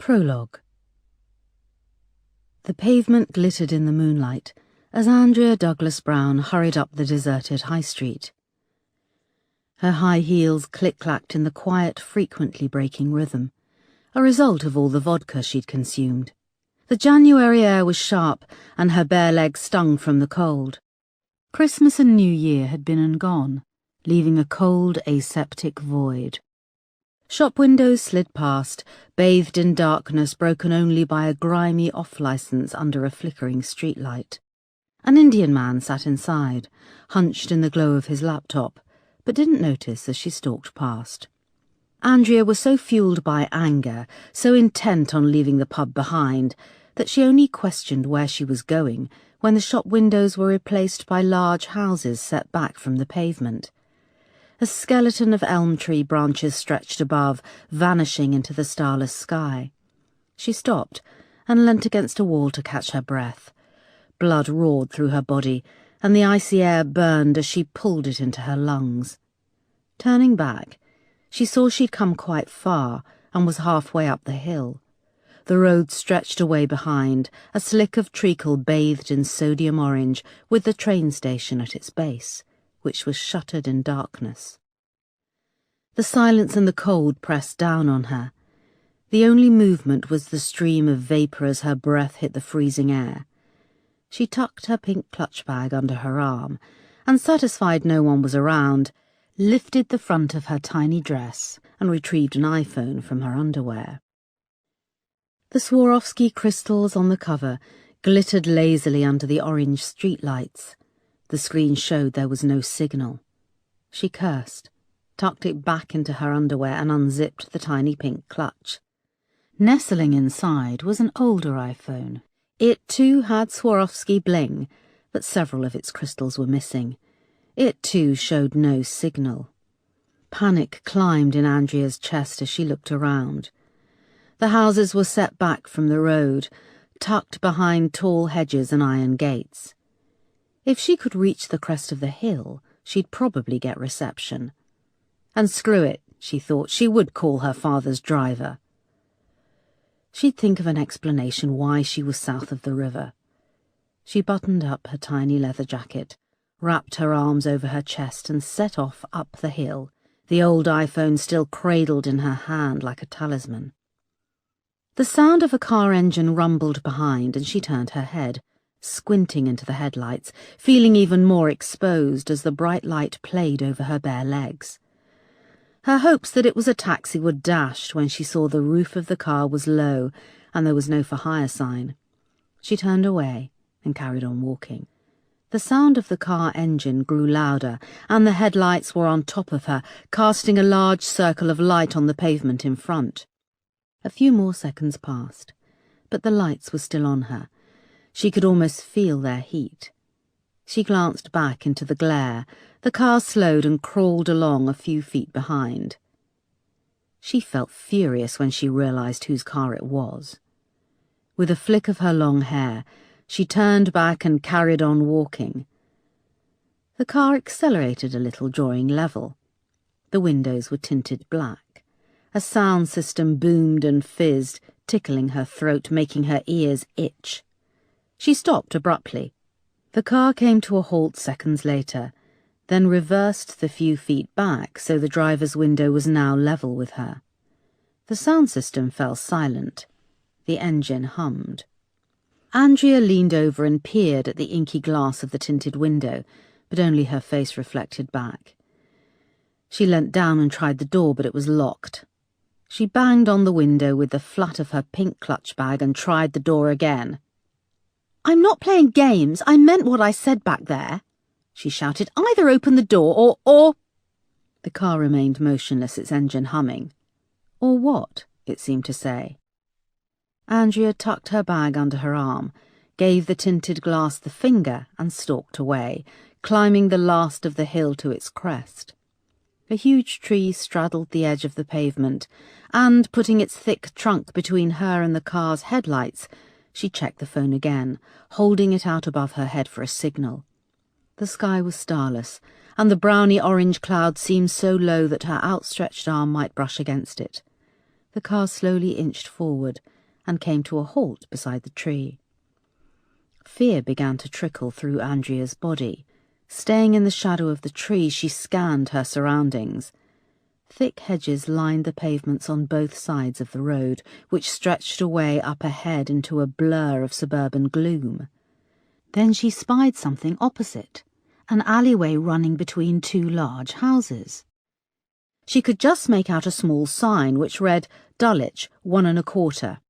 Prologue. The pavement glittered in the moonlight as Andrea Douglas Brown hurried up the deserted high street. Her high heels click-clacked in the quiet, frequently breaking rhythm, a result of all the vodka she'd consumed. The January air was sharp, and her bare legs stung from the cold. Christmas and New Year had been and gone, leaving a cold, aseptic void. Shop windows slid past, bathed in darkness broken only by a grimy off-licence under a flickering streetlight. An Indian man sat inside, hunched in the glow of his laptop, but didn't notice as she stalked past. Andrea was so fueled by anger, so intent on leaving the pub behind, that she only questioned where she was going when the shop windows were replaced by large houses set back from the pavement. A skeleton of elm tree branches stretched above, vanishing into the starless sky. She stopped and leant against a wall to catch her breath. Blood roared through her body, and the icy air burned as she pulled it into her lungs. Turning back, she saw she'd come quite far and was halfway up the hill. The road stretched away behind, a slick of treacle bathed in sodium orange, with the train station at its base, which was shuttered in darkness. The silence and the cold pressed down on her. The only movement was the stream of vapour as her breath hit the freezing air. She tucked her pink clutch bag under her arm, and, satisfied no one was around, lifted the front of her tiny dress and retrieved an iPhone from her underwear. The Swarovski crystals on the cover glittered lazily under the orange streetlights. The screen showed there was no signal. She cursed, tucked it back into her underwear and unzipped the tiny pink clutch. Nestling inside was an older iPhone. It too had Swarovski bling, but several of its crystals were missing. It too showed no signal. Panic climbed in Andrea's chest as she looked around. The houses were set back from the road, tucked behind tall hedges and iron gates. If she could reach the crest of the hill, she'd probably get reception. And screw it, she thought, she would call her father's driver. She'd think of an explanation why she was south of the river. She buttoned up her tiny leather jacket, wrapped her arms over her chest and set off up the hill, the old iPhone still cradled in her hand like a talisman. The sound of a car engine rumbled behind and she turned her head, squinting into the headlights, feeling even more exposed as the bright light played over her bare legs. Her hopes that it was a taxi were dashed when she saw the roof of the car was low and there was no for hire sign. She turned away and carried on walking. The sound of the car engine grew louder, and the headlights were on top of her, casting a large circle of light on the pavement in front. A few more seconds passed, but the lights were still on her. She could almost feel their heat. She glanced back into the glare. The car slowed and crawled along a few feet behind. She felt furious when she realized whose car it was. With a flick of her long hair, she turned back and carried on walking. The car accelerated a little, drawing level. The windows were tinted black. A sound system boomed and fizzed, tickling her throat, making her ears itch. She stopped abruptly. The car came to a halt seconds later, then reversed the few feet back so the driver's window was now level with her. The sound system fell silent. The engine hummed. Andrea leaned over and peered at the inky glass of the tinted window, but only her face reflected back. She leant down and tried the door, but it was locked. She banged on the window with the flat of her pink clutch bag and tried the door again. "I'm not playing games. I meant what I said back there," she shouted. "Either open the door or—" The car remained motionless, its engine humming. "Or what?" it seemed to say. Andrea tucked her bag under her arm, gave the tinted glass the finger and stalked away, climbing the last of the hill to its crest. A huge tree straddled the edge of the pavement, and, putting its thick trunk between her and the car's headlights, she checked the phone again, holding it out above her head for a signal. The sky was starless, and the browny-orange cloud seemed so low that her outstretched arm might brush against it. The car slowly inched forward and came to a halt beside the tree. Fear began to trickle through Andrea's body. Staying in the shadow of the tree, she scanned her surroundings. Thick hedges lined the pavements on both sides of the road, which stretched away up ahead into a blur of suburban gloom. Then she spied something opposite, an alleyway running between two large houses. She could just make out a small sign which read, "Dulwich, 1.25."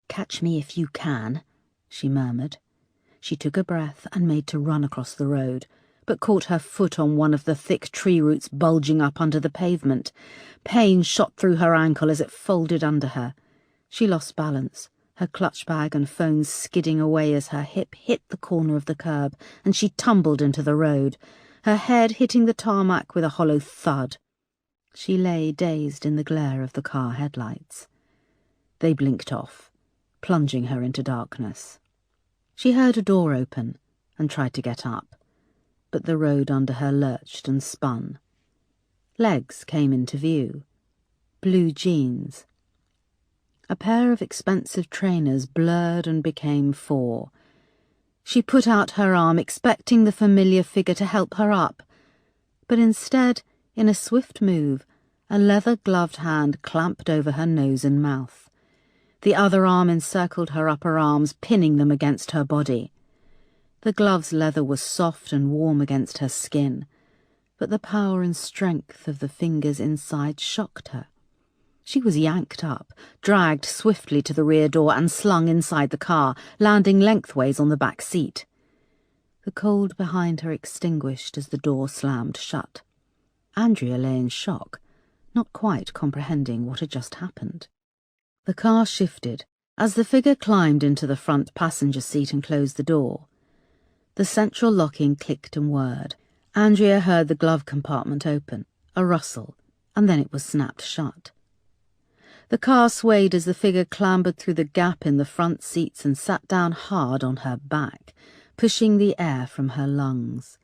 "Catch me if you can," she murmured. She took a breath and made to run across the road, but caught her foot on one of the thick tree roots bulging up under the pavement. Pain shot through her ankle as it folded under her. She lost balance, her clutch bag and phone skidding away as her hip hit the corner of the curb, and she tumbled into the road, her head hitting the tarmac with a hollow thud. She lay dazed in the glare of the car headlights. They blinked off, plunging her into darkness. She heard a door open and tried to get up, but the road under her lurched and spun. Legs came into view. Blue jeans. A pair of expensive trainers blurred and became 4. She put out her arm, expecting the familiar figure to help her up, but instead, in a swift move, a leather-gloved hand clamped over her nose and mouth. The other arm encircled her upper arms, pinning them against her body. The glove's leather was soft and warm against her skin, but the power and strength of the fingers inside shocked her. She was yanked up, dragged swiftly to the rear door and slung inside the car, landing lengthways on the back seat. The cold behind her extinguished as the door slammed shut. Andrea lay in shock, not quite comprehending what had just happened. The car shifted as the figure climbed into the front passenger seat and closed the door. The central locking clicked and whirred. Andrea heard the glove compartment open, a rustle, and then it was snapped shut. The car swayed as the figure clambered through the gap in the front seats and sat down hard on her back, pushing the air from her lungs.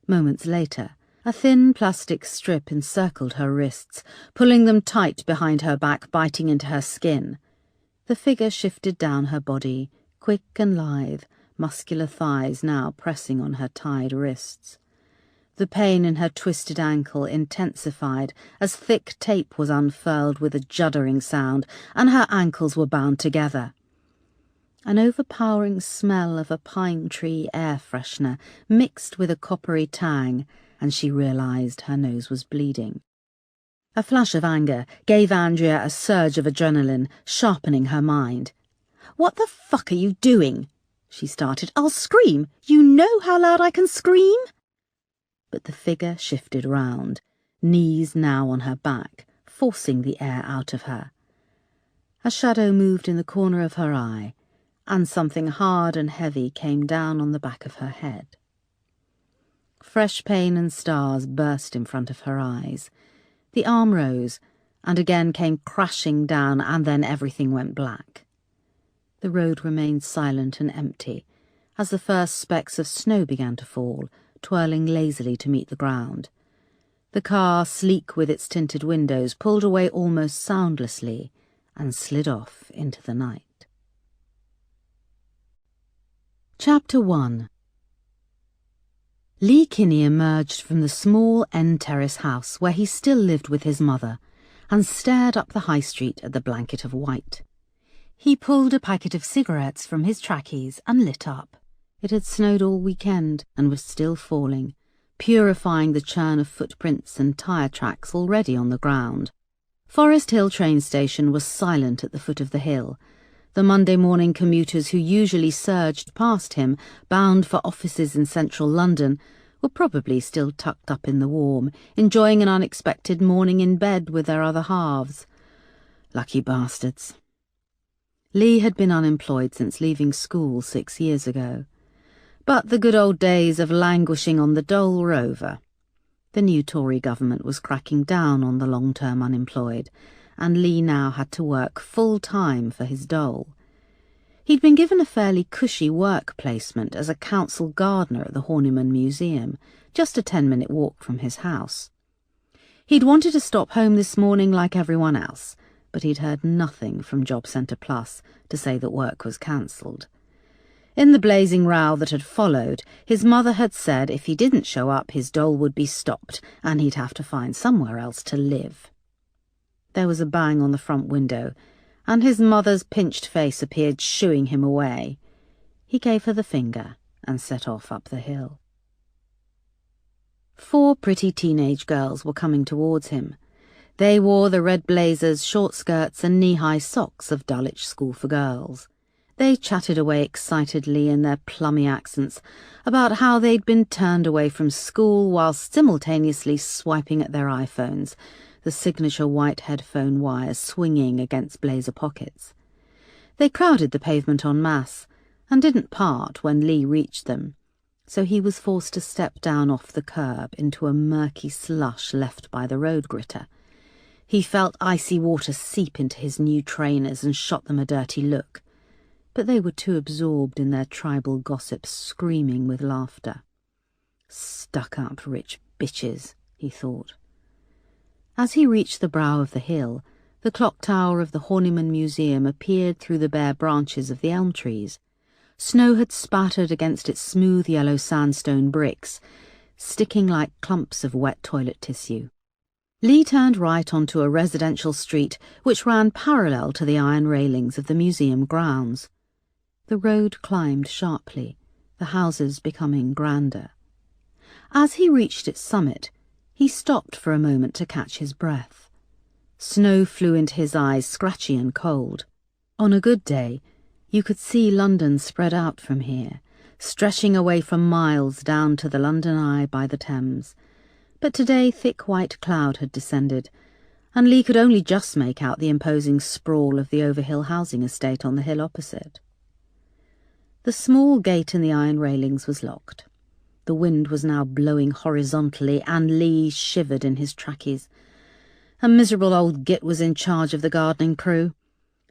Moments later, a thin plastic strip encircled her wrists, pulling them tight behind her back, biting into her skin. The figure shifted down her body, quick and lithe, muscular thighs now pressing on her tied wrists. The pain in her twisted ankle intensified as thick tape was unfurled with a juddering sound, and her ankles were bound together. An overpowering smell of a pine tree air freshener mixed with a coppery tang, and she realized her nose was bleeding. A flash of anger gave Andrea a surge of adrenaline, sharpening her mind. "What the fuck are you doing?" she started. "I'll scream. You know how loud I can scream?" But the figure shifted round, knees now on her back, forcing the air out of her. A shadow moved in the corner of her eye, and something hard and heavy came down on the back of her head. Fresh pain and stars burst in front of her eyes. The arm rose, and again came crashing down, and then everything went black. The road remained silent and empty, as the first specks of snow began to fall, twirling lazily to meet the ground. The car, sleek with its tinted windows, pulled away almost soundlessly and slid off into the night. Chapter 1. Lee Kinney emerged from the small end terrace house where he still lived with his mother and stared up the high street at the blanket of white. He pulled a packet of cigarettes from his trackies and lit up. It had snowed all weekend and was still falling, purifying the churn of footprints and tyre tracks already on the ground. Forest Hill train station was silent at the foot of the hill. The Monday morning commuters who usually surged past him, bound for offices in central London, were probably still tucked up in the warm, enjoying an unexpected morning in bed with their other halves. Lucky bastards. Lee had been unemployed since leaving school 6 years ago. But the good old days of languishing on the dole were over. The new Tory government was cracking down on the long-term unemployed, and Lee now had to work full-time for his dole. He'd been given a fairly cushy work placement as a council gardener at the Horniman Museum, just a 10-minute walk from his house. He'd wanted to stop home this morning like everyone else, but he'd heard nothing from Job Centre Plus to say that work was cancelled. In the blazing row that had followed, his mother had said if he didn't show up, his dole would be stopped, and he'd have to find somewhere else to live. There was a bang on the front window, and his mother's pinched face appeared shooing him away. He gave her the finger and set off up the hill. 4 pretty teenage girls were coming towards him. They wore the red blazers, short skirts and knee-high socks of Dulwich School for Girls. They chatted away excitedly in their plummy accents about how they'd been turned away from school while simultaneously swiping at their iPhones, the signature white headphone wires swinging against blazer pockets. They crowded the pavement en masse and didn't part when Lee reached them, so he was forced to step down off the curb into a murky slush left by the road gritter. He felt icy water seep into his new trainers and shot them a dirty look, but they were too absorbed in their tribal gossip screaming with laughter. Stuck-up rich bitches, he thought. As he reached the brow of the hill, the clock tower of the Horniman Museum appeared through the bare branches of the elm trees. Snow had spattered against its smooth yellow sandstone bricks, sticking like clumps of wet toilet tissue. Lee turned right onto a residential street which ran parallel to the iron railings of the museum grounds. The road climbed sharply, the houses becoming grander. As he reached its summit, he stopped for a moment to catch his breath. Snow flew into his eyes, scratchy and cold. On a good day, you could see London spread out from here, stretching away for miles down to the London Eye by the Thames. But today thick white cloud had descended, and Lee could only just make out the imposing sprawl of the Overhill housing estate on the hill opposite. The small gate in the iron railings was locked. The wind was now blowing horizontally, and Lee shivered in his trackies. A miserable old git was in charge of the gardening crew.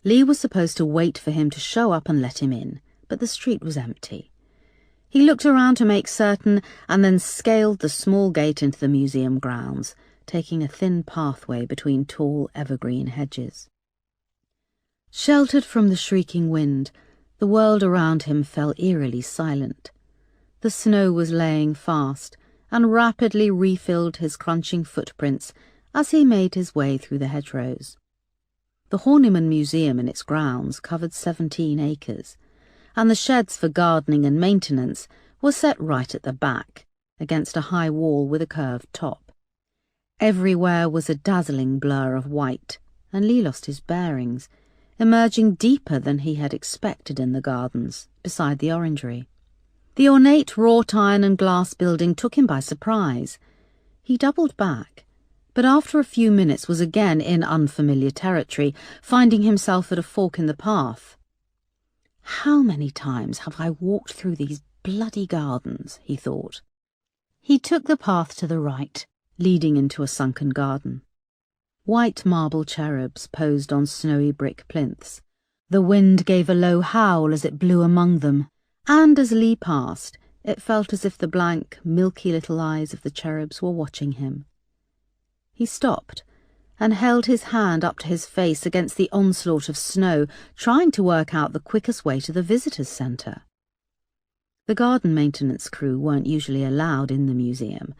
Lee was supposed to wait for him to show up and let him in, but the street was empty. He looked around to make certain, and then scaled the small gate into the museum grounds, taking a thin pathway between tall evergreen hedges. Sheltered from the shrieking wind, the world around him fell eerily silent. The snow was laying fast, and rapidly refilled his crunching footprints as he made his way through the hedgerows. The Horniman Museum and its grounds covered 17 acres, and the sheds for gardening and maintenance were set right at the back, against a high wall with a curved top. Everywhere was a dazzling blur of white, and Lee lost his bearings, emerging deeper than he had expected in the gardens, beside the orangery. The ornate wrought iron and glass building took him by surprise. He doubled back, but after a few minutes was again in unfamiliar territory, finding himself at a fork in the path. How many times have I walked through these bloody gardens, he thought. He took the path to the right, leading into a sunken garden. White marble cherubs posed on snowy brick plinths. The wind gave a low howl as it blew among them, and as Lee passed, it felt as if the blank, milky little eyes of the cherubs were watching him. He stopped and held his hand up to his face against the onslaught of snow, trying to work out the quickest way to the visitors' centre. The garden maintenance crew weren't usually allowed in the museum,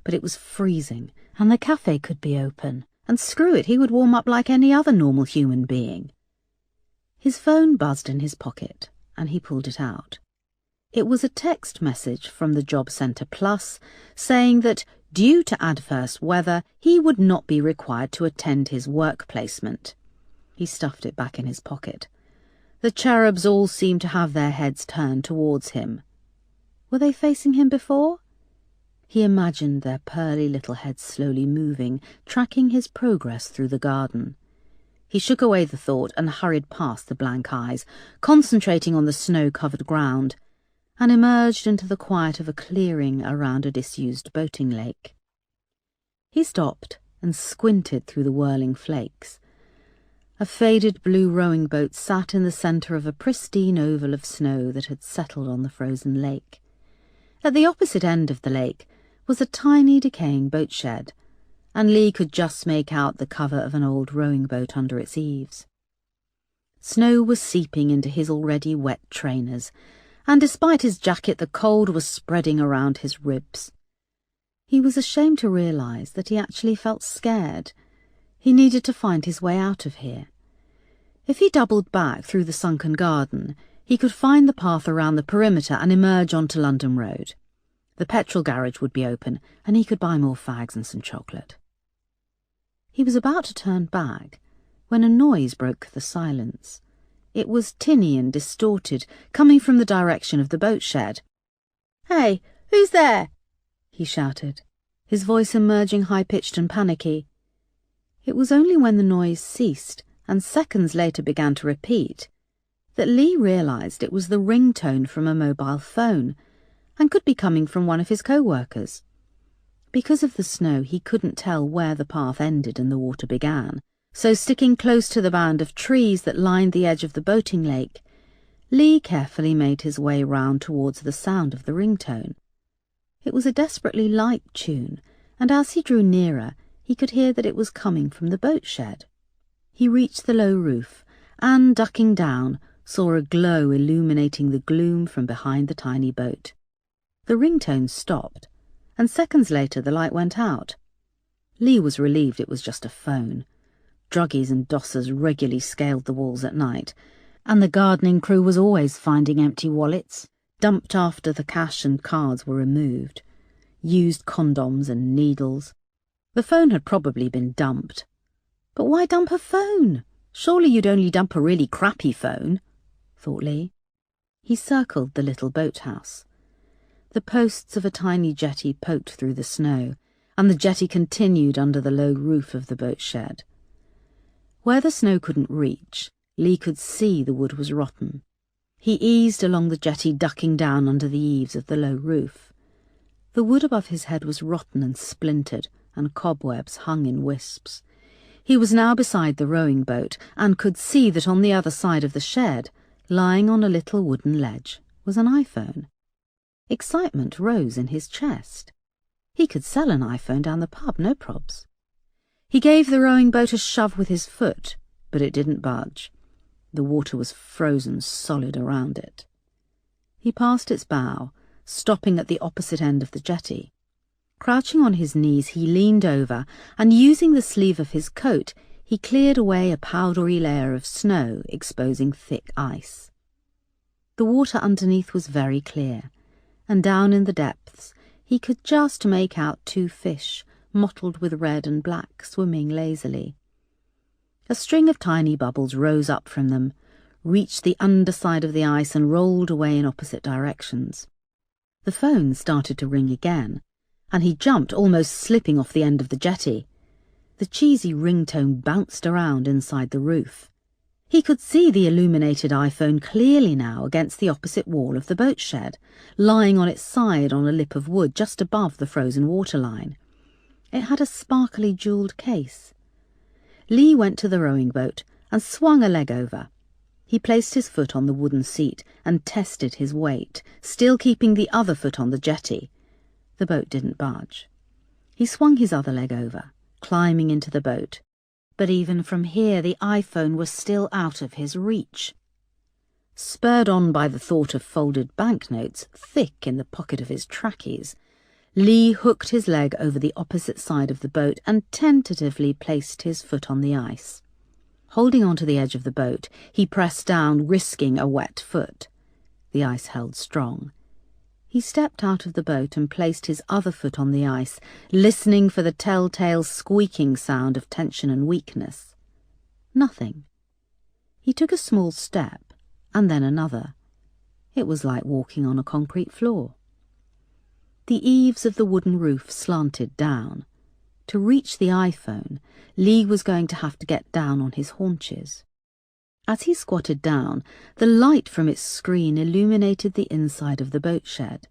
but it was freezing, and the cafe could be open, and screw it, he would warm up like any other normal human being. His phone buzzed in his pocket, and he pulled it out. It was a text message from the Job Centre Plus, saying that, due to adverse weather, he would not be required to attend his work placement. He stuffed it back in his pocket. The cherubs all seemed to have their heads turned towards him. Were they facing him before? He imagined their pearly little heads slowly moving, tracking his progress through the garden. He shook away the thought and hurried past the blank eyes, concentrating on the snow-covered ground, and emerged into the quiet of a clearing around a disused boating lake. He stopped and squinted through the whirling flakes. A faded blue rowing boat sat in the centre of a pristine oval of snow that had settled on the frozen lake. At the opposite end of the lake was a tiny decaying boat shed, and Lee could just make out the cover of an old rowing boat under its eaves. Snow was seeping into his already wet trainers, and despite his jacket the cold was spreading around his ribs. He was ashamed to realise that he actually felt scared. He needed to find his way out of here. If he doubled back through the sunken garden, he could find the path around the perimeter and emerge onto London Road. The petrol garage would be open, and he could buy more fags and some chocolate. He was about to turn back when a noise broke the silence. It was tinny and distorted, coming from the direction of the boat shed. "Hey, who's there?" he shouted, his voice emerging high-pitched and panicky. It was only when the noise ceased, and seconds later began to repeat, that Lee realised it was the ringtone from a mobile phone, and could be coming from one of his co-workers. Because of the snow, he couldn't tell where the path ended and the water began, so sticking close to the band of trees that lined the edge of the boating lake, Lee carefully made his way round towards the sound of the ringtone. It was a desperately light tune, and as he drew nearer, he could hear that it was coming from the boat shed. He reached the low roof, and, ducking down, saw a glow illuminating the gloom from behind the tiny boat. The ringtone stopped, and seconds later the light went out. Lee was relieved it was just a phone. Druggies and dossers regularly scaled the walls at night, and the gardening crew was always finding empty wallets, dumped after the cash and cards were removed, used condoms and needles. The phone had probably been dumped. But why dump a phone? Surely you'd only dump a really crappy phone, thought Lee. He circled the little boathouse. The posts of a tiny jetty poked through the snow, and the jetty continued under the low roof of the boat shed. Where the snow couldn't reach, Lee could see the wood was rotten. He eased along the jetty, ducking down under the eaves of the low roof. The wood above his head was rotten and splintered, and cobwebs hung in wisps. He was now beside the rowing boat, and could see that on the other side of the shed, lying on a little wooden ledge, was an iPhone. Excitement rose in his chest. He could sell an iPhone down the pub, no probs. He gave the rowing boat a shove with his foot, but it didn't budge. The water was frozen solid around it. He passed its bow, stopping at the opposite end of the jetty. Crouching on his knees, he leaned over, and using the sleeve of his coat, he cleared away a powdery layer of snow, exposing thick ice. The water underneath was very clear, and down in the depths he could just make out 2 fish, mottled with red and black, swimming lazily. A string of tiny bubbles rose up from them, reached the underside of the ice and rolled away in opposite directions. The phone started to ring again, and he jumped, almost slipping off the end of the jetty. The cheesy ringtone bounced around inside the roof. He could see the illuminated iPhone clearly now against the opposite wall of the boat shed, lying on its side on a lip of wood just above the frozen waterline. It had a sparkly jewelled case. Lee went to the rowing boat and swung a leg over. He placed his foot on the wooden seat and tested his weight, still keeping the other foot on the jetty. The boat didn't budge. He swung his other leg over, climbing into the boat. But even from here the iPhone was still out of his reach. Spurred on by the thought of folded banknotes thick in the pocket of his trackies, Lee hooked his leg over the opposite side of the boat and tentatively placed his foot on the ice. Holding onto the edge of the boat, he pressed down, risking a wet foot. The ice held strong. He stepped out of the boat and placed his other foot on the ice, listening for the telltale squeaking sound of tension and weakness. Nothing. He took a small step, and then another. It was like walking on a concrete floor. The eaves of the wooden roof slanted down. To reach the iPhone, Lee was going to have to get down on his haunches. As he squatted down, the light from its screen illuminated the inside of the boat shed.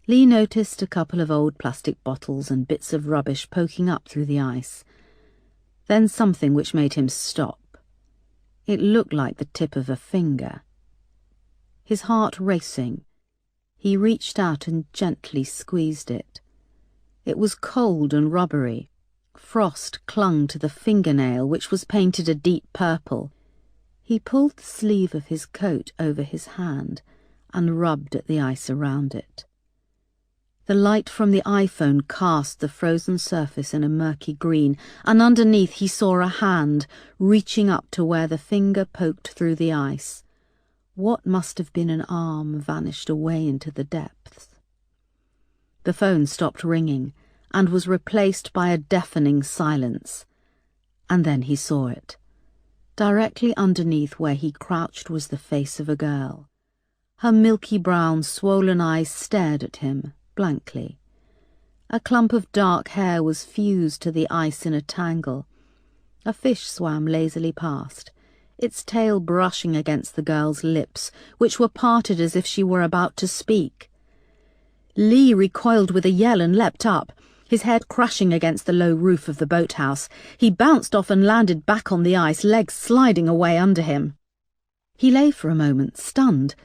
Lee noticed a couple of old plastic bottles and bits of rubbish poking up through the ice. Then something which made him stop. It looked like the tip of a finger. His heart racing, he reached out and gently squeezed it. It was cold and rubbery, Frost clung to the fingernail, which was painted a deep purple. He pulled the sleeve of his coat over his hand and rubbed at the ice around it. The light from the iPhone cast the frozen surface in a murky green, and underneath he saw a hand reaching up to where the finger poked through the ice. What must have been an arm vanished away into the depths. The phone stopped ringing and was replaced by a deafening silence. And then he saw it. Directly underneath where he crouched was the face of a girl. Her milky brown, swollen eyes stared at him blankly. A clump of dark hair was fused to the ice in a tangle. A fish swam lazily past, its tail brushing against the girl's lips, which were parted as if she were about to speak. Lee recoiled with a yell and leapt up, his head crashing against the low roof of the boathouse. He bounced off and landed back on the ice, legs sliding away under him. He lay for a moment, stunned.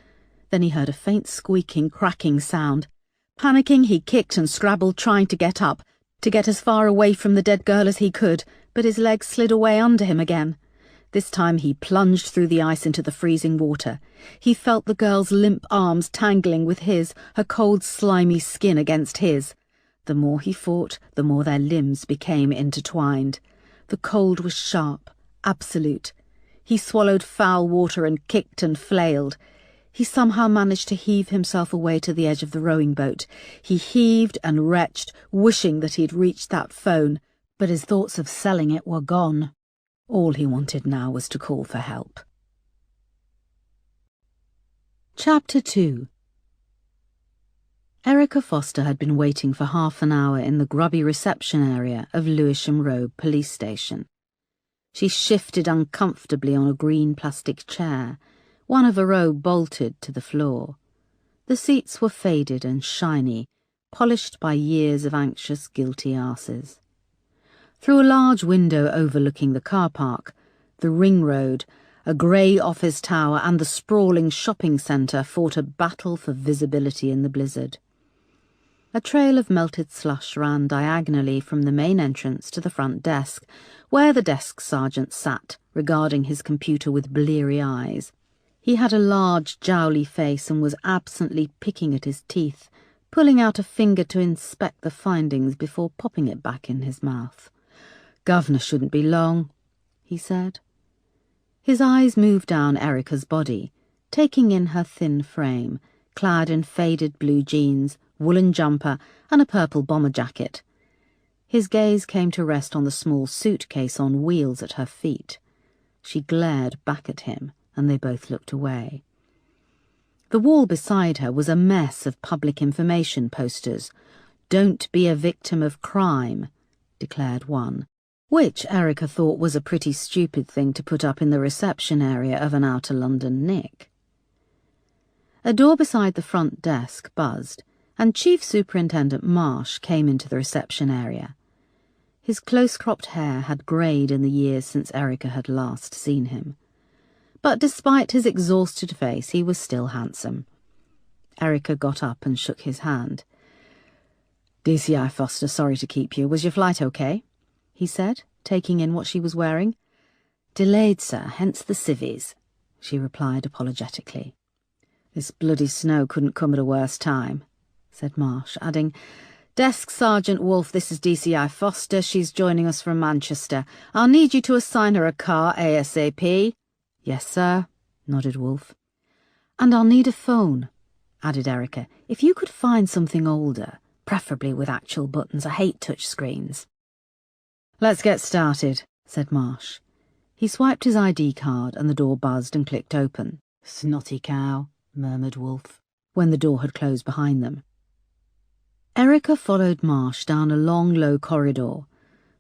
Then he heard a faint squeaking, cracking sound. Panicking, he kicked and scrabbled, trying to get up, to get as far away from the dead girl as he could, but his legs slid away under him again. This time he plunged through the ice into the freezing water. He felt the girl's limp arms tangling with his, her cold, slimy skin against his. The more he fought, the more their limbs became intertwined. The cold was sharp, absolute. He swallowed foul water and kicked and flailed. He somehow managed to heave himself away to the edge of the rowing boat. He heaved and retched, wishing that he'd reached that phone, but his thoughts of selling it were gone. All he wanted now was to call for help. Chapter 2. Erica Foster had been waiting for half an hour in the grubby reception area of Lewisham Road Police Station. She shifted uncomfortably on a green plastic chair, one of a row bolted to the floor. The seats were faded and shiny, polished by years of anxious, guilty arses. Through a large window overlooking the car park, the ring road, a grey office tower and the sprawling shopping centre fought a battle for visibility in the blizzard. A trail of melted slush ran diagonally from the main entrance to the front desk, where the desk sergeant sat, regarding his computer with bleary eyes. He had a large, jowly face and was absently picking at his teeth, pulling out a finger to inspect the findings before popping it back in his mouth. "Governor shouldn't be long," he said. His eyes moved down Erica's body, taking in her thin frame, clad in faded blue jeans, woolen jumper, and a purple bomber jacket. His gaze came to rest on the small suitcase on wheels at her feet. She glared back at him, and they both looked away. The wall beside her was a mess of public information posters. "Don't be a victim of crime," declared one, which Erica thought was a pretty stupid thing to put up in the reception area of an outer London nick. A door beside the front desk buzzed, and Chief Superintendent Marsh came into the reception area. His close-cropped hair had greyed in the years since Erica had last seen him. But despite his exhausted face, he was still handsome. Erica got up and shook his hand. "DCI Foster, sorry to keep you. Was your flight okay?" he said, taking in what she was wearing. "Delayed, sir, hence the civvies," she replied apologetically. "This bloody snow couldn't come at a worse time," said Marsh, adding, "Desk Sergeant Wolfe, this is DCI Foster. She's joining us from Manchester. I'll need you to assign her a car ASAP. "Yes, sir," nodded Wolfe. "And I'll need a phone," added Erica. "If you could find something older, preferably with actual buttons. I hate touch screens." "Let's get started," said Marsh. He swiped his ID card and the door buzzed and clicked open. "Snotty cow," murmured Wolfe, when the door had closed behind them. Erica followed Marsh down a long, low corridor.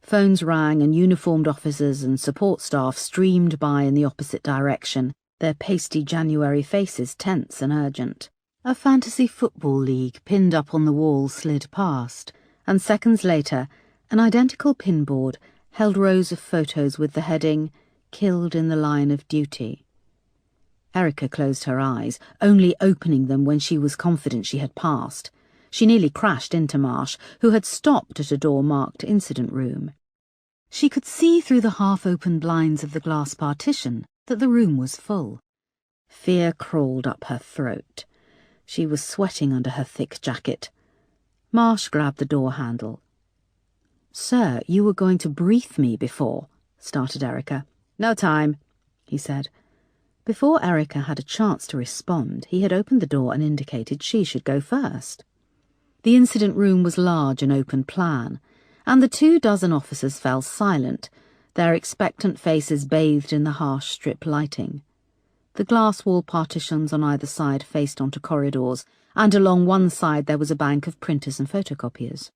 Phones rang and uniformed officers and support staff streamed by in the opposite direction, their pasty January faces tense and urgent. A fantasy football league pinned up on the wall slid past, and seconds later, an identical pinboard held rows of photos with the heading, "Killed in the Line of Duty." Erica closed her eyes, only opening them when she was confident she had passed. She nearly crashed into Marsh, who had stopped at a door marked Incident Room. She could see through the half-open blinds of the glass partition that the room was full. Fear crawled up her throat. She was sweating under her thick jacket. Marsh grabbed the door handle. "Sir, you were going to brief me before," started Erica. "No time," he said. Before Erica had a chance to respond, he had opened the door and indicated she should go first. The incident room was large and open plan, and the 24 officers fell silent, their expectant faces bathed in the harsh strip lighting. The glass wall partitions on either side faced onto corridors, and along one side there was a bank of printers and photocopiers.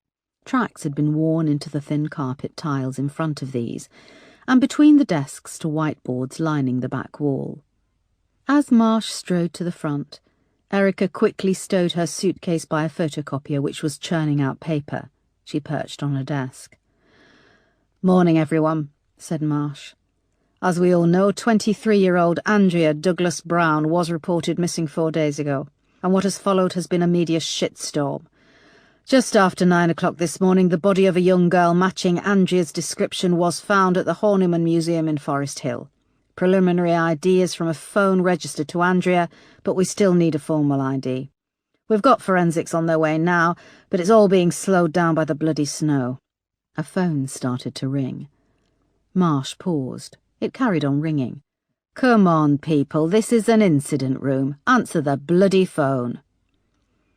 Tracks had been worn into the thin carpet tiles in front of these, and between the desks to whiteboards lining the back wall. As Marsh strode to the front, Erica quickly stowed her suitcase by a photocopier which was churning out paper. She perched on a desk. "Morning, everyone," said Marsh. "As we all know, 23-year-old Andrea Douglas Brown was reported missing 4 days ago, and what has followed has been a media shitstorm. Just after 9 o'clock this morning, the body of a young girl matching Andrea's description was found at the Horniman Museum in Forest Hill. Preliminary ID is from a phone registered to Andrea, but we still need a formal ID. We've got forensics on their way now, but it's all being slowed down by the bloody snow." A phone started to ring. Marsh paused. It carried on ringing. "Come on, people, this is an incident room. Answer the bloody phone."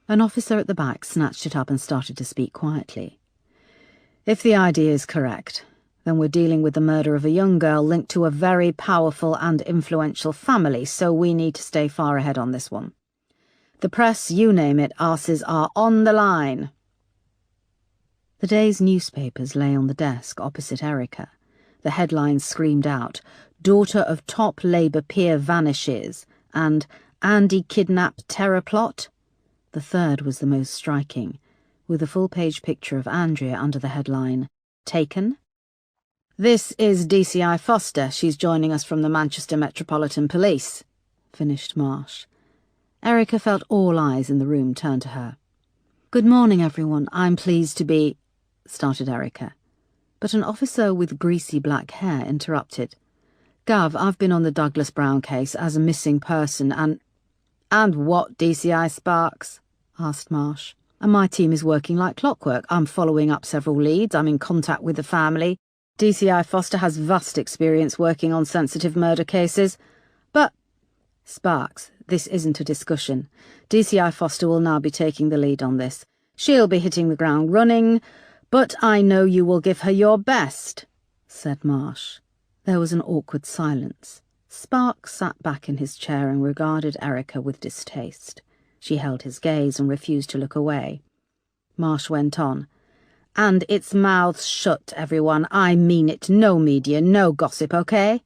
An officer at the back snatched it up and started to speak quietly. "If the idea is correct, then we're dealing with the murder of a young girl linked to a very powerful and influential family, so we need to stay far ahead on this one. The press, you name it, asses are on the line." The day's newspapers lay on the desk opposite Erica. The headlines screamed out, "Daughter of top Labour peer vanishes," and "Andy kidnapped terror plot." The third was the most striking, with a full-page picture of Andrea under the headline, "Taken?" "This is DCI Foster. She's joining us from the Manchester Metropolitan Police," finished Marsh. Erica felt all eyes in the room turn to her. "Good morning, everyone. I'm pleased to be—" started Erica. But an officer with greasy black hair interrupted. "Gav, I've been on the Douglas Brown case as a missing person and—" "And what, DCI Sparks?" asked Marsh. "And my team is working like clockwork. I'm following up several leads. I'm in contact with the family. DCI Foster has vast experience working on sensitive murder cases. But, Sparks, this isn't a discussion. DCI Foster will now be taking the lead on this. She'll be hitting the ground running, but I know you will give her your best," said Marsh. There was an awkward silence. Sparks sat back in his chair and regarded Erica with distaste. She held his gaze and refused to look away. Marsh went on. "And its mouths shut, everyone. I mean it. No media, no gossip, okay?"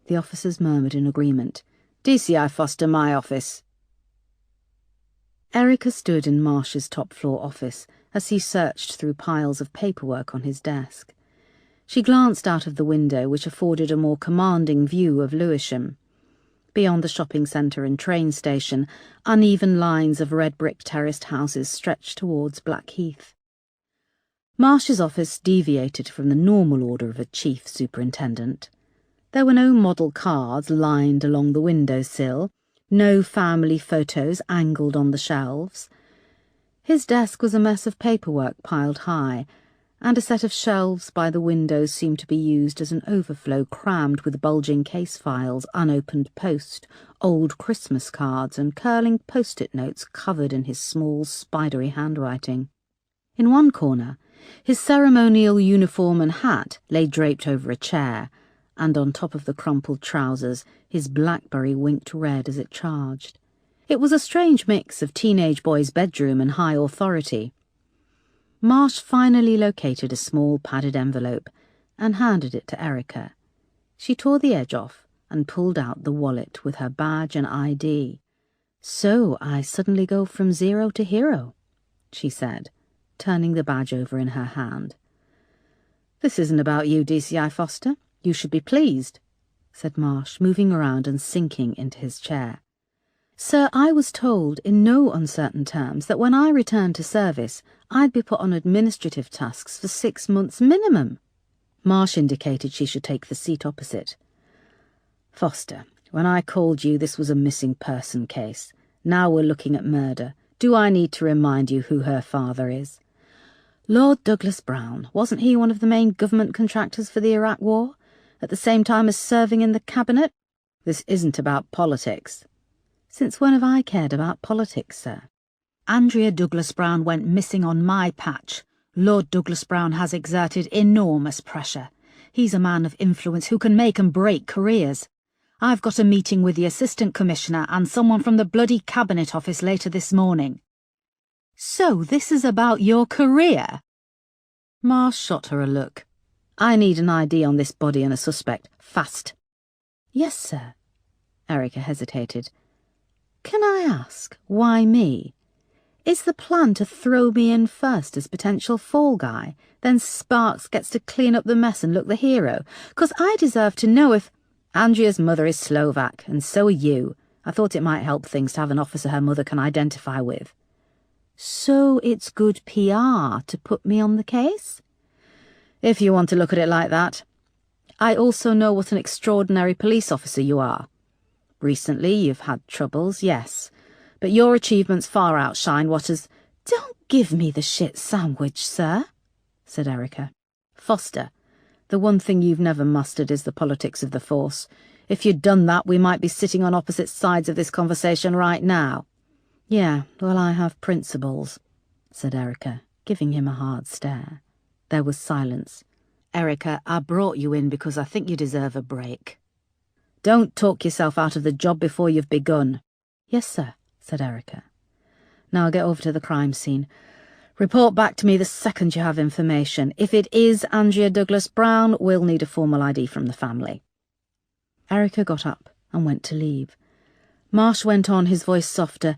The officers murmured in agreement. "DCI Foster, my office." Erica stood in Marsh's top-floor office as he searched through piles of paperwork on his desk. She glanced out of the window, which afforded a more commanding view of Lewisham. Beyond the shopping centre and train station, uneven lines of red-brick terraced houses stretched towards Blackheath. Marsh's office deviated from the normal order of a chief superintendent. There were no model cars lined along the windowsill, no family photos angled on the shelves. His desk was a mess of paperwork piled high, and a set of shelves by the windows seemed to be used as an overflow crammed with bulging case files, unopened post, old Christmas cards, and curling post-it notes covered in his small, spidery handwriting. In one corner, his ceremonial uniform and hat lay draped over a chair, and on top of the crumpled trousers his BlackBerry winked red as it charged. It was a strange mix of teenage boy's bedroom and high authority. Marsh finally located a small padded envelope and handed it to Erica. She tore the edge off and pulled out the wallet with her badge and ID. "So I suddenly go from zero to hero," she said, turning the badge over in her hand. "This isn't about you, DCI Foster. You should be pleased," said Marsh, moving around and sinking into his chair. "Sir, I was told in no uncertain terms that when I returned to service, I'd be put on administrative tasks for 6 months minimum." Marsh indicated she should take the seat opposite. Foster, when I called you, this was a missing person case. Now we're looking at murder. Do I need to remind you who her father is? Lord Douglas Brown. Wasn't he one of the main government contractors for the Iraq War, at the same time as serving in the cabinet? This isn't about politics. Since when have I cared about politics, sir? Andrea Douglas Brown went missing on my patch. Lord Douglas Brown has exerted enormous pressure. He's a man of influence who can make and break careers. I've got a meeting with the Assistant Commissioner and someone from the bloody Cabinet Office later this morning. So this is about your career? Marsh shot her a look. I need an ID on this body and a suspect. Fast. Yes, sir. Erica hesitated. Can I ask, why me? Is the plan to throw me in first as potential fall guy, then Sparks gets to clean up the mess and look the hero? 'Cause I deserve to know if... Andrea's mother is Slovak, and so are you. I thought it might help things to have an officer her mother can identify with. So it's good PR to put me on the case? If you want to look at it like that. I also know what an extraordinary police officer you are. Recently you've had troubles, yes, but your achievements far outshine what has... Don't give me the shit sandwich, sir, said Erica. Foster, the one thing you've never mastered is the politics of the force. If you'd done that, we might be sitting on opposite sides of this conversation right now. Yeah, well, I have principles, said Erica, giving him a hard stare. There was silence. Erica, I brought you in because I think you deserve a break. Don't talk yourself out of the job before you've begun. Yes, sir, said Erica. Now get over to the crime scene. Report back to me the second you have information. If it is Andrea Douglas Brown, we'll need a formal ID from the family. Erica got up and went to leave. Marsh went on, his voice softer.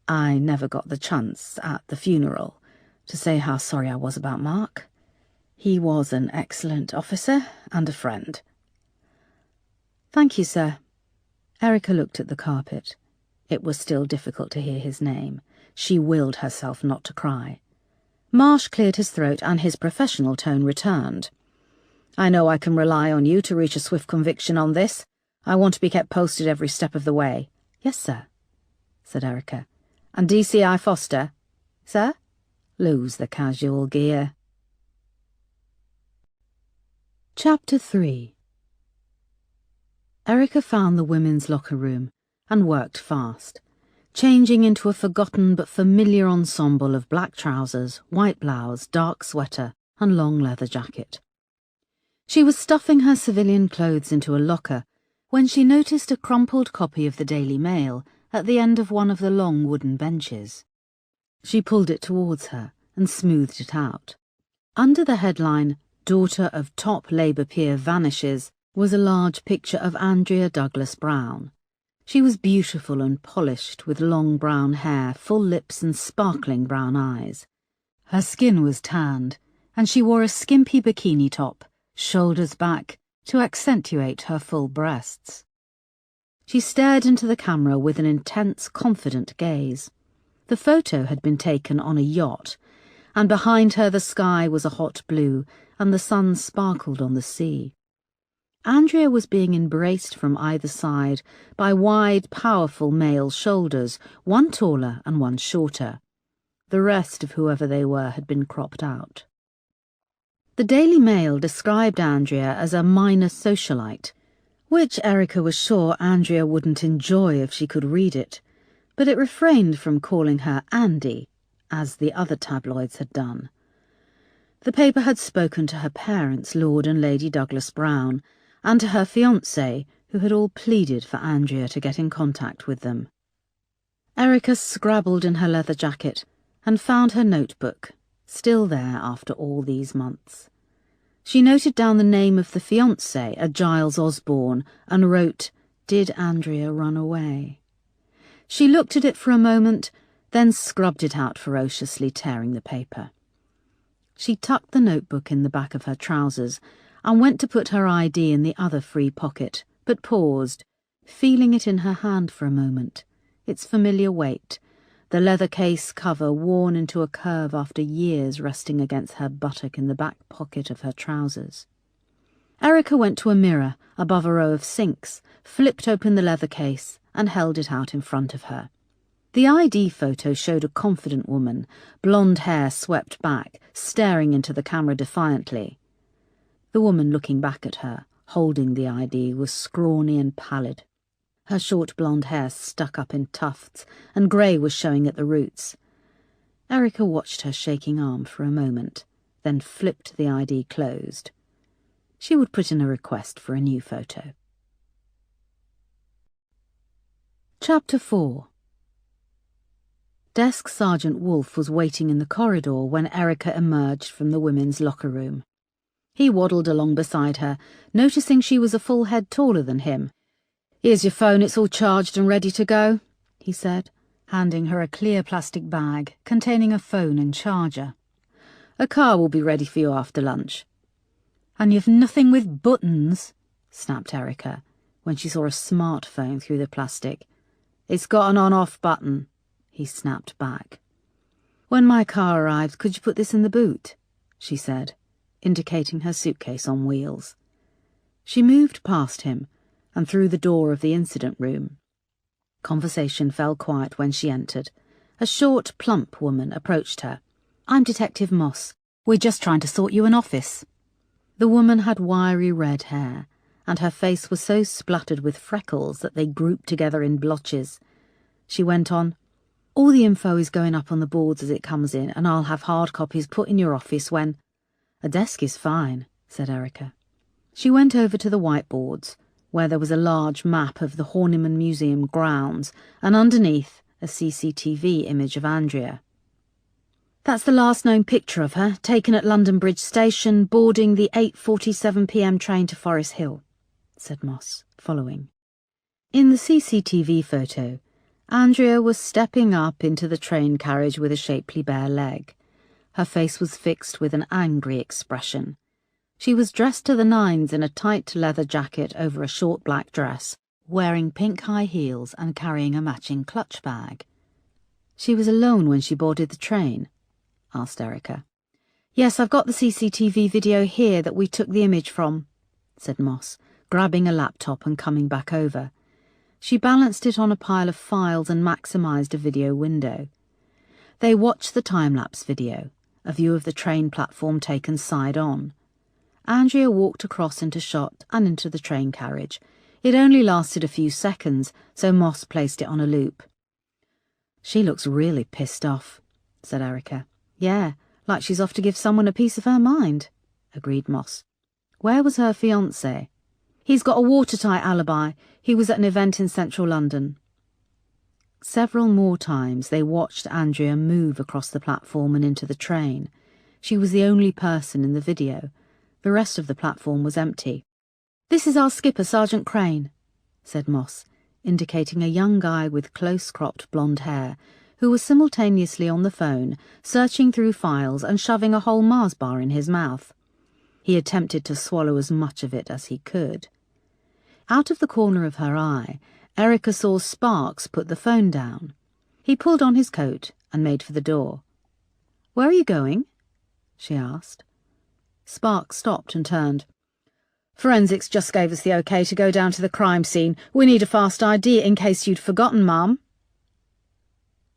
I never got the chance at the funeral to say how sorry I was about Mark. He was an excellent officer and a friend. Thank you, sir. Erica looked at the carpet. It was still difficult to hear his name. She willed herself not to cry. Marsh cleared his throat and his professional tone returned. I know I can rely on you to reach a swift conviction on this. I want to be kept posted every step of the way. Yes, sir, said Erica. And DCI Foster? Sir? Lose the casual gear. Chapter 3. Erica found the women's locker room and worked fast, changing into a forgotten but familiar ensemble of black trousers, white blouse, dark sweater, and long leather jacket. She was stuffing her civilian clothes into a locker when she noticed a crumpled copy of the Daily Mail at the end of one of the long wooden benches. She pulled it towards her and smoothed it out. Under the headline, Daughter of Top Labour Peer Vanishes, was a large picture of Andrea Douglas Brown. She was beautiful and polished, with long brown hair, full lips and sparkling brown eyes. Her skin was tanned, and she wore a skimpy bikini top, shoulders back, to accentuate her full breasts. She stared into the camera with an intense, confident gaze. The photo had been taken on a yacht, and behind her the sky was a hot blue, and the sun sparkled on the sea. Andrea was being embraced from either side by wide, powerful male shoulders, one taller and one shorter. The rest of whoever they were had been cropped out. The Daily Mail described Andrea as a minor socialite, which Erica was sure Andrea wouldn't enjoy if she could read it, but it refrained from calling her Andy, as the other tabloids had done. The paper had spoken to her parents, Lord and Lady Douglas Brown, and to her fiancé, who had all pleaded for Andrea to get in contact with them. Erica scrabbled in her leather jacket and found her notebook, still there after all these months. She noted down the name of the fiancé, a Giles Osborne, and wrote, "Did Andrea run away?" She looked at it for a moment, then scrubbed it out ferociously, tearing the paper. She tucked the notebook in the back of her trousers and went to put her ID in the other free pocket, but paused, feeling it in her hand for a moment, its familiar weight, the leather case cover worn into a curve after years resting against her buttock in the back pocket of her trousers. Erica went to a mirror above a row of sinks, flipped open the leather case, and held it out in front of her. The ID photo showed a confident woman, blonde hair swept back, staring into the camera defiantly. The woman looking back at her, holding the ID, was scrawny and pallid. Her short blonde hair stuck up in tufts, and grey was showing at the roots. Erica watched her shaking arm for a moment, then flipped the ID closed. She would put in a request for a new photo. Chapter 4. Desk Sergeant Wolfe was waiting in the corridor when Erica emerged from the women's locker room. He waddled along beside her, noticing she was a full head taller than him. "Here's your phone, it's all charged and ready to go," he said, handing her a clear plastic bag containing a phone and charger. "A car will be ready for you after lunch." "And you've nothing with buttons?" snapped Erica, when she saw a smartphone through the plastic. "It's got an on-off button," he snapped back. "When my car arrives, could you put this in the boot?" she said, indicating her suitcase on wheels. She moved past him and through the door of the incident room. Conversation fell quiet when she entered. A short, plump woman approached her. "I'm Detective Moss. We're just trying to sort you an office." The woman had wiry red hair, and her face was so splattered with freckles that they grouped together in blotches. She went on, "All the info is going up on the boards as it comes in, and I'll have hard copies put in your office when—" "A desk is fine," said Erica. She went over to the whiteboards, where there was a large map of the Horniman Museum grounds, and underneath a CCTV image of Andrea. "That's the last known picture of her, taken at London Bridge Station, boarding the 8:47 p.m. train to Forest Hill," said Moss, following. In the CCTV photo, Andrea was stepping up into the train carriage with a shapely bare leg. Her face was fixed with an angry expression. She was dressed to the nines in a tight leather jacket over a short black dress, wearing pink high heels and carrying a matching clutch bag. "She was alone when she boarded the train?" asked Erica. "Yes, I've got the CCTV video here that we took the image from," said Moss, grabbing a laptop and coming back over. She balanced it on a pile of files and maximised a video window. They watched the time-lapse video, a view of the train platform taken side-on. Andrea walked across into shot and into the train carriage. It only lasted a few seconds, so Moss placed it on a loop. "She looks really pissed off," said Erica. "Yeah, like she's off to give someone a piece of her mind," agreed Moss. "Where was her fiancé?" "He's got a watertight alibi. He was at an event in central London." Several more times they watched Andrea move across the platform and into the train. She was the only person in the video. The rest of the platform was empty. "This is our skipper, Sergeant Crane," said Moss, indicating a young guy with close-cropped blonde hair, who was simultaneously on the phone, searching through files and shoving a whole Mars bar in his mouth. He attempted to swallow as much of it as he could. Out of the corner of her eye, Erica saw Sparks put the phone down. He pulled on his coat and made for the door. "Where are you going?" she asked. Sparks stopped and turned. "Forensics just gave us the okay to go down to the crime scene. We need a fast ID in case you'd forgotten, Ma'am."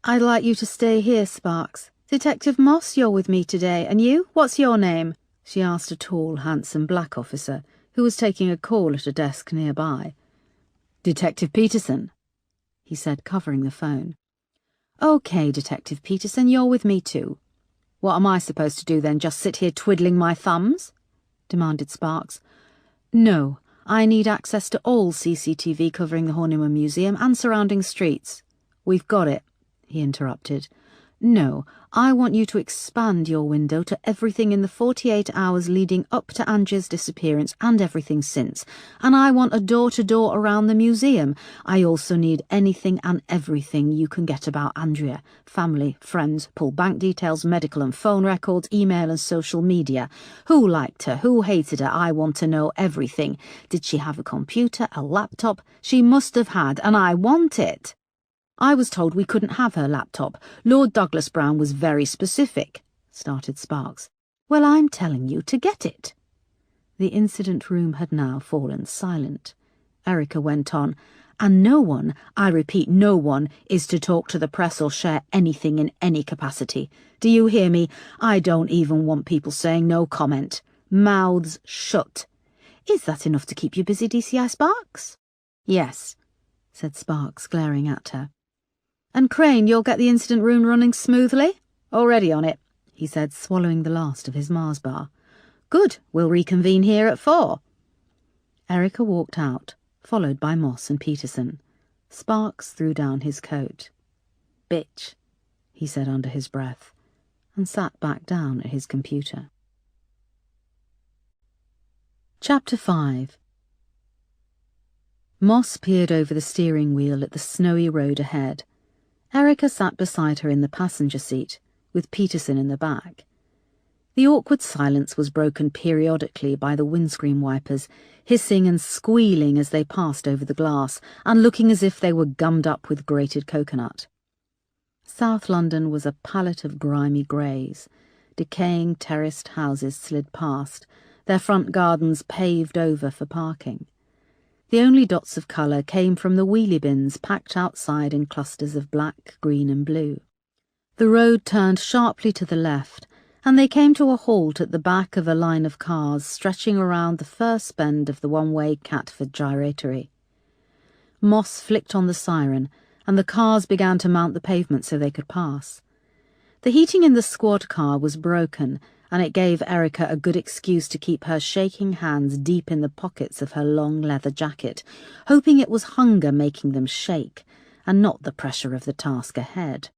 "I'd like you to stay here, Sparks. Detective Moss, you're with me today, and you? What's your name?" she asked a tall, handsome black officer who was taking a call at a desk nearby. "Detective Peterson," he said, covering the phone. "Okay, Detective Peterson, you're with me too." "What am I supposed to do then, just sit here twiddling my thumbs?" demanded Sparks. "No, I need access to all CCTV covering the Horniman Museum and surrounding streets." "We've got it," he interrupted. "No, I want you to expand your window to everything in the 48 hours leading up to Andrea's disappearance and everything since. And I want a door-to-door around the museum. I also need anything and everything you can get about Andrea. Family, friends, pull bank details, medical and phone records, email and social media. Who liked her? Who hated her? I want to know everything. Did she have a computer, a laptop? She must have had, and I want it." "I was told we couldn't have her laptop. Lord Douglas Brown was very specific," started Sparks. "Well, I'm telling you to get it." The incident room had now fallen silent. Erica went on, "And no one, I repeat no one, is to talk to the press or share anything in any capacity. Do you hear me? I don't even want people saying no comment. Mouths shut." "Is that enough to keep you busy, DCI Sparks?" "Yes," said Sparks, glaring at her. "And Crane, you'll get the incident room running smoothly?" "Already on it," he said, swallowing the last of his Mars bar. "Good, we'll reconvene here at 4. Erica walked out, followed by Moss and Peterson. Sparks threw down his coat. "Bitch," he said under his breath, and sat back down at his computer. Chapter 5. Moss peered over the steering wheel at the snowy road ahead. Erica sat beside her in the passenger seat, with Peterson in the back. The awkward silence was broken periodically by the windscreen wipers, hissing and squealing as they passed over the glass, and looking as if they were gummed up with grated coconut. South London was a palette of grimy greys. Decaying terraced houses slid past, their front gardens paved over for parking. The only dots of colour came from the wheelie bins packed outside in clusters of black, green and blue. The road turned sharply to the left, and they came to a halt at the back of a line of cars stretching around the first bend of the one-way Catford gyratory. Moss flicked on the siren, and the cars began to mount the pavement so they could pass. The heating in the squad car was broken, and it gave Erica a good excuse to keep her shaking hands deep in the pockets of her long leather jacket, hoping it was hunger making them shake, and not the pressure of the task ahead.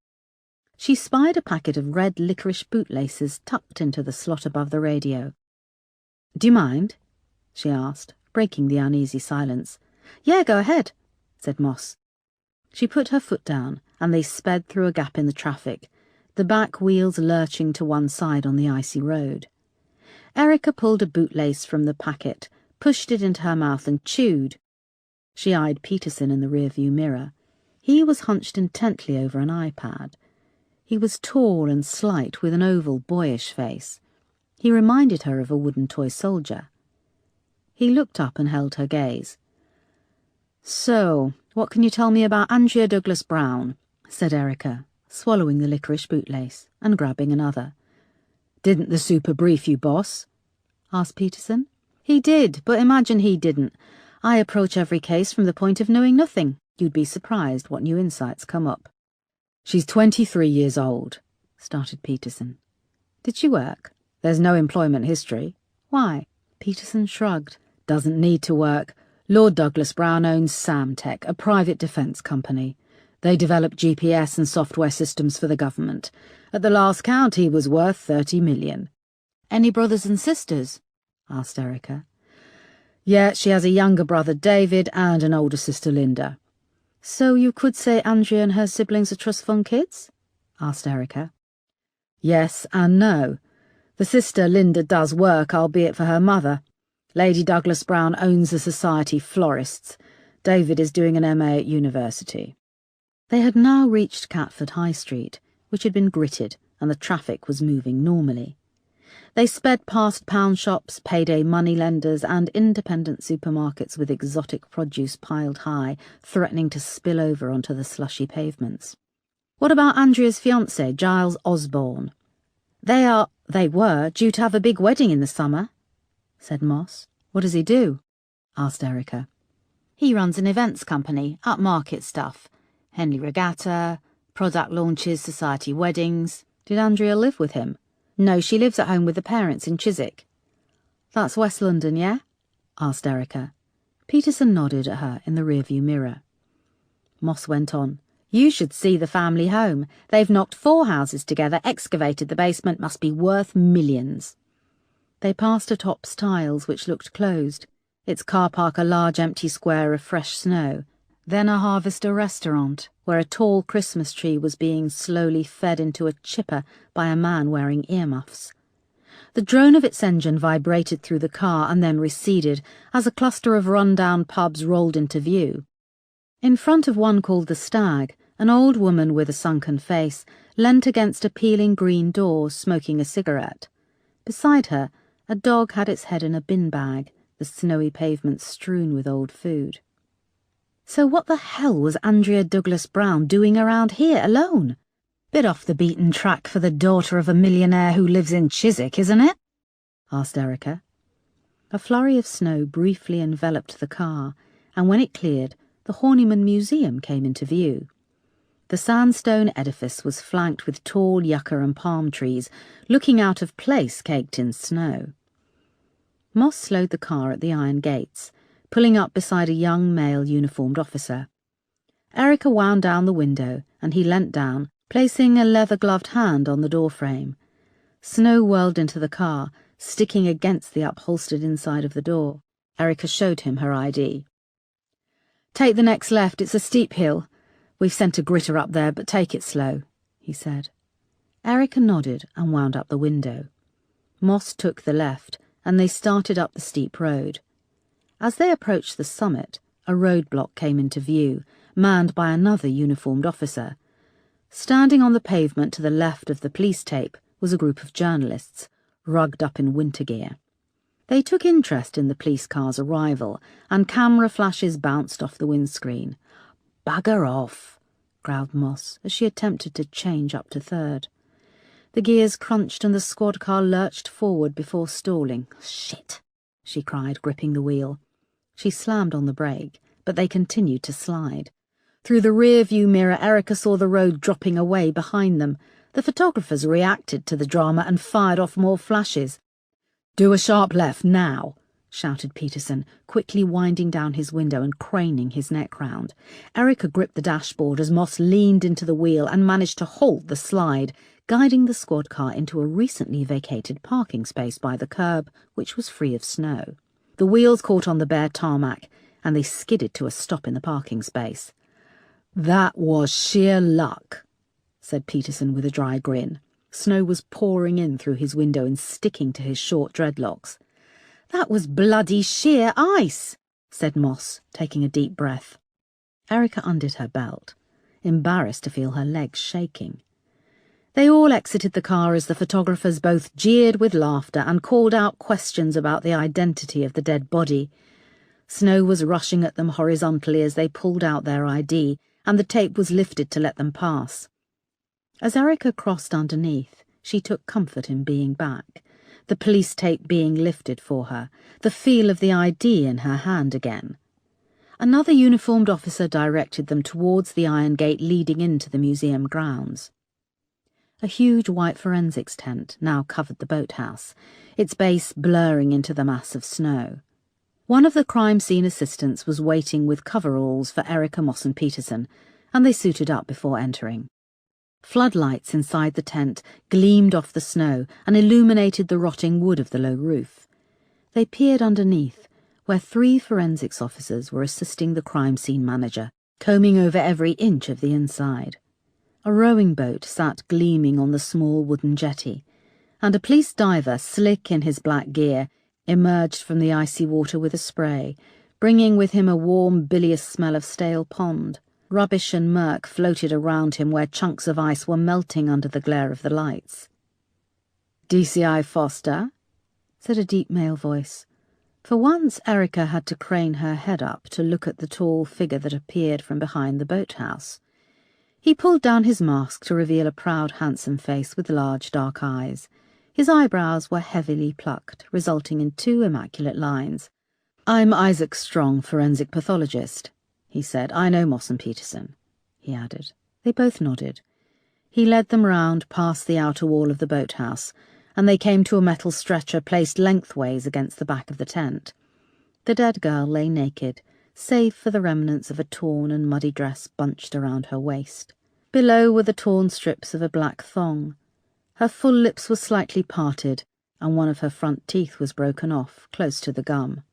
She spied a packet of red licorice bootlaces tucked into the slot above the radio. "Do you mind?" she asked, breaking the uneasy silence. "Yeah, go ahead," said Moss. She put her foot down, and they sped through a gap in the traffic, the back wheels lurching to one side on the icy road. Erica pulled a bootlace from the packet, pushed it into her mouth and chewed. She eyed Peterson in the rearview mirror. He was hunched intently over an iPad. He was tall and slight, with an oval, boyish face. He reminded her of a wooden toy soldier. He looked up and held her gaze. "So, what can you tell me about Andrea Douglas Brown?" said Erica, swallowing the licorice bootlace and grabbing another. "Didn't the super brief you, boss?" asked Peterson. "He did, but imagine he didn't. I approach every case from the point of knowing nothing. You'd be surprised what new insights come up." "She's 23 years old," started Peterson. "Did she work?" "There's no employment history." "Why?" Peterson shrugged. "Doesn't need to work. Lord Douglas Brown owns Samtech, a private defence company. They develop GPS and software systems for the government. At the last count, he was worth 30 million. "Any brothers and sisters?" asked Erica. "Yeah, she has a younger brother, David, and an older sister, Linda." "So you could say Andrea and her siblings are trust fund kids?" asked Erica. "Yes and no. The sister, Linda, does work, albeit for her mother. Lady Douglas Brown owns the Society Florists. David is doing an MA at university." They had now reached Catford High Street, which had been gritted, and the traffic was moving normally. They sped past pound shops, payday moneylenders, and independent supermarkets with exotic produce piled high, threatening to spill over onto the slushy pavements. "What about Andrea's fiancé, Giles Osborne?" They were due to have a big wedding in the summer," said Moss. "What does he do?" asked Erica. "He runs an events company, upmarket stuff. Henley Regatta, product launches, society weddings." "Did Andrea live with him?" "No, she lives at home with the parents in Chiswick." "That's West London, yeah?" asked Erica. Peterson nodded at her in the rearview mirror. Moss went on. "You should see the family home. They've knocked 4 houses together, excavated the basement, must be worth millions." They passed a Tops Tiles, which looked closed, its car park a large empty square of fresh snow, then a Harvester restaurant, where a tall Christmas tree was being slowly fed into a chipper by a man wearing earmuffs. The drone of its engine vibrated through the car and then receded as a cluster of run-down pubs rolled into view. In front of one called the Stag, an old woman with a sunken face leant against a peeling green door, smoking a cigarette. Beside her, A dog had its head in a bin bag, the snowy pavement strewn with old food. So what the hell was Andrea Douglas Brown doing around here alone? Bit off the beaten track for the daughter of a millionaire who lives in Chiswick, isn't it? Asked Erica. A flurry of snow briefly enveloped the car, and when it cleared, the Horniman Museum came into view. The sandstone edifice was flanked with tall yucca and palm trees, looking out of place caked in snow. Moss slowed the car at the iron gates, pulling up beside a young male uniformed officer. Erica wound down the window, and he leant down, placing a leather-gloved hand on the doorframe. Snow whirled into the car, sticking against the upholstered inside of the door. Erica showed him her ID. "Take the next left, it's a steep hill. We've sent a gritter up there, but take it slow," he said. Erica nodded and wound up the window. Moss took the left, and they started up the steep road. As they approached the summit, a roadblock came into view, manned by another uniformed officer. Standing on the pavement to the left of the police tape was a group of journalists, rugged up in winter gear. They took interest in the police car's arrival, and camera flashes bounced off the windscreen. "Bugger off," growled Moss as she attempted to change up to third. The gears crunched and the squad car lurched forward before stalling. "Shit," she cried, gripping the wheel. She slammed on the brake, but they continued to slide. Through the rear-view mirror, Erica saw the road dropping away behind them. The photographers reacted to the drama and fired off more flashes. "Do a sharp left, now," shouted Peterson, quickly winding down his window and craning his neck round. Erica gripped the dashboard as Moss leaned into the wheel and managed to halt the slide, guiding the squad car into a recently vacated parking space by the curb, which was free of snow. The wheels caught on the bare tarmac, and they skidded to a stop in the parking space. "That was sheer luck," said Peterson with a dry grin. Snow was pouring in through his window and sticking to his short dreadlocks. "That was bloody sheer ice," said Moss, taking a deep breath. Erica undid her belt, embarrassed to feel her legs shaking. They all exited the car as the photographers both jeered with laughter and called out questions about the identity of the dead body. Snow was rushing at them horizontally as they pulled out their ID, and the tape was lifted to let them pass. As Erica crossed underneath, she took comfort in being back, the police tape being lifted for her, the feel of the ID in her hand again. Another uniformed officer directed them towards the iron gate leading into the museum grounds. A huge white forensics tent now covered the boathouse, its base blurring into the mass of snow. One of the crime scene assistants was waiting with coveralls for Erica, Moss and Peterson, and they suited up before entering. Floodlights inside the tent gleamed off the snow and illuminated the rotting wood of the low roof. They peered underneath, where 3 forensics officers were assisting the crime scene manager, combing over every inch of the inside. A rowing boat sat gleaming on the small wooden jetty, and a police diver, slick in his black gear, emerged from the icy water with a spray, bringing with him a warm, bilious smell of stale pond. Rubbish and murk floated around him where chunks of ice were melting under the glare of the lights. "DCI Foster?" said a deep male voice. For once Erica had to crane her head up to look at the tall figure that appeared from behind the boathouse. He pulled down his mask to reveal a proud, handsome face with large, dark eyes. His eyebrows were heavily plucked, resulting in 2 immaculate lines. "I'm Isaac Strong, forensic pathologist," he said. "I know Moss and Peterson," he added. They both nodded. He led them round past the outer wall of the boathouse, and they came to a metal stretcher placed lengthways against the back of the tent. The dead girl lay naked, save for the remnants of a torn and muddy dress bunched around her waist. Below were the torn strips of a black thong. Her full lips were slightly parted, and one of her front teeth was broken off, close to the gum.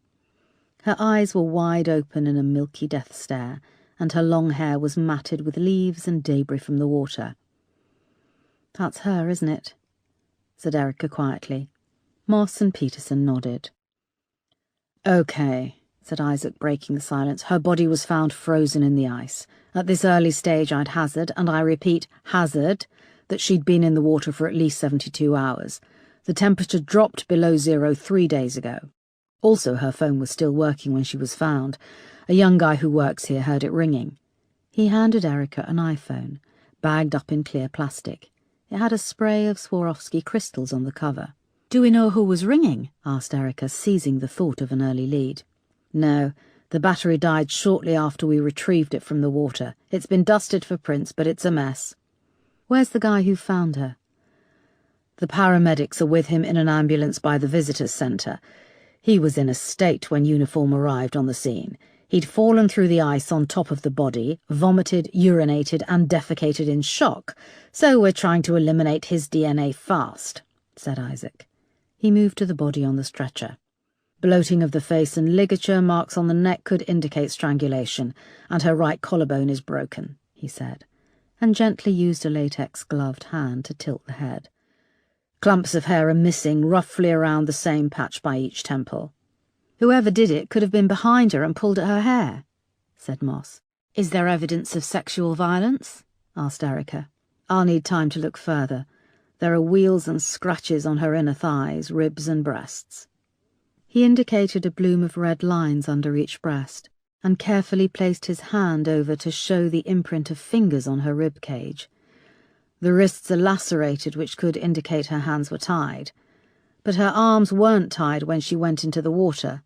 Her eyes were wide open in a milky death stare, and her long hair was matted with leaves and debris from the water. "That's her, isn't it?" said Erica quietly. Moss and Peterson nodded. "Okay," said Isaac, breaking the silence. "Her body was found frozen in the ice. At this early stage I'd hazard, and I repeat hazard, that she'd been in the water for at least 72 hours. The temperature dropped below 0 3 days ago. Also, her phone was still working when she was found. A young guy who works here heard it ringing. He handed Erica an iPhone, bagged up in clear plastic. It had a spray of Swarovski crystals on the cover. "Do we know who was ringing?" asked Erica, seizing the thought of an early lead. "No, the battery died shortly after we retrieved it from the water. It's been dusted for prints, but it's a mess." "Where's the guy who found her?" "The paramedics are with him in an ambulance by the visitors' centre. He was in a state when Uniform arrived on the scene. He'd fallen through the ice on top of the body, vomited, urinated, and defecated in shock, so we're trying to eliminate his DNA fast," said Isaac. He moved to the body on the stretcher. "Bloating of the face and ligature marks on the neck could indicate strangulation, and her right collarbone is broken," he said, and gently used a latex-gloved hand to tilt the head. "Clumps of hair are missing roughly around the same patch by each temple." "Whoever did it could have been behind her and pulled at her hair," said Moss. "Is there evidence of sexual violence?" asked Erica. "I'll need time to look further. There are wheals and scratches on her inner thighs, ribs and breasts." He indicated a bloom of red lines under each breast, and carefully placed his hand over to show the imprint of fingers on her rib cage. The wrists are lacerated, which could indicate her hands were tied. But her arms weren't tied when she went into the water.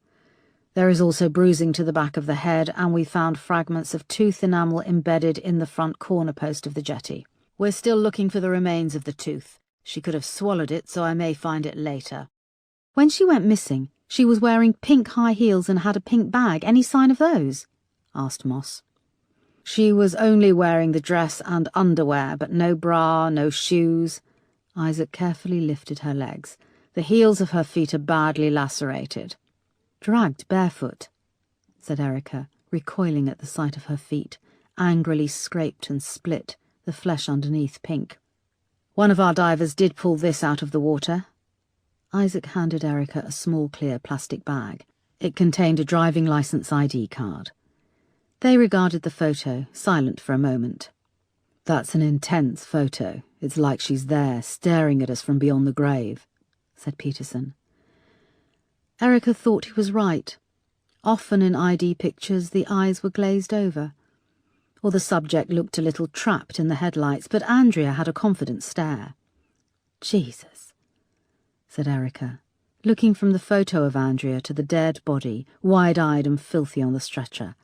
There is also bruising to the back of the head, and we found fragments of tooth enamel embedded in the front corner post of the jetty. We're still looking for the remains of the tooth. She could have swallowed it, so I may find it later. When she went missing, she was wearing pink high heels and had a pink bag. Any sign of those?" asked Moss. "She was only wearing the dress and underwear, but no bra, no shoes." Isaac carefully lifted her legs. "The heels of her feet are badly lacerated." "Dragged barefoot," said Erica, recoiling at the sight of her feet, angrily scraped and split, the flesh underneath pink. "One of our divers did pull this out of the water." Isaac handed Erica a small clear plastic bag. It contained a driving license ID card. They regarded the photo, silent for a moment. "That's an intense photo. It's like she's there, staring at us from beyond the grave," said Peterson. Erica thought he was right. Often in ID pictures the eyes were glazed over, or the subject looked a little trapped in the headlights, but Andrea had a confident stare. "Jesus," said Erica, looking from the photo of Andrea to the dead body, wide-eyed and filthy on the stretcher.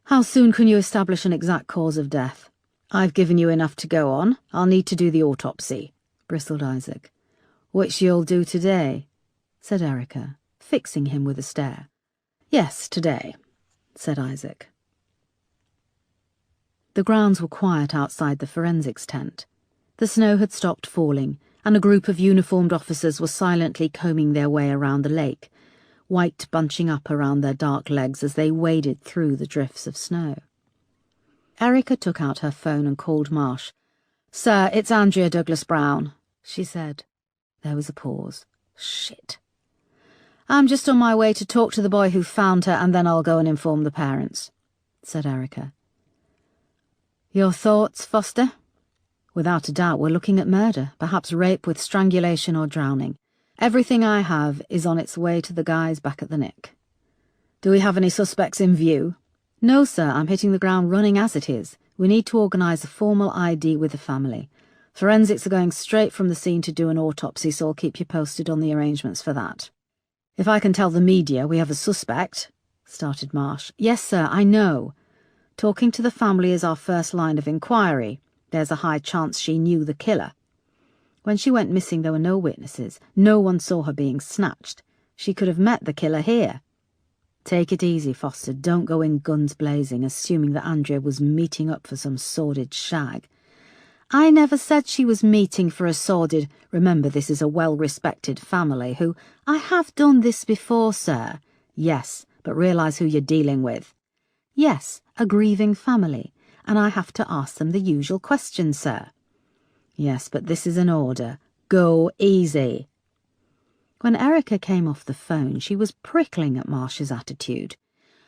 "How soon can you establish an exact cause of death?" "I've given you enough to go on. I'll need to do the autopsy," bristled Isaac. "Which you'll do today?" said Erica, fixing him with a stare. "Yes, today," said Isaac. The grounds were quiet outside the forensics tent. The snow had stopped falling, and a group of uniformed officers were silently combing their way around the lake, white bunching up around their dark legs as they waded through the drifts of snow. Erica took out her phone and called Marsh. "Sir, it's Andrea Douglas Brown," she said. There was a pause. "Shit. I'm just on my way to talk to the boy who found her, and then I'll go and inform the parents," said Erica. "Your thoughts, Foster?" "Without a doubt we're looking at murder, perhaps rape with strangulation or drowning. Everything I have is on its way to the guys back at the Nick." "Do we have any suspects in view?" "No, sir, I'm hitting the ground running as it is. We need to organise a formal ID with the family. Forensics are going straight from the scene to do an autopsy, so I'll keep you posted on the arrangements for that." "If I can tell the media we have a suspect," started Marsh. "Yes, sir, I know. Talking to the family is our first line of inquiry. There's a high chance she knew the killer. When she went missing there were no witnesses. No one saw her being snatched. She could have met the killer here." "Take it easy, Foster. Don't go in guns blazing, assuming that Andrea was meeting up for some sordid shag." "I never said she was meeting for a sordid—" "Remember, this is a well-respected family who—" "I have done this before, sir." "Yes, but realise who you're dealing with." "Yes, a grieving family, and I have to ask them the usual questions, sir." "Yes, but this is an order. Go easy." When Erica came off the phone, she was prickling at Marsh's attitude.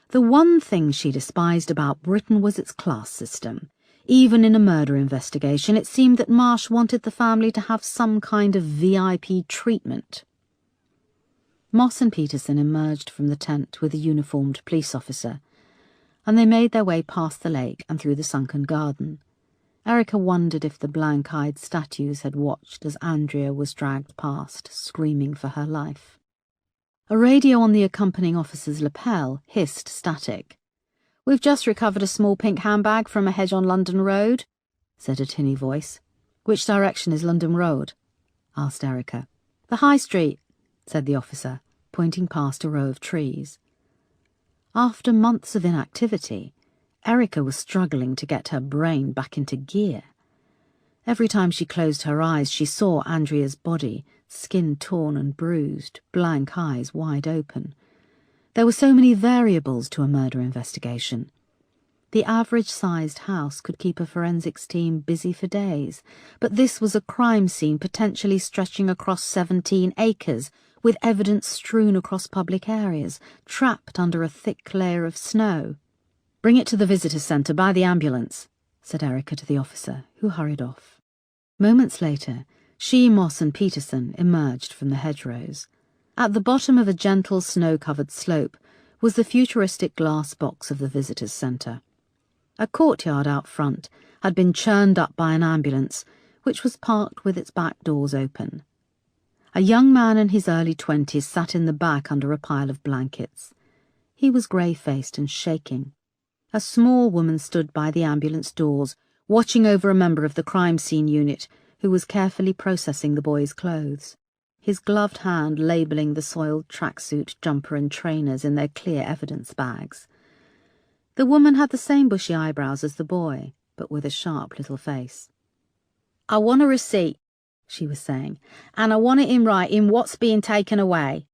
The one thing she despised about Britain was its class system. Even in a murder investigation, it seemed that Marsh wanted the family to have some kind of VIP treatment. Moss and Peterson emerged from the tent with a uniformed police officer, and they made their way past the lake and through the sunken garden. Erica wondered if the blank-eyed statues had watched as Andrea was dragged past, screaming for her life. A radio on the accompanying officer's lapel hissed static. "We've just recovered a small pink handbag from a hedge on London Road," said a tinny voice. "Which direction is London Road?" asked Erica. "The High Street," said the officer, pointing past a row of trees. After months of inactivity, Erica was struggling to get her brain back into gear. Every time she closed her eyes, she saw Andrea's body, skin torn and bruised, blank eyes wide open. There were so many variables to a murder investigation. The average-sized house could keep a forensics team busy for days, but this was a crime scene potentially stretching across 17 acres, with evidence strewn across public areas, trapped under a thick layer of snow. "Bring it to the visitor centre by the ambulance," said Erica to the officer, who hurried off. Moments later, she, Moss and Peterson emerged from the hedgerows. At the bottom of a gentle snow-covered slope was the futuristic glass box of the visitors' centre. A courtyard out front had been churned up by an ambulance, which was parked with its back doors open. A young man in his early 20s sat in the back under a pile of blankets. He was grey-faced and shaking. A small woman stood by the ambulance doors, watching over a member of the crime scene unit who was carefully processing the boy's clothes, his gloved hand labelling the soiled tracksuit, jumper and trainers in their clear evidence bags. The woman had the same bushy eyebrows as the boy, but with a sharp little face. "I want a receipt," she was saying, "and I want it in writing what's being taken away.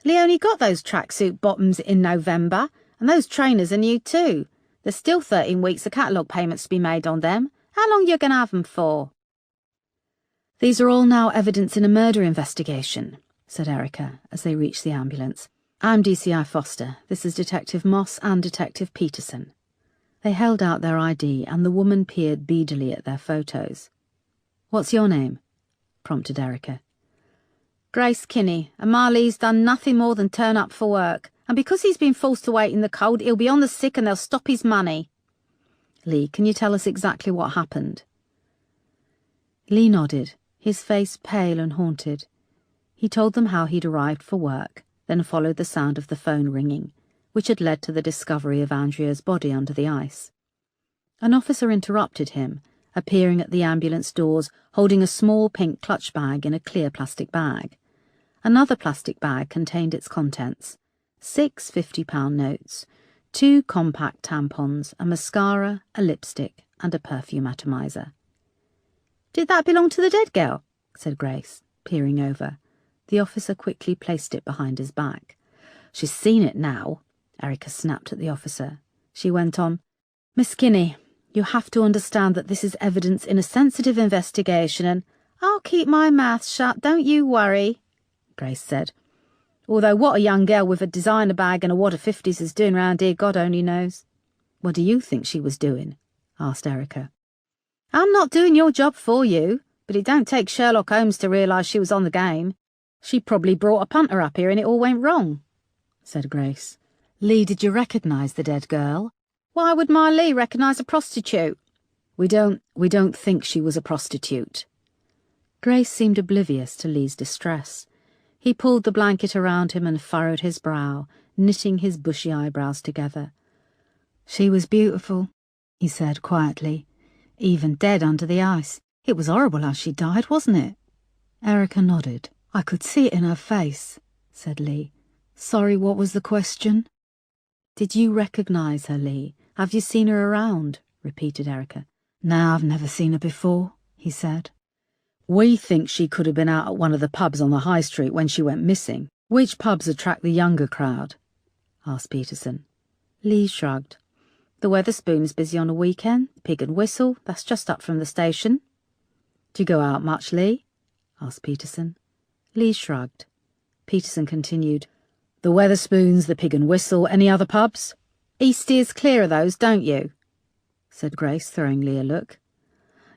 Leonie got those tracksuit bottoms in November, and those trainers are new too. There's still 13 weeks of catalogue payments to be made on them. How long you going to have them for?" "These are all now evidence in a murder investigation," said Erica as they reached the ambulance. "I'm DCI Foster. This is Detective Moss and Detective Peterson." They held out their ID and the woman peered beadily at their photos. "What's your name?" prompted Erica. "Grace Kinney, and Marley's done nothing more than turn up for work. And because he's been forced to wait in the cold, he'll be on the sick and they'll stop his money." "Lee, can you tell us exactly what happened?" Lee nodded, his face pale and haunted. He told them how he'd arrived for work, then followed the sound of the phone ringing, which had led to the discovery of Andrea's body under the ice. An officer interrupted him, appearing at the ambulance doors holding a small pink clutch bag in a clear plastic bag. Another plastic bag contained its contents: 6 £50 notes, 2 compact tampons, a mascara, a lipstick, and a perfume atomizer. "Did that belong to the dead girl?" said Grace, peering over. The officer quickly placed it behind his back. "She's seen it now," Erica snapped at the officer. She went on, "Miss Kinney, you have to understand that this is evidence in a sensitive investigation and—" "I'll keep my mouth shut, don't you worry," Grace said. "Although what a young girl with a designer bag and a wad of 50s is doing round here, God only knows." "What do you think she was doing?" asked Erica. "I'm not doing your job for you, but it don't take Sherlock Holmes to realise she was on the game. She probably brought a punter up here and it all went wrong," said Grace. "Lee, did you recognise the dead girl?" "Why would my Lee recognise a prostitute?" We don't think she was a prostitute." Grace seemed oblivious to Lee's distress. He pulled the blanket around him and furrowed his brow, knitting his bushy eyebrows together. "She was beautiful," he said quietly, "even dead under the ice. It was horrible how she died, wasn't it?" Erica nodded. "I could see it in her face," said Lee. "Sorry, what was the question?" "Did you recognise her, Lee? Have you seen her around?" repeated Erica. "No, I've never seen her before," he said. "We think she could have been out at one of the pubs on the high street when she went missing. Which pubs attract the younger crowd?" asked Peterson. Lee shrugged. "The Weatherspoons busy on a weekend. Pig and Whistle, that's just up from the station." "Do you go out much, Lee?" asked Peterson. Lee shrugged. Peterson continued, "The Weatherspoons, the Pig and Whistle, any other pubs?" "East steers clear of those, don't you?" said Grace, throwing Lee a look.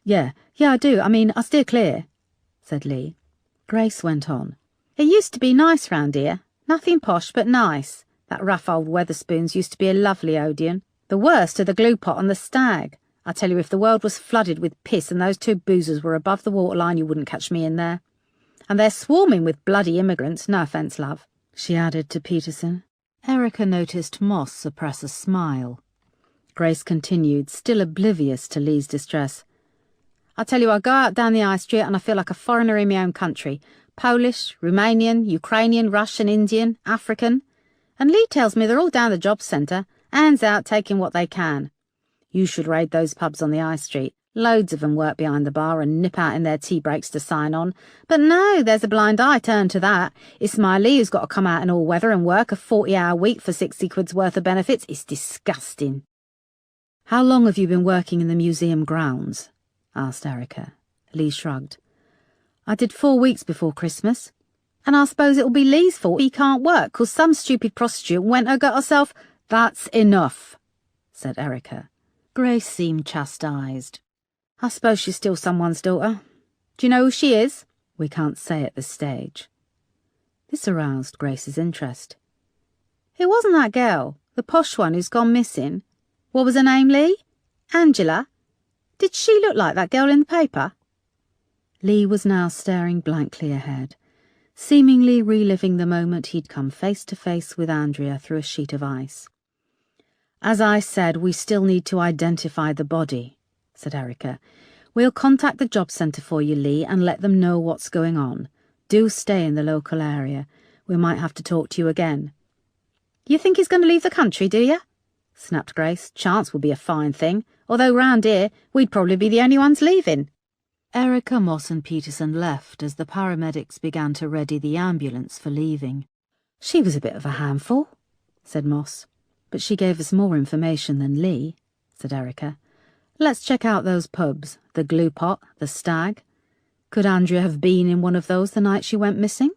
Yeah, I do. I mean, I steer clear, said Lee. Grace went on. It used to be nice round here. Nothing posh, but nice. That rough old Weatherspoons used to be a lovely Odeon. The worst are the Glue Pot and the Stag. I tell you, if the world was flooded with piss and those two boozers were above the waterline, you wouldn't catch me in there. And they're swarming with bloody immigrants, no offence, love, she added to Peterson. Erica noticed Moss suppress a smile. Grace continued, still oblivious to Lee's distress. I tell you, I go out down the high street and I feel like a foreigner in my own country. Polish, Romanian, Ukrainian, Russian, Indian, African. And Lee tells me they're all down the job centre, hands out taking what they can. You should raid those pubs on the high street. Loads of them work behind the bar and nip out in their tea breaks to sign on. But no, there's a blind eye turned to that. It's my Lee who's got to come out in all weather and work a 40-hour week for 60 quid's worth of benefits. It's disgusting. How long have you been working in the museum grounds? Asked Erica. Lee shrugged. I did 4 weeks before Christmas. And I suppose it'll be Lee's fault he can't work, 'cause some stupid prostitute went and got herself— That's enough, said Erica. Grace seemed chastised. I suppose she's still someone's daughter. Do you know who she is? We can't say at this stage. This aroused Grace's interest. It wasn't that girl, the posh one who's gone missing. What was her name, Lee? Angela? Did she look like that girl in the paper? Lee was now staring blankly ahead, seemingly reliving the moment he'd come face to face with Andrea through a sheet of ice. As I said, we still need to identify the body, said Erica. We'll contact the job centre for you, Lee, and let them know what's going on. Do stay in the local area. We might have to talk to you again. You think he's going to leave the country, do you? Snapped Grace. Chance would be a fine thing, although round here we'd probably be the only ones leaving. Erica, Moss and Peterson left as the paramedics began to ready the ambulance for leaving. She was a bit of a handful, said Moss. But she gave us more information than Lee, said Erica. Let's check out those pubs, the Glue Pot, the Stag. Could Andrea have been in one of those the night she went missing?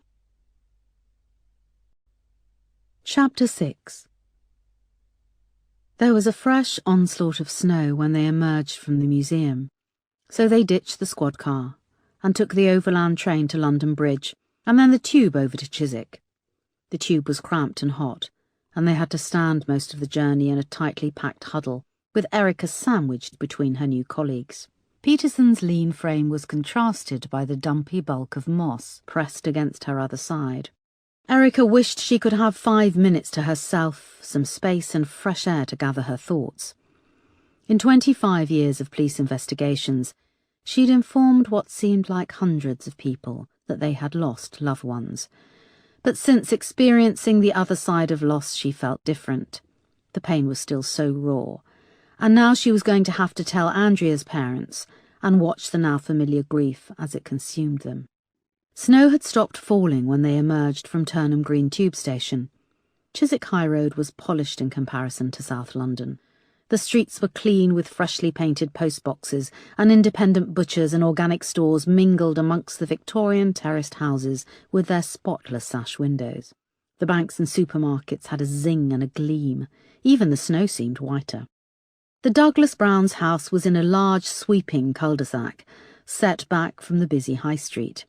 Chapter 6. There was a fresh onslaught of snow when they emerged from the museum, so they ditched the squad car and took the overland train to London Bridge and then the tube over to Chiswick. The tube was cramped and hot, and they had to stand most of the journey in a tightly packed huddle, with Erica sandwiched between her new colleagues. Peterson's lean frame was contrasted by the dumpy bulk of Moss pressed against her other side. Erica wished she could have 5 minutes to herself, some space and fresh air to gather her thoughts. In 25 years of police investigations, she'd informed what seemed like hundreds of people that they had lost loved ones. But since experiencing the other side of loss, she felt different. The pain was still so raw, and now she was going to have to tell Andrea's parents and watch the now familiar grief as it consumed them. Snow had stopped falling when they emerged from Turnham Green tube station. Chiswick High Road was polished in comparison to South London. The streets were clean with freshly painted postboxes, and independent butchers and organic stores mingled amongst the Victorian terraced houses with their spotless sash windows. The banks and supermarkets had a zing and a gleam. Even the snow seemed whiter. The Douglas Browns' house was in a large sweeping cul-de-sac, set back from the busy high street.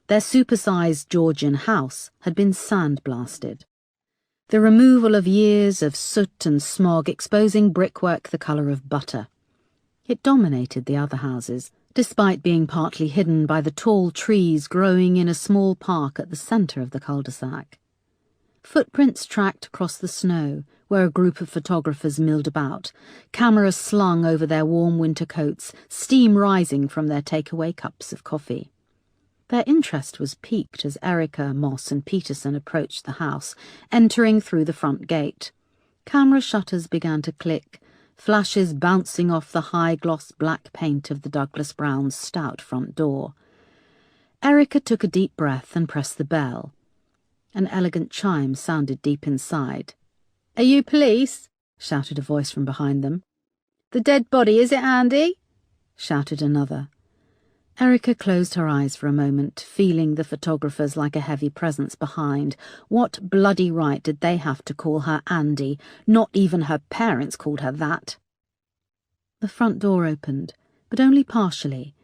Their supersized Georgian house had been sandblasted. The removal of years of soot and smog exposing brickwork the colour of butter. It dominated the other houses, despite being partly hidden by the tall trees growing in a small park at the centre of the cul-de-sac. Footprints tracked across the snow, where a group of photographers milled about, cameras slung over their warm winter coats, steam rising from their takeaway cups of coffee. Their interest was piqued as Erica, Moss and Peterson approached the house, entering through the front gate. Camera shutters began to click, flashes bouncing off the high-gloss black paint of the Douglas Browns' stout front door. Erica took a deep breath and pressed the bell. An elegant chime sounded deep inside. "Are you police?" shouted a voice from behind them. "The dead body, is it, Andy?" shouted another. Erica closed her eyes for a moment, feeling the photographers like a heavy presence behind. What bloody right did they have to call her Andy? Not even her parents called her that. The front door opened, but only partially,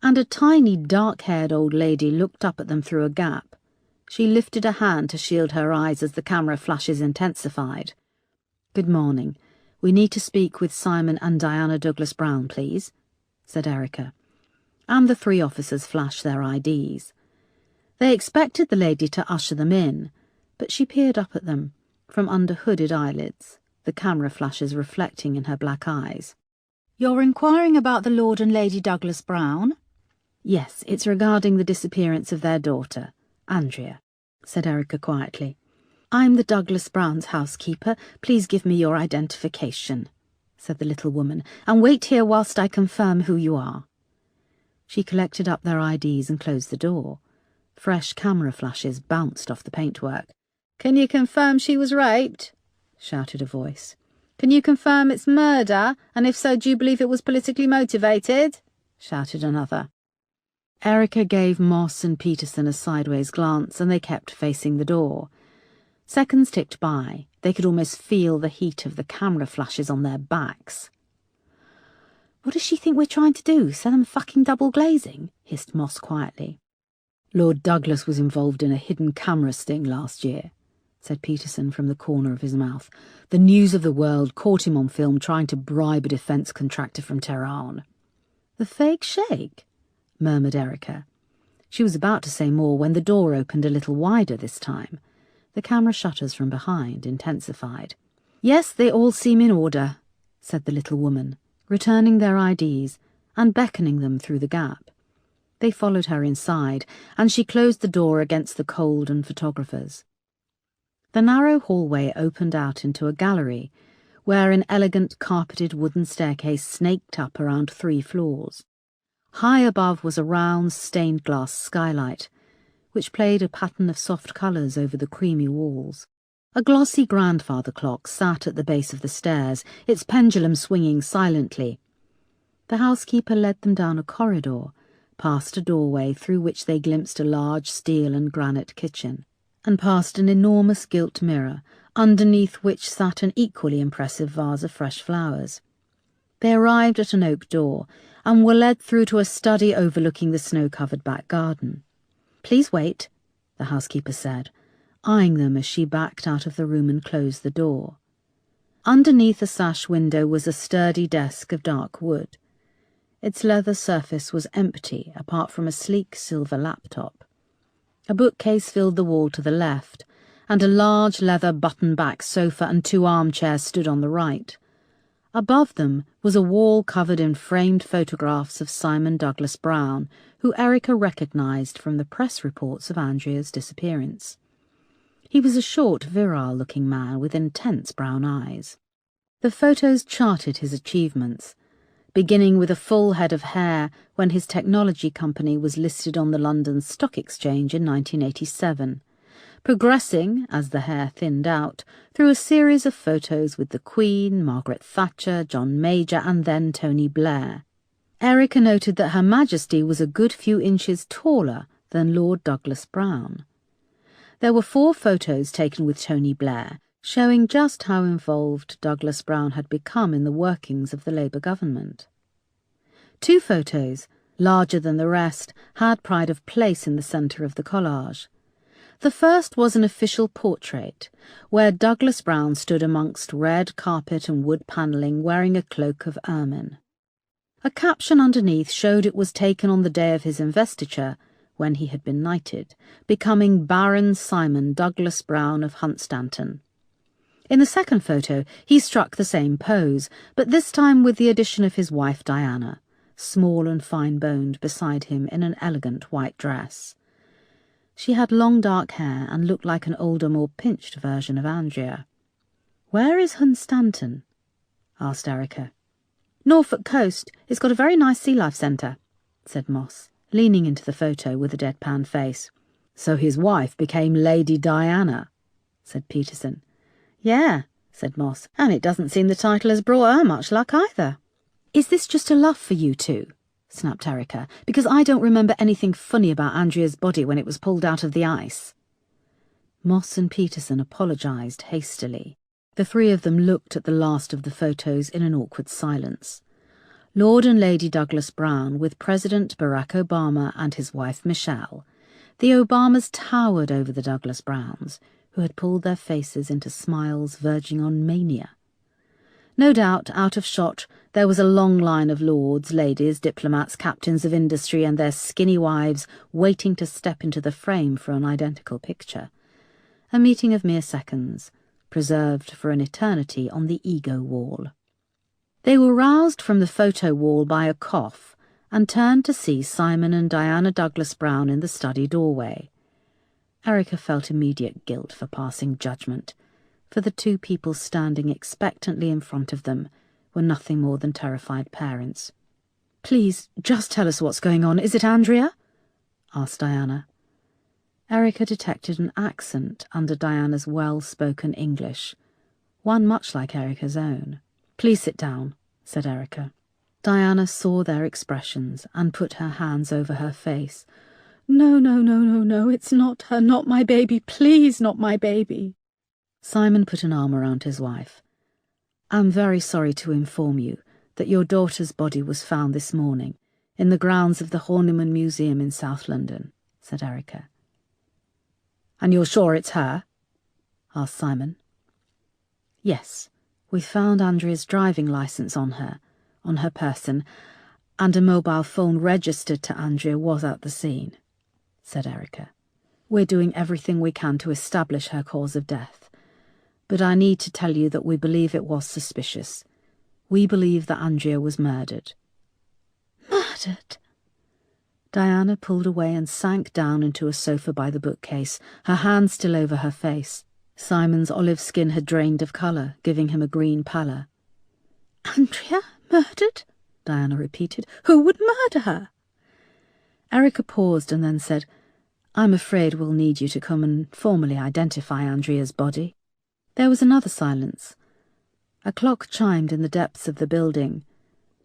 and a tiny dark-haired old lady looked up at them through a gap. She lifted a hand to shield her eyes as the camera flashes intensified. "Good morning. We need to speak with Simon and Diana Douglas-Brown, please," said Erica. And the three officers flashed their IDs. They expected the lady to usher them in, but she peered up at them, from under hooded eyelids, the camera flashes reflecting in her black eyes. "You're inquiring about the Lord and Lady Douglas-Brown?" "Yes, it's regarding the disappearance of their daughter, Andrea," said Erica quietly. "I'm the Douglas-Browns' housekeeper. Please give me your identification," said the little woman, "and wait here whilst I confirm who you are." She collected up their IDs and closed the door. Fresh camera flashes bounced off the paintwork. "Can you confirm she was raped?" shouted a voice. "Can you confirm it's murder? And if so, do you believe it was politically motivated?" shouted another. Erica gave Moss and Peterson a sideways glance, and they kept facing the door. Seconds ticked by. They could almost feel the heat of the camera flashes on their backs. "What does she think we're trying to do? Sell them fucking double glazing?" hissed Moss quietly. "Lord Douglas was involved in a hidden camera sting last year," said Peterson from the corner of his mouth. "The news of the world caught him on film trying to bribe a defence contractor from Tehran." "The fake sheikh?" murmured Erica. She was about to say more when the door opened a little wider this time. The camera shutters from behind intensified. "Yes, they all seem in order," said the little woman, returning their IDs and beckoning them through the gap. They followed her inside, and she closed the door against the cold and photographers. The narrow hallway opened out into a gallery, where an elegant carpeted wooden staircase snaked up around 3 floors. High above was a round stained glass skylight, which played a pattern of soft colours over the creamy walls. A glossy grandfather clock sat at the base of the stairs, its pendulum swinging silently. The housekeeper led them down a corridor, past a doorway through which they glimpsed a large steel and granite kitchen, and past an enormous gilt mirror, underneath which sat an equally impressive vase of fresh flowers. They arrived at an oak door, and were led through to a study overlooking the snow-covered back garden. "Please wait," the housekeeper said, eyeing them as she backed out of the room and closed the door. Underneath a sash window was a sturdy desk of dark wood. Its leather surface was empty apart from a sleek silver laptop. A bookcase filled the wall to the left, and a large leather button-back sofa and 2 armchairs stood on the right. Above them was a wall covered in framed photographs of Simon Douglas-Brown, who Erica recognised from the press reports of Andrea's disappearance. He was a short, virile-looking man with intense brown eyes. The photos charted his achievements, beginning with a full head of hair when his technology company was listed on the London Stock Exchange in 1987, progressing, as the hair thinned out, through a series of photos with the Queen, Margaret Thatcher, John Major, and then Tony Blair. Erica noted that Her Majesty was a good few inches taller than Lord Douglas-Brown. There were 4 photos taken with Tony Blair, showing just how involved Douglas-Brown had become in the workings of the Labour government. 2 photos, larger than the rest, had pride of place in the centre of the collage. The first was an official portrait, where Douglas-Brown stood amongst red carpet and wood panelling wearing a cloak of ermine. A caption underneath showed it was taken on the day of his investiture, when he had been knighted, becoming Baron Simon Douglas-Brown of Hunstanton. In the second photo, he struck the same pose, but this time with the addition of his wife Diana, small and fine-boned beside him in an elegant white dress. She had long dark hair and looked like an older, more pinched version of Andrea. "Where is Hunstanton?" asked Erica. "Norfolk coast. It's got a very nice sea life centre," said Moss, leaning into the photo with a deadpan face. "So his wife became Lady Diana," said Peterson. "Yeah," said Moss, "and it doesn't seem the title has brought her much luck either." "Is this just a luff for you two?" snapped Erica, "because I don't remember anything funny about Andrea's body when it was pulled out of the ice." Moss and Peterson apologised hastily. The 3 of them looked at the last of the photos in an awkward silence. Lord and Lady Douglas Brown with President Barack Obama and his wife Michelle. The Obamas towered over the Douglas Browns, who had pulled their faces into smiles verging on mania. No doubt, out of shot, there was a long line of lords, ladies, diplomats, captains of industry and their skinny wives waiting to step into the frame for an identical picture. A meeting of mere seconds, preserved for an eternity on the ego wall. They were roused from the photo wall by a cough and turned to see Simon and Diana Douglas Brown in the study doorway. Erica felt immediate guilt for passing judgment, for the two people standing expectantly in front of them were nothing more than terrified parents. "Please, just tell us what's going on. Is it Andrea?" asked Diana. Erica detected an accent under Diana's well-spoken English, one much like Erica's own. "Please sit down," said Erica. Diana saw their expressions and put her hands over her face. No, it's not her, not my baby, please, not my baby." Simon put an arm around his wife. "I'm very sorry to inform you that your daughter's body was found this morning in the grounds of the Horniman Museum in South London," said Erica. "And you're sure it's her?" asked Simon. "Yes, we found Andrea's driving licence on her person, and a mobile phone registered to Andrea was at the scene," said Erica. "We're doing everything we can to establish her cause of death, but I need to tell you that we believe it was suspicious. We believe that Andrea was murdered." "Murdered?" Diana pulled away and sank down into a sofa by the bookcase, her hand still over her face. Simon's olive skin had drained of colour, giving him a green pallor. "Andrea murdered?" Diana repeated. "Who would murder her?" Erica paused and then said, "I'm afraid we'll need you to come and formally identify Andrea's body." There was another silence. A clock chimed in the depths of the building.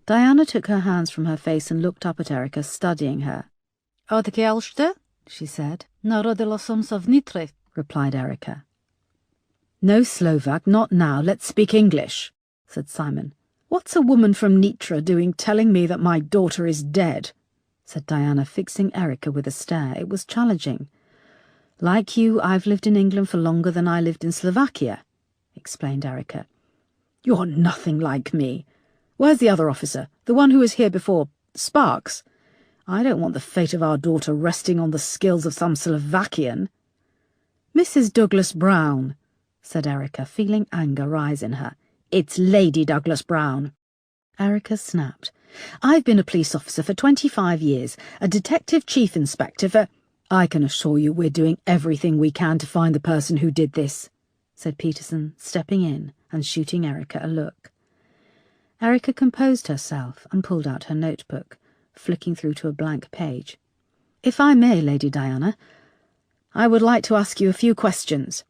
Diana took her hands from her face and looked up at Erica, studying her. "Odkielšte?" she said. "Narodila som se v Nitre," replied Erica. "No Slovak, not now. Let's speak English," said Simon. "What's a woman from Nitra doing telling me that my daughter is dead?" said Diana, fixing Erica with a stare. It was challenging. "Like you, I've lived in England for longer than I lived in Slovakia," explained Erica. "You're nothing like me. Where's the other officer, the one who was here before, Sparks? I don't want the fate of our daughter resting on the skills of some Slovakian." "Mrs. Douglas Brown," said Erica, feeling anger rise in her. "It's Lady Douglas Brown." Erica snapped. "I've been a police officer for 25 years, a detective chief inspector for—" "I can assure you we're doing everything we can to find the person who did this," said Peterson, stepping in and shooting Erica a look. Erica composed herself and pulled out her notebook, flicking through to a blank page. "If I may, Lady Diana, I would like to ask you a few questions."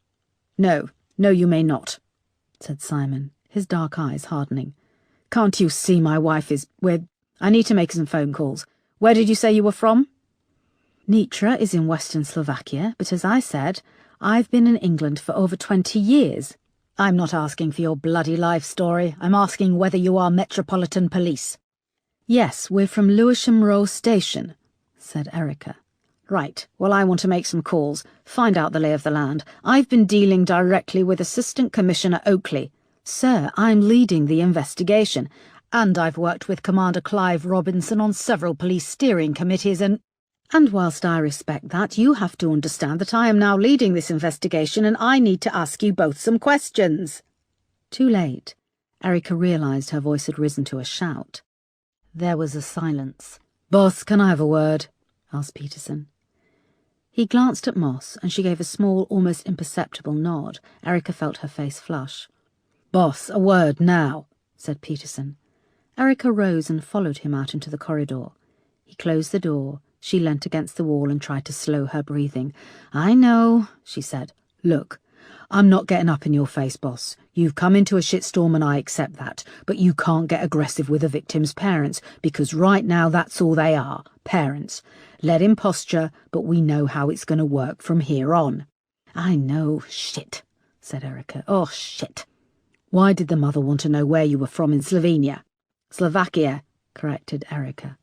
No, you may not," said Simon, his dark eyes hardening. "Can't you see my wife is... I need to make some phone calls. Where did you say you were from?" "Nitra is in Western Slovakia, but as I said, I've been in England for over 20 years. I'm not asking for your bloody life story. I'm asking whether you are Metropolitan Police." "Yes, we're from Lewisham Row Station," said Erica. "Right, well, I want to make some calls, find out the lay of the land. I've been dealing directly with Assistant Commissioner Oakley. Sir, I'm leading the investigation, and I've worked with Commander Clive Robinson on several police steering committees and whilst I respect that, you have to understand that I am now leading this investigation and I need to ask you both some questions." Too late. Erica realised her voice had risen to a shout. There was a silence. "Boss, can I have a word?" asked Peterson. He glanced at Moss, and she gave a small, almost imperceptible nod. Erica felt her face flush. "Boss, a word now," said Peterson. Erica rose and followed him out into the corridor. He closed the door. She leant against the wall and tried to slow her breathing. "I know," she said. "Look, I'm not getting up in your face, boss. You've come into a shitstorm and I accept that, but you can't get aggressive with a victim's parents, because right now that's all they are, parents. Let him posture, but we know how it's going to work from here on." "I know, shit," said Erica. "Oh, shit. Why did the mother want to know where you were from in Slovenia?" "Slovakia," corrected Erica.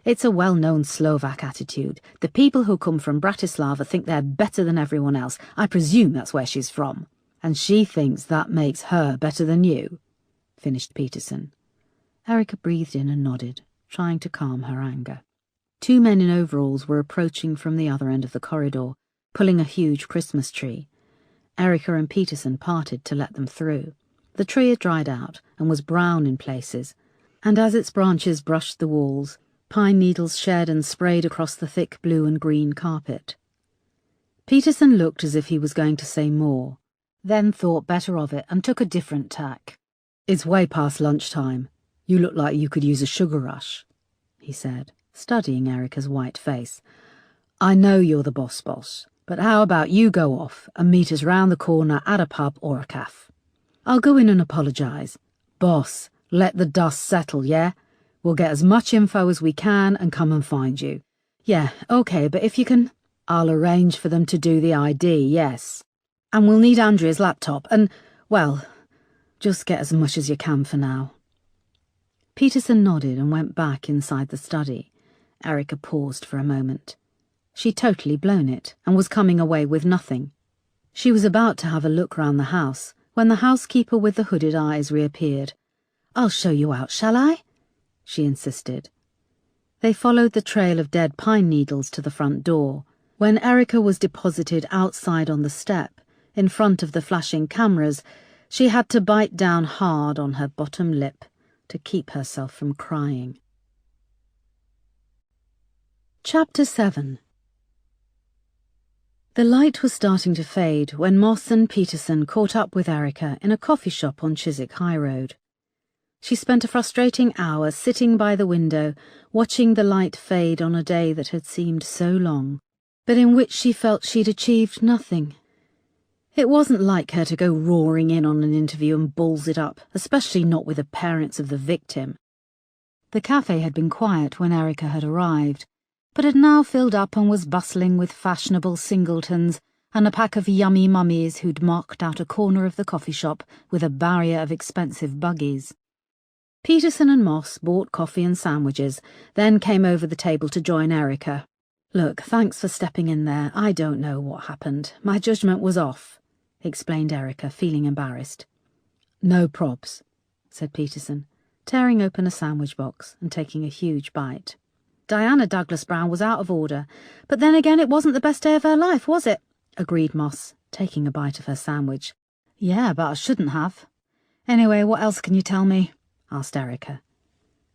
It's a well-known Slovak attitude. The people who come from Bratislava think they're better than everyone else. I presume that's where she's from. And she thinks that makes her better than you, finished Peterson. Erica breathed in and nodded, trying to calm her anger. 2 men in overalls were approaching from the other end of the corridor, pulling a huge Christmas tree. Erica and Peterson parted to let them through. The tree had dried out and was brown in places, and as its branches brushed the walls, pine needles shed and sprayed across the thick blue and green carpet. Peterson looked as if he was going to say more, then thought better of it and took a different tack. "It's way past lunchtime. You look like you could use a sugar rush," he said, studying Erica's white face. "I know you're the boss, but how about you go off and meet us round the corner at a pub or a cafe? I'll go in and apologise. Boss, let the dust settle, yeah? We'll get as much info as we can and come and find you. Yeah, okay, but if you can... I'll arrange for them to do the ID, yes. And we'll need Andrea's laptop and, well, just get as much as you can for now." Peterson nodded and went back inside the study. Erica paused for a moment. She'd totally blown it and was coming away with nothing. She was about to have a look round the house when the housekeeper with the hooded eyes reappeared. "I'll show you out, shall I?" she insisted. They followed the trail of dead pine needles to the front door. When Erica was deposited outside on the step, in front of the flashing cameras, she had to bite down hard on her bottom lip to keep herself from crying. Chapter 7. The light was starting to fade when Moss and Peterson caught up with Erica in a coffee shop on Chiswick High Road. She spent a frustrating hour sitting by the window, watching the light fade on a day that had seemed so long, but in which she felt she'd achieved nothing. It wasn't like her to go roaring in on an interview and balls it up, especially not with the parents of the victim. The cafe had been quiet when Erica had arrived, but had now filled up and was bustling with fashionable singletons and a pack of yummy mummies who'd marked out a corner of the coffee shop with a barrier of expensive buggies. Peterson and Moss bought coffee and sandwiches, then came over the table to join Erica. "Look, thanks for stepping in there. I don't know what happened. My judgment was off," explained Erica, feeling embarrassed. "No probs," said Peterson, tearing open a sandwich box and taking a huge bite. "Diana Douglas Brown was out of order, but then again it wasn't the best day of her life, was it?" agreed Moss, taking a bite of her sandwich. "Yeah, but I shouldn't have. Anyway, what else can you tell me?" asked Erica.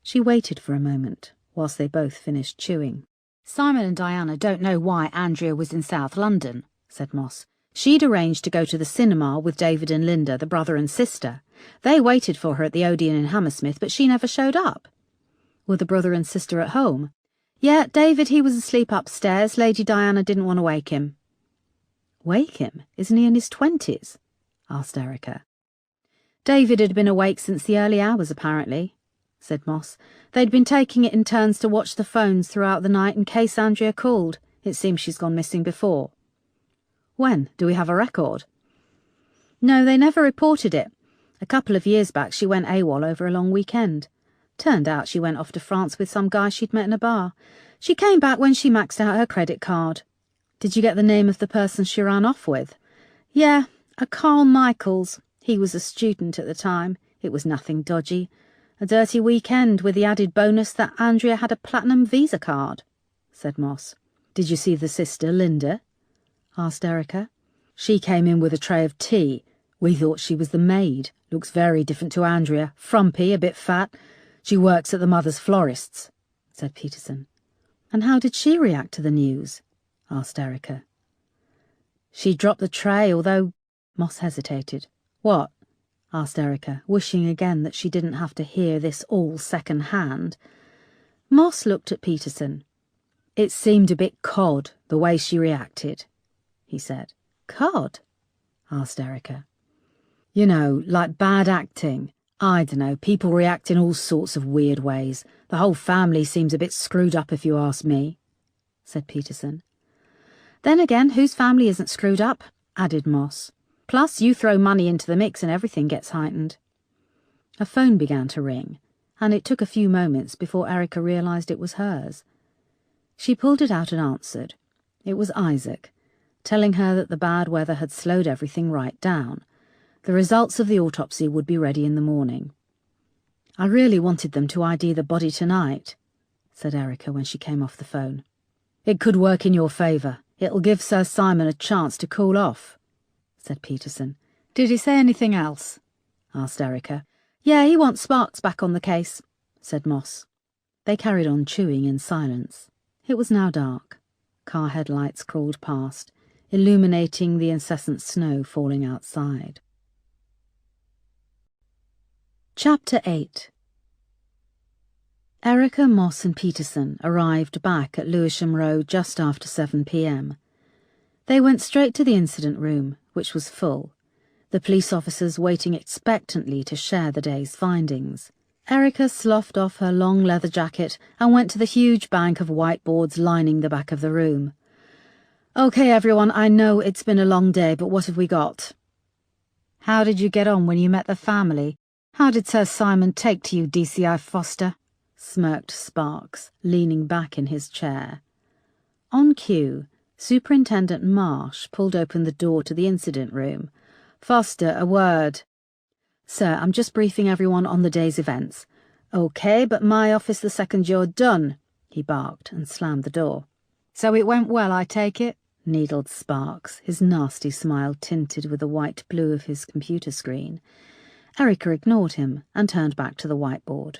She waited for a moment, whilst they both finished chewing. "Simon and Diana don't know why Andrea was in South London," said Moss. "She'd arranged to go to the cinema with David and Linda, the brother and sister. They waited for her at the Odeon in Hammersmith, but she never showed up." "Were the brother and sister at home?" "Yeah, David, he was asleep upstairs. Lady Diana didn't want to wake him." "Wake him? Isn't he in his 20s?" asked Erica. "David had been awake since the early hours, apparently," said Moss. "They'd been taking it in turns to watch the phones throughout the night in case Andrea called. It seems she's gone missing before." "When? Do we have a record?" "No, they never reported it. A couple of years back she went AWOL over a long weekend. Turned out she went off to France with some guy she'd met in a bar. She came back when she maxed out her credit card." "Did you get the name of the person she ran off with?" "Yeah, a Carl Michaels. He was a student at the time. It was nothing dodgy. A dirty weekend with the added bonus that Andrea had a platinum Visa card," said Moss. "Did you see the sister, Linda?" asked Erica. "She came in with a tray of tea. We thought she was the maid. Looks very different to Andrea. Frumpy, a bit fat. She works at the mother's florist's," said Peterson. "And how did she react to the news?" asked Erica. "She dropped the tray, although—" Moss hesitated. "What?" asked Erica, wishing again that she didn't have to hear this all second-hand. Moss looked at Peterson. "It seemed a bit cod, the way she reacted," he said. "Cod?" asked Erica. "You know, like bad acting. I dunno, people react in all sorts of weird ways. The whole family seems a bit screwed up if you ask me," said Peterson. "Then again, whose family isn't screwed up?" added Moss. "Plus, you throw money into the mix and everything gets heightened." A phone began to ring, and it took a few moments before Erica realised it was hers. She pulled it out and answered. It was Isaac, telling her that the bad weather had slowed everything right down. The results of the autopsy would be ready in the morning. "I really wanted them to ID the body tonight," said Erica when she came off the phone. "It could work in your favour. It'll give Sir Simon a chance to cool off," said Peterson. "Did he say anything else?" asked Erica. "Yeah, he wants Sparks back on the case," said Moss. They carried on chewing in silence. It was now dark. Car headlights crawled past, illuminating the incessant snow falling outside. Chapter 8. Erica, Moss and Peterson arrived back at Lewisham Road just after 7 p.m. They went straight to the incident room, which was full, the police officers waiting expectantly to share the day's findings. Erica sloughed off her long leather jacket and went to the huge bank of whiteboards lining the back of the room. "Okay, everyone, I know it's been a long day, but what have we got?" "How did you get on when you met the family? How did Sir Simon take to you, DCI Foster?" smirked Sparks, leaning back in his chair. On cue, Superintendent Marsh pulled open the door to the incident room. "Foster, a word." "Sir, I'm just briefing everyone on the day's events." "Okay, but my office the second you're done," he barked and slammed the door. "So it went well, I take it?" needled Sparks, his nasty smile tinted with the white blue of his computer screen. Erica ignored him and turned back to the whiteboard.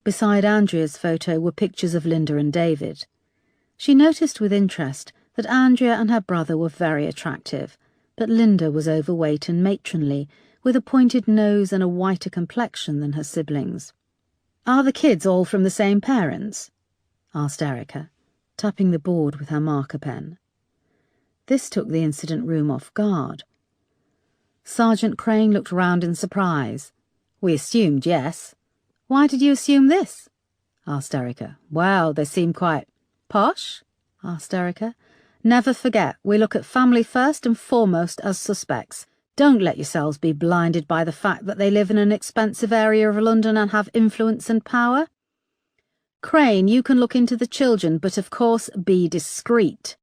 Beside Andrea's photo were pictures of Linda and David. She noticed with interest that Andrea and her brother were very attractive, but Linda was overweight and matronly, with a pointed nose and a whiter complexion than her siblings. "Are the kids all from the same parents?" asked Erica, tapping the board with her marker pen. This took the incident room off guard. Sergeant Crane looked round in surprise. "We assumed yes." "Why did you assume this?" asked Erica. "Well, they seem quite..." "Posh?" asked Erica. "Never forget, we look at family first and foremost as suspects. Don't let yourselves be blinded by the fact that they live in an expensive area of London and have influence and power. Crane, you can look into the children, but of course be discreet.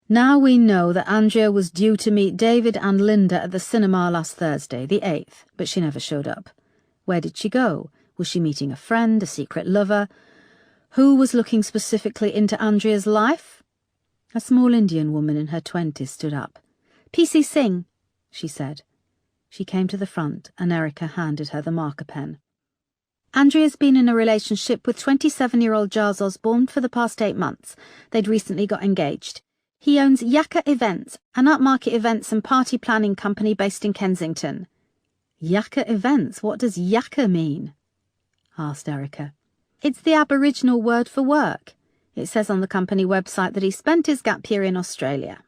Now we know that Andrea was due to meet David and Linda at the cinema last Thursday, the 8th, but she never showed up. Where did she go? Was she meeting a friend, a secret lover? Who was looking specifically into Andrea's life?" A small Indian woman in her 20s stood up. "PC Singh," she said. She came to the front and Erica handed her the marker pen. "Andrea's been in a relationship with 27-year-old Giles Osborne for the past 8 months. They'd recently got engaged. He owns Yakka Events, an upmarket events and party planning company based in Kensington." "Yakka Events? What does Yakka mean?" asked Erica. "It's the Aboriginal word for work. It says on the company website that he spent his gap year in Australia."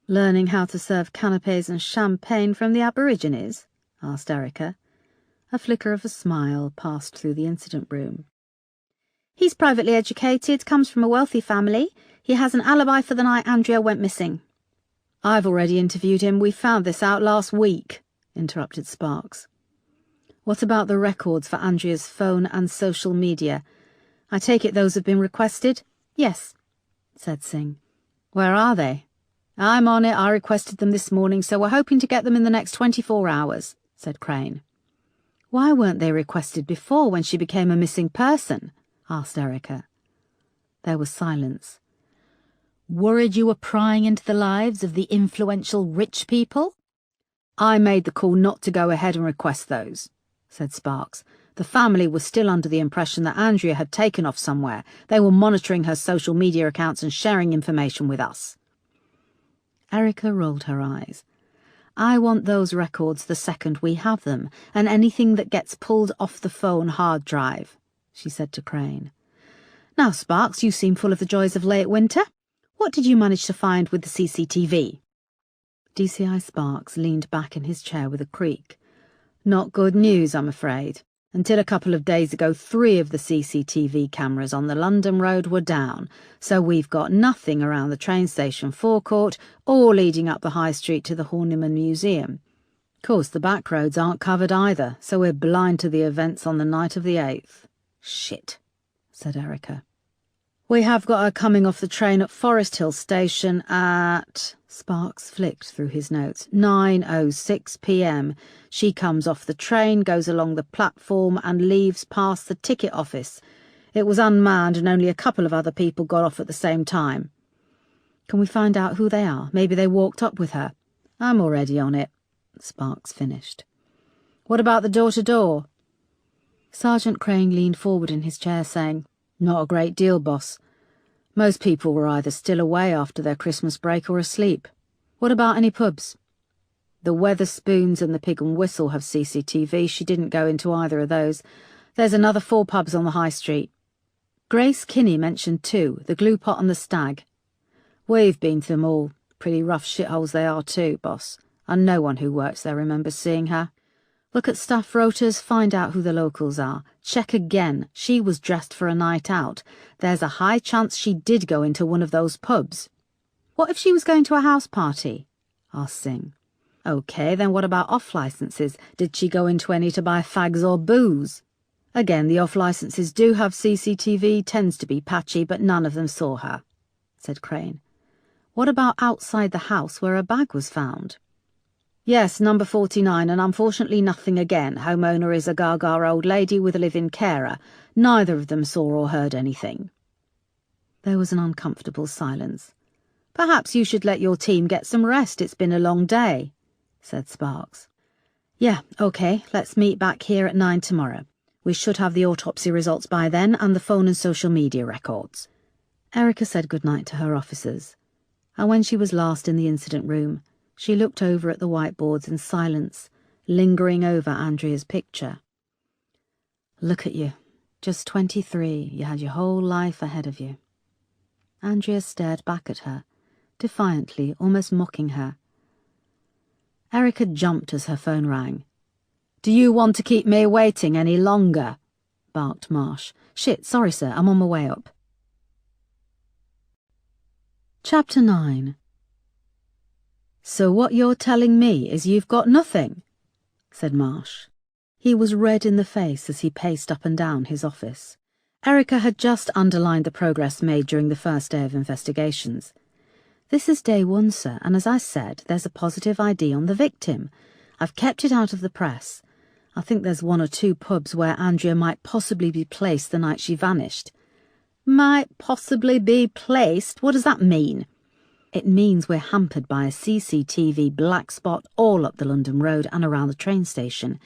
"Learning how to serve canapes and champagne from the Aborigines?" asked Erica. A flicker of a smile passed through the incident room. "He's privately educated, comes from a wealthy family. He has an alibi for the night Andrea went missing." "I've already interviewed him. We found this out last week," interrupted Sparks. "What about the records for Andrea's phone and social media? I take it those have been requested?" "Yes," said Singh. "Where are they?" "I'm on it. I requested them this morning, so we're hoping to get them in the next 24 hours, said Crane. "Why weren't they requested before, when she became a missing person?" asked Erica. There was silence. "Worried you were prying into the lives of the influential rich people?" "I made the call not to go ahead and request those," said Sparks. "The family was still under the impression that Andrea had taken off somewhere. They were monitoring her social media accounts and sharing information with us." Erica rolled her eyes. "I want those records the second we have them, and anything that gets pulled off the phone hard drive," she said to Crane. "Now, Sparks, you seem full of the joys of late winter. What did you manage to find with the CCTV? DCI Sparks leaned back in his chair with a creak. "Not good news, I'm afraid. Until a couple of days ago, 3 of the CCTV cameras on the London Road were down, so we've got nothing around the train station forecourt or leading up the High Street to the Horniman Museum. Of course, the back roads aren't covered either, so we're blind to the events on the night of the 8th. Shit, said Erica. We have got her coming off the train at Forest Hill Station at... Sparks flicked through his notes. 9:06 p.m. She comes off the train, goes along the platform and leaves past the ticket office. It was unmanned and only a couple of other people got off at the same time. Can we find out who they are? Maybe they walked up with her. I'm already on it, Sparks finished. What about the door-to-door? Sergeant Crane leaned forward in his chair, saying, Not a great deal, boss. Most people were either still away after their Christmas break or asleep. What about any pubs? The Weatherspoons and the Pig and Whistle have CCTV. She didn't go into either of those. There's another 4 pubs on the high street. Grace Kinney mentioned 2, the Glue Pot and the Stag. We've been to them all. Pretty rough shitholes they are too, boss. And no one who works there remembers seeing her. Look at staff rotas, find out who the locals are. Check again. She was dressed for a night out. There's a high chance she did go into one of those pubs. What if she was going to a house party? Asked Singh. OK, then what about off-licences? Did she go into any to buy fags or booze? Again, the off-licences do have CCTV, tends to be patchy, but none of them saw her, said Crane. What about outside the house where a bag was found? Yes, number 49, and unfortunately nothing again. Homeowner is a gaga old lady with a live-in carer. Neither of them saw or heard anything. There was an uncomfortable silence. Perhaps you should let your team get some rest. It's been a long day, said Sparks. Yeah, OK, let's meet back here at 9 tomorrow. We should have the autopsy results by then and the phone and social media records. Erica said goodnight to her officers, and when she was last in the incident room, she looked over at the whiteboards in silence, lingering over Andrea's picture. Look at you. Just 23. You had your whole life ahead of you. Andrea stared back at her, defiantly, almost mocking her. Erica jumped as her phone rang. Do you want to keep me waiting any longer? Barked Marsh. Shit, sorry sir, I'm on my way up. Chapter 9. So what you're telling me is you've got nothing, said Marsh. He was red in the face as he paced up and down his office. Erica had just underlined the progress made during the first day of investigations. This is day 1, sir, and as I said, there's a positive ID on the victim. I've kept it out of the press. I think there's 1 or 2 pubs where Andrea might possibly be placed the night she vanished. Might possibly be placed? What does that mean? It means we're hampered by a CCTV black spot all up the London Road and around the train station.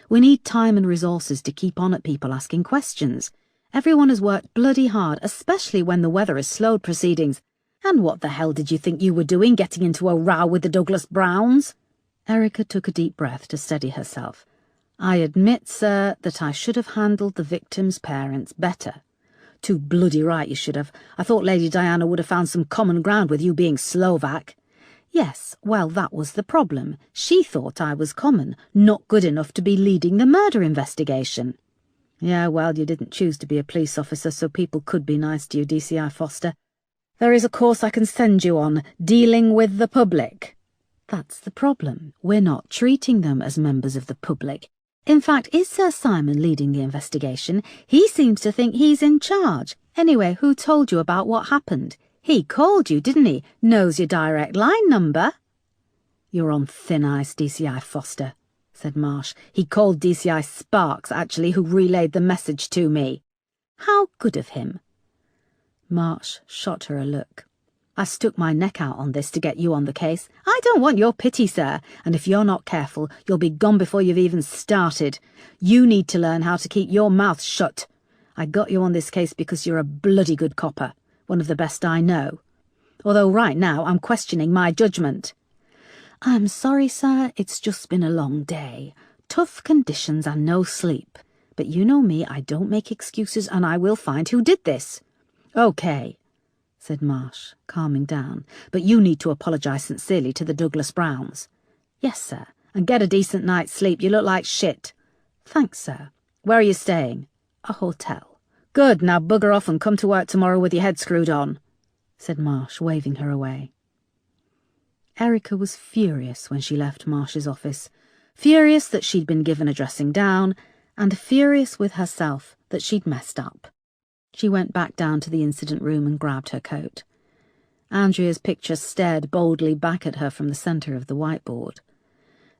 We need time and resources to keep on at people asking questions. Everyone has worked bloody hard, especially when the weather has slowed proceedings. And what the hell did you think you were doing, getting into a row with the Douglas Browns? Erica took a deep breath to steady herself. I admit, sir, that I should have handled the victim's parents better. Too bloody right you should have. I thought Lady Diana would have found some common ground with you being Slovak. Yes, well, that was the problem. She thought I was common, not good enough to be leading the murder investigation. Yeah, well, you didn't choose to be a police officer, so people could be nice to you, DCI Foster. There is a course I can send you on, dealing with the public. That's the problem. We're not treating them as members of the public. In fact, is Sir Simon leading the investigation? He seems to think he's in charge. Anyway, who told you about what happened? He called you, didn't he? Knows your direct line number. You're on thin ice, DCI Foster, said Marsh. He called DCI Sparks, actually, who relayed the message to me. How good of him. Marsh shot her a look. I stuck my neck out on this to get you on the case. I don't want your pity, sir, and if you're not careful, you'll be gone before you've even started. You need to learn how to keep your mouth shut. I got you on this case because you're a bloody good copper, one of the best I know. Although right now I'm questioning my judgment. I'm sorry, sir, it's just been a long day. Tough conditions and no sleep. But you know me, I don't make excuses and I will find who did this. OK, said Marsh, calming down, but you need to apologise sincerely to the Douglas Browns. Yes, sir, and get a decent night's sleep. You look like shit. Thanks, sir. Where are you staying? A hotel. Good, now bugger off and come to work tomorrow with your head screwed on, said Marsh, waving her away. Erica was furious when she left Marsh's office, furious that she'd been given a dressing down, and furious with herself that she'd messed up. She went back down to the incident room and grabbed her coat. Andrea's picture stared boldly back at her from the centre of the whiteboard.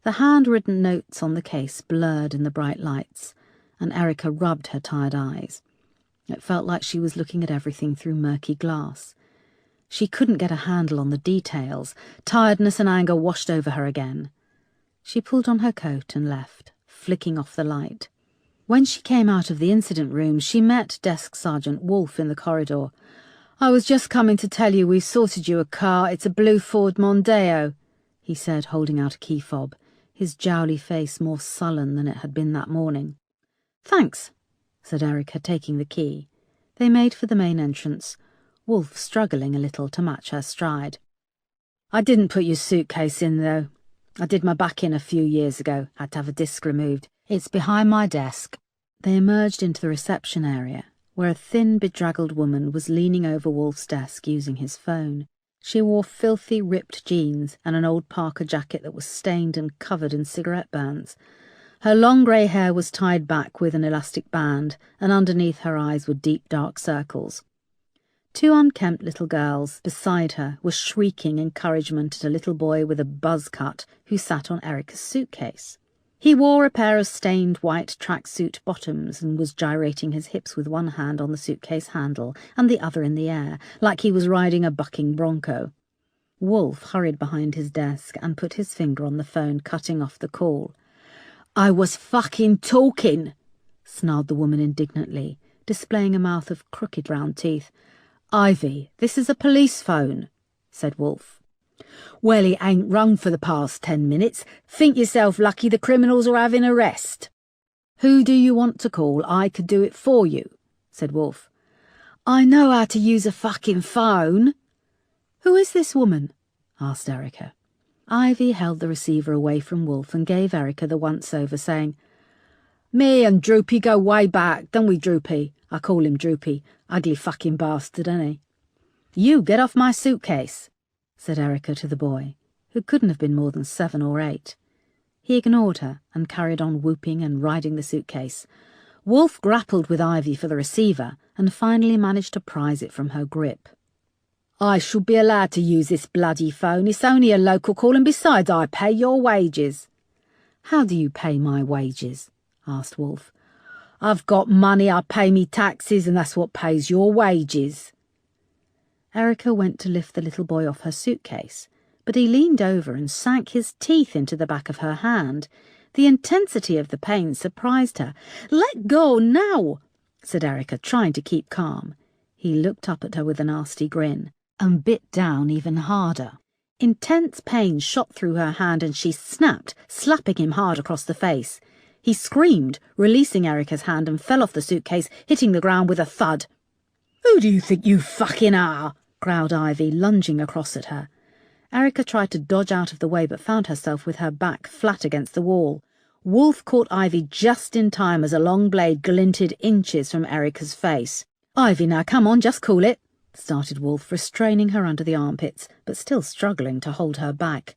The handwritten notes on the case blurred in the bright lights, and Erica rubbed her tired eyes. It felt like she was looking at everything through murky glass. She couldn't get a handle on the details. Tiredness and anger washed over her again. She pulled on her coat and left, flicking off the light. When she came out of the incident room, she met Desk Sergeant Wolfe in the corridor. "I was just coming to tell you we've sorted you a car. It's a blue Ford Mondeo," he said, holding out a key fob, his jowly face more sullen than it had been that morning. "Thanks," said Erica, taking the key. They made for the main entrance, Wolfe struggling a little to match her stride. "I didn't put your suitcase in, though. I did my back in a few years ago. Had to have a disc removed. It's behind my desk." They emerged into the reception area, where a thin, bedraggled woman was leaning over Wolfe's desk using his phone. She wore filthy, ripped jeans and an old Parker jacket that was stained and covered in cigarette burns. Her long grey hair was tied back with an elastic band, and underneath her eyes were deep, dark circles. Two unkempt little girls beside her were shrieking encouragement at a little boy with a buzz cut who sat on Erica's suitcase. He wore a pair of stained white tracksuit bottoms and was gyrating his hips with one hand on the suitcase handle and the other in the air, like he was riding a bucking bronco. Wolfe hurried behind his desk and put his finger on the phone, cutting off the call. "I was fucking talking," snarled the woman indignantly, displaying a mouth of crooked round teeth. "Ivy, this is a police phone," said Wolfe. "Well, it ain't rung for the past 10 minutes. Think yourself lucky the criminals are having a rest." "Who do you want to call? I could do it for you," said Wolfe. "I know how to use a fucking phone." "Who is this woman?" asked Erica. Ivy held the receiver away from Wolfe and gave Erica the once-over, saying, "Me and Droopy go way back, don't we, Droopy? I call him Droopy. Ugly fucking bastard, ain't he?" "You get off my suitcase," said Erica to the boy, who couldn't have been more than 7 or 8. He ignored her and carried on whooping and riding the suitcase. Wolfe grappled with Ivy for the receiver and finally managed to prise it from her grip. "I should be allowed to use this bloody phone. It's only a local call, and besides, I pay your wages." "How do you pay my wages?" asked Wolfe. "I've got money, I pay me taxes, and that's what pays your wages." Erica went to lift the little boy off her suitcase, but he leaned over and sank his teeth into the back of her hand. The intensity of the pain surprised her. "Let go now," said Erica, trying to keep calm. He looked up at her with a nasty grin and bit down even harder. Intense pain shot through her hand and she snapped, slapping him hard across the face. He screamed, releasing Erica's hand, and fell off the suitcase, hitting the ground with a thud. "Who do you think you fucking are?" growled Ivy, lunging across at her. Erica tried to dodge out of the way but found herself with her back flat against the wall. Wolfe caught Ivy just in time as a long blade glinted inches from Erica's face. "Ivy, now come on, just cool it," started Wolfe, restraining her under the armpits, but still struggling to hold her back.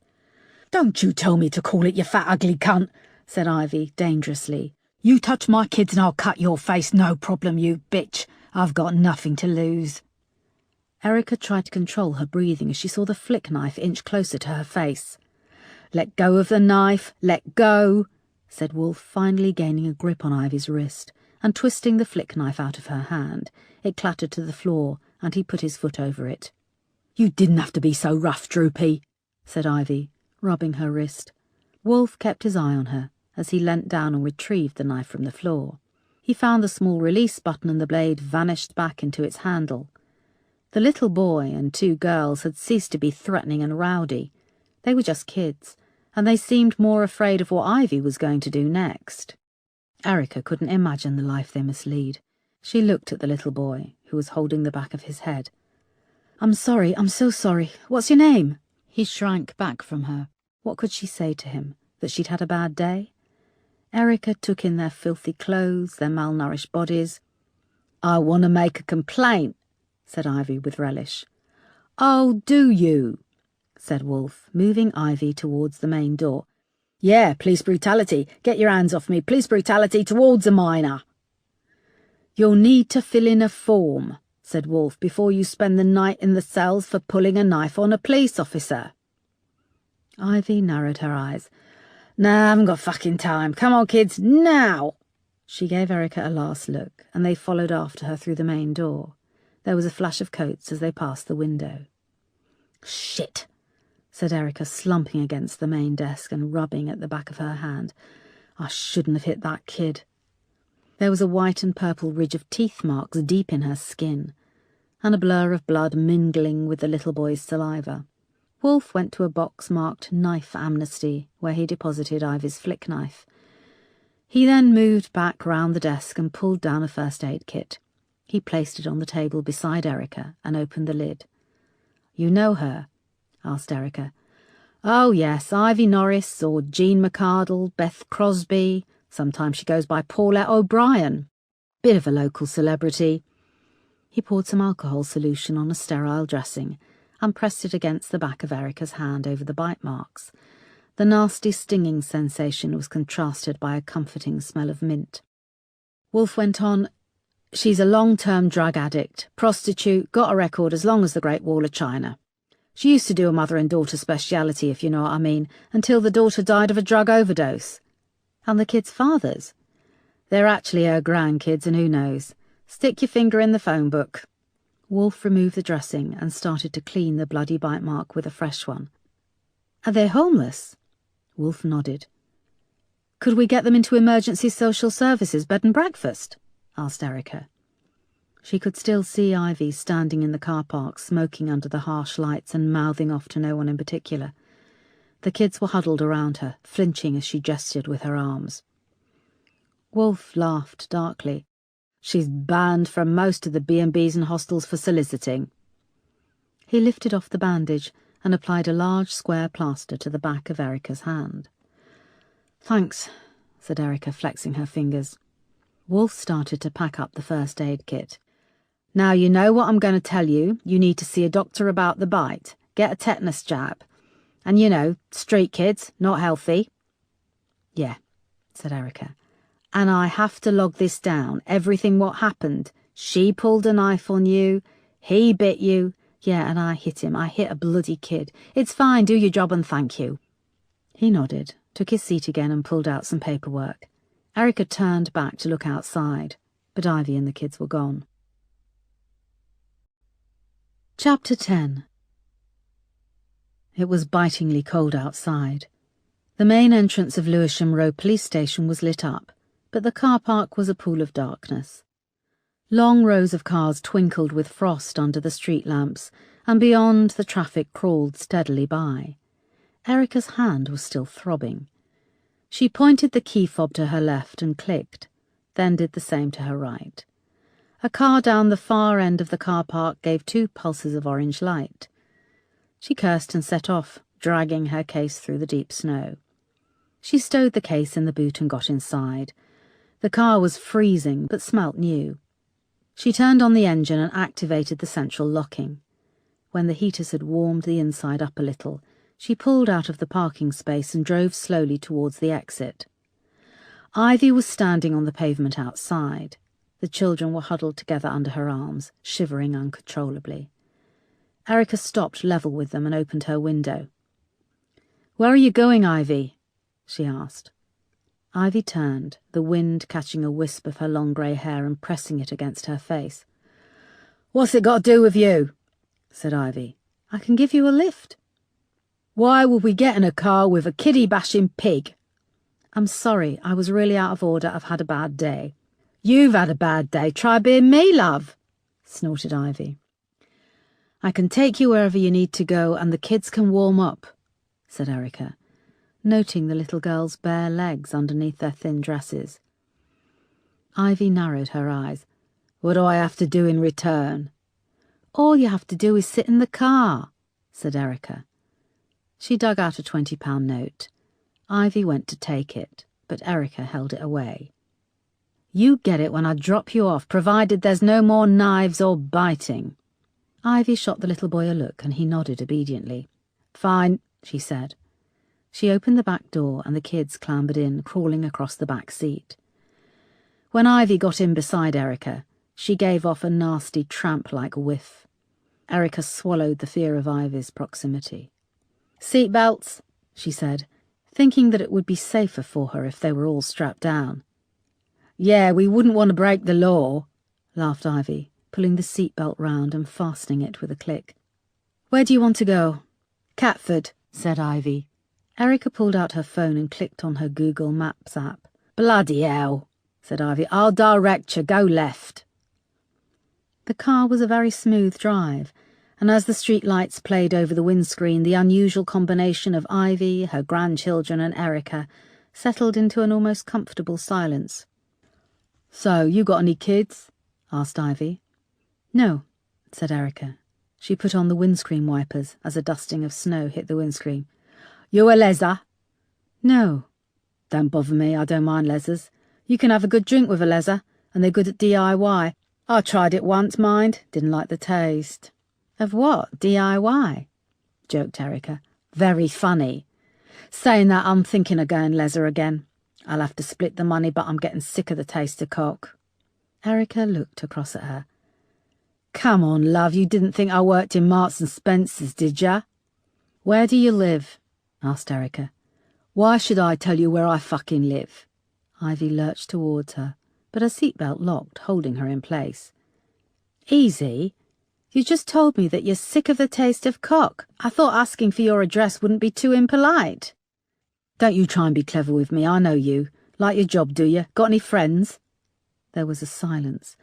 "Don't you tell me to cool it, you fat ugly cunt," said Ivy, dangerously. "You touch my kids and I'll cut your face, no problem, you bitch. I've got nothing to lose." Erica tried to control her breathing as she saw the flick knife inch closer to her face. "Let go of the knife, let go," said Wolfe, finally gaining a grip on Ivy's wrist and twisting the flick knife out of her hand. It clattered to the floor and he put his foot over it. "You didn't have to be so rough, Droopy," said Ivy, rubbing her wrist. Wolfe kept his eye on her as he leant down and retrieved the knife from the floor. He found the small release button and the blade vanished back into its handle. The little boy and 2 girls had ceased to be threatening and rowdy. They were just kids, and they seemed more afraid of what Ivy was going to do next. Erica couldn't imagine the life they must lead. She looked at the little boy, who was holding the back of his head. "I'm sorry, I'm so sorry. What's your name?" He shrank back from her. What could she say to him? That she'd had a bad day? Erica took in their filthy clothes, their malnourished bodies. "I want to make a complaint," said Ivy with relish. "Oh, do you?" said Wolfe, moving Ivy towards the main door. Yeah, police brutality. Get your hands off me. Police brutality towards a minor. You'll need to fill in a form, said Wolf, before you spend the night in the cells for pulling a knife on a police officer. Ivy narrowed her eyes. Nah, I haven't got fucking time. Come on, kids, now! She gave Erica a last look, and they followed after her through the main door. There was a flash of coats as they passed the window. Shit, said Erica, slumping against the main desk and rubbing at the back of her hand. I shouldn't have hit that kid. There was a white and purple ridge of teeth marks deep in her skin, and a blur of blood mingling with the little boy's saliva. Wolf went to a box marked Knife Amnesty, where he deposited Ivy's flick knife. He then moved back round the desk and pulled down a first aid kit. He placed it on the table beside Erica and opened the lid. You know her? Asked Erica. Oh, yes, Ivy Norris or Jean McArdle, Beth Crosby. Sometimes she goes by Paulette O'Brien. Bit of a local celebrity. He poured some alcohol solution on a sterile dressing and pressed it against the back of Erica's hand over the bite marks. The nasty stinging sensation was contrasted by a comforting smell of mint. Wolf went on, She's a long-term drug addict, prostitute, got a record as long as the Great Wall of China. She used to do a mother and daughter speciality, if you know what I mean, until the daughter died of a drug overdose. And the kids' fathers? They're actually her grandkids, and who knows. Stick your finger in the phone book. Wolf removed the dressing and started to clean the bloody bite mark with a fresh one. Are they homeless? Wolf nodded. Could we get them into emergency social services bed and breakfast? Asked Erica. She could still see Ivy standing in the car park, smoking under the harsh lights and mouthing off to no one in particular. The kids were huddled around her, flinching as she gestured with her arms. Wolf laughed darkly. She's banned from most of the B&Bs and hostels for soliciting. He lifted off the bandage and applied a large square plaster to the back of Erica's hand. Thanks, said Erica, flexing her fingers. Wolf started to pack up the first aid kit. Now you know what I'm going to tell you. You need to see a doctor about the bite. Get a tetanus jab. And you know, street kids, not healthy. Yeah, said Erica. And I have to log this down, everything what happened. She pulled a knife on you, he bit you. Yeah, and I hit him. I hit a bloody kid. It's fine, do your job and thank you. He nodded, took his seat again and pulled out some paperwork. Erica turned back to look outside, but Ivy and the kids were gone. Chapter 10. It was bitingly cold outside. The main entrance of Lewisham Road Police Station was lit up, but the car park was a pool of darkness. Long rows of cars twinkled with frost under the street lamps, and beyond the traffic crawled steadily by. Erica's hand was still throbbing. She pointed the key fob to her left and clicked, then did the same to her right. A car down the far end of the car park gave 2 pulses of orange light. She cursed and set off, dragging her case through the deep snow. She stowed the case in the boot and got inside. The car was freezing, but smelt new. She turned on the engine and activated the central locking. When the heaters had warmed the inside up a little, she pulled out of the parking space and drove slowly towards the exit. Ivy was standing on the pavement outside. The children were huddled together under her arms, shivering uncontrollably. Erica stopped level with them and opened her window. "Where are you going, Ivy?" she asked. Ivy turned, the wind catching a wisp of her long grey hair and pressing it against her face. "What's it got to do with you?" said Ivy. "I can give you a lift." "Why would we get in a car with a kiddie-bashing pig?" "I'm sorry, I was really out of order. I've had a bad day." "You've had a bad day. Try being me, love," snorted Ivy. "I can take you wherever you need to go, and the kids can warm up," said Erica, noting the little girl's bare legs underneath their thin dresses. Ivy narrowed her eyes. "What do I have to do in return?" "All you have to do is sit in the car," said Erica. She dug out a £20 note. Ivy went to take it, but Erica held it away. "You get it when I drop you off, provided there's no more knives or biting." Ivy shot the little boy a look, and he nodded obediently. "Fine," she said. She opened the back door and the kids clambered in, crawling across the back seat. When Ivy got in beside Erica, she gave off a nasty tramp-like whiff. Erica swallowed the fear of Ivy's proximity. "Seat belts," she said, thinking that it would be safer for her if they were all strapped down. "Yeah, we wouldn't want to break the law," laughed Ivy, pulling the seatbelt round and fastening it with a click. "Where do you want to go?" "Catford," said Ivy. Erica pulled out her phone and clicked on her Google Maps app. "Bloody hell," said Ivy. "I'll direct you. Go left." The car was a very smooth drive, and as the street lights played over the windscreen, the unusual combination of Ivy, her grandchildren and Erica settled into an almost comfortable silence. "So, you got any kids?" asked Ivy. "No," said Erica. She put on the windscreen wipers as a dusting of snow hit the windscreen. "You a leser?" "No." "Don't bother me, I don't mind lesers. You can have a good drink with a leser, and they're good at DIY. I tried it once, mind. Didn't like the taste." "Of what? DIY?" joked Erica. "Very funny. Saying that, I'm thinking of going leser again. I'll have to split the money, but I'm getting sick of the taste of cock." Erica looked across at her. "Come on, love, you didn't think I worked in Marks and Spencer's, did ya?" "Where do you live?" asked Erica. "Why should I tell you where I fucking live?" Ivy lurched towards her, but her seatbelt locked, holding her in place. "Easy. You just told me that you're sick of the taste of cock. I thought asking for your address wouldn't be too impolite." "Don't you try and be clever with me, I know you. Like your job, do you? Got any friends?" There was a silence.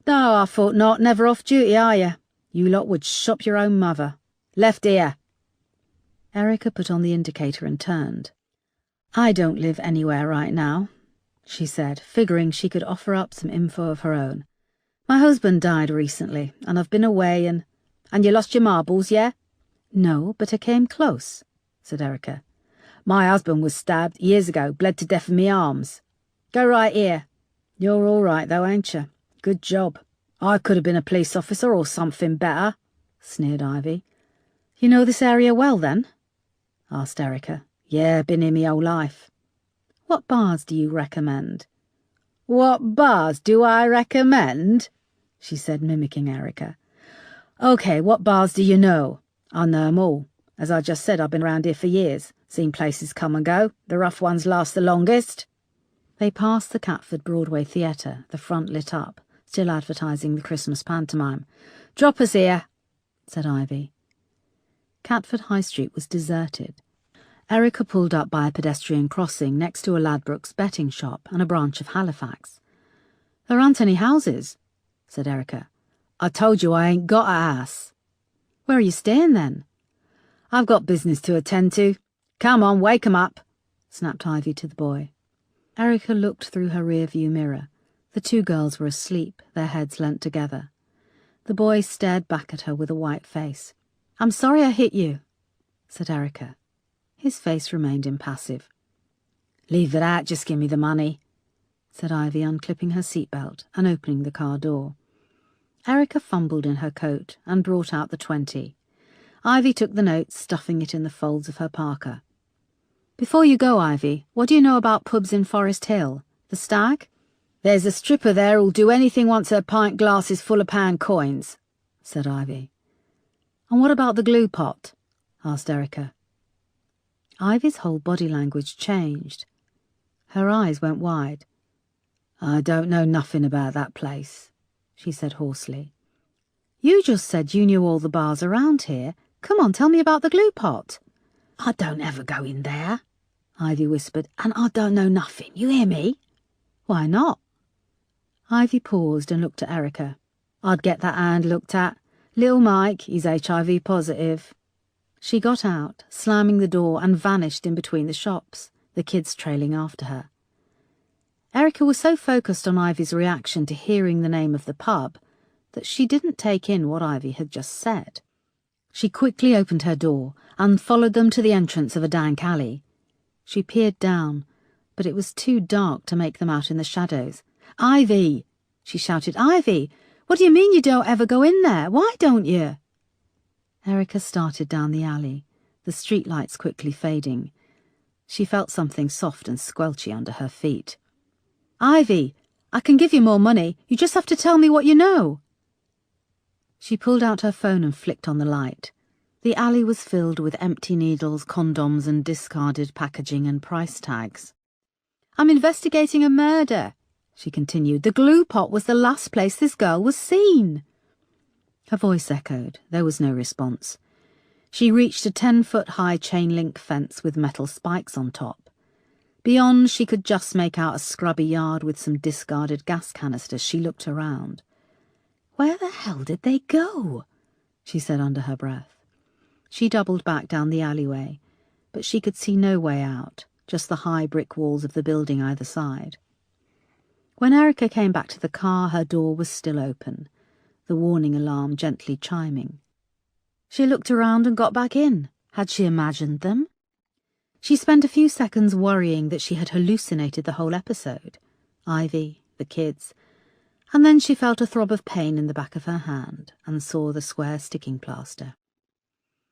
"No, I thought not. Never off duty, are you? You lot would shop your own mother. Left ear." Erica put on the indicator and turned. "I don't live anywhere right now," she said, figuring she could offer up some info of her own. "My husband died recently, and I've been away and you lost your marbles, yeah?" "No, but I came close," said Erica. "My husband was stabbed years ago, bled to death in me arms. Go right here. You're all right, though, ain't you? Good job. I could have been a police officer or something better," sneered Ivy. "You know this area well, then?" asked Erica. "Yeah, been here me whole life." "What bars do you recommend?" "What bars do I recommend?" she said, mimicking Erica. "OK, what bars do you know? I know 'em all. As I just said, I've been around here for years. Seen places come and go. The rough ones last the longest." They passed the Catford Broadway Theatre, the front lit up, still advertising the Christmas pantomime. "Drop us here," said Ivy. Catford High Street was deserted. Erica pulled up by a pedestrian crossing next to a Ladbrokes betting shop and a branch of Halifax. "There aren't any houses," said Erica. "I told you I ain't got a house." "Where are you staying then?" "I've got business to attend to. Come on, wake 'em up," snapped Ivy to the boy. Erica looked through her rear-view mirror. The two girls were asleep, their heads leant together. The boy stared back at her with a white face. "I'm sorry I hit you," said Erica. His face remained impassive. "Leave it out, just give me the money," said Ivy, unclipping her seatbelt and opening the car door. Erica fumbled in her coat and brought out the 20. Ivy took the note, stuffing it in the folds of her parka. "Before you go, Ivy, what do you know about pubs in Forest Hill? The Stag?" "There's a stripper there who'll do anything once her pint glass is full of pound coins," said Ivy. "And what about the Glue Pot?" asked Erica. Ivy's whole body language changed. Her eyes went wide. "I don't know nothing about that place," she said hoarsely. "You just said you knew all the bars around here. Come on, tell me about the Glue Pot." "I don't ever go in there," Ivy whispered, "and I don't know nothing. You hear me?" "Why not?" Ivy paused and looked at Erica. "I'd get that hand looked at. Little Mike, he's HIV positive." She got out, slamming the door, and vanished in between the shops, the kids trailing after her. Erica was so focused on Ivy's reaction to hearing the name of the pub that she didn't take in what Ivy had just said. She quickly opened her door and followed them to the entrance of a dank alley. She peered down, but it was too dark to make them out in the shadows. "Ivy!" she shouted. "Ivy! What do you mean you don't ever go in there? Why don't you?" Erica started down the alley, the streetlights quickly fading. She felt something soft and squelchy under her feet. "Ivy, I can give you more money. You just have to tell me what you know." She pulled out her phone and flicked on the light. The alley was filled with empty needles, condoms, and discarded packaging and price tags. "I'm investigating a murder," she continued. "The glue pot was the last place this girl was seen." Her voice echoed. There was no response. She reached a 10-foot-high chain-link fence with metal spikes on top. Beyond, she could just make out a scrubby yard with some discarded gas canisters. She looked around. "Where the hell did they go?" she said under her breath. She doubled back down the alleyway, but she could see no way out, just the high brick walls of the building either side. When Erica came back to the car, her door was still open, the warning alarm gently chiming. She looked around and got back in. Had she imagined them? She spent a few seconds worrying that she had hallucinated the whole episode. Ivy, the kids, and then she felt a throb of pain in the back of her hand and saw the square sticking plaster.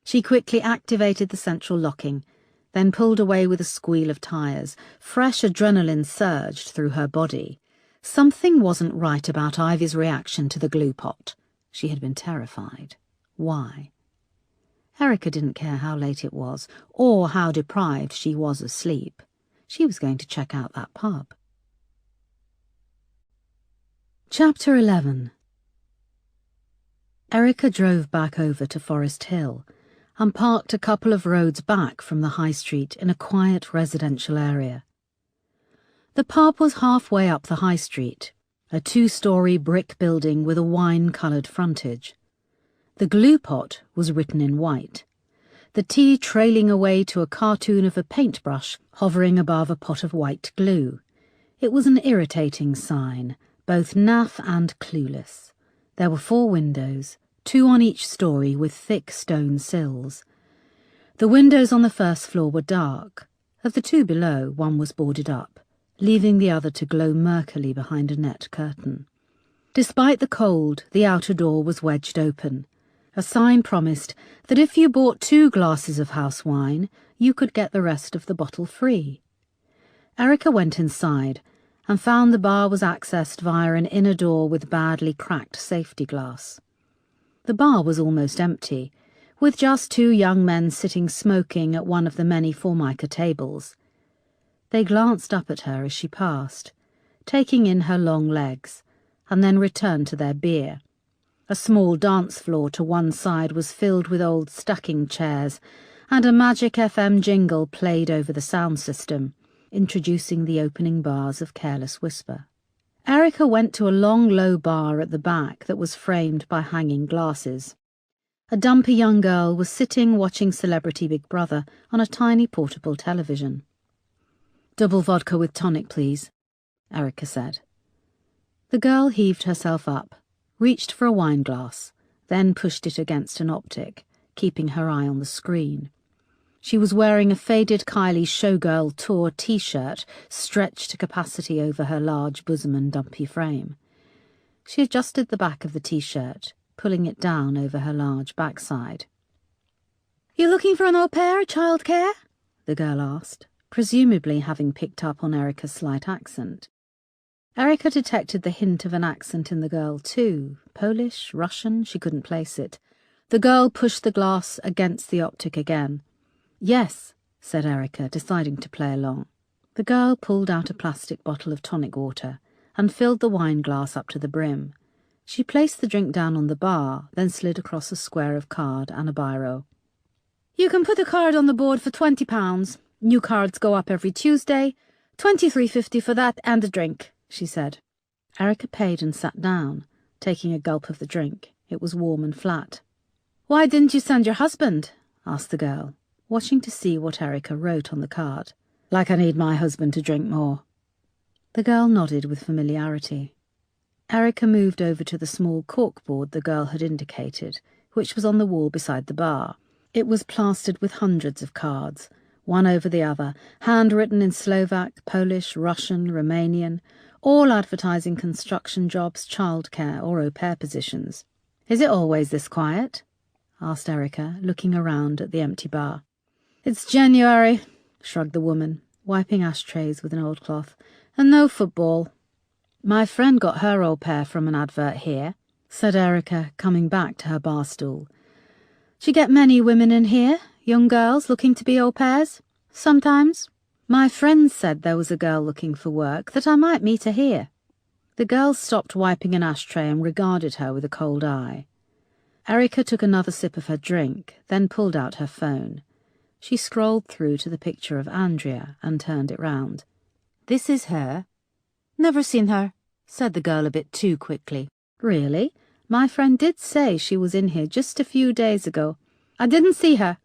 She quickly activated the central locking, then pulled away with a squeal of tires. Fresh adrenaline surged through her body. Something wasn't right about Ivy's reaction to the glue pot. She had been terrified. Why? Erica didn't care how late it was, or how deprived she was of sleep. She was going to check out that pub. Chapter 11. Erica drove back over to Forest Hill and parked a couple of roads back from the high street in a quiet residential area. The pub was halfway up the high street, a 2-story brick building with a wine-coloured frontage. The glue pot was written in white, the T trailing away to a cartoon of a paintbrush hovering above a pot of white glue. It was an irritating sign, both naff and clueless. There were 4 windows, 2 on each story with thick stone sills. The windows on the first floor were dark. Of the 2 below, one was boarded up, leaving the other to glow murkily behind a net curtain. Despite the cold, the outer door was wedged open. A sign promised that if you bought 2 glasses of house wine, you could get the rest of the bottle free. Erica went inside and found the bar was accessed via an inner door with badly cracked safety glass. The bar was almost empty, with just 2 young men sitting smoking at one of the many Formica tables. They glanced up at her as she passed, taking in her long legs, and then returned to their beer. A small dance floor to one side was filled with old stacking chairs, and a Magic FM jingle played over the sound system, introducing the opening bars of Careless Whisper. Erica went to a long, low bar at the back that was framed by hanging glasses. A dumpy young girl was sitting watching Celebrity Big Brother on a tiny portable television. "Double vodka with tonic, please," Erica said. The girl heaved herself up, reached for a wine glass, then pushed it against an optic, keeping her eye on the screen. She was wearing a faded Kylie Showgirl Tour t-shirt stretched to capacity over her large bosom and dumpy frame. She adjusted the back of the t-shirt, pulling it down over her large backside. "You looking for an au pair, childcare?" the girl asked, presumably having picked up on Erica's slight accent. Erica detected the hint of an accent in the girl, too. Polish, Russian, she couldn't place it. The girl pushed the glass against the optic again. "Yes," said Erica, deciding to play along. The girl pulled out a plastic bottle of tonic water and filled the wine glass up to the brim. She placed the drink down on the bar, then slid across a square of card and a biro. "You can put a card on the board for £20. New cards go up every Tuesday. $23.50 for that and a drink," she said. Erica paid and sat down, taking a gulp of the drink. It was warm and flat. "Why didn't you send your husband?" asked the girl, watching to see what Erica wrote on the card. "Like I need my husband to drink more." The girl nodded with familiarity. Erica moved over to the small corkboard the girl had indicated, which was on the wall beside the bar. It was plastered with hundreds of cards, one over the other, handwritten in Slovak, Polish, Russian, Romanian, all advertising construction jobs, childcare, or au pair positions. "Is it always this quiet?" asked Erica, looking around at the empty bar. "It's January. shrugged the woman, wiping ashtrays with an old cloth. And no football. My friend got her au pair from an advert here, said Erica, coming back to her bar stool. Do you get many women in here, young girls looking to be au pairs? Sometimes. My friend said there was a girl looking for work, that I might meet her here. The girl stopped wiping an ashtray and regarded her with a cold eye. Erica took another sip of her drink, then pulled out her phone. She scrolled through to the picture of Andrea and turned it round. This is her. Never seen her, said the girl a bit too quickly. Really? My friend did say she was in here just a few days ago. I didn't see her.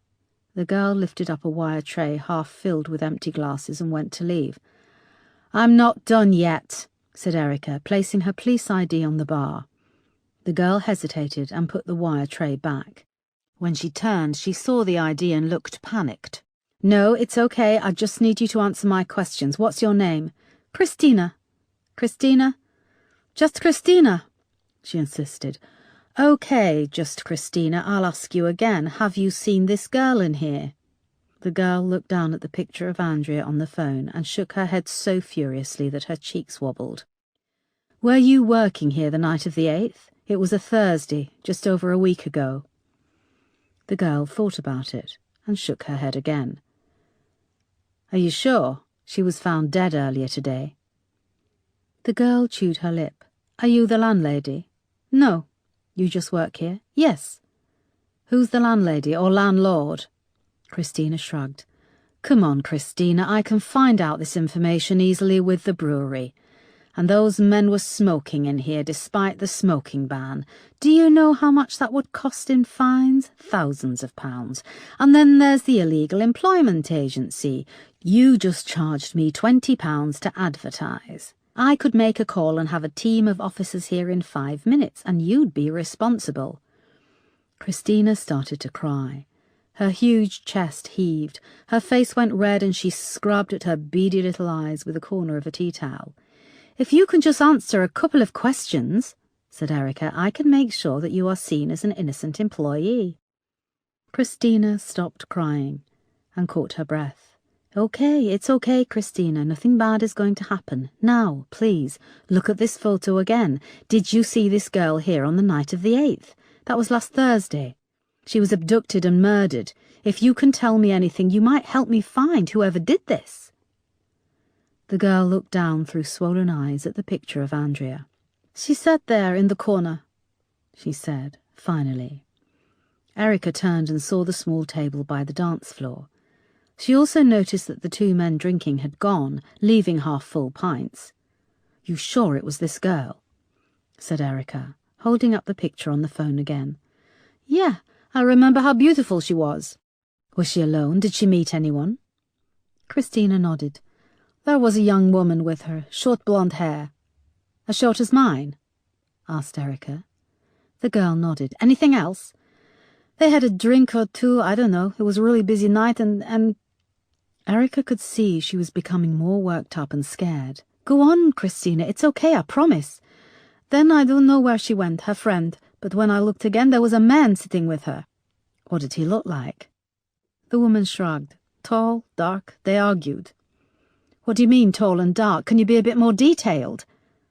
The girl lifted up a wire tray half filled with empty glasses and went to leave. I'm not done yet, said Erica, placing her police ID on the bar. The girl hesitated and put the wire tray back. When she turned, she saw the ID and looked panicked. No, it's okay. I just need you to answer my questions. What's your name? Christina. Christina? Just Christina, she insisted. Okay, just Christina, I'll ask you again. Have you seen this girl in here? The girl looked down at the picture of Andrea on the phone and shook her head so furiously that her cheeks wobbled. Were you working here the night of the 8th? It was a Thursday, just over a week ago. The girl thought about it and shook her head again. Are you sure? She was found dead earlier today. The girl chewed her lip. Are you the landlady? No. You just work here? Yes. Who's the landlady or landlord? Christina shrugged. Come on, Christina, I can find out this information easily with the brewery. And those men were smoking in here despite the smoking ban. Do you know how much that would cost in fines? Thousands of pounds. And then there's the illegal employment agency. You just charged me £20 to advertise. I could make a call and have a team of officers here in 5 minutes, and you'd be responsible. Christina started to cry. Her huge chest heaved, her face went red, and she scrubbed at her beady little eyes with the corner of a tea towel. If you can just answer a couple of questions, said Erica, I can make sure that you are seen as an innocent employee. Christina stopped crying and caught her breath. Okay, it's okay, Christina. Nothing bad is going to happen. Now, please, look at this photo again. Did you see this girl here on the night of the 8th? That was last Thursday. She was abducted and murdered. If you can tell me anything, you might help me find whoever did this. The girl looked down through swollen eyes at the picture of Andrea. She sat there in the corner, she said, finally. Erica turned and saw the small table by the dance floor. She also noticed that the 2 men drinking had gone, leaving half-full pints. You sure it was this girl? Said Erica, holding up the picture on the phone again. Yeah, I remember how beautiful she was. Was she alone? Did she meet anyone? Christina nodded. There was a young woman with her, short blonde hair. As short as mine? Asked Erica. The girl nodded. Anything else? They had a drink or two, I don't know. It was a really busy night and... Erica could see she was becoming more worked up and scared. Go on, Christina, it's okay, I promise. Then I don't know where she went, her friend, but when I looked again there was a man sitting with her. What did he look like? The woman shrugged. Tall, dark, they argued. What do you mean, tall and dark? Can you be a bit more detailed?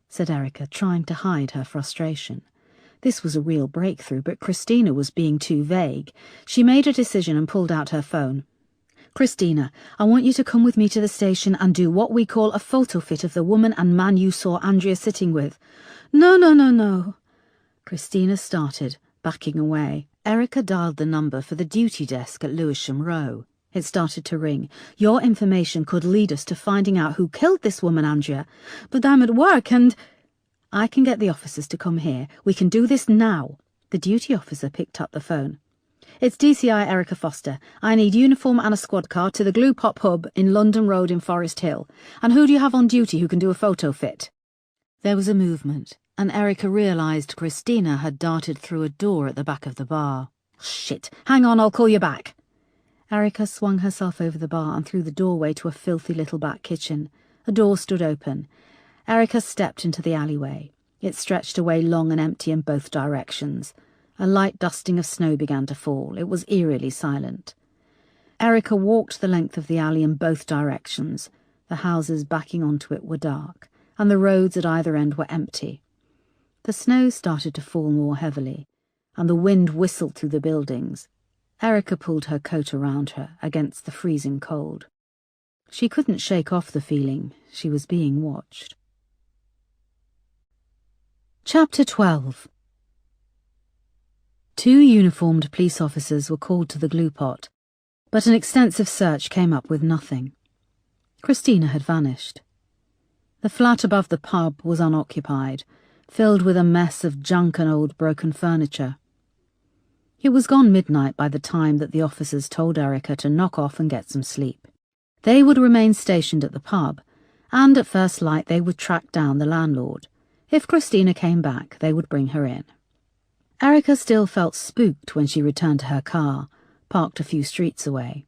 Said Erica, trying to hide her frustration. This was a real breakthrough, but Christina was being too vague. She made a decision and pulled out her phone. Christina, I want you to come with me to the station and do what we call a photo fit of the woman and man you saw Andrea sitting with. No. Christina started, backing away. Erica dialed the number for the duty desk at Lewisham Row. It started to ring. Your information could lead us to finding out who killed this woman, Andrea. But I'm at work and... I can get the officers to come here. We can do this now. The duty officer picked up the phone. It's DCI Erica Foster. I need uniform and a squad car to the Glue Pop Hub in London Road in Forest Hill. And who do you have on duty who can do a photo fit? There was a movement, and Erica realised Christina had darted through a door at the back of the bar. Shit! Hang on, I'll call you back. Erica swung herself over the bar and through the doorway to a filthy little back kitchen. A door stood open. Erica stepped into the alleyway. It stretched away long and empty in both directions. A light dusting of snow began to fall. It was eerily silent. Erica walked the length of the alley in both directions. The houses backing onto it were dark, and the roads at either end were empty. The snow started to fall more heavily, and the wind whistled through the buildings. Erica pulled her coat around her against the freezing cold. She couldn't shake off the feeling she was being watched. Chapter 12. 2 uniformed police officers were called to the glue pot, but an extensive search came up with nothing. Christina had vanished. The flat above the pub was unoccupied, filled with a mess of junk and old broken furniture. It was gone midnight by the time that the officers told Erica to knock off and get some sleep. They would remain stationed at the pub, and at first light they would track down the landlord. If Christina came back, they would bring her in. Erica still felt spooked when she returned to her car, parked a few streets away.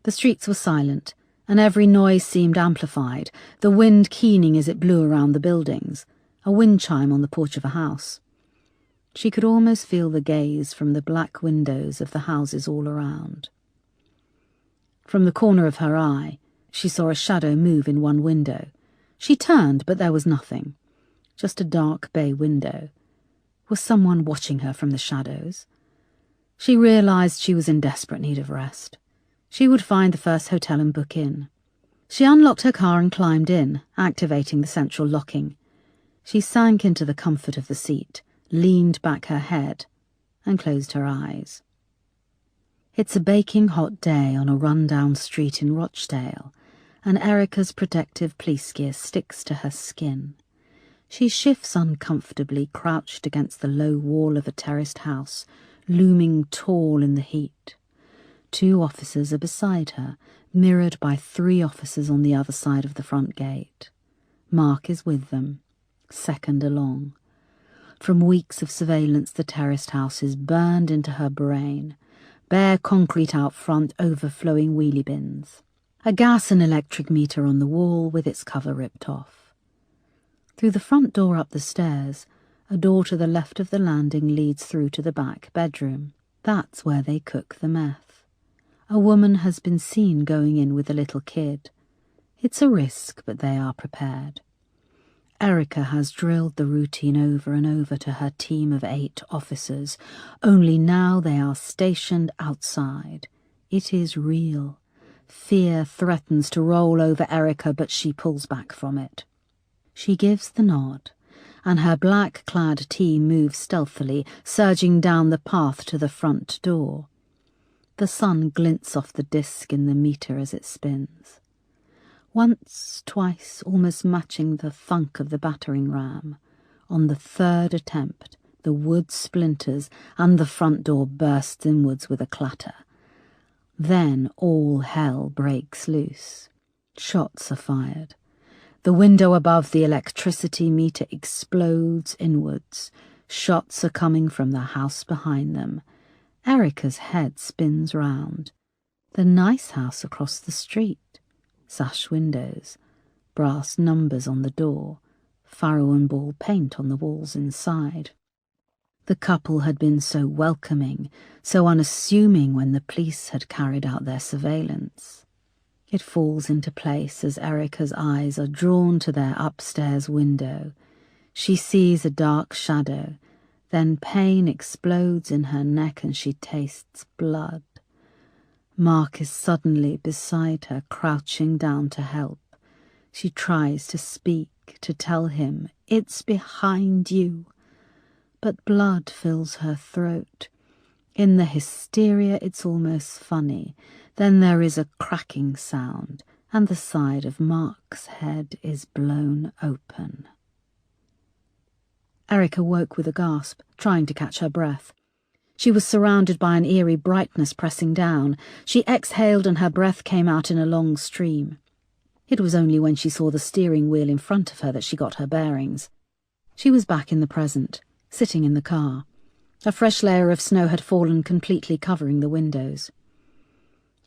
The streets were silent, and every noise seemed amplified, the wind keening as it blew around the buildings, a wind chime on the porch of a house. She could almost feel the gaze from the black windows of the houses all around. From the corner of her eye, she saw a shadow move in one window. She turned, but there was nothing. Just a dark bay window. Was someone watching her from the shadows? She realized she was in desperate need of rest. She would find the first hotel and book in. She unlocked her car and climbed in, activating the central locking. She sank into the comfort of the seat, leaned back her head, and closed her eyes. It's a baking hot day on a run-down street in Rochdale, and Erica's protective police gear sticks to her skin. She shifts uncomfortably, crouched against the low wall of a terraced house, looming tall in the heat. 2 officers are beside her, mirrored by 3 officers on the other side of the front gate. Mark is with them, second along. From weeks of surveillance, the terraced house is burned into her brain. Bare concrete out front, overflowing wheelie bins. A gas and electric meter on the wall with its cover ripped off. Through the front door up the stairs, a door to the left of the landing leads through to the back bedroom. That's where they cook the meth. A woman has been seen going in with a little kid. It's a risk, but they are prepared. Erica has drilled the routine over and over to her team of 8 officers, only now they are stationed outside. It is real. Fear threatens to roll over Erica, but she pulls back from it. She gives the nod, and her black-clad team moves stealthily, surging down the path to the front door. The sun glints off the disc in the meter as it spins. Once, twice, almost matching the thunk of the battering ram. On the 3rd attempt, the wood splinters and the front door bursts inwards with a clatter. Then all hell breaks loose. Shots are fired. The window above the electricity meter explodes inwards. Shots are coming from the house behind them. Erica's head spins round. The nice house across the street. Sash windows, brass numbers on the door, furrow and ball paint on the walls inside. The couple had been so welcoming, so unassuming when the police had carried out their surveillance. It falls into place as Erica's eyes are drawn to their upstairs window. She sees a dark shadow, then pain explodes in her neck and she tastes blood. Mark is suddenly beside her, crouching down to help. She tries to speak, to tell him, "It's behind you." But blood fills her throat. In the hysteria, it's almost funny. Then there is a cracking sound, and the side of Mark's head is blown open. Erica woke with a gasp, trying to catch her breath. She was surrounded by an eerie brightness pressing down. She exhaled and her breath came out in a long stream. It was only when she saw the steering wheel in front of her that she got her bearings. She was back in the present, sitting in the car. A fresh layer of snow had fallen, completely covering the windows.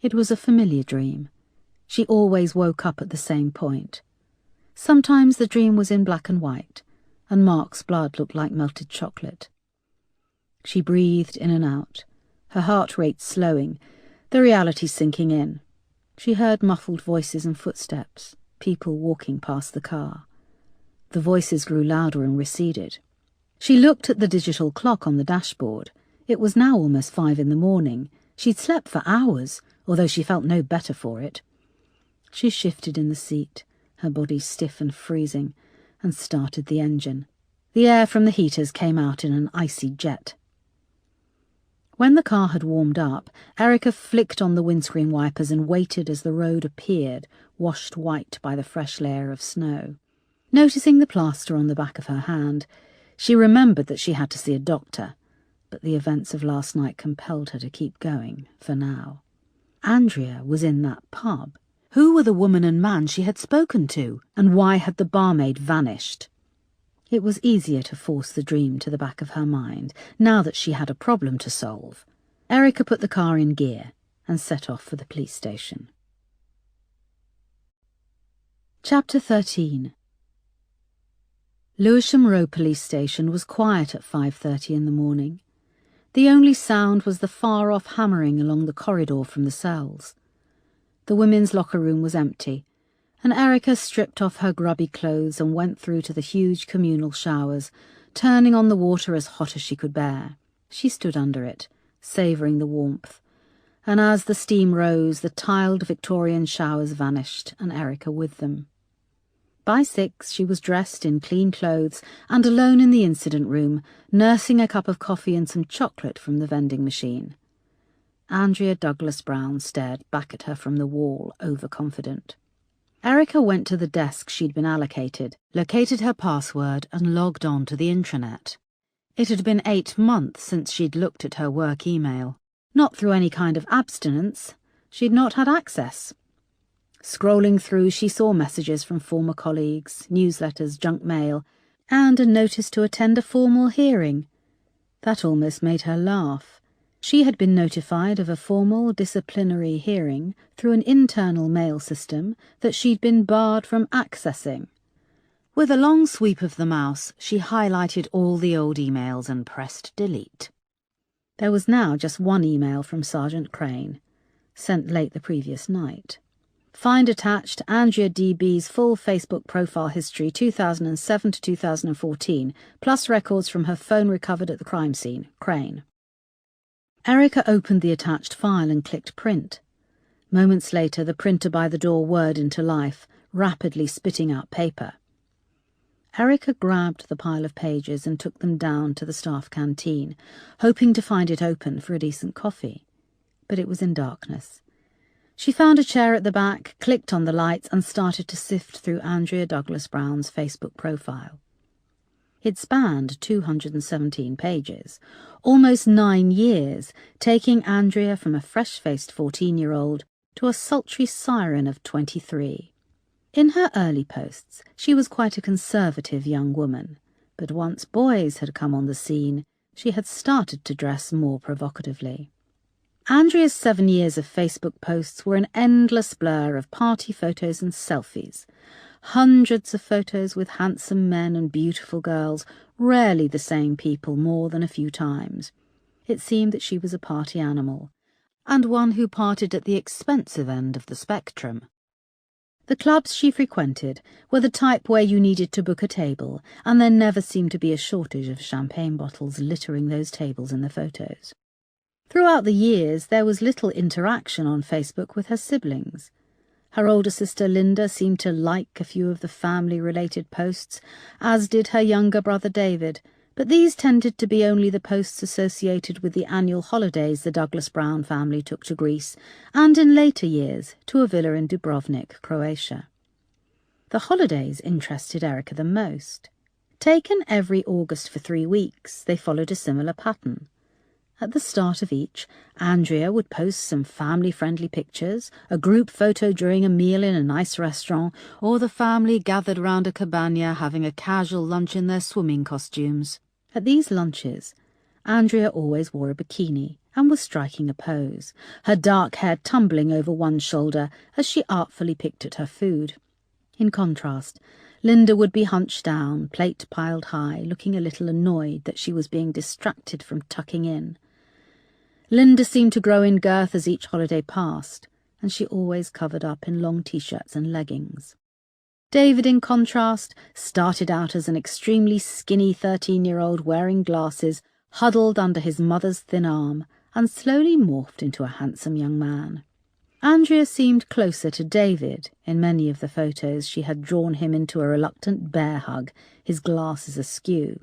It was a familiar dream. She always woke up at the same point. Sometimes the dream was in black and white, and Mark's blood looked like melted chocolate. She breathed in and out, her heart rate slowing, The reality sinking in. She heard muffled voices and footsteps, people walking past the car. The voices grew louder and receded. She looked at the digital clock on the dashboard. It was now almost 5 in the morning. She'd slept for hours, although she felt no better for it. She shifted in the seat, her body stiff and freezing, and started the engine. The air from the heaters came out in an icy jet. When the car had warmed up, Erica flicked on the windscreen wipers and waited as the road appeared, washed white by the fresh layer of snow. Noticing the plaster on the back of her hand, she remembered that she had to see a doctor, but the events of last night compelled her to keep going, for now. Andrea was in that pub. Who were the woman and man she had spoken to, and why had the barmaid vanished? It was easier to force the dream to the back of her mind, now that she had a problem to solve. Erica put the car in gear and set off for the police station. Chapter 13. Lewisham Row Police Station was quiet at 5:30 in the morning. The only sound was the far-off hammering along the corridor from the cells. The women's locker room was empty, and Erica stripped off her grubby clothes and went through to the huge communal showers, turning on the water as hot as she could bear. She stood under it, savouring the warmth, and as the steam rose, the tiled Victorian showers vanished, and Erica with them. By 6, she was dressed in clean clothes and alone in the incident room, nursing a cup of coffee and some chocolate from the vending machine. Andrea Douglas Brown stared back at her from the wall, overconfident. Erica went to the desk she'd been allocated, located her password and logged on to the intranet. It had been 8 months since she'd looked at her work email. Not through any kind of abstinence. She'd not had access. Scrolling through, she saw messages from former colleagues, newsletters, junk mail, and a notice to attend a formal hearing. That almost made her laugh. She had been notified of a formal disciplinary hearing through an internal mail system that she'd been barred from accessing. With a long sweep of the mouse, she highlighted all the old emails and pressed delete. There was now just one email from Sergeant Crane, sent late the previous night. Find attached Andrea D.B.'s full Facebook profile history 2007 to 2014, plus records from her phone recovered at the crime scene. Crane. Erica opened the attached file and clicked print. Moments later, the printer by the door whirred into life, rapidly spitting out paper. Erica grabbed the pile of pages and took them down to the staff canteen, hoping to find it open for a decent coffee. But it was in darkness. She found a chair at the back, clicked on the lights, and started to sift through Andrea Douglas Brown's Facebook profile. It spanned 217 pages, almost 9 years, taking Andrea from a fresh-faced 14-year-old to a sultry siren of 23. In her early posts, she was quite a conservative young woman, but once boys had come on the scene, she had started to dress more provocatively. Andrea's 7 years of Facebook posts were an endless blur of party photos and selfies. Hundreds of photos with handsome men and beautiful girls, rarely the same people more than a few times. It seemed that she was a party animal, and one who parted at the expensive end of the spectrum. The clubs she frequented were the type where you needed to book a table, and there never seemed to be a shortage of champagne bottles littering those tables in the photos. Throughout the years, there was little interaction on Facebook with her siblings. Her older sister Linda seemed to like a few of the family-related posts, as did her younger brother David, but these tended to be only the posts associated with the annual holidays the Douglas Brown family took to Greece, and in later years to a villa in Dubrovnik, Croatia. The holidays interested Erica the most. Taken every August for 3 weeks, they followed a similar pattern. At the start of each, Andrea would post some family-friendly pictures, a group photo during a meal in a nice restaurant, or the family gathered round a cabana having a casual lunch in their swimming costumes. At these lunches, Andrea always wore a bikini and was striking a pose, her dark hair tumbling over one shoulder as she artfully picked at her food. In contrast, Linda would be hunched down, plate piled high, looking a little annoyed that she was being distracted from tucking in. Linda seemed to grow in girth as each holiday passed, and she always covered up in long t-shirts and leggings. David, in contrast, started out as an extremely skinny 13-year-old wearing glasses, huddled under his mother's thin arm, and slowly morphed into a handsome young man. Andrea seemed closer to David. In many of the photos she had drawn him into a reluctant bear hug, his glasses askew.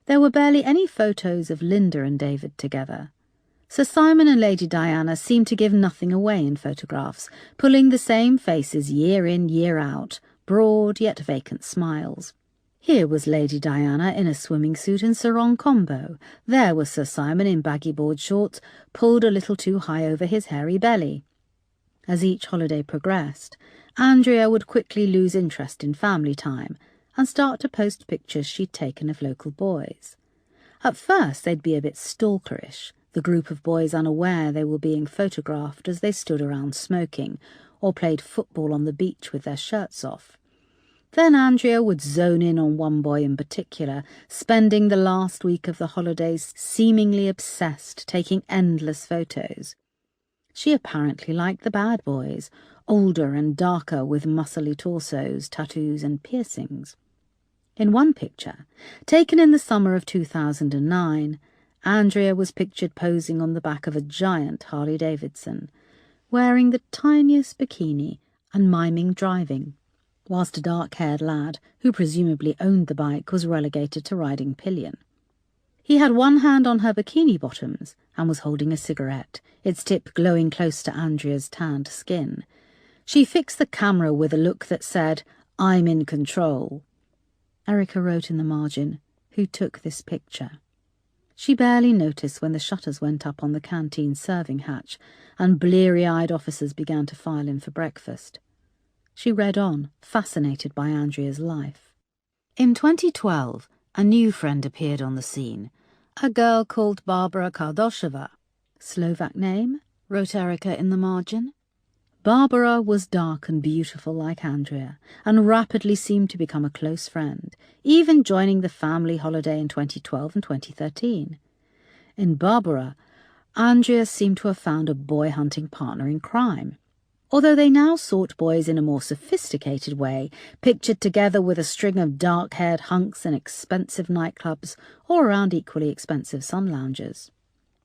There were barely any photos of Linda and David together. Sir Simon and Lady Diana seemed to give nothing away in photographs, pulling the same faces year in, year out, broad yet vacant smiles. Here was Lady Diana in a swimming suit and sarong combo. There was Sir Simon in baggy board shorts, pulled a little too high over his hairy belly. As each holiday progressed, Andrea would quickly lose interest in family time and start to post pictures she'd taken of local boys. At first they'd be a bit stalkerish, the group of boys unaware they were being photographed as they stood around smoking or played football on the beach with their shirts off. Then Andrea would zone in on one boy in particular, spending the last week of the holidays seemingly obsessed, taking endless photos. She apparently liked the bad boys, older and darker with muscly torsos, tattoos and piercings. In one picture, taken in the summer of 2009, Andrea was pictured posing on the back of a giant Harley-Davidson, wearing the tiniest bikini and miming driving, whilst a dark-haired lad, who presumably owned the bike, was relegated to riding pillion. He had one hand on her bikini bottoms and was holding a cigarette, its tip glowing close to Andrea's tanned skin. She fixed the camera with a look that said, "I'm in control." Erica wrote in the margin, "Who took this picture?" She barely noticed when the shutters went up on the canteen serving hatch and bleary-eyed officers began to file in for breakfast. She read on, fascinated by Andrea's life. In 2012, a new friend appeared on the scene, a girl called Barbara Kardosheva. Slovak name, wrote Erica in the margin. Barbara was dark and beautiful like Andrea, and rapidly seemed to become a close friend, even joining the family holiday in 2012 and 2013. In Barbara, Andrea seemed to have found a boy-hunting partner in crime. Although they now sought boys in a more sophisticated way, pictured together with a string of dark-haired hunks in expensive nightclubs or around equally expensive sun loungers.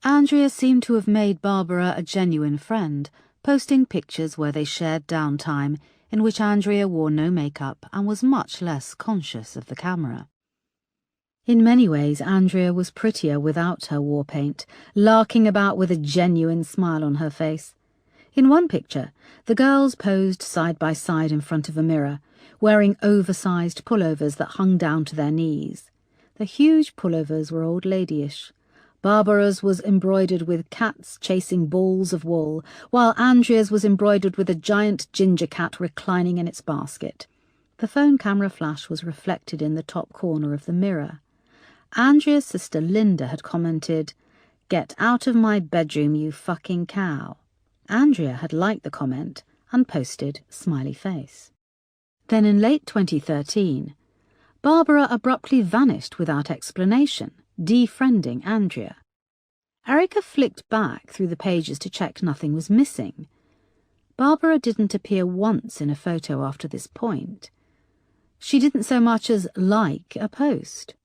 Andrea seemed to have made Barbara a genuine friend, posting pictures where they shared downtime, in which Andrea wore no makeup and was much less conscious of the camera. In many ways, Andrea was prettier without her war paint, larking about with a genuine smile on her face. In one picture, the girls posed side by side in front of a mirror, wearing oversized pullovers that hung down to their knees. The huge pullovers were old ladyish. Barbara's was embroidered with cats chasing balls of wool, while Andrea's was embroidered with a giant ginger cat reclining in its basket. The phone camera flash was reflected in the top corner of the mirror. Andrea's sister Linda had commented, "Get out of my bedroom, you fucking cow." Andrea had liked the comment and posted smiley face. Then in late 2013, Barbara abruptly vanished without explanation, defriending Andrea. Erica flicked back through the pages to check nothing was missing. Barbara didn't appear once in a photo after this point. She didn't so much as like a post.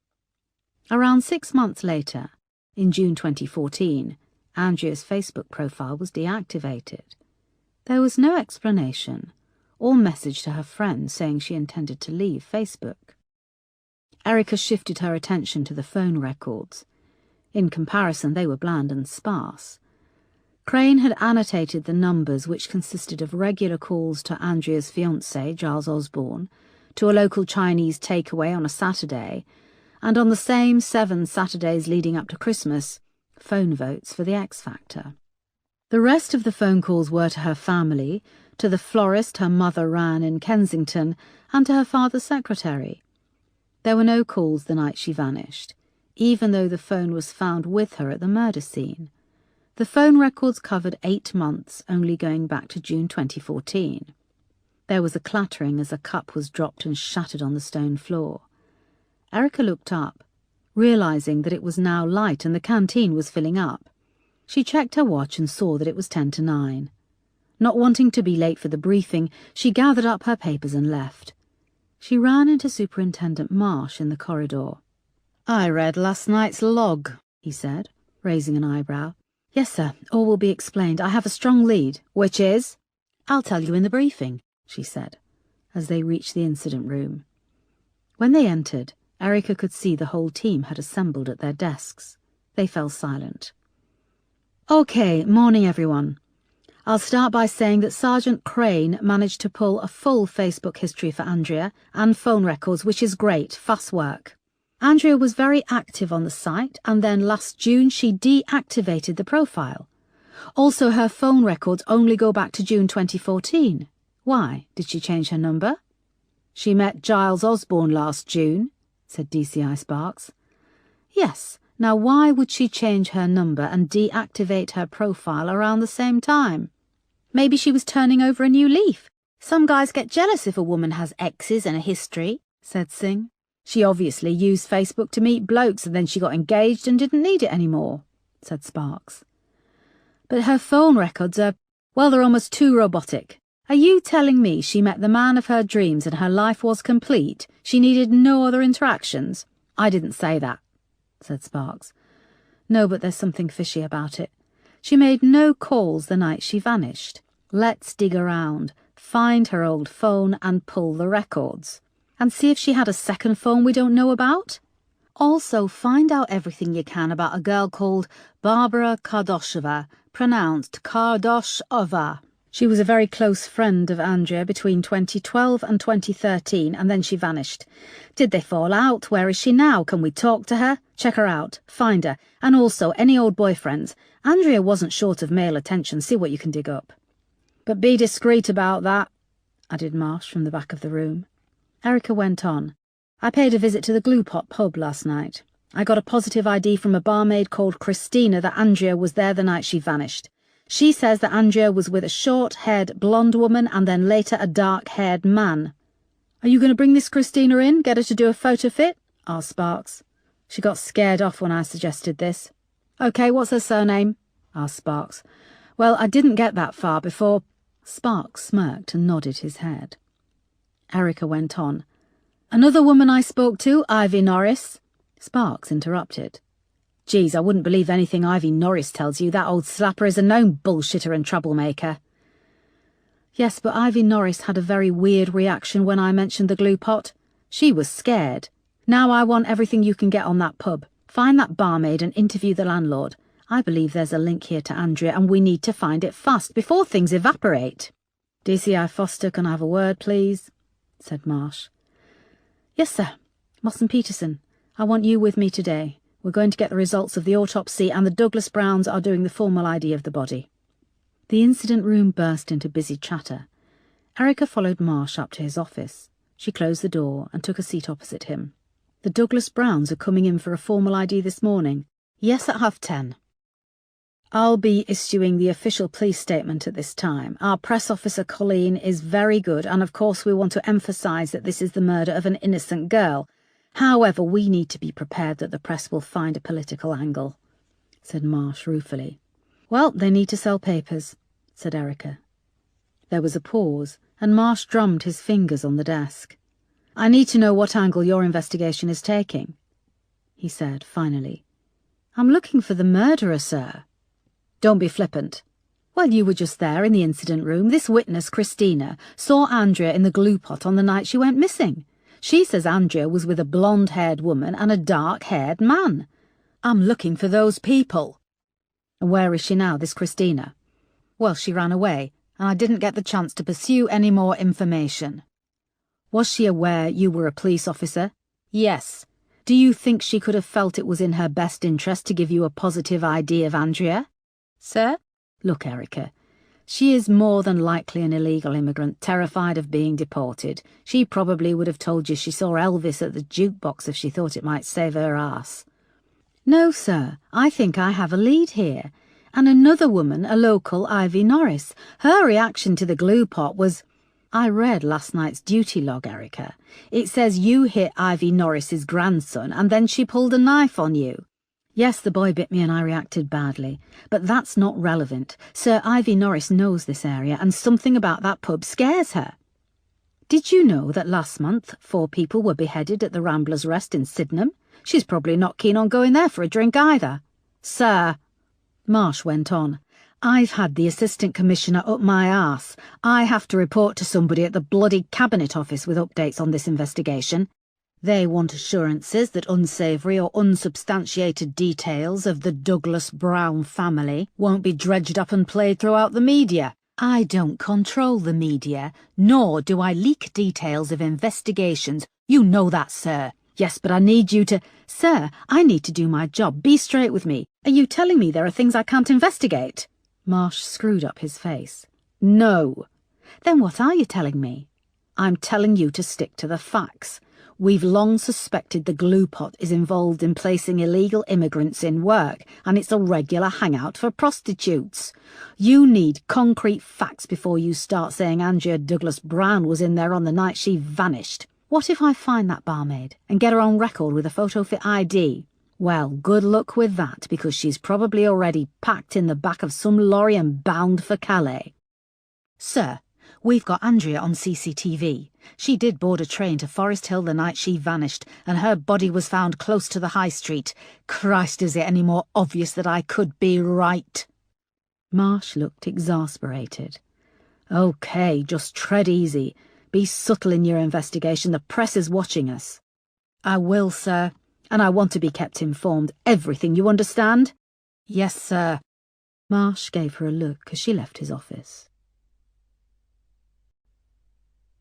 Around 6 months later, in June 2014, Andrea's Facebook profile was deactivated. There was no explanation or message to her friends saying she intended to leave Facebook. Erica shifted her attention to the phone records. In comparison, they were bland and sparse. Crane had annotated the numbers, which consisted of regular calls to Andrea's fiancé, Giles Osborne, to a local Chinese takeaway on a Saturday, and on the same 7 Saturdays leading up to Christmas, phone votes for the X Factor. The rest of the phone calls were to her family, to the florist her mother ran in Kensington, and to her father's secretary. There were no calls the night she vanished, even though the phone was found with her at the murder scene. The phone records covered 8 months, only going back to June 2014. There was a clattering as a cup was dropped and shattered on the stone floor. Erica looked up, realizing that it was now light and the canteen was filling up. She checked her watch and saw that it was 10 to 9. Not wanting to be late for the briefing, she gathered up her papers and left. She ran into Superintendent Marsh in the corridor. "I read last night's log," he said, raising an eyebrow. "Yes, sir. All will be explained. I have a strong lead." "Which is?" "I'll tell you in the briefing," she said, as they reached the incident room. When they entered, Erica could see the whole team had assembled at their desks. They fell silent. "Okay, morning everyone. I'll start by saying that Sergeant Crane managed to pull a full Facebook history for Andrea and phone records, which is great, fast work. Andrea was very active on the site, and then last June she deactivated the profile. Also, her phone records only go back to June 2014. Why? Did she change her number?" "She met Giles Osborne last June," said DCI Sparks. "Yes. Now why would she change her number and deactivate her profile around the same time?" "Maybe she was turning over a new leaf. Some guys get jealous if a woman has exes and a history," said Singh. "She obviously used Facebook to meet blokes and then she got engaged and didn't need it anymore," said Sparks. "But her phone records are, well, they're almost too robotic. Are you telling me she met the man of her dreams and her life was complete? She needed no other interactions?" "I didn't say that," said Sparks. "No, but there's something fishy about it. She made no calls the night she vanished. Let's dig around, find her old phone and pull the records. And see if she had a second phone we don't know about. Also, find out everything you can about a girl called Barbara Kardoshova, pronounced Kardoshova. She was a very close friend of Andrea between 2012 and 2013, and then she vanished. Did they fall out? Where is she now? Can we talk to her? Check her out. Find her. And also, any old boyfriends. Andrea wasn't short of male attention. See what you can dig up." "But be discreet about that," added Marsh from the back of the room. Erica went on. "I paid a visit to the Glue Pot pub last night. I got a positive ID from a barmaid called Christina that Andrea was there the night she vanished. She says that Andrea was with a short-haired blonde woman and then later a dark-haired man." "Are you going to bring this Christina in, get her to do a photo fit?" asked Sparks. "She got scared off when I suggested this." "Okay, what's her surname?" asked Sparks. "Well, I didn't get that far before—" Sparks smirked and nodded his head. Erica went on. "Another woman I spoke to, Ivy Norris." Sparks interrupted. "Geez, I wouldn't believe anything Ivy Norris tells you. That old slapper is a known bullshitter and troublemaker." "Yes, but Ivy Norris had a very weird reaction when I mentioned the glue pot. She was scared. Now I want everything you can get on that pub. Find that barmaid and interview the landlord. I believe there's a link here to Andrea and we need to find it fast before things evaporate." "DCI Foster, can I have a word, please?" said Marsh. "Yes, sir. Moss and Peterson, I want you with me today. We're going to get the results of the autopsy and the Douglas Browns are doing the formal ID of the body." The incident room burst into busy chatter. Erica followed Marsh up to his office. She closed the door and took a seat opposite him. "The Douglas Browns are coming in for a formal ID this morning." "Yes, at 10:30. "I'll be issuing the official police statement at this time. Our press officer, Colleen, is very good, and of course we want to emphasise that this is the murder of an innocent girl. However, we need to be prepared that the press will find a political angle," said Marsh ruefully. "Well, they need to sell papers," said Erica. There was a pause, and Marsh drummed his fingers on the desk. "I need to know what angle your investigation is taking," he said finally. "I'm looking for the murderer, sir." "Don't be flippant. Well, you were just there in the incident room. This witness, Christina, saw Andrea in the glue pot on the night she went missing. She says Andrea was with a blonde-haired woman and a dark-haired man. I'm looking for those people." "And where is she now, this Christina?" "Well, she ran away, and I didn't get the chance to pursue any more information." "Was she aware you were a police officer?" "Yes. Do you think she could have felt it was in her best interest to give you a positive ID of Andrea?" "Sir?" "Look, Erica, she is more than likely an illegal immigrant, terrified of being deported. She probably would have told you she saw Elvis at the jukebox if she thought it might save her ass." "No, sir, I think I have a lead here. And another woman, a local, Ivy Norris. Her reaction to the glue pot was—" "I read last night's duty log, Erica. It says you hit Ivy Norris's grandson and then she pulled a knife on you. Yes, the boy bit me and I reacted badly, but that's not relevant. Sir Ivy Norris knows this area, and something about that pub scares her. Did you know that last month 4 people were beheaded at the Ramblers' Rest in Sydenham? She's probably not keen on going there for a drink either. Sir, Marsh went on, I've had the Assistant Commissioner up my arse. I have to report to somebody at the bloody Cabinet Office with updates on this investigation. They want assurances that unsavoury or unsubstantiated details of the Douglas Brown family won't be dredged up and played throughout the media. I don't control the media, nor do I leak details of investigations. You know that, sir. Yes, but I need you to... Sir, I need to do my job. Be straight with me. Are you telling me there are things I can't investigate? Marsh screwed up his face. No. Then what are you telling me? I'm telling you to stick to the facts. We've long suspected the glue pot is involved in placing illegal immigrants in work, and it's a regular hangout for prostitutes. You need concrete facts before you start saying Andrea Douglas Brown was in there on the night she vanished. What if I find that barmaid and get her on record with a photo fit ID? Well, good luck with that, because she's probably already packed in the back of some lorry and bound for Calais. Sir, we've got Andrea on CCTV. She did board a train to Forest Hill the night she vanished, and her body was found close to the High Street. Christ, is it any more obvious that I could be right? Marsh looked exasperated. OK, just tread easy. Be subtle in your investigation. The press is watching us. I will, sir, and I want to be kept informed. Everything, you understand? Yes, sir. Marsh gave her a look as she left his office.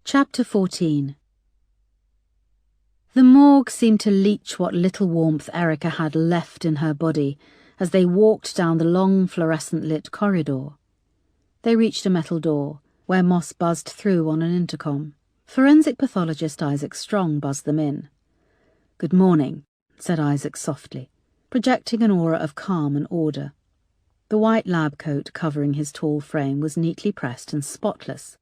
Chapter 14. The morgue seemed to leach what little warmth Erica had left in her body as they walked down the long fluorescent-lit corridor. They reached a metal door, where Moss buzzed through on an intercom. Forensic pathologist Isaac Strong buzzed them in. "Good morning," said Isaac softly, projecting an aura of calm and order. The white lab coat covering his tall frame was neatly pressed and spotless,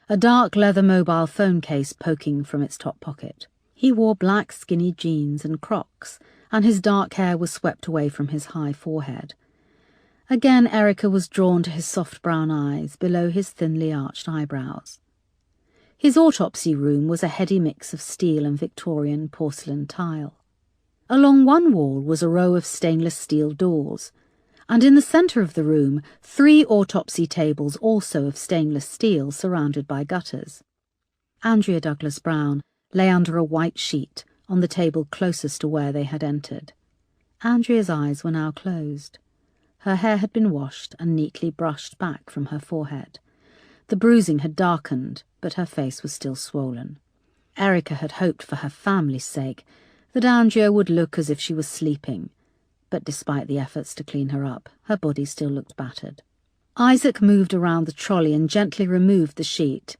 a dark leather mobile phone case poking from its top pocket. He wore black skinny jeans and Crocs, and his dark hair was swept away from his high forehead. Again Erica was drawn to his soft brown eyes below his thinly arched eyebrows. His autopsy room was a heady mix of steel and Victorian porcelain tile. Along one wall was a row of stainless steel doors, and in the centre of the room 3 autopsy tables also of stainless steel surrounded by gutters. Andrea Douglas Brown lay under a white sheet on the table closest to where they had entered. Andrea's eyes were now closed. Her hair had been washed and neatly brushed back from her forehead. The bruising had darkened, but her face was still swollen. Erica had hoped for her family's sake that Andrea would look as if she was sleeping, but despite the efforts to clean her up, her body still looked battered. Isaac moved around the trolley and gently removed the sheet.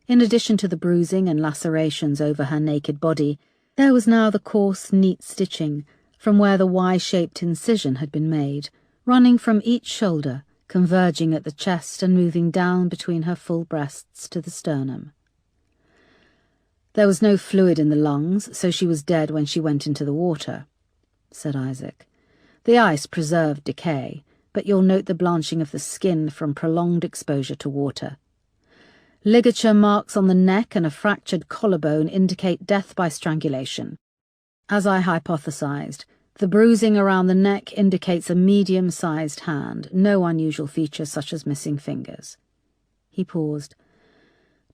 In addition to the bruising and lacerations over her naked body, there was now the coarse, neat stitching from where the Y-shaped incision had been made, running from each shoulder, converging at the chest and moving down between her full breasts to the sternum. "There was no fluid in the lungs, so she was dead when she went into the water," said Isaac. "The ice preserved decay, but you'll note the blanching of the skin from prolonged exposure to water. Ligature marks on the neck and a fractured collarbone indicate death by strangulation. As I hypothesized, the bruising around the neck indicates a medium-sized hand, no unusual feature such as missing fingers." He paused.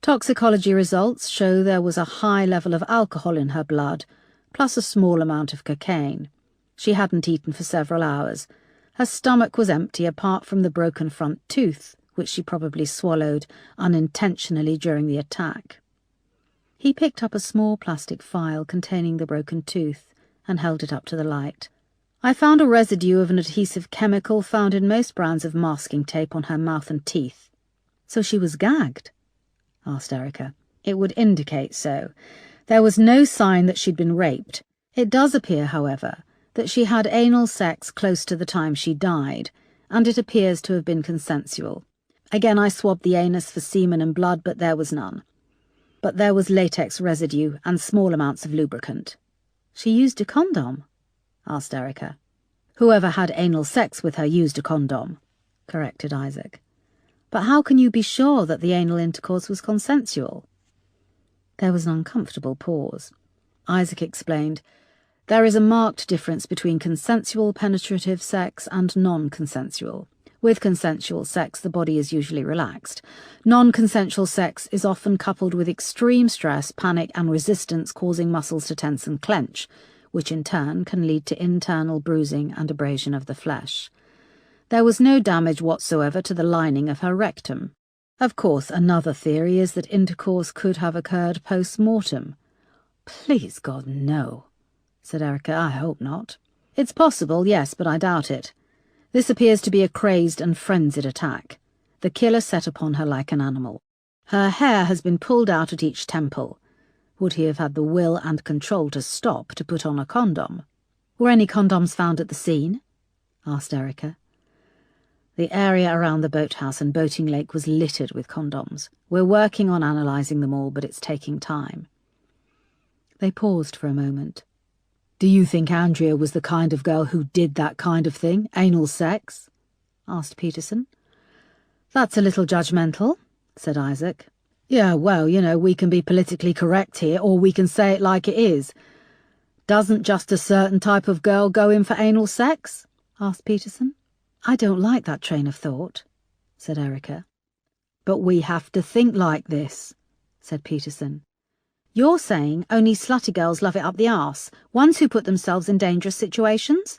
"Toxicology results show there was a high level of alcohol in her blood, plus a small amount of cocaine. She hadn't eaten for several hours. Her stomach was empty apart from the broken front tooth, which she probably swallowed unintentionally during the attack." He picked up a small plastic file containing the broken tooth and held it up to the light. "I found a residue of an adhesive chemical found in most brands of masking tape on her mouth and teeth." "So she was gagged?" asked Erica. "It would indicate so. There was no sign that she'd been raped. It does appear, however, that she had anal sex close to the time she died, and it appears to have been consensual. Again, I swabbed the anus for semen and blood, but there was none. But there was latex residue and small amounts of lubricant." "She used a condom?" asked Erica. Whoever had anal sex with her used a condom, corrected Isaac. But how can you be sure that the anal intercourse was consensual? There was an uncomfortable pause. Isaac explained, there is a marked difference between consensual penetrative sex and non-consensual. With consensual sex, the body is usually relaxed. Non-consensual sex is often coupled with extreme stress, panic, and resistance, causing muscles to tense and clench, which in turn can lead to internal bruising and abrasion of the flesh. There was no damage whatsoever to the lining of her rectum. Of course, another theory is that intercourse could have occurred post-mortem. Please God, no, said Erica. I hope not. It's possible, yes, but I doubt it. This appears to be a crazed and frenzied attack. The killer set upon her like an animal. Her hair has been pulled out at each temple. Would he have had the will and control to stop to put on a condom? Were any condoms found at the scene? Asked Erica. The area around the boathouse and boating lake was littered with condoms. We're working on analysing them all, but it's taking time. They paused for a moment. Do you think Andrea was the kind of girl who did that kind of thing, anal sex? Asked Peterson. That's a little judgmental, said Isaac. Yeah, well, we can be politically correct here, or we can say it like it is. Doesn't just a certain type of girl go in for anal sex? Asked Peterson. I don't like that train of thought, said Erica. But we have to think like this, said Peterson. You're saying only slutty girls love it up the arse, ones who put themselves in dangerous situations?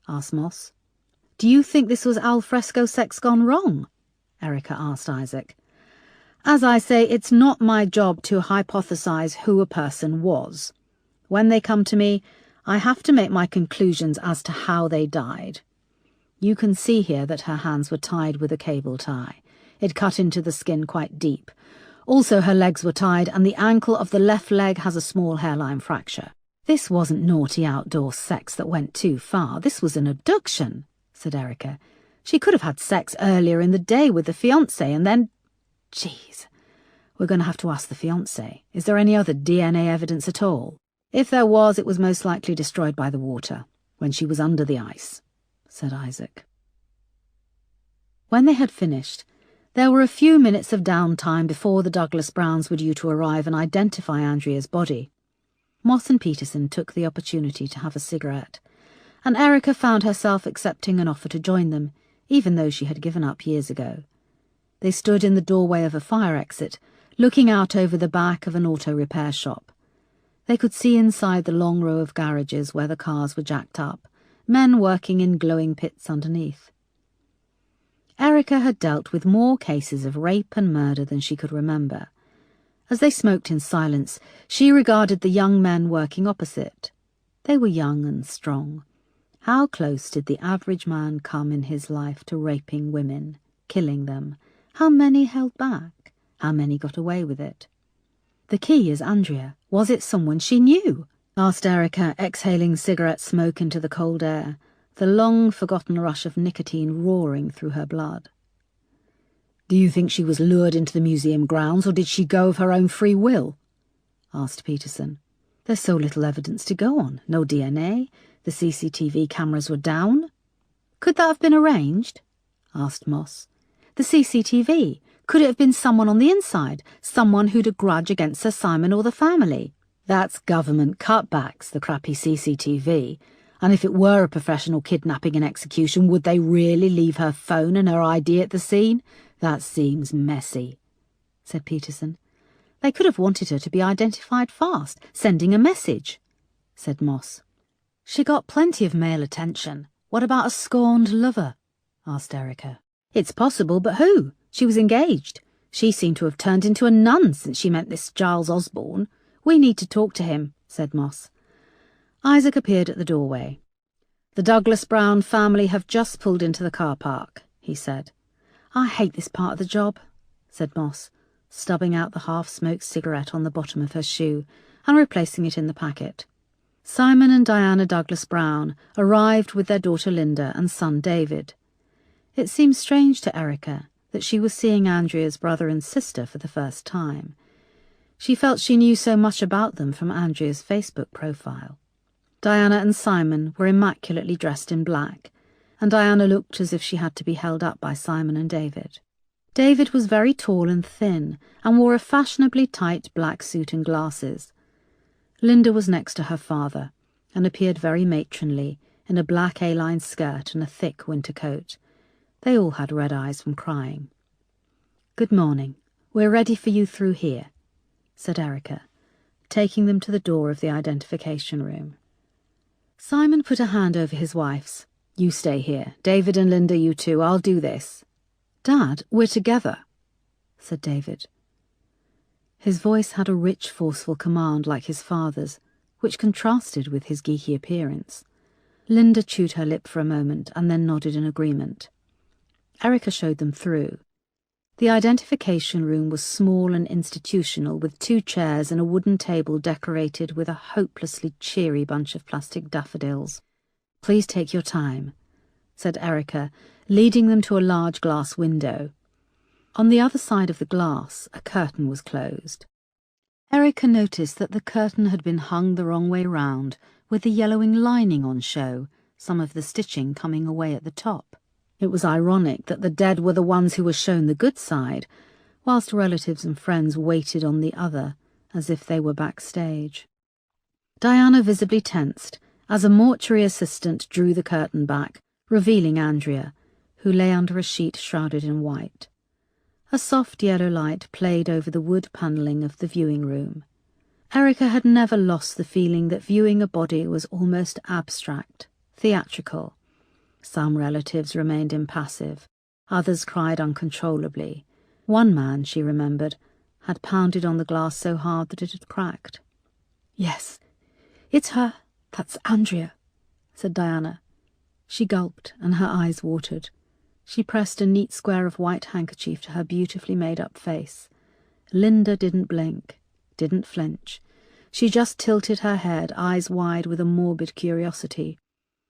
Asked Moss. Do you think this was al fresco sex gone wrong? Erica asked Isaac. As I say, it's not my job to hypothesize who a person was. When they come to me, I have to make my conclusions as to how they died. You can see here that her hands were tied with a cable tie. It cut into the skin quite deep. Also, her legs were tied, and the ankle of the left leg has a small hairline fracture. This wasn't naughty outdoor sex that went too far. This was an abduction, said Erica. She could have had sex earlier in the day with the fiancé, and then... Jeez. We're going to have to ask the fiancé. Is there any other DNA evidence at all? If there was, it was most likely destroyed by the water, when she was under the ice, said Isaac. When they had finished, there were a few minutes of downtime before the Douglas Browns were due to arrive and identify Andrea's body. Moss and Peterson took the opportunity to have a cigarette, and Erica found herself accepting an offer to join them, even though she had given up years ago. They stood in the doorway of a fire exit, looking out over the back of an auto repair shop. They could see inside the long row of garages where the cars were jacked up, men working in glowing pits underneath. Erica had dealt with more cases of rape and murder than she could remember. As they smoked in silence, she regarded the young men working opposite. They were young and strong. How close did the average man come in his life to raping women, killing them? How many held back? How many got away with it? The key is Andrea. Was it someone she knew? Asked Erica, exhaling cigarette smoke into the cold air, the long-forgotten rush of nicotine roaring through her blood. Do you think she was lured into the museum grounds, or did she go of her own free will? Asked Peterson. There's so little evidence to go on. No DNA. The CCTV cameras were down. Could that have been arranged? Asked Moss. The CCTV. Could it have been someone on the inside? Someone who'd a grudge against Sir Simon or the family? That's government cutbacks, the crappy CCTV. And if it were a professional kidnapping and execution, would they really leave her phone and her ID at the scene? That seems messy, said Peterson. They could have wanted her to be identified fast, sending a message, said Moss. She got plenty of male attention. What about a scorned lover? Asked Erica. It's possible, but who? She was engaged. She seemed to have turned into a nun since she met this Giles Osborne. We need to talk to him, said Moss. Isaac appeared at the doorway. The Douglas Brown family have just pulled into the car park, he said. I hate this part of the job, said Moss, stubbing out the half-smoked cigarette on the bottom of her shoe and replacing it in the packet. Simon and Diana Douglas Brown arrived with their daughter Linda and son David. It seemed strange to Erica that she was seeing Andrea's brother and sister for the first time. She felt she knew so much about them from Andrea's Facebook profile. Diana and Simon were immaculately dressed in black, and Diana looked as if she had to be held up by Simon and David. David was very tall and thin, and wore a fashionably tight black suit and glasses. Linda was next to her father, and appeared very matronly, in a black A-line skirt and a thick winter coat. They all had red eyes from crying. "Good morning. We're ready for you through here," said Erica, taking them to the door of the identification room. Simon put a hand over his wife's. "You stay here. David and Linda, you two. I'll do this." "Dad, we're together," said David. His voice had a rich, forceful command like his father's, which contrasted with his geeky appearance. Linda chewed her lip for a moment and then nodded in agreement. Erica showed them through. The identification room was small and institutional, with 2 chairs and a wooden table decorated with a hopelessly cheery bunch of plastic daffodils. "Please take your time," said Erica, leading them to a large glass window. On the other side of the glass, a curtain was closed. Erica noticed that the curtain had been hung the wrong way round, with the yellowing lining on show, some of the stitching coming away at the top. It was ironic that the dead were the ones who were shown the good side, whilst relatives and friends waited on the other, as if they were backstage. Diana visibly tensed as a mortuary assistant drew the curtain back, revealing Andrea, who lay under a sheet shrouded in white. A soft yellow light played over the wood panelling of the viewing room. Erica had never lost the feeling that viewing a body was almost abstract, theatrical. Some relatives remained impassive, others cried uncontrollably. One man, she remembered, had pounded on the glass so hard that it had cracked. "Yes, it's her. That's Andrea," said Diana. She gulped, and her eyes watered. She pressed a neat square of white handkerchief to her beautifully made-up face. Linda didn't blink, didn't flinch. She just tilted her head, eyes wide with a morbid curiosity.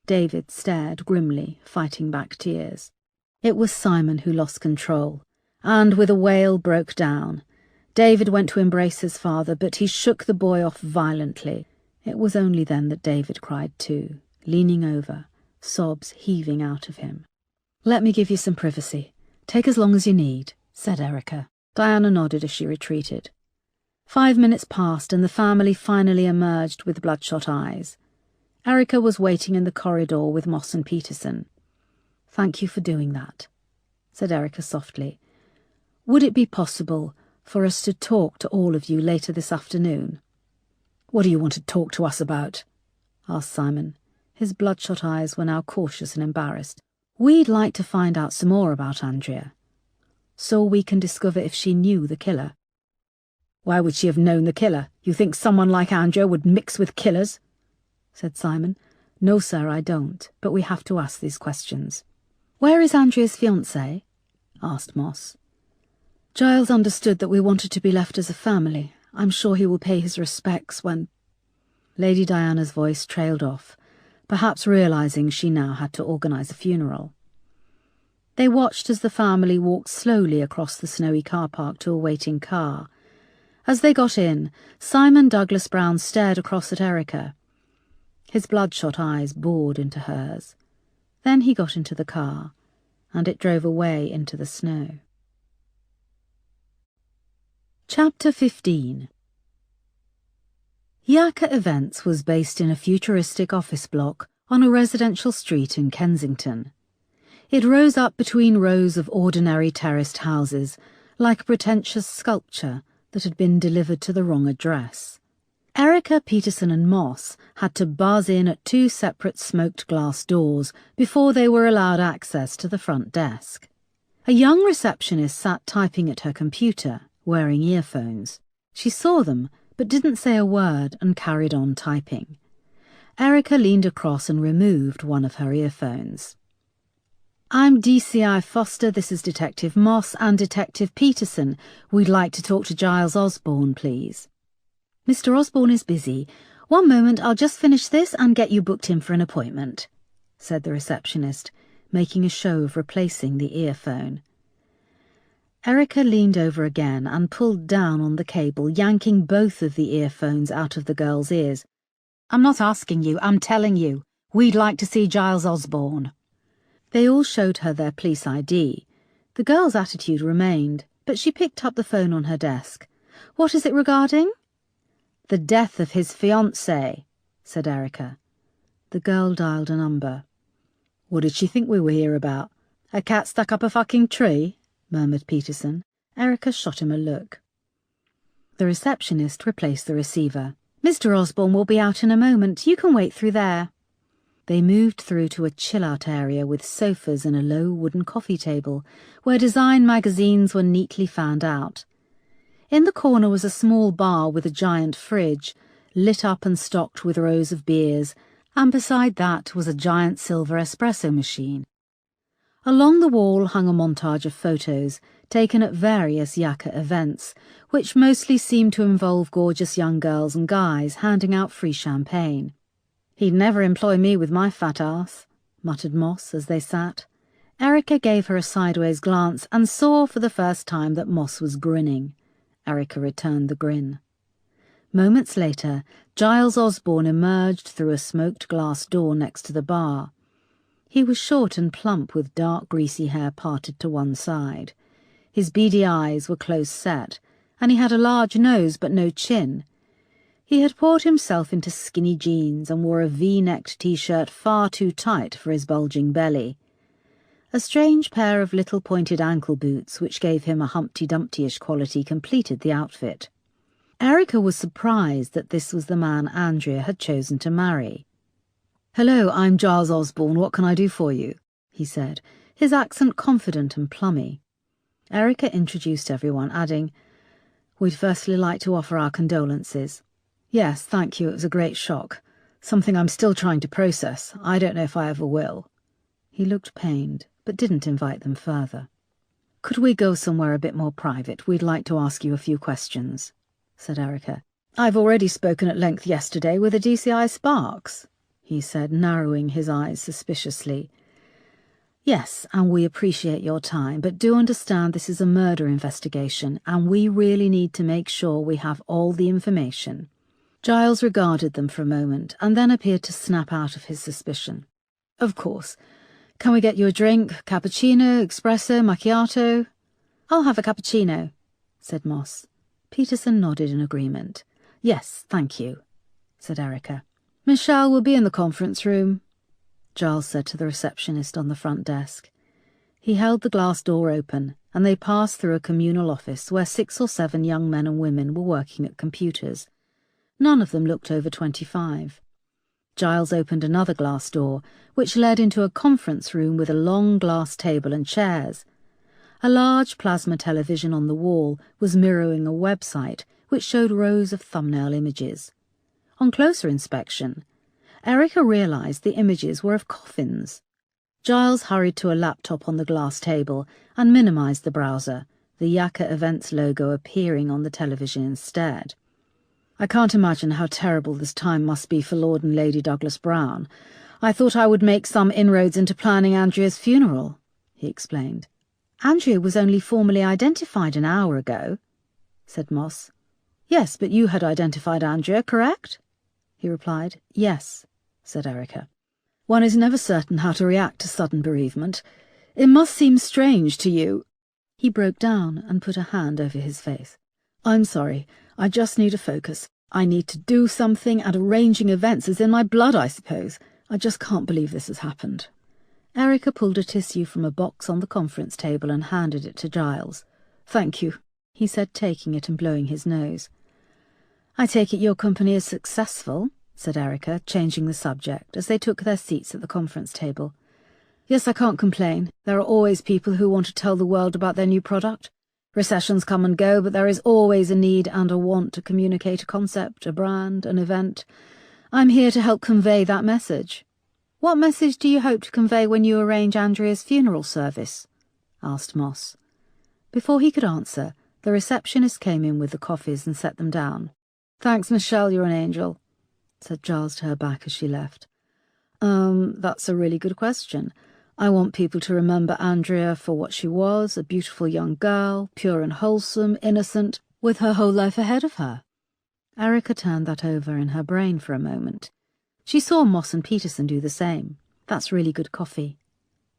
David stared grimly, fighting back tears. It was Simon who lost control, and with a wail broke down. David went to embrace his father, but he shook the boy off violently. It was only then that David cried too, leaning over, sobs heaving out of him. "Let me give you some privacy. Take as long as you need," said Erica. Diana nodded as she retreated. 5 minutes passed, and the family finally emerged with bloodshot eyes. Erica was waiting in the corridor with Moss and Peterson. "Thank you for doing that," said Erica softly. "Would it be possible for us to talk to all of you later this afternoon?" "What do you want to talk to us about?" asked Simon. His bloodshot eyes were now cautious and embarrassed. "We'd like to find out some more about Andrea, so we can discover if she knew the killer." "Why would she have known the killer? You think someone like Andrea would mix with killers?" said Simon. "No, sir, I don't, but we have to ask these questions." "Where is Andrea's fiancé?" asked Moss. "Giles understood that we wanted to be left as a family. I'm sure he will pay his respects when—" Lady Diana's voice trailed off, perhaps realising she now had to organise a funeral. They watched as the family walked slowly across the snowy car park to a waiting car. As they got in, Simon Douglas Brown stared across at Erica. His bloodshot eyes bored into hers. Then he got into the car, and it drove away into the snow. Chapter 15. Yaka Events was based in a futuristic office block on a residential street in Kensington. It rose up between rows of ordinary terraced houses, like a pretentious sculpture that had been delivered to the wrong address. Erica, Peterson and Moss had to buzz in at 2 separate smoked glass doors before they were allowed access to the front desk. A young receptionist sat typing at her computer, wearing earphones. She saw them, but didn't say a word and carried on typing. Erica leaned across and removed one of her earphones. "I'm DCI Foster, this is Detective Moss and Detective Peterson. We'd like to talk to Giles Osborne, please." "Mr. Osborne is busy. One moment, I'll just finish this and get you booked in for an appointment," said the receptionist, making a show of replacing the earphone. Erica leaned over again and pulled down on the cable, yanking both of the earphones out of the girl's ears. I'm not asking you, I'm telling you. We'd like to see Giles Osborne. They all showed her their police ID. The girl's attitude remained, but she picked up the phone on her desk. What is it regarding? The death of his fiancée, said Erica. The girl dialed a number. What did she think we were here about? A cat stuck up a fucking tree? Murmured Peterson. Erica shot him a look. The receptionist replaced the receiver. Mr. Osborne will be out in a moment. You can wait through there. They moved through to a chill-out area with sofas and a low wooden coffee table, where design magazines were neatly fanned out. In the corner was a small bar with a giant fridge, lit up and stocked with rows of beers, and beside that was a giant silver espresso machine. Along the wall hung a montage of photos, taken at various Yaka events, which mostly seemed to involve gorgeous young girls and guys handing out free champagne. He'd never employ me with my fat ass, muttered Moss as they sat. Erica gave her a sideways glance and saw for the first time that Moss was grinning. Erica returned the grin. Moments later, Giles Osborne emerged through a smoked glass door next to the bar. He was short and plump with dark greasy hair parted to one side. His beady eyes were close set, and he had a large nose but no chin. He had poured himself into skinny jeans and wore a V-necked t-shirt far too tight for his bulging belly. A strange pair of little pointed ankle boots, which gave him a Humpty Dumpty-ish quality, completed the outfit. Erica was surprised that this was the man Andrea had chosen to marry. "Hello, I'm Giles Osborne. What can I do for you?" he said, his accent confident and plummy. Erica introduced everyone, adding, "We'd firstly like to offer our condolences." "Yes, thank you. It was a great shock. Something I'm still trying to process. I don't know if I ever will." He looked pained, but didn't invite them further. "Could we go somewhere a bit more private? We'd like to ask you a few questions," said Erica. "I've already spoken at length yesterday with the DCI Sparks," he said, narrowing his eyes suspiciously. "Yes, and we appreciate your time, but do understand this is a murder investigation, and we really need to make sure we have all the information." Giles regarded them for a moment, and then appeared to snap out of his suspicion. "Of course. Can we get you a drink? Cappuccino, espresso, macchiato?" "I'll have a cappuccino," said Moss. Peterson nodded in agreement. "Yes, thank you," said Erica. "Michelle will be in the conference room," Giles said to the receptionist on the front desk. He held the glass door open, and they passed through a communal office where 6 or 7 young men and women were working at computers. None of them looked over 25. Giles opened another glass door, which led into a conference room with a long glass table and chairs. A large plasma television on the wall was mirroring a website which showed rows of thumbnail images. On closer inspection, Erica realized the images were of coffins. Giles hurried to a laptop on the glass table and minimized the browser, the Yaka Events logo appearing on the television instead. "I can't imagine how terrible this time must be for Lord and Lady Douglas Brown. I thought I would make some inroads into planning Andrea's funeral," he explained. "Andrea was only formally identified an hour ago," said Moss. "Yes, but you had identified Andrea, correct?" he replied. "Yes," said Erica. "One is never certain how to react to sudden bereavement. It must seem strange to you." He broke down and put a hand over his face. "I'm sorry. I just need to focus. I need to do something, and arranging events is in my blood, I suppose. I just can't believe this has happened." Erica pulled a tissue from a box on the conference table and handed it to Giles. "Thank you," he said, taking it and blowing his nose. "I take it your company is successful," said Erica, changing the subject as they took their seats at the conference table. "Yes, I can't complain. There are always people who want to tell the world about their new product. Recessions come and go, but there is always a need and a want to communicate a concept, a brand, an event. I'm here to help convey that message." "What message do you hope to convey when you arrange Andrea's funeral service?" asked Moss. Before he could answer, the receptionist came in with the coffees and set them down. "Thanks, Michelle, you're an angel," said Giles to her back as she left. That's a really good question. I want people to remember Andrea for what she was, a beautiful young girl, pure and wholesome, innocent, with her whole life ahead of her." Erica turned that over in her brain for a moment. She saw Moss and Peterson do the same. "That's really good coffee,"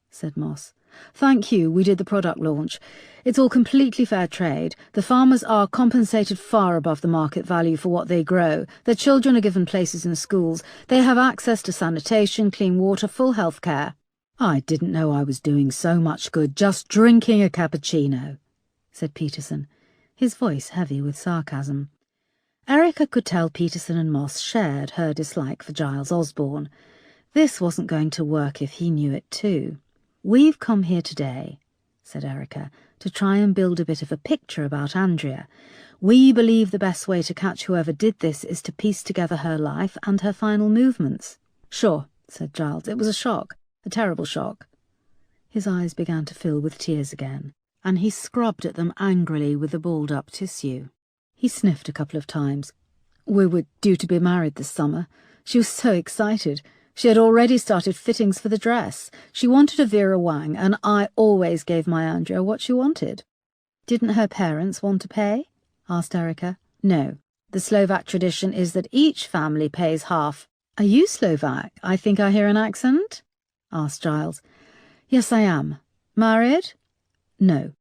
said Moss. "Thank you, we did the product launch. It's all completely fair trade. The farmers are compensated far above the market value for what they grow. Their children are given places in the schools. They have access to sanitation, clean water, full health care." "I didn't know I was doing so much good just drinking a cappuccino," said Peterson, his voice heavy with sarcasm. Erica could tell Peterson and Moss shared her dislike for Giles Osborne. This wasn't going to work if he knew it too. "We've come here today," said Erica, "to try and build a bit of a picture about Andrea. We believe the best way to catch whoever did this is to piece together her life and her final movements." "Sure," said Giles. "It was a shock. A terrible shock." His eyes began to fill with tears again, and he scrubbed at them angrily with the balled-up tissue. He sniffed a couple of times. "We were due to be married this summer. She was so excited. She had already started fittings for the dress. She wanted a Vera Wang, and I always gave my Andrea what she wanted." "Didn't her parents want to pay?" asked Erica. "No. The Slovak tradition is that each family pays half." "Are you Slovak? I think I hear an accent?" asked Giles. "Yes, I am. Married?" "No."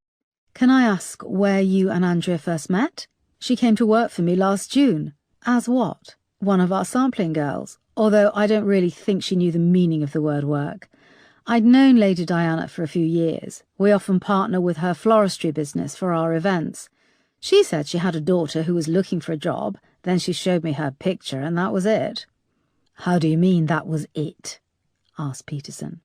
"Can I ask where you and Andrea first met?" "She came to work for me last June." "As what?" "One of our sampling girls, although I don't really think she knew the meaning of the word work. I'd known Lady Diana for a few years. We often partner with her floristry business for our events. She said she had a daughter who was looking for a job, then she showed me her picture, and that was it." "How do you mean, that was it?" asked Peterson.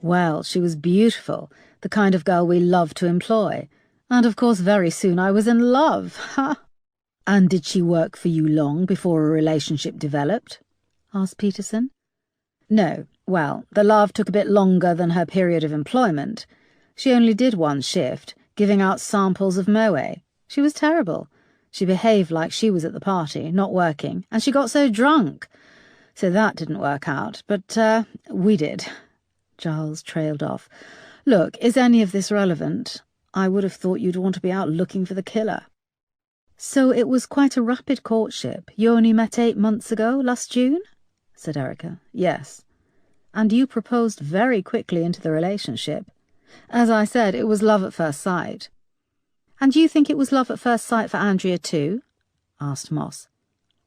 "Well, she was beautiful, the kind of girl we love to employ. And of course very soon I was in love. Ha!" "And did she work for you long before a relationship developed?" asked Peterson. "No. Well, the love took a bit longer than her period of employment. She only did one shift, giving out samples of Moe. She was terrible. She behaved like she was at the party, not working, and she got so drunk. So that didn't work out, but we did." Giles trailed off. "Look, is any of this relevant? I would have thought you'd want to be out looking for the killer." "So it was quite a rapid courtship. You only met 8 months ago, last June?" said Erica. "Yes." "And you proposed very quickly into the relationship. As I said, it was love at first sight." "And you think it was love at first sight for Andrea too?" asked Moss.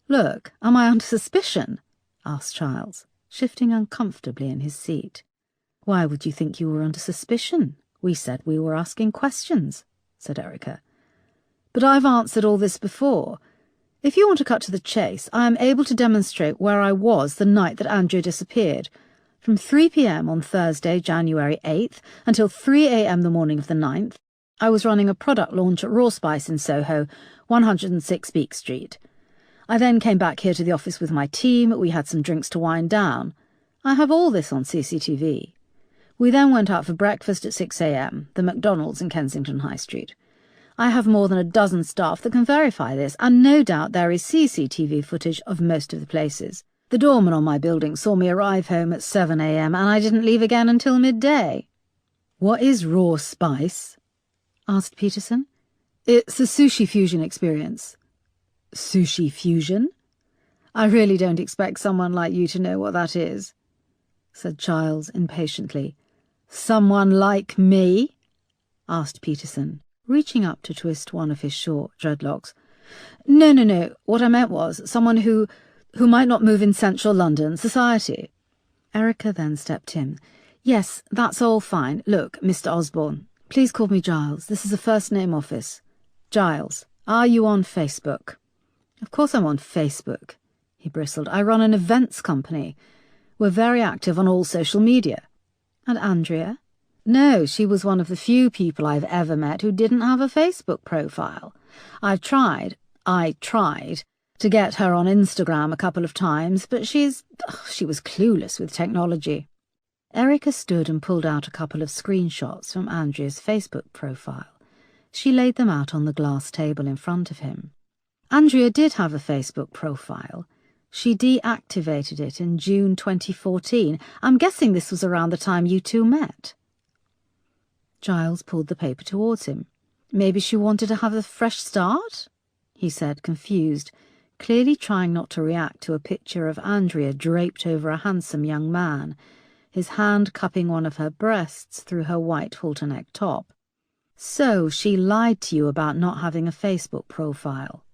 "Look, am I under suspicion?" asked Giles, shifting uncomfortably in his seat. "Why would you think you were under suspicion? We said we were asking questions," said Erica. "But I've answered all this before. If you want to cut to the chase, I am able to demonstrate where I was the night that Andrea disappeared. From 3 p.m. on Thursday, January 8th, until 3 a.m. the morning of the 9th, I was running a product launch at Raw Spice in Soho, 106 Beak Street. I then came back here to the office with my team. We had some drinks to wind down. I have all this on CCTV. We then went out for breakfast at 6 a.m., the McDonald's in Kensington High Street. I have more than a dozen staff that can verify this, and no doubt there is CCTV footage of most of the places. The doorman on my building saw me arrive home at 7 a.m, and I didn't leave again until midday." "What is Raw Spice?" asked Peterson. "It's a sushi fusion experience." "Sushi fusion?" "I really don't expect someone like you to know what that is," said Giles impatiently. "Someone like me?" asked Peterson, reaching up to twist one of his short dreadlocks. No. What I meant was someone who might not move in central London society." Erica then stepped in. "Yes, that's all fine. Look, Mr. Osborne, please call me Giles. This is a first-name office. Giles, are you on Facebook?" "Of course I'm on Facebook," he bristled. "I run an events company. We're very active on all social media." "And Andrea?" "No, she was one of the few people I've ever met who didn't have a Facebook profile. I tried to get her on Instagram a couple of times, but she was clueless with technology." Erica stood and pulled out a couple of screenshots from Andrea's Facebook profile. She laid them out on the glass table in front of him. Andrea did have a Facebook profile. She deactivated it in June 2014. I'm guessing this was around the time you two met. Giles pulled the paper towards him. "Maybe she wanted to have a fresh start?" he said, confused, clearly trying not to react to a picture of Andrea draped over a handsome young man, his hand cupping one of her breasts through her white halter-neck top. So she lied to you about not having a Facebook profile.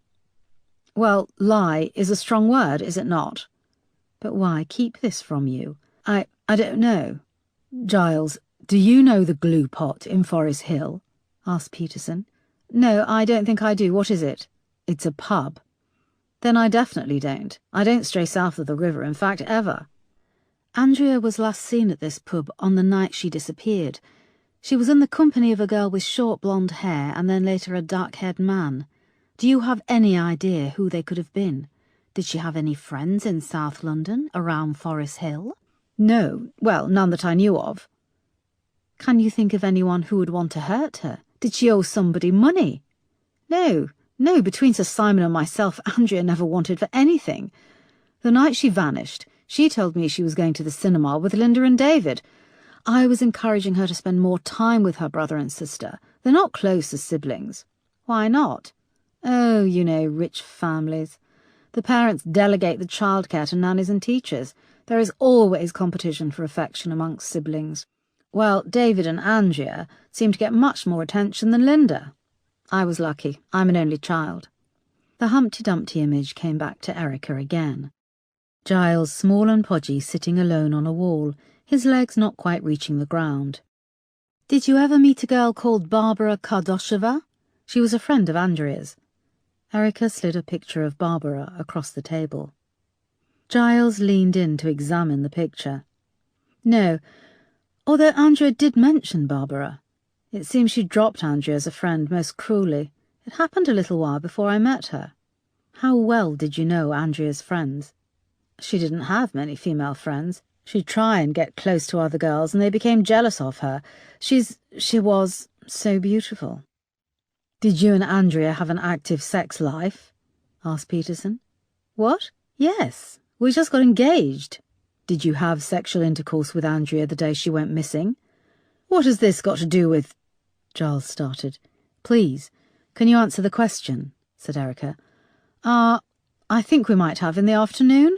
Well, lie is a strong word, is it not? But why keep this from you? I don't know. Giles, do you know the Glue Pot in Forest Hill? Asked Peterson. No, I don't think I do. What is it? It's a pub. Then I definitely don't. I don't stray south of the river, in fact, ever. Andrea was last seen at this pub on the night she disappeared. She was in the company of a girl with short blonde hair and then later a dark-haired man. Do you have any idea who they could have been? Did she have any friends in South London, around Forest Hill? No, well, none that I knew of. Can you think of anyone who would want to hurt her? Did she owe somebody money? No, between Sir Simon and myself, Andrea never wanted for anything. The night she vanished, she told me she was going to the cinema with Linda and David. I was encouraging her to spend more time with her brother and sister. They're not close as siblings. Why not? Oh, you know, rich families. The parents delegate the childcare to nannies and teachers. There is always competition for affection amongst siblings. Well, David and Andrea seem to get much more attention than Linda. I was lucky. I'm an only child. The Humpty Dumpty image came back to Erica again. Giles, small and podgy, sitting alone on a wall, his legs not quite reaching the ground. Did you ever meet a girl called Barbara Kardosheva? She was a friend of Andrea's. Erica slid a picture of Barbara across the table. Giles leaned in to examine the picture. No, although Andrea did mention Barbara. It seems she dropped Andrea as a friend most cruelly. It happened a little while before I met her. How well did you know Andrea's friends? She didn't have many female friends. She'd try and get close to other girls, and they became jealous of her. She was so beautiful. Did you and Andrea have an active sex life? Asked Peterson. What? Yes, we just got engaged. Did you have sexual intercourse with Andrea the day she went missing? What has this got to do with... Giles started. Please, can you answer the question? Said Erica. I think we might have in the afternoon.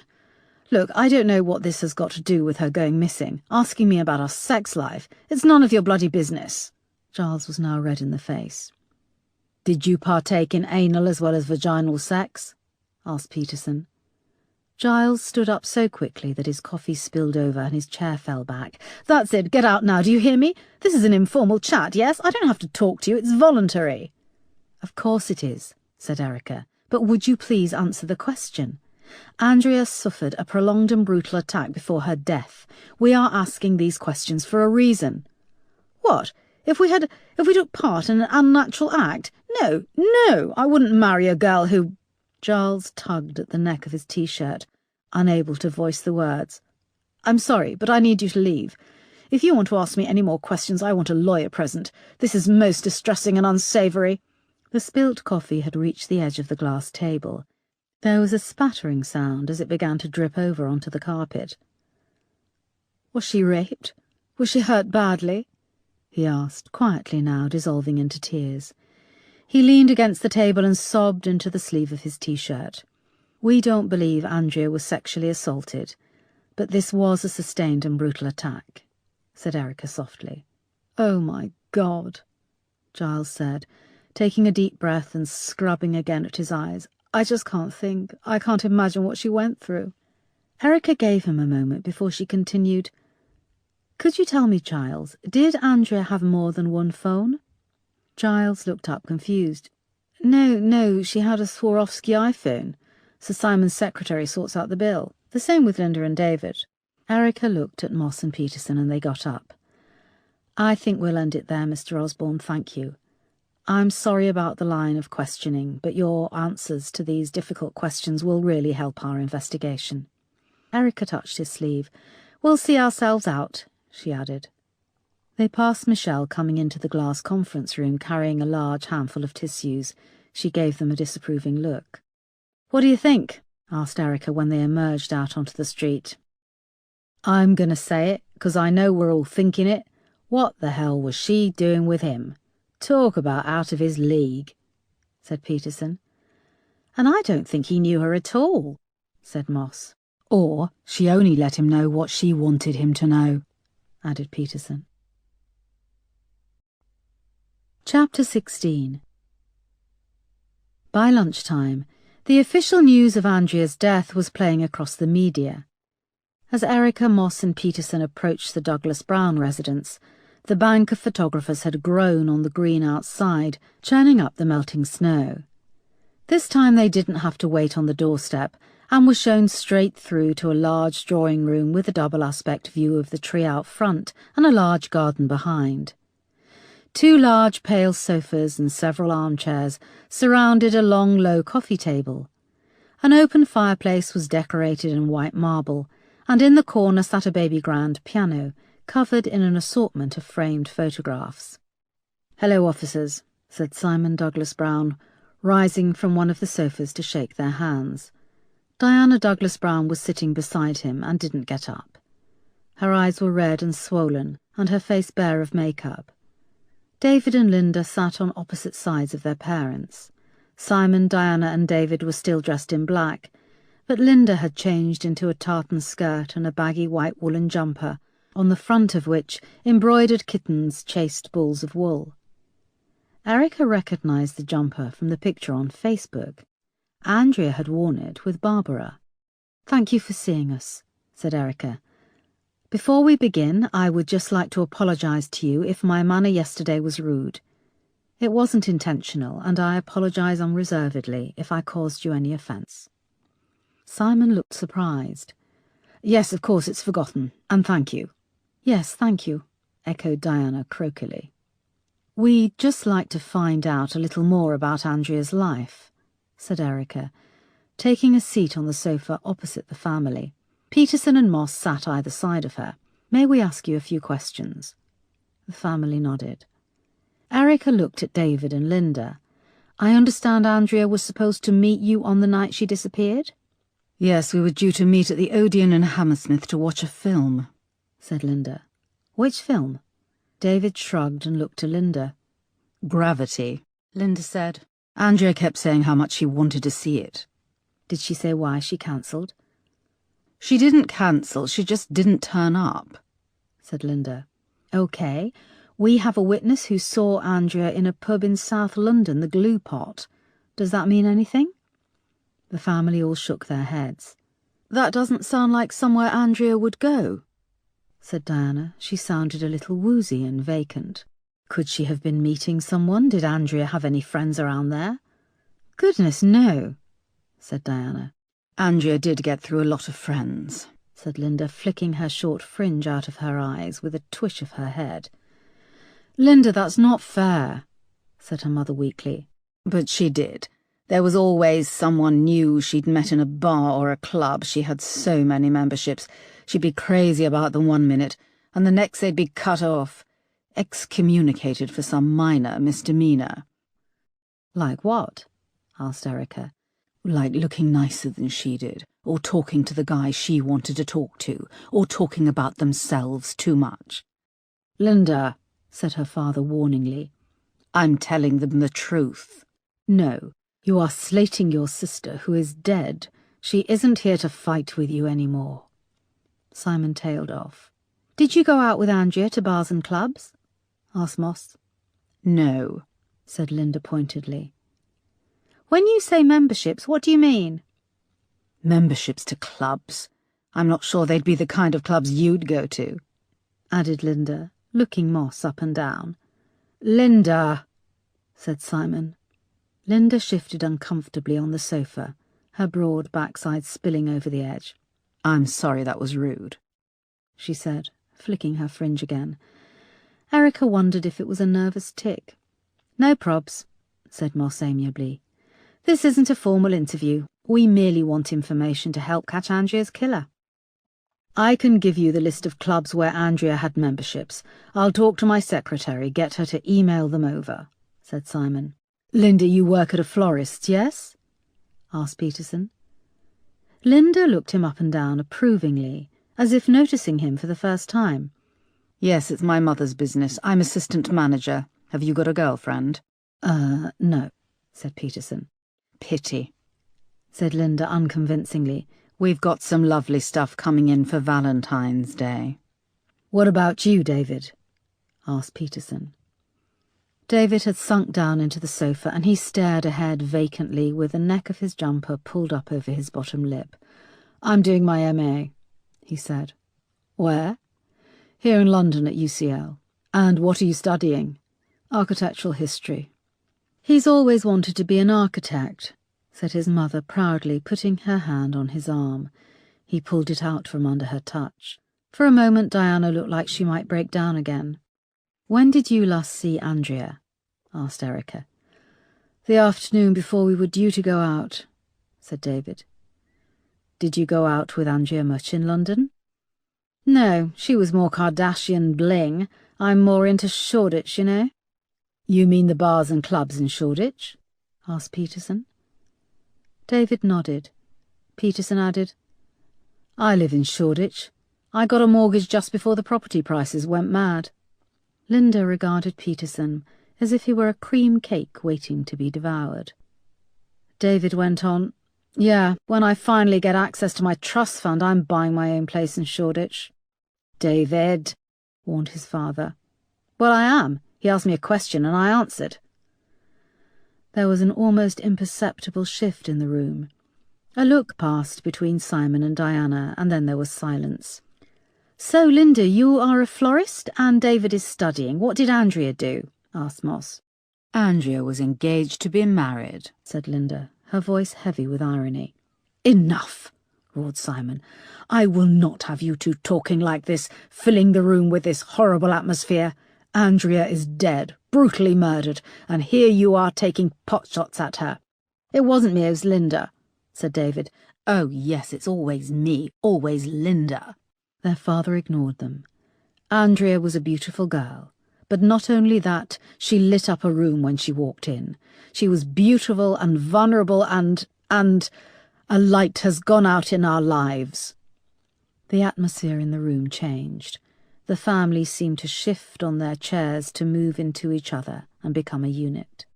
Look, I don't know what this has got to do with her going missing. Asking me about our sex life. It's none of your bloody business. Giles was now red in the face. Did you partake in anal as well as vaginal sex? Asked Peterson. Giles stood up so quickly that his coffee spilled over and his chair fell back. That's it, get out now, do you hear me? This is an informal chat, yes? I don't have to talk to you, it's voluntary. Of course it is, said Erica, but would you please answer the question? Andrea suffered a prolonged and brutal attack before her death. We are asking these questions for a reason. What? If we took part in an unnatural act? No, I wouldn't marry a girl who... Giles tugged at the neck of his T-shirt, unable to voice the words. I'm sorry, but I need you to leave. If you want to ask me any more questions, I want a lawyer present. This is most distressing and unsavoury. The spilt coffee had reached the edge of the glass table. There was a spattering sound as it began to drip over onto the carpet. Was she raped? Was she hurt badly? He asked, quietly now, dissolving into tears. He leaned against the table and sobbed into the sleeve of his T-shirt. We don't believe Andrea was sexually assaulted, but this was a sustained and brutal attack, said Erica softly. Oh, my God, Giles said, taking a deep breath and scrubbing again at his eyes. I just can't think. I can't imagine what she went through. Erica gave him a moment before she continued. Could you tell me, Giles, did Andrea have more than one phone? Giles looked up confused. No, she had a Swarovski iPhone. Sir Simon's secretary sorts out the bill. The same with Linda and David. Erica looked at Moss and Peterson and they got up. I think we'll end it there, Mr. Osborne, thank you. I'm sorry about the line of questioning, but your answers to these difficult questions will really help our investigation. Erica touched his sleeve. We'll see ourselves out, she added. They passed Michelle coming into the glass conference room carrying a large handful of tissues. She gave them a disapproving look. What do you think? Asked Erica when they emerged out onto the street. I'm going to say it, 'cause I know we're all thinking it. What the hell was she doing with him? Talk about out of his league, said Peterson. And I don't think he knew her at all, said Moss. Or she only let him know what she wanted him to know, added Peterson. Chapter 16. By lunchtime, the official news of Andrea's death was playing across the media. As Erica, Moss and Peterson approached the Douglas Brown residence, the bank of photographers had grown on the green outside, churning up the melting snow. This time they didn't have to wait on the doorstep and were shown straight through to a large drawing room with a double aspect view of the tree out front and a large garden behind. 2 large pale sofas and several armchairs surrounded a long, low coffee table. An open fireplace was decorated in white marble, and in the corner sat a baby grand piano, covered in an assortment of framed photographs. "Hello, officers," said Simon Douglas Brown, rising from one of the sofas to shake their hands. Diana Douglas Brown was sitting beside him and didn't get up. Her eyes were red and swollen, and her face bare of makeup. David and Linda sat on opposite sides of their parents. Simon, Diana and David were still dressed in black, but Linda had changed into a tartan skirt and a baggy white woolen jumper, on the front of which embroidered kittens chased balls of wool. Erica recognised the jumper from the picture on Facebook. Andrea had worn it with Barbara. "Thank you for seeing us," said Erica. "Before we begin, I would just like to apologise to you if my manner yesterday was rude. It wasn't intentional, and I apologise unreservedly if I caused you any offence." Simon looked surprised. "Yes, of course it's forgotten, and thank you." "Yes, thank you," echoed Diana croakily. "We'd just like to find out a little more about Andrea's life," said Erica, taking a seat on the sofa opposite the family. Peterson and Moss sat either side of her. "May we ask you a few questions?" The family nodded. Erica looked at David and Linda. "I understand Andrea was supposed to meet you on the night she disappeared?" "Yes, we were due to meet at the Odeon in Hammersmith to watch a film," said Linda. "Which film?" David shrugged and looked to Linda. "Gravity," Linda said. "Andrea kept saying how much she wanted to see it." "Did she say why she cancelled?" "She didn't cancel, she just didn't turn up," said Linda. "OK, we have a witness who saw Andrea in a pub in South London, the Glue Pot. Does that mean anything?" The family all shook their heads. "That doesn't sound like somewhere Andrea would go," said Diana. She sounded a little woozy and vacant. "Could she have been meeting someone? Did Andrea have any friends around there?" "Goodness, no," said Diana. "Andrea did get through a lot of friends," said Linda, flicking her short fringe out of her eyes with a twish of her head. "Linda, that's not fair," said her mother weakly. "But she did. There was always someone new she'd met in a bar or a club. She had so many memberships. She'd be crazy about them one minute, and the next they'd be cut off, excommunicated for some minor misdemeanour." "Like what?" asked Erica. "Like looking nicer than she did, or talking to the guy she wanted to talk to, or talking about themselves too much." "Linda," said her father warningly. "I'm telling them the truth." "No, you are slating your sister, who is dead. She isn't here to fight with you any more." Simon tailed off. "Did you go out with Andrea to bars and clubs?" asked Moss. "No," said Linda pointedly. "When you say memberships, what do you mean?" "Memberships to clubs. I'm not sure they'd be the kind of clubs you'd go to," added Linda, looking Moss up and down. "Linda," said Simon. Linda shifted uncomfortably on the sofa, her broad backside spilling over the edge. "I'm sorry that was rude," she said, flicking her fringe again. Erica wondered if it was a nervous tic. "No probs," said Moss amiably. "This isn't a formal interview. We merely want information to help catch Andrea's killer." "I can give you the list of clubs where Andrea had memberships. I'll talk to my secretary, get her to email them over," said Simon. "Linda, you work at a florist's, yes?" asked Peterson. Linda looked him up and down approvingly, as if noticing him for the first time. "Yes, it's my mother's business. I'm assistant manager. Have you got a girlfriend?" No," said Peterson. "Pity," said Linda unconvincingly. "We've got some lovely stuff coming in for Valentine's Day." "What about you, David?" asked Peterson. David had sunk down into the sofa and he stared ahead vacantly with the neck of his jumper pulled up over his bottom lip. "I'm doing my MA, he said. "Where?" "Here in London at UCL. "And what are you studying?" "Architectural history." "He's always wanted to be an architect," said his mother proudly, putting her hand on his arm. He pulled it out from under her touch. For a moment Diana looked like she might break down again. "When did you last see Andrea?" asked Erica. "The afternoon before we were due to go out," said David. "Did you go out with Andrea much in London?" "No, she was more Kardashian bling. I'm more into Shoreditch, you know." "You mean the bars and clubs in Shoreditch?" asked Peterson. David nodded. Peterson added, "I live in Shoreditch. I got a mortgage just before the property prices went mad." Linda regarded Peterson as if he were a cream cake waiting to be devoured. David went on, "Yeah, when I finally get access to my trust fund, I'm buying my own place in Shoreditch." "David," warned his father. "Well, I am. He asked me a question and I answered." There was an almost imperceptible shift in the room. A look passed between Simon and Diana, and then there was silence. "So, Linda, you are a florist, and David is studying. What did Andrea do?" asked Moss. "Andrea was engaged to be married," said Linda, her voice heavy with irony. "Enough!" roared Simon. "I will not have you two talking like this, filling the room with this horrible atmosphere. Andrea is dead, brutally murdered, and here you are taking potshots at her." "It wasn't me, it was Linda," said David. "Oh, yes, it's always me, always Linda." Their father ignored them. Andrea was a beautiful girl, but not only that, she lit up a room when she walked in. She was beautiful and vulnerable and a light has gone out in our lives. The atmosphere in the room changed. The family seemed to shift on their chairs to move into each other and become a unit.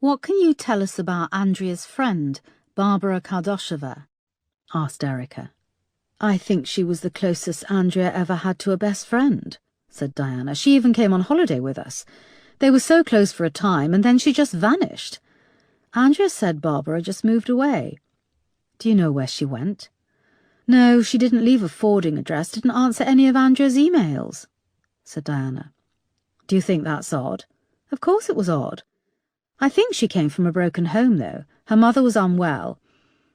"What can you tell us about Andrea's friend, Barbara Kardosheva?" asked Erica. "I think she was the closest Andrea ever had to a best friend," said Diana. "She even came on holiday with us. They were so close for a time, and then she just vanished. Andrea said Barbara just moved away." "Do you know where she went?" "No, she didn't leave a forwarding address, didn't answer any of Andrea's emails," said Diana. "Do you think that's odd?" "Of course it was odd. I think she came from a broken home, though. Her mother was unwell.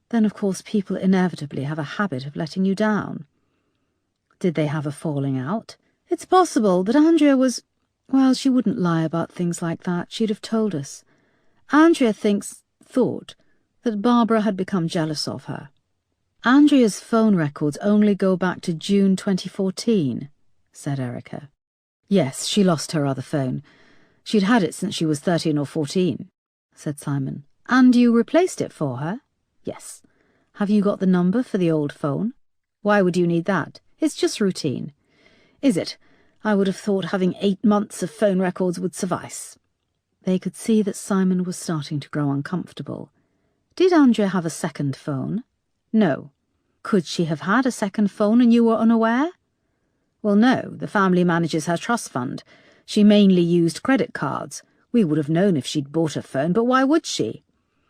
Then, of course, people inevitably have a habit of letting you down." "Did they have a falling out?" "It's possible, but Andrea was... Well, she wouldn't lie about things like that. She'd have told us. Andrea thought that Barbara had become jealous of her." "Andrea's phone records only go back to June 2014, said Erica. "Yes, she lost her other phone. She'd had it since she was 13 or 14, said Simon. "And you replaced it for her?" "Yes. Have you got the number for the old phone?" "Why would you need that? It's just routine." "Is it? I would have thought having 8 months of phone records would suffice." They could see that Simon was starting to grow uncomfortable. "Did Andrea have a second phone?" "No." "Could she have had a second phone and you were unaware?" "Well, no. The family manages her trust fund. She mainly used credit cards. We would have known if she'd bought a phone, but why would she?"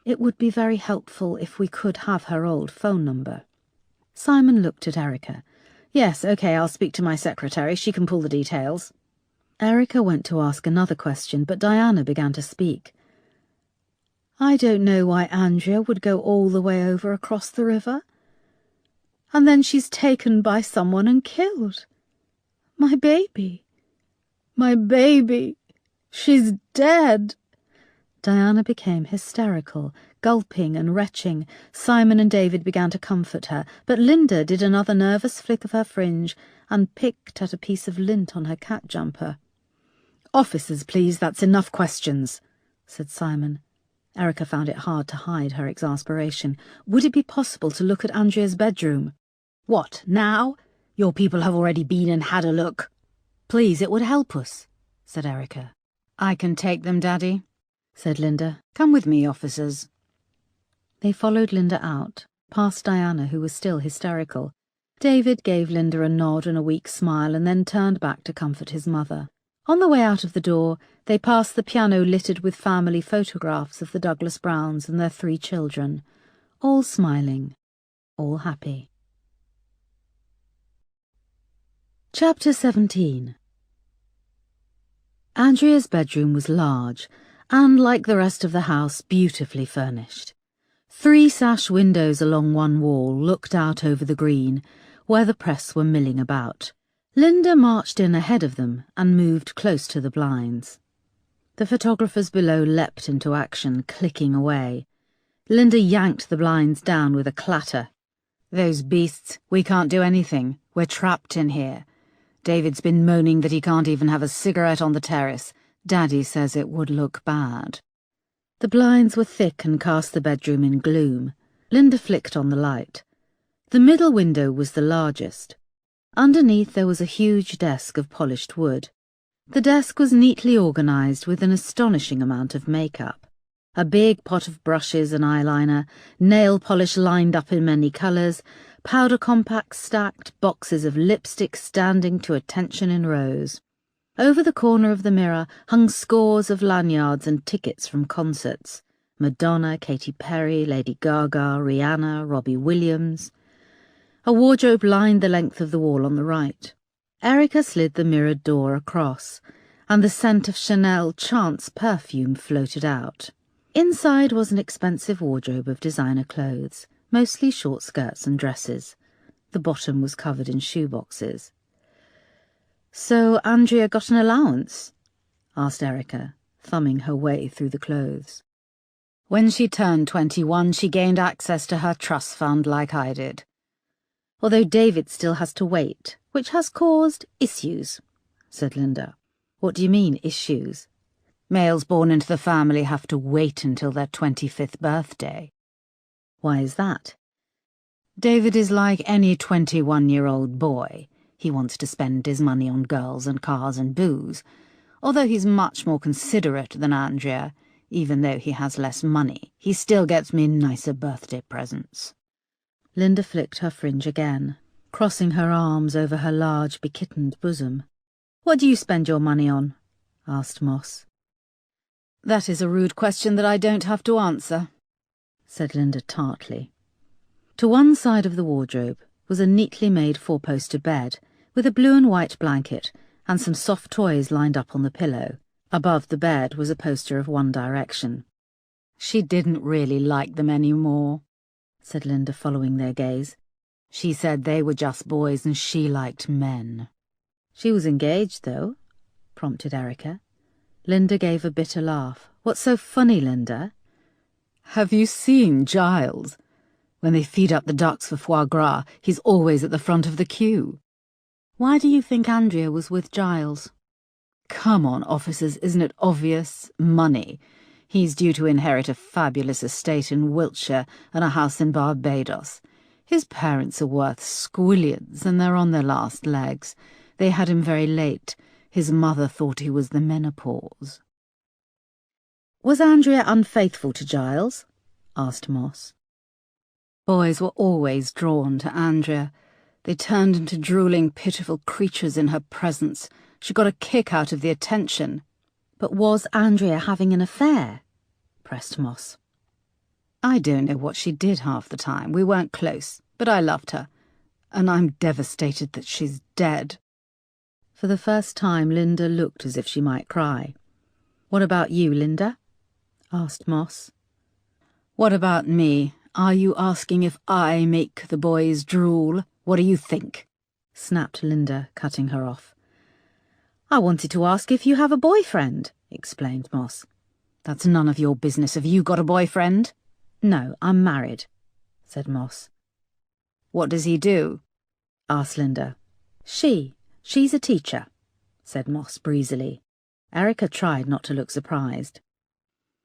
"It would be very helpful if we could have her old phone number." Simon looked at Erica. "Yes, okay, I'll speak to my secretary. She can pull the details." Erica went to ask another question, but Diana began to speak. "I don't know why Andrea would go all the way over across the river. And then she's taken by someone and killed. My baby. My baby. She's dead." Diana became hysterical, gulping and retching. Simon and David began to comfort her, but Linda did another nervous flick of her fringe and picked at a piece of lint on her cat jumper. "Officers, please, that's enough questions," said Simon. Erica found it hard to hide her exasperation. "Would it be possible to look at Andrea's bedroom?" "What, now? Your people have already been and had a look." "Please, it would help us," said Erica. "I can take them, Daddy," said Linda. "Come with me, officers." They followed Linda out, past Diana, who was still hysterical. David gave Linda a nod and a weak smile and then turned back to comfort his mother. On the way out of the door, they passed the piano littered with family photographs of the Douglas Browns and their 3 children, all smiling, all happy. Chapter 17. Andrea's bedroom was large and, like the rest of the house, beautifully furnished. 3 sash windows along one wall looked out over the green, where the press were milling about. Linda marched in ahead of them and moved close to the blinds. The photographers below leapt into action, clicking away. Linda yanked the blinds down with a clatter. "Those beasts, we can't do anything. We're trapped in here. David's been moaning that he can't even have a cigarette on the terrace. Daddy says it would look bad." The blinds were thick and cast the bedroom in gloom. Linda flicked on the light. The middle window was the largest. Underneath there was a huge desk of polished wood. The desk was neatly organised with an astonishing amount of makeup. A big pot of brushes and eyeliner, nail polish lined up in many colours, powder compacts stacked, boxes of lipstick standing to attention in rows. Over the corner of the mirror hung scores of lanyards and tickets from concerts. Madonna, Katy Perry, Lady Gaga, Rihanna, Robbie Williams. A wardrobe lined the length of the wall on the right. Erica slid the mirrored door across, and the scent of Chanel Chance perfume floated out. Inside was an expensive wardrobe of designer clothes, mostly short skirts and dresses. The bottom was covered in shoeboxes. "So Andrea got an allowance?" asked Erica, thumbing her way through the clothes. "When she turned 21, she gained access to her trust fund like I did. Although David still has to wait, which has caused issues," said Linda. "What do you mean, issues?" "Males born into the family have to wait until their 25th birthday." "Why is that?" "David is like any 21-year-old boy. He wants to spend his money on girls and cars and booze, although he's much more considerate than Andrea. Even though he has less money, he still gets me nicer birthday presents." Linda flicked her fringe again, crossing her arms over her large, bekittened bosom. "What do you spend your money on?" asked Moss. "That is a rude question that I don't have to answer," said Linda tartly. To one side of the wardrobe was a neatly made 4-poster bed, with a blue and white blanket and some soft toys lined up on the pillow. Above the bed was a poster of One Direction. "She didn't really like them anymore," said Linda, following their gaze. "She said they were just boys and she liked men." "She was engaged, though," prompted Erica. Linda gave a bitter laugh. "What's so funny, Linda?" "Have you seen Giles? When they feed up the ducks for foie gras, he's always at the front of the queue." "Why do you think Andrea was with Giles?" "Come on, officers, isn't it obvious? Money. He's due to inherit a fabulous estate in Wiltshire and a house in Barbados. His parents are worth squillions and they're on their last legs. They had him very late. His mother thought he was the menopause." "Was Andrea unfaithful to Giles?" asked Moss. "Boys were always drawn to Andrea. They turned into drooling, pitiful creatures in her presence. She got a kick out of the attention." "But was Andrea having an affair?" pressed Moss. "I don't know what she did half the time. We weren't close, but I loved her. And I'm devastated that she's dead." For the first time, Linda looked as if she might cry. "What about you, Linda?" asked Moss. "What about me? Are you asking if I make the boys drool? What do you think?" snapped Linda, cutting her off. "I wanted to ask if you have a boyfriend," explained Moss. "That's none of your business. Have you got a boyfriend?" "No, I'm married," said Moss. "What does he do?" asked Linda. She's a teacher," said Moss breezily. Erica tried not to look surprised.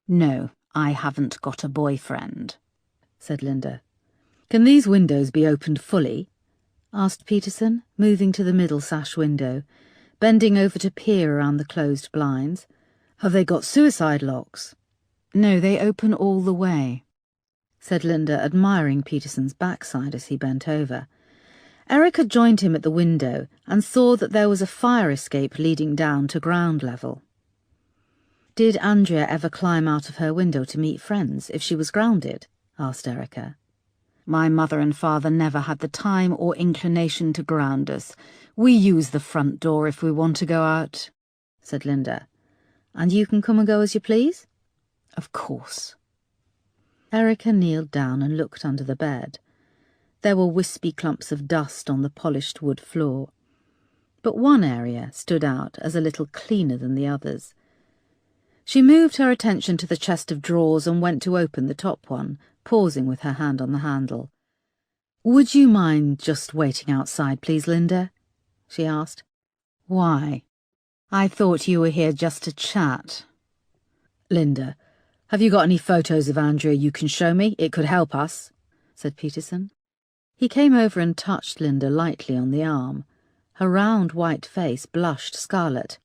"No, I haven't got a boyfriend," said Linda. "Can these windows be opened fully?" asked Peterson, moving to the middle sash window, bending over to peer around the closed blinds. "Have they got suicide locks?" "No, they open all the way." said Linda, admiring Peterson's backside as he bent over. Erica joined him at the window and saw that there was a fire escape leading down to ground level. Did Andrea ever climb out of her window to meet friends if she was grounded? Asked Erica. My mother and father never had the time or inclination to ground us. We use the front door if we want to go out, said Linda. And you can come and go as you please? Of course. Erica kneeled down and looked under the bed. There were wispy clumps of dust on the polished wood floor, but one area stood out as a little cleaner than the others. She moved her attention to the chest of drawers and went to open the top one, pausing with her hand on the handle. Would you mind just waiting outside, please, Linda? She asked. Why? I thought you were here just to chat. Linda, have you got any photos of Andrea you can show me? It could help us, said Peterson. He came over and touched Linda lightly on the arm. Her round white face blushed scarlet.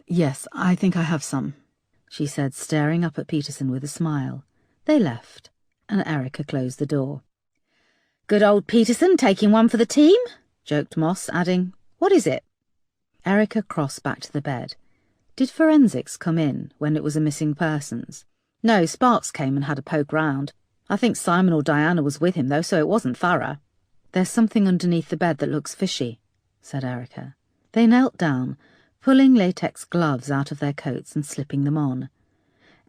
Yes, I think I have some, she said, staring up at Peterson with a smile. They left, and Erica closed the door. Good old Peterson taking one for the team, joked Moss, adding, What is it? Erica crossed back to the bed. Did forensics come in when it was a missing persons? No, Sparks came and had a poke round. I think Simon or Diana was with him, though, so it wasn't thorough. There's something underneath the bed that looks fishy, said Erica. They knelt down, pulling latex gloves out of their coats and slipping them on.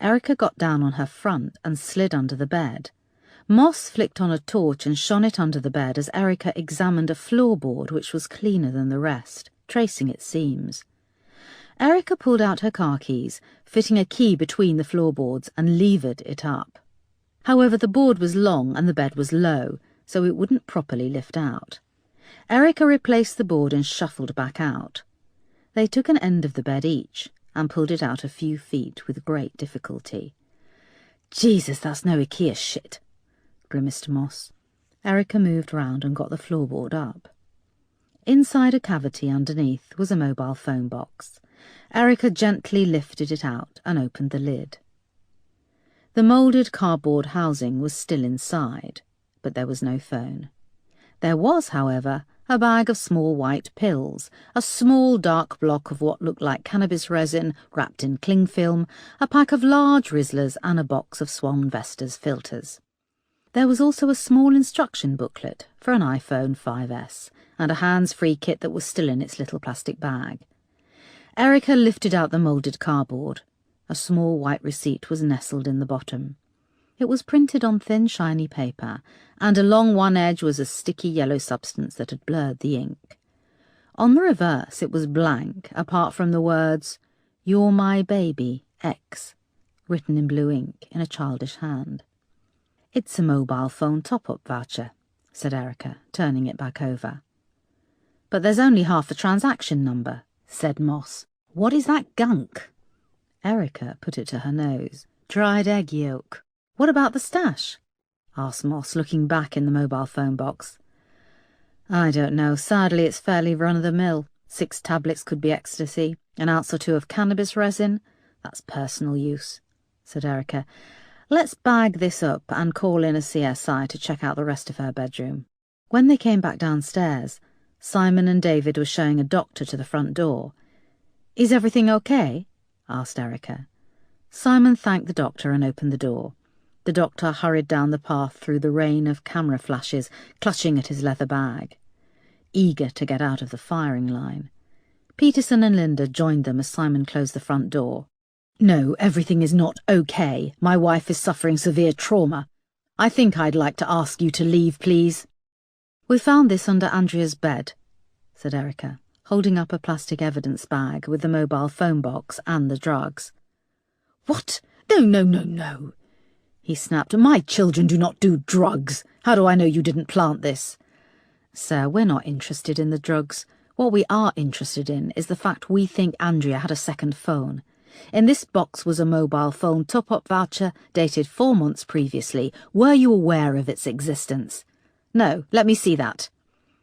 Erica got down on her front and slid under the bed. Moss flicked on a torch and shone it under the bed as Erica examined a floorboard which was cleaner than the rest, tracing its seams. Erica pulled out her car keys, fitting a key between the floorboards, and levered it up. However, the board was long and the bed was low, so it wouldn't properly lift out. Erica replaced the board and shuffled back out. They took an end of the bed each and pulled it out a few feet with great difficulty. Jesus, that's no IKEA shit, grimaced Moss. Erica moved round and got the floorboard up. Inside a cavity underneath was a mobile phone box. Erica gently lifted it out and opened the lid. The moulded cardboard housing was still inside, but there was no phone. There was, however, a bag of small white pills, a small dark block of what looked like cannabis resin wrapped in cling film, a pack of large Rizzlers and a box of Swan Vestas filters. There was also a small instruction booklet for an iPhone 5S and a hands-free kit that was still in its little plastic bag. Erica lifted out the moulded cardboard. A small white receipt was nestled in the bottom. It was printed on thin, shiny paper, and along one edge was a sticky yellow substance that had blurred the ink. On the reverse it was blank, apart from the words, You're my baby, X, written in blue ink in a childish hand. It's a mobile phone top-up voucher, said Erica, turning it back over. But there's only half the transaction number, said Moss. What is that gunk? Erica put it to her nose. Dried egg yolk. What about the stash? Asked Moss, looking back in the mobile phone box. I don't know. Sadly, it's fairly run-of-the-mill. 6 tablets could be ecstasy, an ounce or 2 of cannabis resin. That's personal use, said Erica. Let's bag this up and call in a CSI to check out the rest of her bedroom. When they came back downstairs, Simon and David were showing a doctor to the front door. Is everything okay? Asked Erica. Simon thanked the doctor and opened the door. The doctor hurried down the path through the rain of camera flashes, clutching at his leather bag, eager to get out of the firing line. Peterson and Linda joined them as Simon closed the front door. No, everything is not okay. My wife is suffering severe trauma. I think I'd like to ask you to leave, please. We found this under Andrea's bed, said Erica, holding up a plastic evidence bag with the mobile phone box and the drugs. What? No, he snapped. My children do not do drugs. How do I know you didn't plant this? Sir, we're not interested in the drugs. What we are interested in is the fact we think Andrea had a second phone. In this box was a mobile phone top-up voucher dated 4 months previously. Were you aware of its existence? No, let me see that.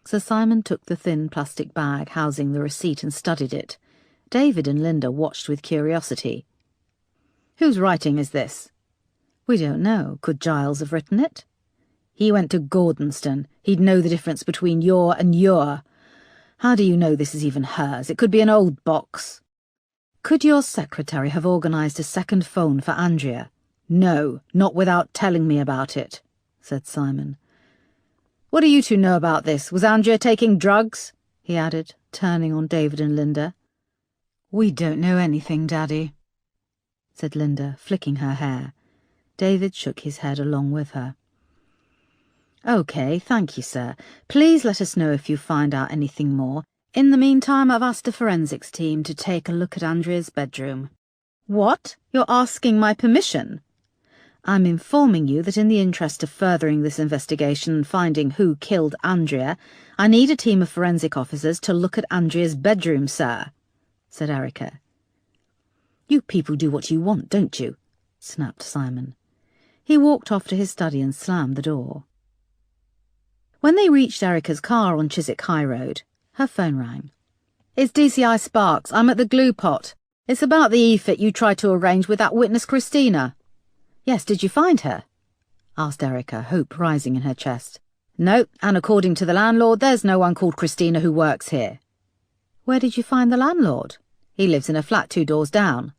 Sir Simon took the thin plastic bag housing the receipt and studied it. David and Linda watched with curiosity. Whose writing is this? We don't know. Could Giles have written it? He went to Gordonston. He'd know the difference between your and your. How do you know this is even hers? It could be an old box. Could your secretary have organised a second phone for Andrea? No, not without telling me about it, said Simon. What do you two know about this? Was Andrea taking drugs? He added, turning on David and Linda. We don't know anything, Daddy, said Linda, flicking her hair. David shook his head along with her. OK, thank you, sir. Please let us know if you find out anything more. In the meantime, I've asked the forensics team to take a look at Andrea's bedroom. What? You're asking my permission? I'm informing you that in the interest of furthering this investigation and finding who killed Andrea, I need a team of forensic officers to look at Andrea's bedroom, sir, said Erica. You people do what you want, don't you? Snapped Simon. He walked off to his study and slammed the door. When they reached Erica's car on Chiswick High Road, her phone rang. It's DCI Sparks. I'm at the glue pot. It's about the e-fit you tried to arrange with that witness Christina. Yes, did you find her? Asked Erica, hope rising in her chest. No, and according to the landlord, there's no one called Christina who works here. Where did you find the landlord? He lives in a flat 2 doors down.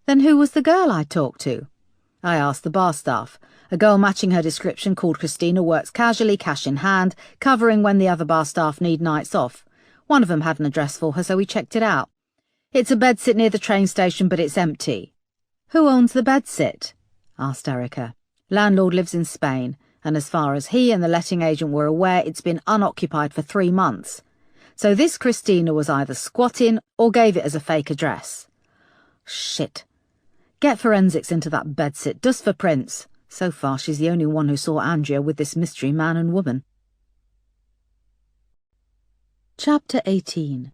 Then who was the girl I talked to? I asked the bar staff. A girl matching her description called Christina works casually, cash in hand, covering when the other bar staff need nights off. One of them had an address for her, so we checked it out. It's a bedsit near the train station, but it's empty. Who owns the bedsit? Asked Erica. Landlord lives in Spain, and as far as he and the letting agent were aware, it's been unoccupied for 3 months. So this Christina was either squatting or gave it as a fake address. Shit. Get forensics into that bedsit, just for prints. So far, she's the only one who saw Andrea with this mystery man and woman. Chapter 18.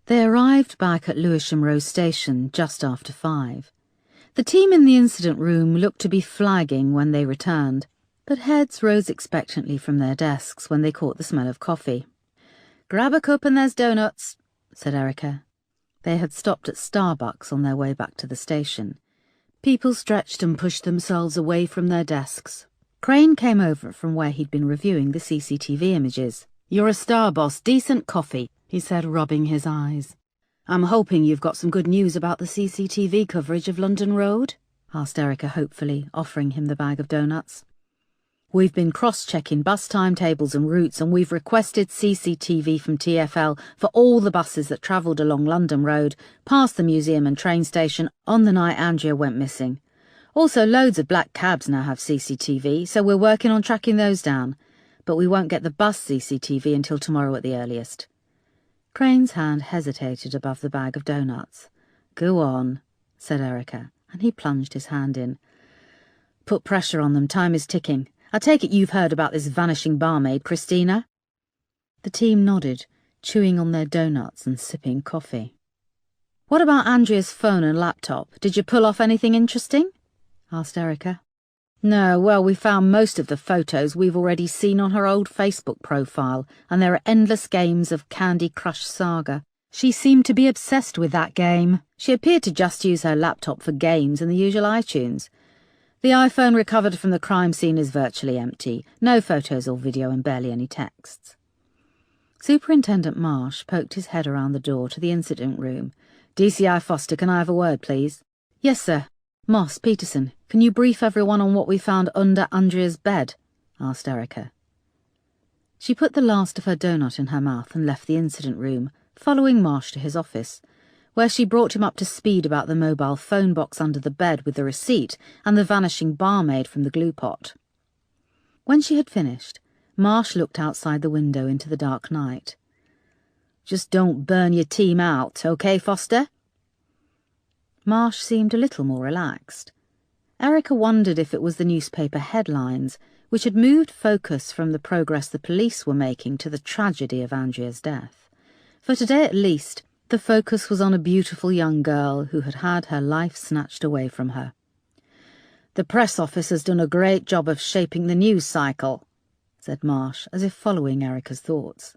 They arrived back at Lewisham Row Station just after 5. The team in the incident room looked to be flagging when they returned, but heads rose expectantly from their desks when they caught the smell of coffee. Grab a cup and there's donuts, said Erica. They had stopped at Starbucks on their way back to the station. People stretched and pushed themselves away from their desks. Crane came over from where he'd been reviewing the CCTV images. You're a star, boss. Decent coffee, he said, rubbing his eyes. I'm hoping you've got some good news about the CCTV coverage of London Road? Asked Erica hopefully, offering him the bag of donuts. We've been cross-checking bus timetables and routes, and we've requested CCTV from TfL for all the buses that travelled along London Road, past the museum and train station, on the night Andrea went missing. Also, loads of black cabs now have CCTV, so we're working on tracking those down. But we won't get the bus CCTV until tomorrow at the earliest. Crane's hand hesitated above the bag of donuts. Go on, said Erica, and he plunged his hand in. Put pressure on them, time is ticking. I take it you've heard about this vanishing barmaid, Christina? The team nodded, chewing on their donuts and sipping coffee. What about Andrea's phone and laptop? Did you pull off anything interesting? Asked Erica. No, well, we found most of the photos we've already seen on her old Facebook profile, and there are endless games of Candy Crush Saga. She seemed to be obsessed with that game. She appeared to just use her laptop for games and the usual iTunes. The iPhone recovered from the crime scene is virtually empty. No photos or video and barely any texts. Superintendent Marsh poked his head around the door to the incident room. DCI Foster, can I have a word, please? Yes, sir. Moss, Peterson, can you brief everyone on what we found under Andrea's bed? Asked Erica. She put the last of her donut in her mouth and left the incident room, following Marsh to his office, where she brought him up to speed about the mobile phone box under the bed with the receipt and the vanishing barmaid from the glue pot. When she had finished, Marsh looked outside the window into the dark night. Just don't burn your team out, OK, Foster? Marsh seemed a little more relaxed. Erica wondered if it was the newspaper headlines, which had moved focus from the progress the police were making to the tragedy of Andrea's death. For today at least, the focus was on a beautiful young girl who had had her life snatched away from her. The press office has done a great job of shaping the news cycle, said Marsh, as if following Erica's thoughts.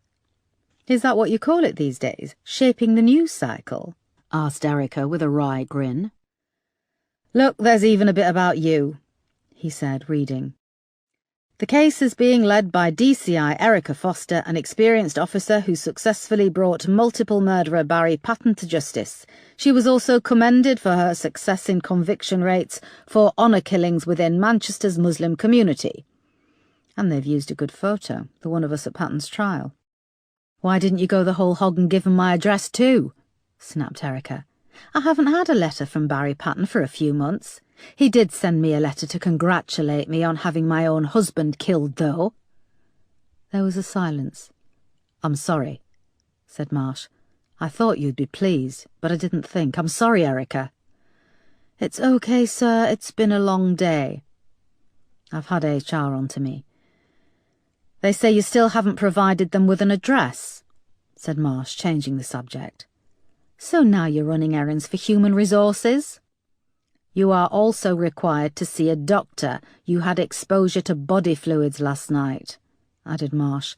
Is that what you call it these days, shaping the news cycle? Asked Erica with a wry grin. Look, there's even a bit about you, he said, reading. The case is being led by DCI Erica Foster, an experienced officer who successfully brought multiple murderer Barry Patton to justice. She was also commended for her success in conviction rates for honour killings within Manchester's Muslim community. And they've used a good photo, the one of us at Patton's trial. Why didn't you go the whole hog and give him my address too? Snapped Erica. I haven't had a letter from Barry Patton for a few months. He did send me a letter to congratulate me on having my own husband killed, though. There was a silence. I'm sorry, said Marsh. I thought you'd be pleased, but I didn't think. I'm sorry, Erica. It's okay, sir. It's been a long day. I've had HR on to me. They say you still haven't provided them with an address, said Marsh, changing the subject. So now you're running errands for human resources? You are also required to see a doctor. You had exposure to body fluids last night, added Marsh,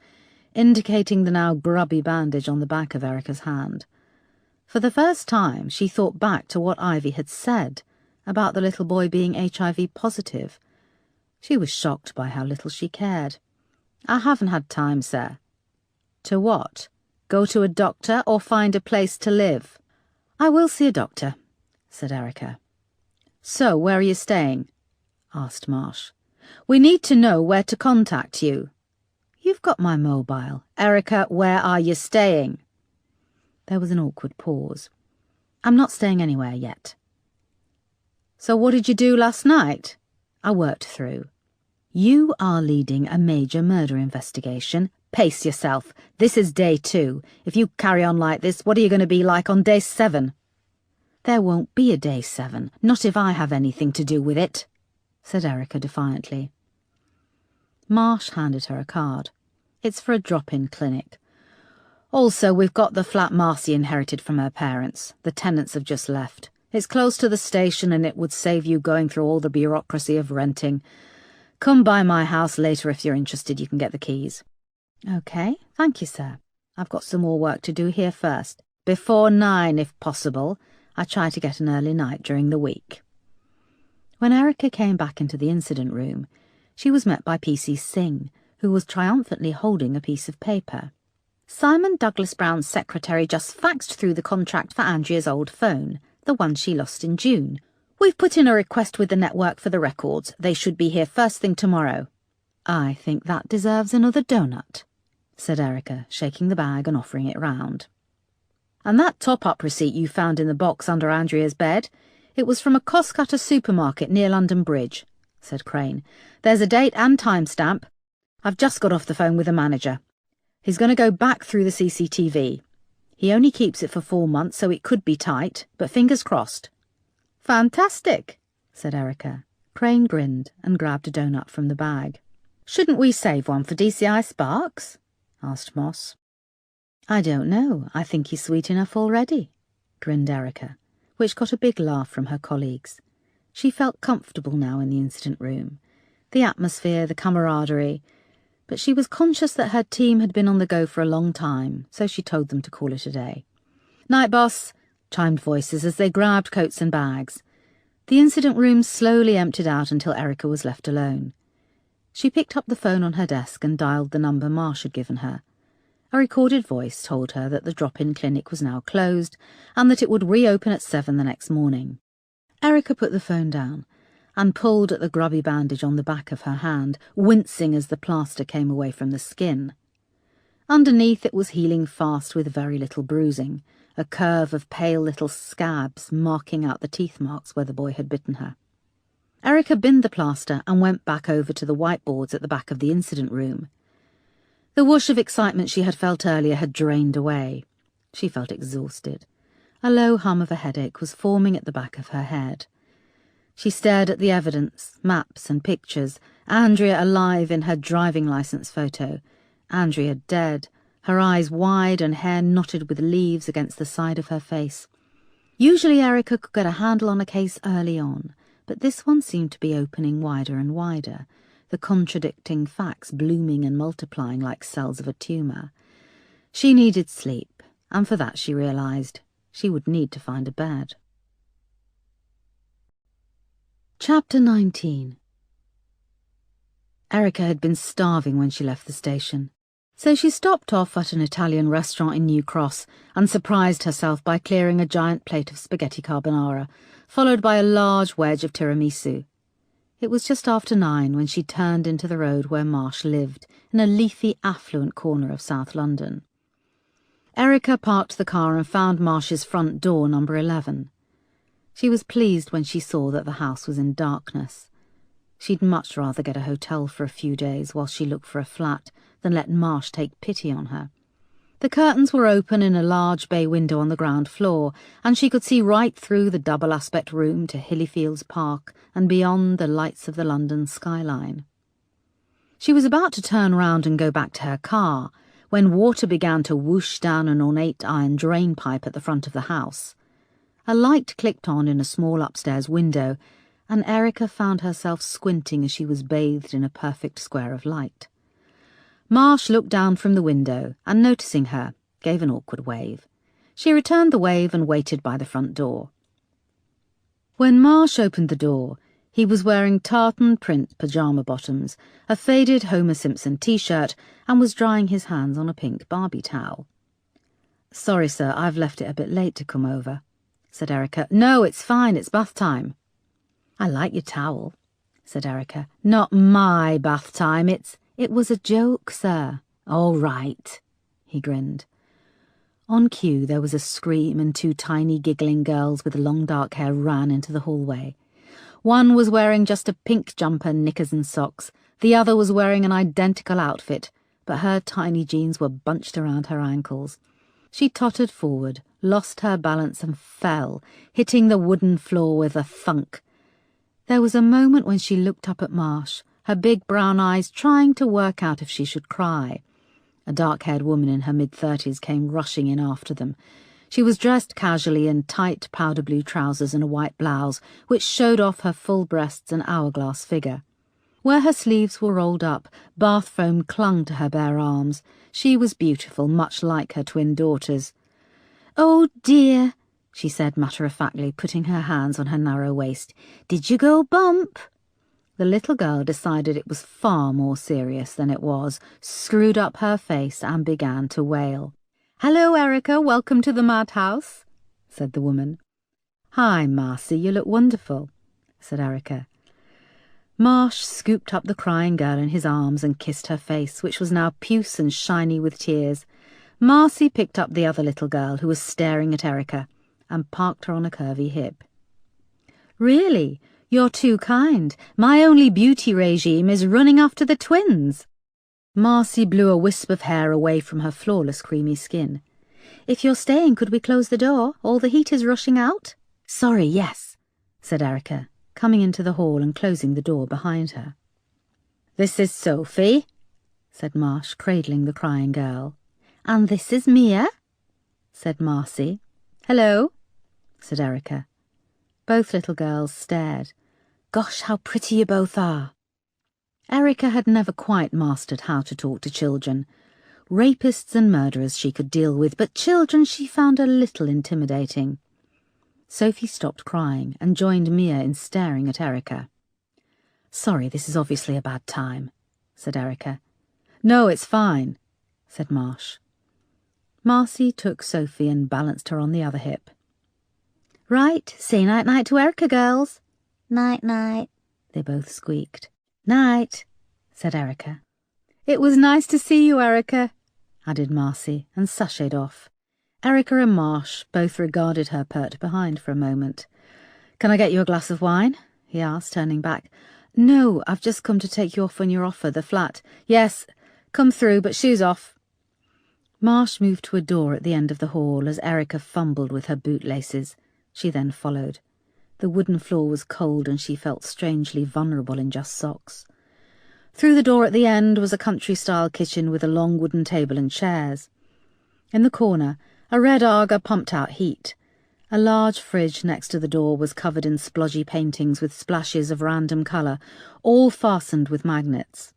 indicating the now grubby bandage on the back of Erica's hand. For the first time, she thought back to what Ivy had said about the little boy being HIV positive. She was shocked by how little she cared. I haven't had time, sir. To what? Go to a doctor or find a place to live? I will see a doctor, said Erica. So, where are you staying? Asked Marsh. We need to know where to contact you. You've got my mobile. Erica, where are you staying? There was an awkward pause. I'm not staying anywhere yet. So what did you do last night? I worked through. You are leading a major murder investigation. Pace yourself. This is day 2. If you carry on like this, what are you going to be like on day 7? There won't be a day 7, not if I have anything to do with it, said Erica defiantly. Marsh handed her a card. It's for a drop-in clinic. Also, we've got the flat Marcy inherited from her parents. The tenants have just left. It's close to the station and it would save you going through all the bureaucracy of renting. Come by my house later if you're interested. You can get the keys. OK, thank you, sir. I've got some more work to do here first. Before 9, if possible. I try to get an early night during the week. When Erica came back into the incident room, she was met by PC Singh, who was triumphantly holding a piece of paper. Simon Douglas Brown's secretary just faxed through the contract for Andrea's old phone, the one she lost in June. We've put in a request with the network for the records. They should be here first thing tomorrow. I think that deserves another donut, said Erica, shaking the bag and offering it round. And that top-up receipt you found in the box under Andrea's bed, it was from a cost-cutter supermarket near London Bridge, said Crane. There's a date and timestamp. I've just got off the phone with the manager. He's going to go back through the CCTV. He only keeps it for 4 months, so it could be tight, but fingers crossed. Fantastic, said Erica. Crane grinned and grabbed a donut from the bag. Shouldn't we save one for DCI Sparks? Asked Moss. I don't know. I think he's sweet enough already, grinned Erica, which got a big laugh from her colleagues. She felt comfortable now in the incident room. The atmosphere, the camaraderie, but she was conscious that her team had been on the go for a long time, so she told them to call it a day. Night, boss, chimed voices as they grabbed coats and bags. The incident room slowly emptied out until Erica was left alone. She picked up the phone on her desk and dialed the number Marsh had given her. A recorded voice told her that the drop-in clinic was now closed and that it would reopen at 7 the next morning. Erica put the phone down and pulled at the grubby bandage on the back of her hand, wincing as the plaster came away from the skin. Underneath it was healing fast with very little bruising, a curve of pale little scabs marking out the teeth marks where the boy had bitten her. Erica binned the plaster and went back over to the whiteboards at the back of the incident room. The whoosh of excitement she had felt earlier had drained away. She felt exhausted. A low hum of a headache was forming at the back of her head. She stared at the evidence, maps and pictures, Andrea alive in her driving licence photo, Andrea dead, her eyes wide and hair knotted with leaves against the side of her face. Usually Erica could get a handle on a case early on, but this one seemed to be opening wider and wider, the contradicting facts blooming and multiplying like cells of a tumour. She needed sleep, and for that she realised she would need to find a bed. Chapter 19. Erica had been starving when she left the station, so she stopped off at an Italian restaurant in New Cross and surprised herself by clearing a giant plate of spaghetti carbonara, followed by a large wedge of tiramisu. It was just after 9 when she turned into the road where Marsh lived, in a leafy, affluent corner of South London. Erica parked the car and found Marsh's front door, number 11. She was pleased when she saw that the house was in darkness. She'd much rather get a hotel for a few days while she looked for a flat than let Marsh take pity on her. The curtains were open in a large bay window on the ground floor, and she could see right through the double-aspect room to Hillyfields Park and beyond the lights of the London skyline. She was about to turn round and go back to her car when water began to whoosh down an ornate iron drain pipe at the front of the house. A light clicked on in a small upstairs window, and Erica found herself squinting as she was bathed in a perfect square of light. Marsh looked down from the window and, noticing her, gave an awkward wave. She returned the wave and waited by the front door. When Marsh opened the door, he was wearing tartan print pyjama bottoms, a faded Homer Simpson t-shirt, and was drying his hands on a pink Barbie towel. "Sorry, sir, I've left it a bit late to come over," said Erica. "No, it's fine, it's bath time." "I like your towel," said Erica. "Not my bath time, It was a joke, sir." "All right," he grinned. On cue, there was a scream and 2 tiny giggling girls with long dark hair ran into the hallway. One was wearing just a pink jumper, knickers and socks. The other was wearing an identical outfit, but her tiny jeans were bunched around her ankles. She tottered forward, lost her balance and fell, hitting the wooden floor with a thunk. There was a moment when she looked up at Marsh, her big brown eyes trying to work out if she should cry. A dark-haired woman in her mid-30s came rushing in after them. She was dressed casually in tight powder-blue trousers and a white blouse, which showed off her full breasts and hourglass figure. Where her sleeves were rolled up, bath foam clung to her bare arms. She was beautiful, much like her twin daughters. "Oh, dear," she said matter-of-factly, putting her hands on her narrow waist. "Did you go bump?" The little girl decided it was far more serious than it was, screwed up her face and began to wail. "Hello, Erica, welcome to the madhouse," said the woman. "Hi, Marcy, you look wonderful," said Erica. Marsh scooped up the crying girl in his arms and kissed her face, which was now puce and shiny with tears. Marcy picked up the other little girl, who was staring at Erica, and parked her on a curvy hip. "Really? You're too kind. My only beauty regime is running after the twins." Marcy blew a wisp of hair away from her flawless creamy skin. "If you're staying, could we close the door? All the heat is rushing out." "Sorry, yes," said Erica, coming into the hall and closing the door behind her. "This is Sophie," said Marsh, cradling the crying girl. "And this is Mia," said Marcy. "Hello," said Erica. Both little girls stared. "Gosh, how pretty you both are." Erica had never quite mastered how to talk to children. Rapists and murderers she could deal with, but children she found a little intimidating. Sophie stopped crying and joined Mia in staring at Erica. "Sorry, this is obviously a bad time," said Erica. "No, it's fine," said Marsh. Marcy took Sophie and balanced her on the other hip. "Right, say night-night to Erica, girls." "Night-night," they both squeaked. "Night," said Erica. "It was nice to see you, Erica," added Marcy, and sashayed off. Erica and Marsh both regarded her pert behind for a moment. "Can I get you a glass of wine?" he asked, turning back. "No, I've just come to take you off on your offer, the flat." "Yes, come through, but shoes off." Marsh moved to a door at the end of the hall as Erica fumbled with her bootlaces. She then followed. The wooden floor was cold and she felt strangely vulnerable in just socks. Through the door at the end was a country-style kitchen with a long wooden table and chairs. In the corner, a red Aga pumped out heat. A large fridge next to the door was covered in splodgy paintings with splashes of random colour, all fastened with magnets.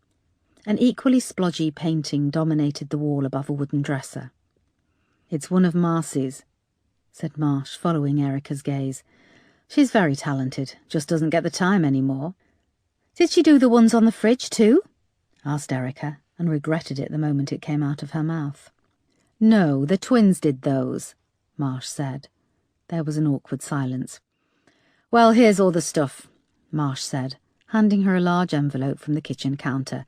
An equally splodgy painting dominated the wall above a wooden dresser. "It's one of Marcy's," said Marsh, following Erica's gaze. She's very talented, just doesn't get the time anymore. Did she do the ones on the fridge too? Asked Erica, and regretted it the moment it came out of her mouth. No, the twins did those, Marsh said. There was an awkward silence. Well, here's all the stuff, Marsh said, handing her a large envelope from the kitchen counter.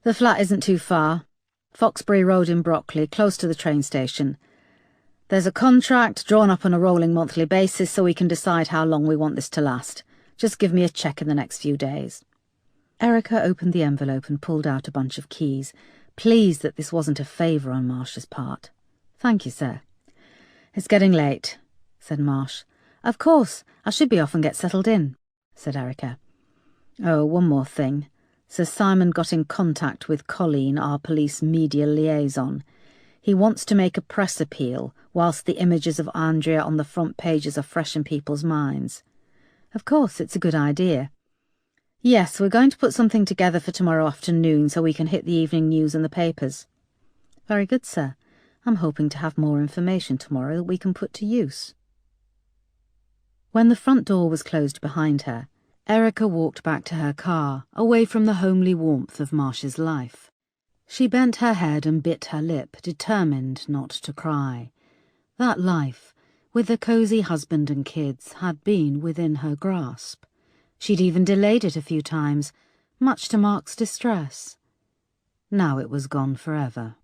The flat isn't too far. Foxbury Road in Brockley, close to the train station. There's a contract drawn up on a rolling monthly basis so we can decide how long we want this to last. Just give me a check in the next few days. Erica opened the envelope and pulled out a bunch of keys, pleased that this wasn't a favour on Marsh's part. Thank you, sir. It's getting late, said Marsh. Of course, I should be off and get settled in, said Erica. Oh, one more thing. Sir Simon got in contact with Colleen, our police media liaison. He wants to make a press appeal whilst the images of Andrea on the front pages are fresh in people's minds. Of course, it's a good idea. Yes, we're going to put something together for tomorrow afternoon so we can hit the evening news in the papers. Very good, sir. I'm hoping to have more information tomorrow that we can put to use. When the front door was closed behind her, Erica walked back to her car, away from the homely warmth of Marsh's life. She bent her head and bit her lip, determined not to cry. That life, with the cosy husband and kids, had been within her grasp. She'd even delayed it a few times, much to Mark's distress. Now it was gone forever.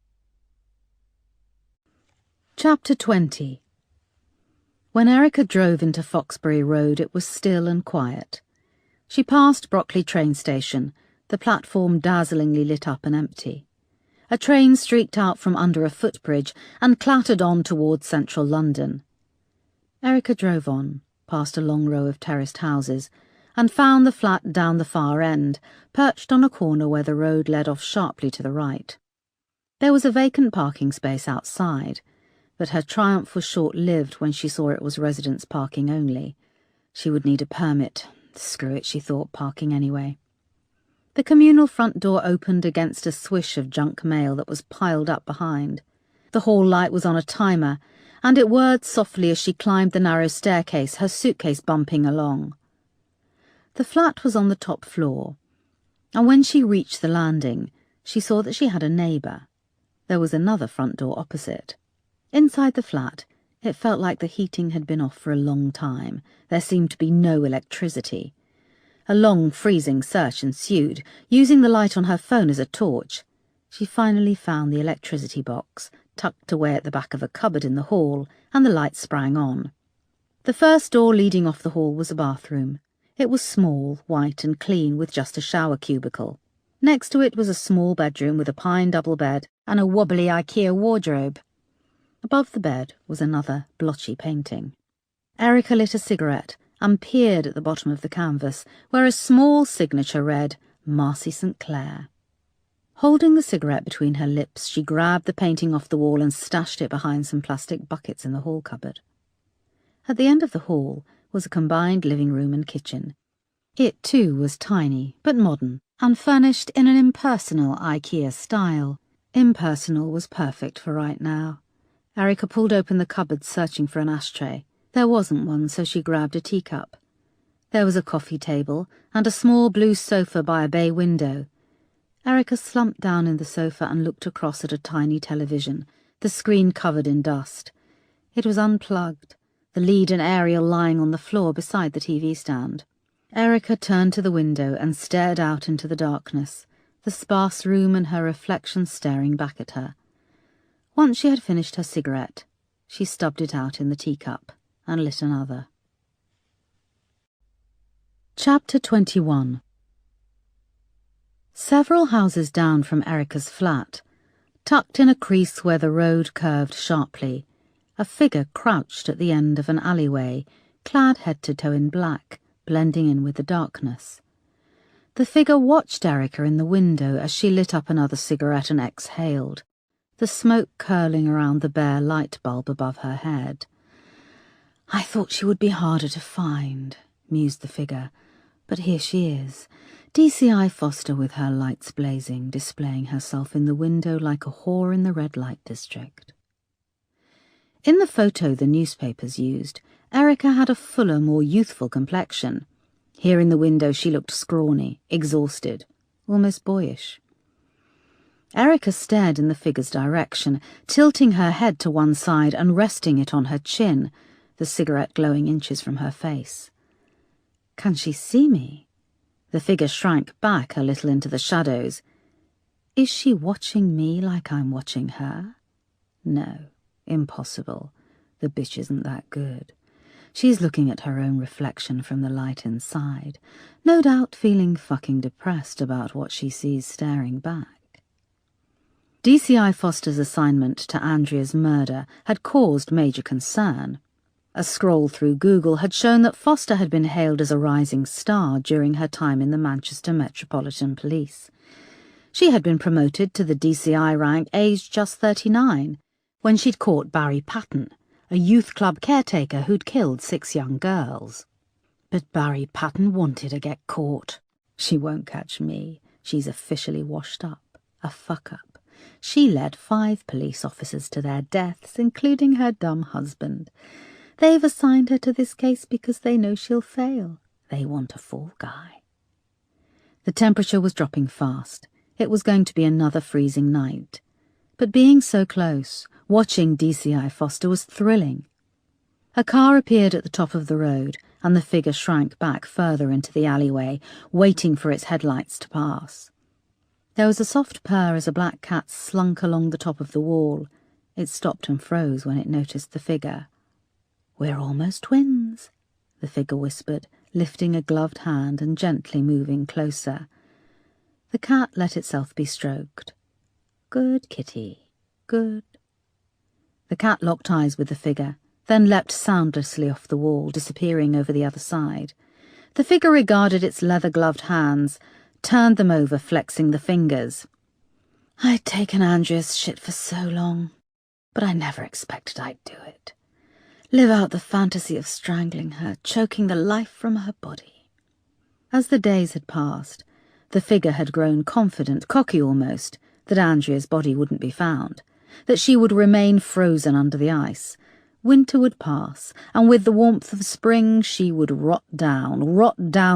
Chapter 20. When Erica drove into Foxbury Road, it was still and quiet. She passed Brockley train station, the platform dazzlingly lit up and empty. A train streaked out from under a footbridge and clattered on towards central London. Erica drove on, past a long row of terraced houses, and found the flat down the far end, perched on a corner where the road led off sharply to the right. There was a vacant parking space outside, but her triumph was short-lived when she saw it was residents parking only. She would need a permit. Screw it, she thought, parking anyway. The communal front door opened against a swish of junk mail that was piled up behind. The hall light was on a timer, and it whirred softly as she climbed the narrow staircase, her suitcase bumping along. The flat was on the top floor, and when she reached the landing, she saw that she had a neighbour. There was another front door opposite. Inside the flat, it felt like the heating had been off for a long time. There seemed to be no electricity. A long, freezing search ensued, using the light on her phone as a torch. She finally found the electricity box, tucked away at the back of a cupboard in the hall, and the light sprang on. The first door leading off the hall was a bathroom. It was small, white and clean, with just a shower cubicle. Next to it was a small bedroom with a pine double bed and a wobbly IKEA wardrobe. Above the bed was another blotchy painting. Erica lit a cigarette and peered at the bottom of the canvas, where a small signature read, Marcy St. Clair. Holding the cigarette between her lips, she grabbed the painting off the wall and stashed it behind some plastic buckets in the hall cupboard. At the end of the hall was a combined living room and kitchen. It, too, was tiny, but modern, and furnished in an impersonal IKEA style. Impersonal was perfect for right now. Erica pulled open the cupboard, searching for an ashtray. There wasn't one, so she grabbed a teacup. There was a coffee table and a small blue sofa by a bay window. Erica slumped down in the sofa and looked across at a tiny television, the screen covered in dust. It was unplugged, the lead and aerial lying on the floor beside the TV stand. Erica turned to the window and stared out into the darkness, the sparse room and her reflection staring back at her. Once she had finished her cigarette, she stubbed it out in the teacup and lit another. Chapter 21. Several houses down from Erica's flat, tucked in a crease where the road curved sharply, a figure crouched at the end of an alleyway, clad head to toe in black, blending in with the darkness. The figure watched Erica in the window as she lit up another cigarette and exhaled, the smoke curling around the bare light bulb above her head. I thought she would be harder to find, mused the figure, but here she is, DCI Foster with her lights blazing, displaying herself in the window like a whore in the red light district. In the photo the newspapers used, Erica had a fuller, more youthful complexion. Here in the window she looked scrawny, exhausted, almost boyish. Erica stared in the figure's direction, tilting her head to one side and resting it on her chin, the cigarette glowing inches from her face. Can she see me? The figure shrank back a little into the shadows. Is she watching me like I'm watching her? No, impossible. The bitch isn't that good. She's looking at her own reflection from the light inside, no doubt feeling fucking depressed about what she sees staring back. DCI Foster's assignment to Andrea's murder had caused major concern. A scroll through Google had shown that Foster had been hailed as a rising star during her time in the Manchester Metropolitan Police. She had been promoted to the DCI rank aged just 39, when she'd caught Barry Patton, a youth club caretaker who'd killed 6 young girls. But Barry Patton wanted to get caught. She won't catch me. She's officially washed up. A fuck-up. She led 5 police officers to their deaths, including her dumb husband. They've assigned her to this case because they know she'll fail. They want a fall guy. The temperature was dropping fast. It was going to be another freezing night. But being so close, watching DCI Foster was thrilling. A car appeared at the top of the road, and the figure shrank back further into the alleyway, waiting for its headlights to pass. There was a soft purr as a black cat slunk along the top of the wall. It stopped and froze when it noticed the figure. "We're almost twins," the figure whispered, lifting a gloved hand and gently moving closer. The cat let itself be stroked. "Good kitty, good." The cat locked eyes with the figure, then leapt soundlessly off the wall, disappearing over the other side. The figure regarded its leather-gloved hands, turned them over, flexing the fingers. "I'd taken Andrea's shit for so long, but I never expected I'd do it. Live out the fantasy of strangling her, choking the life from her body." As the days had passed, the figure had grown confident, cocky almost, that Andrea's body wouldn't be found, that she would remain frozen under the ice. Winter would pass, and with the warmth of spring she would rot down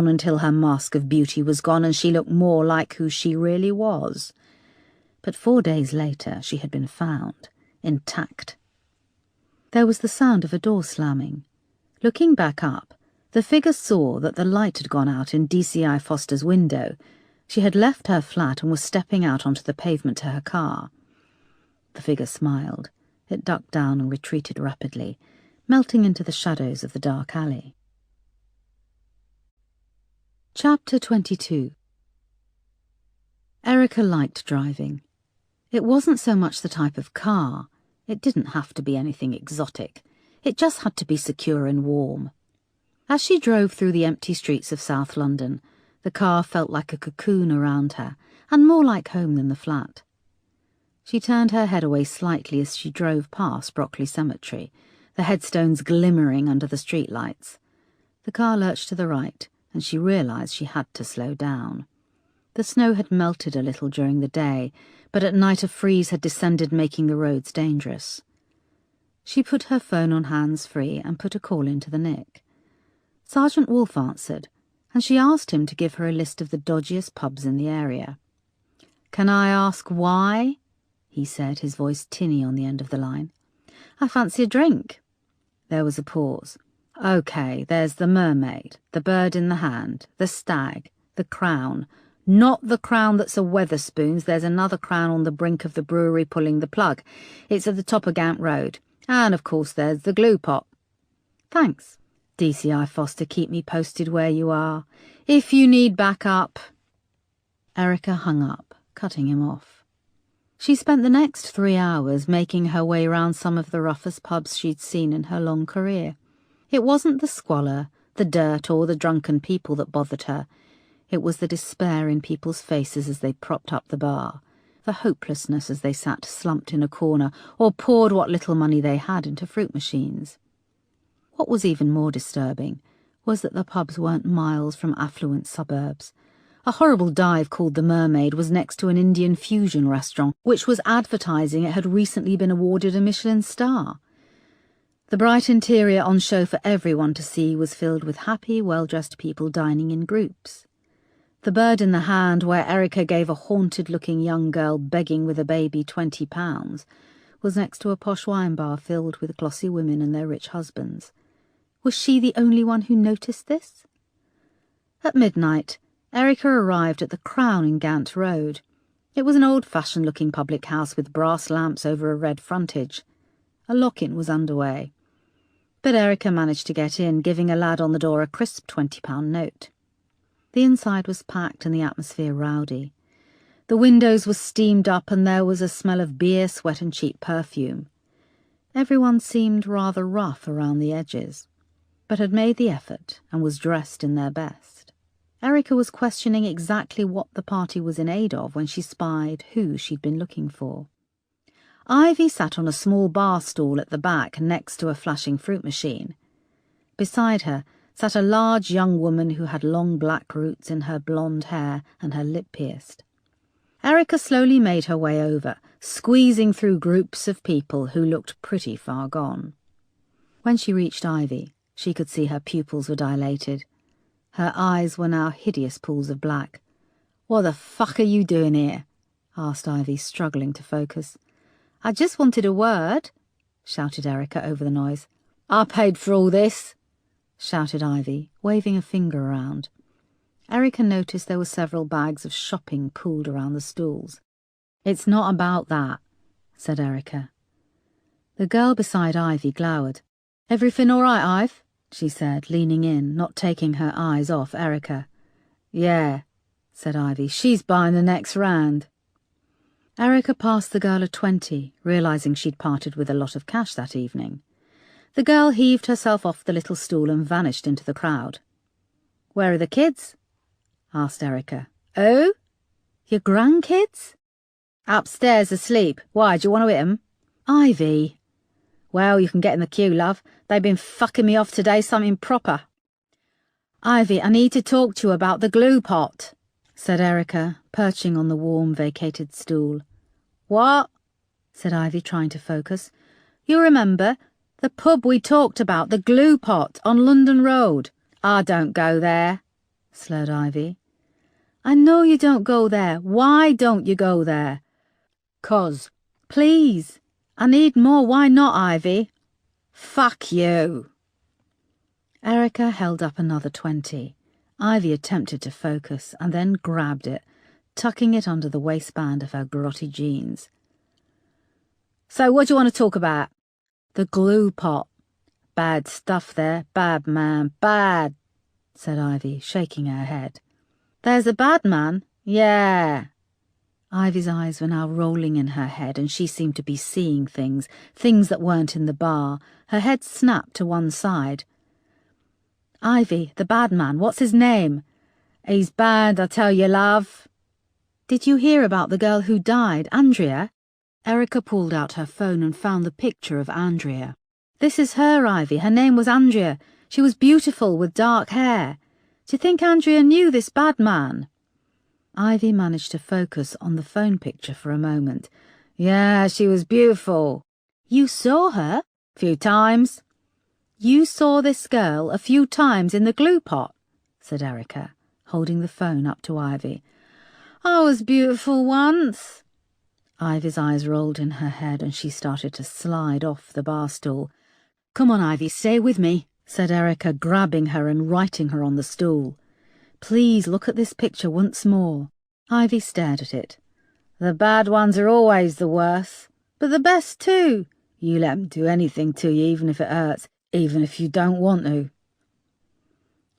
until her mask of beauty was gone and she looked more like who she really was. But 4 days later she had been found, intact. There was the sound of a door slamming. Looking back up, the figure saw that the light had gone out in DCI Foster's window. She had left her flat and was stepping out onto the pavement to her car. The figure smiled. It ducked down and retreated rapidly, melting into the shadows of the dark alley. Chapter 22. Erica liked driving. It wasn't so much the type of car. It didn't have to be anything exotic. It just had to be secure and warm. As she drove through the empty streets of South London, the car felt like a cocoon around her, and more like home than the flat. She turned her head away slightly as she drove past Brockley Cemetery, the headstones glimmering under the streetlights. The car lurched to the right, and she realised she had to slow down. The snow had melted a little during the day, but at night a freeze had descended, making the roads dangerous. She put her phone on hands-free and put a call into the Nick. Sergeant Wolfe answered, and she asked him to give her a list of the dodgiest pubs in the area. "Can I ask why?" he said, his voice tinny on the end of the line. "I fancy a drink." There was a pause. "OK, there's the Mermaid, the Bird in the Hand, the Stag, the Crown. Not the Crown that's a Wetherspoons. There's another Crown on the brink of the brewery pulling the plug. It's at the top of Gant Road. And, of course, there's the Glue Pot." "Thanks. DCI Foster, keep me posted where you are. If you need backup." Erica hung up, cutting him off. She spent the next 3 hours making her way round some of the roughest pubs she'd seen in her long career. It wasn't the squalor, the dirt, or the drunken people that bothered her. It was the despair in people's faces as they propped up the bar, the hopelessness as they sat slumped in a corner or poured what little money they had into fruit machines. What was even more disturbing was that the pubs weren't miles from affluent suburbs. A horrible dive called the Mermaid was next to an Indian fusion restaurant, which was advertising it had recently been awarded a Michelin star. The bright interior on show for everyone to see was filled with happy, well-dressed people dining in groups. The bird in the hand where Erica gave a haunted-looking young girl begging with a baby £20 was next to a posh wine bar filled with glossy women and their rich husbands. Was she the only one who noticed this? At midnight, Erica arrived at the Crown in Gant Road. It was an old-fashioned-looking public house with brass lamps over a red frontage. A lock-in was underway. But Erica managed to get in, giving a lad on the door a crisp £20 note. The inside was packed and the atmosphere rowdy. The windows were steamed up and there was a smell of beer, sweat and cheap perfume. Everyone seemed rather rough around the edges, but had made the effort and was dressed in their best. Erica was questioning exactly what the party was in aid of when she spied who she'd been looking for. Ivy sat on a small bar stool at the back next to a flashing fruit machine. Beside her sat a large young woman who had long black roots in her blonde hair and her lip pierced. Erica slowly made her way over, squeezing through groups of people who looked pretty far gone. When she reached Ivy, she could see her pupils were dilated. Her eyes were now hideous pools of black. "What the fuck are you doing here?" asked Ivy, struggling to focus. "I just wanted a word," shouted Erica over the noise. "I paid for all this," shouted Ivy, waving a finger around. Erica noticed there were several bags of shopping pooled around the stools. "It's not about that," said Erica. The girl beside Ivy glowered. "Everything all right, Ive?" she said, leaning in, not taking her eyes off Erica. "Yeah," said Ivy. "She's buying the next round." Erica passed the girl a 20, realising she'd parted with a lot of cash that evening. The girl heaved herself off the little stool and vanished into the crowd. "Where are the kids?" asked Erica. "Oh? Your grandkids?" "Upstairs asleep. Why, do you want to hit 'em?" "Ivy." "Well, you can get in the queue, love. They've been fucking me off today, something proper." "Ivy, I need to talk to you about the glue pot," said Erica, perching on the warm, vacated stool. "What?" said Ivy, trying to focus. "You remember the pub we talked about, the glue pot on London Road?" "I don't go there," slurred Ivy. "I know you don't go there. Why don't you go there?" "'Cause." "Please, I need more. Why not, Ivy?" "Fuck you." Erica held up another 20. Ivy attempted to focus and then grabbed it, tucking it under the waistband of her grotty jeans. "So what do you want to talk about?" "The glue pot. Bad stuff there. Bad, man. Bad," said Ivy, shaking her head. "There's a bad man?" "Yeah." Ivy's eyes were now rolling in her head and she seemed to be seeing things that weren't in the bar. Her head snapped to one side. "Ivy, the bad man, what's his name?" "He's bad, I tell you, love." "Did you hear about the girl who died, Andrea?" Erica pulled out her phone and found the picture of Andrea. "This is her, Ivy. Her name was Andrea. She was beautiful with dark hair. Do you think Andrea knew this bad man?" Ivy managed to focus on the phone picture for a moment. "Yeah, she was beautiful." "You saw her?" "Few times." "You saw this girl a few times in the glue pot?" said Erica, holding the phone up to Ivy. "I was beautiful once." Ivy's eyes rolled in her head and she started to slide off the bar stool. "Come on, Ivy, stay with me," said Erica, grabbing her and righting her on the stool. "Please look at this picture once more." Ivy stared at it. "The bad ones are always the worst, but the best too. You let 'em do anything to you, even if it hurts, even if you don't want to."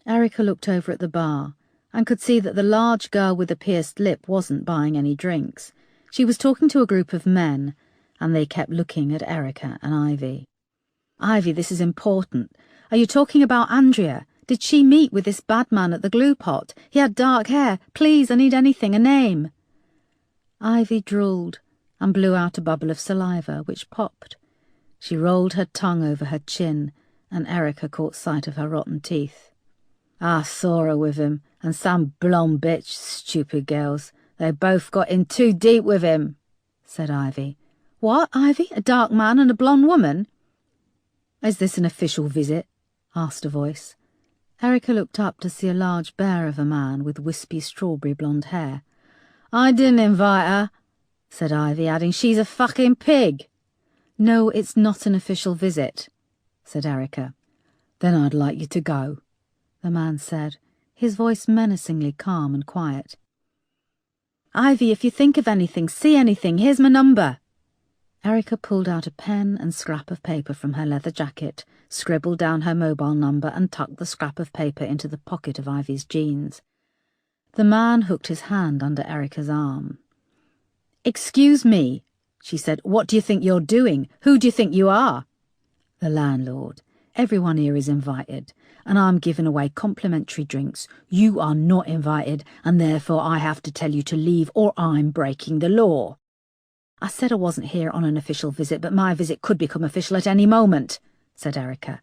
Erica looked over at the bar and could see that the large girl with the pierced lip wasn't buying any drinks. She was talking to a group of men, and they kept looking at Erica and Ivy. "Ivy, this is important. Are you talking about Andrea? Did she meet with this bad man at the glue pot? He had dark hair. Please, I need anything, a name." Ivy drooled and blew out a bubble of saliva, which popped. She rolled her tongue over her chin, and Erica caught sight of her rotten teeth. "I saw her with him, and some blonde bitch, stupid girls. They both got in too deep with him," said Ivy. "What, Ivy? A dark man and a blonde woman?" Is this an official visit? Asked a voice. Erica looked up to see a large bear of a man with wispy strawberry blonde hair. I didn't invite her, said Ivy, adding, she's a fucking pig. No, it's not an official visit, said Erica. Then I'd like you to go, the man said, his voice menacingly calm and quiet. Ivy, if you think of anything, see anything, here's my number. Erica pulled out a pen and scrap of paper from her leather jacket, scribbled down her mobile number and tucked the scrap of paper into the pocket of Ivy's jeans. The man hooked his hand under Erica's arm. Excuse me, she said. What do you think you're doing? Who do you think you are? The landlord. Everyone here is invited, and I'm giving away complimentary drinks. You are not invited, and therefore I have to tell you to leave or I'm breaking the law. I said I wasn't here on an official visit, but my visit could become official at any moment, said Erica.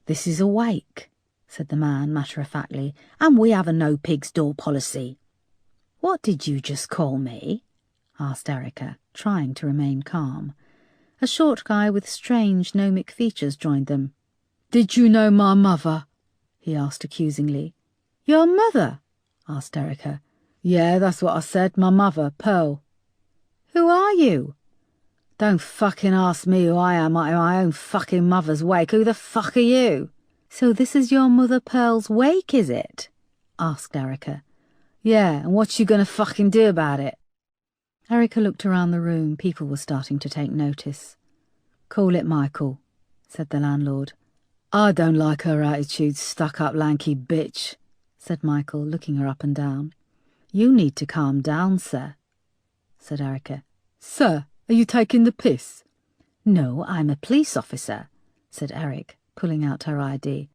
This is a wake, said the man matter-of-factly, and we have a no pigs door policy. What did you just call me? Asked Erica, trying to remain calm. A short guy with strange gnomic features joined them. Did you know my mother? He asked accusingly. Your mother? Asked Erica. Yeah, that's what I said, my mother, Pearl. Who are you? Don't fucking ask me who I am at my own fucking mother's wake. Who the fuck are you? So this is your mother Pearl's wake, is it? Asked Erica. Yeah, and what you gonna fucking do about it? Erica looked around the room. People were starting to take notice. Call it Michael, said the landlord. I don't like her attitude, stuck-up lanky bitch, said Michael, looking her up and down. You need to calm down, sir, said Erica. Sir, are you taking the piss? No, I'm a police officer, said Eric, pulling out her ID.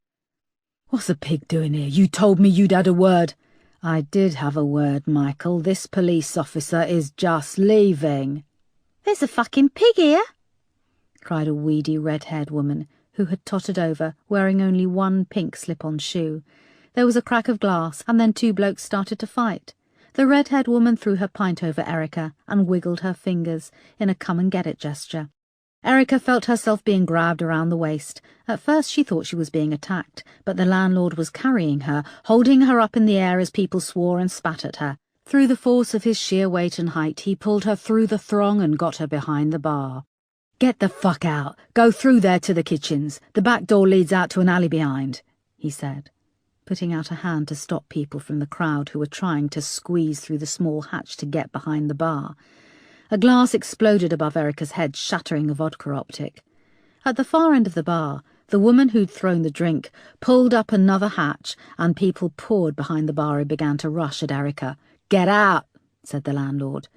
What's a pig doing here? You told me you'd had a word. I did have a word, Michael. This police officer is just leaving. There's a fucking pig here, cried a weedy red-haired woman who had tottered over, wearing only one pink slip-on shoe. There was a crack of glass, and then two blokes started to fight. The red-haired woman threw her pint over Erica and wiggled her fingers in a come-and-get-it gesture. Erica felt herself being grabbed around the waist. At first she thought she was being attacked, but the landlord was carrying her, holding her up in the air as people swore and spat at her. Through the force of his sheer weight and height, he pulled her through the throng and got her behind the bar. Get the fuck out. Go through there to the kitchens. The back door leads out to an alley behind, he said, putting out a hand to stop people from the crowd who were trying to squeeze through the small hatch to get behind the bar. A glass exploded above Erica's head, shattering a vodka optic. At the far end of the bar, the woman who'd thrown the drink pulled up another hatch, and people poured behind the bar and began to rush at Erica. "Get out," said the landlord.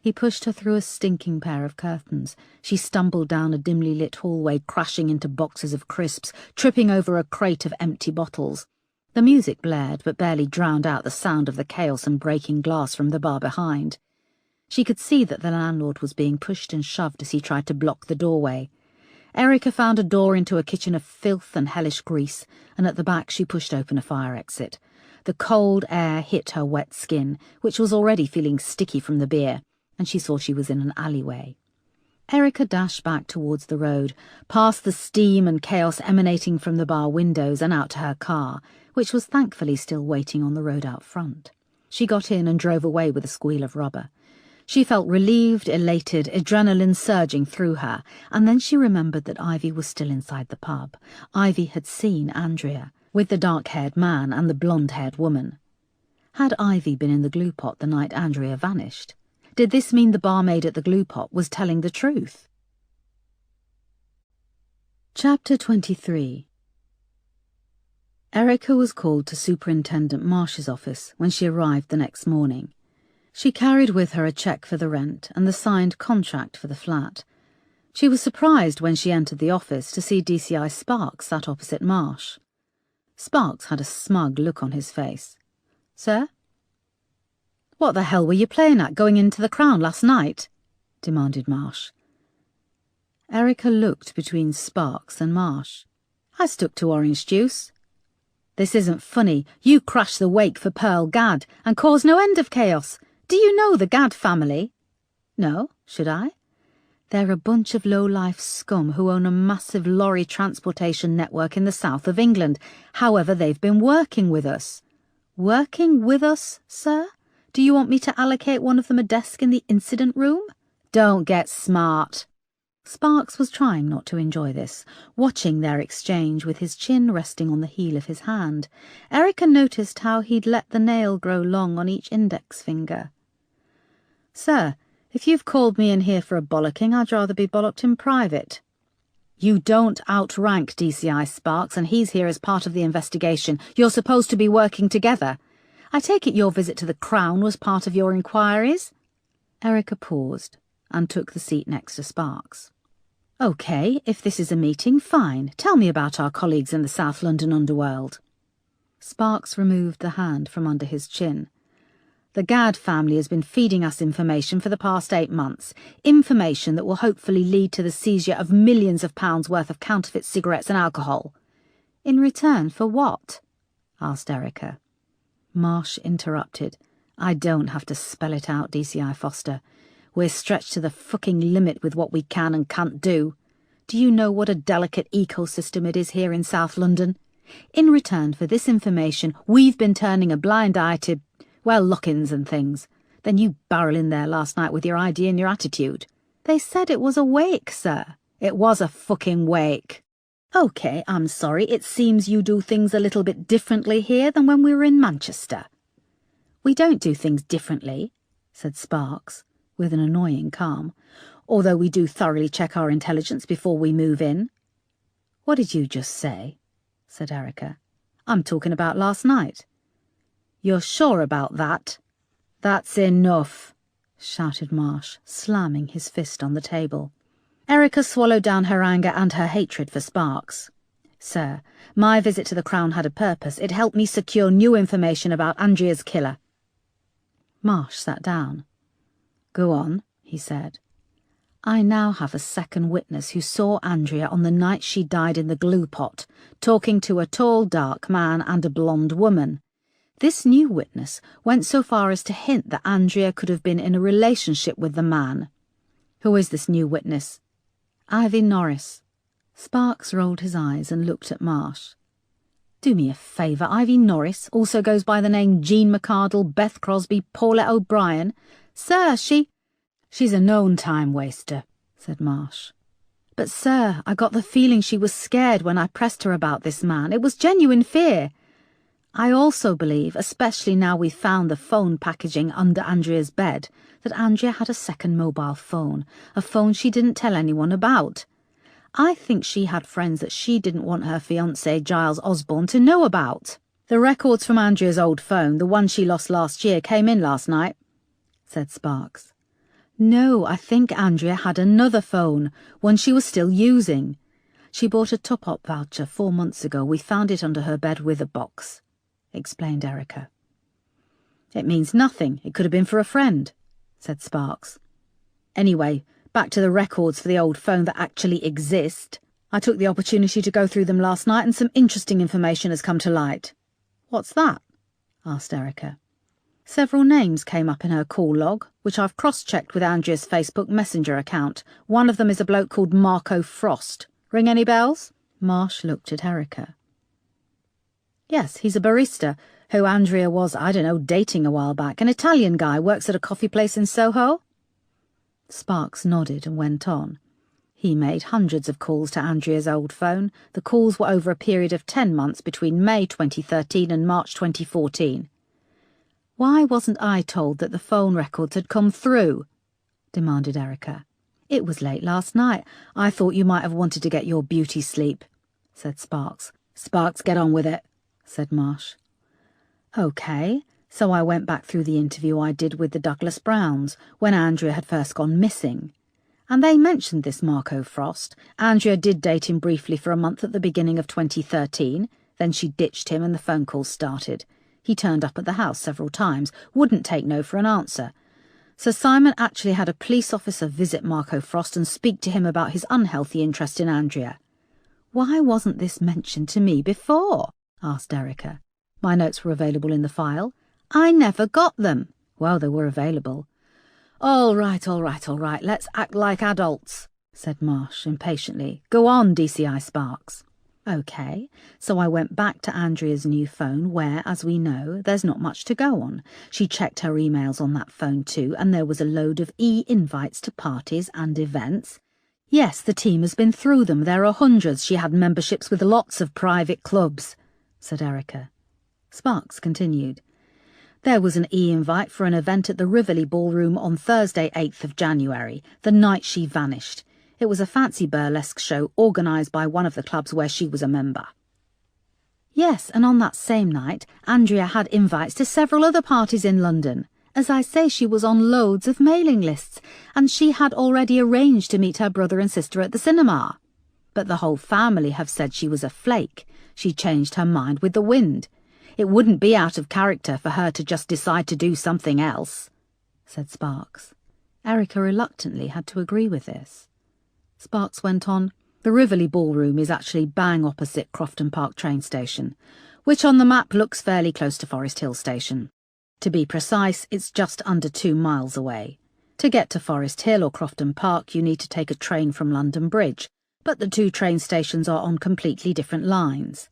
He pushed her through a stinking pair of curtains. She stumbled down a dimly lit hallway, crashing into boxes of crisps, tripping over a crate of empty bottles. The music blared, but barely drowned out the sound of the chaos and breaking glass from the bar behind. She could see that the landlord was being pushed and shoved as he tried to block the doorway. Erica found a door into a kitchen of filth and hellish grease, and at the back she pushed open a fire exit. The cold air hit her wet skin, which was already feeling sticky from the beer, and she saw she was in an alleyway. Erica dashed back towards the road, past the steam and chaos emanating from the bar windows and out to her car, which was thankfully still waiting on the road out front. She got in and drove away with a squeal of rubber. She felt relieved, elated, adrenaline surging through her, and then she remembered that Ivy was still inside the pub. Ivy had seen Andrea, with the dark-haired man and the blonde-haired woman. Had Ivy been in the glue pot the night Andrea vanished? Did this mean the barmaid at the glue pot was telling the truth? Chapter 23. Erica was called to Superintendent Marsh's office when she arrived the next morning. She carried with her a cheque for the rent and the signed contract for the flat. She was surprised when she entered the office to see DCI Sparks sat opposite Marsh. Sparks had a smug look on his face. "Sir?" "What the hell were you playing at going into the Crown last night?" demanded Marsh. Erica looked between Sparks and Marsh. "I stuck to orange juice." "This isn't funny. You crashed the wake for Pearl Gadd and caused no end of chaos. Do you know the Gadd family?" "No, should I?" They're a bunch of low-life scum who own a massive lorry transportation network in the south of England. However, they've been working with us. Working with us, sir? Do you want me to allocate one of them a desk in the incident room? Don't get smart. Sparks was trying not to enjoy this, watching their exchange with his chin resting on the heel of his hand. Erica noticed how he'd let the nail grow long on each index finger. Sir, if you've called me in here for a bollocking, I'd rather be bollocked in private. You don't outrank DCI Sparks, and he's here as part of the investigation. You're supposed to be working together. I take it your visit to the Crown was part of your inquiries? Erica paused and took the seat next to Sparks. OK, if this is a meeting, fine. Tell me about our colleagues in the South London underworld. Sparks removed the hand from under his chin. The Gadd family has been feeding us information for the past 8 months. Information that will hopefully lead to the seizure of millions of pounds worth of counterfeit cigarettes and alcohol. In return for what? Asked Erica. Marsh interrupted. I don't have to spell it out, DCI Foster. We're stretched to the fucking limit with what we can and can't do. Do you know what a delicate ecosystem it is here in South London? In return for this information, we've been turning a blind eye to, well, lock-ins and things. Then you barrel in there last night with your idea and your attitude. They said it was a wake, sir. It was a fucking wake. OK, I'm sorry, it seems you do things a little bit differently here than when we were in Manchester. We don't do things differently, said Sparks, with an annoying calm, although we do thoroughly check our intelligence before we move in. What did you just say? Said Erica. I'm talking about last night. You're sure about that? That's enough, shouted Marsh, slamming his fist on the table. Erica swallowed down her anger and her hatred for Sparks. Sir, my visit to the Crown had a purpose. It helped me secure new information about Andrea's killer. Marsh sat down. Go on, he said. I now have a second witness who saw Andrea on the night she died in the glue pot, talking to a tall, dark man and a blonde woman. This new witness went so far as to hint that Andrea could have been in a relationship with the man. Who is this new witness? Ivy Norris. Sparks rolled his eyes and looked at Marsh. Do me a favour, Ivy Norris also goes by the name Jean McArdle, Beth Crosby, Paulette O'Brien. Sir, She's a known time-waster, said Marsh. But, sir, I got the feeling she was scared when I pressed her about this man. It was genuine fear. I also believe, especially now we've found the phone packaging under Andrea's bed, that Andrea had a second mobile phone, a phone she didn't tell anyone about. I think she had friends that she didn't want her fiancé, Giles Osborne, to know about. The records from Andrea's old phone, the one she lost last year, came in last night, said Sparks. No, I think Andrea had another phone, one she was still using. She bought a top-up voucher 4 months ago. We found it under her bed with a box, explained Erica. It means nothing. It could have been for a friend, said Sparks. Anyway, back to the records for the old phone that actually exist. I took the opportunity to go through them last night and some interesting information has come to light. What's that? Asked Erica. Several names came up in her call log, which I've cross-checked with Andrea's Facebook Messenger account. One of them is a bloke called Marco Frost. Ring any bells? Marsh looked at Erica. Yes, he's a barista, who Andrea was, I don't know, dating a while back. An Italian guy, works at a coffee place in Soho. Sparks nodded and went on. He made hundreds of calls to Andrea's old phone. The calls were over a period of 10 months between May 2013 and March 2014. Why wasn't I told that the phone records had come through? Demanded Erica. It was late last night. I thought you might have wanted to get your beauty sleep, said Sparks. Sparks, get on with it, said Marsh. OK, so I went back through the interview I did with the Douglas Browns when Andrea had first gone missing. And they mentioned this Marco Frost. Andrea did date him briefly for a month at the beginning of 2013. Then she ditched him and the phone calls started. He turned up at the house several times, wouldn't take no for an answer. Sir Simon actually had a police officer visit Marco Frost and speak to him about his unhealthy interest in Andrea. Why wasn't this mentioned to me before? Asked Erica. My notes were available in the file. I never got them. Well, they were available. All right, let's act like adults, said Marsh impatiently. Go on, DCI Sparks. OK, so I went back to Andrea's new phone where, as we know, there's not much to go on. She checked her emails on that phone too, and there was a load of e-invites to parties and events. Yes, the team has been through them. There are hundreds. She had memberships with lots of private clubs, said Erica. Sparks continued. There was an e-invite for an event at the Rivoli Ballroom on Thursday, 8th of January, the night she vanished. It was a fancy burlesque show organised by one of the clubs where she was a member. Yes, and on that same night, Andrea had invites to several other parties in London. As I say, she was on loads of mailing lists, and she had already arranged to meet her brother and sister at the cinema. But the whole family have said she was a flake. She changed her mind with the wind. It wouldn't be out of character for her to just decide to do something else, said Sparks. Erica reluctantly had to agree with this. Sparks went on. The Rivoli Ballroom is actually bang opposite Crofton Park train station, which on the map looks fairly close to Forest Hill Station. To be precise, it's just under 2 miles away. To get to Forest Hill or Crofton Park, you need to take a train from London Bridge, but the 2 train stations are on completely different lines.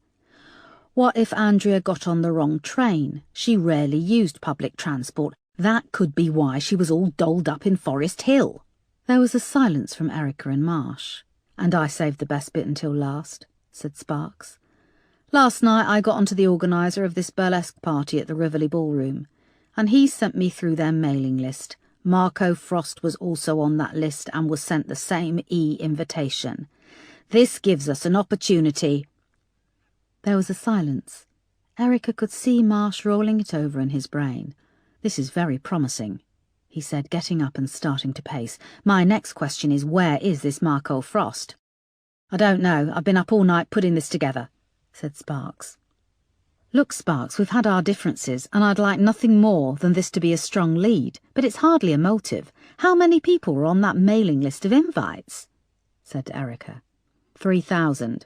What if Andrea got on the wrong train? She rarely used public transport. That could be why she was all dolled up in Forest Hill. There was a silence from Erica and Marsh. And I saved the best bit until last, said Sparks. Last night I got onto the organiser of this burlesque party at the Rivoli Ballroom, and he sent me through their mailing list. Marco Frost was also on that list and was sent the same e-invitation. This gives us an opportunity. There was a silence. Erica could see Marsh rolling it over in his brain. This is very promising, he said, getting up and starting to pace. My next question is, where is this Marco Frost? I don't know. I've been up all night putting this together, said Sparks. Look, Sparks, we've had our differences, and I'd like nothing more than this to be a strong lead, but it's hardly a motive. How many people were on that mailing list of invites? Said Erica. 3,000.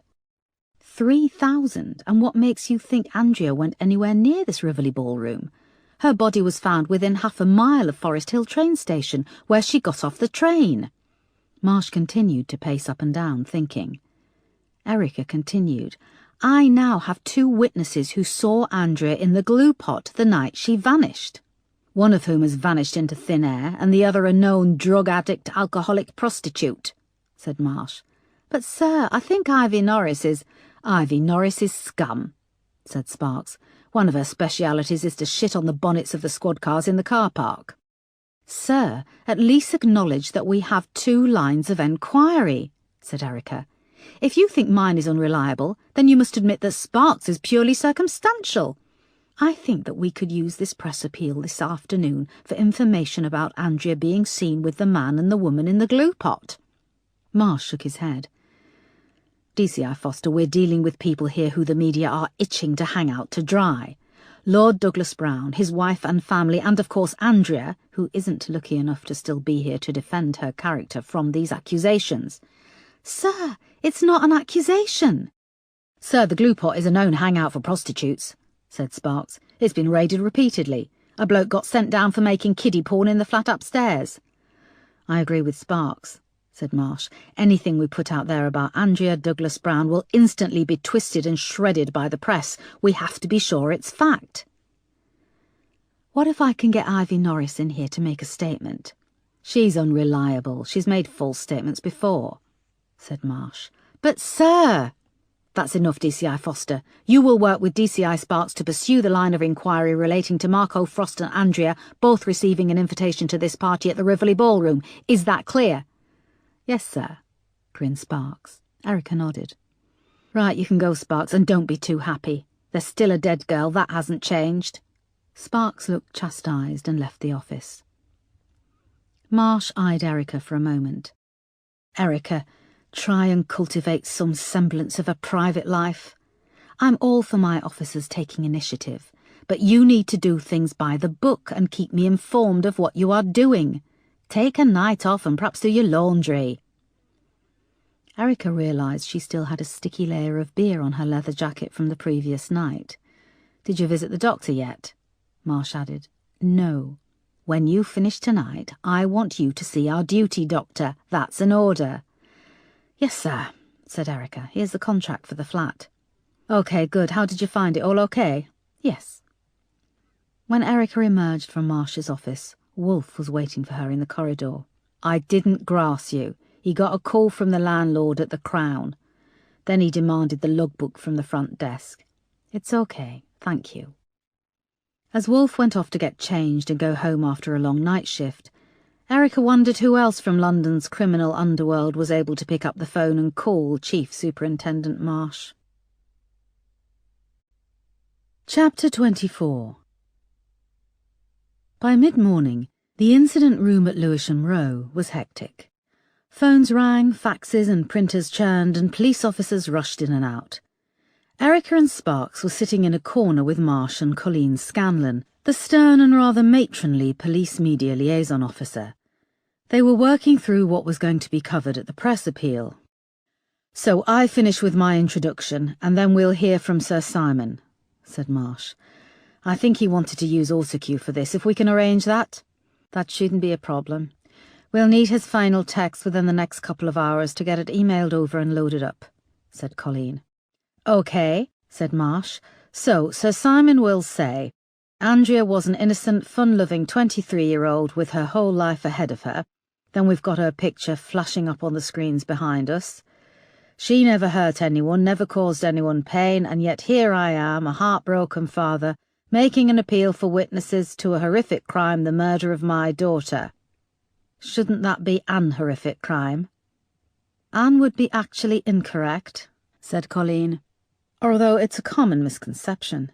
3,000? And what makes you think Andrea went anywhere near this Rivoli Ballroom? Her body was found within half a mile of Forest Hill train station, where she got off the train. Marsh continued to pace up and down, thinking. Erica continued. I now have 2 witnesses who saw Andrea in the glue pot the night she vanished. One of whom has vanished into thin air, and the other a known drug-addict, alcoholic prostitute, said Marsh. But, sir, I think Ivy Norris is... Ivy Norris is scum, said Sparks. One of her specialities is to shit on the bonnets of the squad cars in the car park. Sir, at least acknowledge that we have 2 lines of enquiry, said Erica. If you think mine is unreliable, then you must admit that Sparks is purely circumstantial. I think that we could use this press appeal this afternoon for information about Andrea being seen with the man and the woman in the glue pot. Marsh shook his head. DCI Foster, we're dealing with people here who the media are itching to hang out to dry. Lord Douglas Brown, his wife and family, and of course Andrea, who isn't lucky enough to still be here to defend her character from these accusations. Sir, it's not an accusation. Sir, the glue pot is a known hangout for prostitutes, said Sparks. It's been raided repeatedly. A bloke got sent down for making kiddie porn in the flat upstairs. I agree with Sparks, said Marsh. Anything we put out there about Andrea Douglas Brown will instantly be twisted and shredded by the press. We have to be sure it's fact. What if I can get Ivy Norris in here to make a statement? She's unreliable. She's made false statements before, said Marsh. But, sir... That's enough, DCI Foster. You will work with DCI Sparks to pursue the line of inquiry relating to Marco Frost and Andrea, both receiving an invitation to this party at the Rivoli Ballroom. Is that clear? Yes, sir, grinned Sparks. Erica nodded. Right, you can go, Sparks, and don't be too happy. There's still a dead girl, that hasn't changed. Sparks looked chastised and left the office. Marsh eyed Erica for a moment. Erica, try and cultivate some semblance of a private life. I'm all for my officers taking initiative, but you need to do things by the book and keep me informed of what you are doing. Take a night off and perhaps do your laundry. Erica realised she still had a sticky layer of beer on her leather jacket from the previous night. Did you visit the doctor yet? Marsh added. No. When you finish tonight, I want you to see our duty doctor. That's an order." "Yes, sir," said Erica. "Here's the contract for the flat." "Okay, good. How did you find it? All okay?" "Yes." When Erica emerged from Marsh's office, Wolfe was waiting for her in the corridor. "I didn't grass you. He got a call from the landlord at the Crown. Then he demanded the logbook from the front desk." "It's okay, thank you." As Wolfe went off to get changed and go home after a long night shift, Erica wondered who else from London's criminal underworld was able to pick up the phone and call Chief Superintendent Marsh. Chapter 24. By mid-morning, the incident room at Lewisham Row was hectic. Phones rang, faxes and printers churned, and police officers rushed in and out. Erica and Sparks were sitting in a corner with Marsh and Colleen Scanlon, the stern and rather matronly police media liaison officer. They were working through what was going to be covered at the press appeal. "So I finish with my introduction, and then we'll hear from Sir Simon," said Marsh. "I think he wanted to use autocue for this, if we can arrange that." "That shouldn't be a problem. We'll need his final text within the next couple of hours to get it emailed over and loaded up," said Colleen. "Okay," said Marsh. "So Sir Simon will say, Andrea was an innocent, fun-loving 23-year-old with her whole life ahead of her. Then we've got her picture flashing up on the screens behind us. She never hurt anyone, never caused anyone pain, and yet here I am, a heartbroken father, making an appeal for witnesses to a horrific crime, the murder of my daughter. Shouldn't that be an horrific crime?" "Anne would be actually incorrect," said Colleen. "Although it's a common misconception.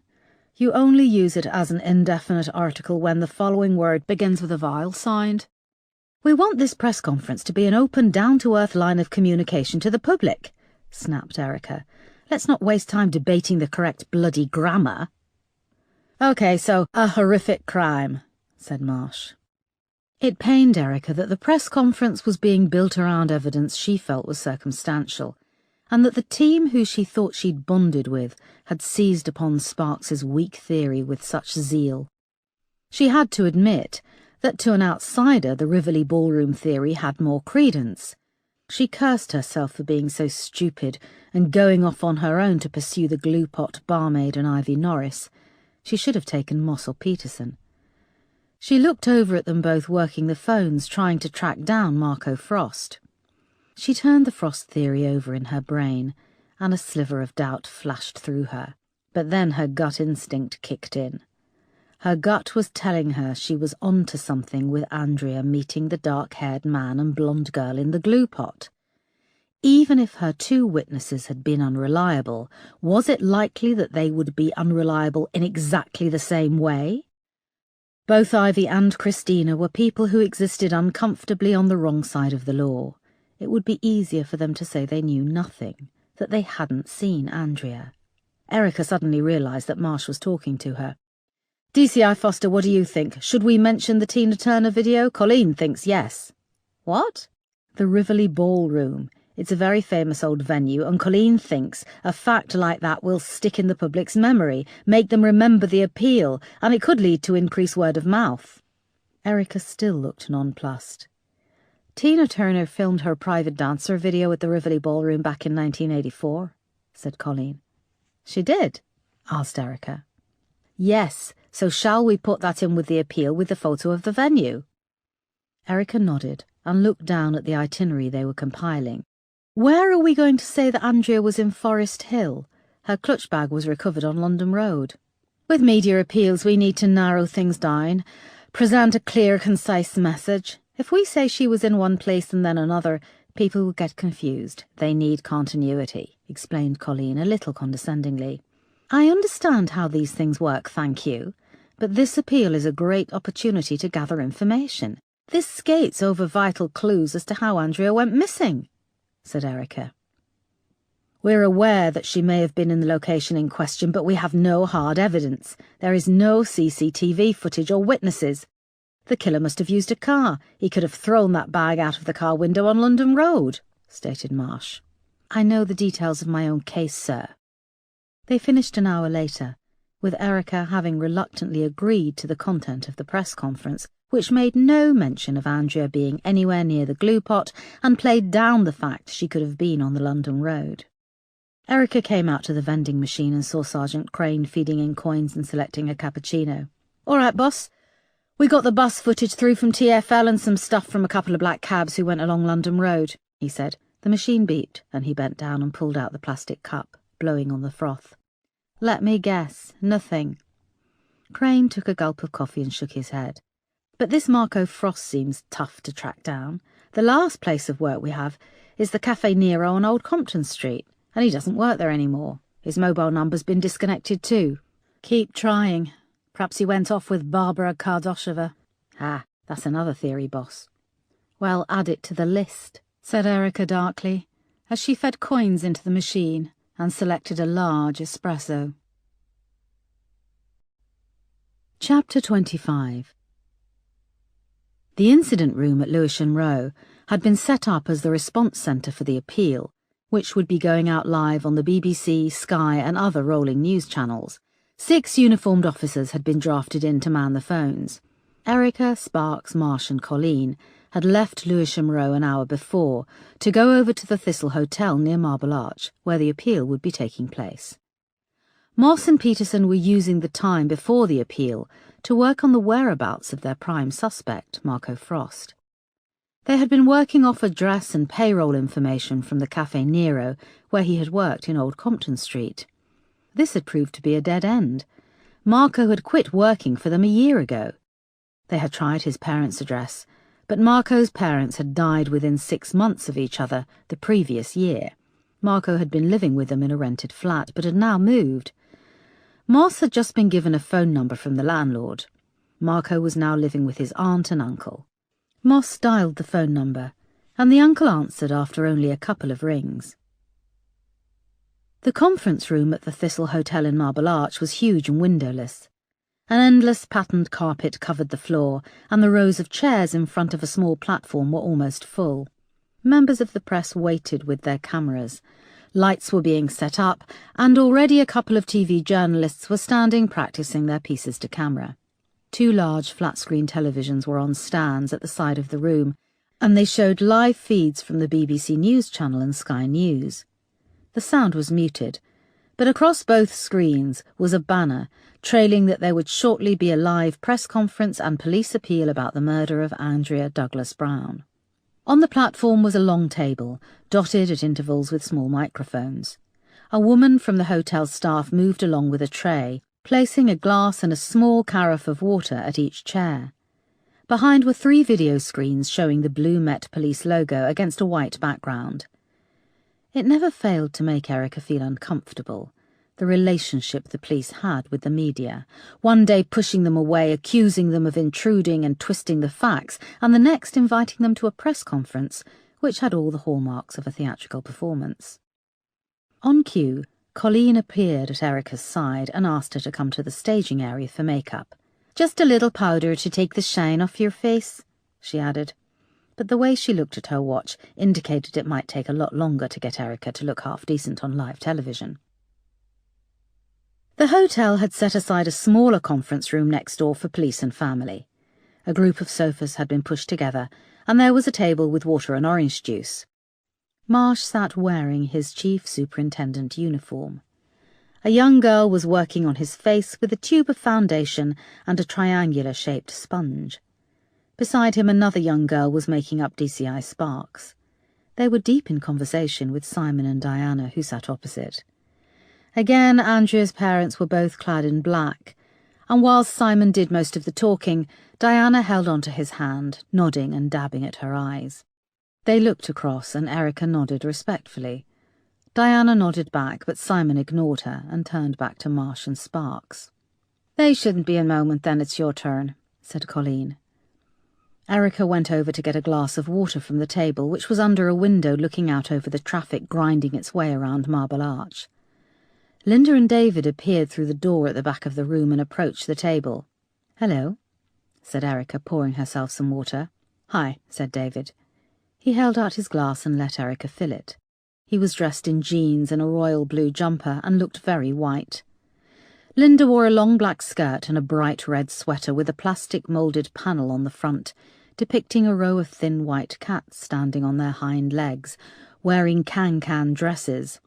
You only use it as an indefinite article when the following word begins with a vowel sound. We want this press conference to be an open, down-to-earth line of communication to the public," snapped Erica. "Let's not waste time debating the correct bloody grammar." "Okay, so a horrific crime," said Marsh. It pained Erica that the press conference was being built around evidence she felt was circumstantial, and that the team who she thought she'd bonded with had seized upon Sparks's weak theory with such zeal. She had to admit that to an outsider the Rivoli ballroom theory had more credence. She cursed herself for being so stupid and going off on her own to pursue the glue pot barmaid and Ivy Norris. She should have taken Moss or Peterson. She looked over at them both working the phones, trying to track down Marco Frost. She turned the Frost theory over in her brain, and a sliver of doubt flashed through her. But then her gut instinct kicked in. Her gut was telling her she was onto something with Andrea meeting the dark-haired man and blonde girl in the glue pot. Even if her two witnesses had been unreliable, was it likely that they would be unreliable in exactly the same way? Both Ivy and Christina were people who existed uncomfortably on the wrong side of the law. It would be easier for them to say they knew nothing, that they hadn't seen Andrea. Erica suddenly realised that Marsh was talking to her. "DCI Foster, what do you think? Should we mention the Tina Turner video? Colleen thinks yes." "What?" "The Rivoli Ballroom. It's a very famous old venue, and Colleen thinks a fact like that will stick in the public's memory, make them remember the appeal, and it could lead to increased word of mouth." Erica still looked nonplussed. "Tina Turner filmed her private dancer video at the Rivoli Ballroom back in 1984, said Colleen. "She did?" asked Erica. "Yes, so shall we put that in with the appeal with the photo of the venue?" Erica nodded and looked down at the itinerary they were compiling. "Where are we going to say that Andrea was in Forest Hill? Her clutch bag was recovered on London Road. With media appeals we need to narrow things down, present a clear, concise message. If we say she was in one place and then another, people will get confused. They need continuity," explained Colleen a little condescendingly. "I understand how these things work, thank you, but this appeal is a great opportunity to gather information. This skates over vital clues as to how Andrea went missing," said Erica. "We're aware that she may have been in the location in question, but we have no hard evidence. There is no CCTV footage or witnesses. The killer must have used a car. He could have thrown that bag out of the car window on London Road," stated Marsh. "I know the details of my own case, sir." They finished an hour later, with Erica having reluctantly agreed to the content of the press conference, which made no mention of Andrea being anywhere near the glue pot and played down the fact she could have been on the London road. Erica came out to the vending machine and saw Sergeant Crane feeding in coins and selecting a cappuccino. "All right, boss. We got the bus footage through from TfL and some stuff from a couple of black cabs who went along London Road," he said. The machine beeped, and he bent down and pulled out the plastic cup, blowing on the froth. "Let me guess, nothing." Crane took a gulp of coffee and shook his head. "But this Marco Frost seems tough to track down. The last place of work we have is the Cafe Nero on Old Compton Street, and he doesn't work there anymore. His mobile number's been disconnected too." "Keep trying. Perhaps he went off with Barbara Kardosheva." "Ah, that's another theory, boss." "Well, add it to the list," said Erica darkly, as she fed coins into the machine and selected a large espresso. Chapter 25. The incident room at Lewisham Row had been set up as the response centre for the appeal, which would be going out live on the BBC, Sky and other rolling news channels. 6 uniformed officers had been drafted in to man the phones. Erica, Sparks, Marsh and Colleen had left Lewisham Row an hour before to go over to the Thistle Hotel near Marble Arch, where the appeal would be taking place. Moss and Peterson were using the time before the appeal to work on the whereabouts of their prime suspect, Marco Frost. They had been working off address and payroll information from the Cafe Nero, where he had worked in Old Compton Street. This had proved to be a dead end. Marco had quit working for them a year ago. They had tried his parents' address, but Marco's parents had died within 6 months of each other the previous year. Marco had been living with them in a rented flat, but had now moved. Moss had just been given a phone number from the landlord. Marco was now living with his aunt and uncle. Moss dialed the phone number, and the uncle answered after only a couple of rings. The conference room at the Thistle Hotel in Marble Arch was huge and windowless. An endless patterned carpet covered the floor, and the rows of chairs in front of a small platform were almost full. Members of the press waited with their cameras. Lights were being set up, and already a couple of TV journalists were standing practicing their pieces to camera. 2 large flat-screen televisions were on stands at the side of the room, and they showed live feeds from the BBC News Channel and Sky News. The sound was muted, but across both screens was a banner trailing that there would shortly be a live press conference and police appeal about the murder of Andrea Douglas Brown. On the platform was a long table, dotted at intervals with small microphones. A woman from the hotel staff moved along with a tray, placing a glass and a small carafe of water at each chair. Behind were 3 video screens showing the blue Met Police logo against a white background. It never failed to make Erica feel uncomfortable, the relationship the police had with the media, one day pushing them away, accusing them of intruding and twisting the facts, and the next inviting them to a press conference, which had all the hallmarks of a theatrical performance. On cue, Colleen appeared at Erica's side and asked her to come to the staging area for makeup. "Just a little powder to take the shine off your face," she added. But the way she looked at her watch indicated it might take a lot longer to get Erica to look half-decent on live television. The hotel had set aside a smaller conference room next door for police and family. A group of sofas had been pushed together, and there was a table with water and orange juice. Marsh sat wearing his chief superintendent uniform. A young girl was working on his face with a tube of foundation and a triangular-shaped sponge. Beside him another young girl was making up DCI Sparks. They were deep in conversation with Simon and Diana, who sat opposite. Again, Andrea's parents were both clad in black, and whilst Simon did most of the talking, Diana held onto his hand, nodding and dabbing at her eyes. They looked across, and Erica nodded respectfully. Diana nodded back, but Simon ignored her and turned back to Marsh and Sparks. "They shouldn't be a moment, then it's your turn," said Colleen. Erica went over to get a glass of water from the table, which was under a window looking out over the traffic grinding its way around Marble Arch. Linda and David appeared through the door at the back of the room and approached the table. "Hello," said Erica, pouring herself some water. "Hi," said David. He held out his glass and let Erica fill it. He was dressed in jeans and a royal blue jumper and looked very white. Linda wore a long black skirt and a bright red sweater with a plastic moulded panel on the front, depicting a row of thin white cats standing on their hind legs, wearing can-can dresses.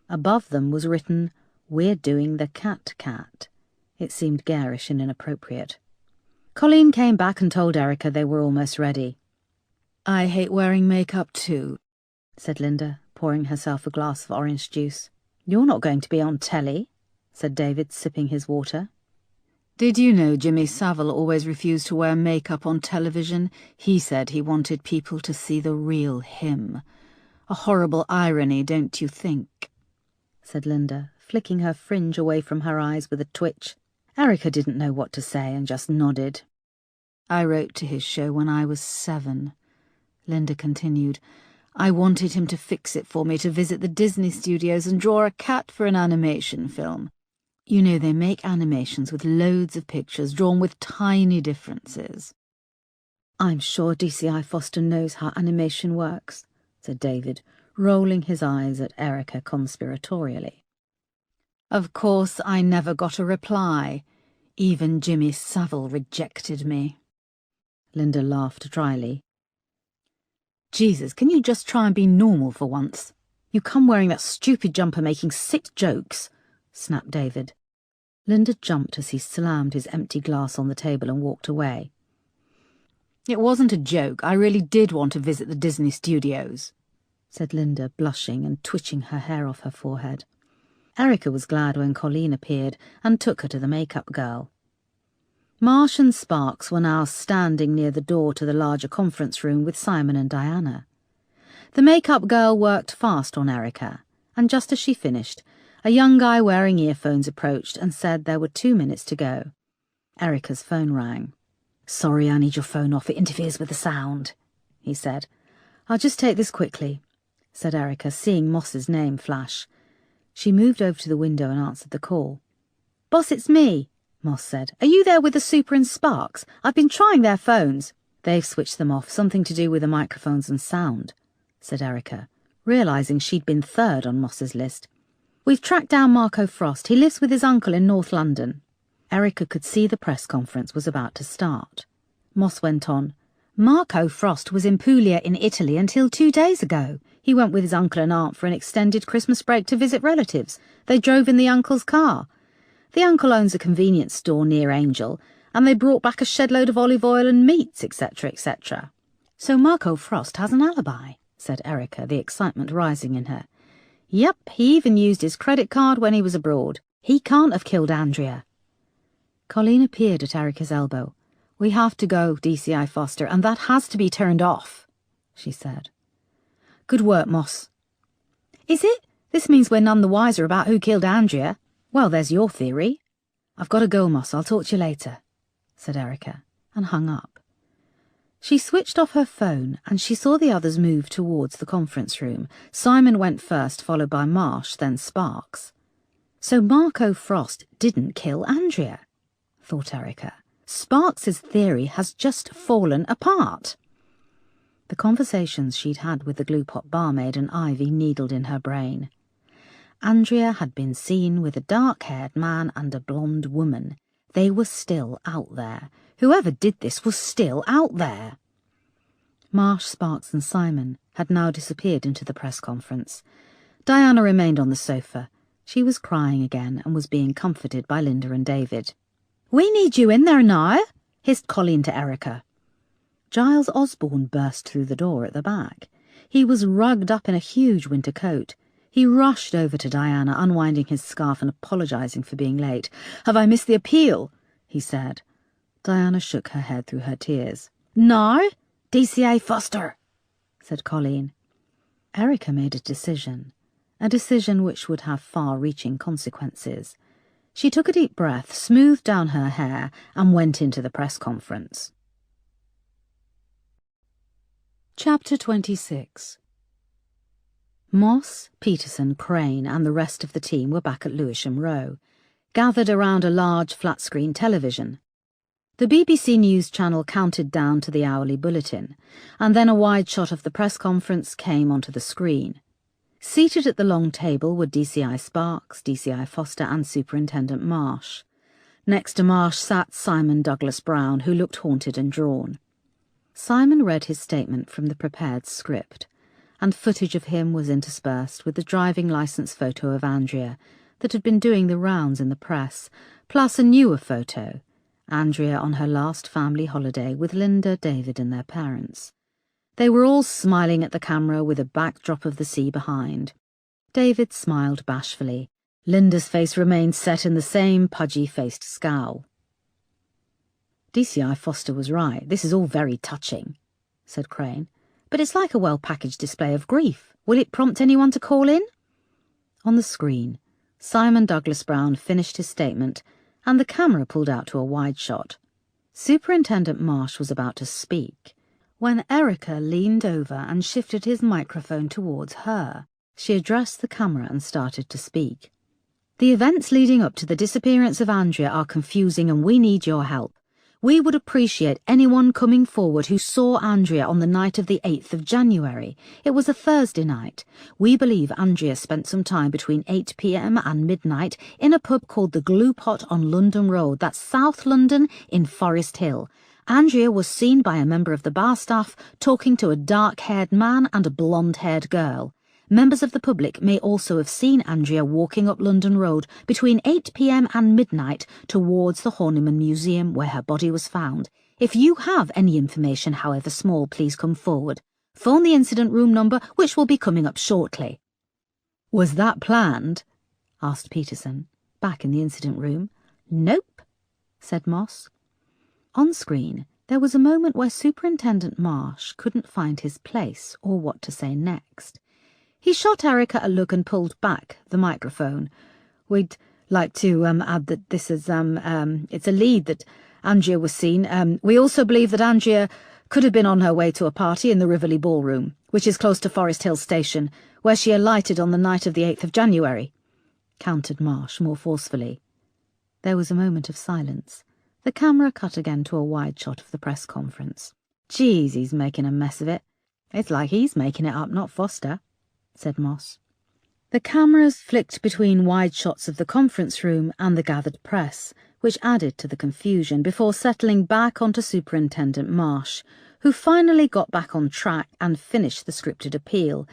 Above them was written, "We're doing the cat-cat." It seemed garish and inappropriate. Colleen came back and told Erica they were almost ready. "I hate wearing makeup too," said Linda, pouring herself a glass of orange juice. "You're not going to be on telly," said David, sipping his water. "Did you know Jimmy Savile always refused to wear makeup on television? He said he wanted people to see the real him. A horrible irony, don't you think?" said Linda, flicking her fringe away from her eyes with a twitch. Erica didn't know what to say and just nodded. "I wrote to his show when I was 7, Linda continued. "I wanted him to fix it for me to visit the Disney studios and draw a cat for an animation film. You know, they make animations with loads of pictures drawn with tiny differences." "I'm sure DCI Foster knows how animation works," said David, rolling his eyes at Erica conspiratorially. "Of course, I never got a reply. Even Jimmy Savile rejected me." Linda laughed dryly. "Jesus, can you just try and be normal for once? You come wearing that stupid jumper making sick jokes," snapped David. Linda jumped as he slammed his empty glass on the table and walked away. "It wasn't a joke. I really did want to visit the Disney studios," said Linda, blushing and twitching her hair off her forehead. Erica was glad when Colleen appeared and took her to the makeup girl. Marsh and Sparks were now standing near the door to the larger conference room with Simon and Diana. The makeup girl worked fast on Erica, and just as she finished, a young guy wearing earphones approached and said there were 2 minutes to go. Erica's phone rang. "Sorry, I need your phone off. It interferes with the sound," he said. "I'll just take this quickly," said Erica, seeing Moss's name flash. She moved over to the window and answered the call. "Boss, it's me," Moss said. "Are you there with the Super and Sparks? I've been trying their phones." "They've switched them off, something to do with the microphones and sound," said Erica, realising she'd been third on Moss's list. "We've tracked down Marco Frost. He lives with his uncle in North London." Erica could see the press conference was about to start. Moss went on. "Marco Frost was in Puglia in Italy until 2 days ago. He went with his uncle and aunt for an extended Christmas break to visit relatives. They drove in the uncle's car. The uncle owns a convenience store near Angel, and they brought back a shed load of olive oil and meats, etc., etc." "So Marco Frost has an alibi," said Erica, the excitement rising in her. "Yep, he even used his credit card when he was abroad. He can't have killed Andrea." Colleen appeared at Erica's elbow. "We have to go, DCI Foster, and that has to be turned off," she said. "Good work, Moss." "Is it? This means we're none the wiser about who killed Andrea. Well, there's your theory." "I've got to go, Moss. I'll talk to you later," said Erica, and hung up. She switched off her phone, and she saw the others move towards the conference room. Simon went first, followed by Marsh, then Sparks. "So Marco Frost didn't kill Andrea," thought Erica. "Sparks's theory has just fallen apart." The conversations she'd had with the glue pot barmaid and Ivy needled in her brain. Andrea had been seen with a dark-haired man and a blonde woman. They were still out there. Whoever did this was still out there. Marsh, Sparks and Simon had now disappeared into the press conference. Diana remained on the sofa. She was crying again and was being comforted by Linda and David. "We need you in there now," hissed Colleen to Erica. Giles Osborne burst through the door at the back. He was rugged up in a huge winter coat. He rushed over to Diana, unwinding his scarf and apologising for being late. "Have I missed the appeal?" he said. Diana shook her head through her tears. "No, DCA Foster," said Colleen. Erica made a decision which would have far-reaching consequences. She took a deep breath, smoothed down her hair, and went into the press conference. Chapter 26. Moss, Peterson, Crane and the rest of the team were back at Lewisham Row, gathered around a large flat-screen television. The BBC News channel counted down to the hourly bulletin, and then a wide shot of the press conference came onto the screen. Seated at the long table were DCI Sparks, DCI Foster and Superintendent Marsh. Next to Marsh sat Simon Douglas Brown, who looked haunted and drawn. Simon read his statement from the prepared script, and footage of him was interspersed with the driving licence photo of Andrea that had been doing the rounds in the press, plus a newer photo, Andrea on her last family holiday with Linda, David and their parents. They were all smiling at the camera with a backdrop of the sea behind. David smiled bashfully. Linda's face remained set in the same pudgy-faced scowl. DCI Foster was right. This is all very touching, said Crane. But it's like a well-packaged display of grief. Will it prompt anyone to call in? On the screen, Simon Douglas Brown finished his statement, and the camera pulled out to a wide shot. Superintendent Marsh was about to speak when Erica leaned over and shifted his microphone towards her. She addressed the camera and started to speak. The events leading up to the disappearance of Andrea are confusing and we need your help. We would appreciate anyone coming forward who saw Andrea on the night of the 8th of January. It was a Thursday night. We believe Andrea spent some time between 8 p.m. and midnight in a pub called the Glue Pot on London Road, that's South London in Forest Hill. Andrea was seen by a member of the bar staff talking to a dark-haired man and a blonde-haired girl. Members of the public may also have seen Andrea walking up London Road between 8 p.m. and midnight towards the Horniman Museum where her body was found. If you have any information, however small, please come forward. Phone the incident room number, which will be coming up shortly. Was that planned? Asked Peterson, back in the incident room. Nope, said Moss. On screen, there was a moment where Superintendent Marsh couldn't find his place or what to say next. He shot Erica a look and pulled back the microphone. We'd like to add that this is it's a lead that Andrea was seen. We also believe that Andrea could have been on her way to a party in the Rivoli Ballroom, which is close to Forest Hill Station, where she alighted on the night of the 8th of January, countered Marsh more forcefully. There was a moment of silence. The camera cut again to a wide shot of the press conference. Geez, he's making a mess of it. It's like he's making it up, not Foster, said Moss. The cameras flicked between wide shots of the conference room and the gathered press, which added to the confusion before settling back onto Superintendent Marsh, who finally got back on track and finished the scripted appeal.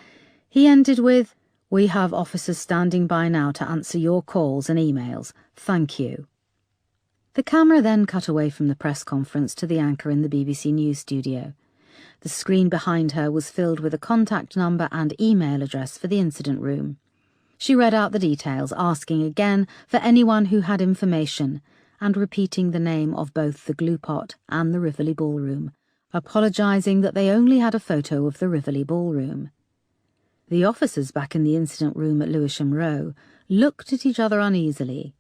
He ended with, "We have officers standing by now to answer your calls and emails. Thank you." The camera then cut away from the press conference to the anchor in the BBC News studio. The screen behind her was filled with a contact number and email address for the incident room. She read out the details, asking again for anyone who had information, and repeating the name of both the Glue Pot and the Rivoli Ballroom, apologising that they only had a photo of the Rivoli Ballroom. The officers back in the incident room at Lewisham Row looked at each other uneasily,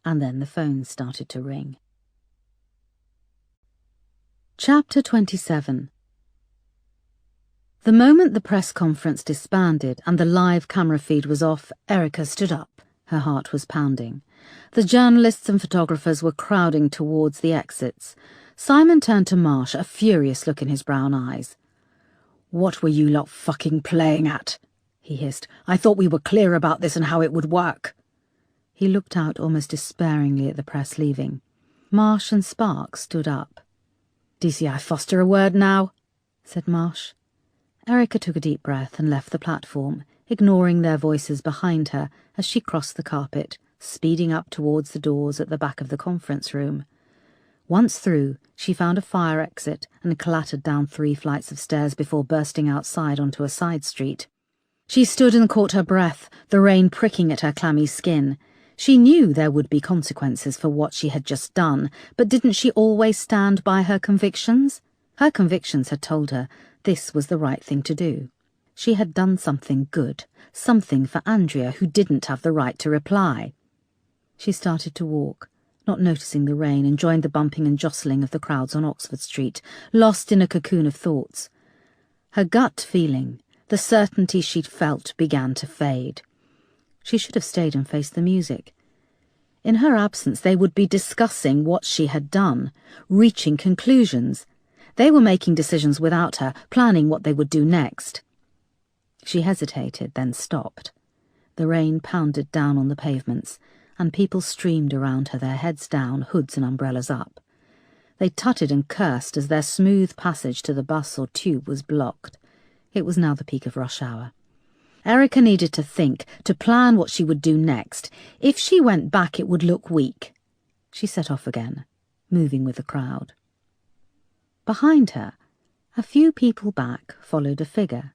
and then the phone started to ring. Chapter 27. The moment the press conference disbanded and the live camera feed was off, Erica stood up. Her heart was pounding. The journalists and photographers were crowding towards the exits. Simon turned to Marsh, a furious look in his brown eyes. "What were you lot fucking playing at?" he hissed. "I thought we were clear about this and how it would work." He looked out almost despairingly at the press leaving. Marsh and Sparks stood up. "DCI Foster a word now," said Marsh. Erica took a deep breath and left the platform, ignoring their voices behind her as she crossed the carpet, speeding up towards the doors at the back of the conference room. Once through, she found a fire exit and clattered down 3 flights of stairs before bursting outside onto a side street. She stood and caught her breath, the rain pricking at her clammy skin. She knew there would be consequences for what she had just done, but didn't she always stand by her convictions? Her convictions had told her this was the right thing to do. She had done something good, something for Andrea, who didn't have the right to reply. She started to walk, not noticing the rain, and joined the bumping and jostling of the crowds on Oxford Street, lost in a cocoon of thoughts. Her gut feeling, the certainty she'd felt, began to fade. She should have stayed and faced the music. In her absence, they would be discussing what she had done, reaching conclusions. They were making decisions without her, planning what they would do next. She hesitated, then stopped. The rain pounded down on the pavements, and people streamed around her, their heads down, hoods and umbrellas up. They tutted and cursed as their smooth passage to the bus or tube was blocked. It was now the peak of rush hour. Erica needed to think, to plan what she would do next. If she went back, it would look weak. She set off again, moving with the crowd. Behind her, a few people back, followed a figure.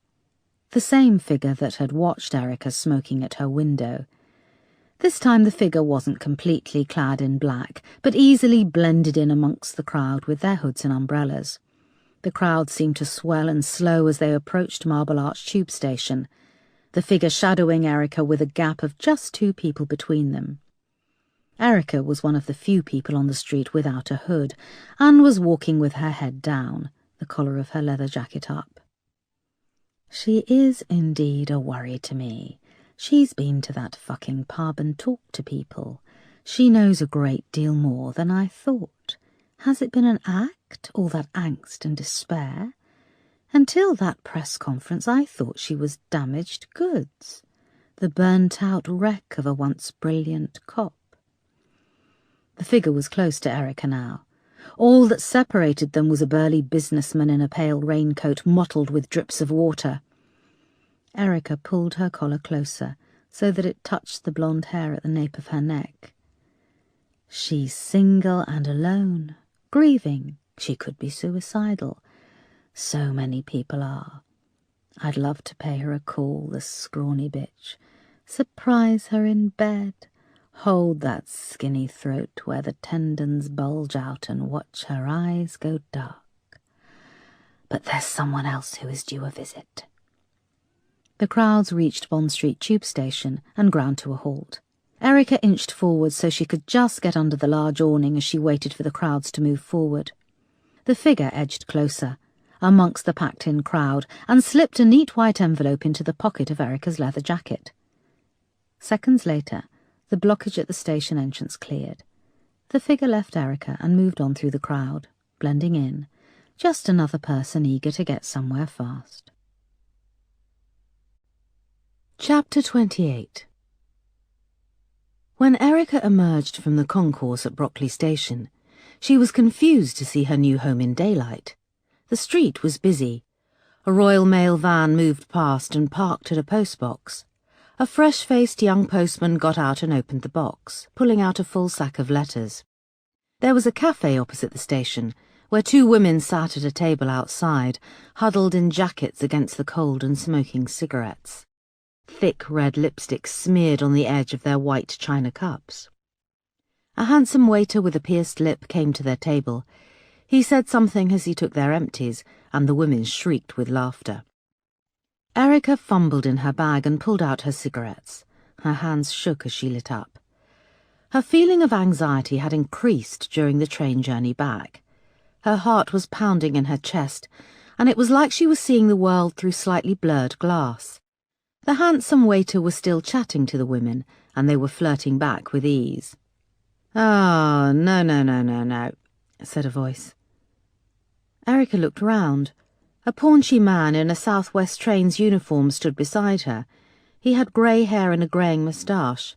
The same figure that had watched Erica smoking at her window. This time the figure wasn't completely clad in black, but easily blended in amongst the crowd with their hoods and umbrellas. The crowd seemed to swell and slow as they approached Marble Arch tube station, the figure shadowing Erica with a gap of just 2 people between them. Erica was one of the few people on the street without a hood, and was walking with her head down, the collar of her leather jacket up. She is indeed a worry to me. She's been to that fucking pub and talked to people. She knows a great deal more than I thought. Has it been an act, all that angst and despair? Until that press conference I thought she was damaged goods, the burnt-out wreck of a once brilliant cop. The figure was close to Erica now. All that separated them was a burly businessman in a pale raincoat mottled with drips of water. Erica pulled her collar closer so that it touched the blonde hair at the nape of her neck. She's single and alone, grieving. She could be suicidal. So many people are. I'd love to pay her a call, the scrawny bitch. Surprise her in bed. Hold that skinny throat where the tendons bulge out and watch her eyes go dark. But there's someone else who is due a visit. The crowds reached Bond Street tube station and ground to a halt. Erica inched forward so she could just get under the large awning as she waited for the crowds to move forward. The figure edged closer, amongst the packed-in crowd, and slipped a neat white envelope into the pocket of Erica's leather jacket. Seconds later, the blockage at the station entrance cleared. The figure left Erica and moved on through the crowd, blending in, just another person eager to get somewhere fast. Chapter 28. When Erica emerged from the concourse at Brockley Station, she was confused to see her new home in daylight. The street was busy. A Royal Mail van moved past and parked at a postbox. A fresh-faced young postman got out and opened the box, pulling out a full sack of letters. There was a cafe opposite the station, where 2 women sat at a table outside, huddled in jackets against the cold and smoking cigarettes. Thick red lipstick smeared on the edge of their white china cups. A handsome waiter with a pierced lip came to their table. He said something as he took their empties, and the women shrieked with laughter. Erica fumbled in her bag and pulled out her cigarettes. Her hands shook as she lit up. Her feeling of anxiety had increased during the train journey back. Her heart was pounding in her chest, and it was like she was seeing the world through slightly blurred glass. The handsome waiter was still chatting to the women, and they were flirting back with ease. "Oh, no," said a voice. Erica looked round. A paunchy man in a South West Trains uniform stood beside her. He had grey hair and a greying moustache.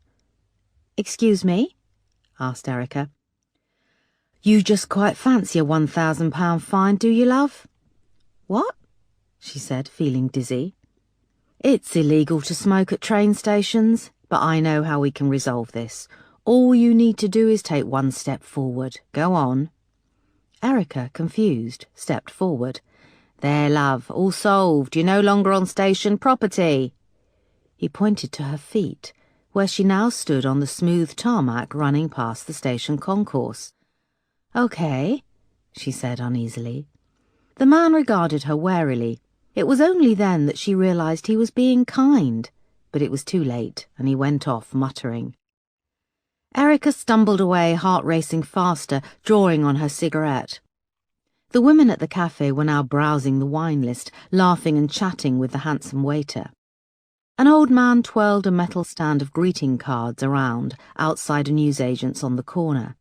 "Excuse me?" asked Erica. "You just quite fancy a £1,000 fine, do you, love?" "What?" she said, feeling dizzy. "It's illegal to smoke at train stations, but I know how we can resolve this. All you need to do is take 1 step forward. Go on." Erica, confused, stepped forward. "There, love, all solved. You're no longer on station property." He pointed to her feet, where she now stood on the smooth tarmac running past the station concourse. "Okay," she said uneasily. The man regarded her warily. It was only then that she realized he was being kind, but it was too late, and he went off, muttering. Erica stumbled away, heart racing faster, drawing on her cigarette. The women at the cafe were now browsing the wine list, laughing and chatting with the handsome waiter. An old man twirled a metal stand of greeting cards around outside a newsagent's on the corner.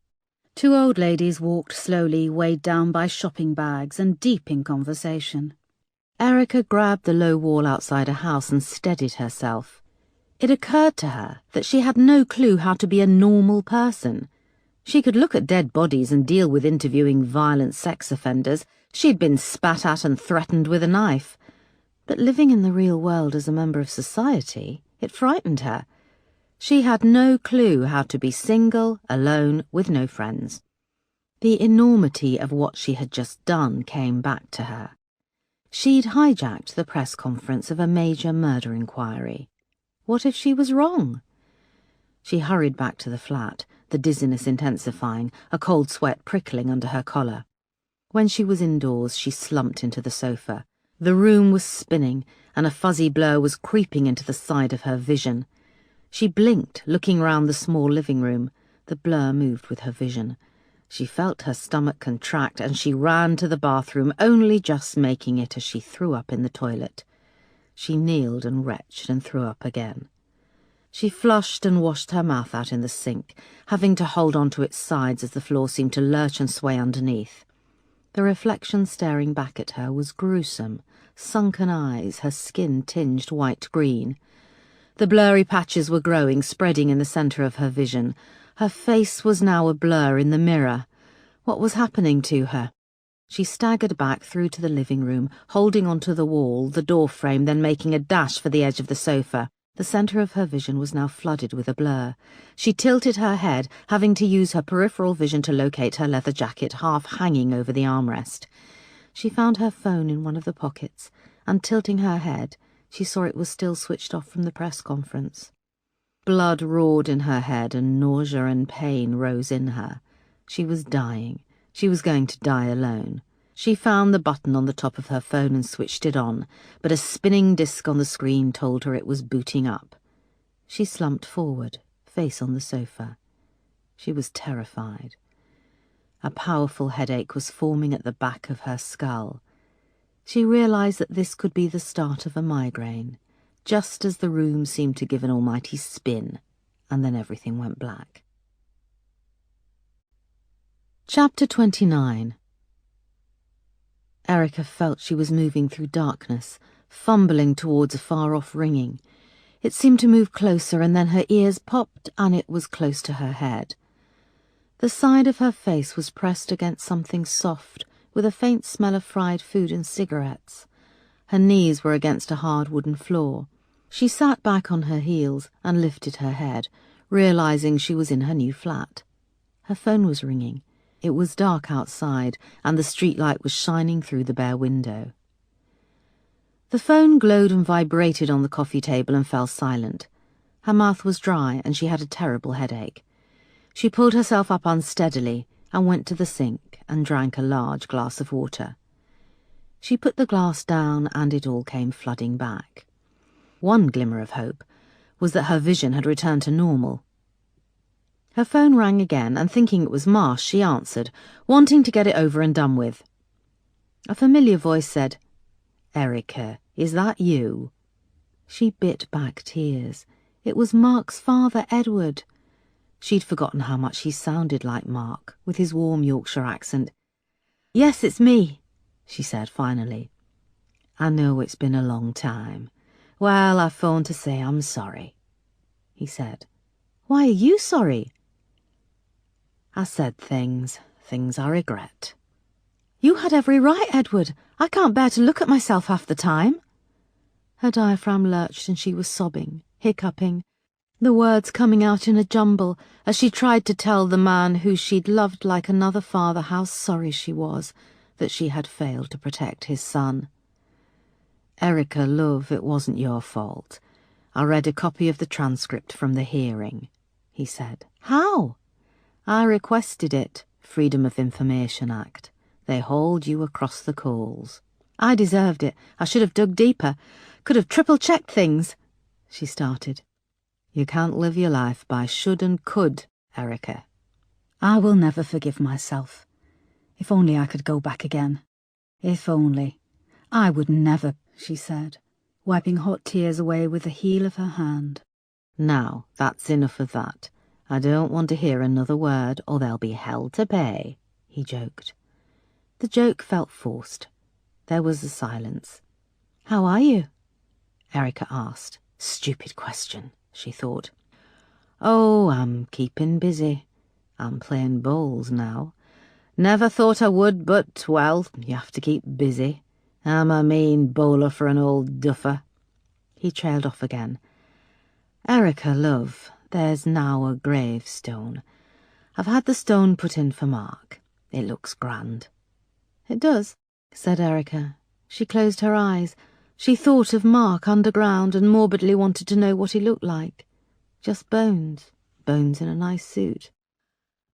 2 old ladies walked slowly, weighed down by shopping bags and deep in conversation. Erica grabbed the low wall outside her house and steadied herself. It occurred to her that she had no clue how to be a normal person. She could look at dead bodies and deal with interviewing violent sex offenders. She'd been spat at and threatened with a knife. But living in the real world as a member of society, it frightened her. She had no clue how to be single, alone, with no friends. The enormity of what she had just done came back to her. She'd hijacked the press conference of a major murder inquiry. What if she was wrong? She hurried back to the flat, the dizziness intensifying, a cold sweat prickling under her collar. When she was indoors, she slumped into the sofa. The room was spinning, and a fuzzy blur was creeping into the side of her vision. She blinked, looking round the small living room. The blur moved with her vision. She felt her stomach contract, and she ran to the bathroom, only just making it as she threw up in the toilet. She kneeled and retched and threw up again. She flushed and washed her mouth out in the sink, having to hold on to its sides as the floor seemed to lurch and sway underneath. The reflection staring back at her was gruesome. Sunken eyes, her skin tinged white-green. The blurry patches were growing, spreading in the centre of her vision. Her face was now a blur in the mirror. What was happening to her? She staggered back through to the living room, holding onto the wall, the door frame, then making a dash for the edge of the sofa. The centre of her vision was now flooded with a blur. She tilted her head, having to use her peripheral vision to locate her leather jacket half hanging over the armrest. She found her phone in one of the pockets, and tilting her head, she saw it was still switched off from the press conference. Blood roared in her head, and nausea and pain rose in her. She was dying. She was going to die alone. She found the button on the top of her phone and switched it on, but a spinning disc on the screen told her it was booting up. She slumped forward, face on the sofa. She was terrified. A powerful headache was forming at the back of her skull. She realized that this could be the start of a migraine, just as the room seemed to give an almighty spin, and then everything went black. Chapter 29. Erica felt she was moving through darkness, fumbling towards a far-off ringing. It seemed to move closer, and then her ears popped, and it was close to her head. The side of her face was pressed against something soft, with a faint smell of fried food and cigarettes. Her knees were against a hard wooden floor. She sat back on her heels and lifted her head, realizing she was in her new flat. Her phone was ringing. It was dark outside, and the streetlight was shining through the bare window. The phone glowed and vibrated on the coffee table and fell silent. Her mouth was dry, and she had a terrible headache. She pulled herself up unsteadily and went to the sink and drank a large glass of water. She put the glass down, and it all came flooding back. One glimmer of hope was that her vision had returned to normal. Her phone rang again, and thinking it was Marsh, she answered, wanting to get it over and done with. A familiar voice said, "Erica, is that you?" She bit back tears. It was Mark's father, Edward. She'd forgotten how much he sounded like Mark, with his warm Yorkshire accent. "Yes, it's me," she said finally. "I know it's been a long time. Well, I phoned to say I'm sorry," he said. "Why are you sorry?" "I said things I regret." "You had every right, Edward. I can't bear to look at myself half the time." Her diaphragm lurched and she was sobbing, hiccuping, the words coming out in a jumble as she tried to tell the man who she'd loved like another father how sorry she was that she had failed to protect his son. "Erica, love, it wasn't your fault. I read a copy of the transcript from the hearing," he said. "How?" "I requested it. Freedom of Information Act. They hauled you across the coals." "I deserved it. I should have dug deeper. Could have triple-checked things," she started. "You can't live your life by should and could, Erica." "I will never forgive myself. If only I could go back again. If only. I would never," she said, wiping hot tears away with the heel of her hand. "Now, that's enough of that. I don't want to hear another word, or there'll be hell to pay," he joked. The joke felt forced. There was a silence. How are you? Erica asked. Stupid question, she thought. Oh, I'm keeping busy. I'm playing bowls now. Never thought I would, but, well, you have to keep busy. I'm a mean bowler for an old duffer. He trailed off again. Erica, love, there's now a gravestone. I've had the stone put in for Mark. It looks grand. It does, said Erica. She closed her eyes. She thought of Mark underground and morbidly wanted to know what he looked like. Just bones. Bones in a nice suit.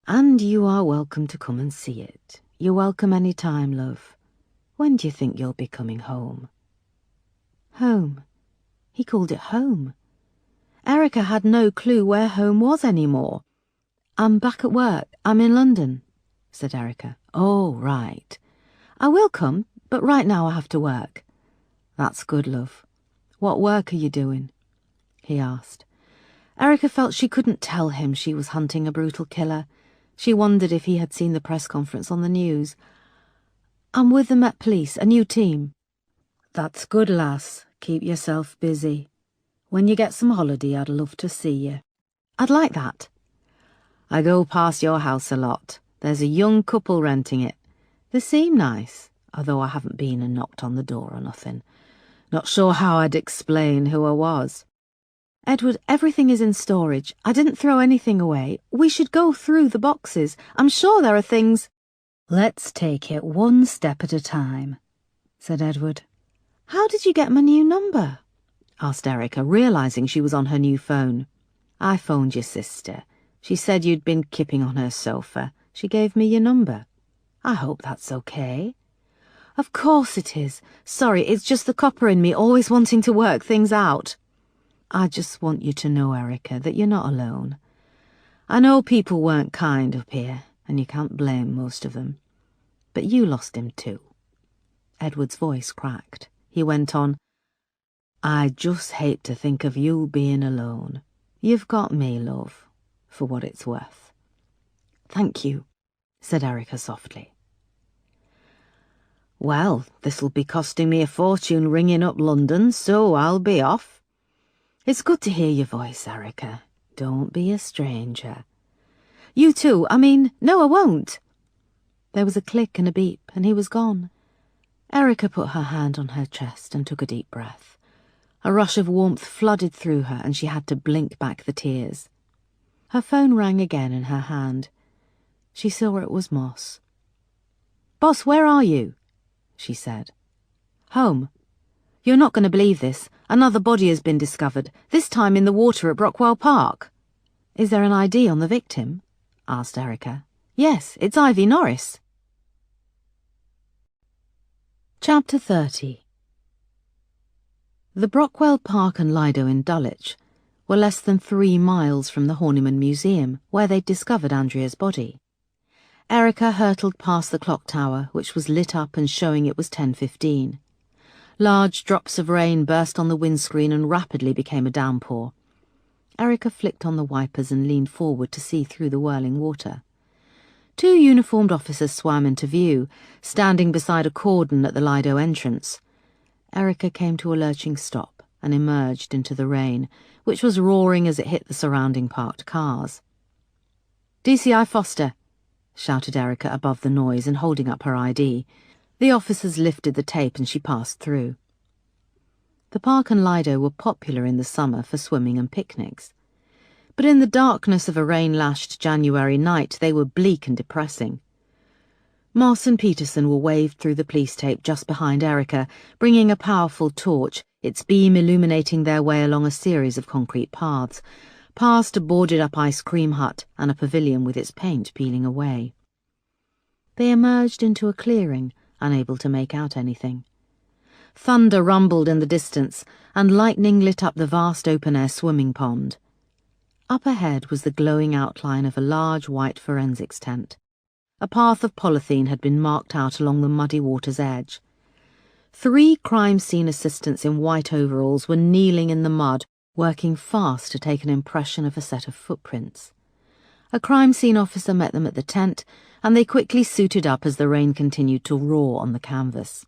And you are welcome to come and see it. You're welcome any time, love. When do you think you'll be coming home? Home. He called it home. Erica had no clue where home was anymore. I'm back at work. I'm in London, said Erica. Oh, right. I will come, but right now I have to work. That's good, love. What work are you doing? He asked. Erica felt she couldn't tell him she was hunting a brutal killer. She wondered if he had seen the press conference on the news. I'm with the Met Police, a new team. That's good, lass. Keep yourself busy. When you get some holiday, I'd love to see you. I'd like that. I go past your house a lot. There's a young couple renting it. They seem nice, although I haven't been and knocked on the door or nothing. Not sure how I'd explain who I was. Edward, everything is in storage. I didn't throw anything away. We should go through the boxes. I'm sure there are things... Let's take it one step at a time, said Edward. How did you get my new number? Asked Erica, realising she was on her new phone. I phoned your sister. She said you'd been kipping on her sofa. She gave me your number. I hope that's okay. Of course it is. Sorry, it's just the copper in me always wanting to work things out. I just want you to know, Erica, that you're not alone. I know people weren't kind up here, and you can't blame most of them. But you lost him too. Edward's voice cracked. He went on, I just hate to think of you being alone. You've got me, love, for what it's worth. Thank you, said Erica softly. Well, this'll be costing me a fortune ringing up London, so I'll be off. It's good to hear your voice, Erica. Don't be a stranger. You too, no, I won't. There was a click and a beep, and he was gone. Erica put her hand on her chest and took a deep breath. A rush of warmth flooded through her, and she had to blink back the tears. Her phone rang again in her hand. She saw it was Moss. Boss, where are you? She said. Home. You're not going to believe this. Another body has been discovered, this time in the water at Brockwell Park. Is there an ID on the victim? Asked Erica. Yes, it's Ivy Norris. Chapter 30. The Brockwell Park and Lido in Dulwich were less than 3 miles from the Horniman Museum, where they'd discovered Andrea's body. Erica hurtled past the clock tower, which was lit up and showing it was 10:15. Large drops of rain burst on the windscreen and rapidly became a downpour. Erica flicked on the wipers and leaned forward to see through the whirling water. 2 uniformed officers swam into view, standing beside a cordon at the Lido entrance. Erica came to a lurching stop and emerged into the rain, which was roaring as it hit the surrounding parked cars. DCI Foster, shouted Erica above the noise and holding up her ID. The officers lifted the tape and she passed through. The park and Lido were popular in the summer for swimming and picnics. But in the darkness of a rain-lashed January night they were bleak and depressing. Moss and Peterson were waved through the police tape just behind Erica, bringing a powerful torch, its beam illuminating their way along a series of concrete paths, past a boarded-up ice cream hut and a pavilion with its paint peeling away. They emerged into a clearing, unable to make out anything. Thunder rumbled in the distance, and lightning lit up the vast open-air swimming pond. Up ahead was the glowing outline of a large white forensics tent. A path of polythene had been marked out along the muddy water's edge. 3 crime scene assistants in white overalls were kneeling in the mud, working fast to take an impression of a set of footprints. A crime scene officer met them at the tent, and they quickly suited up as the rain continued to roar on the canvas.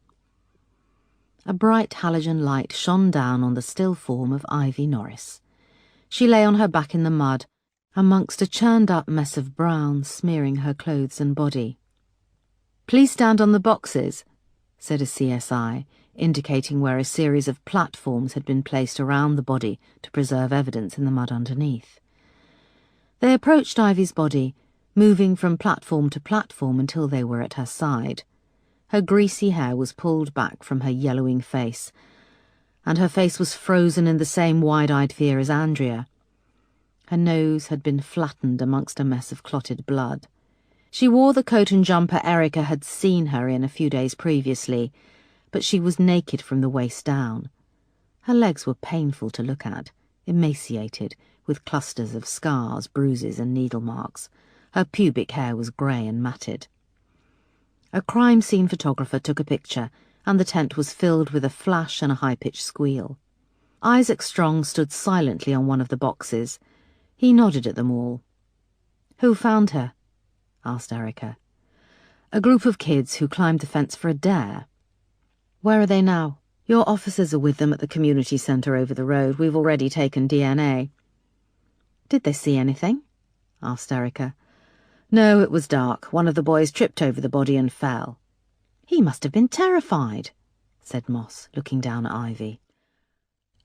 A bright halogen light shone down on the still form of Ivy Norris. She lay on her back in the mud, amongst a churned-up mess of brown smearing her clothes and body. "Please stand on the boxes," said a CSI, indicating where a series of platforms had been placed around the body to preserve evidence in the mud underneath. They approached Ivy's body, moving from platform to platform until they were at her side. Her greasy hair was pulled back from her yellowing face, and her face was frozen in the same wide-eyed fear as Andrea. Her nose had been flattened amongst a mess of clotted blood. She wore the coat and jumper Erica had seen her in a few days previously, but she was naked from the waist down. Her legs were painful to look at, emaciated, with clusters of scars, bruises and needle marks. Her pubic hair was grey and matted. A crime scene photographer took a picture, and the tent was filled with a flash and a high-pitched squeal. Isaac Strong stood silently on one of the boxes. He nodded at them all. "Who found her?" asked Erica. "A group of kids who climbed the fence for a dare." "Where are they now?" "Your officers are with them at the community centre over the road. We've already taken DNA." "Did they see anything?" asked Erica. "No, it was dark. One of the boys tripped over the body and fell." "He must have been terrified," said Moss, looking down at Ivy.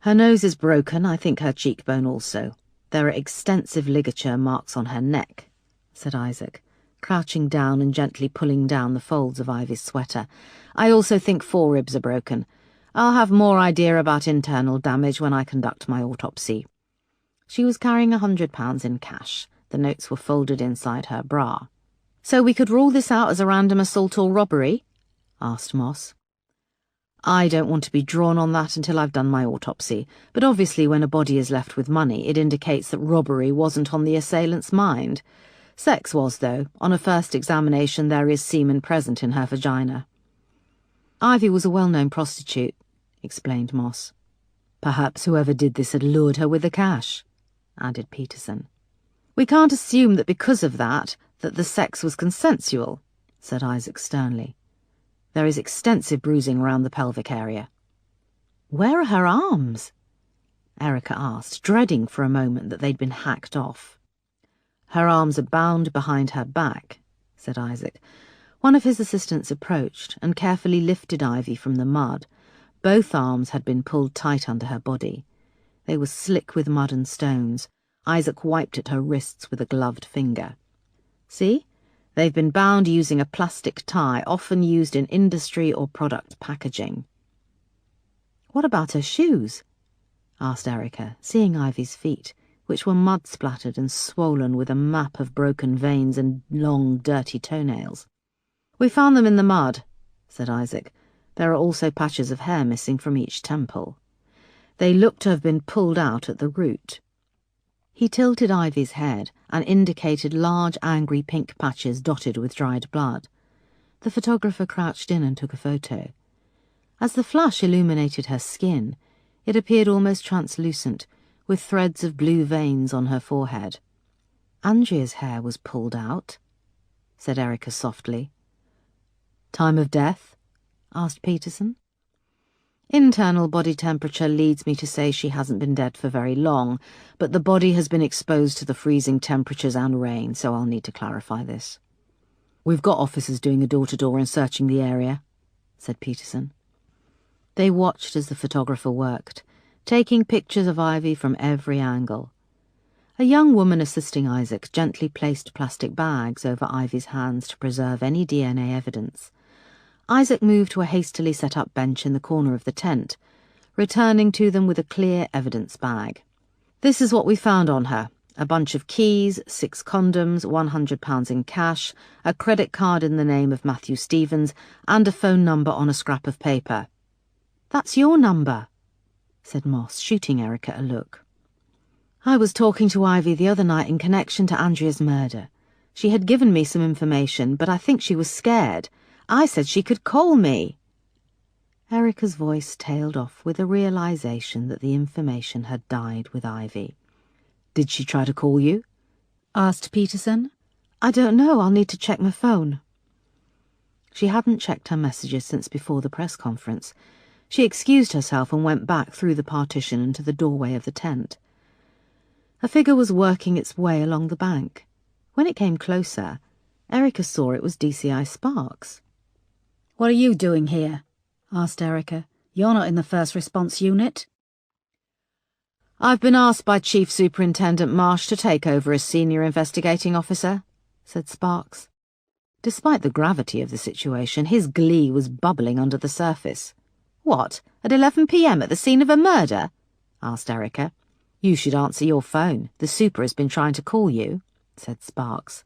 "Her nose is broken, I think her cheekbone also. There are extensive ligature marks on her neck," said Isaac, crouching down and gently pulling down the folds of Ivy's sweater. "I also think foreribs are broken. I'll have more idea about internal damage when I conduct my autopsy." She was carrying £100 in cash. The notes were folded inside her bra. "So we could rule this out as a random assault or robbery?" asked Moss. "I don't want to be drawn on that until I've done my autopsy, but obviously when a body is left with money, it indicates that robbery wasn't on the assailant's mind. Sex was, though. On a first examination there is semen present in her vagina." "Ivy was a well-known prostitute," explained Moss. "Perhaps whoever did this had lured her with the cash," added Peterson. "We can't assume that because of that the sex was consensual," said Isaac sternly. "There is extensive bruising around the pelvic area." "Where are her arms?" Erica asked, dreading for a moment that they'd been hacked off. "Her arms are bound behind her back," said Isaac. One of his assistants approached and carefully lifted Ivy from the mud. Both arms had been pulled tight under her body. They were slick with mud and stones. Isaac wiped at her wrists with a gloved finger. "See? They've been bound using a plastic tie, often used in industry or product packaging." "What about her shoes?" asked Erica, seeing Ivy's feet, which were mud-splattered and swollen with a map of broken veins and long, dirty toenails. "We found them in the mud," said Isaac. "There are also patches of hair missing from each temple. They look to have been pulled out at the root." He tilted Ivy's head and indicated large, angry pink patches dotted with dried blood. The photographer crouched in and took a photo. As the flash illuminated her skin, it appeared almost translucent, with threads of blue veins on her forehead. "Andrea's hair was pulled out," said Erica softly. "Time of death?" asked Peterson. "Internal body temperature leads me to say she hasn't been dead for very long, but the body has been exposed to the freezing temperatures and rain, so I'll need to clarify this." "We've got officers doing a door-to-door and searching the area," said Peterson. They watched as the photographer worked, taking pictures of Ivy from every angle. A young woman assisting Isaac gently placed plastic bags over Ivy's hands to preserve any DNA evidence. Isaac moved to a hastily set-up bench in the corner of the tent, returning to them with a clear evidence bag. "This is what we found on her. A bunch of keys, 6 condoms, £100 in cash, a credit card in the name of Matthew Stevens, and a phone number on a scrap of paper." "That's your number," said Moss, shooting Erica a look. "I was talking to Ivy the other night in connection to Andrea's murder. She had given me some information, but I think she was scared. I said she could call me." Erica's voice tailed off with a realization that the information had died with Ivy. "Did she try to call you?" asked Peterson. "I don't know. I'll need to check my phone." She hadn't checked her messages since before the press conference. She excused herself and went back through the partition into the doorway of the tent. A figure was working its way along the bank. When it came closer, Erica saw it was DCI Sparks. "What are you doing here?" asked Erica. "You're not in the first response unit." "I've been asked by Chief Superintendent Marsh to take over as Senior Investigating Officer," said Sparks. Despite the gravity of the situation, his glee was bubbling under the surface. "What, at 11 p.m. at the scene of a murder?" asked Erica. "You should answer your phone. The super has been trying to call you," said Sparks.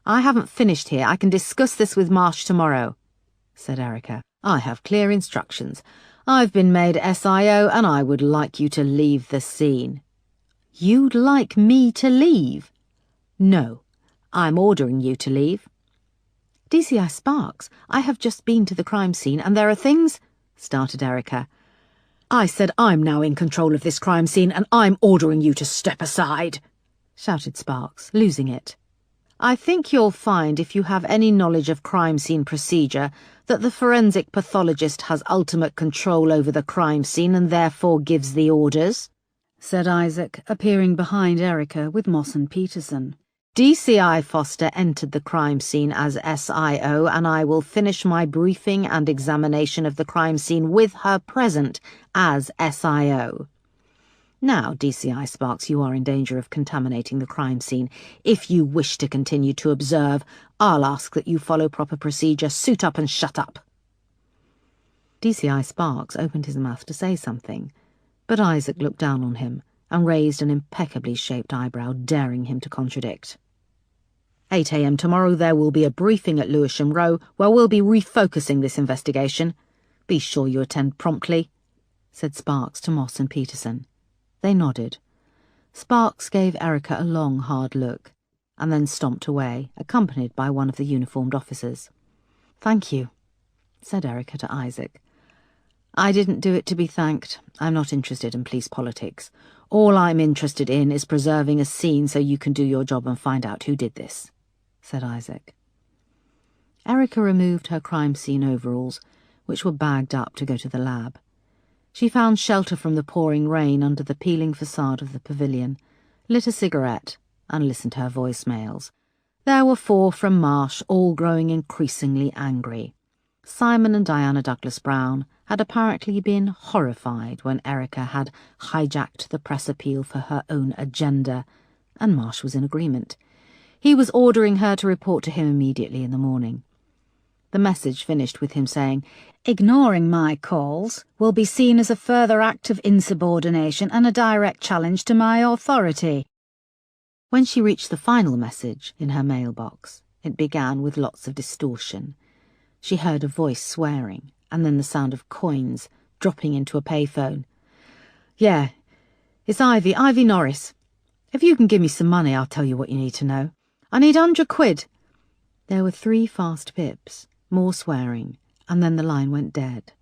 "I haven't finished here. I can discuss this with Marsh tomorrow," said Erica. "I have clear instructions. I've been made SIO and I would like you to leave the scene." "You'd like me to leave?" "No, I'm ordering you to leave." "DCI Sparks, I have just been to the crime scene and there are things—" started Erica. "I said I'm now in control of this crime scene and I'm ordering you to step aside," shouted Sparks, losing it. "I think you'll find, if you have any knowledge of crime scene procedure, that the forensic pathologist has ultimate control over the crime scene and therefore gives the orders," said Isaac, appearing behind Erica with Moss and Peterson. "DCI Foster entered the crime scene as SIO, and I will finish my briefing and examination of the crime scene with her present as SIO. Now, DCI Sparks, you are in danger of contaminating the crime scene. If you wish to continue to observe, I'll ask that you follow proper procedure. Suit up and shut up." DCI Sparks opened his mouth to say something, but Isaac looked down on him and raised an impeccably shaped eyebrow, daring him to contradict. 8 a.m. tomorrow there will be a briefing at Lewisham Row where we'll be refocusing this investigation. Be sure you attend promptly," said Sparks to Moss and Peterson. They nodded. Sparks gave Erica a long, hard look, and then stomped away, accompanied by one of the uniformed officers. "Thank you," said Erica to Isaac. "I didn't do it to be thanked. I'm not interested in police politics. All I'm interested in is preserving a scene so you can do your job and find out who did this," said Isaac. Erica removed her crime scene overalls, which were bagged up to go to the lab. She found shelter from the pouring rain under the peeling facade of the pavilion, lit a cigarette, and listened to her voicemails. There were 4 from Marsh, all growing increasingly angry. Simon and Diana Douglas Brown had apparently been horrified when Erica had hijacked the press appeal for her own agenda, and Marsh was in agreement. He was ordering her to report to him immediately in the morning. The message finished with him saying, "Ignoring my calls will be seen as a further act of insubordination and a direct challenge to my authority." When she reached the final message in her mailbox, it began with lots of distortion. She heard a voice swearing, and then the sound of coins dropping into a payphone. "Yeah, it's Ivy Norris. If you can give me some money, I'll tell you what you need to know. I need 100 quid. There were 3 fast pips, more swearing, and then the line went dead.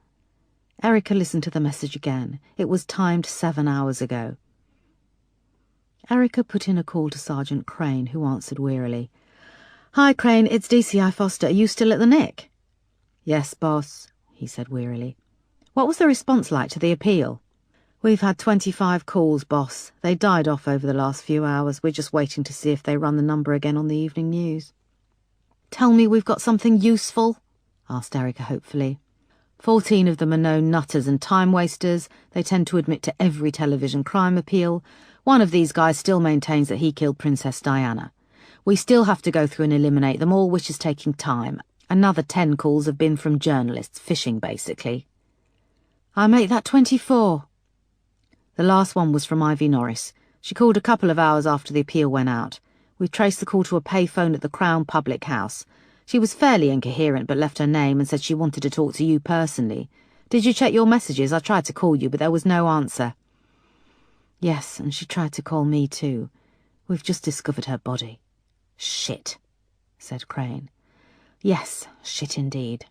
Erica listened to the message again. It was timed 7 hours ago. Erica put in a call to Sergeant Crane, who answered wearily. "Hi, Crane, it's DCI Foster. Are you still at the Nick?" "Yes, boss," he said wearily. "What was the response like to the appeal?" "We've had 25 calls, boss. They died off over the last few hours. We're just waiting to see if they run the number again on the evening news." "Tell me we've got something useful?" asked Erica hopefully. 14 of them are known nutters and time-wasters. They tend to admit to every television crime appeal. One of these guys still maintains that he killed Princess Diana. We still have to go through and eliminate them all, which is taking time. Another 10 calls have been from journalists, fishing basically. I make that 24. The last one was from Ivy Norris. She called a couple of hours after the appeal went out. We traced the call to a payphone at the Crown Public House. She was fairly incoherent but left her name and said she wanted to talk to you personally. Did you check your messages? I tried to call you, but there was no answer. Yes, and she tried to call me too. We've just discovered her body. Shit, said Crane. Yes, shit indeed.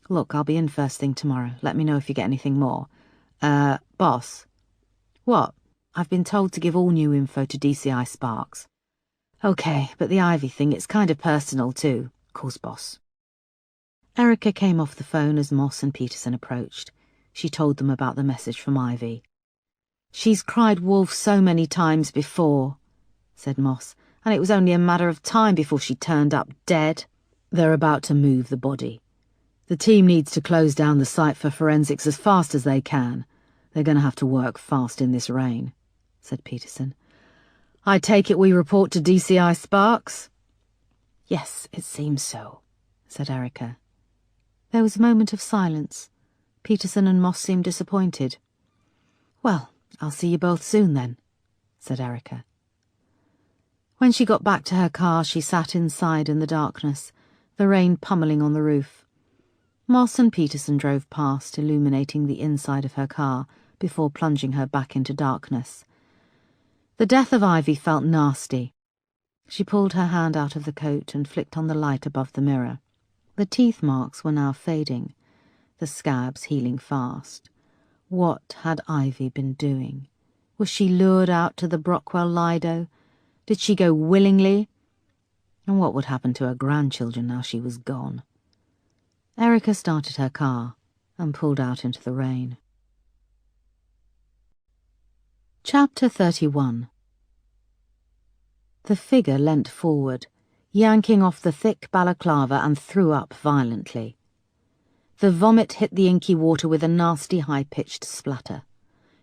Look, I'll be in first thing tomorrow. Let me know if you get anything more. Boss. What? I've been told to give all new info to DCI Sparks. Okay, but the Ivy thing, it's kind of personal too. Course, boss. Erica came off the phone as Moss and Peterson approached. she told them about the message from Ivy. "She's cried wolf so many times before," said Moss, "and it was only a matter of time before she turned up dead." "They're about to move the body. The team needs to close down the site for forensics as fast as they can. They're going to have to work fast in this rain," said Peterson. "I take it we report to DCI Sparks?" "Yes, it seems so," said Erica. There was a moment of silence. Peterson and Moss seemed disappointed. "Well, I'll see you both soon then," said Erica. When she got back to her car, she sat inside in the darkness, the rain pummeling on the roof. Moss and Peterson drove past, illuminating the inside of her car before plunging her back into darkness. The death of Ivy felt nasty. She pulled her hand out of the coat and flicked on the light above the mirror. The teeth marks were now fading, the scabs healing fast. What had Ivy been doing? Was she lured out to the Brockwell Lido? Did she go willingly? And what would happen to her grandchildren now she was gone? Erica started her car and pulled out into the rain. Chapter 31. The figure leant forward, yanking off the thick balaclava, and threw up violently. The vomit hit the inky water with a nasty high-pitched splatter,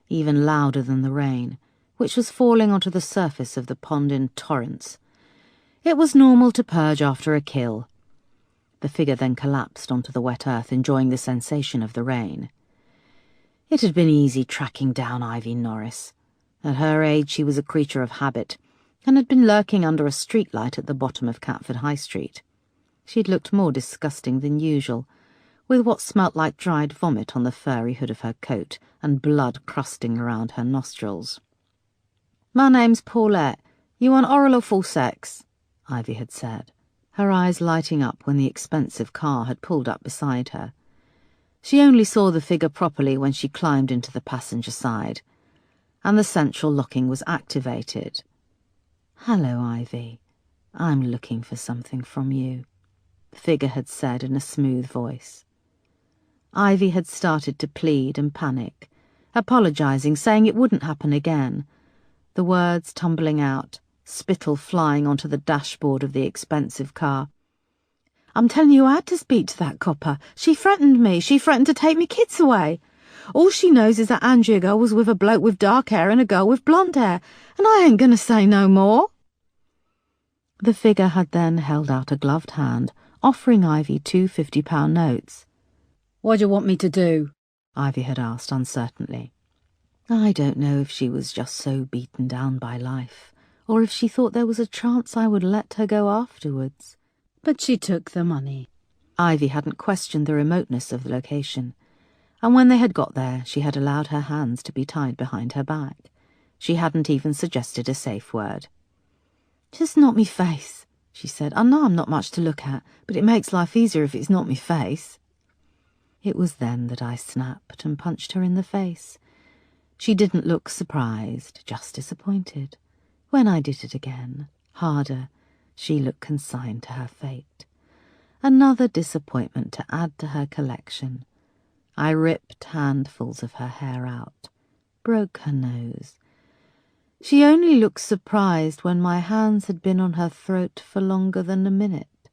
even louder than the rain, which was falling onto the surface of the pond in torrents. It was normal to purge after a kill. The figure then collapsed onto the wet earth, enjoying the sensation of the rain. It had been easy tracking down Ivy Norris. At her age she was a creature of habit, and had been lurking under a streetlight at the bottom of Catford High Street. She'd looked more disgusting than usual, with what smelt like dried vomit on the furry hood of her coat and blood crusting around her nostrils. "My name's Paulette. You want oral or full sex?" Ivy had said, her eyes lighting up when the expensive car had pulled up beside her. She only saw the figure properly when she climbed into the passenger side, and the central locking was activated. "Hello, Ivy. I'm looking for something from you," the figure had said in a smooth voice. Ivy had started to plead and panic, apologizing, saying it wouldn't happen again, the words tumbling out, spittle flying onto the dashboard of the expensive car. "I'm telling you, I had to speak to that copper. She threatened me. She threatened to take me kids away. All she knows is that Andrea girl was with a bloke with dark hair and a girl with blonde hair, and I ain't gonna say no more." The figure had then held out a gloved hand, offering Ivy 2 £50 notes. "What do you want me to do?" Ivy had asked uncertainly. I don't know if she was just so beaten down by life, or if she thought there was a chance I would let her go afterwards. But she took the money. Ivy hadn't questioned the remoteness of the location, and when they had got there, she had allowed her hands to be tied behind her back. She hadn't even suggested a safe word. "Just not me face," she said. "I know I'm not much to look at, but it makes life easier if it's not me face." It was then that I snapped and punched her in the face. She didn't look surprised, just disappointed. When I did it again, harder, she looked consigned to her fate. Another disappointment to add to her collection. I ripped handfuls of her hair out, broke her nose. She only looked surprised when my hands had been on her throat for longer than a minute.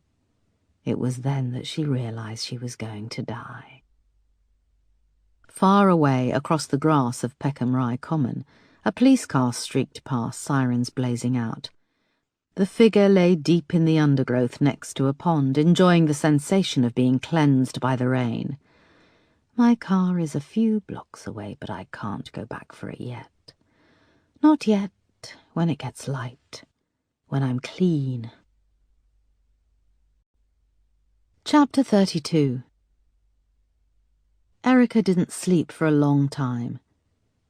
It was then that she realized she was going to die. Far away, across the grass of Peckham Rye Common, a police car streaked past, sirens blazing out. The figure lay deep in the undergrowth next to a pond, enjoying the sensation of being cleansed by the rain. My car is a few blocks away, but I can't go back for it yet. Not yet, when it gets light, when I'm clean. Chapter 32. Erica didn't sleep for a long time.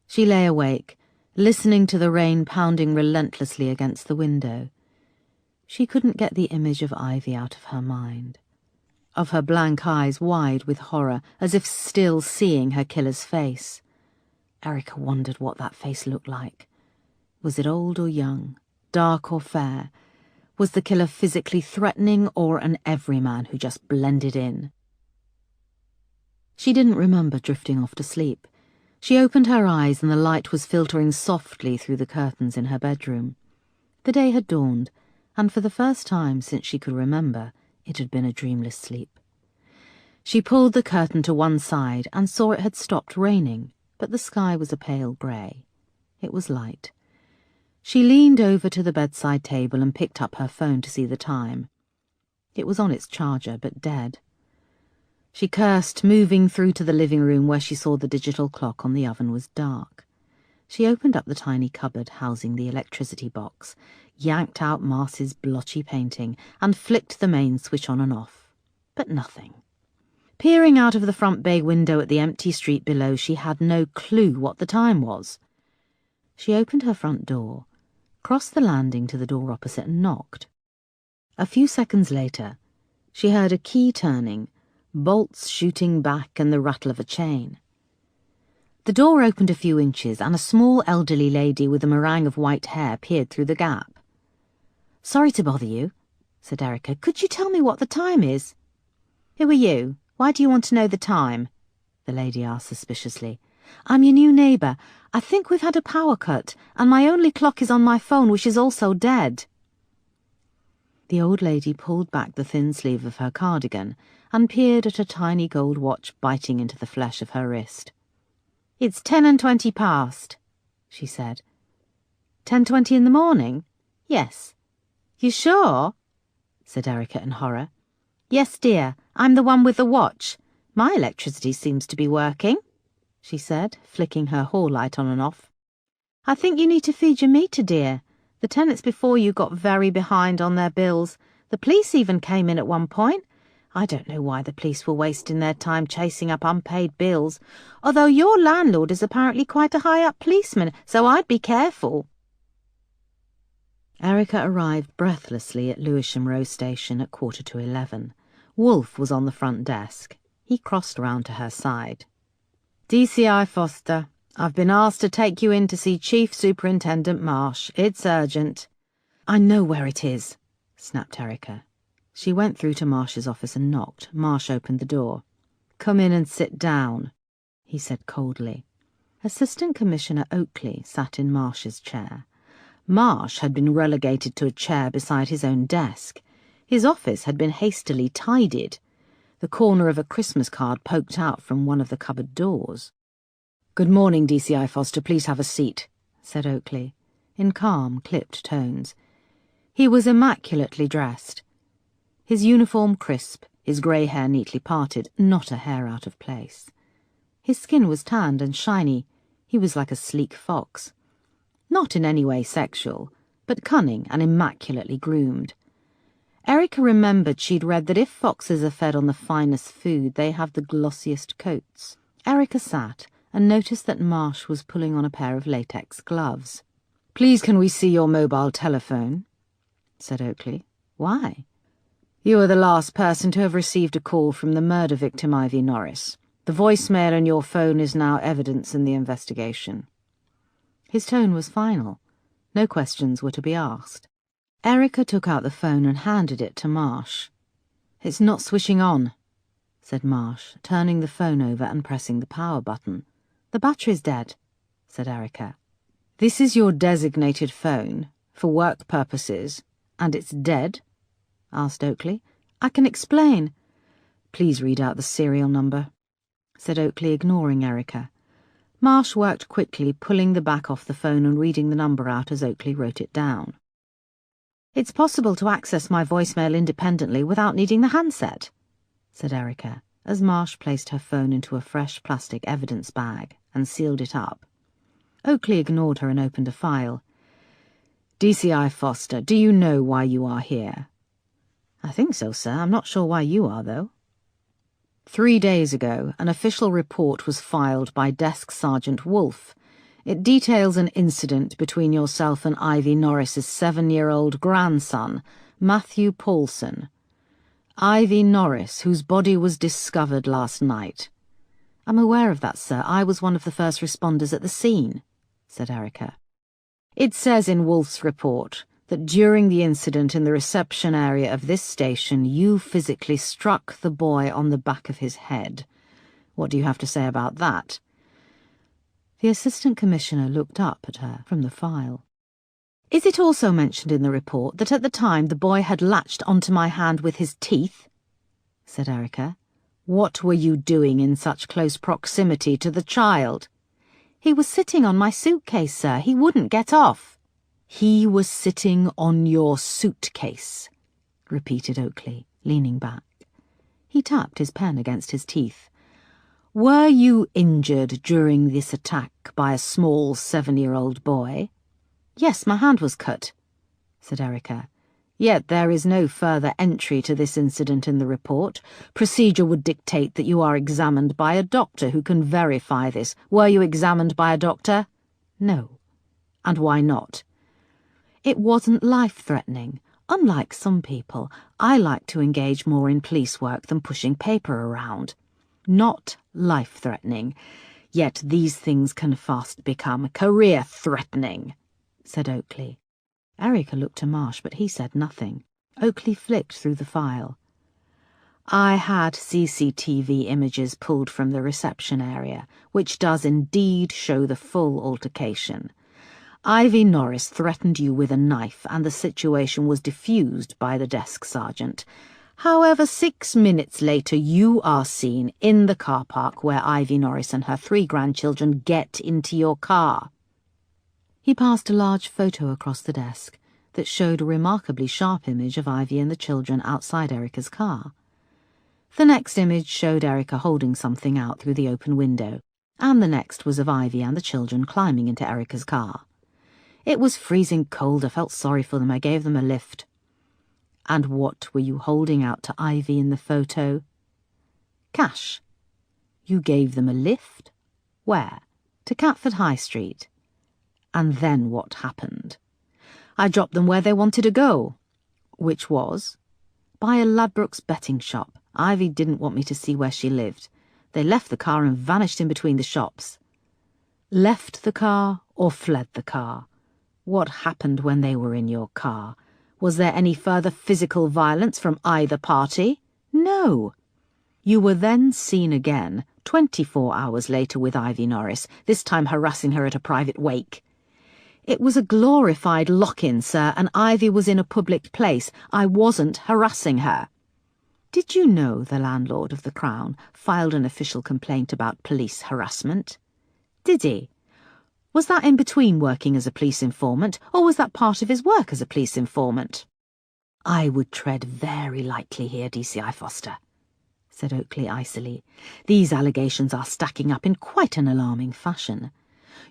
She lay awake, listening to the rain pounding relentlessly against the window. She couldn't get the image of Ivy out of her mind, of her blank eyes wide with horror, as if still seeing her killer's face. Erica wondered what that face looked like. Was it old or young, dark or fair? Was the killer physically threatening or an everyman who just blended in? She didn't remember drifting off to sleep. She opened her eyes and the light was filtering softly through the curtains in her bedroom. The day had dawned, and for the first time since she could remember, it had been a dreamless sleep. She pulled the curtain to one side and saw it had stopped raining, but the sky was a pale grey. It was light. She leaned over to the bedside table and picked up her phone to see the time. It was on its charger, but dead. She cursed, moving through to the living room where she saw the digital clock on the oven was dark. She opened up the tiny cupboard housing the electricity box, yanked out Marcy's blotchy painting, and flicked the main switch on and off. But nothing. Peering out of the front bay window at the empty street below, she had no clue what the time was. She opened her front door, crossed the landing to the door opposite and knocked. A few seconds later, she heard a key turning, bolts shooting back and the rattle of a chain. The door opened a few inches and a small elderly lady with a meringue of white hair peered through the gap. "Sorry to bother you," said Erica. "Could you tell me what the time is?" "Who are you? Why do you want to know the time?" the lady asked suspiciously. "I'm your new neighbour. I think we've had a power cut, and my only clock is on my phone, which is also dead." The old lady pulled back the thin sleeve of her cardigan and peered at a tiny gold watch biting into the flesh of her wrist. "It's 10:20 past," she said. 10:20 in the morning?" "Yes." "You sure?" said Erica in horror. "Yes, dear, I'm the one with the watch. My electricity seems to be working," she said, flicking her hall light on and off. "I think you need to feed your meter, dear. The tenants before you got very behind on their bills. The police even came in at one point. I don't know why the police were wasting their time chasing up unpaid bills, although your landlord is apparently quite a high-up policeman, so I'd be careful." Erica arrived breathlessly at Lewisham Row Station at 11:15. Wolfe was on the front desk. He crossed round to her side. "DCI Foster, I've been asked to take you in to see Chief Superintendent Marsh. It's urgent." "I know where it is," snapped Erica. She went through to Marsh's office and knocked. Marsh opened the door. "Come in and sit down," he said coldly. Assistant Commissioner Oakley sat in Marsh's chair. Marsh had been relegated to a chair beside his own desk. His office had been hastily tidied. The corner of a Christmas card poked out from one of the cupboard doors. "Good morning, DCI Foster. Please have a seat," said Oakley, in calm, clipped tones. He was immaculately dressed. His uniform crisp, his grey hair neatly parted, not a hair out of place. His skin was tanned and shiny. He was like a sleek fox. Not in any way sexual, but cunning and immaculately groomed. Erica remembered she'd read that if foxes are fed on the finest food, they have the glossiest coats. Erica sat and noticed that Marsh was pulling on a pair of latex gloves. "Please can we see your mobile telephone?" said Oakley. "Why?" "You are the last person to have received a call from the murder victim Ivy Norris. The voicemail on your phone is now evidence in the investigation." His tone was final. No questions were to be asked. Erica took out the phone and handed it to Marsh. "It's not switching on," said Marsh, turning the phone over and pressing the power button. "The battery's dead," said Erica. "This is your designated phone, for work purposes, and it's dead?" asked Oakley. "I can explain." "Please read out the serial number," said Oakley, ignoring Erica. Marsh worked quickly, pulling the back off the phone and reading the number out as Oakley wrote it down. "It's possible to access my voicemail independently without needing the handset," said Erica, as Marsh placed her phone into a fresh plastic evidence bag and sealed it up. Oakley ignored her and opened a file. "DCI Foster, do you know why you are here?" "I think so, sir. I'm not sure why you are, though." 3 days ago, an official report was filed by Desk Sergeant Wolfe. It details an incident between yourself and Ivy Norris's 7-year-old grandson, Matthew Paulson. Ivy Norris, whose body was discovered last night. "I'm aware of that, sir. I was one of the first responders at the scene," said Erica. "It says in Wolfe's report that during the incident in the reception area of this station, you physically struck the boy on the back of his head. What do you have to say about that?" The Assistant Commissioner looked up at her from the file. "Is it also mentioned in the report that at the time the boy had latched onto my hand with his teeth?" said Erica. "What were you doing in such close proximity to the child?" "He was sitting on my suitcase, sir. He wouldn't get off." "He was sitting on your suitcase," repeated Oakley, leaning back. He tapped his pen against his teeth. "Were you injured during this attack by a small 7-year-old boy?" "Yes, my hand was cut," said Erica. "Yet there is no further entry to this incident in the report. Procedure would dictate that you are examined by a doctor who can verify this. Were you examined by a doctor?" "No." "And why not?" "It wasn't life-threatening. Unlike some people, I like to engage more in police work than pushing paper around." "Not life-threatening. Yet these things can fast become career-threatening," said Oakley. Erica looked to Marsh, but he said nothing. Oakley flicked through the file. "I had CCTV images pulled from the reception area, which does indeed show the full altercation. Ivy Norris threatened you with a knife, and the situation was diffused by the desk sergeant. However, 6 minutes later you are seen in the car park where Ivy Norris and her 3 grandchildren get into your car." He passed a large photo across the desk that showed a remarkably sharp image of Ivy and the children outside Erica's car. The next image showed Erica holding something out through the open window, and the next was of Ivy and the children climbing into Erica's car. "It was freezing cold. I felt sorry for them. I gave them a lift." "And what were you holding out to Ivy in the photo?" "Cash." "You gave them a lift? Where?" "To Catford High Street." "And then what happened?" "I dropped them where they wanted to go." "Which was?" "By a Ladbrokes betting shop. Ivy didn't want me to see where she lived. They left the car and vanished in between the shops." "Left the car or fled the car? What happened when they were in your car? Was there any further physical violence from either party?" "No." "You were then seen again, 24 hours later, with Ivy Norris, this time harassing her at a private wake." "It was a glorified lock-in, sir, and Ivy was in a public place. I wasn't harassing her." "Did you know the landlord of the Crown filed an official complaint about police harassment?" "Did he? Was that in between working as a police informant, or was that part of his work as a police informant?" "I would tread very lightly here, DCI Foster," said Oakley icily. "These allegations are stacking up in quite an alarming fashion.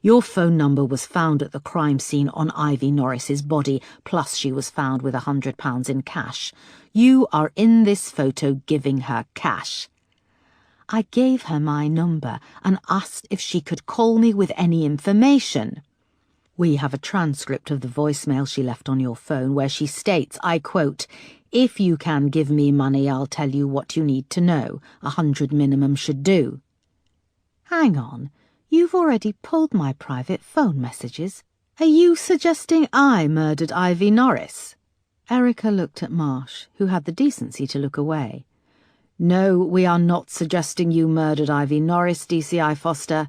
Your phone number was found at the crime scene on Ivy Norris's body, plus she was found with £100 in cash. You are in this photo giving her cash." "I gave her my number and asked if she could call me with any information." "We have a transcript of the voicemail she left on your phone where she states, I quote, 'If you can give me money, I'll tell you what you need to know. 100 minimum should do.'" "Hang on, you've already pulled my private phone messages. Are you suggesting I murdered Ivy Norris?" Erica looked at Marsh, who had the decency to look away. "No, we are not suggesting you murdered Ivy Norris, DCI Foster.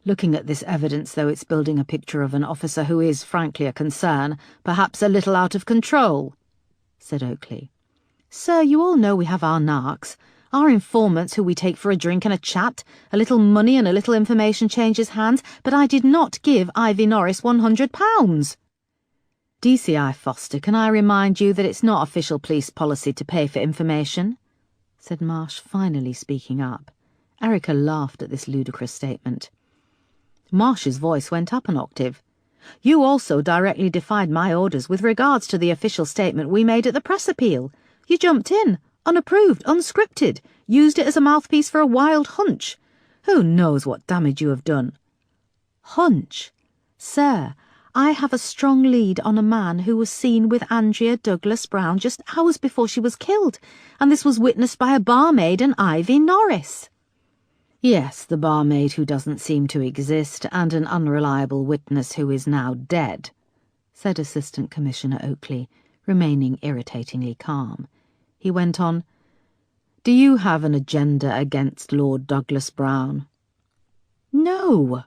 Looking at this evidence, though, it's building a picture of an officer who is, frankly, a concern, perhaps a little out of control," said Oakley. "Sir, you all know we have our narcs, our informants who we take for a drink and a chat. A little money and a little information changes hands, but I did not give Ivy Norris £100. DCI Foster, can I remind you that it's not official police policy to pay for information?" said Marsh, finally speaking up. Erica laughed at this ludicrous statement. Marsh's voice went up an octave. "You also directly defied my orders with regards to the official statement we made at the press appeal. You jumped in, unapproved, unscripted, used it as a mouthpiece for a wild hunch. Who knows what damage you have done?" "Hunch? Sir, I have a strong lead on a man who was seen with Andrea Douglas Brown just hours before she was killed, and this was witnessed by a barmaid and Ivy Norris." "Yes, the barmaid who doesn't seem to exist, and an unreliable witness who is now dead," said Assistant Commissioner Oakley, remaining irritatingly calm. He went on, Do you have an agenda against Lord Douglas Brown? No.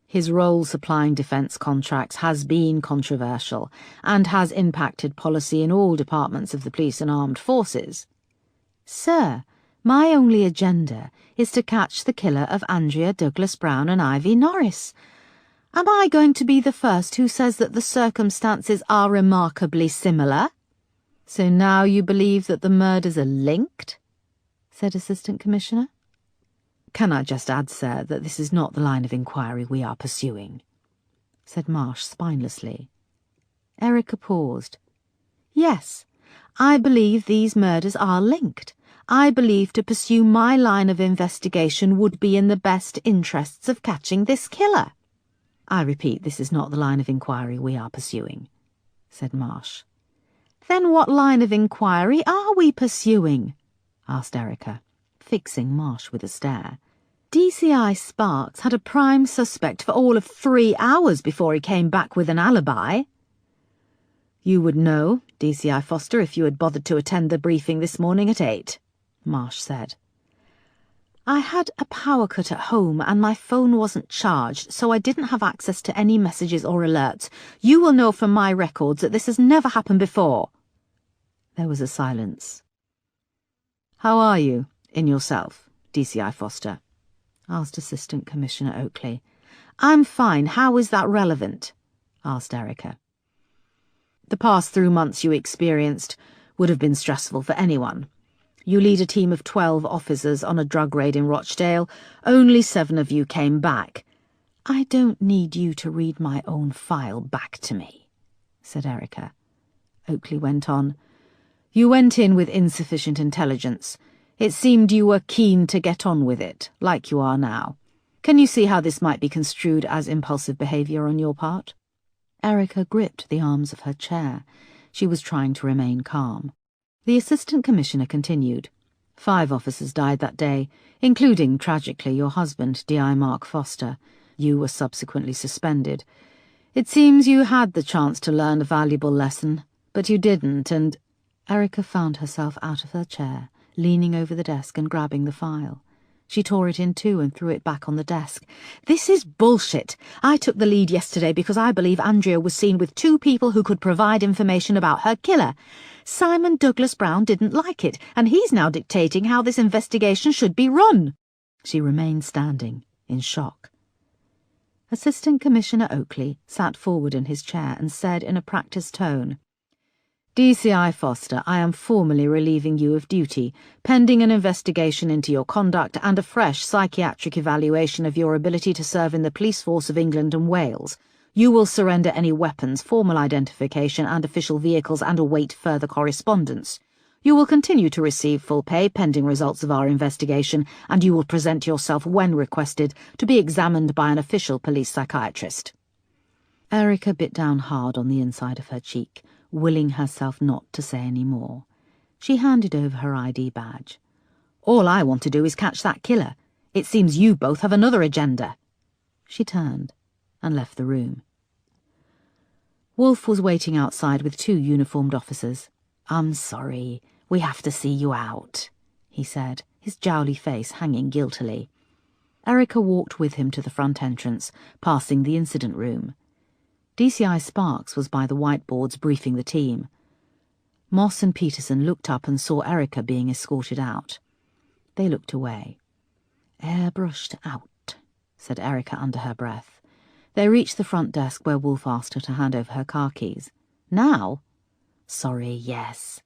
His role supplying defence contracts has been controversial and has impacted policy in all departments of the police and armed forces. Sir, my only agenda is to catch the killer of Andrea Douglas Brown and Ivy Norris. Am I going to be the first who says that the circumstances are remarkably similar? So now you believe that the murders are linked? Said Assistant Commissioner. Can I just add, sir, that this is not the line of inquiry we are pursuing? Said Marsh spinelessly. Erica paused. Yes, I believe these murders are linked. I believe to pursue my line of investigation would be in the best interests of catching this killer. I repeat, this is not the line of inquiry we are pursuing, said Marsh. Then what line of inquiry are we pursuing? Asked Erica, fixing Marsh with a stare. DCI Sparks had a prime suspect for all of 3 hours before he came back with an alibi. You would know, DCI Foster, if you had bothered to attend the briefing this morning at 8, Marsh said. I had a power cut at home and my phone wasn't charged, so I didn't have access to any messages or alerts. You will know from my records that this has never happened before. There was a silence. How are you, in yourself, DCI Foster? Asked Assistant Commissioner Oakley. I'm fine. How is that relevant? Asked Erica. The past 3 months you experienced would have been stressful for anyone. You lead a team of 12 officers on a drug raid in Rochdale. Only 7 of you came back. I don't need you to read my own file back to me, said Erica. Oakley went on. You went in with insufficient intelligence. It seemed you were keen to get on with it, like you are now. Can you see how this might be construed as impulsive behaviour on your part? Erica gripped the arms of her chair. She was trying to remain calm. The Assistant Commissioner continued. 5 officers died that day, including, tragically, your husband, D.I. Mark Foster. You were subsequently suspended. It seems you had the chance to learn a valuable lesson, but you didn't, and... Erica found herself out of her chair, leaning over the desk and grabbing the file. She tore it in two and threw it back on the desk. This is bullshit. I took the lead yesterday because I believe Andrea was seen with 2 people who could provide information about her killer. Simon Douglas Brown didn't like it, and he's now dictating how this investigation should be run. She remained standing, in shock. Assistant Commissioner Oakley sat forward in his chair and said in a practised tone, DCI Foster, I am formally relieving you of duty, pending an investigation into your conduct and a fresh psychiatric evaluation of your ability to serve in the police force of England and Wales. You will surrender any weapons, formal identification and official vehicles and await further correspondence. You will continue to receive full pay pending results of our investigation, and you will present yourself when requested to be examined by an official police psychiatrist. Erica bit down hard on the inside of her cheek, willing herself not to say any more. She handed over her ID badge. All I want to do is catch that killer. It seems you both have another agenda. She turned and left the room. Wolfe was waiting outside with 2 uniformed officers. I'm sorry, we have to see you out, he said, his jowly face hanging guiltily. Erica walked with him to the front entrance, passing the incident room. DCI Sparks was by the whiteboards briefing the team. Moss and Peterson looked up and saw Erica being escorted out. They looked away. Airbrushed out, said Erica under her breath. They reached the front desk where Wolfe asked her to hand over her car keys. Now? Sorry, yes.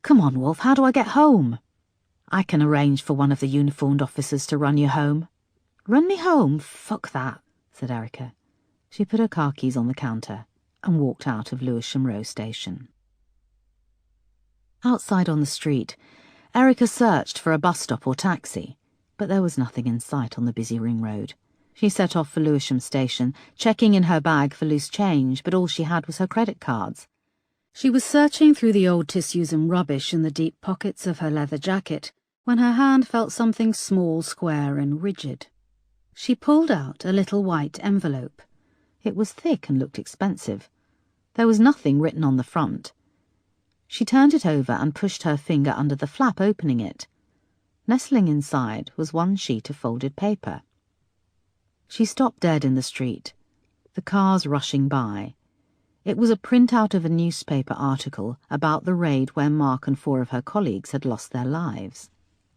Come on, Wolfe, how do I get home? I can arrange for one of the uniformed officers to run you home. Run me home? Fuck that, said Erica. She put her car keys on the counter and walked out of Lewisham Row Station. Outside on the street, Erica searched for a bus stop or taxi, but there was nothing in sight on the busy ring road. She set off for Lewisham Station, checking in her bag for loose change, but all she had was her credit cards. She was searching through the old tissues and rubbish in the deep pockets of her leather jacket when her hand felt something small, square and rigid. She pulled out a little white envelope. It was thick and looked expensive. There was nothing written on the front. She turned it over and pushed her finger under the flap, opening it. Nestling inside was one sheet of folded paper. She stopped dead in the street, the cars rushing by. It was a printout of a newspaper article about the raid where Mark and 4 of her colleagues had lost their lives.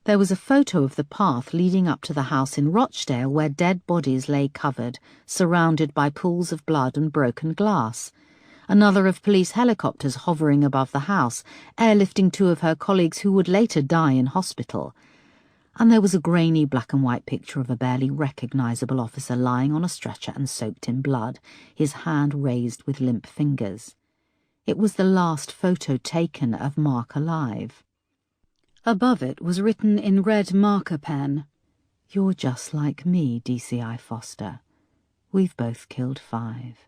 There was a photo of the path leading up to the house in Rochdale where dead bodies lay covered, surrounded by pools of blood and broken glass. Another of police helicopters hovering above the house, airlifting 2 of her colleagues who would later die in hospital. And there was a grainy black and white picture of a barely recognisable officer lying on a stretcher and soaked in blood, his hand raised with limp fingers. It was the last photo taken of Mark alive. Above it was written in red marker pen, "You're just like me, DCI Foster. We've both killed 5.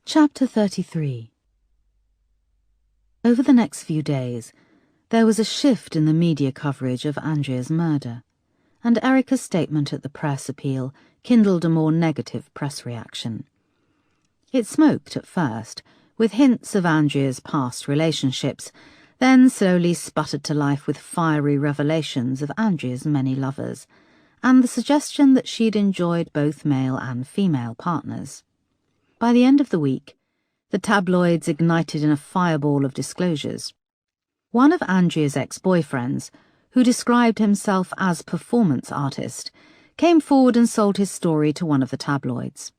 Chapter 33. Over the next few days, there was a shift in the media coverage of Andrea's murder, and Erica's statement at the press appeal kindled a more negative press reaction. It smoked at first, with hints of Andrea's past relationships, then slowly sputtered to life with fiery revelations of Andrea's many lovers, and the suggestion that she'd enjoyed both male and female partners. By the end of the week, the tabloids ignited in a fireball of disclosures. One of Andrea's ex-boyfriends, who described himself as performance artist, came forward and sold his story to one of the tabloids.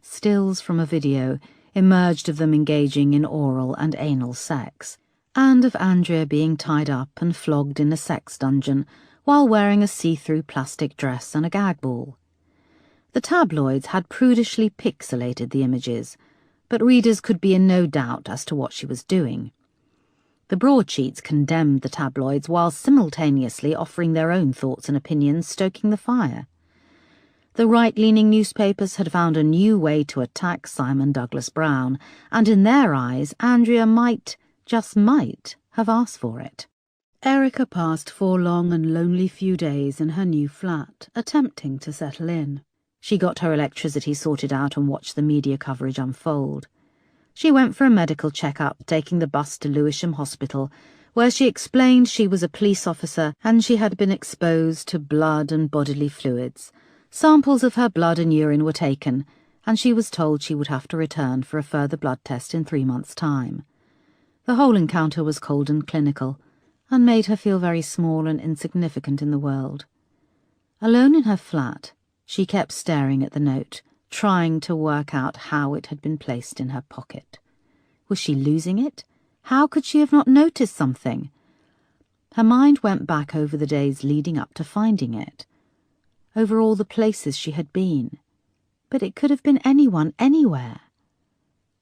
Stills from a video emerged of them engaging in oral and anal sex, and of Andrea being tied up and flogged in a sex dungeon while wearing a see-through plastic dress and a gag ball. The tabloids had prudishly pixelated the images, but readers could be in no doubt as to what she was doing. The broadsheets condemned the tabloids while simultaneously offering their own thoughts and opinions, stoking the fire. The right-leaning newspapers had found a new way to attack Simon Douglas Brown, and in their eyes, Andrea might, just might, have asked for it. Erica passed 4 long and lonely few days in her new flat, attempting to settle in. She got her electricity sorted out and watched the media coverage unfold. She went for a medical check-up, taking the bus to Lewisham Hospital, where she explained she was a police officer and she had been exposed to blood and bodily fluids. Samples of her blood and urine were taken, and she was told she would have to return for a further blood test in 3 months' time. The whole encounter was cold and clinical, and made her feel very small and insignificant in the world. Alone in her flat, she kept staring at the note, trying to work out how it had been placed in her pocket. Was she losing it? How could she have not noticed something? Her mind went back over the days leading up to finding it, over all the places she had been. But it could have been anyone, anywhere.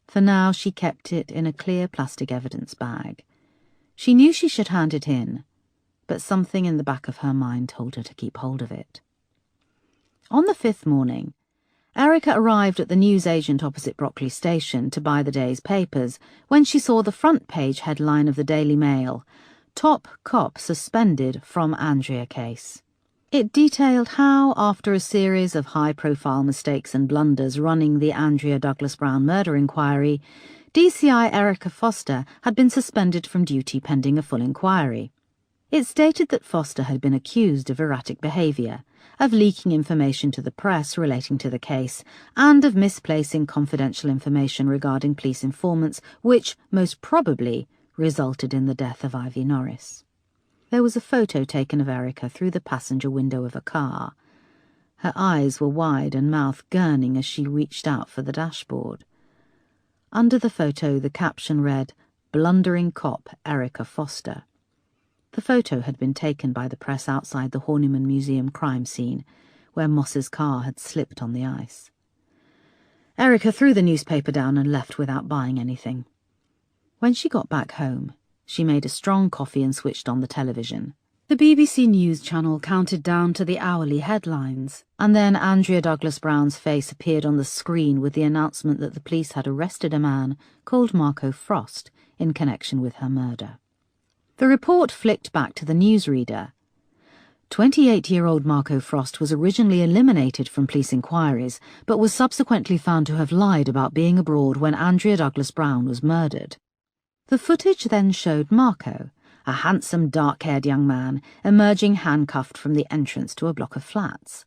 For now she kept it in a clear plastic evidence bag. She knew she should hand it in, but something in the back of her mind told her to keep hold of it. On the 5th morning, Erica arrived at the newsagent opposite Brockley Station to buy the day's papers when she saw the front page headline of the Daily Mail, "Top Cop Suspended from Andrea Case." It detailed how, after a series of high-profile mistakes and blunders running the Andrea Douglas Brown murder inquiry, DCI Erica Foster had been suspended from duty pending a full inquiry. It stated that Foster had been accused of erratic behaviour, of leaking information to the press relating to the case, and of misplacing confidential information regarding police informants, which, most probably, resulted in the death of Ivy Norris. There was a photo taken of Erica through the passenger window of a car. Her eyes were wide and mouth gurning as she reached out for the dashboard. Under the photo, the caption read, "Blundering Cop Erica Foster." The photo had been taken by the press outside the Horniman Museum crime scene, where Moss's car had slipped on the ice. Erica threw the newspaper down and left without buying anything. When she got back home, she made a strong coffee and switched on the television. The BBC News channel counted down to the hourly headlines, and then Andrea Douglas Brown's face appeared on the screen with the announcement that the police had arrested a man called Marco Frost in connection with her murder. The report flicked back to the newsreader. 28-year-old Marco Frost was originally eliminated from police inquiries, but was subsequently found to have lied about being abroad when Andrea Douglas Brown was murdered. The footage then showed Marco, a handsome dark-haired young man, emerging handcuffed from the entrance to a block of flats.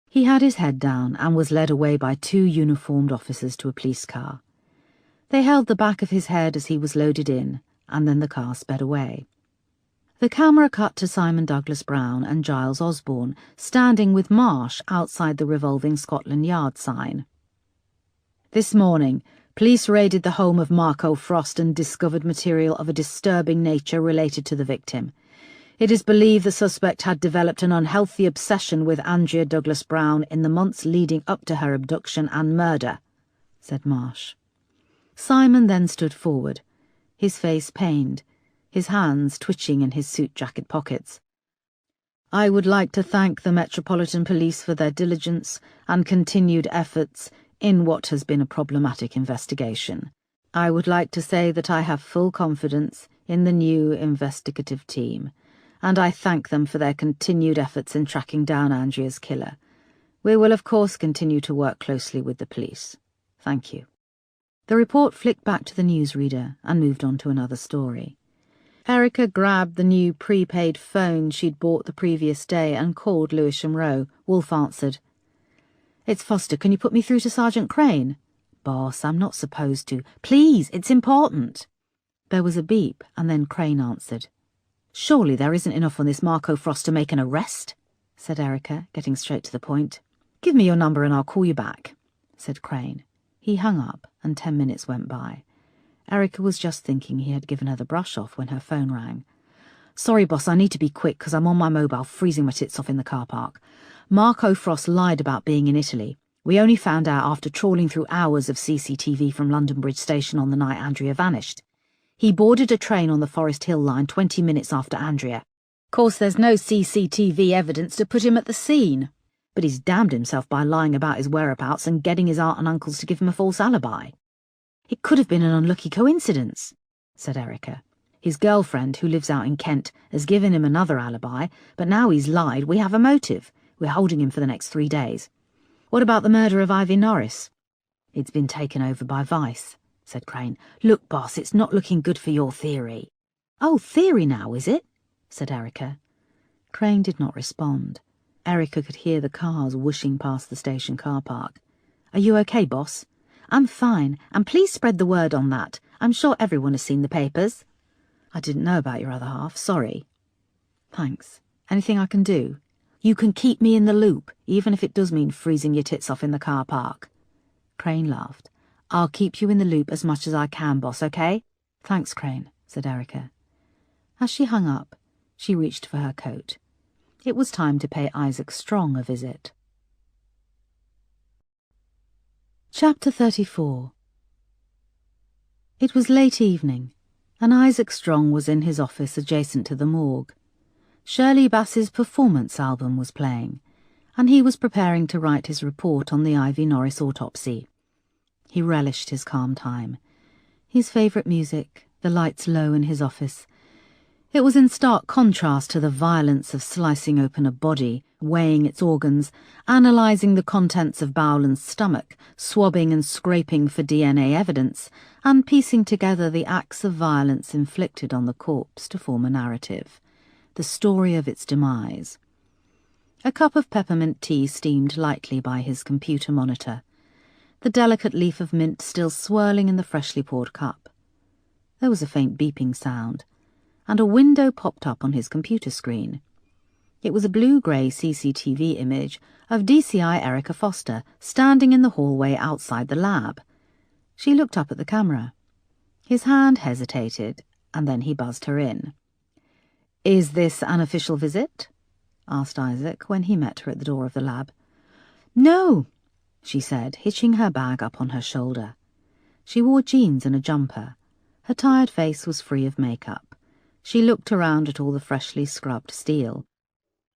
He had his head down and was led away by 2 uniformed officers to a police car. They held the back of his head as he was loaded in, and then the car sped away. The camera cut to Simon Douglas Brown and Giles Osborne standing with Marsh outside the revolving Scotland Yard sign. This morning, police raided the home of Marco Frost and discovered material of a disturbing nature related to the victim. It is believed the suspect had developed an unhealthy obsession with Andrea Douglas Brown in the months leading up to her abduction and murder, said Marsh. Simon then stood forward, his face pained, his hands twitching in his suit jacket pockets. I would like to thank the Metropolitan Police for their diligence and continued efforts in what has been a problematic investigation. I would like to say that I have full confidence in the new investigative team, and I thank them for their continued efforts in tracking down Andrea's killer. We will of course continue to work closely with the police. Thank you. The report flicked back to the newsreader and moved on to another story. Erica grabbed the new prepaid phone she'd bought the previous day and called Lewisham Row. Wolfe answered. It's Foster. Can you put me through to Sergeant Crane? Boss, I'm not supposed to. Please, it's important. There was a beep, and then Crane answered. Surely there isn't enough on this Marco Frost to make an arrest, said Erica, getting straight to the point. Give me your number and I'll call you back, said Crane. He hung up, and 10 minutes went by. Erica was just thinking he had given her the brush off when her phone rang. Sorry, boss, I need to be quick because I'm on my mobile freezing my tits off in the car park. Marco Frost lied about being in Italy. We only found out after trawling through hours of CCTV from London Bridge Station on the night Andrea vanished. He boarded a train on the Forest Hill line 20 minutes after Andrea. Of course, there's no CCTV evidence to put him at the scene, but he's damned himself by lying about his whereabouts and getting his aunt and uncles to give him a false alibi. It could have been an unlucky coincidence, said Erica. His girlfriend, who lives out in Kent, has given him another alibi, but now he's lied, we have a motive. We're holding him for the next 3 days. What about the murder of Ivy Norris? It's been taken over by Vice, said Crane. Look, boss, it's not looking good for your theory. Oh, theory now, is it? Said Erica. Crane did not respond. Erica could hear the cars whooshing past the station car park. Are you okay, boss? I'm fine, and please spread the word on that. I'm sure everyone has seen the papers. I didn't know about your other half, sorry. Thanks. Anything I can do? You can keep me in the loop, even if it does mean freezing your tits off in the car park. Crane laughed. I'll keep you in the loop as much as I can, boss, okay? Thanks, Crane, said Erica. As she hung up, she reached for her coat. It was time to pay Isaac Strong a visit. Chapter 34. It was late evening, and Isaac Strong was in his office adjacent to the morgue. Shirley Bass's performance album was playing, and he was preparing to write his report on the Ivy Norris autopsy. He relished his calm time. His favourite music, the lights low in his office. It was in stark contrast to the violence of slicing open a body, weighing its organs, analysing the contents of bowel and stomach, swabbing and scraping for DNA evidence, and piecing together the acts of violence inflicted on the corpse to form a narrative. The story of its demise. A cup of peppermint tea steamed lightly by his computer monitor, the delicate leaf of mint still swirling in the freshly poured cup. There was a faint beeping sound, and a window popped up on his computer screen. It was a blue-grey CCTV image of DCI Erica Foster standing in the hallway outside the lab. She looked up at the camera. His hand hesitated, and then he buzzed her in. "Is this an official visit?" asked Isaac when he met her at the door of the lab. "No," she said, hitching her bag up on her shoulder. She wore jeans and a jumper. Her tired face was free of makeup. She looked around at all the freshly scrubbed steel.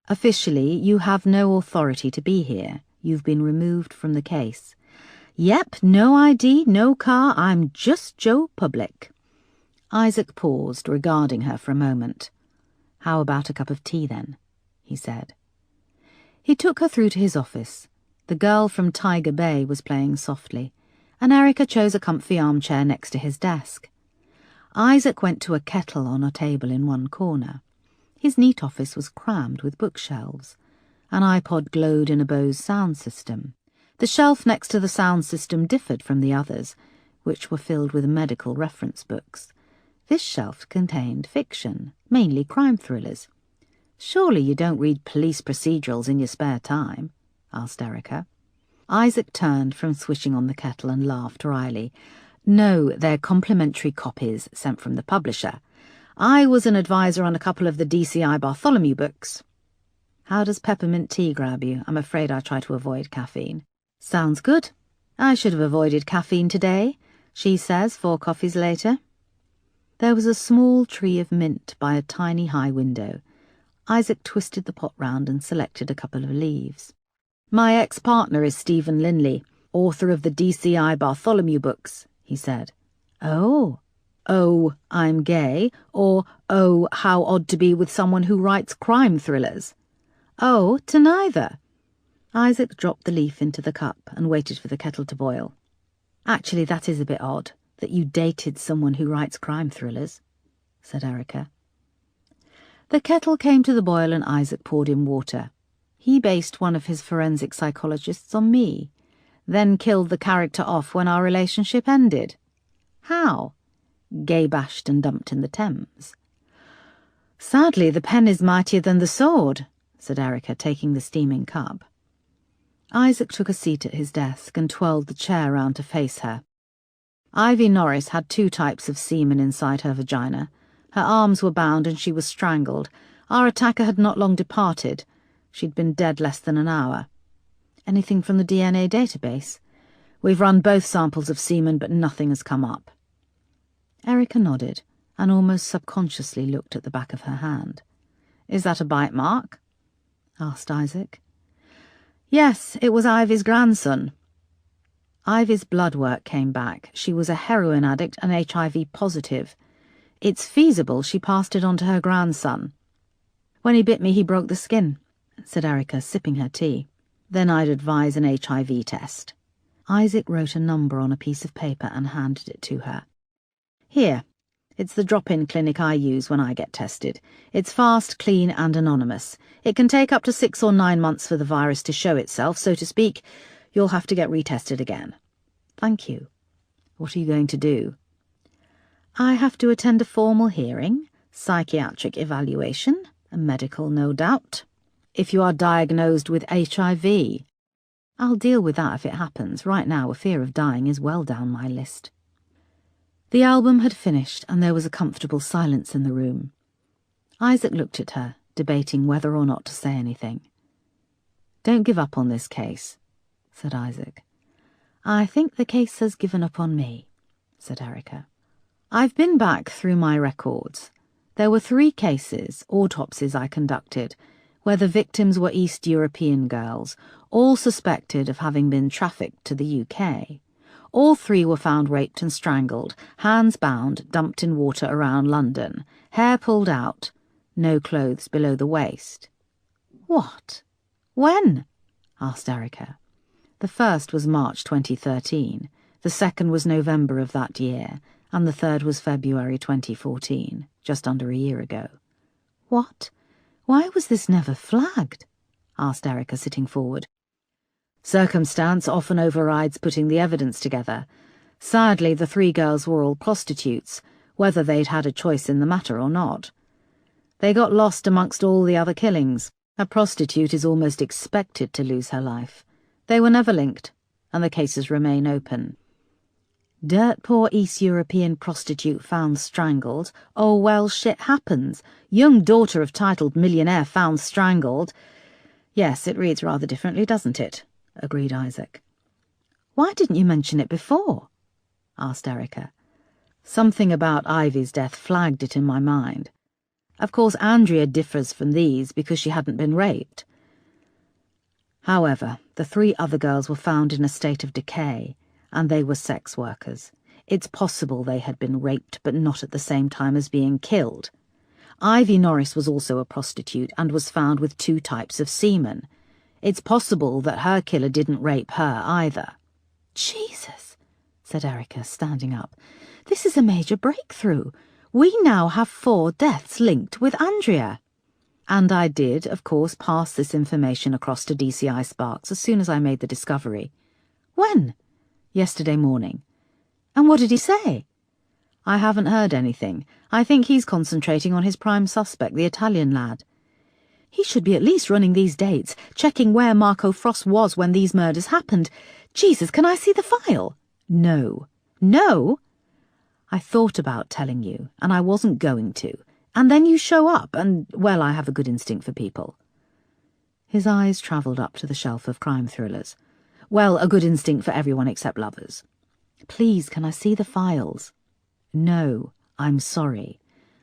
"Officially, you have no authority to be here. You've been removed from the case." "Yep, no ID, no car, I'm just Joe Public." Isaac paused, regarding her for a moment. "How about a cup of tea, then?" he said. He took her through to his office. The girl from Tiger Bay was playing softly, and Erica chose a comfy armchair next to his desk. Isaac went to a kettle on a table in one corner. His neat office was crammed with bookshelves. An iPod glowed in a Bose sound system. The shelf next to the sound system differed from the others, which were filled with medical reference books. This shelf contained fiction, mainly crime thrillers. "Surely you don't read police procedurals in your spare time?" asked Erica. Isaac turned from switching on the kettle and laughed wryly. "No, they're complimentary copies sent from the publisher. I was an advisor on a couple of the DCI Bartholomew books." "How does peppermint tea grab you? I'm afraid I try to avoid caffeine." "Sounds good. I should have avoided caffeine today," she says 4 coffees later. There was a small tree of mint by a tiny high window. Isaac twisted the pot round and selected a couple of leaves. "My ex-partner is Stephen Linley, author of the DCI Bartholomew books," he said. "Oh, I'm gay," or "Oh, how odd to be with someone who writes crime thrillers." "Oh, to neither." Isaac dropped the leaf into the cup and waited for the kettle to boil. "Actually, that is a bit odd, that you dated someone who writes crime thrillers," said Erica. The kettle came to the boil and Isaac poured in water. He based one of his forensic psychologists on me, then killed the character off when our relationship ended. "How?" "Gay bashed and dumped in the Thames." "Sadly, the pen is mightier than the sword," said Erica, taking the steaming cup. Isaac took a seat at his desk and twirled the chair round to face her. Ivy Norris had 2 types of semen inside her vagina. Her arms were bound and she was strangled. Our attacker had not long departed. She'd been dead less than an hour. "Anything from the DNA database?" "We've run both samples of semen, but nothing has come up." Erica nodded and almost subconsciously looked at the back of her hand. "Is that a bite mark?" asked Isaac. "Yes, it was Ivy's grandson." Ivy's blood work came back. She was a heroin addict and HIV positive. It's feasible she passed it on to her grandson. "When he bit me, he broke the skin," said Erica, sipping her tea. "Then I'd advise an HIV test." Isaac wrote a number on a piece of paper and handed it to her. "Here, it's the drop-in clinic I use when I get tested. It's fast, clean and anonymous. It can take up to 6 or 9 months for the virus to show itself, so to speak. You'll have to get retested again." "Thank you. What are you going to do?" "I have to attend a formal hearing, psychiatric evaluation, a medical, no doubt. If you are diagnosed with HIV. I'll deal with that if it happens. Right now, a fear of dying is well down my list." The album had finished and there was a comfortable silence in the room. Isaac looked at her, debating whether or not to say anything. "Don't give up on this case," said Isaac. "I think the case has given up on me," said Erica. "I've been back through my records. There were 3 cases, autopsies I conducted, where the victims were East European girls, all suspected of having been trafficked to the UK. All 3 were found raped and strangled, hands bound, dumped in water around London, hair pulled out, no clothes below the waist." "What? When?" asked Erica. "The first was March 2013, the second was November of that year, and the third was February 2014, just under a year ago." "What? Why was this never flagged?" asked Erica, sitting forward. "Circumstance often overrides putting the evidence together. Sadly, the 3 girls were all prostitutes, whether they'd had a choice in the matter or not. They got lost amongst all the other killings. A prostitute is almost expected to lose her life. They were never linked, and the cases remain open." "Dirt poor East European prostitute found strangled. Oh well, shit happens. Young daughter of titled millionaire found strangled. Yes, it reads rather differently, doesn't it?" agreed Isaac. "Why didn't you mention it before?" asked Erica. "Something about Ivy's death flagged it in my mind. Of course, Andrea differs from these because she hadn't been raped. However, the 3 other girls were found in a state of decay, and they were sex workers. It's possible they had been raped, but not at the same time as being killed. Ivy Norris was also a prostitute and was found with 2 types of semen. It's possible that her killer didn't rape her either." "Jesus," said Erica, standing up. This is a major breakthrough. We now have 4 deaths linked with Andrea. And I did, of course, pass this information across to DCI Sparks as soon as I made the discovery. When? Yesterday morning. And what did he say? I haven't heard anything. I think he's concentrating on his prime suspect, the Italian lad. He should be at least running these dates, checking where Marco Frost was when these murders happened. Jesus, can I see the file? No. No? I thought about telling you, and I wasn't going to. And then you show up, and, well, I have a good instinct for people. His eyes travelled up to the shelf of crime thrillers. Well, a good instinct for everyone except lovers. Please, can I see the files? No, I'm sorry.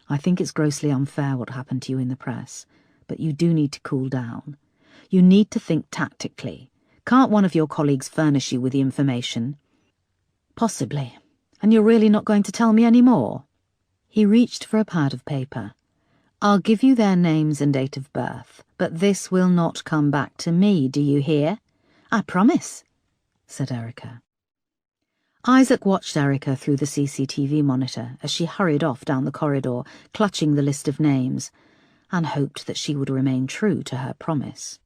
I think it's grossly unfair what happened to you in the press, but you do need to cool down. You need to think tactically. Can't one of your colleagues furnish you with the information? Possibly. And you're really not going to tell me any more? He reached for a pad of paper. I'll give you their names and date of birth, but this will not come back to me, do you hear? I promise, said Erica. Isaac watched Erica through the CCTV monitor as she hurried off down the corridor, clutching the list of names, and hoped that she would remain true to her promise.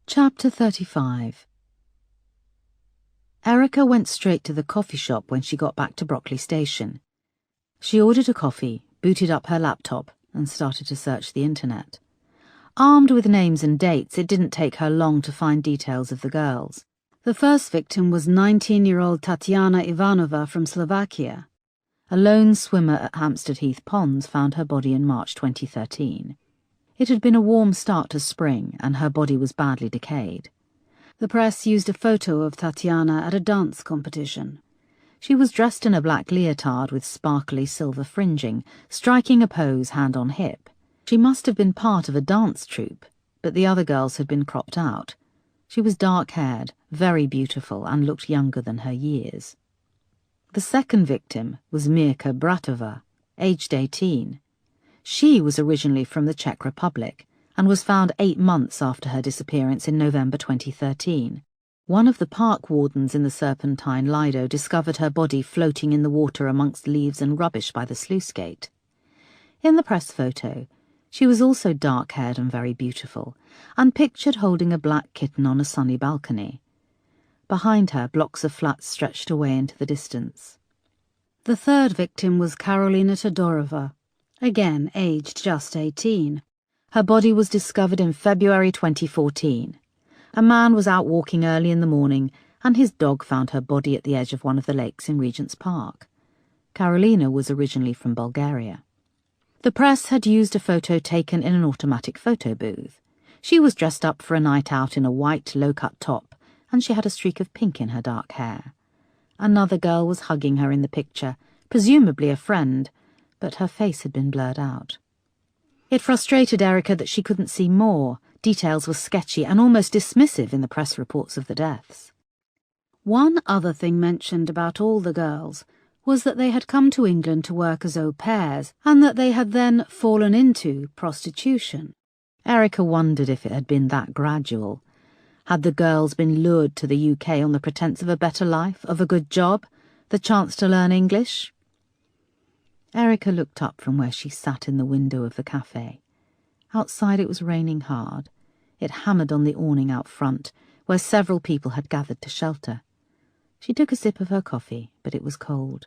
Chapter 35. Erica went straight to the coffee shop when she got back to Brockley Station. She ordered a coffee, booted up her laptop, and started to search the internet. Armed with names and dates, it didn't take her long to find details of the girls. The first victim was 19-year-old Tatiana Ivanova from Slovakia. A lone swimmer at Hampstead Heath Ponds found her body in March 2013. It had been a warm start to spring, and her body was badly decayed. The press used a photo of Tatiana at a dance competition. She was dressed in a black leotard with sparkly silver fringing, striking a pose hand on hip. She must have been part of a dance troupe, but the other girls had been cropped out. She was dark-haired, very beautiful, and looked younger than her years. The second victim was Mirka Bratova, aged 18. She was originally from the Czech Republic, and was found 8 months after her disappearance in November 2013. One of the park wardens in the Serpentine Lido discovered her body floating in the water amongst leaves and rubbish by the sluice gate. In the press photo, she was also dark-haired and very beautiful, and pictured holding a black kitten on a sunny balcony. Behind her, blocks of flats stretched away into the distance. The third victim was Karolina Todorova, again aged just 18. Her body was discovered in February 2014. A man was out walking early in the morning, and his dog found her body at the edge of one of the lakes in Regent's Park. Karolina was originally from Bulgaria. The press had used a photo taken in an automatic photo booth. She was dressed up for a night out in a white, low-cut top, and she had a streak of pink in her dark hair. Another girl was hugging her in the picture, presumably a friend, but her face had been blurred out. It frustrated Erica that she couldn't see more. Details were sketchy and almost dismissive in the press reports of the deaths. One other thing mentioned about all the girls was that they had come to England to work as au pairs, and that they had then fallen into prostitution. Erica wondered if it had been that gradual. Had the girls been lured to the UK on the pretence of a better life, of a good job, the chance to learn English? Erica looked up from where she sat in the window of the cafe. Outside it was raining hard. It hammered on the awning out front, where several people had gathered to shelter. She took a sip of her coffee, but it was cold.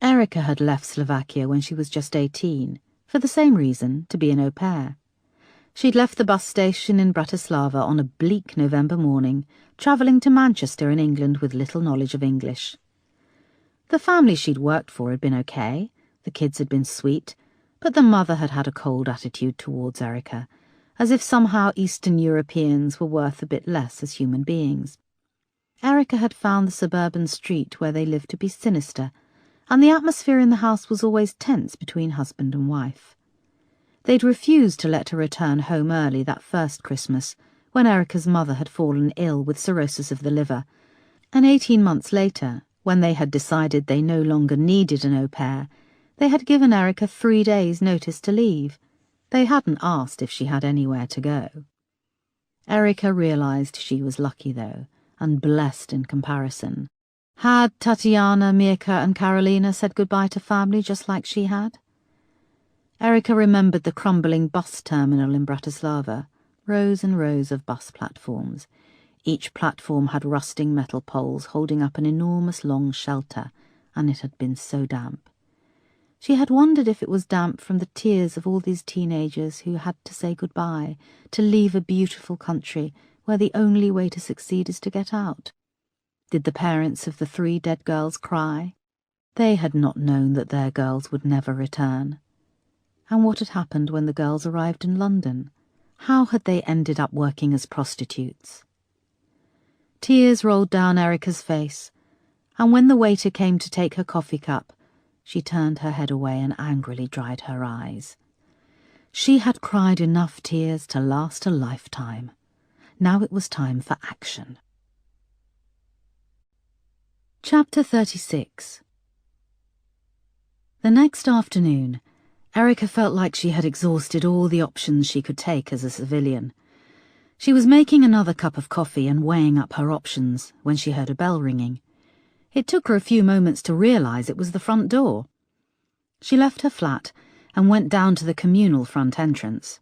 Erica had left Slovakia when she was just 18, for the same reason, to be an au pair. She'd left the bus station in Bratislava on a bleak November morning, travelling to Manchester in England with little knowledge of English. The family she'd worked for had been okay. The kids had been sweet, but the mother had had a cold attitude towards Erica, as if somehow Eastern Europeans were worth a bit less as human beings. Erica had found the suburban street where they lived to be sinister, and the atmosphere in the house was always tense between husband and wife. They'd refused to let her return home early that first Christmas, when Erica's mother had fallen ill with cirrhosis of the liver, and 18 months later, when they had decided they no longer needed an au pair, they had given Erica 3 days' notice to leave. They hadn't asked if she had anywhere to go. Erica realised she was lucky, though, and blessed in comparison. Had Tatiana, Mirka and Karolina said goodbye to family just like she had? Erica remembered the crumbling bus terminal in Bratislava, rows and rows of bus platforms. Each platform had rusting metal poles holding up an enormous long shelter, and it had been so damp. She had wondered if it was damp from the tears of all these teenagers who had to say goodbye, to leave a beautiful country where the only way to succeed is to get out. Did the parents of the 3 dead girls cry? They had not known that their girls would never return. And what had happened when the girls arrived in London? How had they ended up working as prostitutes? Tears rolled down Erica's face, and when the waiter came to take her coffee cup, she turned her head away and angrily dried her eyes. She had cried enough tears to last a lifetime. Now it was time for action. Chapter 36. The next afternoon, Erica felt like she had exhausted all the options she could take as a civilian. She was making another cup of coffee and weighing up her options when she heard a bell ringing. It took her a few moments to realise it was the front door. She left her flat and went down to the communal front entrance.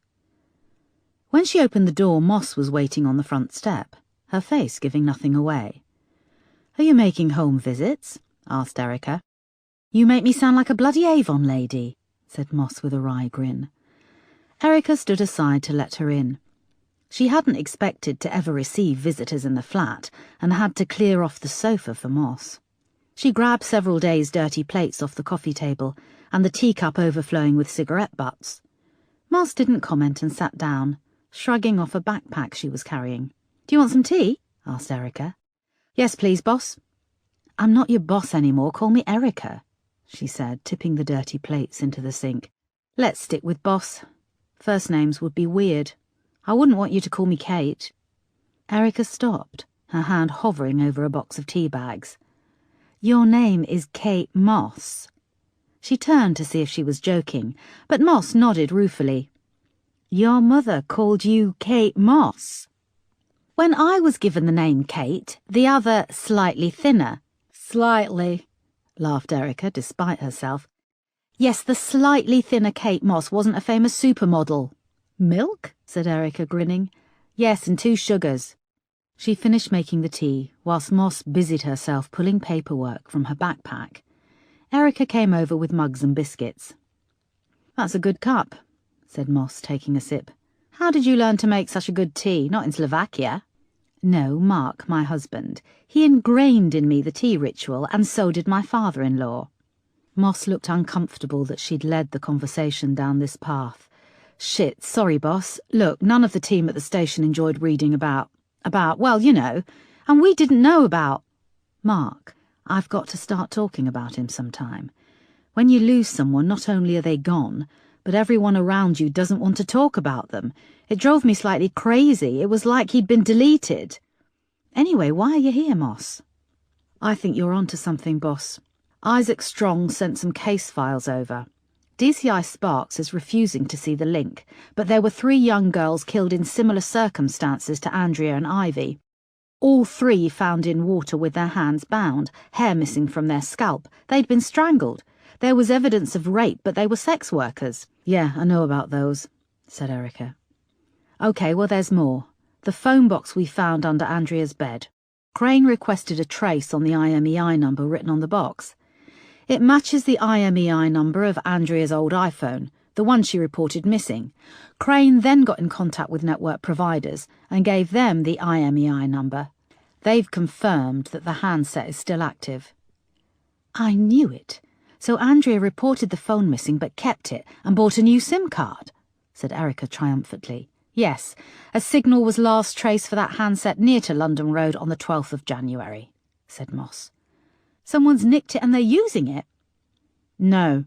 When she opened the door, Moss was waiting on the front step, her face giving nothing away. "Are you making home visits?" asked Erica. "You make me sound like a bloody Avon lady," said Moss with a wry grin. Erica stood aside to let her in. She hadn't expected to ever receive visitors in the flat and had to clear off the sofa for Moss. She grabbed several days' dirty plates off the coffee table and the teacup overflowing with cigarette butts. Moss didn't comment and sat down, shrugging off a backpack she was carrying. "Do you want some tea?" asked Erica. "Yes, please, boss." "I'm not your boss anymore, call me Erica," she said, tipping the dirty plates into the sink. "Let's stick with boss. First names would be weird. I wouldn't want you to call me Kate." Erica stopped, her hand hovering over a box of tea bags. "Your name is Kate Moss." She turned to see if she was joking, but Moss nodded ruefully. "Your mother called you Kate Moss." "When I was given the name Kate, the other slightly thinner." "Slightly," laughed Erica, despite herself. "Yes, the slightly thinner Kate Moss wasn't a famous supermodel." "Milk?" said Erica, grinning. "Yes, and 2 sugars." She finished making the tea, whilst Moss busied herself pulling paperwork from her backpack. Erica came over with mugs and biscuits. "That's a good cup," said Moss, taking a sip. "How did you learn to make such a good tea? Not in Slovakia?" "No, Mark, my husband. He ingrained in me the tea ritual, and so did my father-in-law." Moss looked uncomfortable that she'd led the conversation down this path. "Shit, sorry, boss. Look, none of the team at the station enjoyed reading about, well, you know, and we didn't know about—" "Mark, I've got to start talking about him sometime. When you lose someone, not only are they gone, but everyone around you doesn't want to talk about them. It drove me slightly crazy. It was like he'd been deleted. Anyway, why are you here, Moss?" "I think you're onto something, boss. Isaac Strong sent some case files over. DCI Sparks is refusing to see the link, but there were 3 young girls killed in similar circumstances to Andrea and Ivy. All 3 found in water with their hands bound, hair missing from their scalp. They'd been strangled. There was evidence of rape, but they were sex workers." "Yeah, I know about those," said Erica. "OK, well, there's more. The phone box we found under Andrea's bed. Crane requested a trace on the IMEI number written on the box. It matches the IMEI number of Andrea's old iPhone, the one she reported missing. Crane then got in contact with network providers and gave them the IMEI number. They've confirmed that the handset is still active." "I knew it. So Andrea reported the phone missing but kept it and bought a new SIM card," said Erica triumphantly. "Yes, a signal was last traced for that handset near to London Road on the 12th of January, said Moss. "Someone's nicked it and they're using it?" "No,"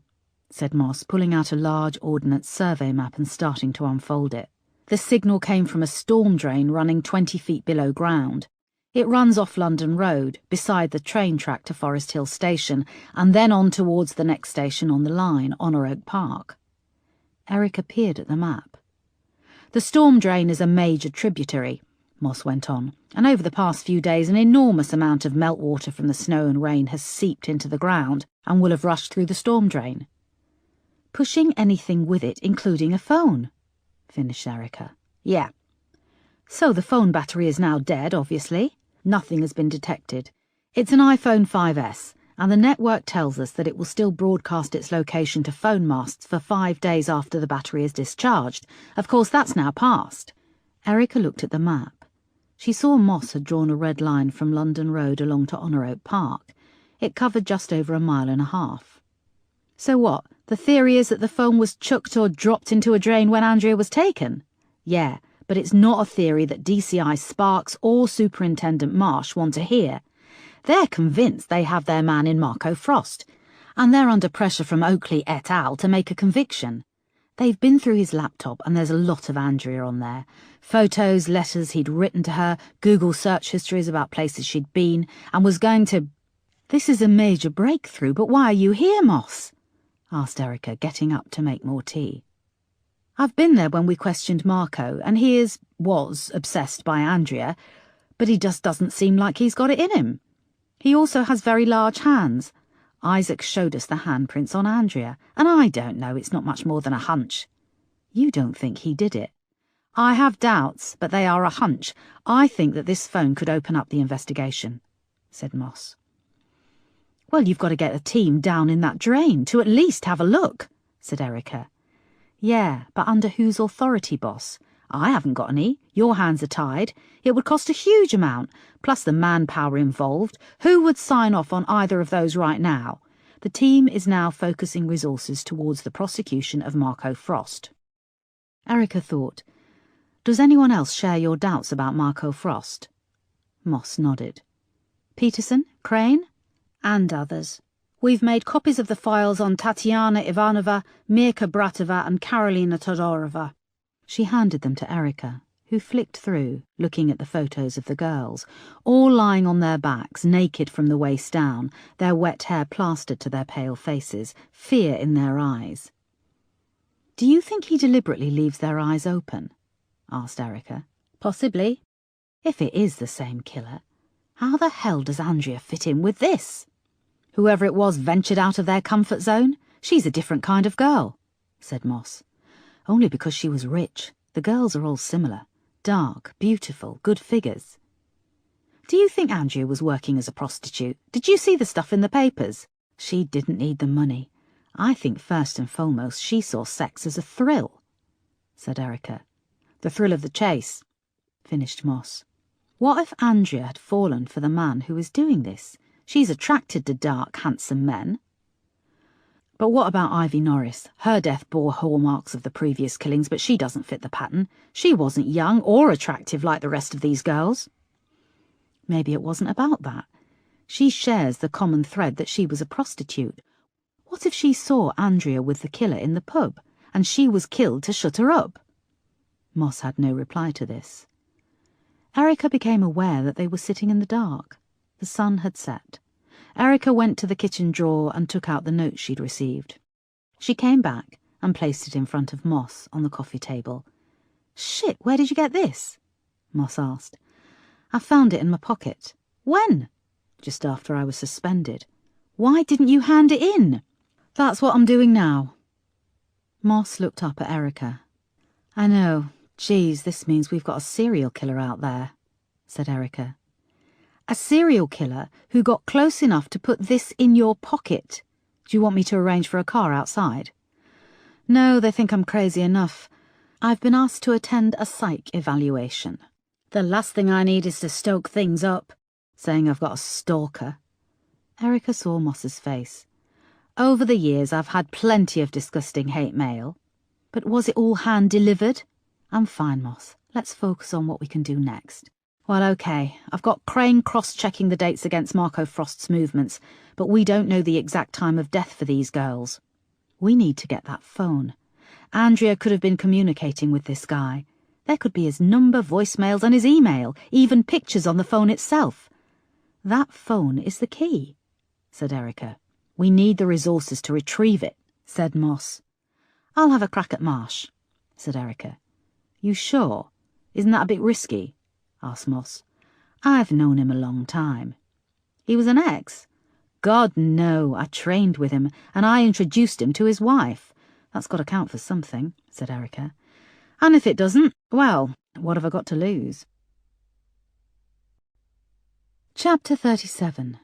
said Moss, pulling out a large Ordnance Survey map and starting to unfold it. "The signal came from a storm drain running 20 feet below ground. It runs off London Road, beside the train track to Forest Hill Station, and then on towards the next station on the line, Honour Oak Park." Erica peered at the map. "The storm drain is a major tributary. Moss went on, and over the past few days an enormous amount of meltwater from the snow and rain has seeped into the ground and will have rushed through the storm drain. Pushing anything with it, including a phone, finished Erica. Yeah. So the phone battery is now dead, obviously. Nothing has been detected. It's an iPhone 5S, and the network tells us that it will still broadcast its location to phone masts for 5 days after the battery is discharged. Of course, that's now passed. Erica looked at the map. She saw Moss had drawn a red line from London Road along to Honour Oak Park. It covered just over 1.5 miles. So what? The theory is that the phone was chucked or dropped into a drain when Andrea was taken? Yeah, but it's not a theory that DCI Sparks or Superintendent Marsh want to hear. They're convinced they have their man in Marco Frost, and they're under pressure from Oakley et al. To make a conviction. They've been through his laptop and there's a lot of Andrea on there. Photos, letters he'd written to her, Google search histories about places she'd been, and was going to... This is a major breakthrough, but why are you here, Moss? Asked Erica, getting up to make more tea. I've been there when we questioned Marco, and he was obsessed by Andrea, but he just doesn't seem like he's got it in him. He also has very large hands. Isaac showed us the handprints on Andrea, and I don't know, it's not much more than a hunch. You don't think he did it? I have doubts, but they are a hunch. I think that this phone could open up the investigation, said Moss. Well, you've got to get a team down in that drain to at least have a look, said Erica. Yeah, but under whose authority, boss? I haven't got any. Your hands are tied. It would cost a huge amount, plus the manpower involved. Who would sign off on either of those right now? The team is now focusing resources towards the prosecution of Marco Frost. Erica thought, does anyone else share your doubts about Marco Frost? Moss nodded. Peterson? Crane? And others. We've made copies of the files on Tatiana Ivanova, Mirka Bratova and Karolina Todorova. She handed them to Erica, who flicked through, looking at the photos of the girls, all lying on their backs, naked from the waist down, their wet hair plastered to their pale faces, fear in their eyes. Do you think he deliberately leaves their eyes open? Asked Erica. Possibly. If it is the same killer, how the hell does Andrea fit in with this? Whoever it was ventured out of their comfort zone. She's a different kind of girl, said Moss. Only because she was rich. The girls are all similar. Dark, beautiful, good figures. Do you think Andrea was working as a prostitute? Did you see the stuff in the papers? She didn't need the money. I think first and foremost she saw sex as a thrill, said Erica. The thrill of the chase, finished Moss. What if Andrea had fallen for the man who was doing this? She's attracted to dark, handsome men. But what about Ivy Norris? Her death bore hallmarks of the previous killings, but she doesn't fit the pattern. She wasn't young or attractive like the rest of these girls. Maybe it wasn't about that. She shares the common thread that she was a prostitute. What if she saw Andrea with the killer in the pub, and she was killed to shut her up? Moss had no reply to this. Erica became aware that they were sitting in the dark. The sun had set. Erica went to the kitchen drawer and took out the note she'd received. She came back and placed it in front of Moss on the coffee table. Shit, where did you get this? Moss asked. I found it in my pocket. When? Just after I was suspended. Why didn't you hand it in? That's what I'm doing now. Moss looked up at Erica. I know. Geez, this means we've got a serial killer out there, said Erica. A serial killer who got close enough to put this in your pocket. Do you want me to arrange for a car outside? No, they think I'm crazy enough. I've been asked to attend a psych evaluation. The last thing I need is to stoke things up, saying I've got a stalker. Erica saw Moss's face. Over the years I've had plenty of disgusting hate mail. But was it all hand-delivered? I'm fine, Moss. Let's focus on what we can do next. Well, OK, I've got Crane cross-checking the dates against Marco Frost's movements, but we don't know the exact time of death for these girls. We need to get that phone. Andrea could have been communicating with this guy. There could be his number, voicemails and his email, even pictures on the phone itself. That phone is the key, said Erica. We need the resources to retrieve it, said Moss. I'll have a crack at Marsh, said Erica. You sure? Isn't that a bit risky? asked Moss. I've known him a long time. He was an ex? God, no, I trained with him, and I introduced him to his wife. That's got to count for something, said Erica. And if it doesn't, well, what have I got to lose? Chapter 37.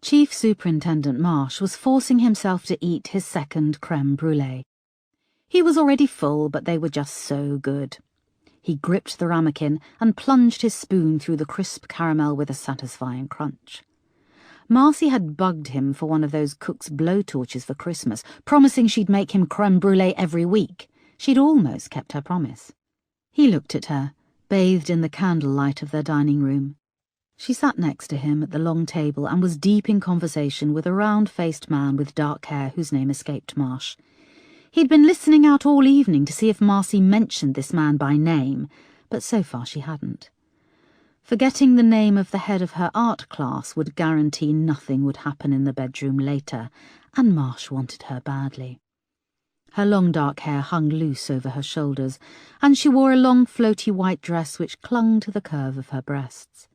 Chief Superintendent Marsh was forcing himself to eat his second creme brulee. He was already full, but they were just so good. He gripped the ramekin and plunged his spoon through the crisp caramel with a satisfying crunch. Marcy had bugged him for one of those cook's blowtorches for Christmas, promising she'd make him creme brulee every week. She'd almost kept her promise. He looked at her, bathed in the candlelight of their dining room. She sat next to him at the long table and was deep in conversation with a round-faced man with dark hair whose name escaped Marsh. He'd been listening out all evening to see if Marcy mentioned this man by name, but so far she hadn't. Forgetting the name of the head of her art class would guarantee nothing would happen in the bedroom later, and Marsh wanted her badly. Her long dark hair hung loose over her shoulders, and she wore a long floaty white dress which clung to the curve of her breasts.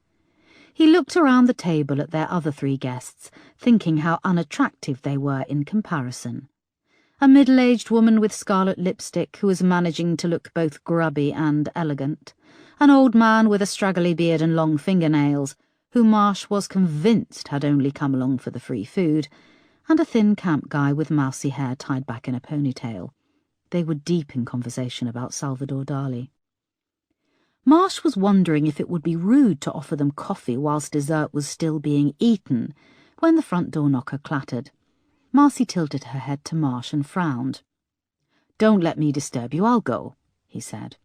He looked around the table at their other three guests, thinking how unattractive they were in comparison. A middle-aged woman with scarlet lipstick who was managing to look both grubby and elegant, an old man with a straggly beard and long fingernails, who Marsh was convinced had only come along for the free food, and a thin camp guy with mousy hair tied back in a ponytail. They were deep in conversation about Salvador Dali. Marsh was wondering if it would be rude to offer them coffee whilst dessert was still being eaten, when the front door knocker clattered. Marcy tilted her head to Marsh and frowned. "Don't let me disturb you, I'll go," he said.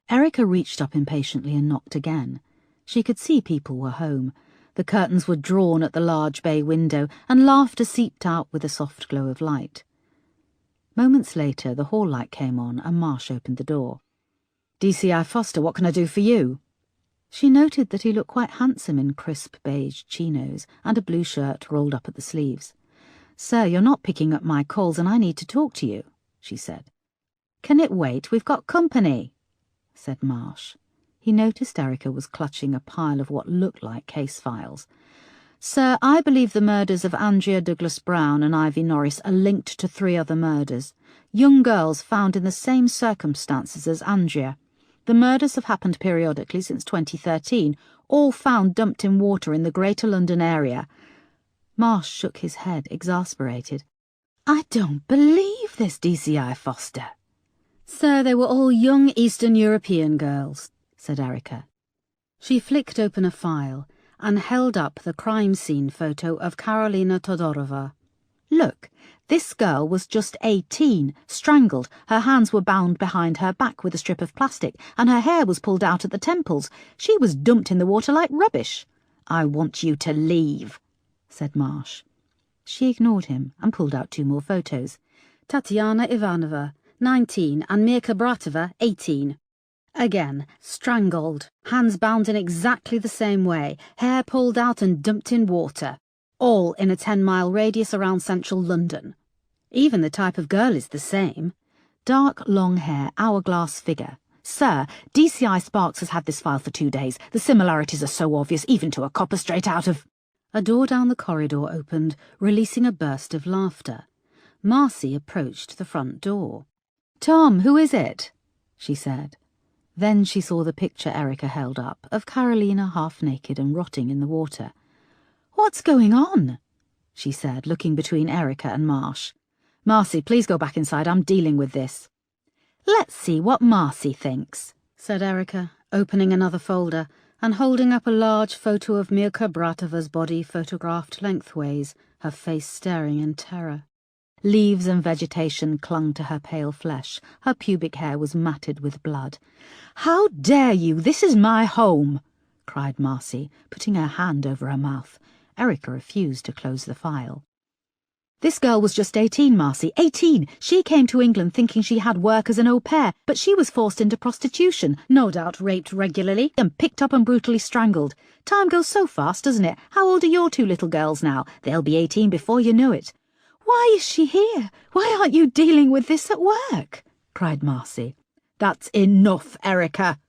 Erica reached up impatiently and knocked again. She could see people were home. The curtains were drawn at the large bay window, and laughter seeped out with a soft glow of light. Moments later, the hall light came on, and Marsh opened the door. "DCI Foster, what can I do for you?" She noted that he looked quite handsome in crisp beige chinos and a blue shirt rolled up at the sleeves. "Sir, you're not picking up my calls and I need to talk to you," she said. "Can it wait? We've got company," said Marsh. He noticed Erica was clutching a pile of what looked like case files. "Sir, I believe the murders of Andrea Douglas Brown and Ivy Norris are linked to 3 other murders. Young girls found in the same circumstances as Andrea. The murders have happened periodically since 2013, all found dumped in water in the Greater London area." Marsh shook his head, exasperated. "I don't believe this, DCI Foster." "Sir, they were all young Eastern European girls," said Erica. She flicked open a file and held up the crime scene photo of Karolina Todorova. "Look, this girl was just 18, strangled, her hands were bound behind her back with a strip of plastic, and her hair was pulled out at the temples. She was dumped in the water like rubbish." "I want you to leave," said Marsh. She ignored him and pulled out 2 more photos. "Tatiana Ivanova, 19, and Mirka Bratova, 18. Again, strangled, hands bound in exactly the same way, hair pulled out and dumped in water. All in a 10-mile radius around central London. Even the type of girl is the same. Dark, long hair, hourglass figure. Sir, DCI Sparks has had this file for 2 days. The similarities are so obvious, even to a copper straight out of—" A door down the corridor opened, releasing a burst of laughter. Marcy approached the front door. "Tom, who is it?" she said. Then she saw the picture Erica held up of Karolina half-naked and rotting in the water. "What's going on?" she said, looking between Erica and Marsh. "Marcy, please go back inside. I'm dealing with this." "Let's see what Marcy thinks," said Erica, opening another folder and holding up a large photo of Mirka Bratova's body photographed lengthways, her face staring in terror. Leaves and vegetation clung to her pale flesh. Her pubic hair was matted with blood. "How dare you? This is my home!" cried Marcy, putting her hand over her mouth. Erica refused to close the file. "This girl was just 18, Marcy. 18! She came to England thinking she had work as an au pair, but she was forced into prostitution, no doubt raped regularly, and picked up and brutally strangled. Time goes so fast, doesn't it? How old are your 2 little girls now? They'll be 18 before you know it." "Why is she here? Why aren't you dealing with this at work?" cried Marcy. "That's enough, Erica,"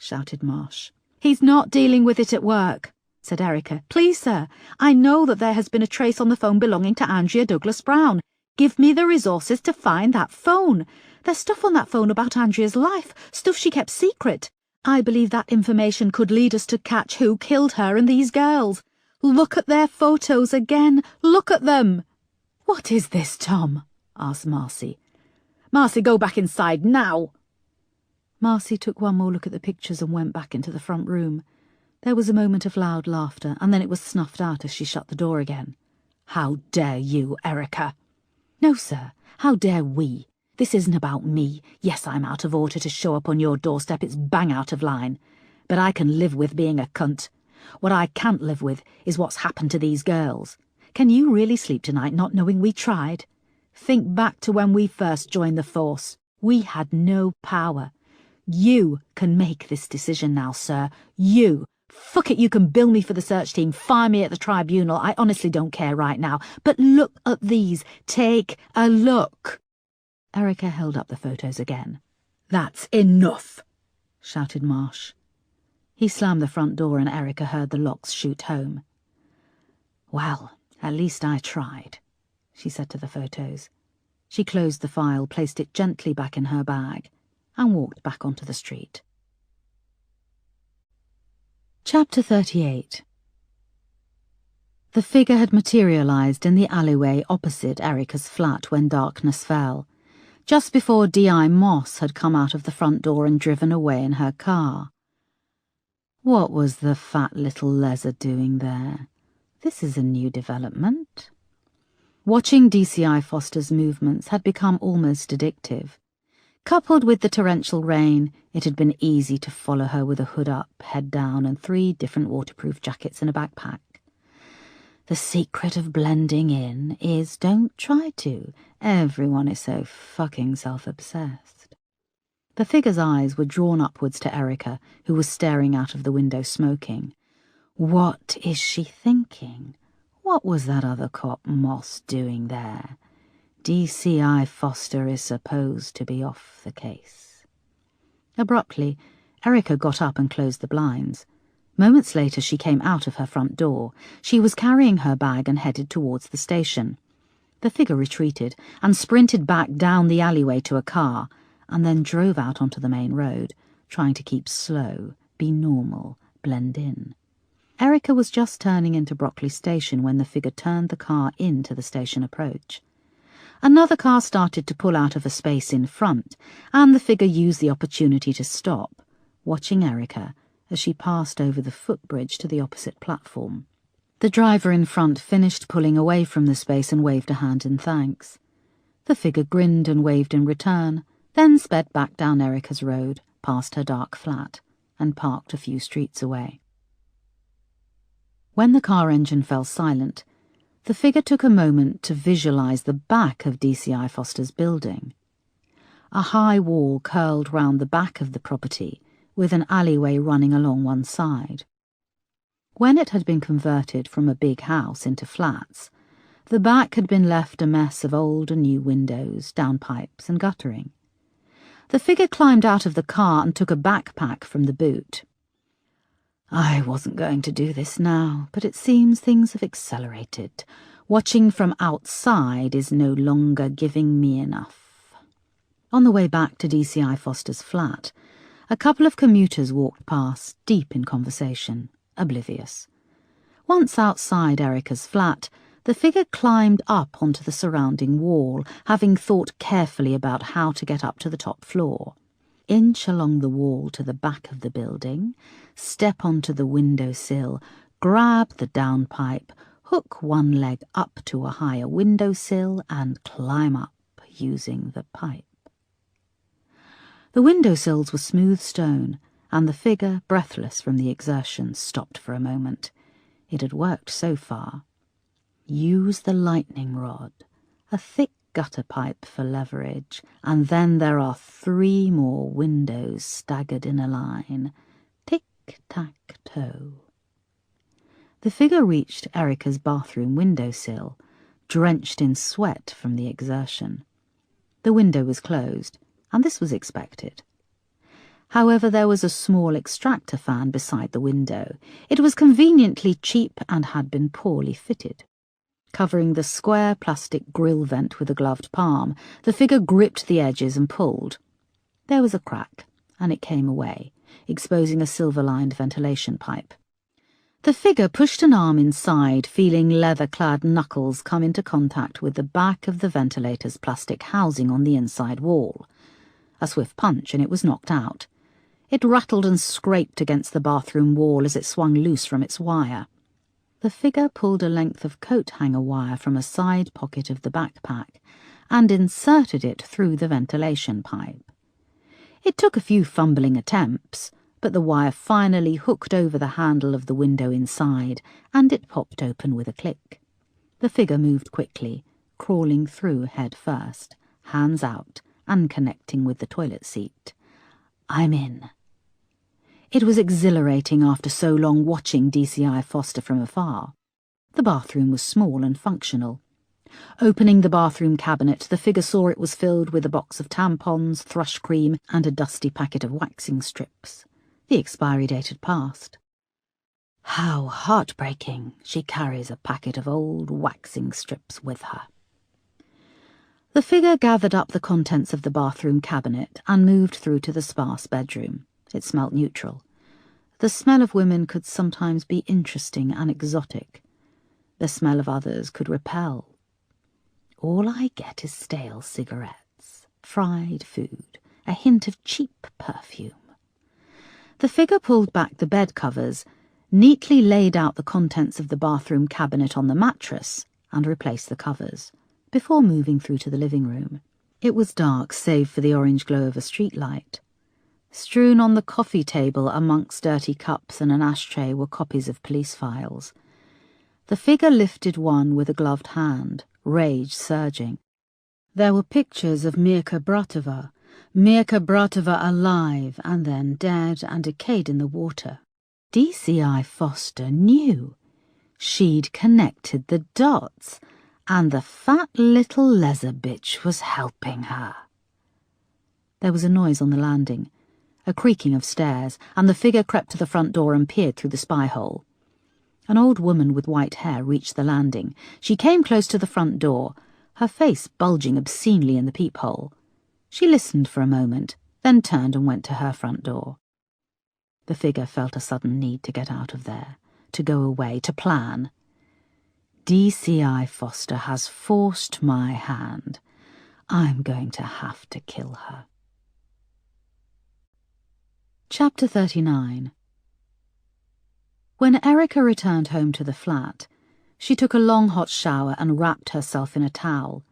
shouted Marsh. "He's not dealing with it at work," said Erica. "Please, sir, I know that there has been a trace on the phone belonging to Andrea Douglas Brown. Give me the resources to find that phone. There's stuff on that phone about Andrea's life, stuff she kept secret. I believe that information could lead us to catch who killed her and these girls. Look at their photos again. Look at them." "What is this, Tom?" asked Marcy. "Marcy, go back inside now." Marcy took one more look at the pictures and went back into the front room. There was a moment of loud laughter, and then it was snuffed out as she shut the door again. "How dare you, Erica?" "No, sir. How dare we? This isn't about me. Yes, I'm out of order to show up on your doorstep. It's bang out of line. But I can live with being a cunt. What I can't live with is what's happened to these girls. Can you really sleep tonight not knowing we tried? Think back to when we first joined the force. We had no power. You can make this decision now, sir. You. Fuck it, you can bill me for the search team, fire me at the tribunal. I honestly don't care right now. But look at these. Take a look." Erica held up the photos again. "That's enough," shouted Marsh. He slammed the front door and Erica heard the locks shoot home. "Well, at least I tried," she said to the photos. She closed the file, placed it gently back in her bag, and walked back onto the street. Chapter 38. The figure had materialized in the alleyway opposite Erica's flat when darkness fell, just before D.I. Moss had come out of the front door and driven away in her car. What was the fat little leser doing there? This is a new development. Watching DCI Foster's movements had become almost addictive. Coupled with the torrential rain, it had been easy to follow her with a hood up, head down, and 3 different waterproof jackets in a backpack. The secret of blending in is don't try to. Everyone is so fucking self-obsessed. The figure's eyes were drawn upwards to Erica, who was staring out of the window smoking. What is she thinking? What was that other cop Moss doing there? DCI Foster is supposed to be off the case. Abruptly, Erica got up and closed the blinds. Moments later she came out of her front door. She was carrying her bag and headed towards the station. The figure retreated and sprinted back down the alleyway to a car, and then drove out onto the main road, trying to keep slow, be normal, blend in. Erica was just turning into Brockley Station when the figure turned the car into the station approach. Another car started to pull out of a space in front, and the figure used the opportunity to stop, watching Erica as she passed over the footbridge to the opposite platform. The driver in front finished pulling away from the space and waved a hand in thanks. The figure grinned and waved in return, then sped back down Erica's road, past her dark flat, and parked a few streets away. When the car engine fell silent, the figure took a moment to visualize the back of DCI Foster's building. A high wall curled round the back of the property, with an alleyway running along one side. When it had been converted from a big house into flats, the back had been left a mess of old and new windows, downpipes, and guttering. The figure climbed out of the car and took a backpack from the boot. I wasn't going to do this now, but it seems things have accelerated. Watching from outside is no longer giving me enough. On the way back to DCI Foster's flat, a couple of commuters walked past, deep in conversation, oblivious. Once outside Erica's flat, the figure climbed up onto the surrounding wall, having thought carefully about how to get up to the top floor. Inch along the wall to the back of the building, step onto the windowsill, grab the downpipe, hook one leg up to a higher windowsill, and climb up using the pipe. The windowsills were smooth stone, and the figure, breathless from the exertion, stopped for a moment. It had worked so far. Use the lightning rod, a thick gutter pipe for leverage, and then there are 3 more windows staggered in a line. Tic-tac-toe. The figure reached Erica's bathroom windowsill, drenched in sweat from the exertion. The window was closed, and this was expected. However, there was a small extractor fan beside the window. It was conveniently cheap and had been poorly fitted. Covering the square plastic grill vent with a gloved palm, the figure gripped the edges and pulled. There was a crack, and it came away, exposing a silver-lined ventilation pipe. The figure pushed an arm inside, feeling leather-clad knuckles come into contact with the back of the ventilator's plastic housing on the inside wall. A swift punch, and it was knocked out. It rattled and scraped against the bathroom wall as it swung loose from its wire. The figure pulled a length of coat hanger wire from a side pocket of the backpack and inserted it through the ventilation pipe. It took a few fumbling attempts, but the wire finally hooked over the handle of the window inside, and it popped open with a click. The figure moved quickly, crawling through head first, hands out, and connecting with the toilet seat. "I'm in." It was exhilarating after so long watching DCI Foster from afar. The bathroom was small and functional. Opening the bathroom cabinet, the figure saw it was filled with a box of tampons, thrush cream, and a dusty packet of waxing strips. The expiry date had passed. How heartbreaking she carries a packet of old waxing strips with her. The figure gathered up the contents of the bathroom cabinet and moved through to the sparse bedroom. It smelt neutral. The smell of women could sometimes be interesting and exotic. The smell of others could repel. All I get is stale cigarettes, fried food, a hint of cheap perfume. The figure pulled back the bed covers, neatly laid out the contents of the bathroom cabinet on the mattress, and replaced the covers, before moving through to the living room. It was dark, save for the orange glow of a streetlight. Strewn on the coffee table amongst dirty cups and an ashtray were copies of police files. The figure lifted one with a gloved hand, rage surging. There were pictures of Mirka Bratova alive and then dead and decayed in the water. DCI Foster knew. She'd connected the dots, and the fat little leather bitch was helping her. There was a noise on the landing, a creaking of stairs, and the figure crept to the front door and peered through the spy hole. An old woman with white hair reached the landing. She came close to the front door, her face bulging obscenely in the peephole. She listened for a moment, then turned and went to her front door. The figure felt a sudden need to get out of there, to go away, to plan. DCI Foster has forced my hand. I'm going to have to kill her. Chapter 39. When Erica returned home to the flat, she took a long hot shower and wrapped herself in a towel.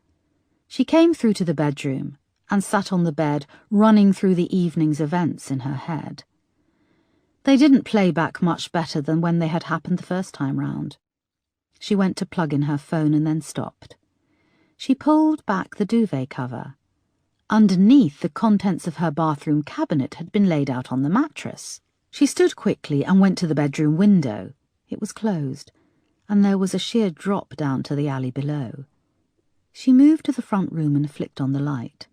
She came through to the bedroom and sat on the bed, running through the evening's events in her head. They didn't play back much better than when they had happened the first time round. She went to plug in her phone and then stopped. She pulled back the duvet cover. Underneath, the contents of her bathroom cabinet had been laid out on the mattress. She stood quickly and went to the bedroom window. It was closed, and there was a sheer drop down to the alley below. She moved to the front room and flicked on the light.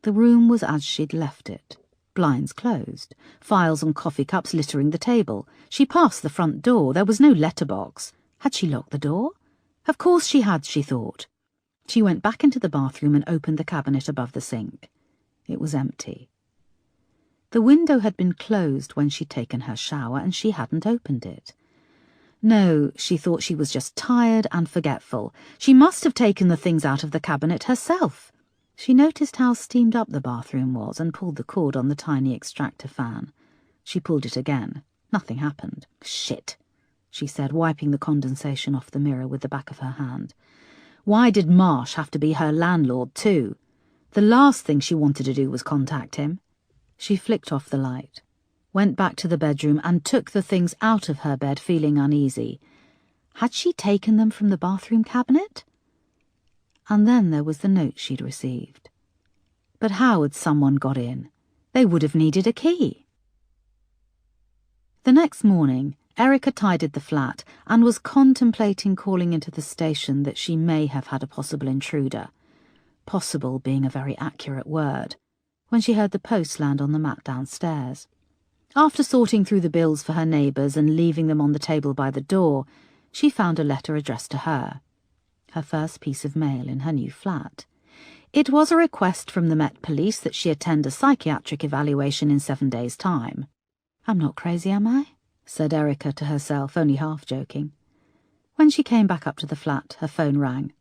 The room was as she'd left it. Blinds closed, files and coffee cups littering the table. She passed the front door. There was no letterbox. Had she locked the door? Of course she had, she thought. She went back into the bathroom and opened the cabinet above the sink. It was empty. The window had been closed when she'd taken her shower, and she hadn't opened it. No, she thought she was just tired and forgetful. She must have taken the things out of the cabinet herself. She noticed how steamed up the bathroom was and pulled the cord on the tiny extractor fan. She pulled it again. Nothing happened. Shit, she said, wiping the condensation off the mirror with the back of her hand. Why did Marsh have to be her landlord too? The last thing she wanted to do was contact him. She flicked off the light, went back to the bedroom and took the things out of her bed, feeling uneasy. Had she taken them from the bathroom cabinet? And then there was the note she'd received. But how had someone got in? They would have needed a key. The next morning, Erica tidied the flat and was contemplating calling into the station that she may have had a possible intruder. Possible being a very accurate word. when she heard the post land on the mat downstairs. After sorting through the bills for her neighbours and leaving them on the table by the door, she found a letter addressed to her first piece of mail in her new flat. It was a request from the Met Police that she attend a psychiatric evaluation in 7 days' time. "I'm not crazy, am I?" said Erica to herself, only half joking. When she came back up to the flat, her phone rang.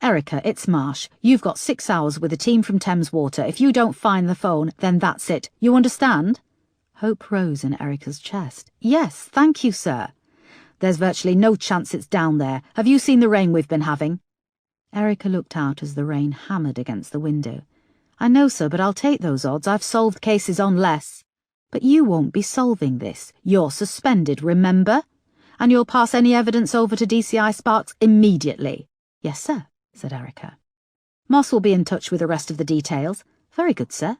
"Erica, it's Marsh. You've got 6 hours with a team from Thames Water. If you don't find the phone, then that's it. You understand?" Hope rose in Erica's chest. "Yes, thank you, sir." "There's virtually no chance it's down there. Have you seen the rain we've been having?" Erica looked out as the rain hammered against the window. "I know, sir, but I'll take those odds. I've solved cases on less." "But you won't be solving this. You're suspended, remember? And you'll pass any evidence over to DCI Sparks immediately." "Yes, sir," said Erica. "Moss will be in touch with the rest of the details." "Very good, sir."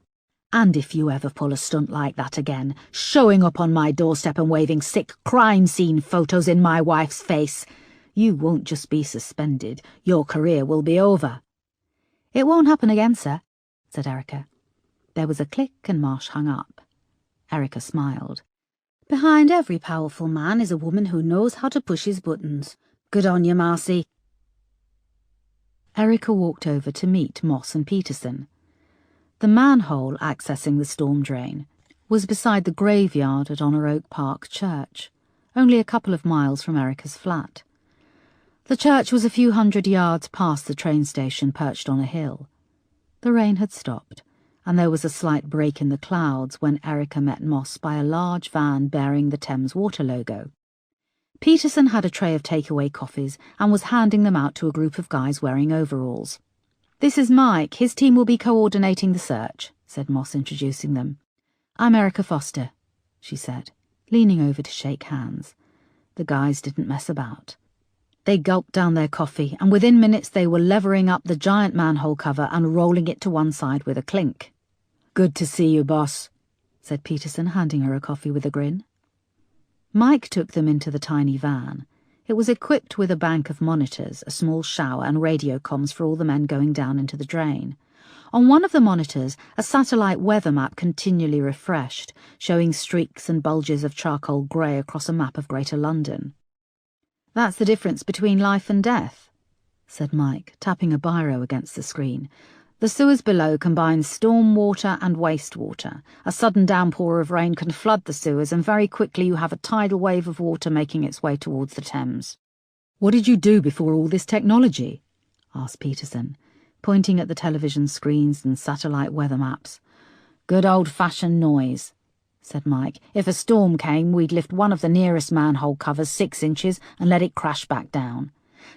"And if you ever pull a stunt like that again, showing up on my doorstep and waving sick crime scene photos in my wife's face, you won't just be suspended, your career will be over." "It won't happen again, sir," said Erica. There was a click and Marsh hung up. Erica smiled. "Behind every powerful man is a woman who knows how to push his buttons. Good on you, Marcy." Erica walked over to meet Moss and Peterson. The manhole accessing the storm drain was beside the graveyard at Honor Oak Park Church, only a couple of miles from Erica's flat. The church was a few hundred yards past the train station perched on a hill. The rain had stopped, and there was a slight break in the clouds when Erica met Moss by a large van bearing the Thames Water logo. Peterson had a tray of takeaway coffees and was handing them out to a group of guys wearing overalls. "This is Mike. His team will be coordinating the search," said Moss, introducing them. "I'm Erica Foster," she said, leaning over to shake hands. The guys didn't mess about. They gulped down their coffee, and within minutes they were levering up the giant manhole cover and rolling it to one side with a clink. "Good to see you, boss," said Peterson, handing her a coffee with a grin. Mike took them into the tiny van. It was equipped with a bank of monitors, a small shower, and radio comms for all the men going down into the drain. On one of the monitors, a satellite weather map continually refreshed, showing streaks and bulges of charcoal grey across a map of Greater London. "That's the difference between life and death," said Mike, tapping a biro against the screen. "The sewers below combine storm water and wastewater. A sudden downpour of rain can flood the sewers, and very quickly you have a tidal wave of water making its way towards the Thames." "What did you do before all this technology?" asked Peterson, pointing at the television screens and satellite weather maps. "Good old-fashioned noise," said Mike. "If a storm came, we'd lift one of the nearest manhole covers 6 inches and let it crash back down.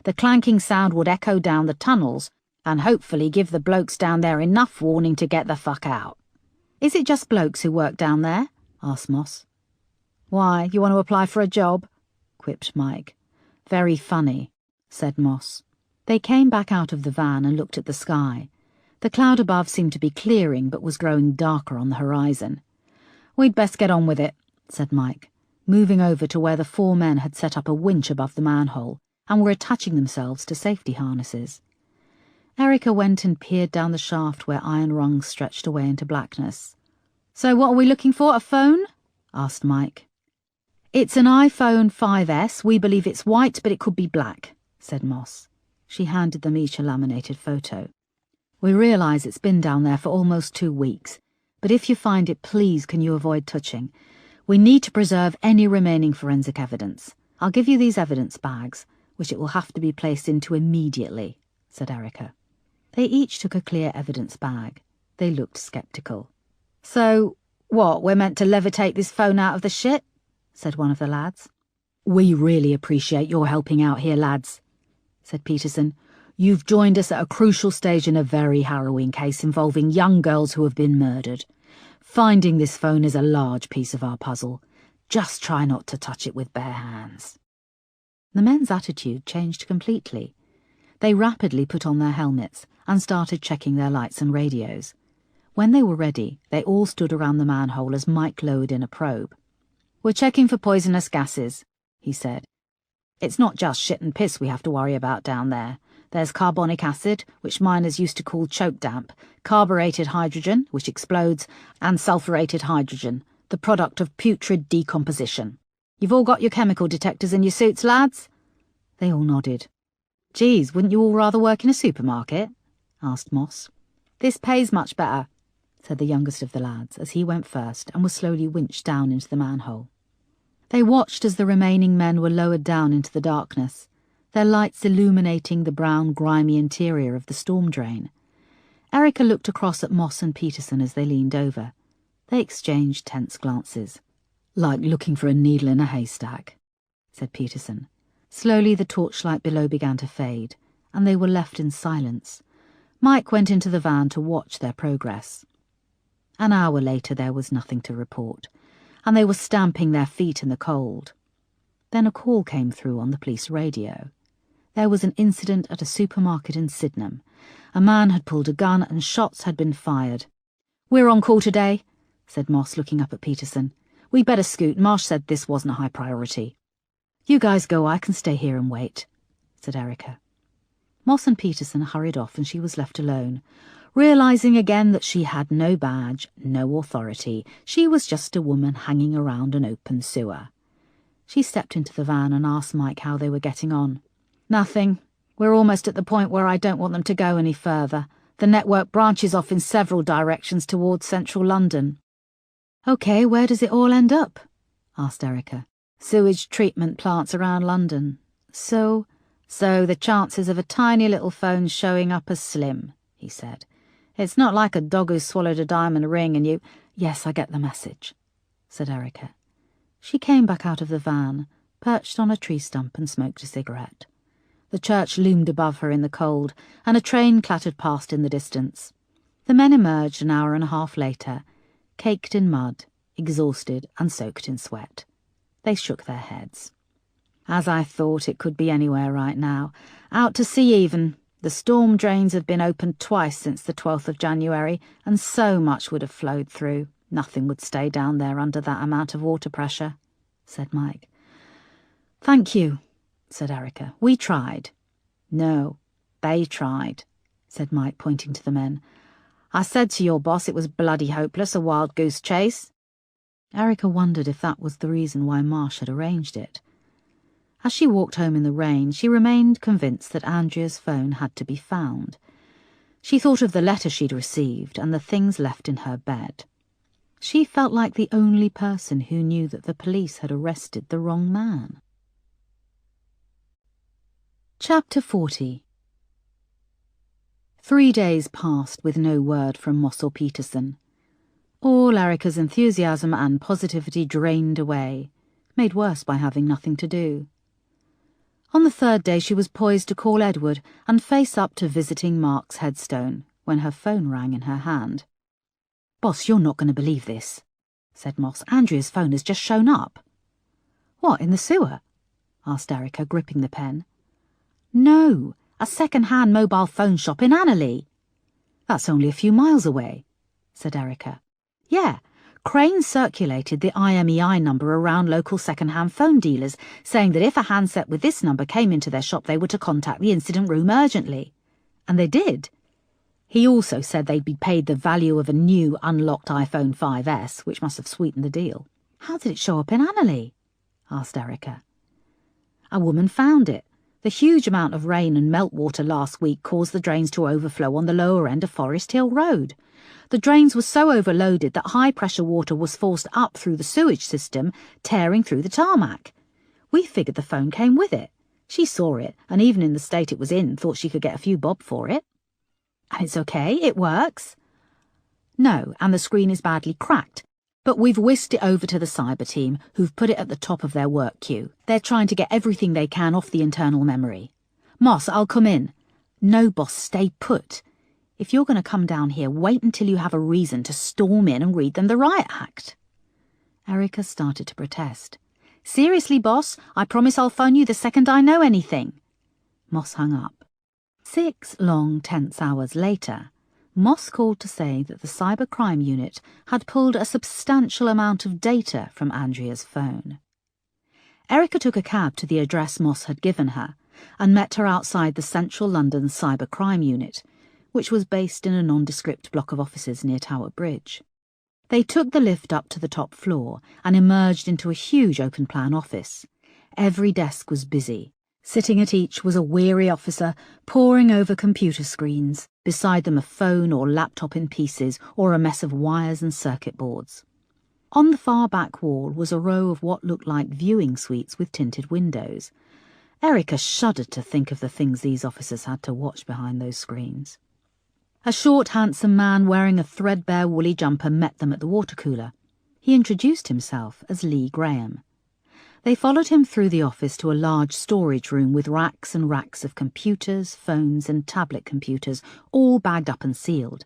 The clanking sound would echo down the tunnels, and hopefully give the blokes down there enough warning to get the fuck out." "Is it just blokes who work down there?" asked Moss. "Why, you want to apply for a job?" quipped Mike. "Very funny," said Moss. They came back out of the van and looked at the sky. The cloud above seemed to be clearing, but was growing darker on the horizon. "We'd best get on with it," said Mike, moving over to where the 4 men had set up a winch above the manhole and were attaching themselves to safety harnesses. Erica went and peered down the shaft where iron rungs stretched away into blackness. "So what are we looking for, a phone?" asked Mike. "It's an iPhone 5S. We believe it's white, but it could be black," said Moss. She handed them each a laminated photo. "We realise it's been down there for almost 2 weeks, but if you find it, please can you avoid touching? We need to preserve any remaining forensic evidence. I'll give you these evidence bags, which it will have to be placed into immediately," said Erica. They each took a clear evidence bag. They looked sceptical. "So, what, we're meant to levitate this phone out of the shit?" said one of the lads. "We really appreciate your helping out here, lads," said Peterson. "You've joined us at a crucial stage in a very harrowing case involving young girls who have been murdered. Finding this phone is a large piece of our puzzle. Just try not to touch it with bare hands." The men's attitude changed completely. They rapidly put on their helmets and started checking their lights and radios. When they were ready, they all stood around the manhole as Mike lowered in a probe. "We're checking for poisonous gases," he said. "It's not just shit and piss we have to worry about down there. There's carbonic acid, which miners used to call choke damp, carbureted hydrogen, which explodes, and sulfurated hydrogen, the product of putrid decomposition. You've all got your chemical detectors in your suits, lads?" They all nodded. "Geez, wouldn't you all rather work in a supermarket?" asked Moss. "This pays much better," said the youngest of the lads, as he went first and was slowly winched down into the manhole. They watched as the remaining men were lowered down into the darkness, their lights illuminating the brown, grimy interior of the storm drain. Erica looked across at Moss and Peterson as they leaned over. They exchanged tense glances. "Like looking for a needle in a haystack," said Peterson. Slowly the torchlight below began to fade, and they were left in silence. Mike went into the van to watch their progress. An hour later there was nothing to report, and they were stamping their feet in the cold. Then a call came through on the police radio. There was an incident at a supermarket in Sydenham. A man had pulled a gun and shots had been fired. "We're on call today," said Moss, looking up at Peterson. "We better scoot. Marsh said this wasn't a high priority." "You guys go, I can stay here and wait," said Erica. Moss and Peterson hurried off and she was left alone, realizing again that she had no badge, no authority. She was just a woman hanging around an open sewer. She stepped into the van and asked Mike how they were getting on. "Nothing. We're almost at the point where I don't want them to go any further. The network branches off in several directions towards central London." "Okay, where does it all end up?" asked Erica. "Sewage treatment plants around London. So the chances of a tiny little phone showing up are slim," he said. "It's not like a dog who swallowed a diamond ring and you—" "Yes, I get the message," said Erica. She came back out of the van, perched on a tree stump and smoked a cigarette. The church loomed above her in the cold, and a train clattered past in the distance. The men emerged an hour and a half later, caked in mud, exhausted and soaked in sweat. They shook their heads. "As I thought, it could be anywhere right now. Out to sea even. The storm drains have been opened twice since the 12th of January, and so much would have flowed through. Nothing would stay down there under that amount of water pressure," said Mike. "Thank you," said Erica. "We tried." "No, they tried," said Mike, pointing to the men. "I said to your boss it was bloody hopeless, a wild goose chase." Erica wondered if that was the reason why Marsh had arranged it. As she walked home in the rain, she remained convinced that Andrea's phone had to be found. She thought of the letter she'd received and the things left in her bed. She felt like the only person who knew that the police had arrested the wrong man. Chapter 40. 3 days passed with no word from Moss or Peterson. All Erica's enthusiasm and positivity drained away, made worse by having nothing to do. On the 3rd day she was poised to call Edward and face up to visiting Mark's headstone when her phone rang in her hand. "Boss, you're not going to believe this," said Moss. "Andrea's phone has just shown up." "What, in the sewer?" asked Erica, gripping the pen. "No, a second-hand mobile phone shop in Annerley." "That's only a few miles away," said Erica. "Yeah, Crane circulated the IMEI number around local second-hand phone dealers, saying that if a handset with this number came into their shop they were to contact the incident room urgently. And they did. He also said they'd be paid the value of a new unlocked iPhone 5S, which must have sweetened the deal." "How did it show up in Annerley?" asked Erica. "A woman found it. The huge amount of rain and meltwater last week caused the drains to overflow on the lower end of Forest Hill Road. The drains were so overloaded that high-pressure water was forced up through the sewage system, tearing through the tarmac. We figured the phone came with it. She saw it, and even in the state it was in, thought she could get a few bob for it." "And it's okay? It works?" "No, and the screen is badly cracked. But we've whisked it over to the cyber team, who've put it at the top of their work queue. They're trying to get everything they can off the internal memory. Moss, I'll come in." "No, boss, stay put. If you're going to come down here, wait until you have a reason to storm in and read them the riot act." Erica started to protest. "Seriously, boss, I promise I'll phone you the second I know anything." Moss hung up. 6 long, tense hours later, Moss called to say that the cybercrime unit had pulled a substantial amount of data from Andrea's phone. Erica took a cab to the address Moss had given her, and met her outside the Central London Cyber Crime Unit, which was based in a nondescript block of offices near Tower Bridge. They took the lift up to the top floor and emerged into a huge open-plan office. Every desk was busy. Sitting at each was a weary officer poring over computer screens, beside them a phone or laptop in pieces or a mess of wires and circuit boards. On the far back wall was a row of what looked like viewing suites with tinted windows. Erica shuddered to think of the things these officers had to watch behind those screens. A short, handsome man wearing a threadbare woolly jumper met them at the water cooler. He introduced himself as Lee Graham. They followed him through the office to a large storage room with racks and racks of computers, phones and tablet computers, all bagged up and sealed.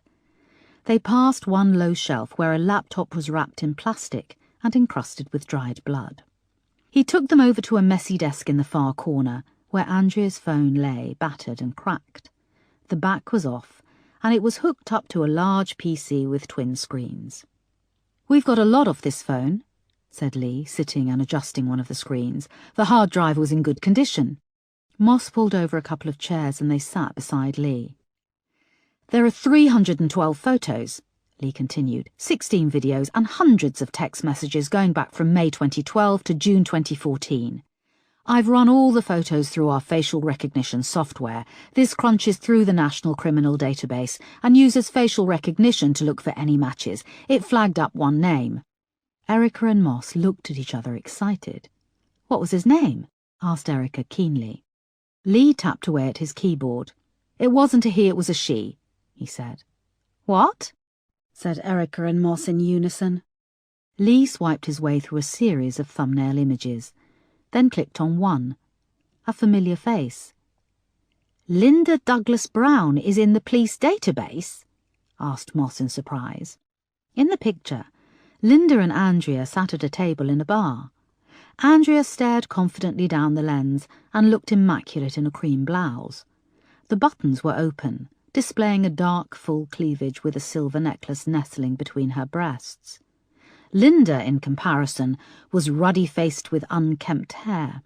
They passed one low shelf where a laptop was wrapped in plastic and encrusted with dried blood. He took them over to a messy desk in the far corner, where Andrea's phone lay, battered and cracked. The back was off, and it was hooked up to a large PC with twin screens. "We've got a lot of this phone," said Lee, sitting and adjusting one of the screens. The hard drive was in good condition. Moss pulled over a couple of chairs and they sat beside Lee. "There are 312 photos," Lee continued, 16 videos and hundreds of text messages going back from May 2012 to June 2014. I've run all the photos through our facial recognition software. This crunches through the National Criminal Database and uses facial recognition to look for any matches. It flagged up one name. Erica and Moss looked at each other excited. "What was his name?" asked Erica keenly. Lee tapped away at his keyboard. "It wasn't a he, it was a she," he said. "What?" said Erica and Moss in unison. Lee swiped his way through a series of thumbnail images, then clicked on one. A familiar face. "Linda Douglas Brown is in the police database?" asked Moss in surprise. In the picture, Linda and Andrea sat at a table in a bar. Andrea stared confidently down the lens and looked immaculate in a cream blouse. The buttons were open, displaying a dark, full cleavage with a silver necklace nestling between her breasts. Linda, in comparison, was ruddy-faced with unkempt hair.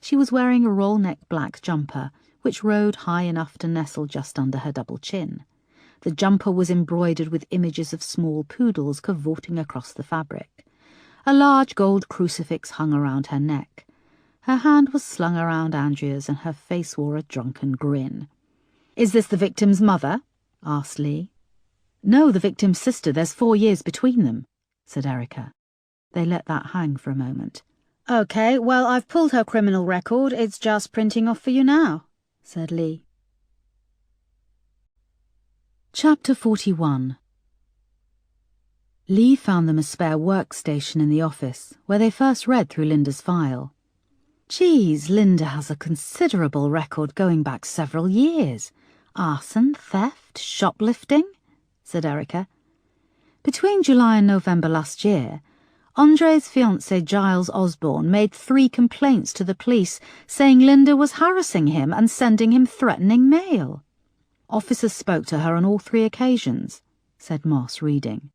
She was wearing a roll-neck black jumper, which rode high enough to nestle just under her double chin. The jumper was embroidered with images of small poodles cavorting across the fabric. A large gold crucifix hung around her neck. Her hand was slung around Andrea's and her face wore a drunken grin. "Is this the victim's mother?" asked Lee. "No, the victim's sister. There's 4 years between them," said Erica. They let that hang for a moment. "OK, well, I've pulled her criminal record. It's just printing off for you now," said Lee. Chapter 41. Lee found them a spare workstation in the office, where they first read through Linda's file. "Geez, Linda has a considerable record going back several years. Arson, theft, shoplifting," said Erica. "Between July and November last year, Andre's fiancé Giles Osborne made 3 complaints to the police saying Linda was harassing him and sending him threatening mail. Officers spoke to her on all 3 occasions," said Moss, reading.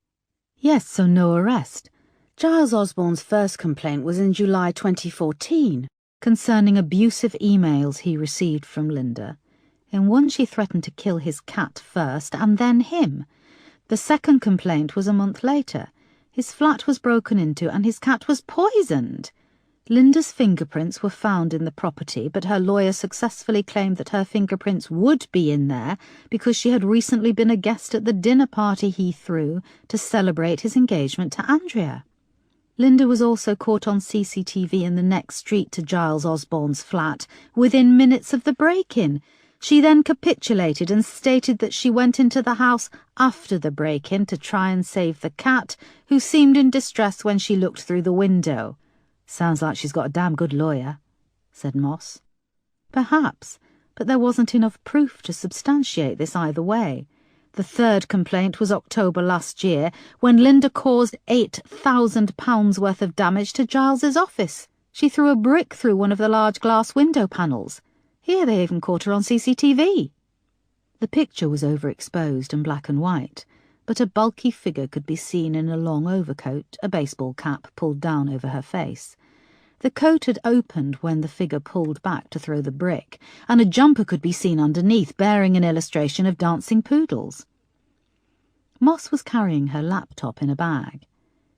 "Yes, so no arrest. Giles Osborne's first complaint was in July 2014, concerning abusive emails he received from Linda. In one she threatened to kill his cat first and then him. The second complaint was a month later. His flat was broken into and his cat was poisoned. Linda's fingerprints were found in the property, but her lawyer successfully claimed that her fingerprints would be in there because she had recently been a guest at the dinner party he threw to celebrate his engagement to Andrea. Linda was also caught on CCTV in the next street to Giles Osborne's flat within minutes of the break-in. She then capitulated and stated that she went into the house after the break-in to try and save the cat, who seemed in distress when she looked through the window. "Sounds like she's got a damn good lawyer," said Moss. "Perhaps, but there wasn't enough proof to substantiate this either way. The third complaint was October last year, when Linda caused £8,000 worth of damage to Giles's office. She threw a brick through one of the large glass window panels. Here they even caught her on CCTV. The picture was overexposed and black and white, but a bulky figure could be seen in a long overcoat, a baseball cap pulled down over her face. The coat had opened when the figure pulled back to throw the brick, and a jumper could be seen underneath, bearing an illustration of dancing poodles. Moss was carrying her laptop in a bag.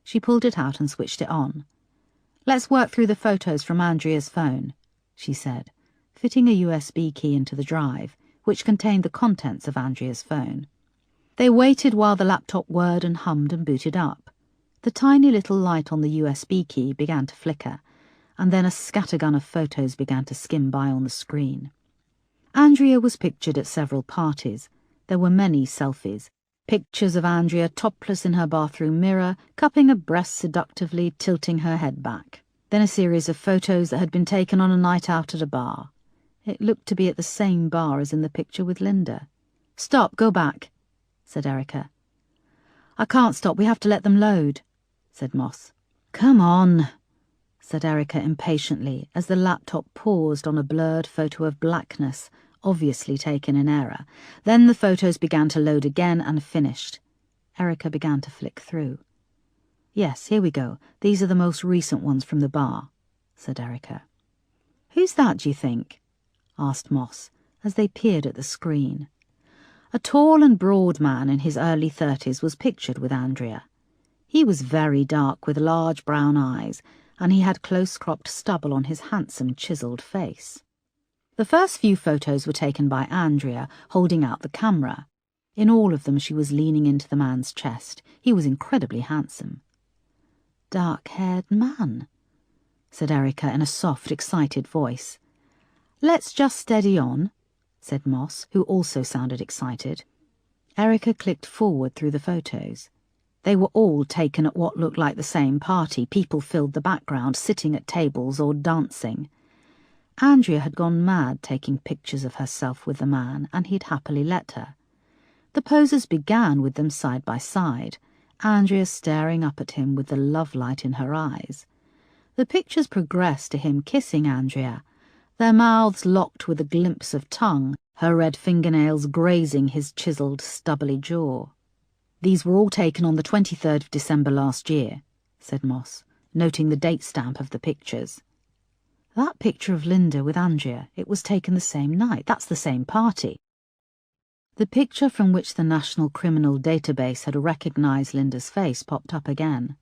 She pulled it out and switched it on. "Let's work through the photos from Andrea's phone," she said, fitting a USB key into the drive, which contained the contents of Andrea's phone. They waited while the laptop whirred and hummed and booted up. The tiny little light on the USB key began to flicker, and then a scattergun of photos began to skim by on the screen. Andrea was pictured at several parties. There were many selfies. Pictures of Andrea topless in her bathroom mirror, cupping a breast seductively, tilting her head back. Then a series of photos that had been taken on a night out at a bar. It looked to be at the same bar as in the picture with Linda. "Stop, go back," said Erica. "I can't stop, we have to let them load," said Moss. "Come on," said Erica impatiently as the laptop paused on a blurred photo of blackness, obviously taken in error. Then the photos began to load again and finished. Erica began to flick through. "Yes, here we go. These are the most recent ones from the bar," said Erica. "Who's that, do you think?" asked Moss, as they peered at the screen. A tall and broad man in his early 30s was pictured with Andrea. He was very dark with large brown eyes, and he had close-cropped stubble on his handsome chiselled face. The first few photos were taken by Andrea, holding out the camera. In all of them she was leaning into the man's chest. He was incredibly handsome. "Dark-haired man," said Erica in a soft, excited voice. "Let's just steady on," said Moss, who also sounded excited. Erica clicked forward through the photos. They were all taken at what looked like the same party. People filled the background, sitting at tables or dancing. Andrea had gone mad taking pictures of herself with the man, and he'd happily let her. The poses began with them side by side, Andrea staring up at him with the love light in her eyes. The pictures progressed to him kissing Andrea, their mouths locked with a glimpse of tongue, her red fingernails grazing his chiselled, stubbly jaw. "These were all taken on the 23rd of December last year," said Moss, noting the date stamp of the pictures. "That picture of Linda with Andrea, it was taken the same night. That's the same party." The picture from which the National Criminal Database had recognised Linda's face popped up again.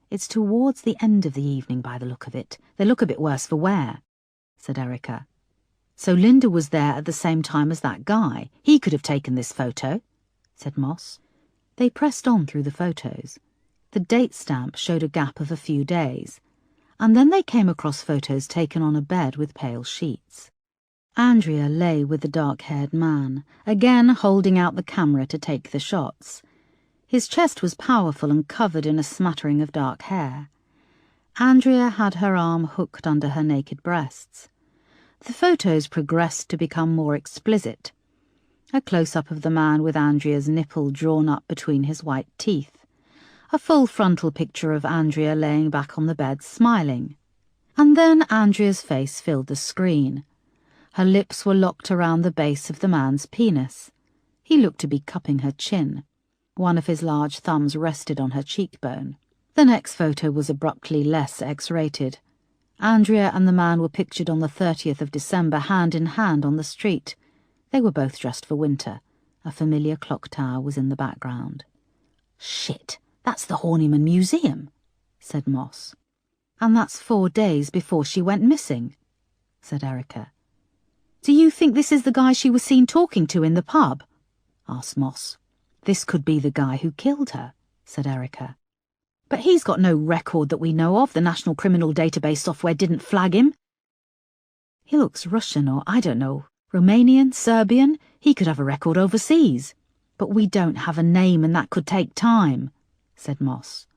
"It's towards the end of the evening by the look of it. They look a bit worse for wear," said Erica. "So Linda was there at the same time as that guy. He could have taken this photo," said Moss. They pressed on through the photos. The date stamp showed a gap of a few days, and then they came across photos taken on a bed with pale sheets. Andrea lay with the dark-haired man, again holding out the camera to take the shots. His chest was powerful and covered in a smattering of dark hair. Andrea had her arm hooked under her naked breasts. The photos progressed to become more explicit. A close-up of the man with Andrea's nipple drawn up between his white teeth. A full frontal picture of Andrea laying back on the bed, smiling. And then Andrea's face filled the screen. Her lips were locked around the base of the man's penis. He looked to be cupping her chin. One of his large thumbs rested on her cheekbone. The next photo was abruptly less X-rated. Andrea and the man were pictured on the 30th of December, hand in hand on the street. They were both dressed for winter. A familiar clock tower was in the background. "Shit, that's the Horniman Museum," said Moss. "And that's 4 days before she went missing," said Erica. "Do you think this is the guy she was seen talking to in the pub?" asked Moss. "This could be the guy who killed her," said Erica. "But he's got no record that we know of. The National Criminal Database software didn't flag him." "He looks Russian or, I don't know, Romanian, Serbian. He could have a record overseas. But we don't have a name and that could take time," said Moss.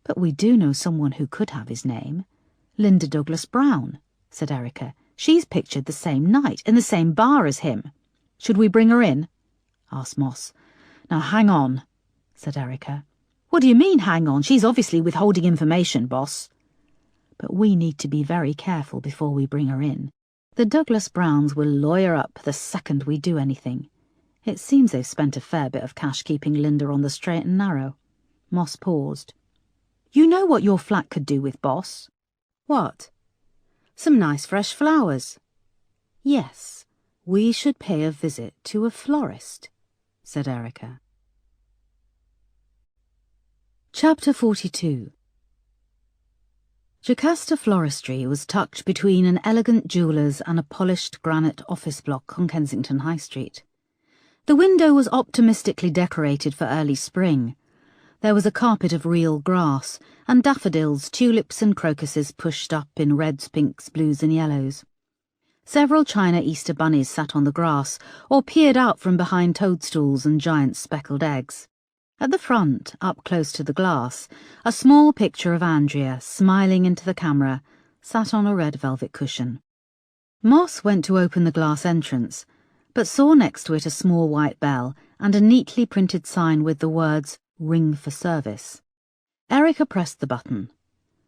"But we do know someone who could have his name. Linda Douglas Brown," said Erica. "She's pictured the same night, in the same bar as him." "Should we bring her in?" asked Moss. "Now hang on," said Erica. "What do you mean, hang on? She's obviously withholding information, boss." "But we need to be very careful before we bring her in. The Douglas Browns will lawyer up the second we do anything. It seems they've spent a fair bit of cash keeping Linda on the straight and narrow." Moss paused. "You know what your flat could do with, boss?" What? Some nice fresh flowers. Yes, we should pay a visit to a florist, said Erica. Chapter 42. Jocasta Floristry was tucked between an elegant jeweller's and a polished granite office block on Kensington High Street. The window was optimistically decorated for early spring. There was a carpet of real grass, and daffodils, tulips and crocuses pushed up in reds, pinks, blues and yellows. Several china Easter bunnies sat on the grass, or peered out from behind toadstools and giant speckled eggs. At the front, up close to the glass, a small picture of Andrea, smiling into the camera, sat on a red velvet cushion. Moss went to open the glass entrance, but saw next to it a small white bell and a neatly printed sign with the words, "Ring for service." Erica pressed the button.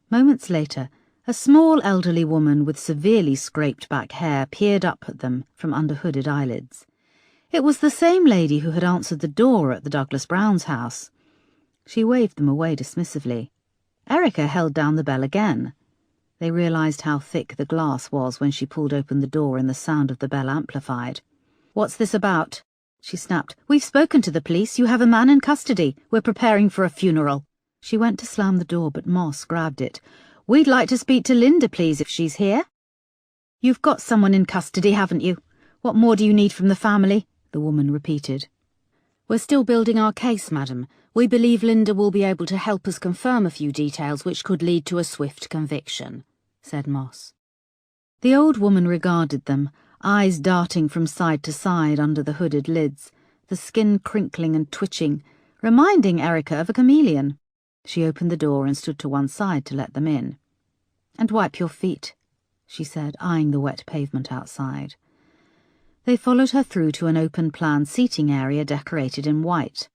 Moments later, a small elderly woman with severely scraped back hair peered up at them from under hooded eyelids. It was the same lady who had answered the door at the Douglas Browns' house. She waved them away dismissively. Erica held down the bell again. They realised how thick the glass was when she pulled open the door and the sound of the bell amplified. "What's this about?" she snapped. "We've spoken to the police. You have a man in custody. We're preparing for a funeral." She went to slam the door, but Moss grabbed it. "We'd like to speak to Linda, please, if she's here." "You've got someone in custody, haven't you? What more do you need from the family?" the woman repeated. "We're still building our case, madam. We believe Linda will be able to help us confirm a few details which could lead to a swift conviction," said Moss. The old woman regarded them, eyes darting from side to side under the hooded lids, the skin crinkling and twitching, reminding Erica of a chameleon. She opened the door and stood to one side to let them in. "And wipe your feet," she said, eyeing the wet pavement outside. They followed her through to an open-plan seating area decorated in white.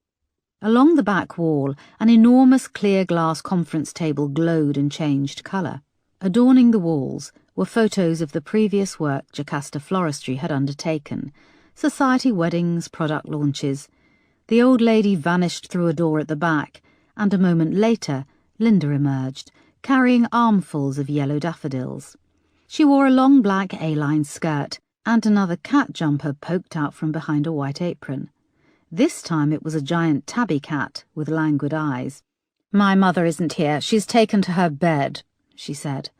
Along the back wall, an enormous clear glass conference table glowed and changed colour. Adorning the walls were photos of the previous work Jocasta Floristry had undertaken, society weddings, product launches. The old lady vanished through a door at the back, and a moment later Linda emerged, carrying armfuls of yellow daffodils. She wore a long black A-line skirt, and another cat jumper poked out from behind a white apron. This time it was a giant tabby cat with languid eyes. "My mother isn't here. She's taken to her bed," she said.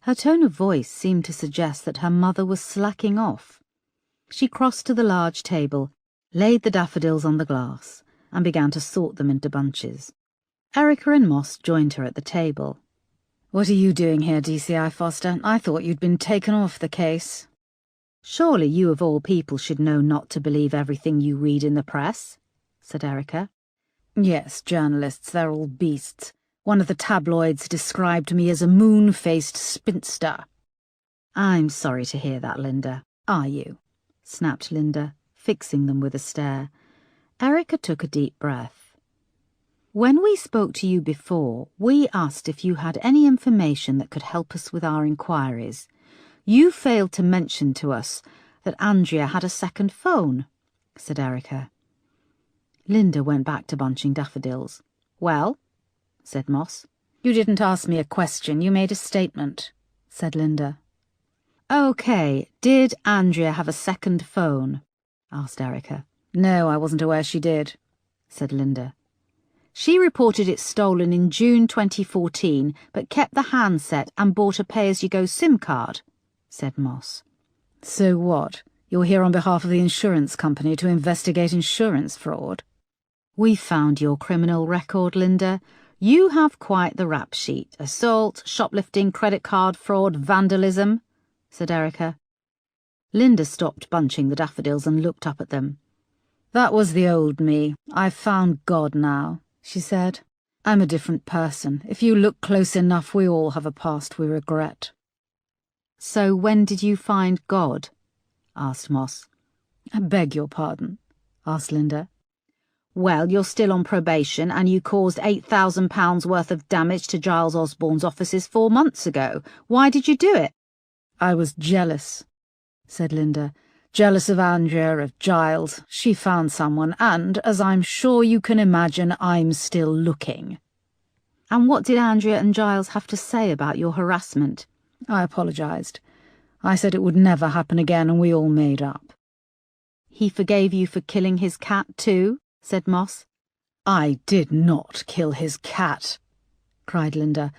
Her tone of voice seemed to suggest that her mother was slacking off. She crossed to the large table, laid the daffodils on the glass, and began to sort them into bunches. Erica and Moss joined her at the table. "What are you doing here, DCI Foster? I thought you'd been taken off the case." "Surely you of all people should know not to believe everything you read in the press," said Erica. "Yes, journalists, they're all beasts. One of the tabloids described me as a moon-faced spinster." "I'm sorry to hear that, Linda. Are you?" snapped Linda, fixing them with a stare. Erica took a deep breath. "When we spoke to you before, we asked if you had any information that could help us with our inquiries. You failed to mention to us that Andrea had a second phone," said Erica. Linda went back to bunching daffodils. "Well?" said Moss. "You didn't ask me a question, you made a statement," said Linda. "OK, did Andrea have a second phone?" asked Erica. "No, I wasn't aware she did," said Linda. "She reported it stolen in June 2014, but kept the handset and bought a pay-as-you-go SIM card," said Moss. "So what? You're here on behalf of the insurance company to investigate insurance fraud?" "We found your criminal record, Linda. You have quite the rap sheet. Assault, shoplifting, credit card fraud, vandalism," said Erica. Linda stopped bunching the daffodils and looked up at them. "That was the old me. I've found God now," she said. "I'm a different person. If you look close enough, we all have a past we regret." "So when did you find God?" asked Moss. "I beg your pardon?" asked Linda. "Well, you're still on probation, and you caused £8,000 worth of damage to Giles Osborne's offices 4 months ago. Why did you do it?" "I was jealous," said Linda. "Jealous of Andrea, of Giles. She found someone, and, as I'm sure you can imagine, I'm still looking." And what did Andrea and Giles have to say about your harassment? I apologised. I said it would never happen again, and we all made up. He forgave you for killing his cat too, said Moss. I did not kill his cat, cried Linda.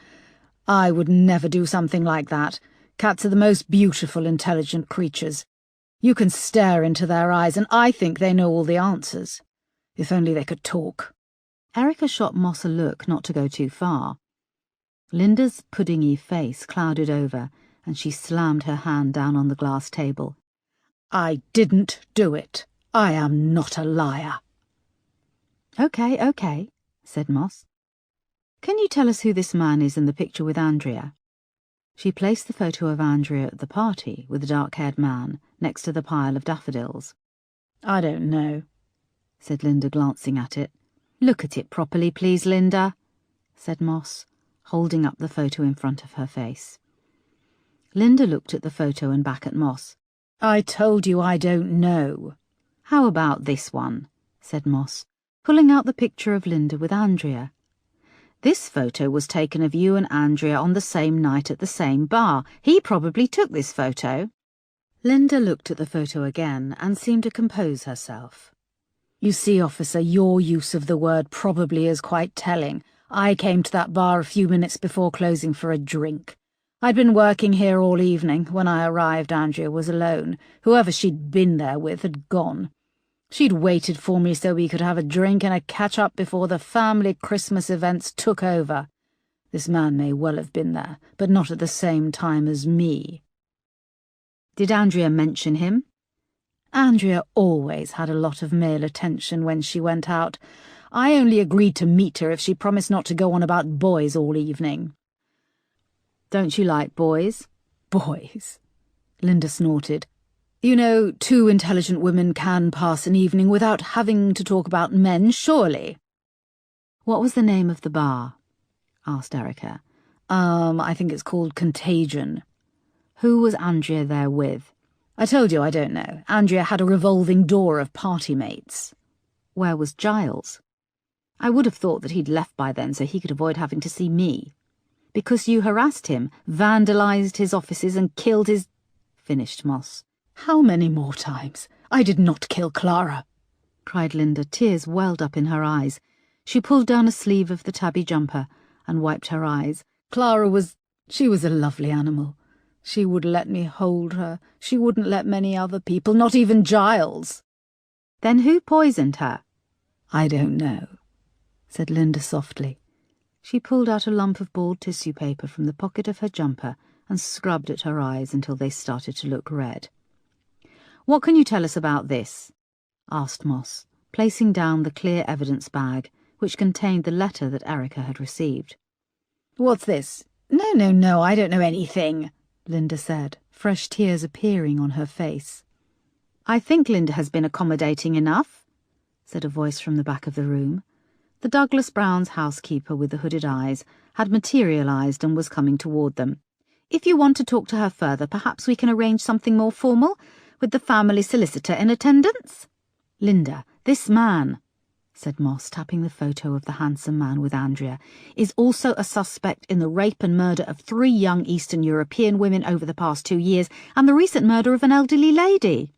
I would never do something like that. Cats are the most beautiful, intelligent creatures. You can stare into their eyes, and I think they know all the answers. If only they could talk. Erica shot Moss a look not to go too far. Linda's puddingy face clouded over, and she slammed her hand down on the glass table. I didn't do it. I am not a liar. Okay, said Moss. Can you tell us who this man is in the picture with Andrea? She placed the photo of Andrea at the party with the dark-haired man next to the pile of daffodils. I don't know, said Linda, glancing at it. Look at it properly, please, Linda, said Moss, holding up the photo in front of her face. Linda looked at the photo and back at Moss. I told you I don't know. How about this one, said Moss, pulling out the picture of Linda with Andrea. This photo was taken of you and Andrea on the same night at the same bar. He probably took this photo. Linda looked at the photo again and seemed to compose herself. You see, officer, your use of the word probably is quite telling. I came to that bar a few minutes before closing for a drink. I'd been working here all evening. When I arrived, Andrea was alone. Whoever she'd been there with had gone. She'd waited for me so we could have a drink and a catch-up before the family Christmas events took over. This man may well have been there, but not at the same time as me. Did Andrea mention him? Andrea always had a lot of male attention when she went out. I only agreed to meet her if she promised not to go on about boys all evening. Don't you like boys? Boys? Linda snorted. You know, two intelligent women can pass an evening without having to talk about men, surely. What was the name of the bar? Asked Erica. I think it's called Contagion. Who was Andrea there with? I told you I don't know. Andrea had a revolving door of party mates. Where was Giles? I would have thought that he'd left by then so he could avoid having to see me. Because you harassed him, vandalised his offices and killed his... finished Moss. How many more times? I did not kill Clara, cried Linda. Tears welled up in her eyes. She pulled down a sleeve of the tabby jumper and wiped her eyes. She was a lovely animal. She would let me hold her. She wouldn't let many other people, not even Giles. Then who poisoned her? I don't know, said Linda softly. She pulled out a lump of bald tissue paper from the pocket of her jumper and scrubbed at her eyes until they started to look red. What can you tell us about this? Asked Moss, placing down the clear evidence bag which contained the letter that Erica had received. What's this? No, I don't know anything, Linda said, fresh tears appearing on her face. I think Linda has been accommodating enough, said a voice from the back of the room. The Douglas Browns' housekeeper with the hooded eyes had materialised and was coming toward them. If you want to talk to her further, perhaps we can arrange something more formal, with the family solicitor in attendance. Linda, this man, said Moss, tapping the photo of the handsome man with Andrea, is also a suspect in the rape and murder of 3 young Eastern European women over the past 2 years and the recent murder of an elderly lady.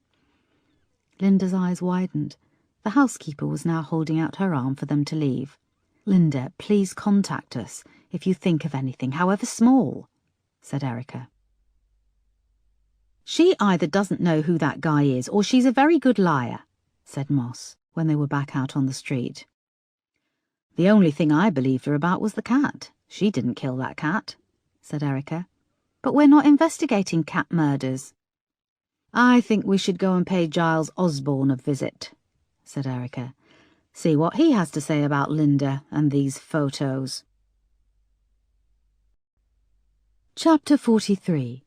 Linda's eyes widened. The housekeeper was now holding out her arm for them to leave. Linda, please contact us if you think of anything, however small, said Erica. She either doesn't know who that guy is or she's a very good liar, said Moss, when they were back out on the street. The only thing I believed her about was the cat. She didn't kill that cat, said Erica. But we're not investigating cat murders. I think we should go and pay Giles Osborne a visit, said Erica. See what he has to say about Linda and these photos. Chapter 43.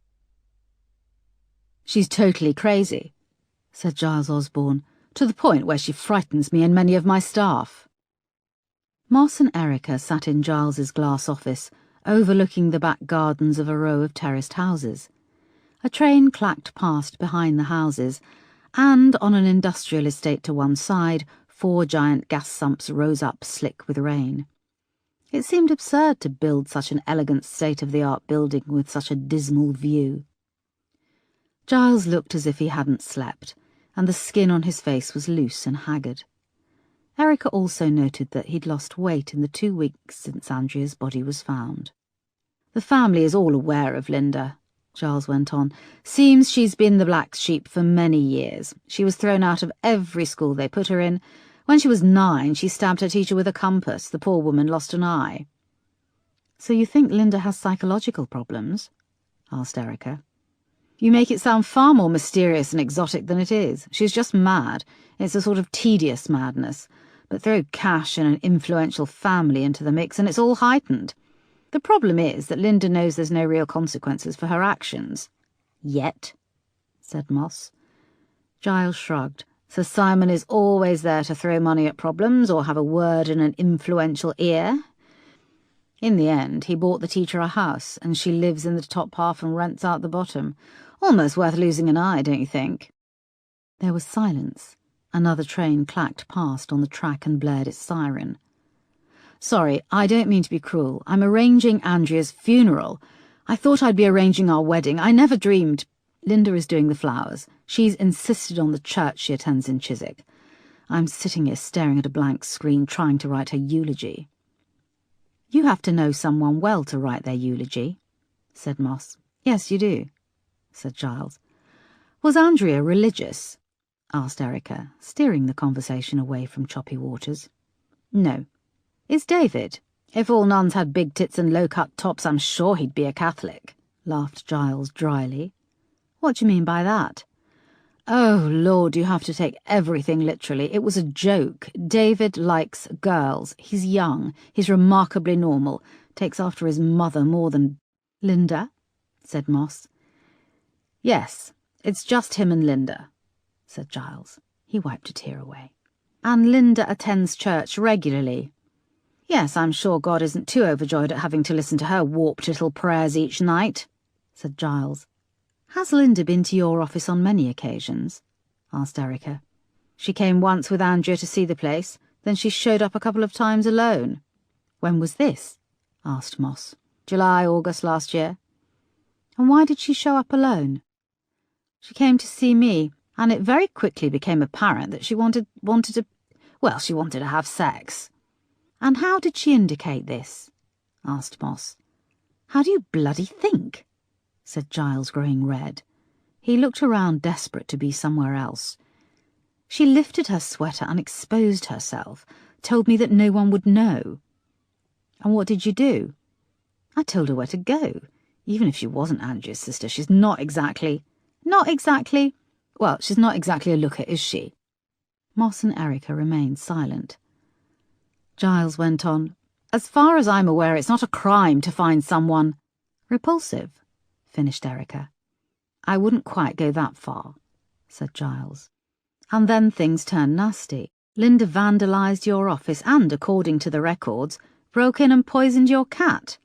She's totally crazy, said Giles Osborne, to the point where she frightens me and many of my staff. Moss and Erica sat in Giles's glass office, overlooking the back gardens of a row of terraced houses. A train clacked past behind the houses, and on an industrial estate to one side, 4 giant gas sumps rose up slick with rain. It seemed absurd to build such an elegant state-of-the-art building with such a dismal view. Giles looked as if he hadn't slept, and the skin on his face was loose and haggard. Erica also noted that he'd lost weight in the 2 weeks since Andrea's body was found. "The family is all aware of Linda," Giles went on. "Seems she's been the black sheep for many years. She was thrown out of every school they put her in. When she was 9, she stabbed her teacher with a compass. The poor woman lost an eye." "So you think Linda has psychological problems?" asked Erica. "You make it sound far more mysterious and exotic than it is. She's just mad. It's a sort of tedious madness. But throw cash and an influential family into the mix and it's all heightened. The problem is that Linda knows there's no real consequences for her actions." "Yet," said Moss. Giles shrugged. "Sir Simon is always there to throw money at problems or have a word in an influential ear. In the end, he bought the teacher a house, and she lives in the top half and rents out the bottom. Almost worth losing an eye, don't you think?" There was silence. Another train clacked past on the track and blared its siren. "Sorry, I don't mean to be cruel. I'm arranging Andrea's funeral. I thought I'd be arranging our wedding. I never dreamed—" "Linda is doing the flowers. She's insisted on the church she attends in Chiswick. I'm sitting here staring at a blank screen trying to write her eulogy." "You have to know someone well to write their eulogy," said Moss. "Yes, you do," said Giles. "Was Andrea religious?" asked Erica, steering the conversation away from choppy waters. "No." "Is David? If all nuns had big tits and low-cut tops, I'm sure he'd be a Catholic," laughed Giles dryly. "What do you mean by that?" "Oh, Lord, you have to take everything literally. It was a joke. David likes girls. He's young. He's remarkably normal. Takes after his mother more than—" "Linda?" said Moss. "Yes, it's just him and Linda," said Giles. He wiped a tear away. "And Linda attends church regularly?" "Yes, I'm sure God isn't too overjoyed at having to listen to her warped little prayers each night," said Giles. "Has Linda been to your office on many occasions?" asked Erica. "She came once with Andrea to see the place, then she showed up a couple of times alone." "When was this?" asked Moss. "July, August last year." "And why did she show up alone?" "She came to see me, and it very quickly became apparent that she wanted to have sex." "And how did she indicate this?" asked Moss. "How do you bloody think?" said Giles, growing red. He looked around, desperate to be somewhere else. "She lifted her sweater and exposed herself, told me that no one would know." "And what did you do?" "I told her where to go. Even if she wasn't Andrea's sister, she's not exactly... Well, she's not exactly a looker, is she?" Moss and Erica remained silent. Giles went on. "As far as I'm aware, it's not a crime to find someone—" "Repulsive," finished Erica. "I wouldn't quite go that far," said Giles. "And then things turned nasty. Linda vandalised your office and, according to the records, broke in and poisoned your cat."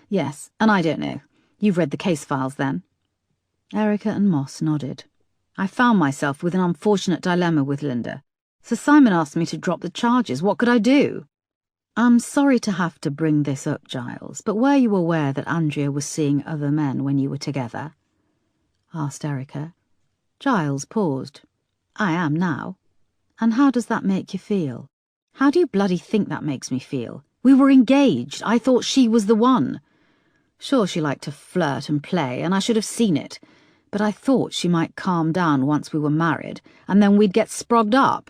"Yes, and I don't know. You've read the case files, then?" Erica and Moss nodded. "I found myself with an unfortunate dilemma with Linda. Sir Simon asked me to drop the charges. What could I do?" "I'm sorry to have to bring this up, Giles, but were you aware that Andrea was seeing other men when you were together?" asked Erica. Giles paused. "I am now." "And how does that make you feel?" "How do you bloody think that makes me feel? We were engaged. I thought she was the one. Sure, she liked to flirt and play, and I should have seen it. But I thought she might calm down once we were married, and then we'd get sprogged up."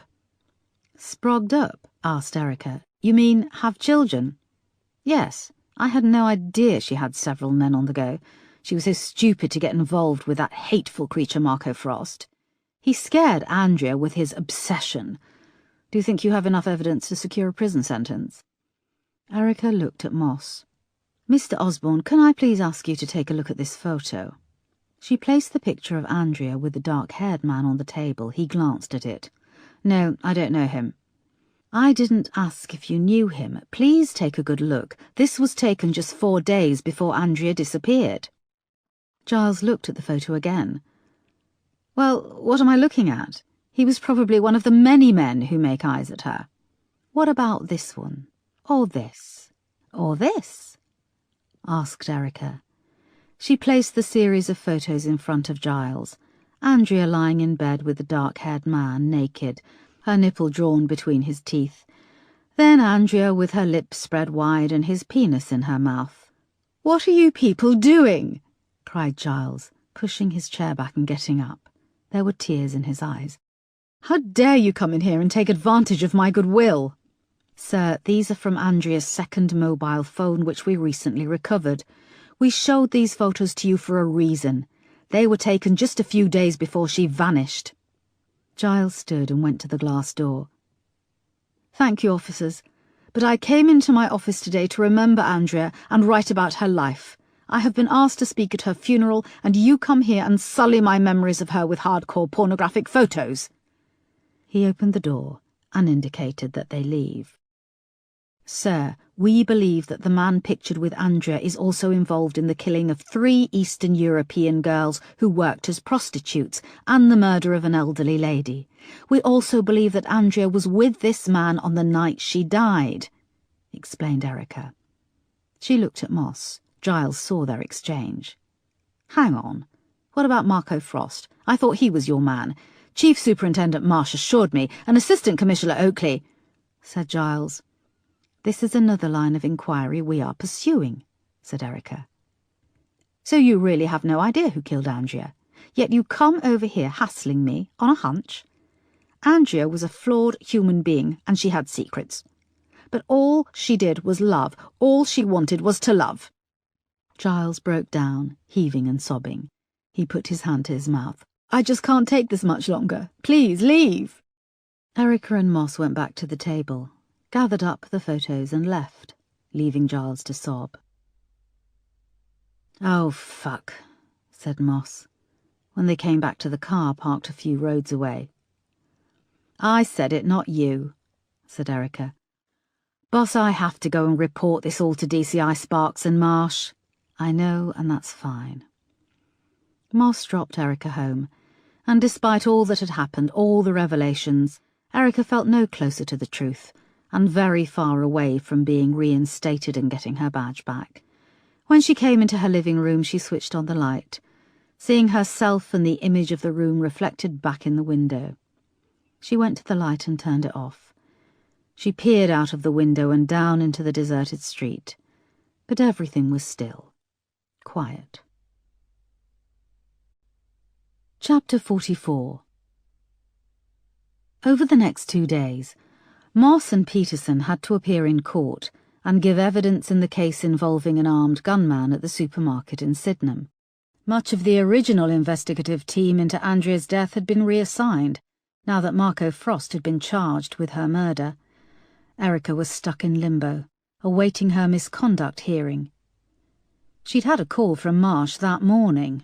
"Sprogged up?" asked Erica. "You mean have children?" "Yes. I had no idea she had several men on the go. She was so stupid to get involved with that hateful creature Marco Frost. He scared Andrea with his obsession. Do you think you have enough evidence to secure a prison sentence?" Erica looked at Moss. "Mr. Osborne, can I please ask you to take a look at this photo?" She placed the picture of Andrea with the dark-haired man on the table. He glanced at it. "No, I don't know him." "I didn't ask if you knew him. Please take a good look. This was taken just 4 days before Andrea disappeared." Giles looked at the photo again. "Well, what am I looking at? He was probably one of the many men who make eyes at her." "What about this one? Or this? Or this? Asked Erica. She placed the series of photos in front of Giles, Andrea lying in bed with the dark-haired man, naked, her nipple drawn between his teeth. Then Andrea with her lips spread wide and his penis in her mouth. "What are you people doing?" cried Giles, pushing his chair back and getting up. There were tears in his eyes. "How dare you come in here and take advantage of my goodwill?" "Sir, these are from Andrea's second mobile phone, which we recently recovered. We showed these photos to you for a reason. They were taken just a few days before she vanished." Giles stood and went to the glass door. "Thank you, officers, but I came into my office today to remember Andrea and write about her life. I have been asked to speak at her funeral, and you come here and sully my memories of her with hardcore pornographic photos." He opened the door and indicated that they leave. "Sir, we believe that the man pictured with Andrea is also involved in the killing of 3 Eastern European girls who worked as prostitutes and the murder of an elderly lady. We also believe that Andrea was with this man on the night she died," explained Erica. She looked at Moss. Giles saw their exchange. "Hang on. What about Marco Frost? I thought he was your man. Chief Superintendent Marsh assured me, and Assistant Commissioner Oakley," said Giles. "This is another line of inquiry we are pursuing," said Erica. "So you really have no idea who killed Andrea, yet you come over here hassling me on a hunch? Andrea was a flawed human being, and she had secrets. But all she did was love. All she wanted was to love." Giles broke down, heaving and sobbing. He put his hand to his mouth. "I just can't take this much longer. Please, leave." Erica and Moss went back to the table, gathered up the photos and left, leaving Giles to sob. "Oh, fuck," said Moss, when they came back to the car parked a few roads away. "I said it, not you," said Erica. "Boss, I have to go and report this all to DCI Sparks and Marsh." "I know, and that's fine." Moss dropped Erica home, and despite all that had happened, all the revelations, Erica felt no closer to the truth, and very far away from being reinstated and getting her badge back. When she came into her living room, she switched on the light, seeing herself and the image of the room reflected back in the window. She went to the light and turned it off. She peered out of the window and down into the deserted street, but everything was still, quiet. Chapter 44. Over the next 2 days, Moss and Peterson had to appear in court and give evidence in the case involving an armed gunman at the supermarket in Sydenham. Much of the original investigative team into Andrea's death had been reassigned, now that Marco Frost had been charged with her murder. Erica was stuck in limbo, awaiting her misconduct hearing. She'd had a call from Marsh that morning.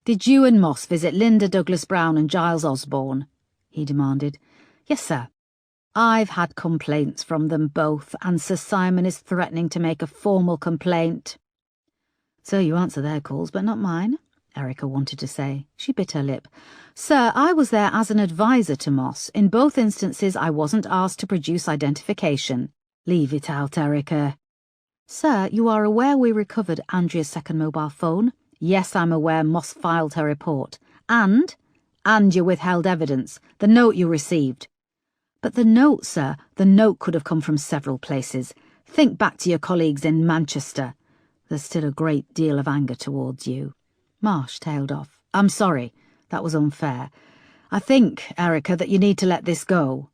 "Did you and Moss visit Linda Douglas Brown and Giles Osborne?" he demanded. "Yes, sir. I've had complaints from them both, and Sir Simon is threatening to make a formal complaint." "So you answer their calls, but not mine," Erica wanted to say. She bit her lip. "Sir, I was there as an advisor to Moss. In both instances I wasn't asked to produce identification." "Leave it out, Erica." "Sir, you are aware we recovered Andrea's second mobile phone?" "Yes, I'm aware Moss filed her report. And you withheld evidence, the note you received." "But the note, sir, the note could have come from several places. Think back to your colleagues in Manchester. There's still a great deal of anger towards you." Marsh tailed off. "I'm sorry. That was unfair. I think, Erica, that you need to let this go."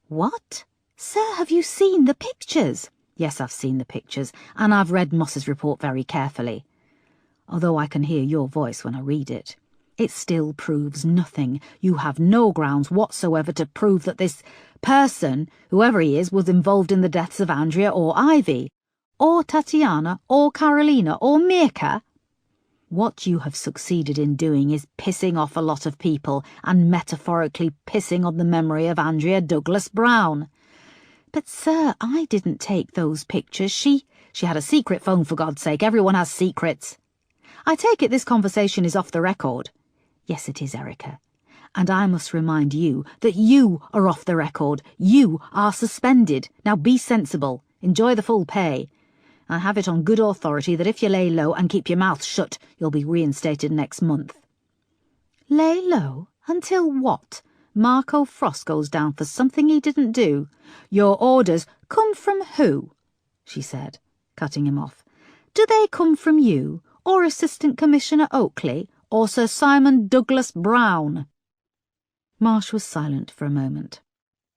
"What? Sir, have you seen the pictures?" "Yes, I've seen the pictures, and I've read Moss's report very carefully. Although I can hear your voice when I read it. It still proves nothing. You have no grounds whatsoever to prove that this person, whoever he is, was involved in the deaths of Andrea or Ivy, or Tatiana, or Carolina, or Mirka. What you have succeeded in doing is pissing off a lot of people and metaphorically pissing on the memory of Andrea Douglas Brown." "But, sir, I didn't take those pictures. She had a secret phone, for God's sake. Everyone has secrets." "I take it this conversation is off the record." "Yes, it is, Erica. And I must remind you that you are off the record. You are suspended. Now be sensible. Enjoy the full pay. I have it on good authority that if you lay low and keep your mouth shut, you'll be reinstated next month. Lay low? Until what? Marco Frost goes down for something he didn't do. Your orders come from who? She said, cutting him off. Do they come from you, or Assistant Commissioner Oakley, or Sir Simon Douglas Brown? Marsh was silent for a moment.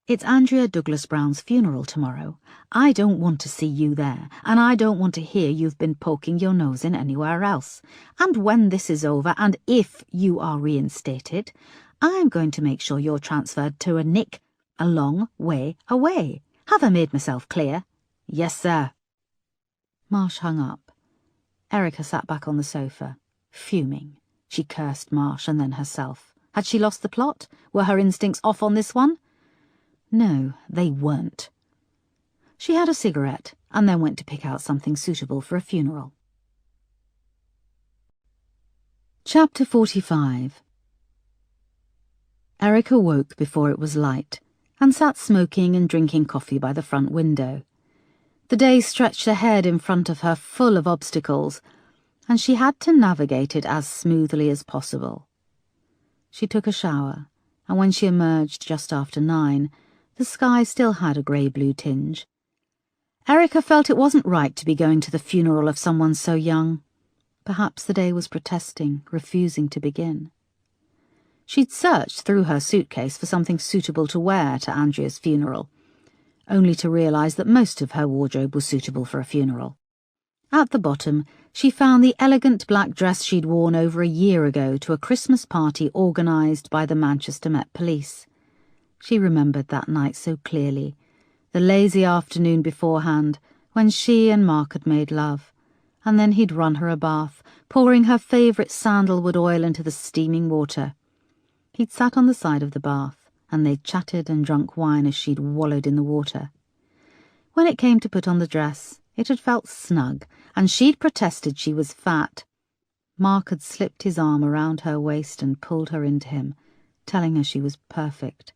It's Andrea Douglas Brown's funeral tomorrow. I don't want to see you there, and I don't want to hear you've been poking your nose in anywhere else. And when this is over, and if you are reinstated, I'm going to make sure you're transferred to a nick a long way away. Have I made myself clear? Yes, sir. Marsh hung up. Erica sat back on the sofa, fuming. She cursed Marsh and then herself. Had she lost the plot? Were her instincts off on this one? No, they weren't. She had a cigarette and then went to pick out something suitable for a funeral. Chapter 45. Erica woke before it was light and sat smoking and drinking coffee by the front window. The day stretched ahead in front of her full of obstacles, and she had to navigate it as smoothly as possible. She took a shower, and when she emerged just after 9, the sky still had a grey-blue tinge. Erica felt it wasn't right to be going to the funeral of someone so young. Perhaps the day was protesting, refusing to begin. She'd searched through her suitcase for something suitable to wear to Andrea's funeral, only to realise that most of her wardrobe was suitable for a funeral. At the bottom, she found the elegant black dress she'd worn over a year ago to a Christmas party organised by the Manchester Met Police. She remembered that night so clearly, the lazy afternoon beforehand, when she and Mark had made love, and then he'd run her a bath, pouring her favourite sandalwood oil into the steaming water. He'd sat on the side of the bath, and they'd chatted and drunk wine as she'd wallowed in the water. When it came to put on the dress, it had felt snug, and she'd protested she was fat. Mark had slipped his arm around her waist and pulled her into him, telling her she was perfect.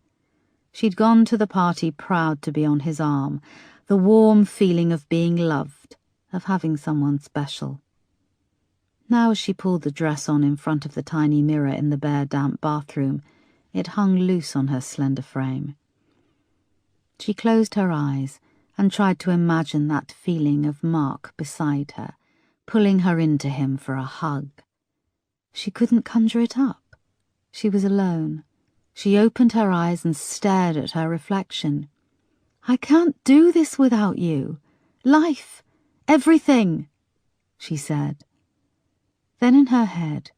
She'd gone to the party proud to be on his arm, the warm feeling of being loved, of having someone special. Now as she pulled the dress on in front of the tiny mirror in the bare, damp bathroom, it hung loose on her slender frame. She closed her eyes and tried to imagine that feeling of Mark beside her, pulling her into him for a hug. She couldn't conjure it up. She was alone. She opened her eyes and stared at her reflection. "I can't do this without you. Life, everything," she said. Then in her head,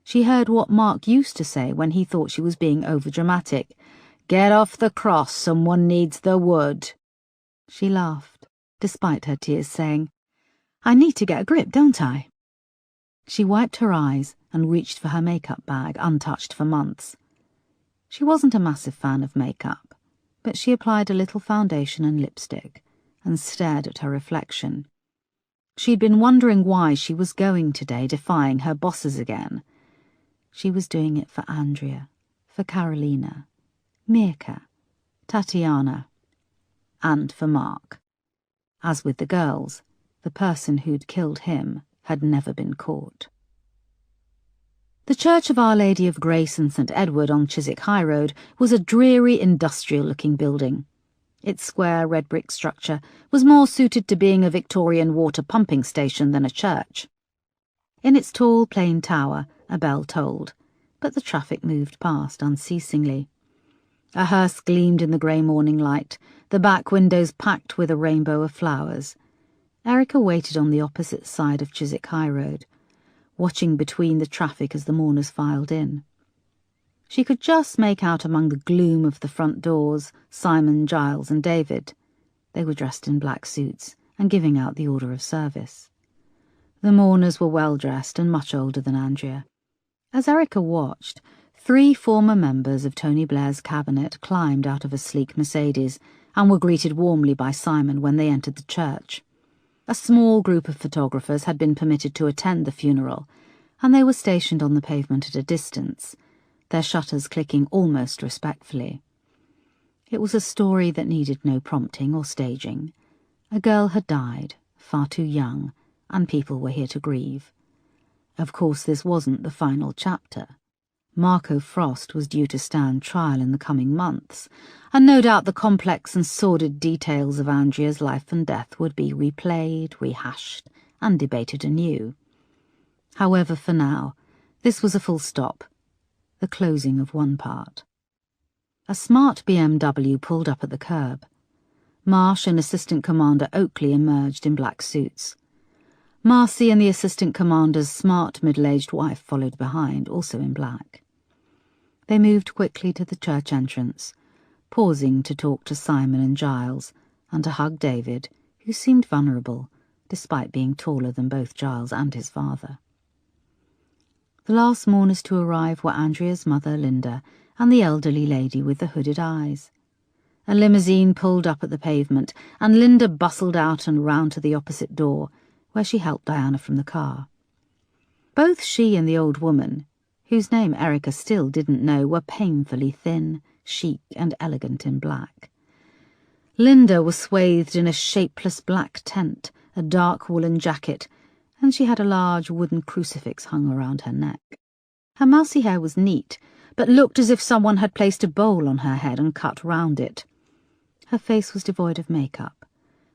she heard what Mark used to say when he thought she was being overdramatic. "Get off the cross, someone needs the wood." She laughed, despite her tears, saying, "I need to get a grip, don't I?" She wiped her eyes and reached for her makeup bag, untouched for months. She wasn't a massive fan of makeup, but she applied a little foundation and lipstick and stared at her reflection. She'd been wondering why she was going today, defying her bosses again. She was doing it for Andrea, for Carolina, Mirka, Tatiana, and for Mark. As with the girls, the person who'd killed him had never been caught. The Church of Our Lady of Grace in St. Edward on Chiswick High Road was a dreary, industrial-looking building. Its square red brick structure was more suited to being a Victorian water pumping station than a church. In its tall, plain tower, a bell tolled, but the traffic moved past unceasingly. A hearse gleamed in the grey morning light, the back windows packed with a rainbow of flowers. Erica waited on the opposite side of Chiswick High Road, watching between the traffic as the mourners filed in. She could just make out among the gloom of the front doors Simon, Giles and David. They were dressed in black suits and giving out the order of service. The mourners were well dressed and much older than Andrea. As Erica watched, 3 former members of Tony Blair's cabinet climbed out of a sleek Mercedes and were greeted warmly by Simon when they entered the church. A small group of photographers had been permitted to attend the funeral, and they were stationed on the pavement at a distance, their shutters clicking almost respectfully. It was a story that needed no prompting or staging. A girl had died, far too young, and people were here to grieve. Of course, this wasn't the final chapter. Marco Frost was due to stand trial in the coming months, and no doubt the complex and sordid details of Andrea's life and death would be replayed, rehashed, and debated anew. However, for now, this was a full stop, the closing of one part. A smart BMW pulled up at the curb. Marsh and Assistant Commander Oakley emerged in black suits. Marcy and the Assistant Commander's smart middle-aged wife followed behind, also in black. They moved quickly to the church entrance, pausing to talk to Simon and Giles, and to hug David, who seemed vulnerable, despite being taller than both Giles and his father. The last mourners to arrive were Andrea's mother, Linda, and the elderly lady with the hooded eyes. A limousine pulled up at the pavement, and Linda bustled out and round to the opposite door, where she helped Diana from the car. Both she and the old woman, whose name Erica still didn't know, were painfully thin, chic, and elegant in black. Linda was swathed in a shapeless black tent, a dark woolen jacket, and she had a large wooden crucifix hung around her neck. Her mousy hair was neat, but looked as if someone had placed a bowl on her head and cut round it. Her face was devoid of makeup,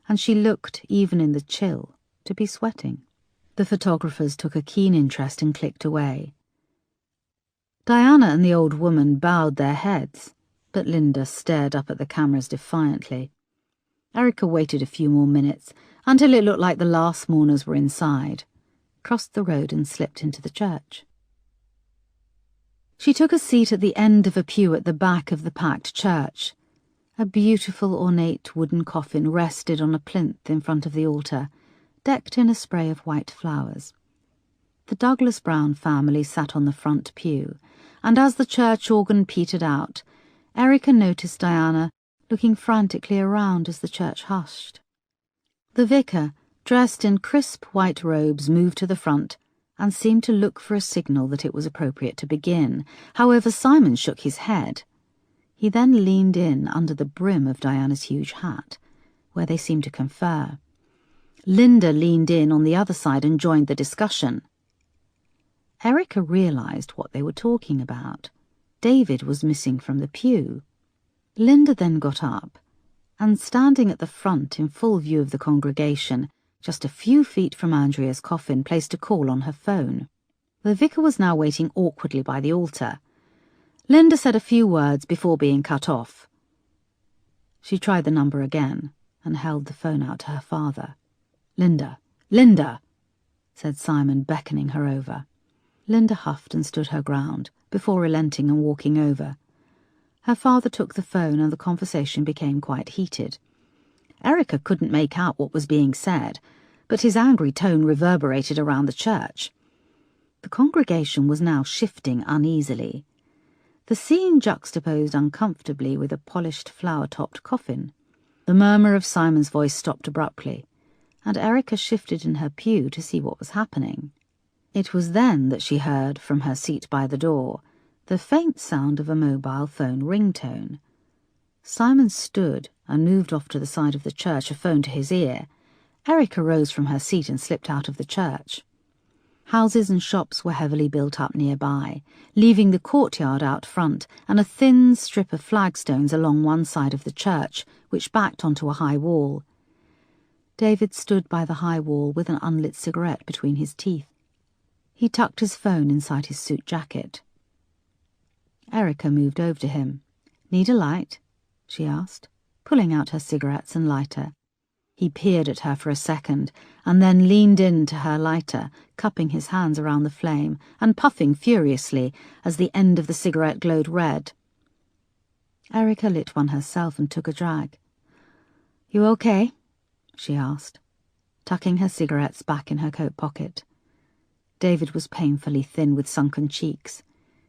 and she looked, even in the chill, to be sweating. The photographers took a keen interest and clicked away. Diana and the old woman bowed their heads, but Linda stared up at the cameras defiantly. Erica waited a few more minutes, until it looked like the last mourners were inside, crossed the road and slipped into the church. She took a seat at the end of a pew at the back of the packed church. A beautiful ornate wooden coffin rested on a plinth in front of the altar, decked in a spray of white flowers. The Douglas Brown family sat on the front pew, and as the church organ petered out, Erica noticed Diana looking frantically around as the church hushed. The vicar, dressed in crisp white robes, moved to the front and seemed to look for a signal that it was appropriate to begin. However, Simon shook his head. He then leaned in under the brim of Diana's huge hat, where they seemed to confer. Linda leaned in on the other side and joined the discussion. Erica realized what they were talking about. David was missing from the pew. Linda then got up, and standing at the front in full view of the congregation, just a few feet from Andrea's coffin, placed a call on her phone. The vicar was now waiting awkwardly by the altar. Linda said a few words before being cut off. She tried the number again and held the phone out to her father. "Linda, Linda," said Simon, beckoning her over. Linda huffed and stood her ground, before relenting and walking over. Her father took the phone and the conversation became quite heated. Erica couldn't make out what was being said, but his angry tone reverberated around the church. The congregation was now shifting uneasily. The scene juxtaposed uncomfortably with a polished flower-topped coffin. The murmur of Simon's voice stopped abruptly, and Erica shifted in her pew to see what was happening. It was then that she heard, from her seat by the door, the faint sound of a mobile phone ringtone. Simon stood and moved off to the side of the church, a phone to his ear. Erica rose from her seat and slipped out of the church. Houses and shops were heavily built up nearby, leaving the courtyard out front and a thin strip of flagstones along one side of the church, which backed onto a high wall. David stood by the high wall with an unlit cigarette between his teeth. He tucked his phone inside his suit jacket. Erica moved over to him. "Need a light?" she asked, pulling out her cigarettes and lighter. He peered at her for a second, and then leaned into her lighter, cupping his hands around the flame and puffing furiously as the end of the cigarette glowed red. Erica lit one herself and took a drag. "You okay?" she asked, tucking her cigarettes back in her coat pocket. David was painfully thin with sunken cheeks.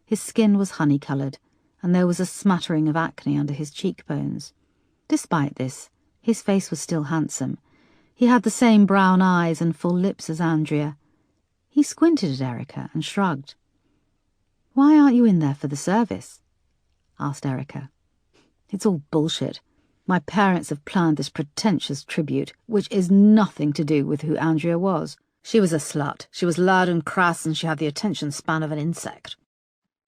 His skin was honey-coloured, and there was a smattering of acne under his cheekbones. Despite this, his face was still handsome. He had the same brown eyes and full lips as Andrea. He squinted at Erica and shrugged. Why aren't you in there for the service? Asked Erica. It's all bullshit. My parents have planned this pretentious tribute, which is nothing to do with who Andrea was. She was a slut. She was loud and crass, and she had the attention span of an insect.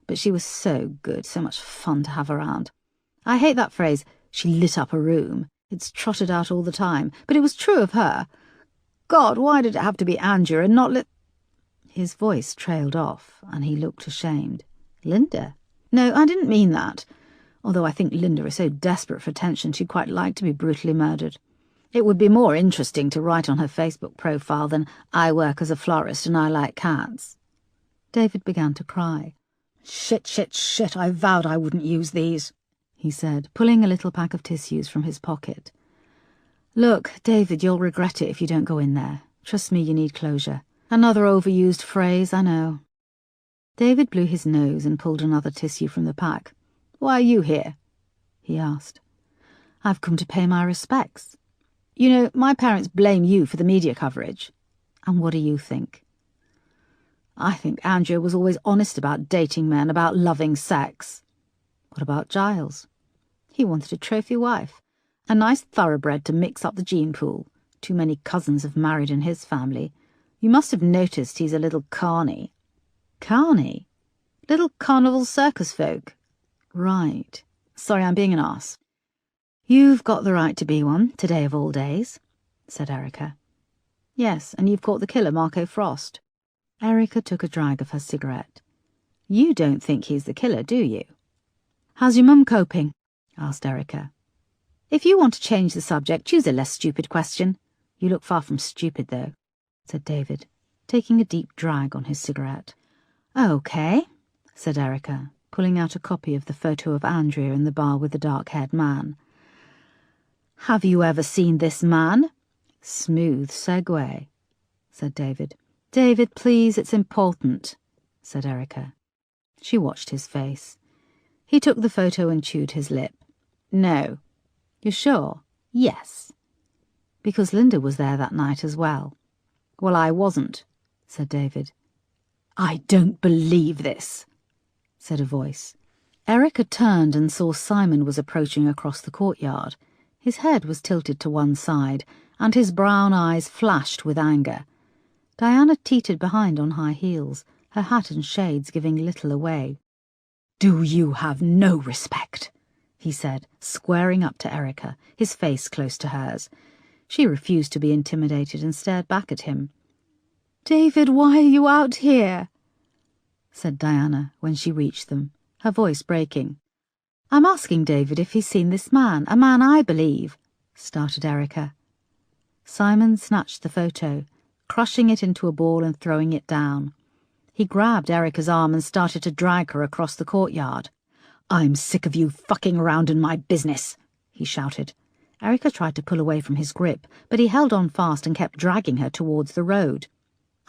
But she was so good, so much fun to have around. I hate that phrase, she lit up a room. It's trotted out all the time, but it was true of her. God, why did it have to be Andrea and not His voice trailed off, and he looked ashamed. Linda? No, I didn't mean that. Although I think Linda is so desperate for attention she'd quite like to be brutally murdered. It would be more interesting to write on her Facebook profile than I work as a florist and I like cats. David began to cry. Shit, shit, shit, I vowed I wouldn't use these, he said, pulling a little pack of tissues from his pocket. Look, David, you'll regret it if you don't go in there. Trust me, you need closure. Another overused phrase, I know. David blew his nose and pulled another tissue from the pack. Why are you here? He asked. I've come to pay my respects. You know, my parents blame you for the media coverage. And what do you think? I think Andrea was always honest about dating men, about loving sex. What about Giles? He wanted a trophy wife, a nice thoroughbred to mix up the gene pool. Too many cousins have married in his family. You must have noticed he's a little carny. Carny? Little carnival circus folk. Right. Sorry, I'm being an arse. You've got the right to be one, today of all days, said Erica. Yes, and you've caught the killer, Marco Frost. Erica took a drag of her cigarette. You don't think he's the killer, do you? How's your mum coping? Asked Erica. If you want to change the subject, choose a less stupid question. You look far from stupid, though, said David, taking a deep drag on his cigarette. Okay, said Erica, pulling out a copy of the photo of Andrea in the bar with the dark-haired man. Have you ever seen this man? Smooth segue, said David. David, please, it's important, said Erica. She watched his face. He took the photo and chewed his lip. No. You're sure? Yes. Because Linda was there that night as well. Well, I wasn't, said David. I don't believe this, said a voice. Erica turned and saw Simon was approaching across the courtyard. His head was tilted to one side, and his brown eyes flashed with anger. Diana teetered behind on high heels, her hat and shades giving little away. Do you have no respect? He said, squaring up to Erica, his face close to hers. She refused to be intimidated and stared back at him. David, why are you out here? Said Diana when she reached them, her voice breaking. I'm asking David if he's seen this man, a man I believe, started Erica. Simon snatched the photo, crushing it into a ball and throwing it down. He grabbed Erica's arm and started to drag her across the courtyard. I'm sick of you fucking around in my business, he shouted. Erica tried to pull away from his grip, but he held on fast and kept dragging her towards the road.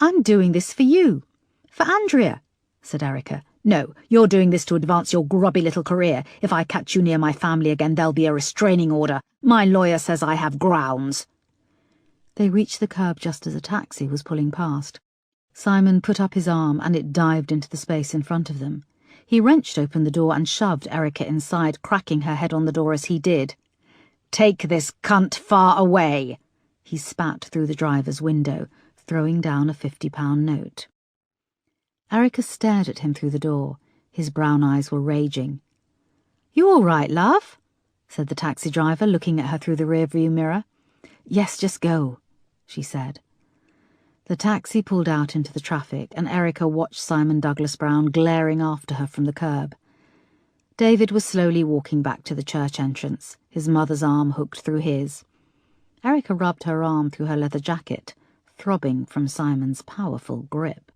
I'm doing this for you. For Andrea, said Erica. No, you're doing this to advance your grubby little career. If I catch you near my family again, there'll be a restraining order. My lawyer says I have grounds. They reached the curb just as a taxi was pulling past. Simon put up his arm and it dived into the space in front of them. He wrenched open the door and shoved Erica inside, cracking her head on the door as he did. Take this cunt far away, he spat through the driver's window, throwing down a £50 note. Erica stared at him through the door. His brown eyes were raging. You all right, love? Said the taxi driver, looking at her through the rearview mirror. Yes, just go, she said. The taxi pulled out into the traffic, and Erica watched Simon Douglas Brown glaring after her from the curb. David was slowly walking back to the church entrance, his mother's arm hooked through his. Erica rubbed her arm through her leather jacket, throbbing from Simon's powerful grip.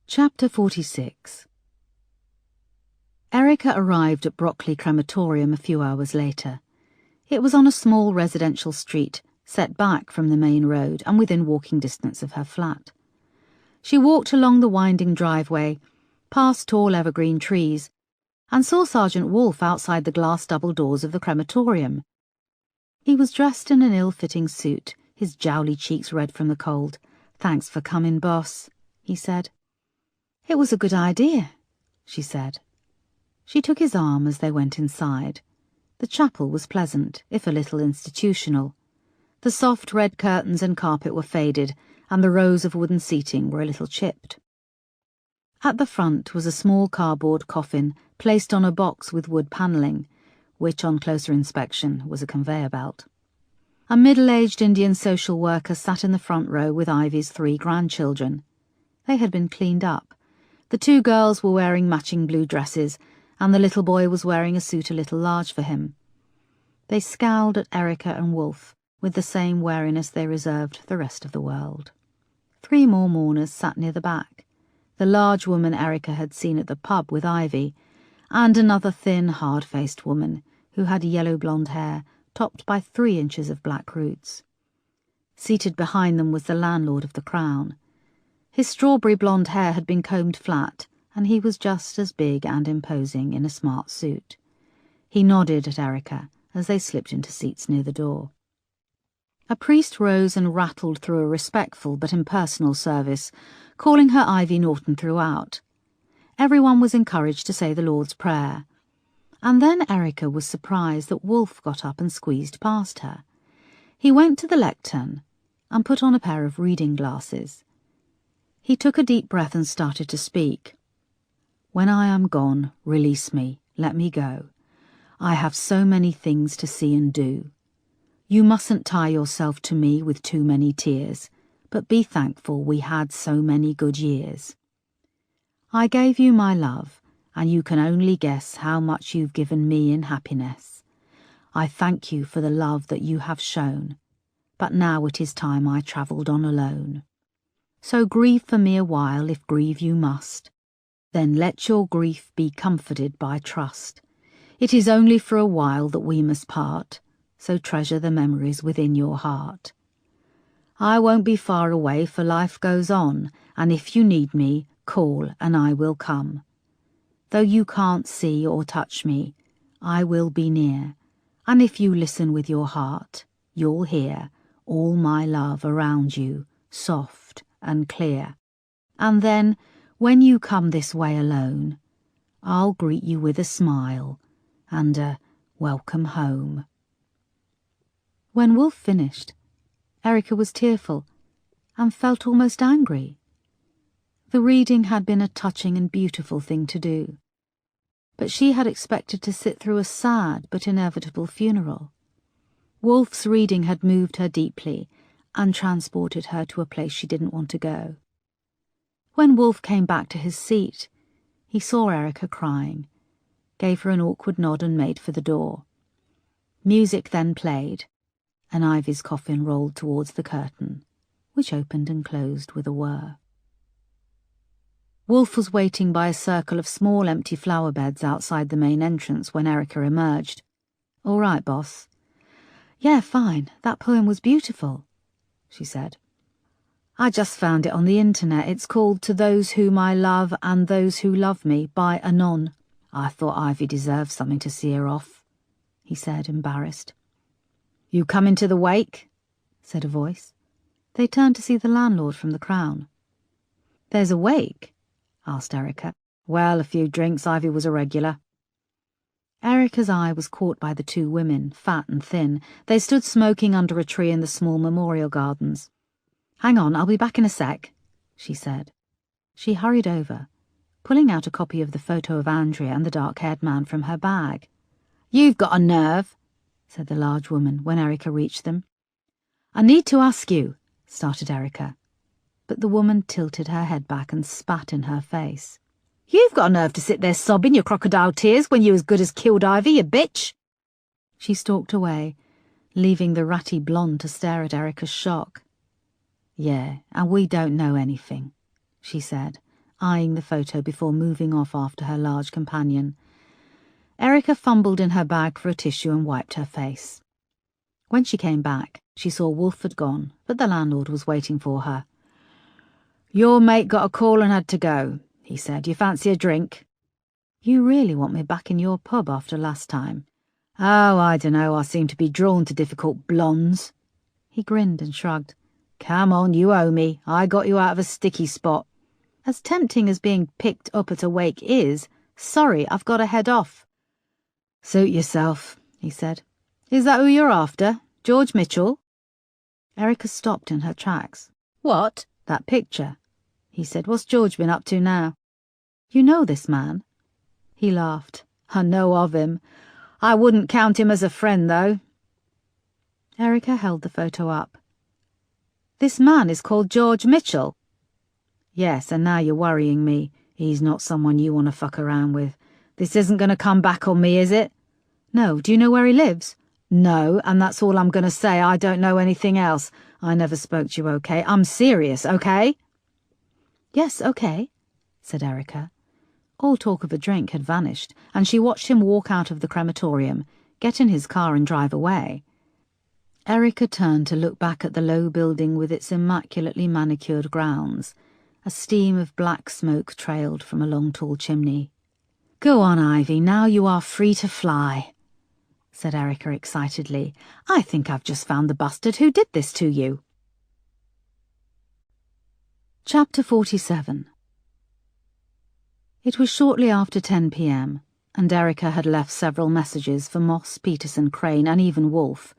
Chapter 46. Erica arrived at Brockley Crematorium a few hours later. It was on a small residential street, set back from the main road and within walking distance of her flat. She walked along the winding driveway, past tall evergreen trees, and saw Sergeant Wolfe outside the glass double doors of the crematorium. He was dressed in an ill-fitting suit, his jowly cheeks red from the cold. "Thanks for coming, boss," he said. "It was a good idea," she said. She took his arm as they went inside. The chapel was pleasant, if a little institutional. The soft red curtains and carpet were faded, and the rows of wooden seating were a little chipped. At the front was a small cardboard coffin placed on a box with wood panelling, which on closer inspection was a conveyor belt. A middle-aged Indian social worker sat in the front row with Ivy's 3 grandchildren. They had been cleaned up. The 2 girls were wearing matching blue dresses, and the little boy was wearing a suit a little large for him. They scowled at Erica and Wolf with the same wariness they reserved the rest of the world. 3 more mourners sat near the back. The large woman Erica had seen at the pub with Ivy, and another thin, hard-faced woman who had yellow blonde hair topped by 3 inches of black roots. Seated behind them was the landlord of the Crown. His strawberry blonde hair had been combed flat, and he was just as big and imposing in a smart suit. He nodded at Erica as they slipped into seats near the door. A priest rose and rattled through a respectful but impersonal service, calling her Ivy Norton throughout. Everyone was encouraged to say the Lord's Prayer. And then Erica was surprised that Wolf got up and squeezed past her. He went to the lectern and put on a pair of reading glasses. He took a deep breath and started to speak. "When I am gone, release me, let me go. I have so many things to see and do. You mustn't tie yourself to me with too many tears, but be thankful we had so many good years. I gave you my love, and you can only guess how much you've given me in happiness. I thank you for the love that you have shown, but now it is time I travelled on alone. So grieve for me a while if grieve you must. Then let your grief be comforted by trust. It is only for a while that we must part, so treasure the memories within your heart. I won't be far away, for life goes on, and if you need me, call and I will come. Though you can't see or touch me, I will be near, and if you listen with your heart, you'll hear all my love around you, soft and clear. And then, when you come this way alone, I'll greet you with a smile and a welcome home." When Wolf finished, Erica was tearful and felt almost angry. The reading had been a touching and beautiful thing to do, but she had expected to sit through a sad but inevitable funeral. Wolf's reading had moved her deeply and transported her to a place she didn't want to go. When Wolf came back to his seat, he saw Erica crying, gave her an awkward nod and made for the door. Music then played, and Ivy's coffin rolled towards the curtain, which opened and closed with a whir. Wolf was waiting by a circle of small empty flower beds outside the main entrance when Erica emerged. "All right, boss." "Yeah, fine. That poem was beautiful," she said. "I just found it on the internet. It's called To Those Whom I Love and Those Who Love Me by Anon. I thought Ivy deserved something to see her off," he said, embarrassed. "You coming to the wake?" said a voice. They turned to see the landlord from the Crown. "There's a wake?" asked Erica. "Well, a few drinks. Ivy was a regular." Erica's eye was caught by the 2 women, fat and thin. They stood smoking under a tree in the small memorial gardens. "Hang on, I'll be back in a sec," she said. She hurried over, pulling out a copy of the photo of Andrea and the dark-haired man from her bag. "You've got a nerve," said the large woman when Erica reached them. "I need to ask you," started Erica, but the woman tilted her head back and spat in her face. "You've got a nerve to sit there sobbing your crocodile tears when you as good as killed Ivy, you bitch!" She stalked away, leaving the ratty blonde to stare at Erica's shock. "Yeah, and we don't know anything," she said, eyeing the photo before moving off after her large companion. Erica fumbled in her bag for a tissue and wiped her face. When she came back, she saw Wolf had gone, but the landlord was waiting for her. "Your mate got a call and had to go," he said. "You fancy a drink?" "You really want me back in your pub after last time?" "Oh, I dunno. I seem to be drawn to difficult blondes." He grinned and shrugged. "Come on, you owe me. I got you out of a sticky spot." As tempting as being picked up at a wake is, sorry, I've got to head off. Suit yourself, he said. Is that who you're after? George Mitchell? Erica stopped in her tracks. What? That picture, he said. What's George been up to now? You know this man? He laughed. I know of him. I wouldn't count him as a friend, though. Erica held the photo up. This man is called George Mitchell. Yes, and now you're worrying me. He's not someone you want to fuck around with. This isn't going to come back on me, is it? No. Do you know where he lives? No, and that's all I'm going to say. I don't know anything else. I never spoke to you, okay? I'm serious, okay? Yes, okay, said Erica. All talk of a drink had vanished, and she watched him walk out of the crematorium, get in his car and drive away. Erica turned to look back at the low building with its immaculately manicured grounds. A steam of black smoke trailed from a long tall chimney. Go on, Ivy, now you are free to fly, said Erica excitedly. I think I've just found the bastard who did this to you. Chapter 47. It was shortly after 10 p.m, and Erica had left several messages for Moss, Peterson, Crane, and even Wolfe.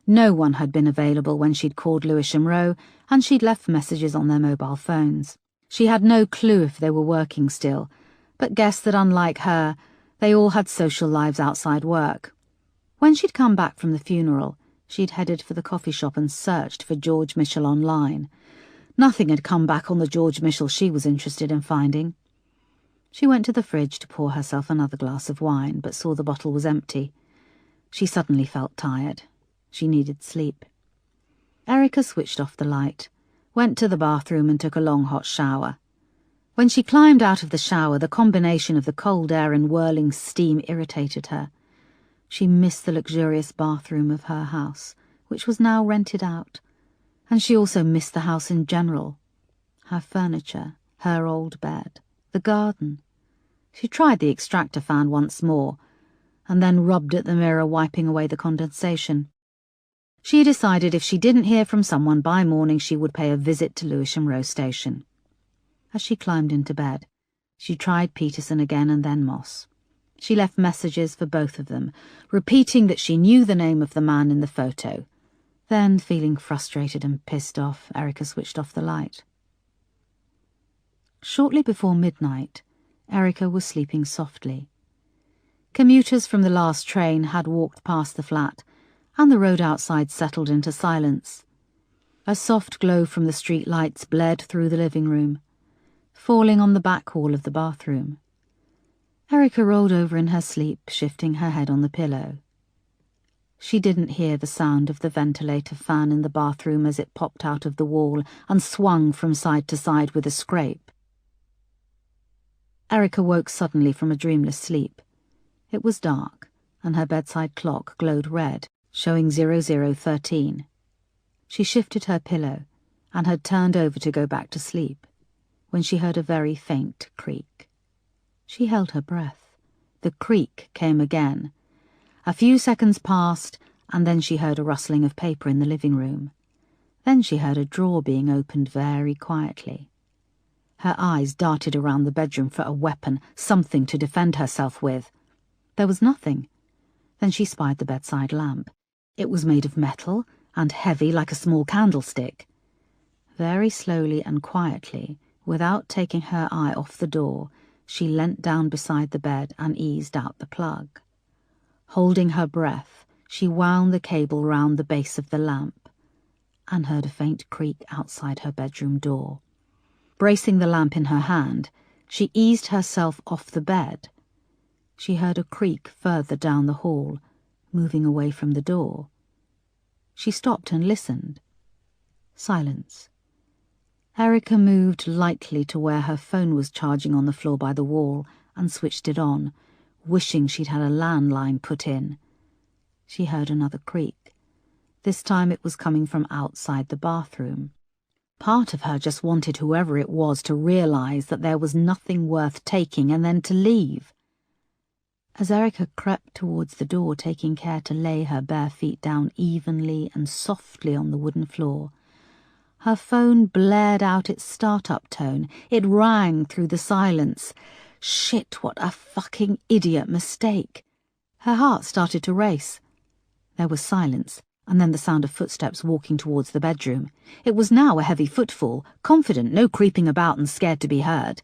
No one had been available when she'd called Lewisham Row, and she'd left messages on their mobile phones. She had no clue if they were working still, but guessed that unlike her, they all had social lives outside work. When she'd come back from the funeral, she'd headed for the coffee shop and searched for George Mitchell online. Nothing had come back on the George Mitchell she was interested in finding. She went to the fridge to pour herself another glass of wine, but saw the bottle was empty. She suddenly felt tired. She needed sleep. Erica switched off the light, went to the bathroom and took a long hot shower. When she climbed out of the shower, the combination of the cold air and whirling steam irritated her. She missed the luxurious bathroom of her house, which was now rented out, and she also missed the house in general. Her furniture, her old bed, the garden. She tried the extractor fan once more, and then rubbed at the mirror, wiping away the condensation. She decided if she didn't hear from someone by morning, she would pay a visit to Lewisham Row Station. As she climbed into bed, she tried Peterson again and then Moss. She left messages for both of them, repeating that she knew the name of the man in the photo. Then, feeling frustrated and pissed off, Erica switched off the light. Shortly before midnight, Erica was sleeping softly. Commuters from the last train had walked past the flat, and the road outside settled into silence. A soft glow from the street lights bled through the living room, falling on the back wall of the bathroom. Erica rolled over in her sleep, shifting her head on the pillow. She didn't hear the sound of the ventilator fan in the bathroom as it popped out of the wall and swung from side to side with a scrape. Erica woke suddenly from a dreamless sleep. It was dark, and her bedside clock glowed red, showing 0013. She shifted her pillow and had turned over to go back to sleep when she heard a very faint creak. She held her breath. The creak came again. A few seconds passed, and then she heard a rustling of paper in the living room. Then she heard a drawer being opened very quietly. Her eyes darted around the bedroom for a weapon, something to defend herself with. There was nothing. Then she spied the bedside lamp. It was made of metal and heavy like a small candlestick. Very slowly and quietly, without taking her eye off the door, she leant down beside the bed and eased out the plug. Holding her breath, she wound the cable round the base of the lamp and heard a faint creak outside her bedroom door. Bracing the lamp in her hand, she eased herself off the bed. She heard a creak further down the hall, moving away from the door. She stopped and listened. Silence. Erica moved lightly to where her phone was charging on the floor by the wall and switched it on, wishing she'd had a landline put in. She heard another creak. This time it was coming from outside the bathroom. Part of her just wanted whoever it was to realize that there was nothing worth taking and then to leave. As Erica crept towards the door, taking care to lay her bare feet down evenly and softly on the wooden floor, Her phone blared out its startup tone. It rang through the silence. Shit, what a fucking idiot mistake. Her heart started to race. There was silence, and then the sound of footsteps walking towards the bedroom. It was now a heavy footfall, confident, no creeping about and scared to be heard.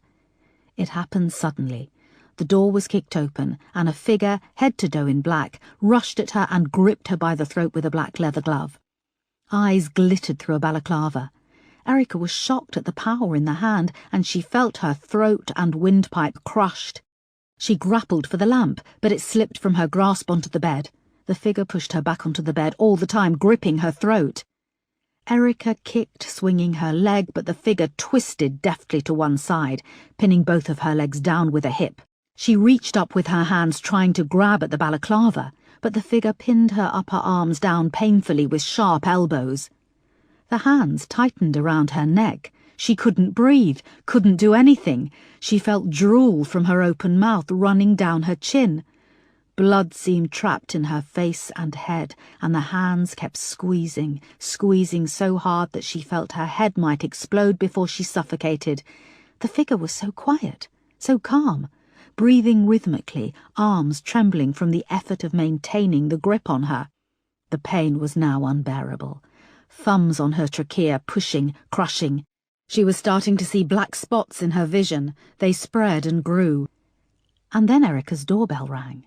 It happened suddenly. The door was kicked open, and a figure, head to toe in black, rushed at her and gripped her by the throat with a black leather glove. Eyes glittered through a balaclava. Erica was shocked at the power in the hand, and she felt her throat and windpipe crushed. She grappled for the lamp, but it slipped from her grasp onto the bed. The figure pushed her back onto the bed, all the time gripping her throat. Erica kicked, swinging her leg, but the figure twisted deftly to one side, pinning both of her legs down with a hip. She reached up with her hands, trying to grab at the balaclava, but the figure pinned her upper arms down painfully with sharp elbows. The hands tightened around her neck. She couldn't breathe, couldn't do anything. She felt drool from her open mouth running down her chin. Blood seemed trapped in her face and head, and the hands kept squeezing so hard that she felt her head might explode before she suffocated. The figure was so quiet, so calm, breathing rhythmically, arms trembling from the effort of maintaining the grip on her. The pain was now unbearable. Thumbs on her trachea, pushing, crushing. She was starting to see black spots in her vision. They spread and grew. And then Erica's doorbell rang.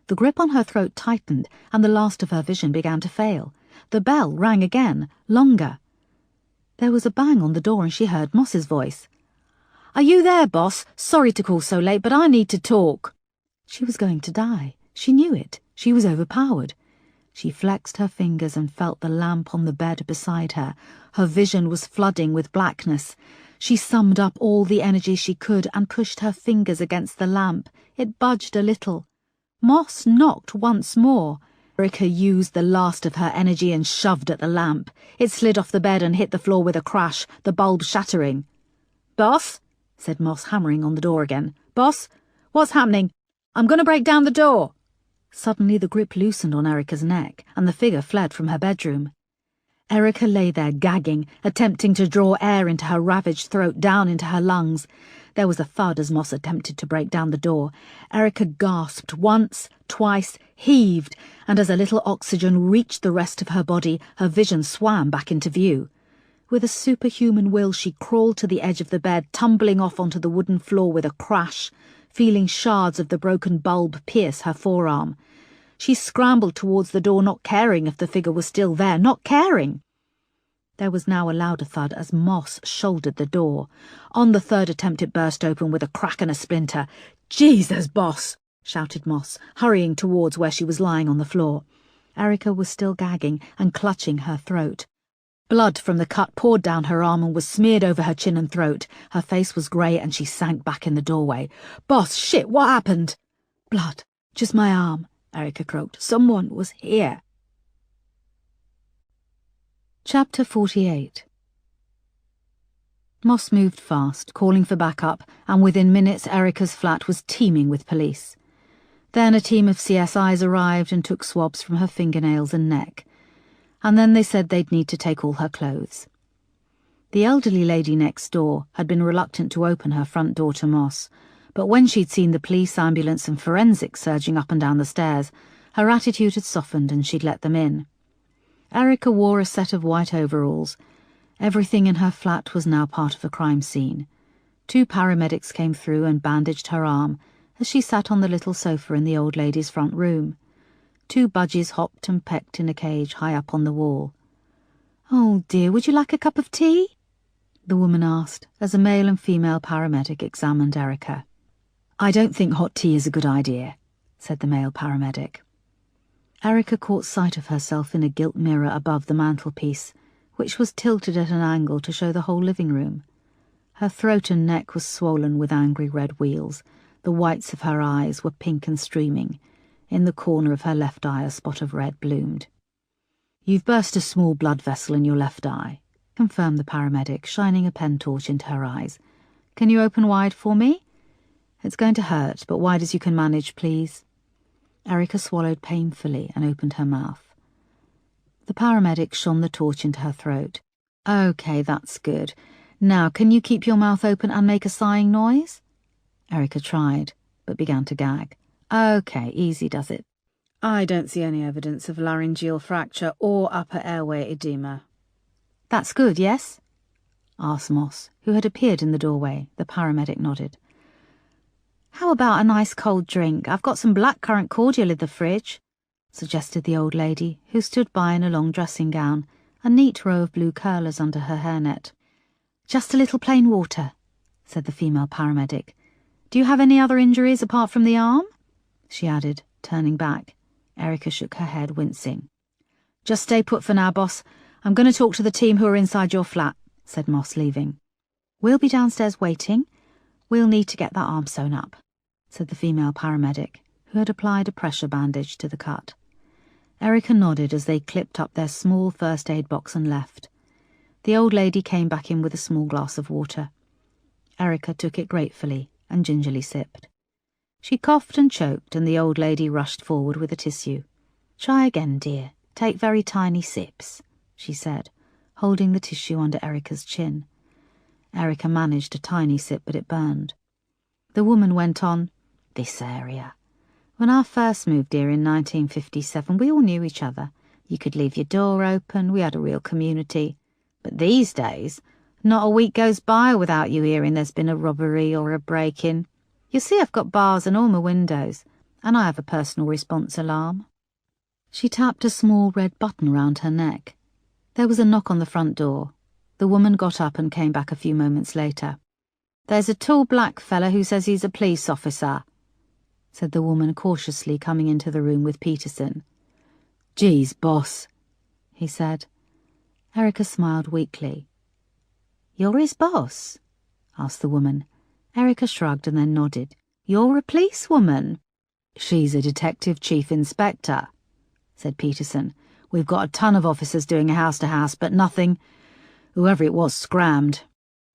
The grip on her throat tightened, and the last of her vision began to fail. The bell rang again, longer. There was a bang on the door, and she heard Moss's voice. "Are you there, boss? Sorry to call so late, but I need to talk." She was going to die. She knew it. She was overpowered. She flexed her fingers and felt the lamp on the bed beside her. Her vision was flooding with blackness. She summed up all the energy she could and pushed her fingers against the lamp. It budged a little. Moss knocked once more. Erica used the last of her energy and shoved at the lamp. It slid off the bed and hit the floor with a crash, the bulb shattering. "Boss?" said Moss, hammering on the door again. "Boss? What's happening? I'm going to break down the door." Suddenly the grip loosened on Erica's neck, and the figure fled from her bedroom. Erica lay there gagging, attempting to draw air into her ravaged throat, down into her lungs. There was a thud as Moss attempted to break down the door. Erica gasped once, twice, heaved, and as a little oxygen reached the rest of her body, her vision swam back into view. With a superhuman will, she crawled to the edge of the bed, tumbling off onto the wooden floor with a crash, feeling shards of the broken bulb pierce her forearm. She scrambled towards the door, not caring if the figure was still there, not caring. There was now a louder thud as Moss shouldered the door. On the third attempt it burst open with a crack and a splinter. "Jesus, boss!" shouted Moss, hurrying towards where she was lying on the floor. Erica was still gagging and clutching her throat. Blood from the cut poured down her arm and was smeared over her chin and throat. Her face was grey and she sank back in the doorway. "Boss, shit, what happened?" "Blood, just my arm," Erica croaked. "Someone was here." Chapter 48. Moss moved fast, calling for backup, and within minutes Erica's flat was teeming with police. Then a team of CSIs arrived and took swabs from her fingernails and neck. And then they said they'd need to take all her clothes. The elderly lady next door had been reluctant to open her front door to Moss, but when she'd seen the police, ambulance and forensics surging up and down the stairs, her attitude had softened and she'd let them in. Erica wore a set of white overalls. Everything in her flat was now part of a crime scene. 2 paramedics came through and bandaged her arm as she sat on the little sofa in the old lady's front room. 2 budgies hopped and pecked in a cage high up on the wall. "Oh dear, would you like a cup of tea?" the woman asked as a male and female paramedic examined Erica. "I don't think hot tea is a good idea," said the male paramedic. Erica caught sight of herself in a gilt mirror above the mantelpiece, which was tilted at an angle to show the whole living room. Her throat and neck was swollen with angry red wheals. The whites of her eyes were pink and streaming. In the corner of her left eye a spot of red bloomed. "You've burst a small blood vessel in your left eye," confirmed the paramedic, shining a pen torch into her eyes. "Can you open wide for me?" "It's going to hurt, but wide as you can manage, please." Erica swallowed painfully and opened her mouth. The paramedic shone the torch into her throat. Okay, that's good. Now, can you keep your mouth open and make a sighing noise? Erica tried, but began to gag. Okay, easy does it. I don't see any evidence of laryngeal fracture or upper airway edema. That's good, yes? Asked Moss, who had appeared in the doorway. The paramedic nodded. How about a nice cold drink? I've got some blackcurrant cordial in the fridge, suggested the old lady, who stood by in a long dressing gown, a neat row of blue curlers under her hairnet. Just a little plain water, said the female paramedic. Do you have any other injuries apart from the arm? She added, turning back. Erica shook her head, wincing. Just stay put for now, boss. I'm going to talk to the team who are inside your flat, said Moss, leaving. We'll be downstairs waiting. We'll need to get that arm sewn up, said the female paramedic, who had applied a pressure bandage to the cut. Erica nodded as they clipped up their small first aid box and left. The old lady came back in with a small glass of water. Erica took it gratefully and gingerly sipped. She coughed and choked, and the old lady rushed forward with a tissue. Try again, dear. Take very tiny sips, she said, holding the tissue under Erica's chin. Erica managed a tiny sip, but it burned. The woman went on, This area. When I first moved here in 1957, we all knew each other. You could leave your door open, we had a real community. But these days, not a week goes by without you hearing there's been a robbery or a break-in. You see, I've got bars in all my windows, and I have a personal response alarm. She tapped a small red button round her neck. There was a knock on the front door. The woman got up and came back a few moments later. There's a tall black fella who says he's a police officer, said the woman cautiously, coming into the room with Peterson. Geez, boss, he said. Erica smiled weakly. You're his boss? Asked the woman. Erica shrugged and then nodded. You're a policewoman? She's a detective chief inspector, said Peterson. We've got a ton of officers doing a house-to-house, but nothing. Whoever it was scrammed.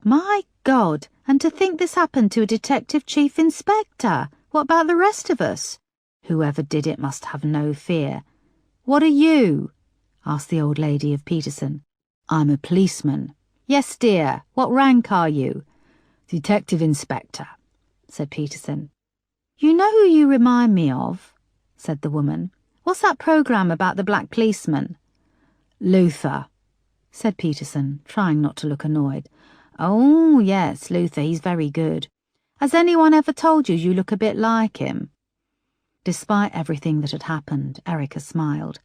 My God, and to think this happened to a detective chief inspector. What about the rest of us? Whoever did it must have no fear. What are you? Asked the old lady of Peterson. I'm a policeman. Yes, dear. What rank are you? Detective inspector, said Peterson. You know who you remind me of? Said the woman. What's that programme about the black policeman? Luther, said Peterson, trying not to look annoyed. Oh, yes, Luther, he's very good. Has anyone ever told you you look a bit like him? Despite everything that had happened, Erica smiled.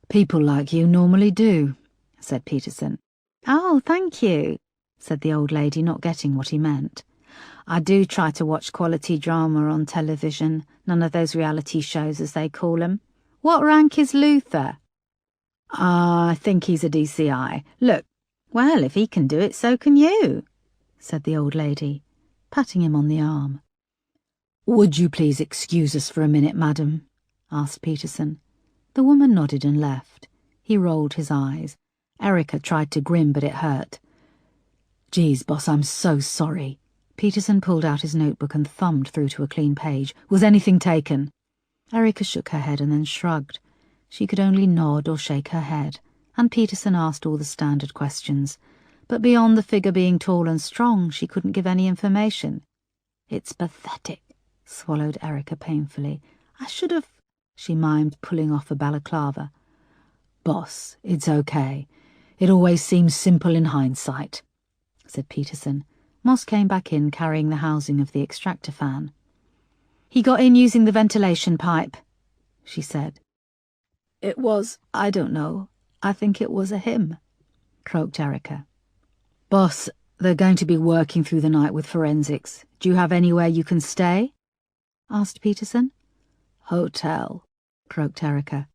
People like you normally do, said Peterson. Oh, thank you, said the old lady, not getting what he meant. I do try to watch quality drama on television, none of those reality shows as they call them. What rank is Luther? I think he's a DCI. Look, well, if he can do it, so can you, said the old lady, patting him on the arm. Would you please excuse us for a minute, madam? Asked Peterson. The woman nodded and left. He rolled his eyes. Erica tried to grin, but it hurt. Geez, boss, I'm so sorry. Peterson pulled out his notebook and thumbed through to a clean page. Was anything taken? Erica shook her head and then shrugged. She could only nod or shake her head, and Peterson asked all the standard questions. But beyond the figure being tall and strong, she couldn't give any information. It's pathetic, swallowed Erica painfully. I should have, she mimed, pulling off a balaclava. Boss, it's okay. It always seems simple in hindsight, said Peterson. Moss came back in, carrying the housing of the extractor fan. He got in using the ventilation pipe, she said. It was, I don't know, I think it was a him, croaked Erica. Boss, they're going to be working through the night with forensics. Do you have anywhere you can stay? Asked Peterson. Hotel, croaked Erica.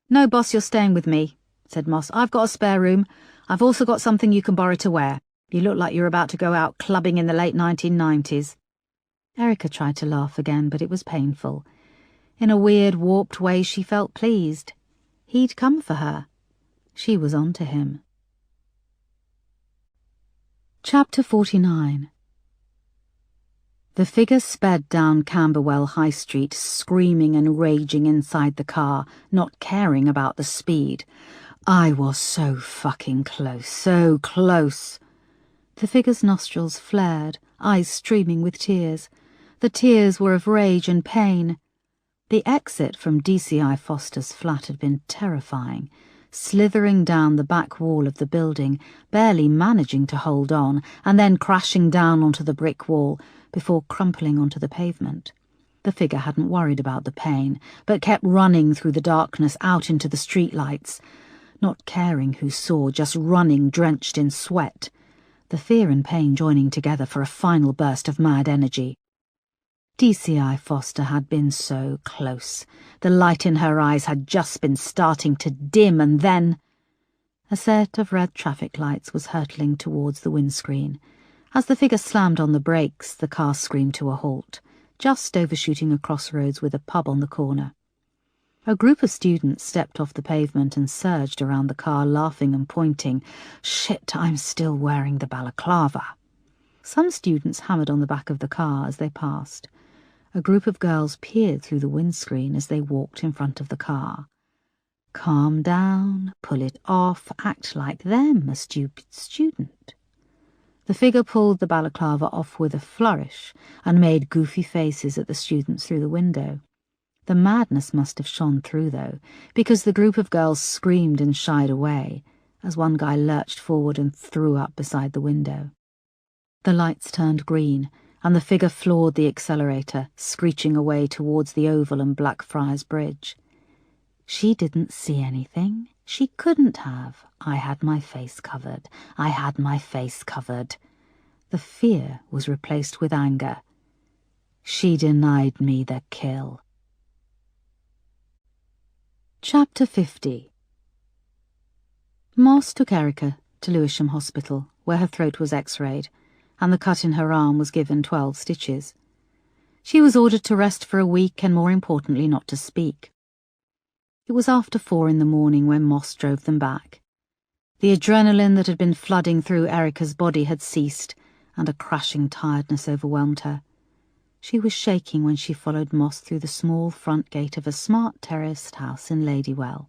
No, boss, you're staying with me, said Moss. I've got a spare room. I've also got something you can borrow to wear. You look like you're about to go out clubbing in the late 1990s. Erica tried to laugh again, but it was painful. In a weird, warped way, she felt pleased. He'd come for her. She was on to him. Chapter 49. The figure sped down Camberwell High Street, screaming and raging inside the car, not caring about the speed. I was so fucking close, so close. The figure's nostrils flared, eyes streaming with tears. The tears were of rage and pain. The exit from DCI Foster's flat had been terrifying, slithering down the back wall of the building, barely managing to hold on, and then crashing down onto the brick wall before crumpling onto the pavement. The figure hadn't worried about the pain, but kept running through the darkness out into the streetlights, not caring who saw, just running drenched in sweat, the fear and pain joining together for a final burst of mad energy. DCI Foster had been so close. The light in her eyes had just been starting to dim, and then a set of red traffic lights was hurtling towards the windscreen. As the figure slammed on the brakes, the car screamed to a halt, just overshooting a crossroads with a pub on the corner. A group of students stepped off the pavement and surged around the car, laughing and pointing. Shit, I'm still wearing the balaclava. Some students hammered on the back of the car as they passed. A group of girls peered through the windscreen as they walked in front of the car. Calm down, pull it off, act like them, a stupid student. The figure pulled the balaclava off with a flourish and made goofy faces at the students through the window. The madness must have shone through, though, because the group of girls screamed and shied away as one guy lurched forward and threw up beside the window. The lights turned green, and the figure floored the accelerator, screeching away towards the Oval and Blackfriars Bridge. She didn't see anything. She couldn't have. I had my face covered. I had my face covered. The fear was replaced with anger. She denied me the kill. Chapter 50. Moss took Erica to Lewisham Hospital, where her throat was x-rayed, and the cut in her arm was given 12 stitches. She was ordered to rest for a week and, more importantly, not to speak. It was after 4 in the morning when Moss drove them back. The adrenaline that had been flooding through Erica's body had ceased, and a crashing tiredness overwhelmed her. She was shaking when she followed Moss through the small front gate of a smart terraced house in Ladywell.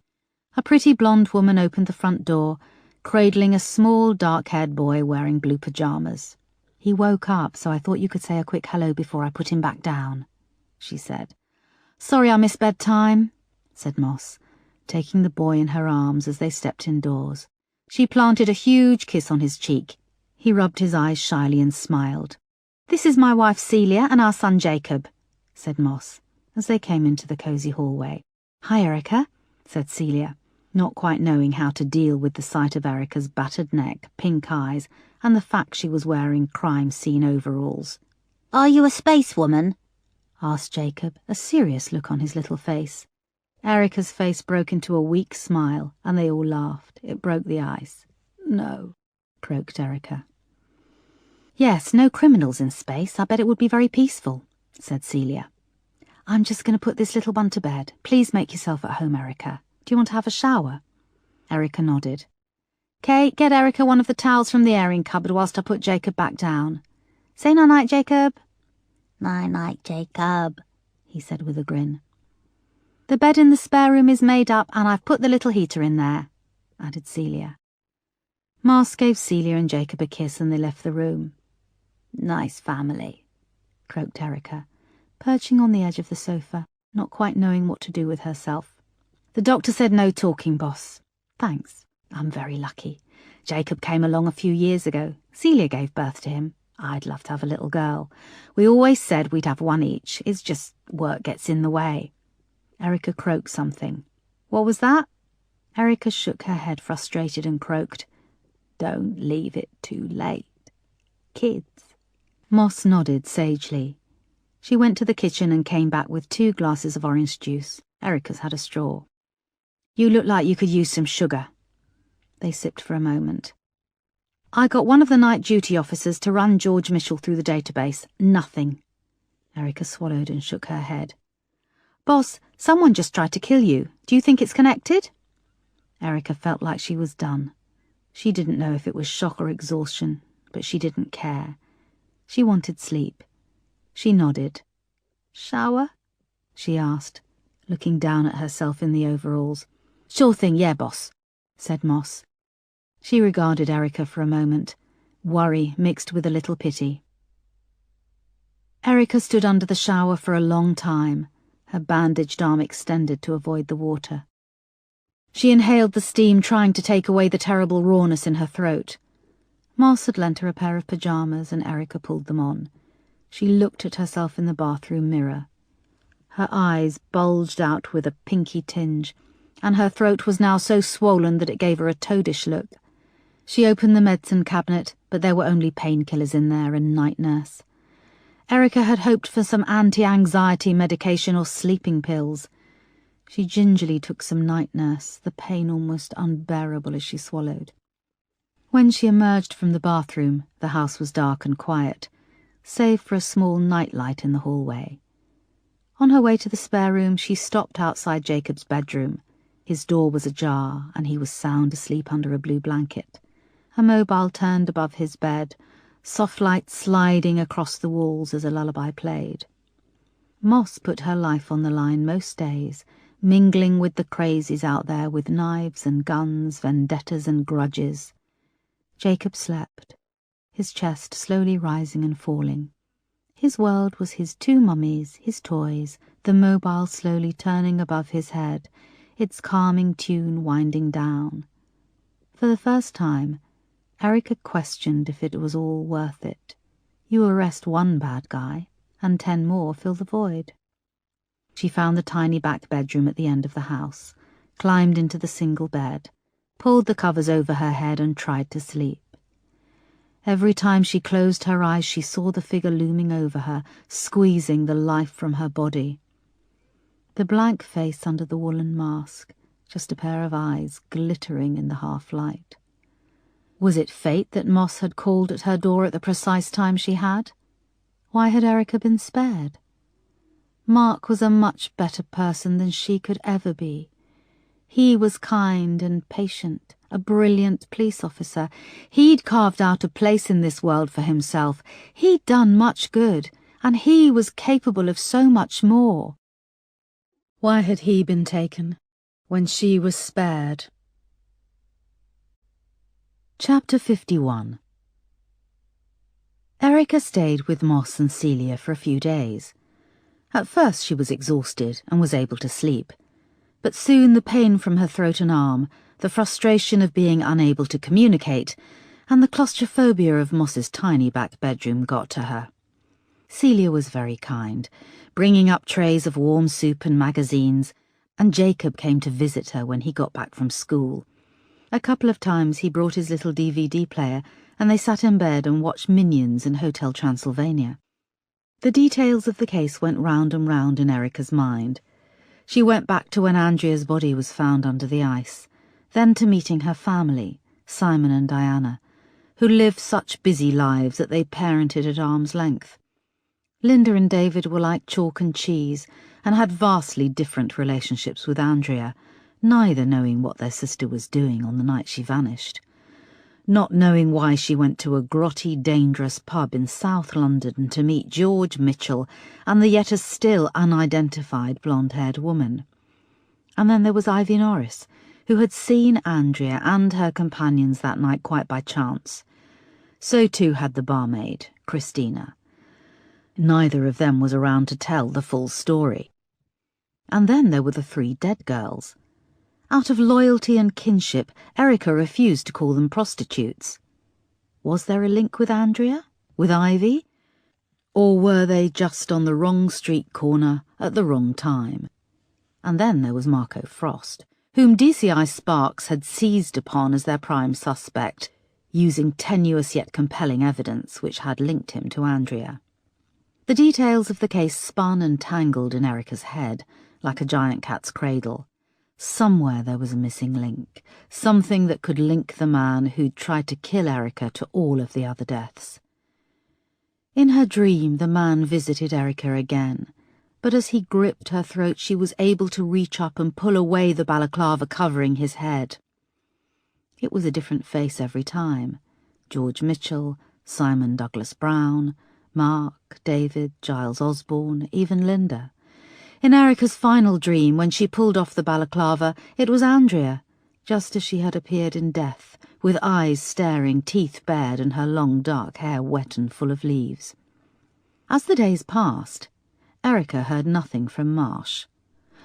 A pretty blonde woman opened the front door, cradling a small dark-haired boy wearing blue pyjamas. "He woke up, so I thought you could say a quick hello before I put him back down," she said. "Sorry I missed bedtime," said Moss, taking the boy in her arms as they stepped indoors. She planted a huge kiss on his cheek. He rubbed his eyes shyly and smiled. "This is my wife Celia and our son Jacob," said Moss, as they came into the cosy hallway. "Hi, Erica," said Celia, not quite knowing how to deal with the sight of Erica's battered neck, pink eyes, and the fact she was wearing crime scene overalls. "Are you a spacewoman?" asked Jacob, a serious look on his little face. Erica's face broke into a weak smile, and they all laughed. It broke the ice. "No," croaked Erica. "Yes, no criminals in space. I bet it would be very peaceful," said Celia. "I'm just going to put this little one to bed. Please make yourself at home, Erica. Do you want to have a shower?" Erica nodded. "Kate, get Erica one of the towels from the airing cupboard whilst I put Jacob back down. Say night-night, Jacob." "Night-night, Jacob," he said with a grin. "The bed in the spare room is made up, and I've put the little heater in there," added Celia. Moss gave Celia and Jacob a kiss, and they left the room. "Nice family," croaked Erica, perching on the edge of the sofa, not quite knowing what to do with herself. "The doctor said no talking, boss." "Thanks. I'm very lucky. Jacob came along a few years ago. Celia gave birth to him. I'd love to have a little girl. We always said we'd have one each. It's just work gets in the way." Erica croaked something. "What was that?" Erica shook her head, frustrated, and croaked, "Don't leave it too late. Kids." Moss nodded sagely. She went to the kitchen and came back with 2 glasses of orange juice. Erica's had a straw. "You look like you could use some sugar." They sipped for a moment. "I got one of the night duty officers to run George Mitchell through the database. Nothing." Erica swallowed and shook her head. "Boss, someone just tried to kill you. Do you think it's connected?" Erica felt like she was done. She didn't know if it was shock or exhaustion, but she didn't care. She wanted sleep. She nodded. "Shower?" she asked, looking down at herself in the overalls. "Sure thing, yeah, boss," said Moss. She regarded Erica for a moment, worry mixed with a little pity. Erica stood under the shower for a long time, her bandaged arm extended to avoid the water. She inhaled the steam, trying to take away the terrible rawness in her throat. Moss had lent her a pair of pyjamas, and Erica pulled them on. She looked at herself in the bathroom mirror. Her eyes bulged out with a pinky tinge, and her throat was now so swollen that it gave her a toadish look. She opened the medicine cabinet, but there were only painkillers in there and night nurse. Erica had hoped for some anti-anxiety medication or sleeping pills. She gingerly took some night nurse, the pain almost unbearable as she swallowed. When she emerged from the bathroom, the house was dark and quiet, save for a small nightlight in the hallway. On her way to the spare room, she stopped outside Jacob's bedroom. His door was ajar, and he was sound asleep under a blue blanket. A mobile turned above his bed, soft light sliding across the walls as a lullaby played. Moss put her life on the line most days, mingling with the crazies out there with knives and guns, vendettas and grudges. Jacob slept, his chest slowly rising and falling. His world was his two mummies, his toys, the mobile slowly turning above his head, its calming tune winding down. For the first time, Erica questioned if it was all worth it. You arrest one bad guy, and 10 more fill the void. She found the tiny back bedroom at the end of the house, climbed into the single bed, pulled the covers over her head and tried to sleep. Every time she closed her eyes, she saw the figure looming over her, squeezing the life from her body. The blank face under the woolen mask, just a pair of eyes glittering in the half-light. Was it fate that Moss had called at her door at the precise time she had? Why had Erica been spared? Mark was a much better person than she could ever be. He was kind and patient, a brilliant police officer. He'd carved out a place in this world for himself. He'd done much good, and he was capable of so much more. Why had he been taken when she was spared? Chapter 51. Erica stayed with Moss and Celia for a few days. At first she was exhausted and was able to sleep, but soon the pain from her throat and arm, the frustration of being unable to communicate, and the claustrophobia of Moss's tiny back bedroom got to her. Celia was very kind, bringing up trays of warm soup and magazines, and Jacob came to visit her when he got back from school. A couple of times he brought his little DVD player, and they sat in bed and watched Minions in Hotel Transylvania. The details of the case went round and round in Erica's mind. She went back to when Andrea's body was found under the ice, then to meeting her family, Simon and Diana, who lived such busy lives that they parented at arm's length. Linda and David were like chalk and cheese and had vastly different relationships with Andrea, neither knowing what their sister was doing on the night she vanished. Not knowing why she went to a grotty, dangerous pub in South London to meet George Mitchell and the yet still unidentified blonde-haired woman. And then there was Ivy Norris, who had seen Andrea and her companions that night quite by chance. So too had the barmaid, Christina. Neither of them was around to tell the full story. And then there were the 3 dead girls. Out of loyalty and kinship, Erica refused to call them prostitutes. Was there a link with Andrea? With Ivy? Or were they just on the wrong street corner at the wrong time? And then there was Marco Frost, whom DCI Sparks had seized upon as their prime suspect, using tenuous yet compelling evidence which had linked him to Andrea. The details of the case spun and tangled in Erica's head, like a giant cat's cradle. Somewhere there was a missing link, something that could link the man who'd tried to kill Erica to all of the other deaths. In her dream, the man visited Erica again, but as he gripped her throat, she was able to reach up and pull away the balaclava covering his head. It was a different face every time. George Mitchell, Simon Douglas Brown, Mark, David, Giles Osborne, even Linda. In Erica's final dream, when she pulled off the balaclava, it was Andrea, just as she had appeared in death, with eyes staring, teeth bared, and her long dark hair wet and full of leaves. As the days passed, Erica heard nothing from Marsh.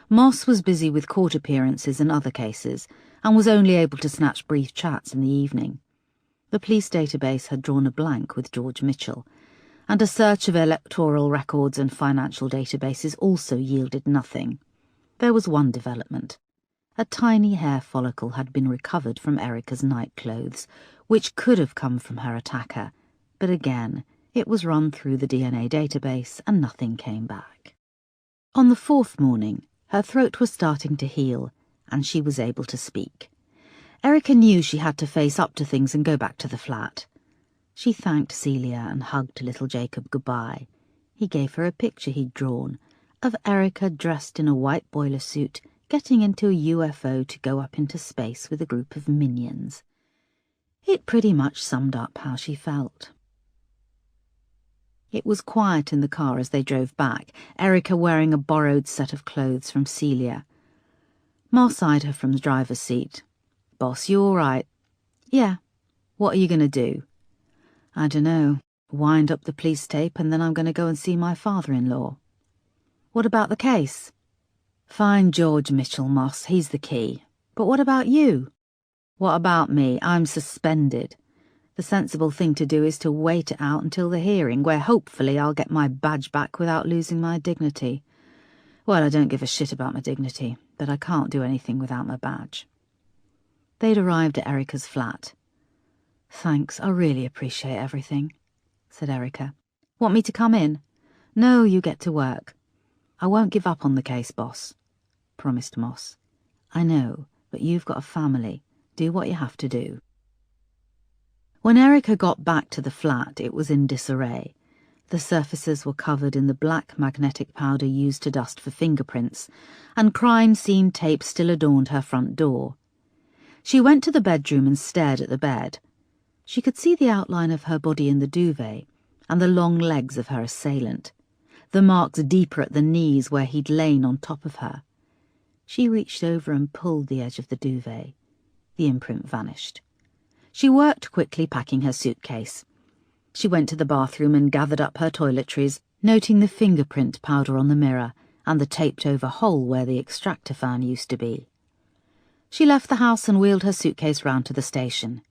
Moss was busy with court appearances and other cases, and was only able to snatch brief chats in the evening. The police database had drawn a blank with George Mitchell, and a search of electoral records and financial databases also yielded nothing. There was one development. A tiny hair follicle had been recovered from Erica's night clothes, which could have come from her attacker, but again, it was run through the DNA database and nothing came back. On the fourth morning, her throat was starting to heal, and she was able to speak. Erica knew she had to face up to things and go back to the flat. She thanked Celia and hugged little Jacob goodbye. He gave her a picture he'd drawn of Erica dressed in a white boiler suit, getting into a UFO to go up into space with a group of minions. It pretty much summed up how she felt. It was quiet in the car as they drove back, Erica wearing a borrowed set of clothes from Celia. Moss eyed her from the driver's seat. "Boss, you all right?" "Yeah." "What are you going to do?" "I dunno. Wind up the police tape and then I'm going to go and see my father-in-law." "What about the case?" "Find George Mitchell, Moss. He's the key. But what about you?" "What about me? I'm suspended. The sensible thing to do is to wait it out until the hearing, where hopefully I'll get my badge back without losing my dignity. Well, I don't give a shit about my dignity, but I can't do anything without my badge." They'd arrived at Erica's flat. "Thanks, I really appreciate everything," said Erica. "Want me to come in?" "No, you get to work." "I won't give up on the case, boss," promised Moss. "I know, but you've got a family. Do what you have to do." When Erica got back to the flat, it was in disarray. The surfaces were covered in the black magnetic powder used to dust for fingerprints, and crime scene tape still adorned her front door. She went to the bedroom and stared at the bed. She could see the outline of her body in the duvet, and the long legs of her assailant, the marks deeper at the knees where he'd lain on top of her. She reached over and pulled the edge of the duvet. The imprint vanished. She worked quickly packing her suitcase. She went to the bathroom and gathered up her toiletries, noting the fingerprint powder on the mirror and the taped-over hole where the extractor fan used to be. She left the house and wheeled her suitcase round to the station.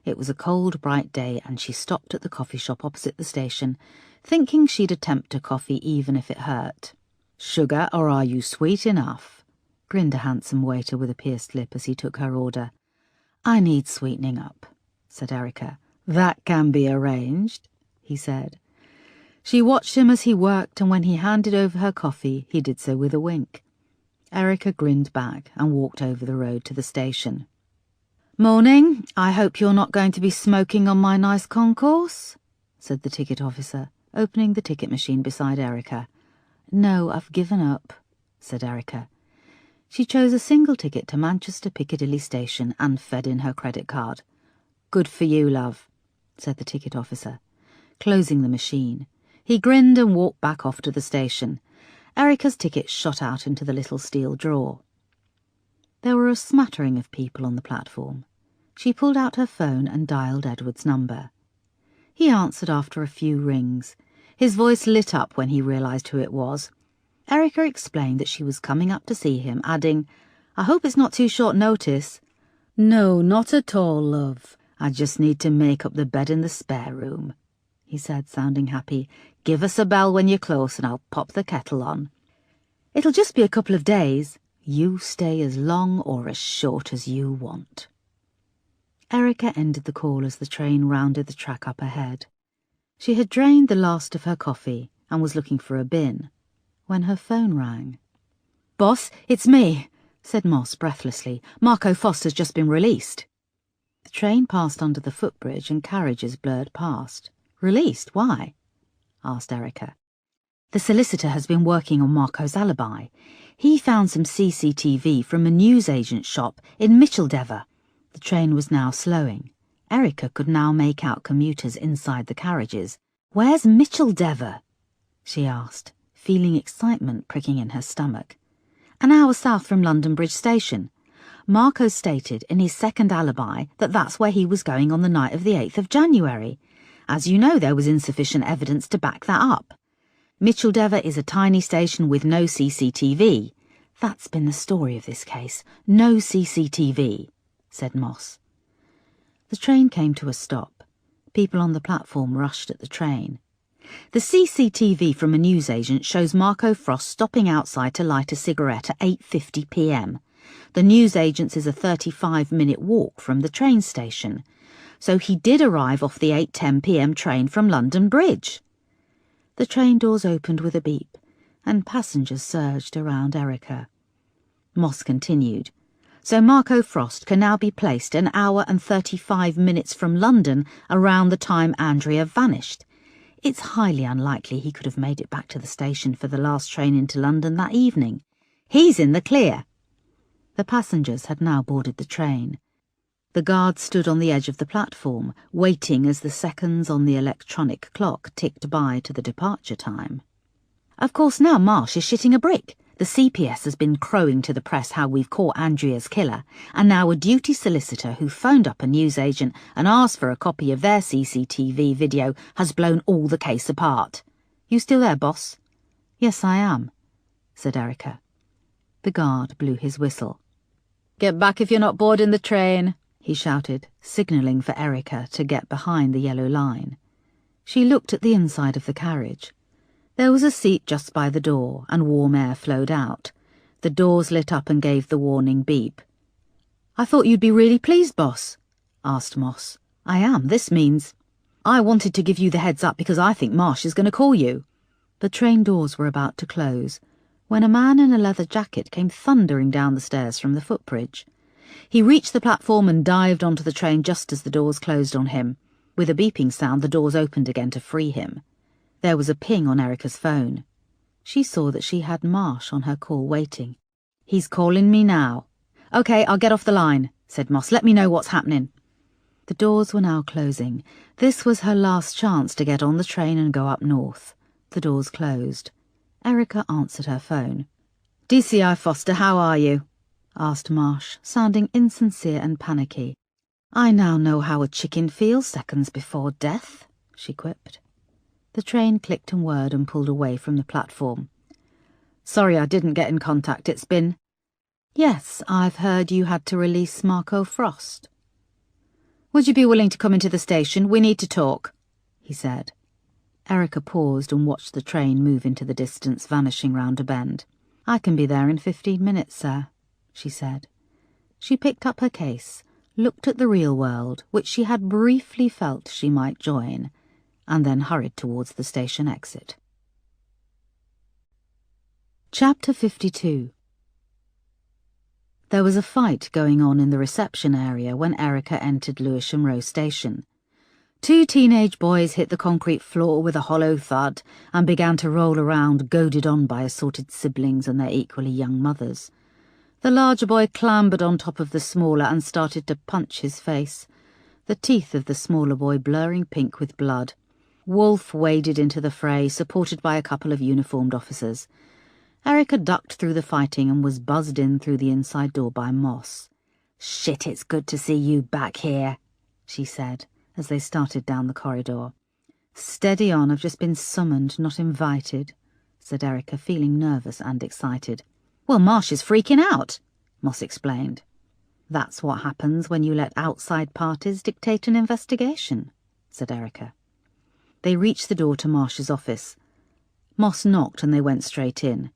It was a cold, bright day, and she stopped at the coffee shop opposite the station, thinking she'd attempt a coffee even if it hurt. "Sugar, or are you sweet enough?" grinned a handsome waiter with a pierced lip as he took her order. "I need sweetening up," said Erica. "That can be arranged," he said. She watched him as he worked, and when he handed over her coffee, he did so with a wink. Erica grinned back and walked over the road to the station. "Morning. I hope you're not going to be smoking on my nice concourse," said the ticket officer, opening the ticket machine beside Erica. "No, I've given up," said Erica. She chose a single ticket to Manchester Piccadilly Station and fed in her credit card. "Good for you, love," said the ticket officer. Closing the machine, he grinned and walked back off to the station. Erica's ticket shot out into the little steel drawer. There were a smattering of people on the platform. She pulled out her phone and dialed Edward's number. He answered after a few rings. His voice lit up when he realised who it was. Erica explained that she was coming up to see him, adding, "I hope it's not too short notice." "No, not at all, love. I just need to make up the bed in the spare room," he said, sounding happy. "Give us a bell when you're close and I'll pop the kettle on." "It'll just be a couple of days." "You stay as long or as short as you want." Erica ended the call as the train rounded the track up ahead. She had drained the last of her coffee and was looking for a bin when her phone rang. "Boss, it's me," said Moss breathlessly. "Marco Foster's just been released." The train passed under the footbridge and carriages blurred past. "Released? Why?" asked Erica. "The solicitor has been working on Marco's alibi. He found some CCTV from a newsagent's shop in Micheldever." The train was now slowing. Erica could now make out commuters inside the carriages, "Where's Micheldever?" she asked, feeling excitement pricking in her stomach. "An hour south from London Bridge Station. Marco stated in his second alibi that that's where he was going on the night of the 8th of January. As you know, there was insufficient evidence to back that up. Micheldever is a tiny station with no CCTV. That's been the story of this case. No CCTV," said Moss. The train came to a stop. People on the platform rushed at the train. "The CCTV from a newsagent shows Marco Frost stopping outside to light a cigarette at 8:50 p.m. The newsagent's is a 35-minute walk from the train station. So he did arrive off the 8:10 p.m. train from London Bridge." The train doors opened with a beep, and passengers surged around Erica. Moss continued. "So Marco Frost can now be placed an hour and 35 minutes from London around the time Andrea vanished. It's highly unlikely he could have made it back to the station for the last train into London that evening. He's in the clear." The passengers had now boarded the train. The guard stood on the edge of the platform, waiting as the seconds on the electronic clock ticked by to the departure time. "Of course now Marsh is shitting a brick. The CPS has been crowing to the press how we've caught Andrea's killer, and now a duty solicitor who phoned up a newsagent and asked for a copy of their CCTV video has blown all the case apart. You still there, boss?" "Yes, I am," said Erica. The guard blew his whistle. "Get back if you're not boarding the train," he shouted, signalling for Erica to get behind the yellow line. She looked at the inside of the carriage. There was a seat just by the door, and warm air flowed out. The doors lit up and gave the warning beep. "I thought you'd be really pleased, boss," asked Moss. "I am. This means—" "I wanted to give you the heads up because I think Marsh is going to call you." The train doors were about to close when a man in a leather jacket came thundering down the stairs from the footbridge. He reached the platform and dived onto the train just as the doors closed on him. With a beeping sound, the doors opened again to free him. There was a ping on Erica's phone. She saw that she had Marsh on her call waiting. "He's calling me now." "OK, I'll get off the line," said Moss. "Let me know what's happening." The doors were now closing. This was her last chance to get on the train and go up north. The doors closed. Erica answered her phone. "DCI Foster, how are you?" asked Marsh, sounding insincere and panicky. "I now know how a chicken feels seconds before death," she quipped. The train clicked and whirred and pulled away from the platform. "Sorry I didn't get in contact. It's been—" "Yes, I've heard you had to release Marco Frost." "Would you be willing to come into the station? We need to talk," he said. Erica paused and watched the train move into the distance, vanishing round a bend. "I can be there in 15 minutes, sir," she said. She picked up her case, looked at the real world, which she had briefly felt she might join, and then hurried towards the station exit. Chapter 52. There was a fight going on in the reception area when Erica entered Lewisham Row Station. 2 teenage boys hit the concrete floor with a hollow thud and began to roll around, goaded on by assorted siblings and their equally young mothers. The larger boy clambered on top of the smaller and started to punch his face, the teeth of the smaller boy blurring pink with blood. Wolf waded into the fray, supported by a couple of uniformed officers. Erica ducked through the fighting and was buzzed in through the inside door by Moss. "Shit, it's good to see you back here," she said, as they started down the corridor. "Steady on, I've just been summoned, not invited," said Erica, feeling nervous and excited. "Well, Marsh is freaking out," Moss explained. "That's what happens when you let outside parties dictate an investigation," said Erica. They reached the door to Marsh's office. Moss knocked and they went straight in.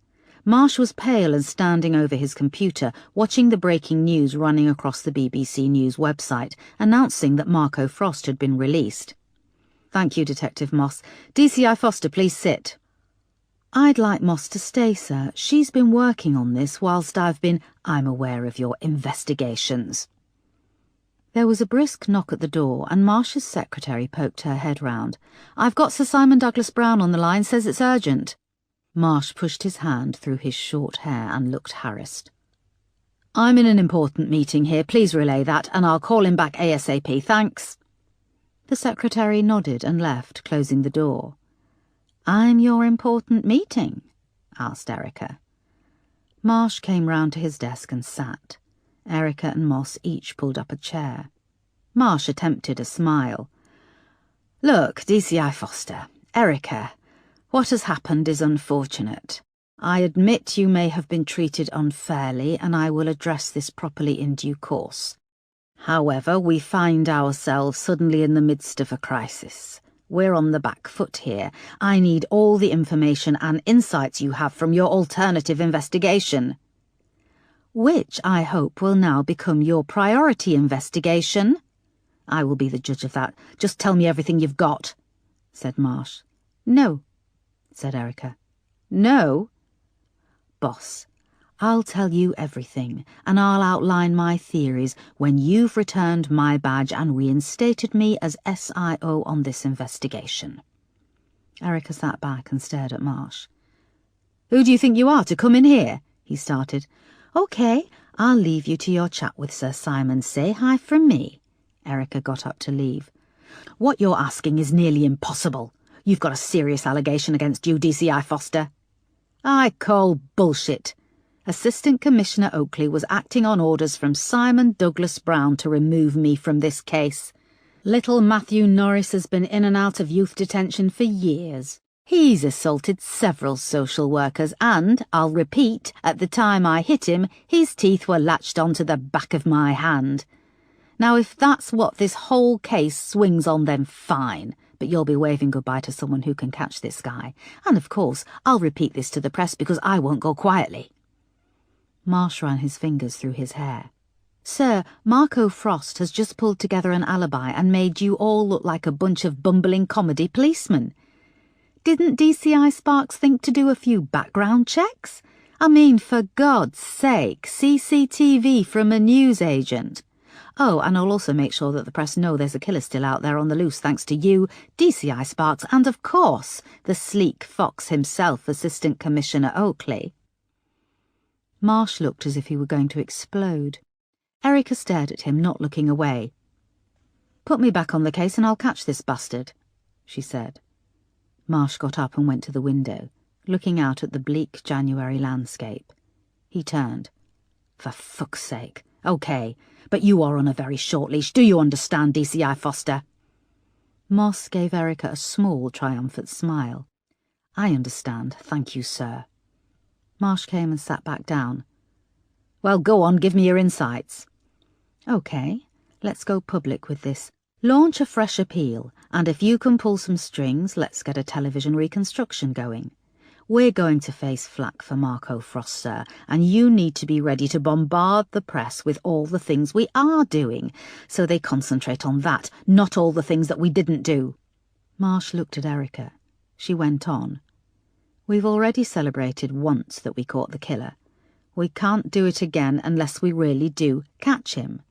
Marsh was pale and standing over his computer, watching the breaking news running across the BBC News website, announcing that Marco Frost had been released. "Thank you, Detective Moss. DCI Foster, please sit." "I'd like Moss to stay, sir. She's been working on this whilst I've been—" "I'm aware of your investigations." There was a brisk knock at the door, and Marsh's secretary poked her head round. "I've got Sir Simon Douglas Brown on the line, says it's urgent." Marsh pushed his hand through his short hair and looked harassed. "I'm in an important meeting here. Please relay that, and I'll call him back ASAP. Thanks." The secretary nodded and left, closing the door. "I'm your important meeting?" asked Erica. Marsh came round to his desk and sat. Erica and Moss each pulled up a chair. Marsh attempted a smile. "Look, DCI Foster, Erica, what has happened is unfortunate. I admit you may have been treated unfairly, and I will address this properly in due course. However, we find ourselves suddenly in the midst of a crisis. We're on the back foot here. I need all the information and insights you have from your alternative investigation, which I hope will now become your priority investigation. I will be the judge of that. Just tell me everything you've got," said Marsh. "No," said Erica. "No?" "Boss, I'll tell you everything, and I'll outline my theories when you've returned my badge and reinstated me as SIO on this investigation." Erica sat back and stared at Marsh. "Who do you think you are to come in here?" he started. "OK, I'll leave you to your chat with Sir Simon. Say hi from me." Erica got up to leave. "What you're asking is nearly impossible. You've got a serious allegation against you, DCI Foster." "I call bullshit. Assistant Commissioner Oakley was acting on orders from Simon Douglas Brown to remove me from this case. Little Matthew Norris has been in and out of youth detention for years. He's assaulted several social workers and, I'll repeat, at the time I hit him, his teeth were latched onto the back of my hand. Now, if that's what this whole case swings on, then fine, but you'll be waving goodbye to someone who can catch this guy. And of course, I'll repeat this to the press because I won't go quietly." Marsh ran his fingers through his hair. "Sir, Marco Frost has just pulled together an alibi and made you all look like a bunch of bumbling comedy policemen. Didn't DCI Sparks think to do a few background checks? I mean, for God's sake, CCTV from a newsagent. Oh, and I'll also make sure that the press know there's a killer still out there on the loose thanks to you, DCI Sparks, and of course, the sleek fox himself, Assistant Commissioner Oakley." Marsh looked as if he were going to explode. Erica stared at him, not looking away. "Put me back on the case and I'll catch this bastard," she said. Marsh got up and went to the window, looking out at the bleak January landscape. He turned. "For fuck's sake. OK, but you are on a very short leash. Do you understand, DCI Foster?" Moss gave Erica a small, triumphant smile. "I understand, thank you, sir." Marsh came and sat back down. "Well, go on, give me your insights." "OK, let's go public with this. Launch a fresh appeal, and if you can pull some strings, let's get a television reconstruction going. We're going to face flack for Marco Frost, sir, and you need to be ready to bombard the press with all the things we are doing, so they concentrate on that, not all the things that we didn't do." Marsh looked at Erica. She went on. "We've already celebrated once that we caught the killer. We can't do it again unless we really do catch him.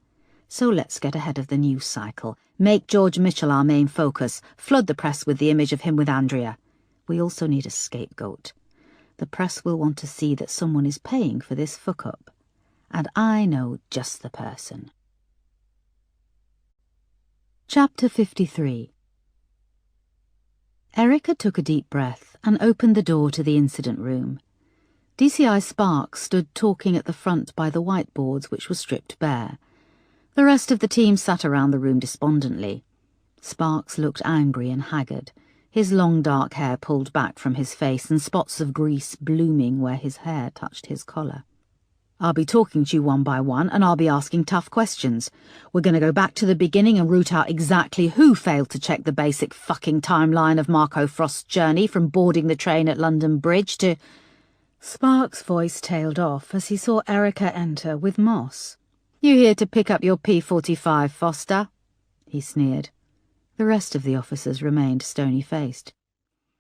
So let's get ahead of the news cycle, make George Mitchell our main focus, flood the press with the image of him with Andrea. We also need a scapegoat. The press will want to see that someone is paying for this fuck-up. And I know just the person." Chapter 53. Erica took a deep breath and opened the door to the incident room. DCI Sparks stood talking at the front by the whiteboards, which were stripped bare. The rest of the team sat around the room despondently. Sparks looked angry and haggard, his long dark hair pulled back from his face and spots of grease blooming where his hair touched his collar. "I'll be talking to you one by one, and I'll be asking tough questions. We're going to go back to the beginning and root out exactly who failed to check the basic fucking timeline of Marco Frost's journey from boarding the train at London Bridge to—" Sparks' voice tailed off as he saw Erica enter with Moss. "You here to pick up your P45, Foster?" he sneered. The rest of the officers remained stony-faced.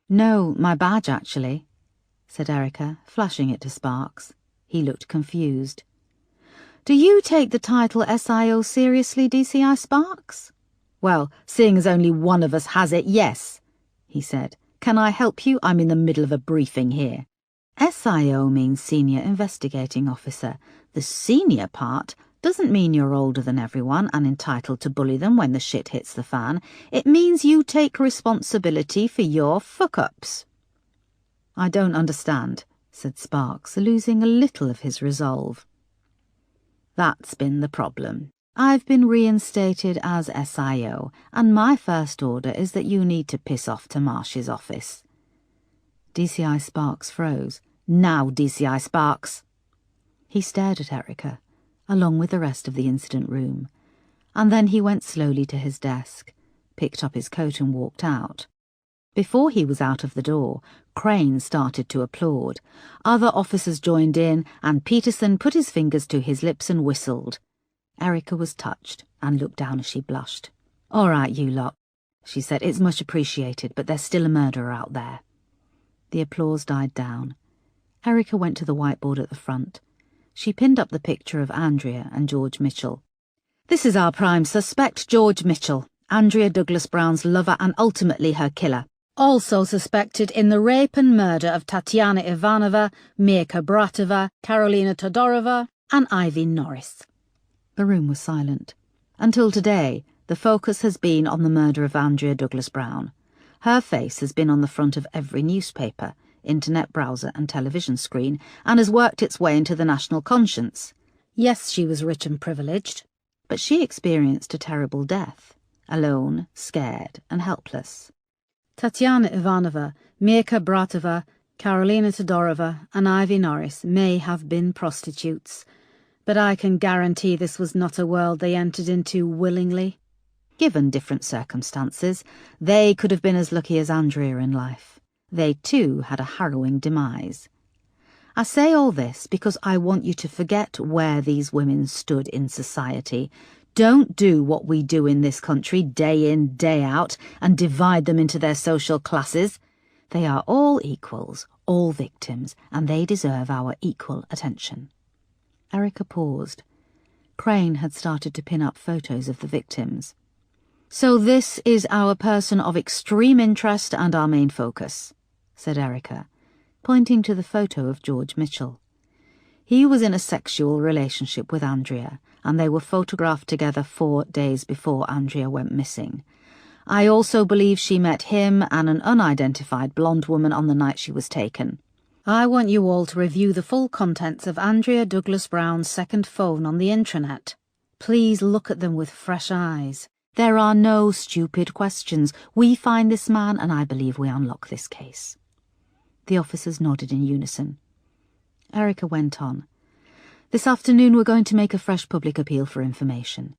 "No, my badge, actually," said Erica, flashing it to Sparks. He looked confused. "Do you take the title SIO seriously, DCI Sparks?" "Well, seeing as only one of us has it, yes," he said. "Can I help you? I'm in the middle of a briefing here." "SIO means Senior Investigating Officer. The senior part, doesn't mean you're older than everyone and entitled to bully them when the shit hits the fan. It means you take responsibility for your fuck-ups." "I don't understand," said Sparks, losing a little of his resolve. "That's been the problem. I've been reinstated as SIO, and my first order is that you need to piss off to Marsh's office." DCI Sparks froze. "Now, DCI Sparks!" He stared at Erica, along with the rest of the incident room, and then he went slowly to his desk, picked up his coat and walked out. Before he was out of the door, Crane started to applaud. Other officers joined in, and Peterson put his fingers to his lips and whistled. Erica was touched and looked down as she blushed. "All right, you lot," she said. "It's much appreciated, but there's still a murderer out there." The applause died down. Erica went to the whiteboard at the front. She pinned up the picture of Andrea and George Mitchell. "This is our prime suspect, George Mitchell, Andrea Douglas Brown's lover and ultimately her killer. Also suspected in the rape and murder of Tatiana Ivanova, Mirka Bratova, Karolina Todorova, and Ivy Norris." The room was silent. Until today, the focus has been on the murder of Andrea Douglas Brown. Her face has been on the front of every newspaper, internet browser and television screen, and has worked its way into the national conscience. Yes, she was rich and privileged, but she experienced a terrible death, alone, scared and helpless. Tatiana Ivanova, Mirka Bratova, Karolina Todorova and Ivy Norris may have been prostitutes, but I can guarantee this was not a world they entered into willingly. Given different circumstances, they could have been as lucky as Andrea in life. They too had a harrowing demise. I say all this because I want you to forget where these women stood in society. Don't do what we do in this country day in, day out, and divide them into their social classes. They are all equals, all victims, and they deserve our equal attention. Erica paused. Crane had started to pin up photos of the victims. "So this is our person of extreme interest and our main focus," said Erica, pointing to the photo of George Mitchell. He was in a sexual relationship with Andrea, and they were photographed together 4 days before Andrea went missing. I also believe she met him and an unidentified blonde woman on the night she was taken. I want you all to review the full contents of Andrea Douglas Brown's second phone on the intranet. Please look at them with fresh eyes. There are no stupid questions. We find this man, and I believe we unlock this case. The officers nodded in unison. Erica went on. "This afternoon we're going to make a fresh public appeal for information.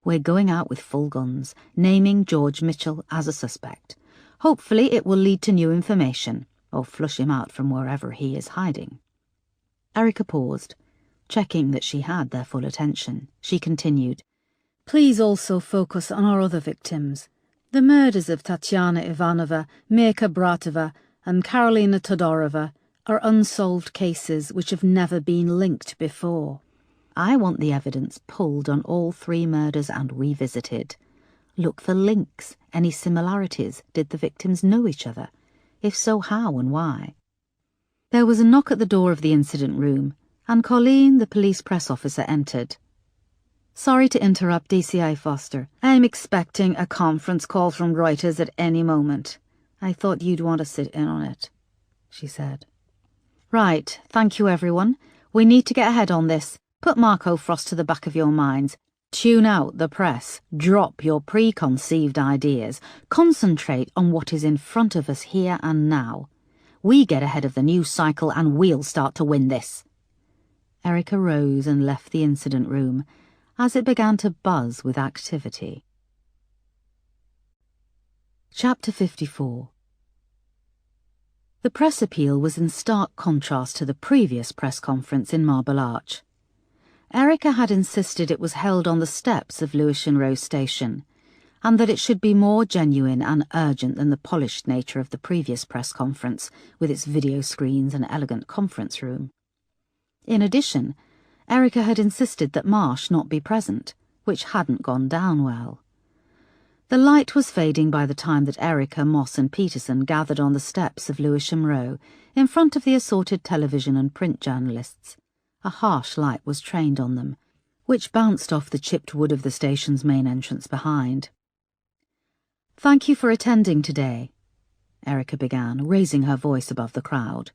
We're going out with full guns, naming George Mitchell as a suspect. Hopefully it will lead to new information, or flush him out from wherever he is hiding." Erica paused, checking that she had their full attention. She continued, "Please also focus on our other victims. The murders of Tatiana Ivanova, Mirka Bratova, and Karolina Todorova are unsolved cases which have never been linked before. I want the evidence pulled on all 3 murders and revisited. Look for links, any similarities. Did the victims know each other? If so, how and why?" There was a knock at the door of the incident room, and Colleen, the police press officer, entered. "Sorry to interrupt, DCI Foster. I'm expecting a conference call from Reuters at any moment. I thought you'd want to sit in on it," she said. "Right, thank you everyone. We need to get ahead on this. Put Marco Frost to the back of your minds. Tune out the press. Drop your preconceived ideas. Concentrate on what is in front of us here and now. We get ahead of the news cycle and we'll start to win this." Erica rose and left the incident room as it began to buzz with activity. Chapter 54. The press appeal was in stark contrast to the previous press conference in Marble Arch. Erica had insisted it was held on the steps of Lewisham Row Station, and that it should be more genuine and urgent than the polished nature of the previous press conference, with its video screens and elegant conference room. In addition, Erica had insisted that Marsh not be present, which hadn't gone down well. The light was fading by the time that Erica, Moss and Peterson gathered on the steps of Lewisham Row, in front of the assorted television and print journalists. A harsh light was trained on them, which bounced off the chipped wood of the station's main entrance behind. "Thank you for attending today," Erica began, raising her voice above the crowd.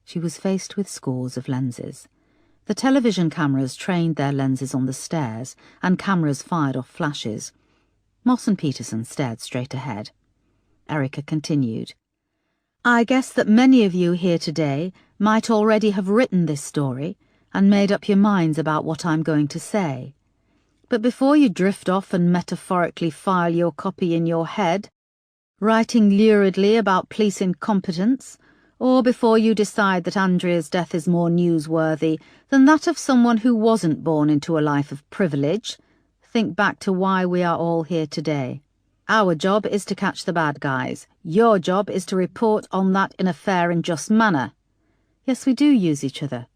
She was faced with scores of lenses. The television cameras trained their lenses on the stairs, and cameras fired off flashes. Moss and Peterson stared straight ahead. Erica continued. "I guess that many of you here today might already have written this story and made up your minds about what I'm going to say. But before you drift off and metaphorically file your copy in your head, writing luridly about police incompetence, or before you decide that Andrea's death is more newsworthy than that of someone who wasn't born into a life of privilege, think back to why we are all here today. Our job is to catch the bad guys. Your job is to report on that in a fair and just manner. Yes, we do use each other.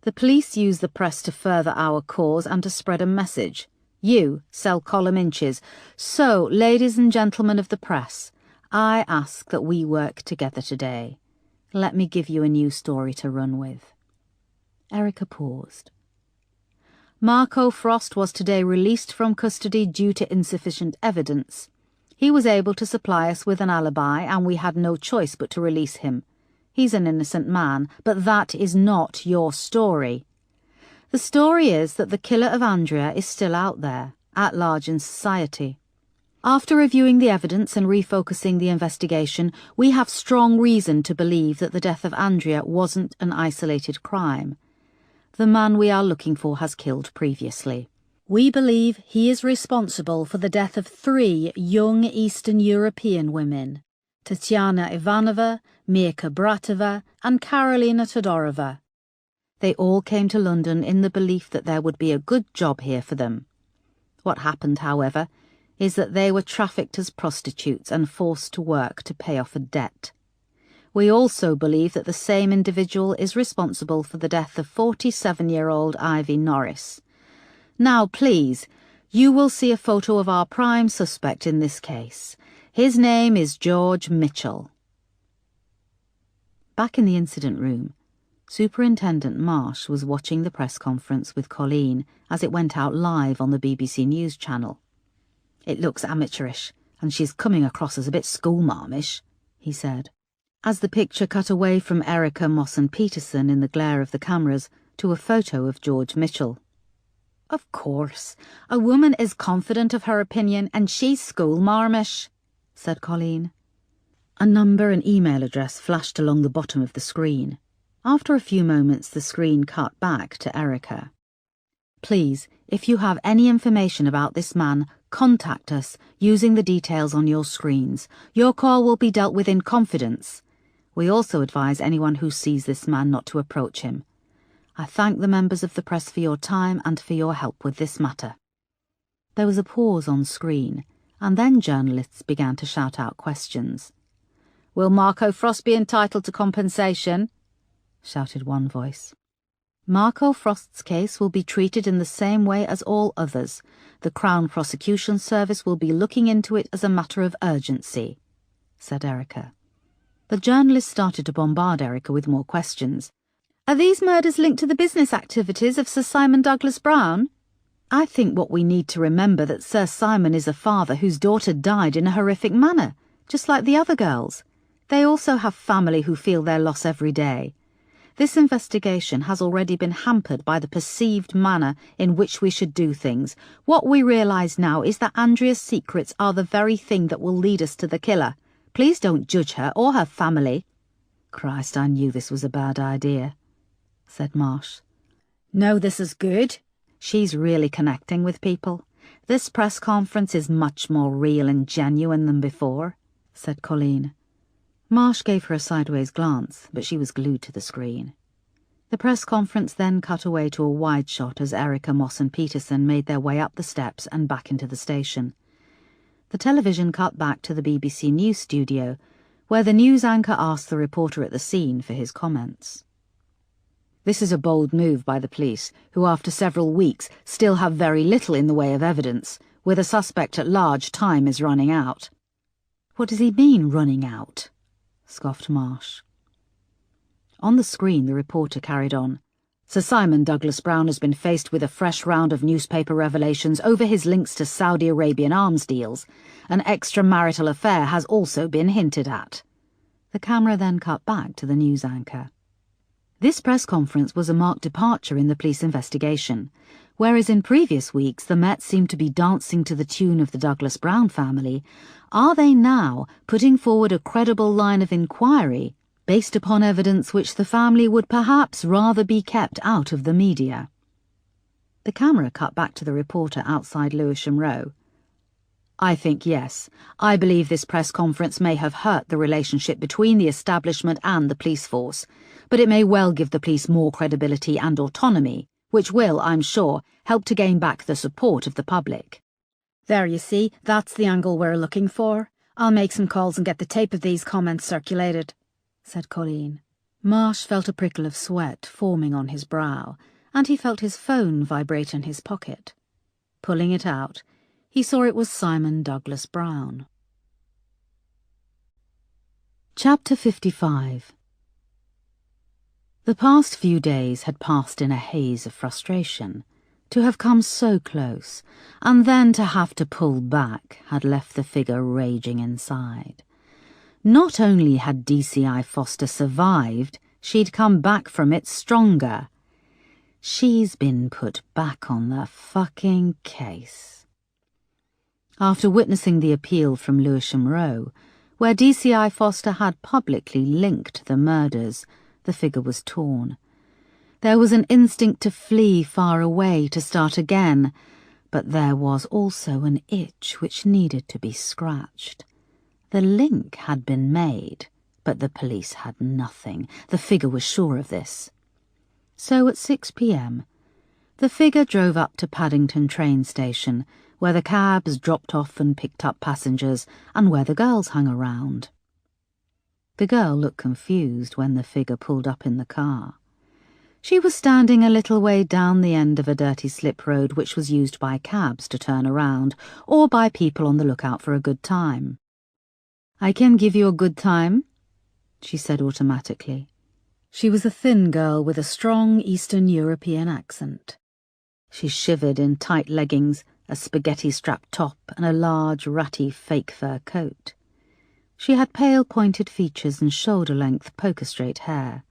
The police use the press to further our cause and to spread a message. You sell column inches. So, ladies and gentlemen of the press, I ask that we work together today. Let me give you a new story to run with." Erica paused. "Marco Frost was today released from custody due to insufficient evidence. He was able to supply us with an alibi, and we had no choice but to release him. He's an innocent man, but that is not your story. The story is that the killer of Andrea is still out there, at large in society. After reviewing the evidence and refocusing the investigation, we have strong reason to believe that the death of Andrea wasn't an isolated crime. The man we are looking for has killed previously. We believe he is responsible for the death of 3 young Eastern European women, Tatiana Ivanova, Mirka Bratova, and Karolina Todorova. They all came to London in the belief that there would be a good job here for them. What happened, however, is that they were trafficked as prostitutes and forced to work to pay off a debt. We also believe that the same individual is responsible for the death of 47-year-old Ivy Norris. Now, please, you will see a photo of our prime suspect in this case. His name is George Mitchell." Back in the incident room, Superintendent Marsh was watching the press conference with Colleen as it went out live on the BBC News channel. "It looks amateurish, and she's coming across as a bit schoolmarmish," he said, as the picture cut away from Erica, Moss and Peterson in the glare of the cameras to a photo of George Mitchell. "Of course, a woman is confident of her opinion, and she's schoolmarmish," said Colleen. A number and email address flashed along the bottom of the screen. After a few moments, the screen cut back to Erica. "Please, if you have any information about this man, contact us using the details on your screens. Your call will be dealt with in confidence. We also advise anyone who sees this man not to approach him. I thank the members of the press for your time and for your help with this matter." There was a pause on screen, and then journalists began to shout out questions. "Will Marco Frost be entitled to compensation?" shouted one voice. "Marco Frost's case will be treated in the same way as all others. The Crown Prosecution Service will be looking into it as a matter of urgency," said Erica. The journalists started to bombard Erica with more questions. "Are these murders linked to the business activities of Sir Simon Douglas Brown? I think what we need to remember that Sir Simon is a father whose daughter died in a horrific manner, just like the other girls. They also have family who feel their loss every day. This investigation has already been hampered by the perceived manner in which we should do things. What we realise now is that Andrea's secrets are the very thing that will lead us to the killer. Please don't judge her or her family." "Christ, I knew this was a bad idea," said Marsh. "No, this is good. She's really connecting with people. This press conference is much more real and genuine than before," said Colleen. Marsh gave her a sideways glance, but she was glued to the screen. The press conference then cut away to a wide shot as Erica, Moss and Peterson made their way up the steps and back into the station. The television cut back to the BBC News studio, where the news anchor asked the reporter at the scene for his comments. "This is a bold move by the police, who after several weeks still have very little in the way of evidence. With a suspect at large, time is running out." "What does he mean, running out?" scoffed Marsh. On the screen, the reporter carried on. Sir Simon Douglas Brown has been faced with a fresh round of newspaper revelations over his links to Saudi Arabian arms deals. An extramarital affair has also been hinted at. The camera then cut back to the news anchor. This press conference was a marked departure in the police investigation. Whereas in previous weeks the Met seemed to be dancing to the tune of the Douglas Brown family, are they now putting forward a credible line of inquiry based upon evidence which the family would perhaps rather be kept out of the media? The camera cut back to the reporter outside Lewisham Row. I think yes. I believe this press conference may have hurt the relationship between the establishment and the police force, but it may well give the police more credibility and autonomy, which will, I'm sure, help to gain back the support of the public. There, you see, that's the angle we're looking for. I'll make some calls and get the tape of these comments circulated, said Colleen. Marsh felt a prickle of sweat forming on his brow, and he felt his phone vibrate in his pocket. Pulling it out, he saw it was Simon Douglas Brown. Chapter 55. The past few days had passed in a haze of frustration. To have come so close, and then to have to pull back, had left the figure raging inside. Not only had DCI Foster survived, she'd come back from it stronger. She's been put back on the fucking case. After witnessing the appeal from Lewisham Row, where DCI Foster had publicly linked the murders, the figure was torn. There was an instinct to flee far away, to start again, but there was also an itch which needed to be scratched. The link had been made, but the police had nothing. The figure was sure of this. So at 6 p.m, the figure drove up to Paddington train station, where the cabs dropped off and picked up passengers, and where the girls hung around. The girl looked confused when the figure pulled up in the car. She was standing a little way down the end of a dirty slip road which was used by cabs to turn around, or by people on the lookout for a good time. "I can give you a good time," she said automatically. She was a thin girl with a strong Eastern European accent. She shivered in tight leggings, a spaghetti-strapped top, and a large, ratty fake fur coat. She had pale pointed features and shoulder-length poker-straight hair.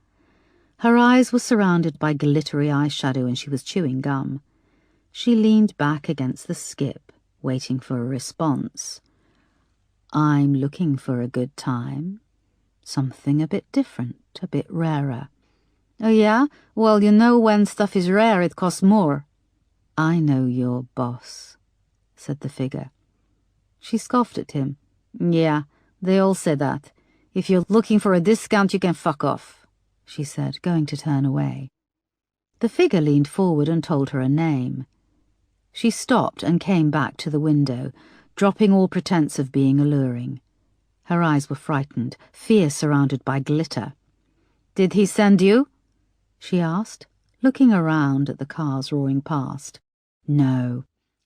Her eyes were surrounded by glittery eyeshadow and she was chewing gum. She leaned back against the skip, waiting for a response. "I'm looking for a good time. Something a bit different, a bit rarer." "Oh yeah? Well, you know when stuff is rare it costs more." "I know your boss," said the figure. She scoffed at him. "Yeah, they all say that. If you're looking for a discount you can fuck off," she said, going to turn away. The figure leaned forward and told her a name. She stopped and came back to the window, dropping all pretense of being alluring. Her eyes were frightened, fear surrounded by glitter. "Did he send you?" she asked, looking around at the cars roaring past. "No,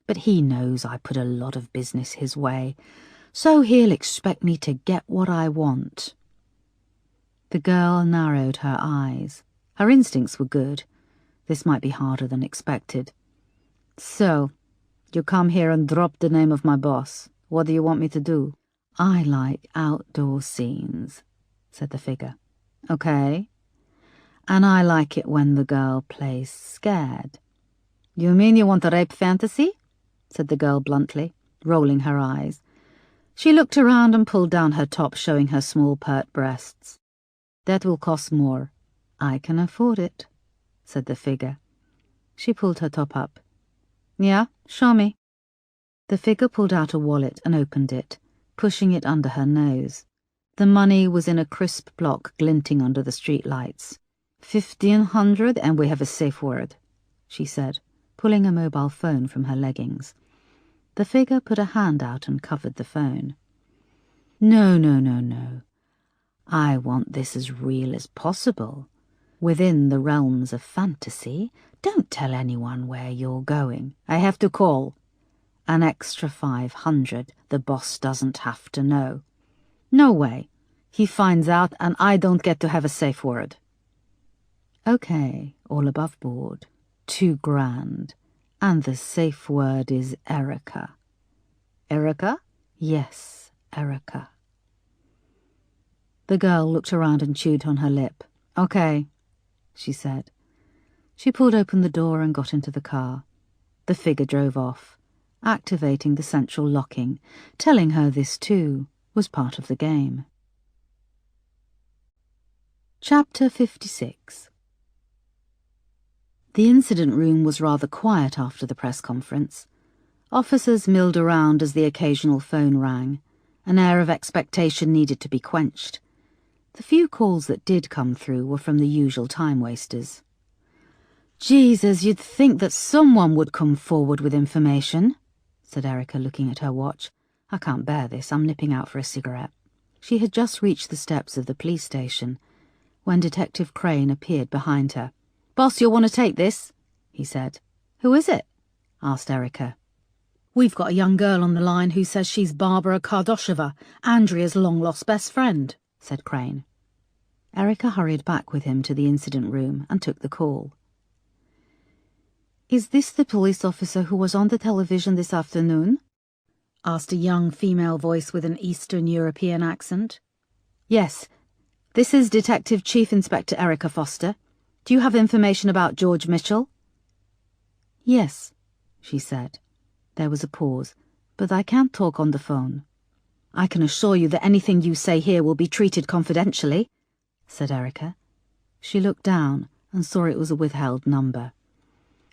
but he knows I put a lot of business his way, so he'll expect me to get what I want." The girl narrowed her eyes. Her instincts were good. This might be harder than expected. "So, you come here and drop the name of my boss. What do you want me to do?" "I like outdoor scenes," said the figure. "Okay. And I like it when the girl plays scared." "You mean you want a rape fantasy?" said the girl bluntly, rolling her eyes. She looked around and pulled down her top, showing her small pert breasts. "That will cost more." "I can afford it," said the figure. She pulled her top up. "Yeah, show me." The figure pulled out a wallet and opened it, pushing it under her nose. The money was in a crisp block glinting under the street lights. 1,500 and we have a safe word," she said, pulling a mobile phone from her leggings. The figure put a hand out and covered the phone. No. I want this as real as possible. Within the realms of fantasy. Don't tell anyone where you're going. I have to call. An extra 500. The boss doesn't have to know. No way. He finds out and I don't get to have a safe word." Okay, all above board. 2 grand. And the safe word is Erica. Erica? Yes, Erica. The girl looked around and chewed on her lip. Okay, she said. She pulled open the door and got into the car. The figure drove off, activating the central locking, telling her this, too, was part of the game. Chapter 56. The incident room was rather quiet after the press conference. Officers milled around as the occasional phone rang. An air of expectation needed to be quenched. The few calls that did come through were from the usual time-wasters. Jesus, you'd think that someone would come forward with information, said Erica, looking at her watch. I can't bear this. I'm nipping out for a cigarette. She had just reached the steps of the police station when Detective Crane appeared behind her. Boss, you'll want to take this, he said. Who is it? Asked Erica. We've got a young girl on the line who says she's Barbara Kardosheva, Andrea's long-lost best friend, said Crane. Erica hurried back with him to the incident room and took the call. Is this the police officer who was on the television this afternoon? Asked a young female voice with an Eastern European accent. Yes. This is Detective Chief Inspector Erica Foster. Do you have information about George Mitchell? Yes, she said. There was a pause, but I can't talk on the phone. I can assure you that anything you say here will be treated confidentially, said Erica. She looked down and saw it was a withheld number.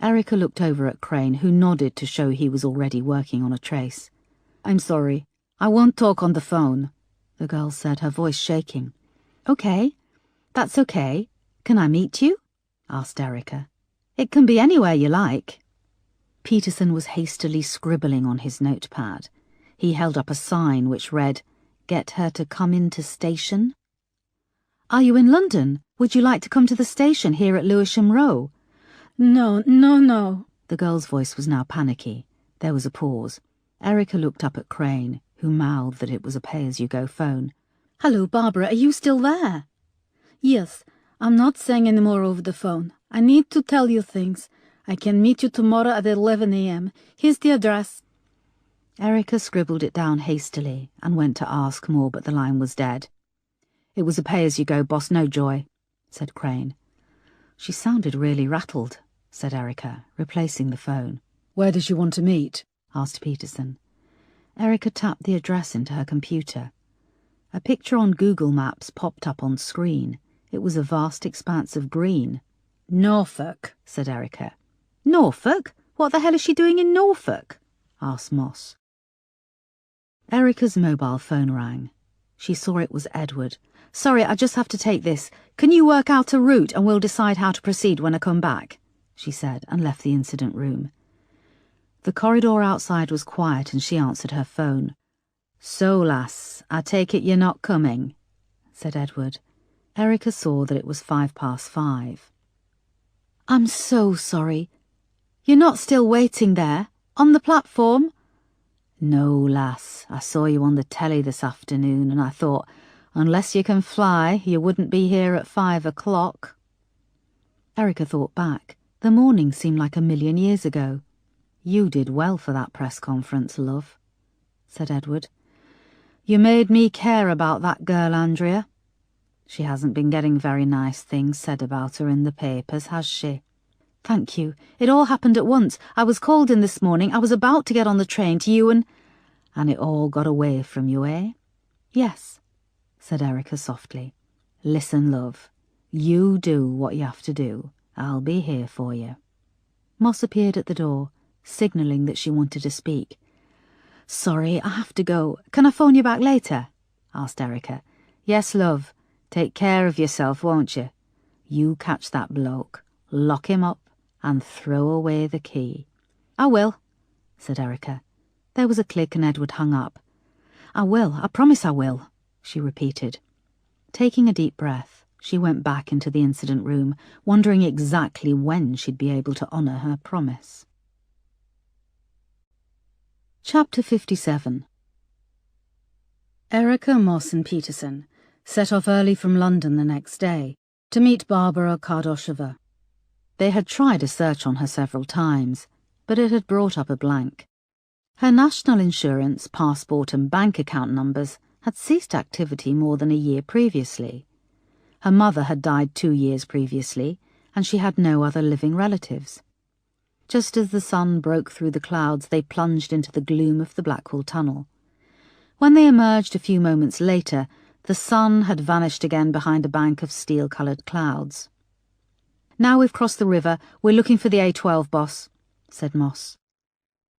Erica looked over at Crane, who nodded to show he was already working on a trace. I'm sorry. I won't talk on the phone, the girl said, her voice shaking. Okay, that's okay. Can I meet you? Asked Erica. It can be anywhere you like. Peterson was hastily scribbling on his notepad. He held up a sign which read, Get her to come into station. Are you in London? Would you like to come to the station here at Lewisham Row? No. The girl's voice was now panicky. There was a pause. Erica looked up at Crane, who mouthed that it was a pay-as-you-go phone. Hello, Barbara, are you still there? Yes, I'm not saying any more over the phone. I need to tell you things. I can meet you tomorrow at 11 a.m. Here's the address. Erica scribbled it down hastily and went to ask more, but the line was dead. It was a pay-as-you-go, boss, no joy, said Crane. She sounded really rattled, said Erica, replacing the phone. Where does she want to meet? Asked Peterson. Erica tapped the address into her computer. A picture on Google Maps popped up on screen. It was a vast expanse of green. Norfolk, said Erica. Norfolk? What the hell is she doing in Norfolk? Asked Moss. Erica's mobile phone rang. She saw it was Edward. Sorry, I just have to take this. Can you work out a route and we'll decide how to proceed when I come back? She said, and left the incident room. The corridor outside was quiet and she answered her phone. So, lass, I take it you're not coming, said Edward. Erica saw that it was 5:05. I'm so sorry. You're not still waiting there, on the platform? No, lass, I saw you on the telly this afternoon and I thought, unless you can fly, you wouldn't be here at 5 o'clock. Erica thought back. The morning seemed like a million years ago. You did well for that press conference, love, said Edward. You made me care about that girl, Andrea. She hasn't been getting very nice things said about her in the papers, has she? Thank you. It all happened at once. I was called in this morning. I was about to get on the train to you and it all got away from you, eh? Yes, said Erica softly. Listen, love. You do what you have to do. I'll be here for you. Moss appeared at the door, signalling that she wanted to speak. Sorry, I have to go. Can I phone you back later? Asked Erica. Yes, love. Take care of yourself, won't you? You catch that bloke, lock him up, and throw away the key. I will, said Erica. There was a click and Edward hung up. I will, I promise I will, she repeated. Taking a deep breath, she went back into the incident room, wondering exactly when she'd be able to honour her promise. Chapter 57. Erica, Moss and Peterson set off early from London the next day, To meet Barbara Kardosheva. They had tried a search on her several times, but it had brought up a blank. Her national insurance, passport and bank account numbers had ceased activity more than a year previously. Her mother had died 2 years previously, and she had no other living relatives. Just as the sun broke through the clouds, they plunged into the gloom of the Blackwall Tunnel. When they emerged a few moments later, the sun had vanished again behind a bank of steel-coloured clouds. "Now we've crossed the river, we're looking for the A12, boss," said Moss.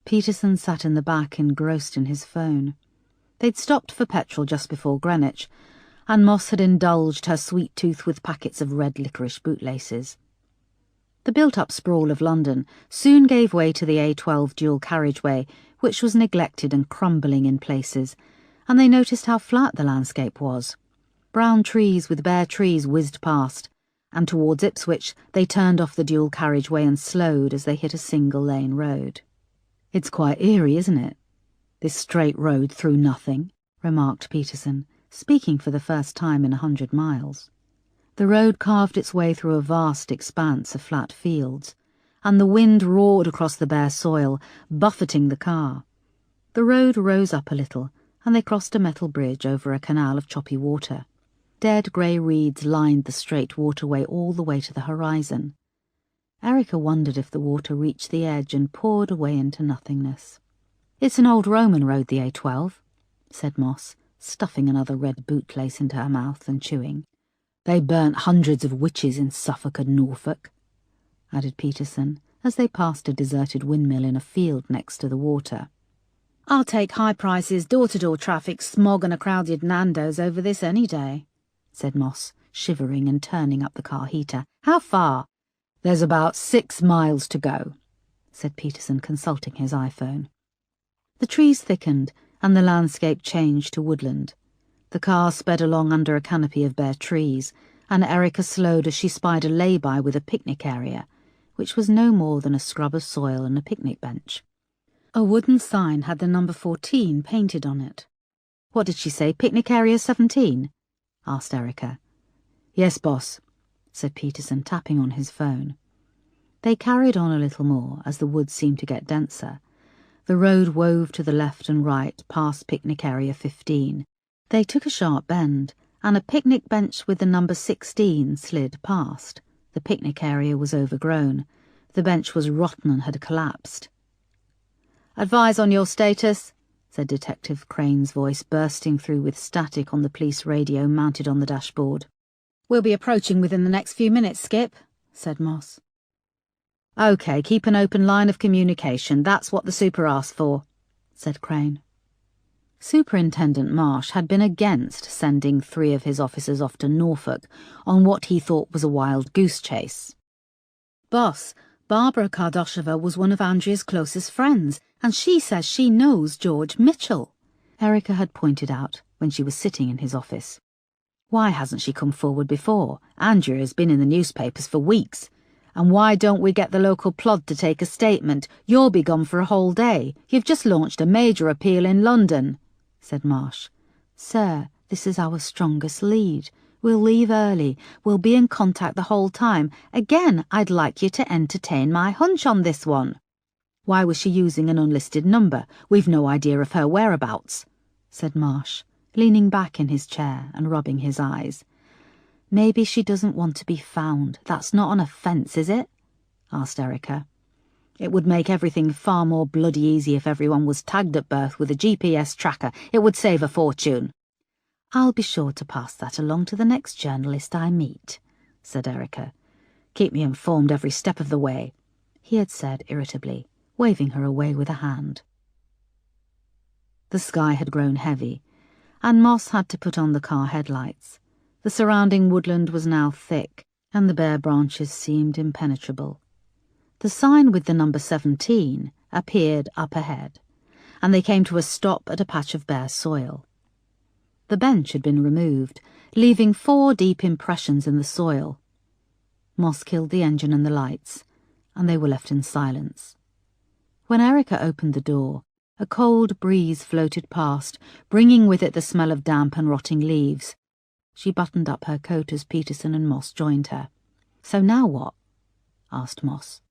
Peterson sat in the back, engrossed in his phone. They'd stopped for petrol just before Greenwich, and Moss had indulged her sweet tooth with packets of red licorice bootlaces. The built-up sprawl of London soon gave way to the A12 dual carriageway, which was neglected and crumbling in places, and they noticed how flat the landscape was. Brown trees with bare trees whizzed past, and towards Ipswich they turned off the dual carriageway and slowed as they hit a single-lane road. "It's quite eerie, isn't it? This straight road through nothing," remarked Peterson, speaking for the first time in 100 miles. The road carved its way through a vast expanse of flat fields, and the wind roared across the bare soil, buffeting the car. The road rose up a little, and they crossed a metal bridge over a canal of choppy water. Dead grey reeds lined the straight waterway all the way to the horizon. Erica wondered if the water reached the edge and poured away into nothingness. "It's an old Roman road, the A12, said Moss, stuffing another red bootlace into her mouth and chewing. "They burnt hundreds of witches in Suffolk and Norfolk," added Peterson, as they passed a deserted windmill in a field next to the water. "I'll take high prices, door-to-door traffic, smog and a crowded Nando's over this any day," said Moss, shivering and turning up the car heater. "How far?" "There's about 6 miles to go," said Peterson, consulting his iPhone. The trees thickened, and the landscape changed to woodland. The car sped along under a canopy of bare trees, and Erica slowed as she spied a lay-by with a picnic area, which was no more than a scrub of soil and a picnic bench. A wooden sign had the number 14 painted on it. "What did she say, picnic area 17? asked Erica. "Yes, boss," said Peterson, tapping on his phone. They carried on a little more as the woods seemed to get denser. The road wove to the left and right past picnic area 15. They took a sharp bend, and a picnic bench with the number 16 slid past. The picnic area was overgrown. The bench was rotten and had collapsed. "Advise on your status," said Detective Crane's voice, bursting through with static on the police radio mounted on the dashboard. "We'll be approaching within the next few minutes, Skip," said Moss. "OK, keep an open line of communication. That's what the super asked for," said Crane. Superintendent Marsh had been against sending 3 of his officers off to Norfolk on what he thought was a wild goose chase. "Boss, Barbara Kardosheva was one of Andrea's closest friends, and she says she knows George Mitchell," Erica had pointed out when she was sitting in his office. "Why hasn't she come forward before? Andrea has been in the newspapers for weeks. And why don't we get the local plod to take a statement? You'll be gone for a whole day. You've just launched a major appeal in London," said Marsh. "Sir, this is our strongest lead. We'll leave early. We'll be in contact the whole time. Again, I'd like you to entertain my hunch on this one." "Why was she using an unlisted number? We've no idea of her whereabouts," said Marsh, leaning back in his chair and rubbing his eyes. "Maybe she doesn't want to be found. That's not an offence, is it?" asked Erica. "It would make everything far more bloody easy if everyone was tagged at birth with a GPS tracker. It would save a fortune." "I'll be sure to pass that along to the next journalist I meet," said Erica. "Keep me informed every step of the way," he had said irritably, waving her away with a hand. The sky had grown heavy, and Moss had to put on the car headlights. The surrounding woodland was now thick, and the bare branches seemed impenetrable. The sign with the number 17 appeared up ahead, and they came to a stop at a patch of bare soil. The bench had been removed, leaving 4 deep impressions in the soil. Moss killed the engine and the lights, and they were left in silence. When Erica opened the door, a cold breeze floated past, bringing with it the smell of damp and rotting leaves. She buttoned up her coat as Peterson and Moss joined her. "So now what?" asked Moss.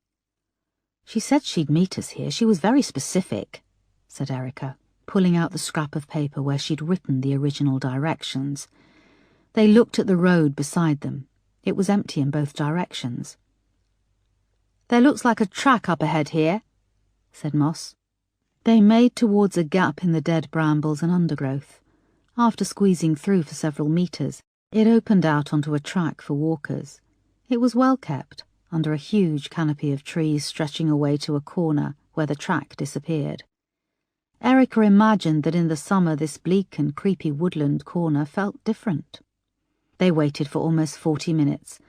"She said she'd meet us here. She was very specific," said Erica, pulling out the scrap of paper where she'd written the original directions. They looked at the road beside them. It was empty in both directions. "There looks like a track up ahead here," said Moss. They made towards a gap in the dead brambles and undergrowth. After squeezing through for several meters, it opened out onto a track for walkers. It was well kept, under a huge canopy of trees stretching away to a corner where the track disappeared. Erica imagined that in the summer this bleak and creepy woodland corner felt different. They waited for almost 40 minutes,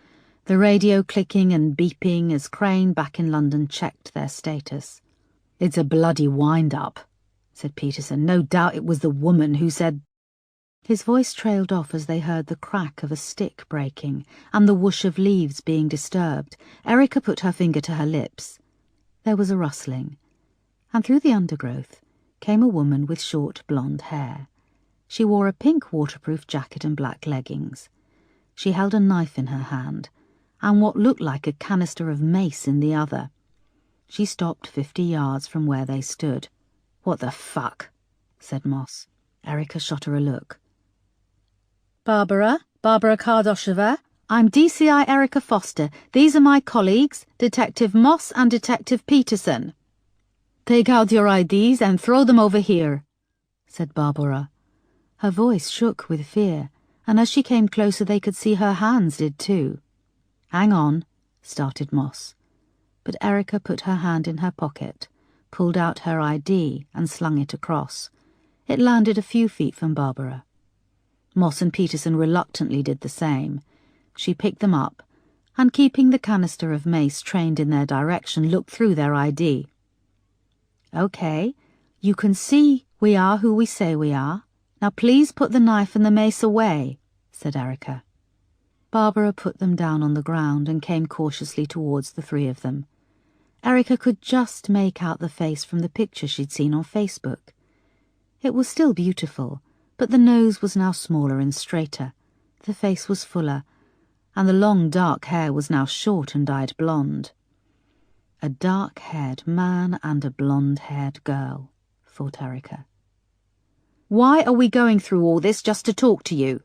the radio clicking and beeping as Crane back in London checked their status. "It's a bloody wind-up," said Peterson. "No doubt it was the woman who said—" His voice trailed off as they heard the crack of a stick breaking and the whoosh of leaves being disturbed. Erica put her finger to her lips. There was a rustling, and through the undergrowth came a woman with short blonde hair. She wore a pink waterproof jacket and black leggings. She held a knife in her hand, and what looked like a canister of mace in the other. She stopped 50 yards from where they stood. "What the fuck?" said Moss. Erica shot her a look. Barbara Kardosheva. I'm DCI Erica Foster. These are my colleagues, Detective Moss and Detective Peterson." "Take out your IDs and throw them over here," said Barbara. Her voice shook with fear, and as she came closer they could see her hands did too. "Hang on," started Moss. But Erica put her hand in her pocket, pulled out her ID and slung it across. It landed a few feet from Barbara. Moss and Peterson reluctantly did the same. She picked them up, and keeping the canister of mace trained in their direction, looked through their ID. "Okay, you can see we are who we say we are. Now please put the knife and the mace away," said Erica. Barbara put them down on the ground and came cautiously towards the three of them. Erica could just make out the face from the picture she'd seen on Facebook. It was still beautiful, but the nose was now smaller and straighter, the face was fuller, and the long dark hair was now short and dyed blonde. A dark-haired man and a blonde-haired girl, thought Erica. "Why are we going through all this just to talk to you?"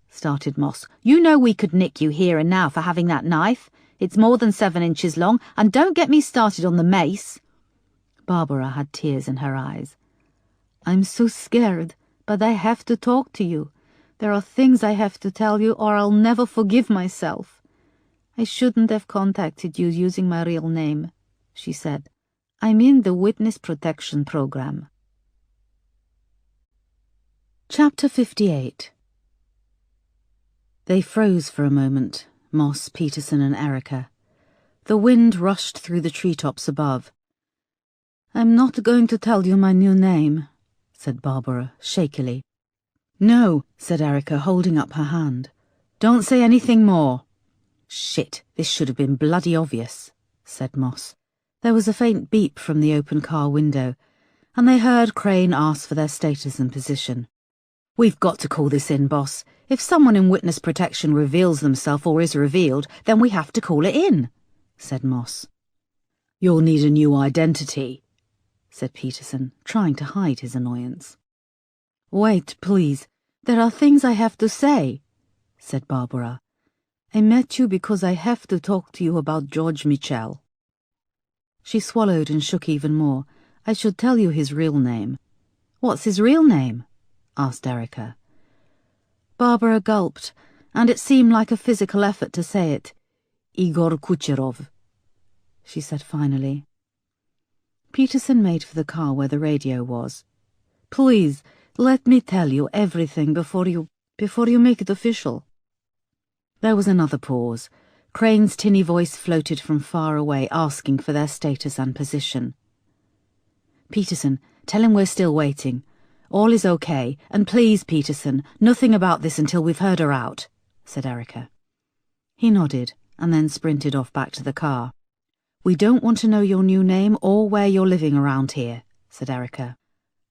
started Moss. "You know we could nick you here and now for having that knife. It's more than 7 inches long, and don't get me started on the mace." Barbara had tears in her eyes. "I'm so scared, but I have to talk to you. There are things I have to tell you or I'll never forgive myself. I shouldn't have contacted you using my real name," she said. "I'm in the Witness Protection Program." Chapter 58. They froze for a moment, Moss, Peterson and Erica. The wind rushed through the treetops above. "I'm not going to tell you my new name," said Barbara, shakily. "No," said Erica, holding up her hand. "Don't say anything more." "Shit, this should have been bloody obvious," said Moss. There was a faint beep from the open car window, and they heard Crane ask for their status and position. "We've got to call this in, boss. If someone in witness protection reveals themselves or is revealed, then we have to call it in," said Moss. "You'll need a new identity," said Peterson, trying to hide his annoyance. "Wait, please. There are things I have to say," said Barbara. "I met you because I have to talk to you about George Mitchell." She swallowed and shook even more. "I should tell you his real name." "What's his real name?" asked Erica. Barbara gulped, and it seemed like a physical effort to say it. "Igor Kucherov," she said finally. Peterson made for the car where the radio was. "Please, let me tell you everything before you make it official." There was another pause. Crane's tinny voice floated from far away, asking for their status and position. "Peterson, tell him we're still waiting. All is okay, and please, Peterson, nothing about this until we've heard her out," said Erica. He nodded, and then sprinted off back to the car. "We don't want to know your new name or where you're living around here," said Erica.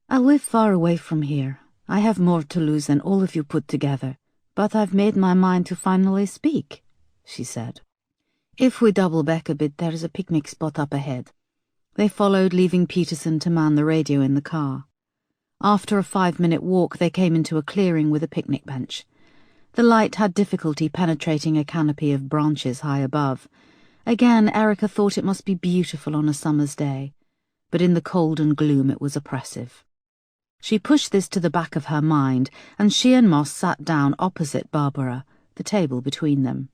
"I live far away from here. I have more to lose than all of you put together, but I've made my mind to finally speak," she said. "If we double back a bit, there's a picnic spot up ahead." They followed, leaving Peterson to man the radio in the car. After a 5-minute walk, they came into a clearing with a picnic bench. The light had difficulty penetrating a canopy of branches high above. Again, Erica thought it must be beautiful on a summer's day, but in the cold and gloom it was oppressive. She pushed this to the back of her mind, and she and Moss sat down opposite Barbara, the table between them.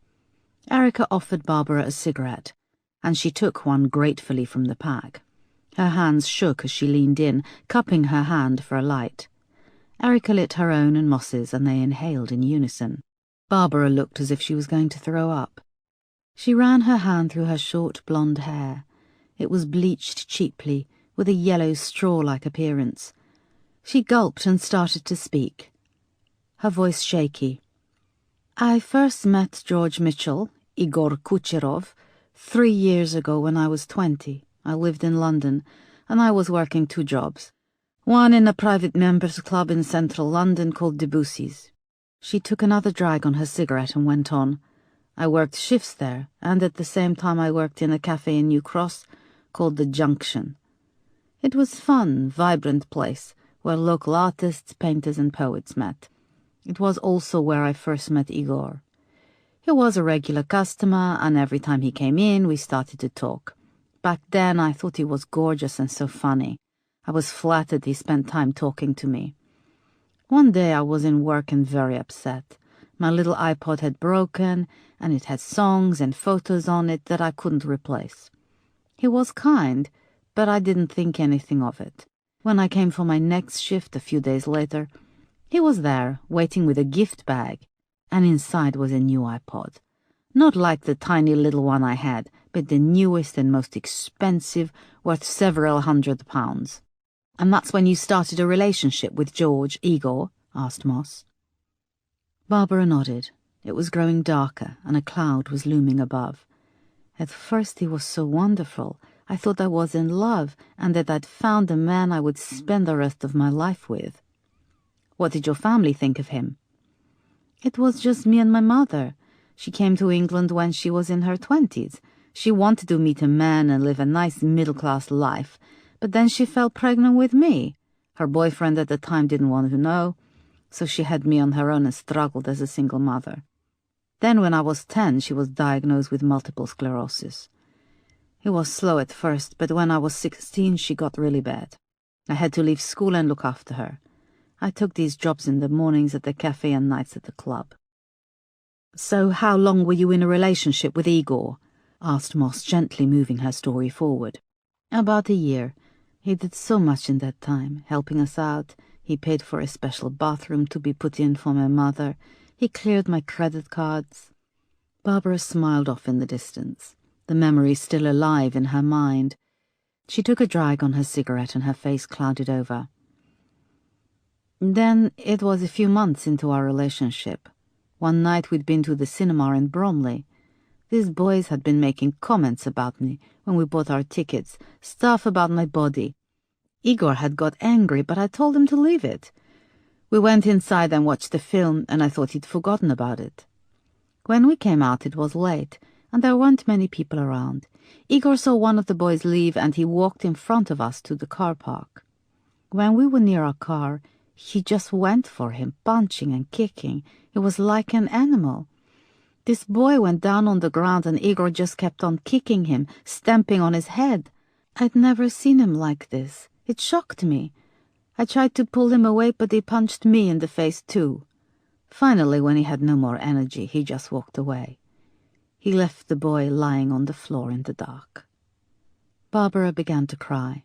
Erica offered Barbara a cigarette, and she took one gratefully from the pack. Her hands shook as she leaned in, cupping her hand for a light. Erica lit her own and Moss's, and they inhaled in unison. Barbara looked as if she was going to throw up. She ran her hand through her short blonde hair. It was bleached cheaply, with a yellow straw-like appearance. She gulped and started to speak, her voice shaky. "I first met George Mitchell, Igor Kucherov, 3 years ago when I was 20. I lived in London, and I was working 2 jobs. One in a private members' club in central London called Debussy's." She took another drag on her cigarette and went on. "I worked shifts there, and at the same time I worked in a cafe in New Cross called The Junction. It was fun, vibrant place, where local artists, painters and poets met. It was also where I first met Igor. He was a regular customer, and every time he came in we started to talk. Back then I thought he was gorgeous and so funny. I was flattered he spent time talking to me. One day I was in work and very upset. My little iPod had broken, and it had songs and photos on it that I couldn't replace. He was kind, but I didn't think anything of it. When I came for my next shift a few days later, he was there, waiting with a gift bag, and inside was a new iPod. Not like the tiny little one I had, but the newest and most expensive, worth several £100. "And that's when you started a relationship with George, Igor?" asked Moss. Barbara nodded. It was growing darker, and a cloud was looming above. "At first he was so wonderful. I thought I was in love, and that I'd found a man I would spend the rest of my life with." "What did your family think of him?" "It was just me and my mother. She came to England when she was in her 20s. She wanted to meet a man and live a nice middle-class life, but then she fell pregnant with me. Her boyfriend at the time didn't want to know, so she had me on her own and struggled as a single mother. Then when I was 10, she was diagnosed with multiple sclerosis. It was slow at first, but when I was 16, she got really bad. I had to leave school and look after her. I took these jobs in the mornings at the cafe and nights at the club." "So how long were you in a relationship with Igor?" asked Moss, gently moving her story forward. "About a year. He did so much in that time, helping us out. He paid for a special bathroom to be put in for my mother. He cleared my credit cards." Barbara smiled off in the distance, the memory still alive in her mind. She took a drag on her cigarette and her face clouded over. "Then it was a few months into our relationship. One night we'd been to the cinema in Bromley. These boys had been making comments about me when we bought our tickets, stuff about my body. Igor had got angry, but I told him to leave it. We went inside and watched the film, and I thought he'd forgotten about it. When we came out, it was late, and there weren't many people around. Igor saw one of the boys leave, and he walked in front of us to the car park. When we were near our car, he just went for him, punching and kicking. It was like an animal. This boy went down on the ground, and Igor just kept on kicking him, stamping on his head. I'd never seen him like this. It shocked me. I tried to pull him away, but he punched me in the face too. Finally, when he had no more energy, he just walked away. He left the boy lying on the floor in the dark." Barbara began to cry.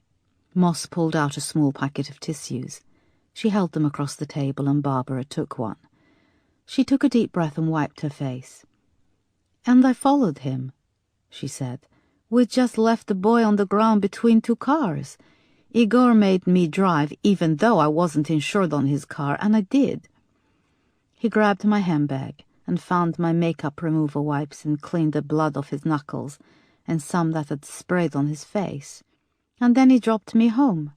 Moss pulled out a small packet of tissues. She held them across the table, and Barbara took one. She took a deep breath and wiped her face. "And I followed him," she said. "We just left the boy on the ground between 2 cars. Igor made me drive, even though I wasn't insured on his car, and I did. He grabbed my handbag and found my makeup remover wipes and cleaned the blood off his knuckles and some that had sprayed on his face. And then he dropped me home.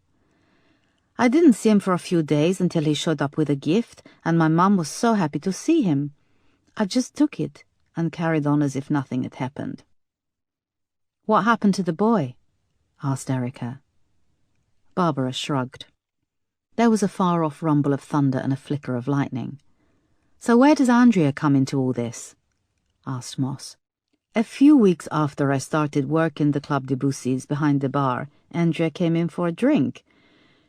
I didn't see him for a few days until he showed up with a gift, and my mum was so happy to see him. I just took it and carried on as if nothing had happened." "What happened to the boy?" asked Erica. Barbara shrugged. There was a far-off rumble of thunder and a flicker of lightning. "So where does Andrea come into all this?" asked Moss. "A few weeks after I started work in the Club Debussy's behind the bar, Andrea came in for a drink.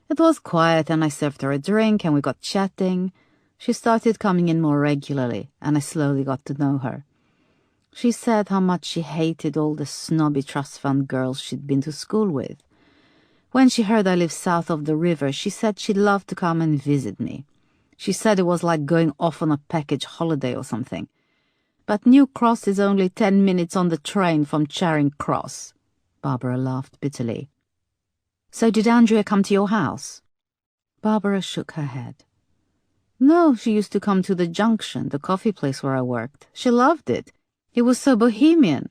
It was quiet and I served her a drink and we got chatting. She started coming in more regularly and I slowly got to know her. She said how much she hated all the snobby trust fund girls she'd been to school with. When she heard I lived south of the river, she said she'd love to come and visit me. She said it was like going off on a package holiday or something. But New Cross is only 10 minutes on the train from Charing Cross." Barbara laughed bitterly. "So did Andrea come to your house?" Barbara shook her head. "No, she used to come to the Junction, the coffee place where I worked. She loved it. It was so bohemian.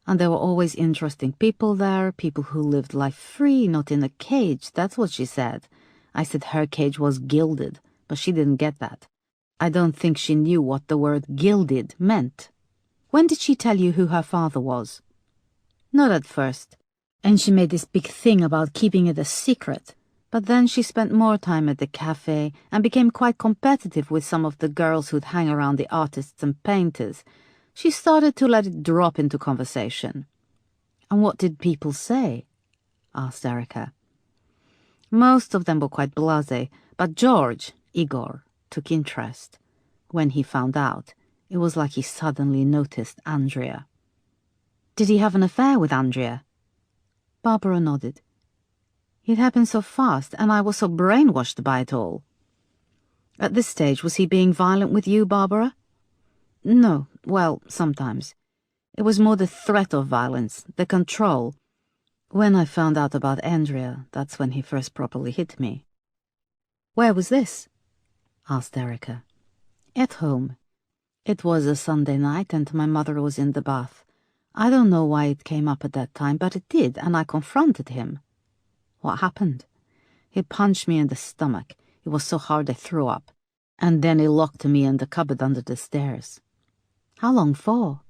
And there were always interesting people there, people who lived life free, not in a cage, that's what she said. I said her cage was gilded, but she didn't get that. I don't think she knew what the word gilded meant." "When did she tell you who her father was?" "Not at first. And she made this big thing about keeping it a secret. But then she spent more time at the cafe and became quite competitive with some of the girls who'd hang around the artists and painters. She started to let it drop into conversation." "And what did people say?" asked Erica. "Most of them were quite blasé, but George, Igor, took interest. When he found out, it was like he suddenly noticed Andrea." "Did he have an affair with Andrea?" Barbara nodded. "It happened so fast, and I was so brainwashed by it all." "At this stage, was he being violent with you, Barbara?" "No, well, sometimes. It was more the threat of violence, the control. When I found out about Andrea, that's when he first properly hit me." "Where was this?" asked Erica. "At home. It was a Sunday night and my mother was in the bath. I don't know why it came up at that time, but it did, and I confronted him." "What happened?" "He punched me in the stomach. It was so hard I threw up. And then he locked me in the cupboard under the stairs." "How long for?"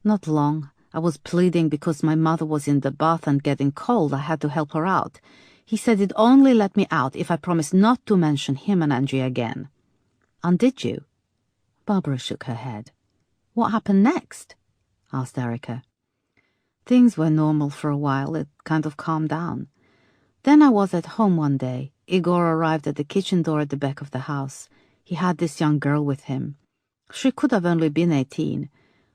"Not long. I was pleading because my mother was in the bath and getting cold. I had to help her out. He said he'd only let me out if I promised not to mention him and Andrea again." "And did you?" Barbara shook her head. "What happened next?" asked Erica. "Things were normal for a while. It kind of calmed down. Then I was at home one day. Igor arrived at the kitchen door at the back of the house. He had this young girl with him. She could have only been 18.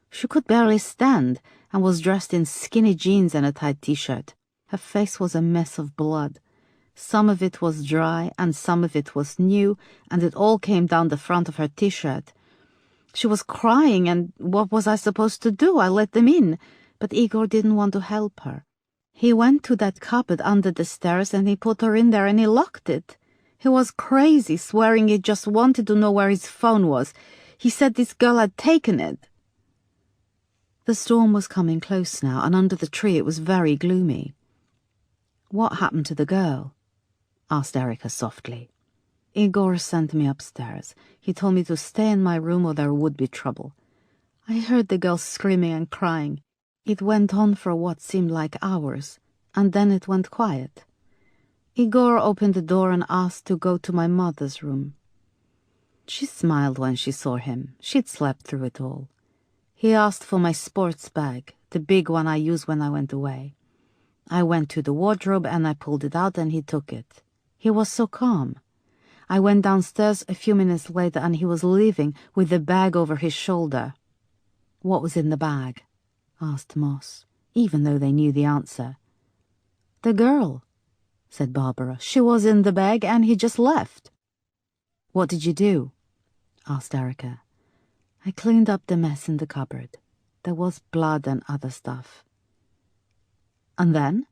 She could barely stand and was dressed in skinny jeans and a tight t-shirt. Her face was a mess of blood. Some of it was dry and some of it was new, and it all came down the front of her t-shirt. She was crying, and what was I supposed to do? I let them in, but Igor didn't want to help her. He went to that cupboard under the stairs and he put her in there and he locked it. He was crazy, swearing he just wanted to know where his phone was. He said this girl had taken it." The storm was coming close now, and under the tree it was very gloomy. "What happened to the girl?" asked Erica softly. "Igor sent me upstairs. He told me to stay in my room or there would be trouble. I heard the girl screaming and crying. It went on for what seemed like hours, and then it went quiet. Igor opened the door and asked to go to my mother's room. She smiled when she saw him. She'd slept through it all. He asked for my sports bag, the big one I used when I went away. I went to the wardrobe and I pulled it out and he took it. He was so calm. I went downstairs a few minutes later and he was leaving with the bag over his shoulder." "What was in the bag?" asked Moss, even though they knew the answer. "The girl," said Barbara. "She was in the bag and he just left." "What did you do?" asked Erica. "I cleaned up the mess in the cupboard. There was blood and other stuff." "And then?"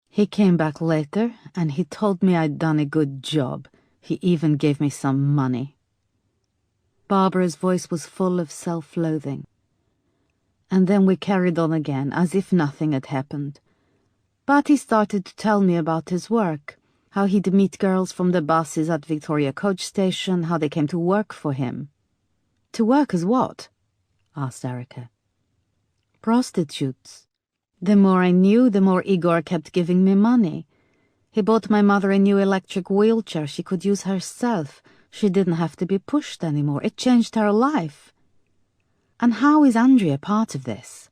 "He came back later and he told me I'd done a good job. He even gave me some money." Barbara's voice was full of self-loathing. "And then we carried on again, as if nothing had happened. But he started to tell me about his work, How he'd meet girls from the buses at Victoria Coach Station, how they came to work for him. To work as what? Asked Erica. Prostitutes. The more I knew, the more Igor kept giving me money. He bought my mother a new electric wheelchair she could use herself. She didn't have to be pushed anymore. It changed her life. And how is Andrea part of this?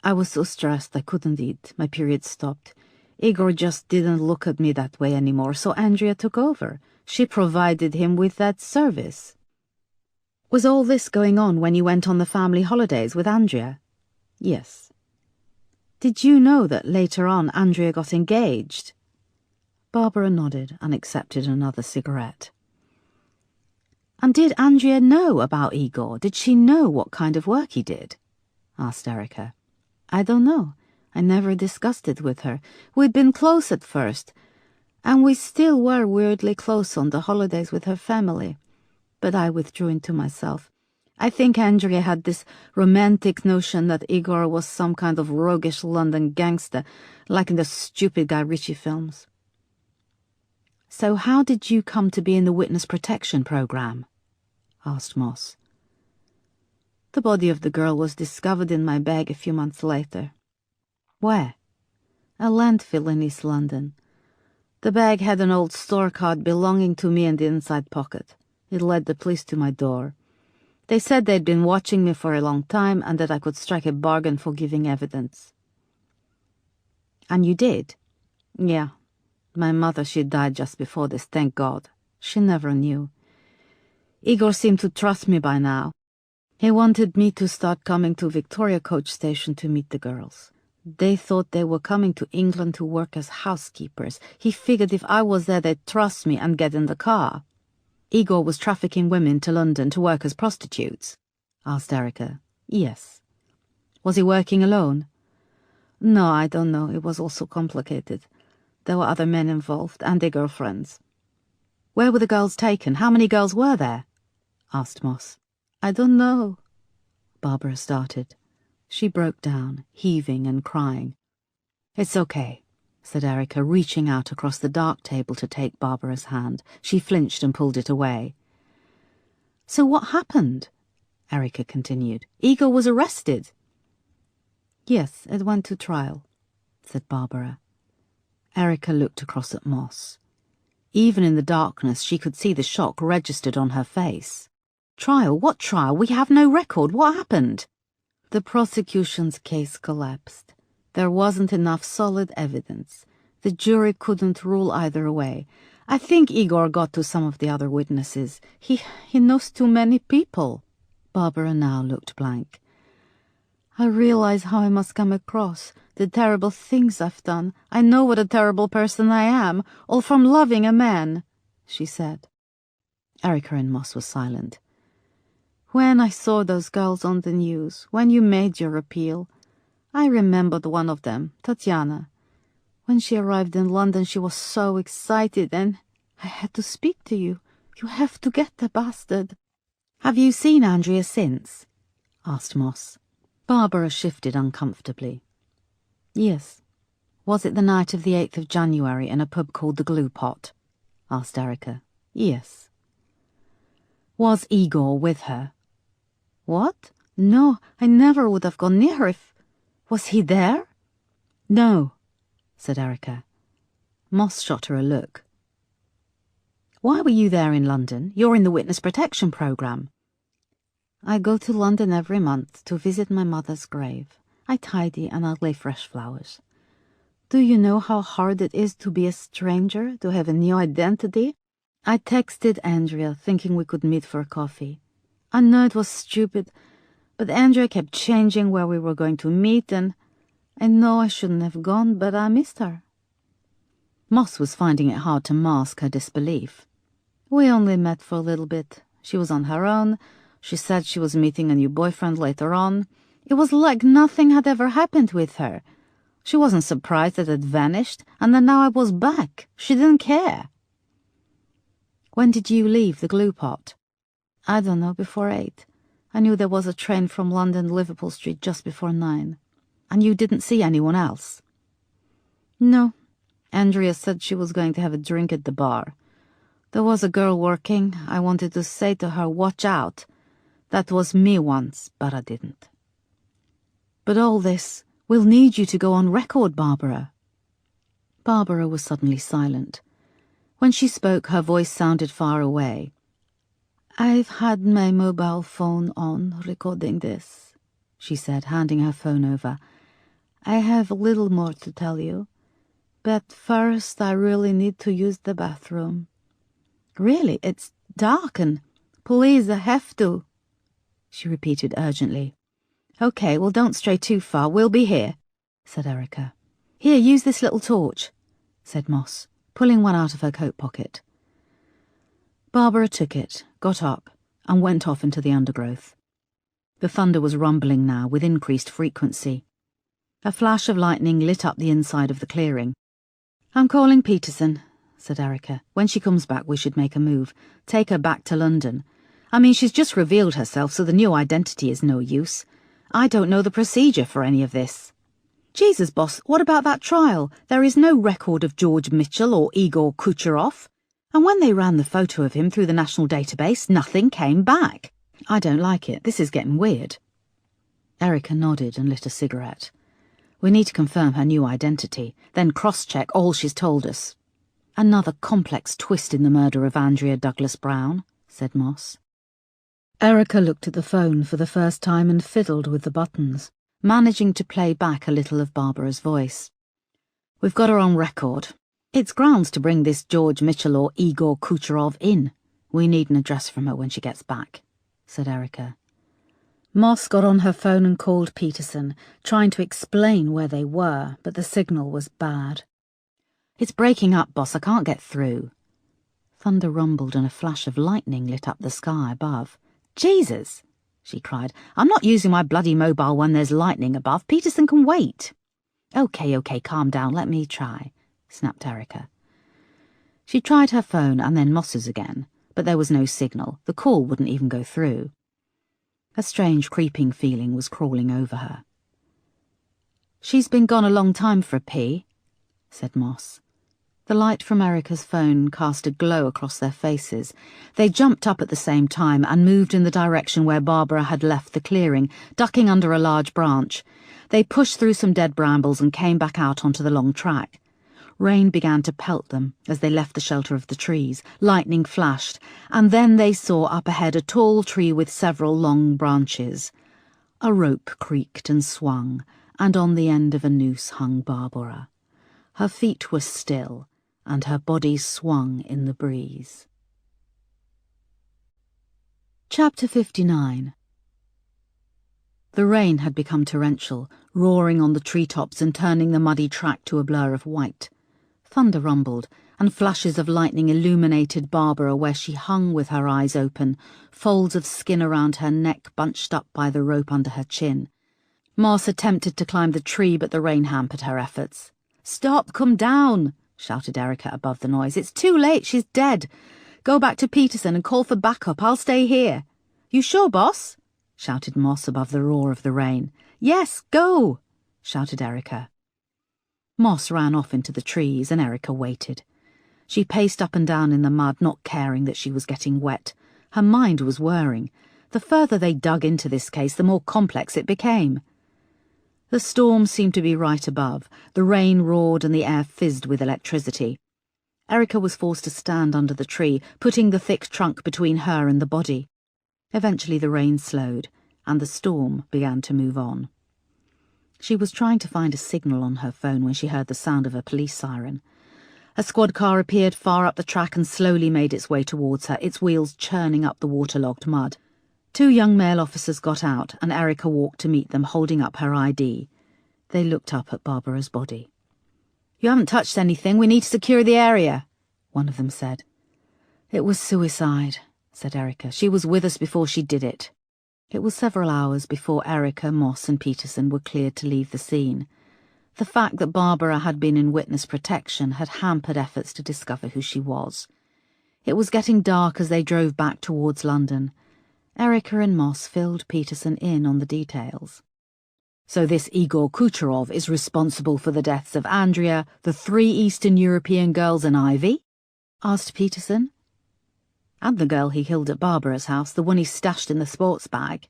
I was so stressed I couldn't eat. My period stopped. Igor just didn't look at me that way anymore, so Andrea took over. She provided him with that service. Was all this going on when you went on the family holidays with Andrea? Yes. Did you know that later on Andrea got engaged? Barbara nodded and accepted another cigarette. And did Andrea know about Igor? Did she know what kind of work he did? Asked Erica. I don't know. I never discussed it with her. We'd been close at first, and we still were weirdly close on the holidays with her family. But I withdrew into myself. I think Andrea had this romantic notion that Igor was some kind of roguish London gangster, like in the stupid Guy Ritchie films. So how did you come to be in the witness protection program? Asked Moss. The body of the girl was discovered in my bag a few months later. Where? A landfill in East London. The bag had an old store card belonging to me in the inside pocket. It led the police to my door. They said they'd been watching me for a long time and that I could strike a bargain for giving evidence. And you did? Yeah. My mother, she died just before this, thank God. She never knew. Igor seemed to trust me by now. He wanted me to start coming to Victoria Coach Station to meet the girls. They thought they were coming to England to work as housekeepers. He figured if I was there, they'd trust me and get in the car. Igor was trafficking women to London to work as prostitutes? Asked Erica. Yes. Was he working alone? No, I don't know. It was all so complicated. There were other men involved, and their girlfriends. Where were the girls taken? How many girls were there? Asked Moss. I don't know. Barbara started. She broke down, heaving and crying. It's okay, said Erica, reaching out across the dark table to take Barbara's hand. She flinched and pulled it away. So what happened? Erica continued. Igor was arrested. Yes, it went to trial, said Barbara. Erica looked across at Moss. Even in the darkness, she could see the shock registered on her face. Trial? What trial? We have no record. What happened? The prosecution's case collapsed. There wasn't enough solid evidence. The jury couldn't rule either way. I think Igor got to some of the other witnesses. He knows too many people. Barbara now looked blank. I realize how I must come across, the terrible things I've done. I know what a terrible person I am, all from loving a man, she said. Erica and Moss were silent. When I saw those girls on the news, when you made your appeal, I remembered one of them, Tatiana. When she arrived in London, she was so excited, and I had to speak to you. You have to get the bastard. Have you seen Andrea since? Asked Moss. Barbara shifted uncomfortably. Yes. Was it the night of the 8th of January in a pub called the Glue Pot? Asked Erica. Yes. Was Igor with her? What? No, I never would have gone near her if... Was he there? No, said Erica. Moss shot her a look. Why were you there in London? You're in the witness protection programme. I go to London every month to visit my mother's grave. I tidy and I lay fresh flowers. Do you know how hard it is to be a stranger, to have a new identity? I texted Andrea, thinking we could meet for coffee. I know it was stupid, but Andrea kept changing where we were going to meet, and I know I shouldn't have gone, but I missed her. Moss was finding it hard to mask her disbelief. We only met for a little bit. She was on her own. She said she was meeting a new boyfriend later on. It was like nothing had ever happened with her. She wasn't surprised that it vanished, and then now I was back. She didn't care. When did you leave the Glue Pot? I don't know, before 8. I knew there was a train from London Liverpool Street just before 9. And you didn't see anyone else? No. Andrea said she was going to have a drink at the bar. There was a girl working. I wanted to say to her, watch out. That was me once, but I didn't. But all this will need you to go on record, Barbara. Barbara was suddenly silent. When she spoke, her voice sounded far away. I've had my mobile phone on recording this, she said, handing her phone over. I have a little more to tell you, but first I really need to use the bathroom. Really, it's dark and please, I have to, she repeated urgently. Okay, well, don't stray too far. We'll be here, said Erica. Here, use this little torch, said Moss, pulling one out of her coat pocket. Barbara took it, got up, and went off into the undergrowth. The thunder was rumbling now with increased frequency. A flash of lightning lit up the inside of the clearing. I'm calling Peterson, said Erica. When she comes back, we should make a move. Take her back to London. I mean, she's just revealed herself, so the new identity is no use. I don't know the procedure for any of this. Jesus, boss, what about that trial? There is no record of George Mitchell or Igor Kucherov. And when they ran the photo of him through the national database, nothing came back. I don't like it. This is getting weird. Erica nodded and lit a cigarette. We need to confirm her new identity, then cross-check all she's told us. Another complex twist in the murder of Andrea Douglas Brown, said Moss. Erica looked at the phone for the first time and fiddled with the buttons, managing to play back a little of Barbara's voice. We've got her on record. It's grounds to bring this George Mitchell or Igor Kucherov in. We need an address from her when she gets back, said Erica. Moss got on her phone and called Peterson, trying to explain where they were, but the signal was bad. It's breaking up, boss. I can't get through. Thunder rumbled and a flash of lightning lit up the sky above. Jesus, she cried. I'm not using my bloody mobile when there's lightning above. Peterson can wait. Okay, calm down. Let me try, snapped Erica. She tried her phone and then Moss's again, but there was no signal. The call wouldn't even go through. A strange creeping feeling was crawling over her. She's been gone a long time for a pee, said Moss. The light from Erica's phone cast a glow across their faces. They jumped up at the same time and moved in the direction where Barbara had left the clearing, ducking under a large branch. They pushed through some dead brambles and came back out onto the long track. Rain began to pelt them as they left the shelter of the trees. Lightning flashed, and then they saw up ahead a tall tree with several long branches. A rope creaked and swung, and on the end of a noose hung Barbara. Her feet were still, and her body swung in the breeze. Chapter 59. The rain had become torrential, roaring on the treetops and turning the muddy track to a blur of white. Thunder rumbled, and flashes of lightning illuminated Barbara where she hung with her eyes open, folds of skin around her neck bunched up by the rope under her chin. Moss attempted to climb the tree, but the rain hampered her efforts. "Stop, come down," shouted Erica above the noise. "It's too late, she's dead. Go back to Peterson and call for backup. I'll stay here." "You sure, boss?" shouted Moss above the roar of the rain. "Yes, go," shouted Erica. Moss ran off into the trees, and Erica waited. She paced up and down in the mud, not caring that she was getting wet. Her mind was whirring. The further they dug into this case, the more complex it became. The storm seemed to be right above. The rain roared and the air fizzed with electricity. Erica was forced to stand under the tree, putting the thick trunk between her and the body. Eventually the rain slowed, and the storm began to move on. She was trying to find a signal on her phone when she heard the sound of a police siren. A squad car appeared far up the track and slowly made its way towards her, its wheels churning up the waterlogged mud. 2 young male officers got out, and Erica walked to meet them, holding up her ID. They looked up at Barbara's body. "You haven't touched anything. We need to secure the area," one of them said. "It was suicide," said Erica. "She was with us before she did it." It was several hours before Erica, Moss and Peterson were cleared to leave the scene. The fact that Barbara had been in witness protection had hampered efforts to discover who she was. It was getting dark as they drove back towards London. Erica and Moss filled Peterson in on the details. So this Igor Kucherov is responsible for the deaths of Andrea, the 3 Eastern European girls and Ivy? Asked Peterson. And the girl he killed at Barbara's house, the one he stashed in the sports bag.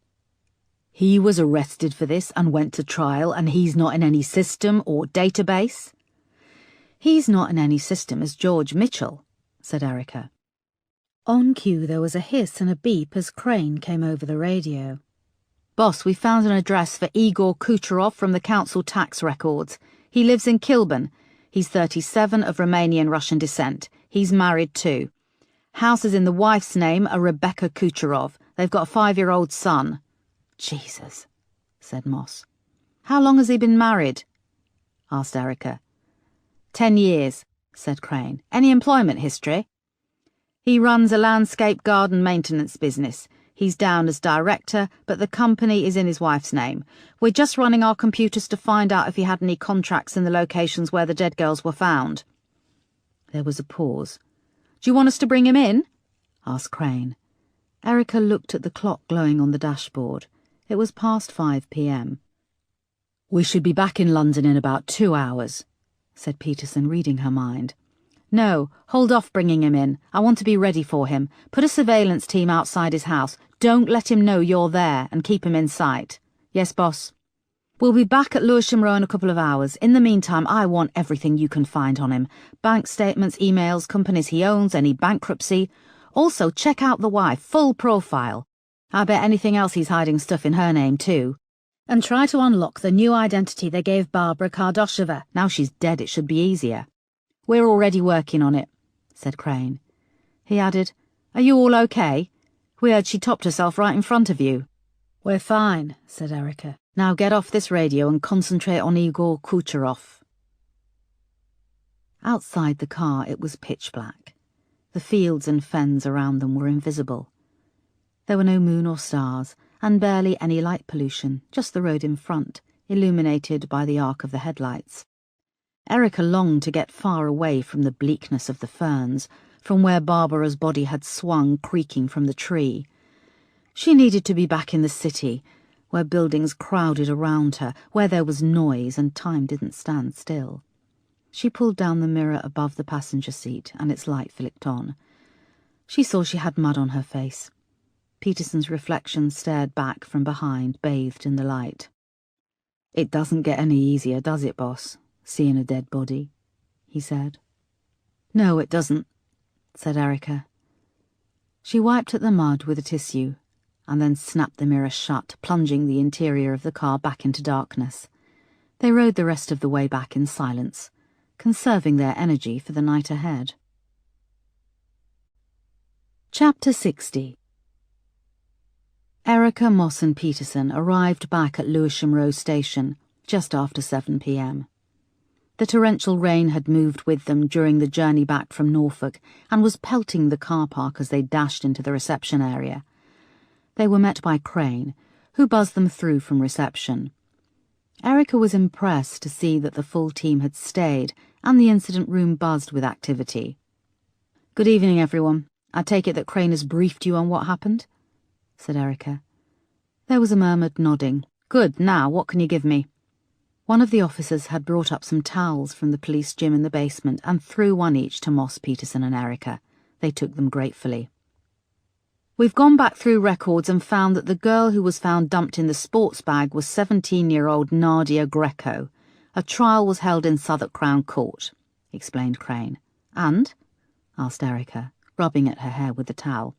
He was arrested for this and went to trial, and he's not in any system or database? He's not in any system as George Mitchell, said Erica. On cue there was a hiss and a beep as Crane came over the radio. Boss, we found an address for Igor Kucherov from the council tax records. He lives in Kilburn. He's 37, of Romanian-Russian descent. He's married too. House is in the wife's name, a Rebecca Kucherov. They've got a 5-year-old son. Jesus, said Moss. How long has he been married? Asked Erica. 10 years, said Crane. Any employment history? He runs a landscape garden maintenance business. He's down as director, but the company is in his wife's name. We're just running our computers to find out if he had any contracts in the locations where the dead girls were found. There was a pause. Do you want us to bring him in? Asked Crane. Erica looked at the clock glowing on the dashboard. It was past 5 p.m. We should be back in London in about 2 hours, said Peterson, reading her mind. No, hold off bringing him in. I want to be ready for him. Put a surveillance team outside his house. Don't let him know you're there and keep him in sight. Yes, boss. We'll be back at Lewisham Row in a couple of hours. In the meantime, I want everything you can find on him. Bank statements, emails, companies he owns, any bankruptcy. Also, check out the wife, full profile. I bet anything else he's hiding stuff in her name, too. And try to unlock the new identity they gave Barbara Kardosheva. Now she's dead, it should be easier. We're already working on it, said Crane. He added, Are you all okay? We heard she topped herself right in front of you. We're fine, said Erica. Now get off this radio and concentrate on Igor Kucherov. Outside the car it was pitch black. The fields and fens around them were invisible. There were no moon or stars, and barely any light pollution, just the road in front, illuminated by the arc of the headlights. Erica longed to get far away from the bleakness of the ferns, from where Barbara's body had swung creaking from the tree. She needed to be back in the city, where buildings crowded around her, where there was noise and time didn't stand still. She pulled down the mirror above the passenger seat, and its light flicked on. She saw she had mud on her face. Peterson's reflection stared back from behind, bathed in the light. It doesn't get any easier, does it, boss? Seeing a dead body, he said. No, it doesn't, said Erica. She wiped at the mud with a tissue, and then snapped the mirror shut, plunging the interior of the car back into darkness. They rode the rest of the way back in silence, conserving their energy for the night ahead. Chapter 60. Erica, Moss and Peterson arrived back at Lewisham Row Station just after 7 p.m. The torrential rain had moved with them during the journey back from Norfolk and was pelting the car park as they dashed into the reception area. They were met by Crane, who buzzed them through from reception. Erica was impressed to see that the full team had stayed and the incident room buzzed with activity. Good evening, everyone. I take it that Crane has briefed you on what happened? Said Erica. There was a murmured nodding. Good, now what can you give me? One of the officers had brought up some towels from the police gym in the basement and threw one each to Moss, Peterson and Erica. They took them gratefully. We've gone back through records and found that the girl who was found dumped in the sports bag was 17-year-old Nadia Greco. A trial was held in Southwark Crown Court, explained Crane. And? Asked Erica, rubbing at her hair with the towel.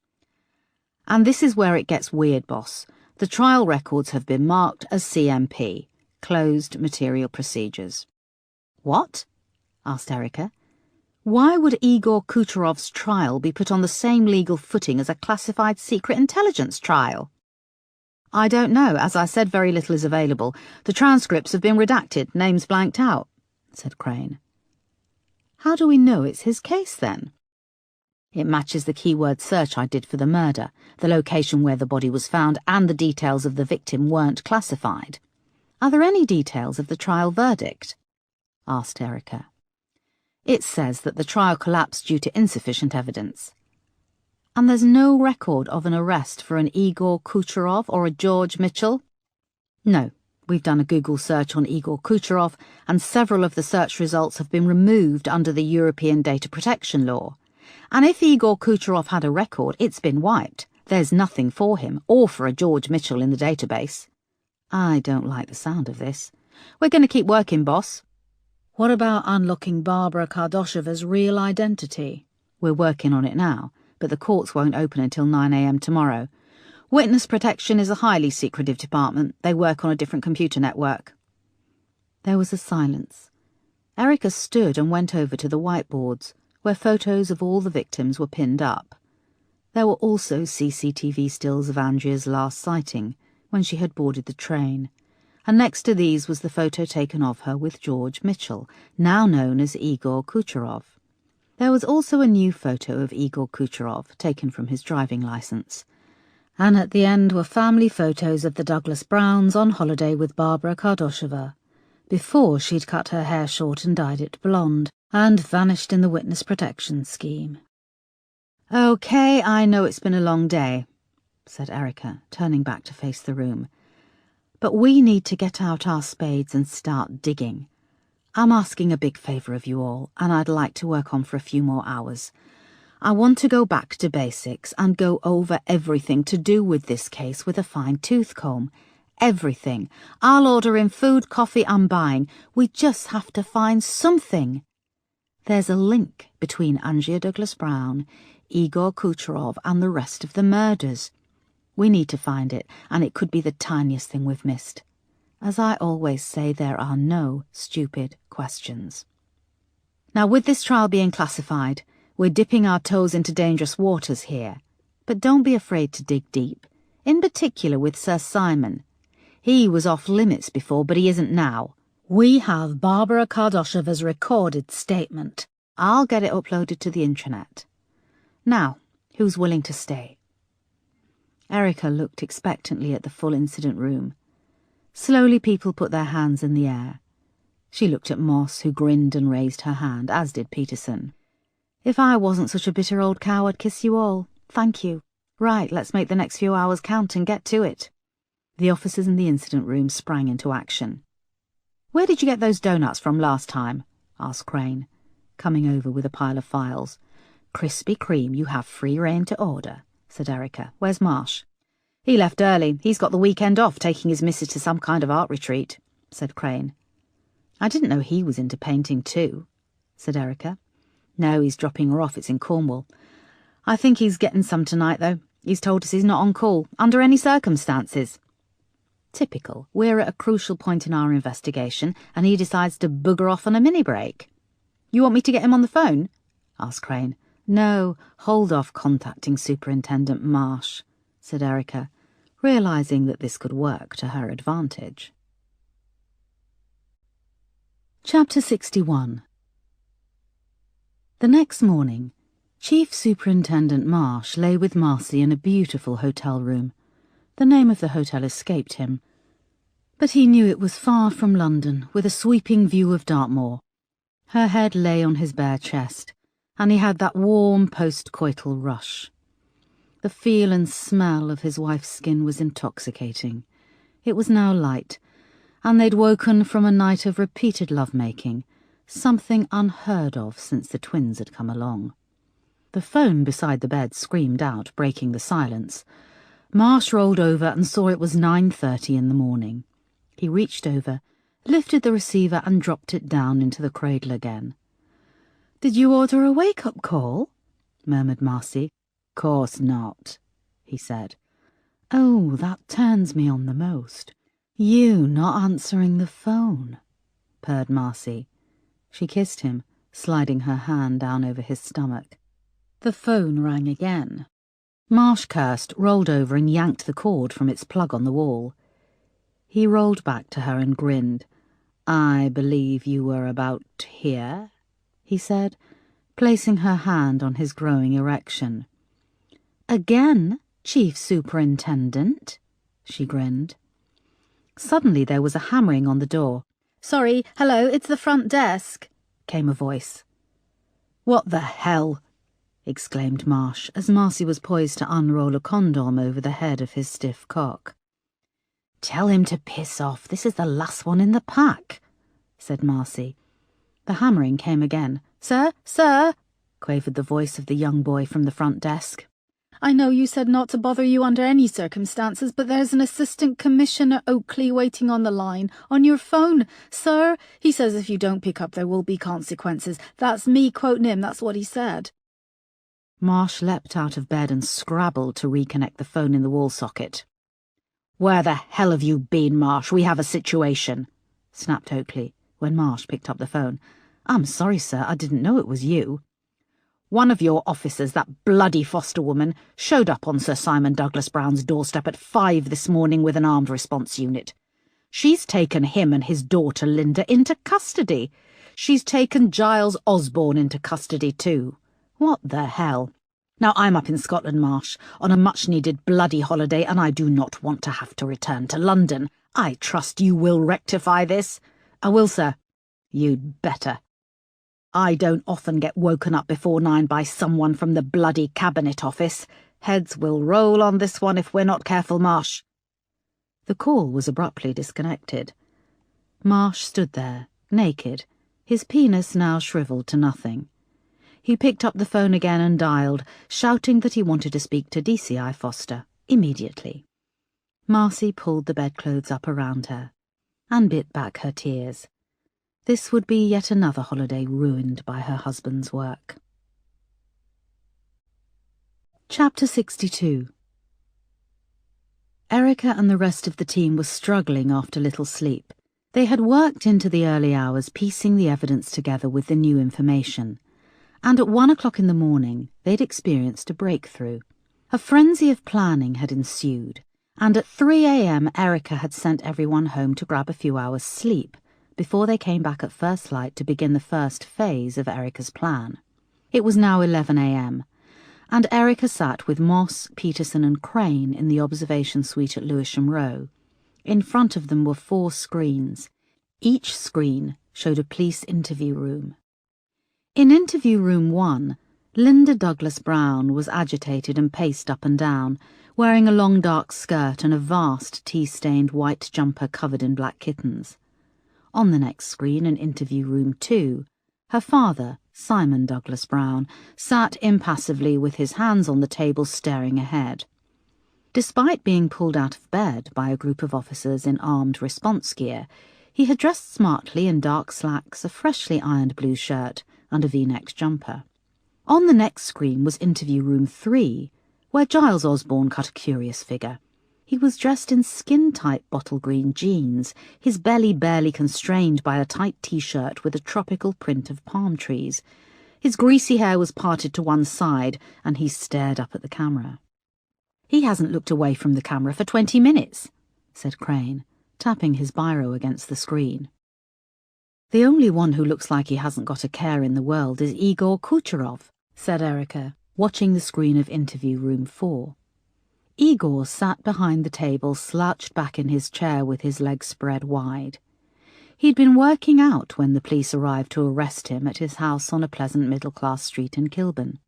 And this is where it gets weird, boss. The trial records have been marked as CMP. Closed Material Procedures. What? Asked Erica. Why would Igor Kucherov's trial be put on the same legal footing as a classified secret intelligence trial? I don't know. As I said, very little is available. The transcripts have been redacted, names blanked out, said Crane. How do we know it's his case, then? It matches the keyword search I did for the murder. The location where the body was found and the details of the victim weren't classified. Are there any details of the trial verdict? Asked Erica. It says that the trial collapsed due to insufficient evidence. And there's no record of an arrest for an Igor Kucherov or a George Mitchell? No, We've done a Google search on Igor Kucherov, and several of the search results have been removed under the European Data Protection Law. And if Igor Kucherov had a record, it's been wiped. There's nothing for him, or for a George Mitchell in the database. I don't like the sound of this. We're going to keep working, boss. What about unlocking Barbara Kardasheva's real identity? We're working on it now, but the courts won't open until 9 a.m. tomorrow. Witness protection is a highly secretive department. They work on a different computer network. There was a silence. Erica stood and went over to the whiteboards, where photos of all the victims were pinned up. There were also CCTV stills of Andrea's last sighting, when she had boarded the train, and next to these was the photo taken of her with George Mitchell, now known as Igor Kucherov. There was also a new photo of Igor Kucherov, taken from his driving licence. And at the end were family photos of the Douglas Browns on holiday with Barbara Kardasheva, before she'd cut her hair short and dyed it blonde, and vanished in the witness protection scheme. "Okay, I know it's been a long day," said Erica, turning back to face the room. "But we need to get out our spades and start digging. I'm asking a big favour of you all, and I'd like to work on for a few more hours. I want to go back to basics and go over everything to do with this case with a fine-tooth comb. Everything. I'll order in food, coffee, I'm buying. We just have to find something. There's a link between Andrea Douglas-Brown, Igor Kucherov, and the rest of the murders. We need to find it, and it could be the tiniest thing we've missed. As I always say, there are no stupid questions. Now, with this trial being classified, we're dipping our toes into dangerous waters here. But don't be afraid to dig deep, in particular with Sir Simon. He was off limits before, but he isn't now. We have Barbara Kardasheva's recorded statement. I'll get it uploaded to the intranet. Now, who's willing to stay? Erica looked expectantly at the full incident room. Slowly people put their hands in the air. She looked at Moss, who grinned and raised her hand, as did Peterson. "If I wasn't such a bitter old cow, I'd kiss you all. Thank you. Right, let's make the next few hours count and get to it." The officers in the incident room sprang into action. "Where did you get those donuts from last time?" asked Crane, coming over with a pile of files. "Krispy Kreme, you have free rein to order," said Erica. "Where's Marsh?" "He left early. He's got the weekend off, taking his missus to some kind of art retreat," said Crane. "I didn't know he was into painting too," said Erica. "No, he's dropping her off. It's in Cornwall. I think he's getting some tonight, though. He's told us he's not on call, under any circumstances." Typical. We're at a crucial point in our investigation, and he decides to bugger off on a mini-break. "You want me to get him on the phone?" asked Crane. "No, hold off contacting Superintendent Marsh," said Erica, realising that this could work to her advantage. Chapter 61. The next morning, Chief Superintendent Marsh lay with Marcy in a beautiful hotel room. The name of the hotel escaped him, but he knew it was far from London, with a sweeping view of Dartmoor. Her head lay on his bare chest, and he had that warm post-coital rush. The feel and smell of his wife's skin was intoxicating. It was now light, and they'd woken from a night of repeated love-making, something unheard of since the twins had come along. The phone beside the bed screamed out, breaking the silence. Marsh rolled over and saw it was 9:30 in the morning. He reached over, lifted the receiver and dropped it down into the cradle again. "Did you order a wake-up call?" murmured Marcy. "Course not," he said. "Oh, that turns me on the most. You not answering the phone," purred Marcy. She kissed him, sliding her hand down over his stomach. The phone rang again. Marsh cursed, rolled over and yanked the cord from its plug on the wall. He rolled back to her and grinned. "I believe you were about here," he said, placing her hand on his growing erection. "Again, Chief Superintendent?" she grinned. Suddenly there was a hammering on the door. "Sorry, hello, it's the front desk," came a voice. "What the hell?" exclaimed Marsh, as Marcy was poised to unroll a condom over the head of his stiff cock. "Tell him to piss off. This is the last one in the pack," said Marcy. The hammering came again. "Sir, sir," quavered the voice of the young boy from the front desk. "I know you said not to bother you under any circumstances, but there's an Assistant Commissioner Oakley waiting on the line, on your phone, sir. He says if you don't pick up there will be consequences. That's me quoting him, that's what he said." Marsh leapt out of bed and scrabbled to reconnect the phone in the wall socket. "Where the hell have you been, Marsh? We have a situation," snapped Oakley, when Marsh picked up the phone. "I'm sorry, sir, I didn't know it was you. One of your officers, that bloody Foster woman, showed up on Sir Simon Douglas Brown's doorstep at 5 this morning with an armed response unit. She's taken him and his daughter Linda into custody. She's taken Giles Osborne into custody too. What the hell? Now I'm up in Scotland, Marsh, on a much-needed bloody holiday, and I do not want to have to return to London. I trust you will rectify this." "I will, sir." "You'd better. I don't often get woken up before 9 by someone from the bloody Cabinet Office. Heads will roll on this one if we're not careful, Marsh." The call was abruptly disconnected. Marsh stood there, naked, his penis now shriveled to nothing. He picked up the phone again and dialed, shouting that he wanted to speak to DCI Foster, immediately. Marcy pulled the bedclothes up around her, and bit back her tears. This would be yet another holiday ruined by her husband's work. Chapter 62. Erica and the rest of the team were struggling after little sleep. They had worked into the early hours, piecing the evidence together with the new information. And at 1 o'clock in the morning, they'd experienced a breakthrough. A frenzy of planning had ensued, and at 3 a.m. Erica had sent everyone home to grab a few hours' sleep, before they came back at first light to begin the first phase of Erica's plan. It was now 11 a.m., and Erica sat with Moss, Peterson and Crane in the observation suite at Lewisham Row. In front of them were 4 screens. Each screen showed a police interview room. In interview room 1, Linda Douglas Brown was agitated and paced up and down, wearing a long dark skirt and a vast tea-stained white jumper covered in black kittens. On the next screen, in interview room 2, her father, Simon Douglas Brown, sat impassively with his hands on the table staring ahead. Despite being pulled out of bed by a group of officers in armed response gear, he had dressed smartly in dark slacks, a freshly ironed blue shirt, and a V-necked jumper. On the next screen was interview room 3, where Giles Osborne cut a curious figure. He was dressed in skin-tight bottle green jeans, his belly barely constrained by a tight T-shirt with a tropical print of palm trees. His greasy hair was parted to one side, and he stared up at the camera. "He hasn't looked away from the camera for 20 minutes, said Crane, tapping his biro against the screen. "The only one who looks like he hasn't got a care in the world is Igor Kucherov," said Erica, watching the screen of interview room 4. Igor sat behind the table, slouched back in his chair with his legs spread wide. He'd been working out when the police arrived to arrest him at his house on a pleasant middle-class street in Kilburn.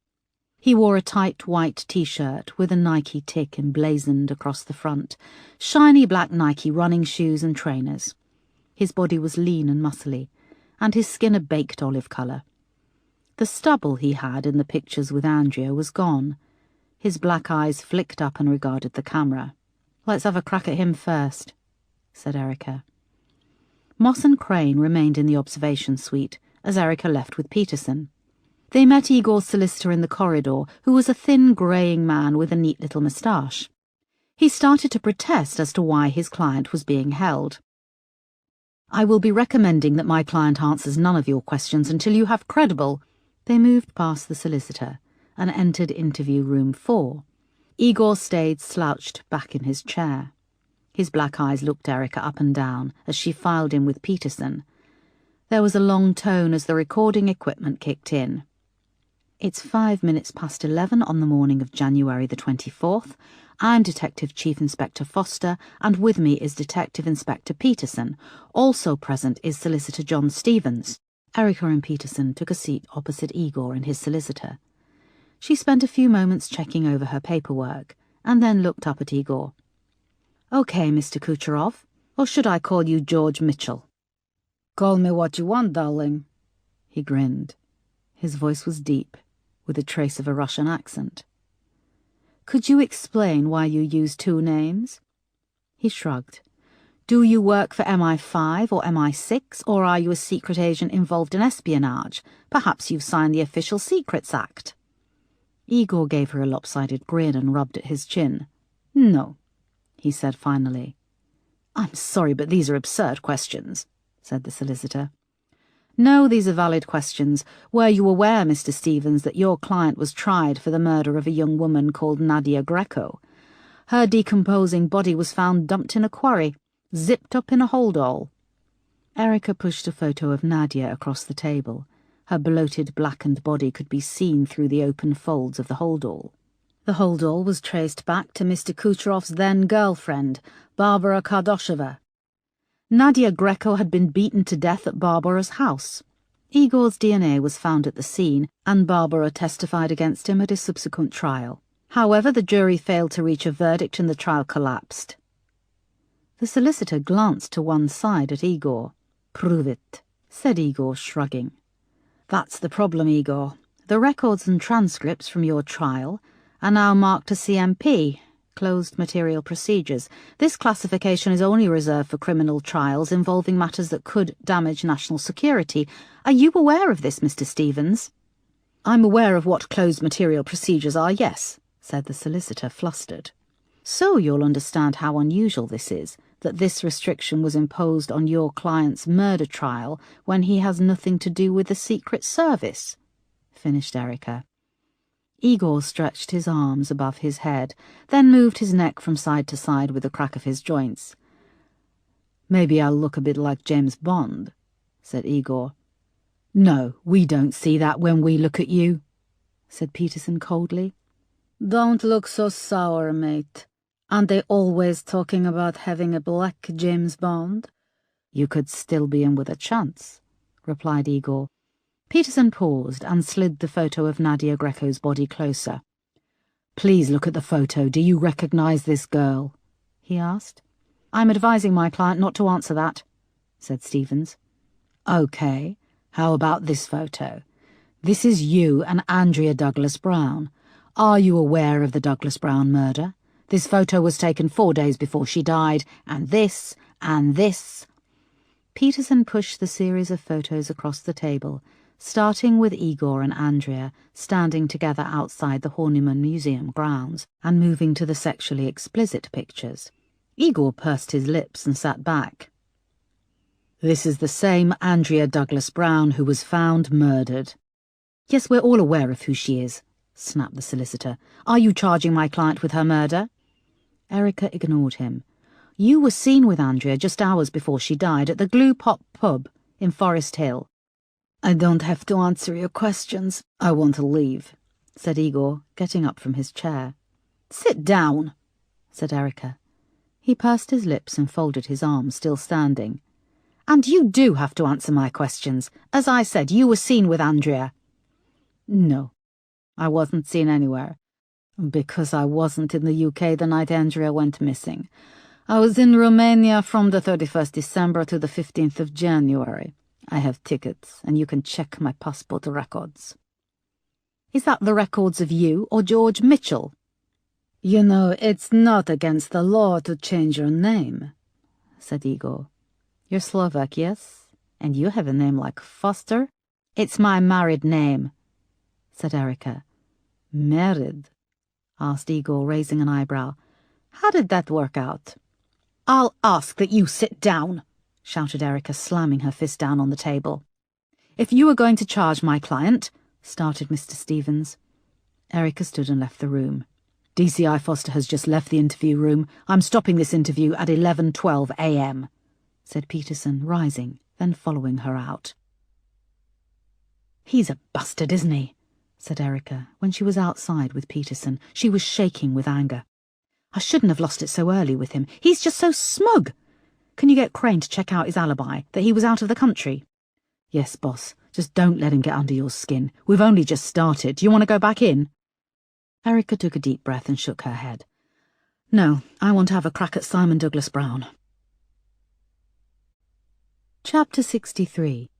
He wore a tight white T-shirt with a Nike tick emblazoned across the front, shiny black Nike running shoes and trainers. His body was lean and muscly, and his skin a baked olive colour. The stubble he had in the pictures with Andrea was gone. His black eyes flicked up and regarded the camera. "Let's have a crack at him first," said Erica. Moss and Crane remained in the observation suite as Erica left with Peterson. They met Igor's solicitor in the corridor, who was a thin, greying man with a neat little moustache. He started to protest as to why his client was being held. "I will be recommending that my client answers none of your questions until you have credible—" They moved past the solicitor and entered interview room 4. Igor stayed slouched back in his chair. His black eyes looked Erica up and down as she filed in with Peterson. There was a long tone as the recording equipment kicked in. "It's 5 minutes past 11 on the morning of January the 24th. I'm Detective Chief Inspector Foster, and with me is Detective Inspector Peterson. Also present is Solicitor John Stevens." Erica and Peterson took a seat opposite Igor and his solicitor. She spent a few moments checking over her paperwork, and then looked up at Igor. Okay, Mr. Kucherov, or should I call you George Mitchell? Call me what you want, darling. He grinned. His voice was deep, with a trace of a Russian accent. Could you explain why you use two names? He shrugged. Do you work for MI5 or MI6, or are you a secret agent involved in espionage? Perhaps you've signed the Official Secrets Act. Igor gave her a lopsided grin and rubbed at his chin. No, he said finally. I'm sorry, but these are absurd questions, said the solicitor. No, these are valid questions. Were you aware, Mr. Stevens, that your client was tried for the murder of a young woman called Nadia Greco? Her decomposing body was found dumped in a quarry, zipped up in a holdall. Erica pushed a photo of Nadia across the table. Her bloated, blackened body could be seen through the open folds of the holdall. The holdall was traced back to Mr. Kucherov's then-girlfriend, Barbara Kardosheva. Nadia Greco had been beaten to death at Barbara's house. Igor's DNA was found at the scene, and Barbara testified against him at his subsequent trial. However, the jury failed to reach a verdict and the trial collapsed. The solicitor glanced to one side at Igor. "Prove it," said Igor, shrugging. "That's the problem, Igor. The records and transcripts from your trial are now marked as CMP, Closed Material Procedures. This classification is only reserved for criminal trials involving matters that could damage national security. Are you aware of this, Mr. Stevens?" "I'm aware of what closed material procedures are, yes," said the solicitor, flustered. "So you'll understand how unusual this is, that this restriction was imposed on your client's murder trial when he has nothing to do with the Secret Service," finished Erica. Igor stretched his arms above his head, then moved his neck from side to side with the crack of his joints. "Maybe I'll look a bit like James Bond," said Igor. "No, we don't see that when we look at you," said Peterson coldly. Don't look so sour, mate. Aren't they always talking about having a black James Bond? "You could still be in with a chance," replied Igor. Peterson paused and slid the photo of Nadia Greco's body closer. "Please look at the photo. Do you recognize this girl?" he asked. "I'm advising my client not to answer that," said Stevens. "Okay, how about this photo? This is you and Andrea Douglas Brown. Are you aware of the Douglas Brown murder? This photo was taken 4 days before she died, and this, and this." Peterson pushed the series of photos across the table, starting with Igor and Andrea standing together outside the Horniman Museum grounds and moving to the sexually explicit pictures. Igor pursed his lips and sat back. "This is the same Andrea Douglas Brown who was found murdered." "Yes, we're all aware of who she is," snapped the solicitor. "Are you charging my client with her murder?" Erica ignored him. "You were seen with Andrea just hours before she died at the Glue Pop pub in Forest Hill." I don't have to answer your questions. I want to leave, said Igor, getting up from his chair. "Sit down," said Erica. He pursed his lips and folded his arms, still standing. "And you do have to answer my questions. As I said, you were seen with Andrea." "No, I wasn't seen anywhere, because I wasn't in the UK the night Andrea went missing. I was in Romania from the 31st December to the 15th of January. I have tickets, and you can check my passport records." "Is that the records of you or George Mitchell?" "You know, it's not against the law to change your name," said Igor. "You're Slovak, yes? And you have a name like Foster?" "It's my married name," said Erica. "Married?" asked Igor, raising an eyebrow. "How did that work out?" "I'll ask that you sit down," shouted Erica, slamming her fist down on the table. "If you are going to charge my client," started Mr. Stevens. Erica stood and left the room. "DCI Foster has just left the interview room. I'm stopping this interview at 11:12 a.m., said Peterson, rising, then following her out. "He's a bastard, isn't he?" said Erica, when she was outside with Peterson. She was shaking with anger. "I shouldn't have lost it so early with him. He's just so smug. Can you get Crane to check out his alibi, that he was out of the country?" "Yes, boss. Just don't let him get under your skin. We've only just started. Do you want to go back in?" Erica took a deep breath and shook her head. No, I want to have a crack at Simon Douglas Brown. Chapter 63.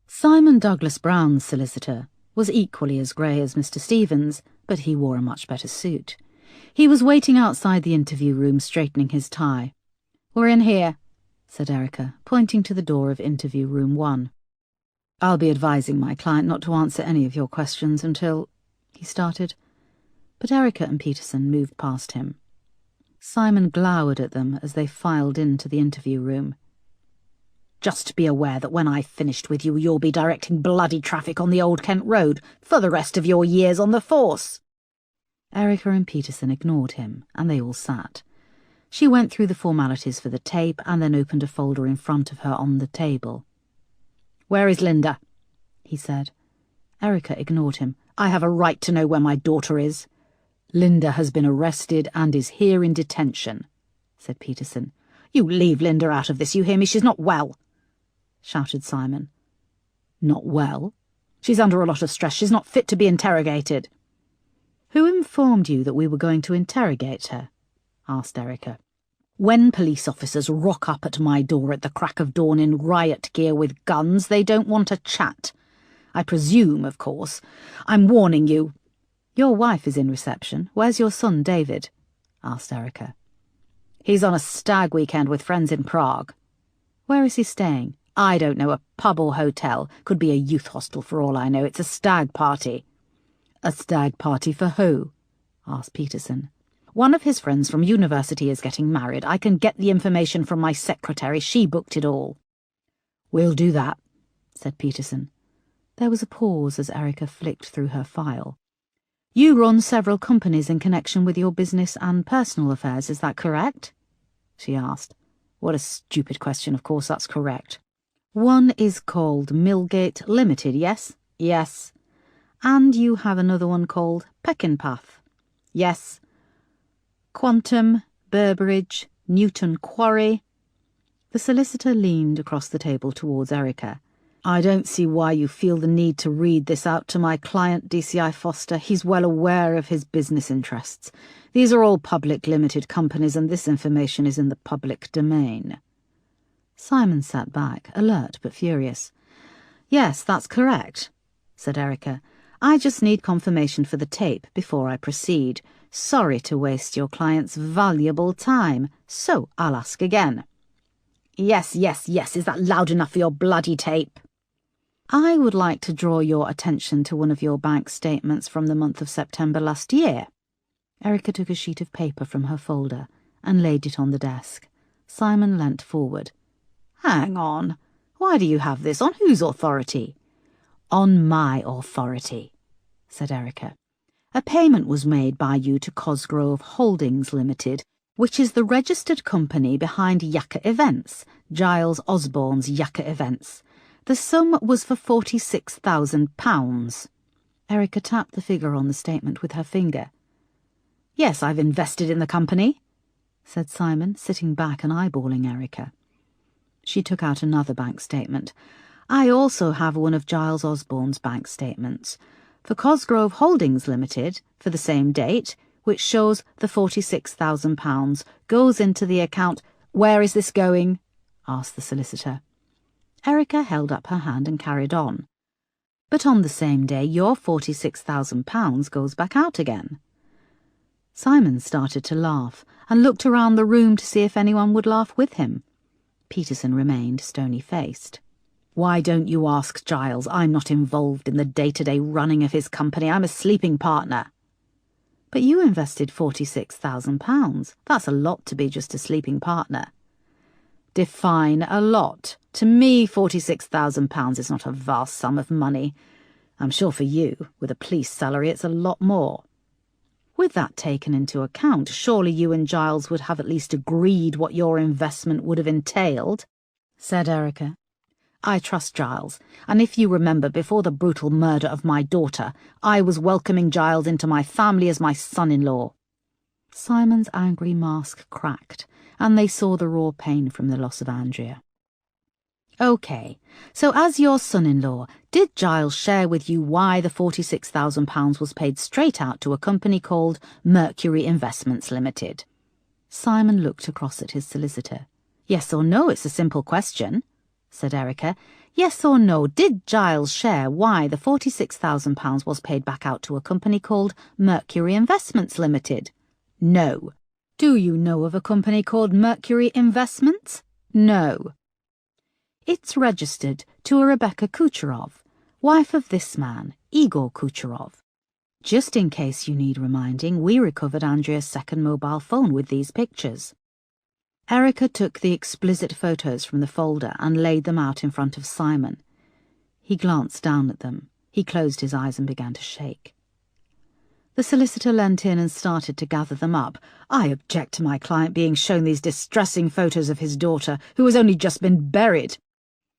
Simon Douglas Brown's solicitor was equally as grey as Mr. Stevens, but he wore a much better suit. He was waiting outside the interview room, straightening his tie. "We're in here," said Erica, pointing to the door of interview room 1. "I'll be advising my client not to answer any of your questions until—" he started. But Erica and Peterson moved past him. Simon glowered at them as they filed into the interview room. "Just be aware that when I've finished with you, you'll be directing bloody traffic on the Old Kent Road for the rest of your years on the force." Erica and Peterson ignored him, and they all sat. She went through the formalities for the tape and then opened a folder in front of her on the table. "Where is Linda?" he said. Erica ignored him. "I have a right to know where my daughter is." "Linda has been arrested and is here in detention," said Peterson. "You leave Linda out of this, you hear me? She's not well," shouted Simon. "Not well?" "She's under a lot of stress. She's not fit to be interrogated." "Who informed you that we were going to interrogate her?" asked Erica. "When police officers rock up at my door at the crack of dawn in riot gear with guns, they don't want a chat. I presume, of course. I'm warning you." "Your wife is in reception. Where's your son, David?" asked Erica. "He's on a stag weekend with friends in Prague." "Where is he staying?" "I don't know. A pub or hotel. Could be a youth hostel for all I know. It's a stag party." "A stag party for who?" asked Peterson. "One of his friends from university is getting married. I can get the information from my secretary. She booked it all." "We'll do that," said Peterson. There was a pause as Erica flicked through her file. "You run several companies in connection with your business and personal affairs, is that correct?" she asked. "What a stupid question. Of course that's correct." "One is called Millgate Limited, yes?" "Yes." "And you have another one called Peckinpah?" "Yes." "Quantum, Burbridge, Newton Quarry?" The solicitor leaned across the table towards Erica. "I don't see why you feel the need to read this out to my client, DCI Foster. He's well aware of his business interests. These are all public limited companies, and this information is in the public domain." Simon sat back, alert but furious. "Yes, that's correct," said Erica. "I just need confirmation for the tape before I proceed. Sorry to waste your client's valuable time, so I'll ask again." Yes, yes, yes. Is that loud enough for your bloody tape?" "I would like to draw your attention to one of your bank statements from the month of September last year." Erica took a sheet of paper from her folder and laid it on the desk. Simon leant forward. "Hang on. Why do you have this? On whose authority?" "On my authority," said Erica. "A payment was made by you to Cosgrove Holdings Limited, which is the registered company behind Yakka Events, Giles Osborne's Yakka Events. The sum was for £46,000. Erica tapped the figure on the statement with her finger. "Yes, I've invested in the company," said Simon, sitting back and eyeballing Erica. She took out another bank statement. "I also have one of Giles Osborne's bank statements. For Cosgrove Holdings Limited, for the same date, which shows the £46,000 goes into the account—" "Where is this going?" asked the solicitor. Erica held up her hand and carried on. "But on the same day, your £46,000 goes back out again." Simon started to laugh and looked around the room to see if anyone would laugh with him. Peterson remained stony-faced. "Why don't you ask Giles? I'm not involved in the day-to-day running of his company. I'm a sleeping partner." "But you invested £46,000. That's a lot to be just a sleeping partner." "Define a lot. To me, £46,000 is not a vast sum of money. I'm sure for you, with a police salary, it's a lot more." "With that taken into account, surely you and Giles would have at least agreed what your investment would have entailed," said Erica. "I trust Giles, and if you remember, before the brutal murder of my daughter, I was welcoming Giles into my family as my son-in-law." Simon's angry mask cracked, and they saw the raw pain from the loss of Andrea. OK, so as your son-in-law, did Giles share with you why the £46,000 was paid straight out to a company called Mercury Investments Limited? Simon looked across at his solicitor. Yes or no, it's a simple question, said Erica. Yes or no, did Giles share why the £46,000 was paid back out to a company called Mercury Investments Limited? No. Do you know of a company called Mercury Investments? No. It's registered to a Rebecca Kucherov, wife of this man, Igor Kucherov. Just in case you need reminding, we recovered Andrea's second mobile phone with these pictures. Erica took the explicit photos from the folder and laid them out in front of Simon. He glanced down at them. He closed his eyes and began to shake. The solicitor leant in and started to gather them up. I object to my client being shown these distressing photos of his daughter, who has only just been buried.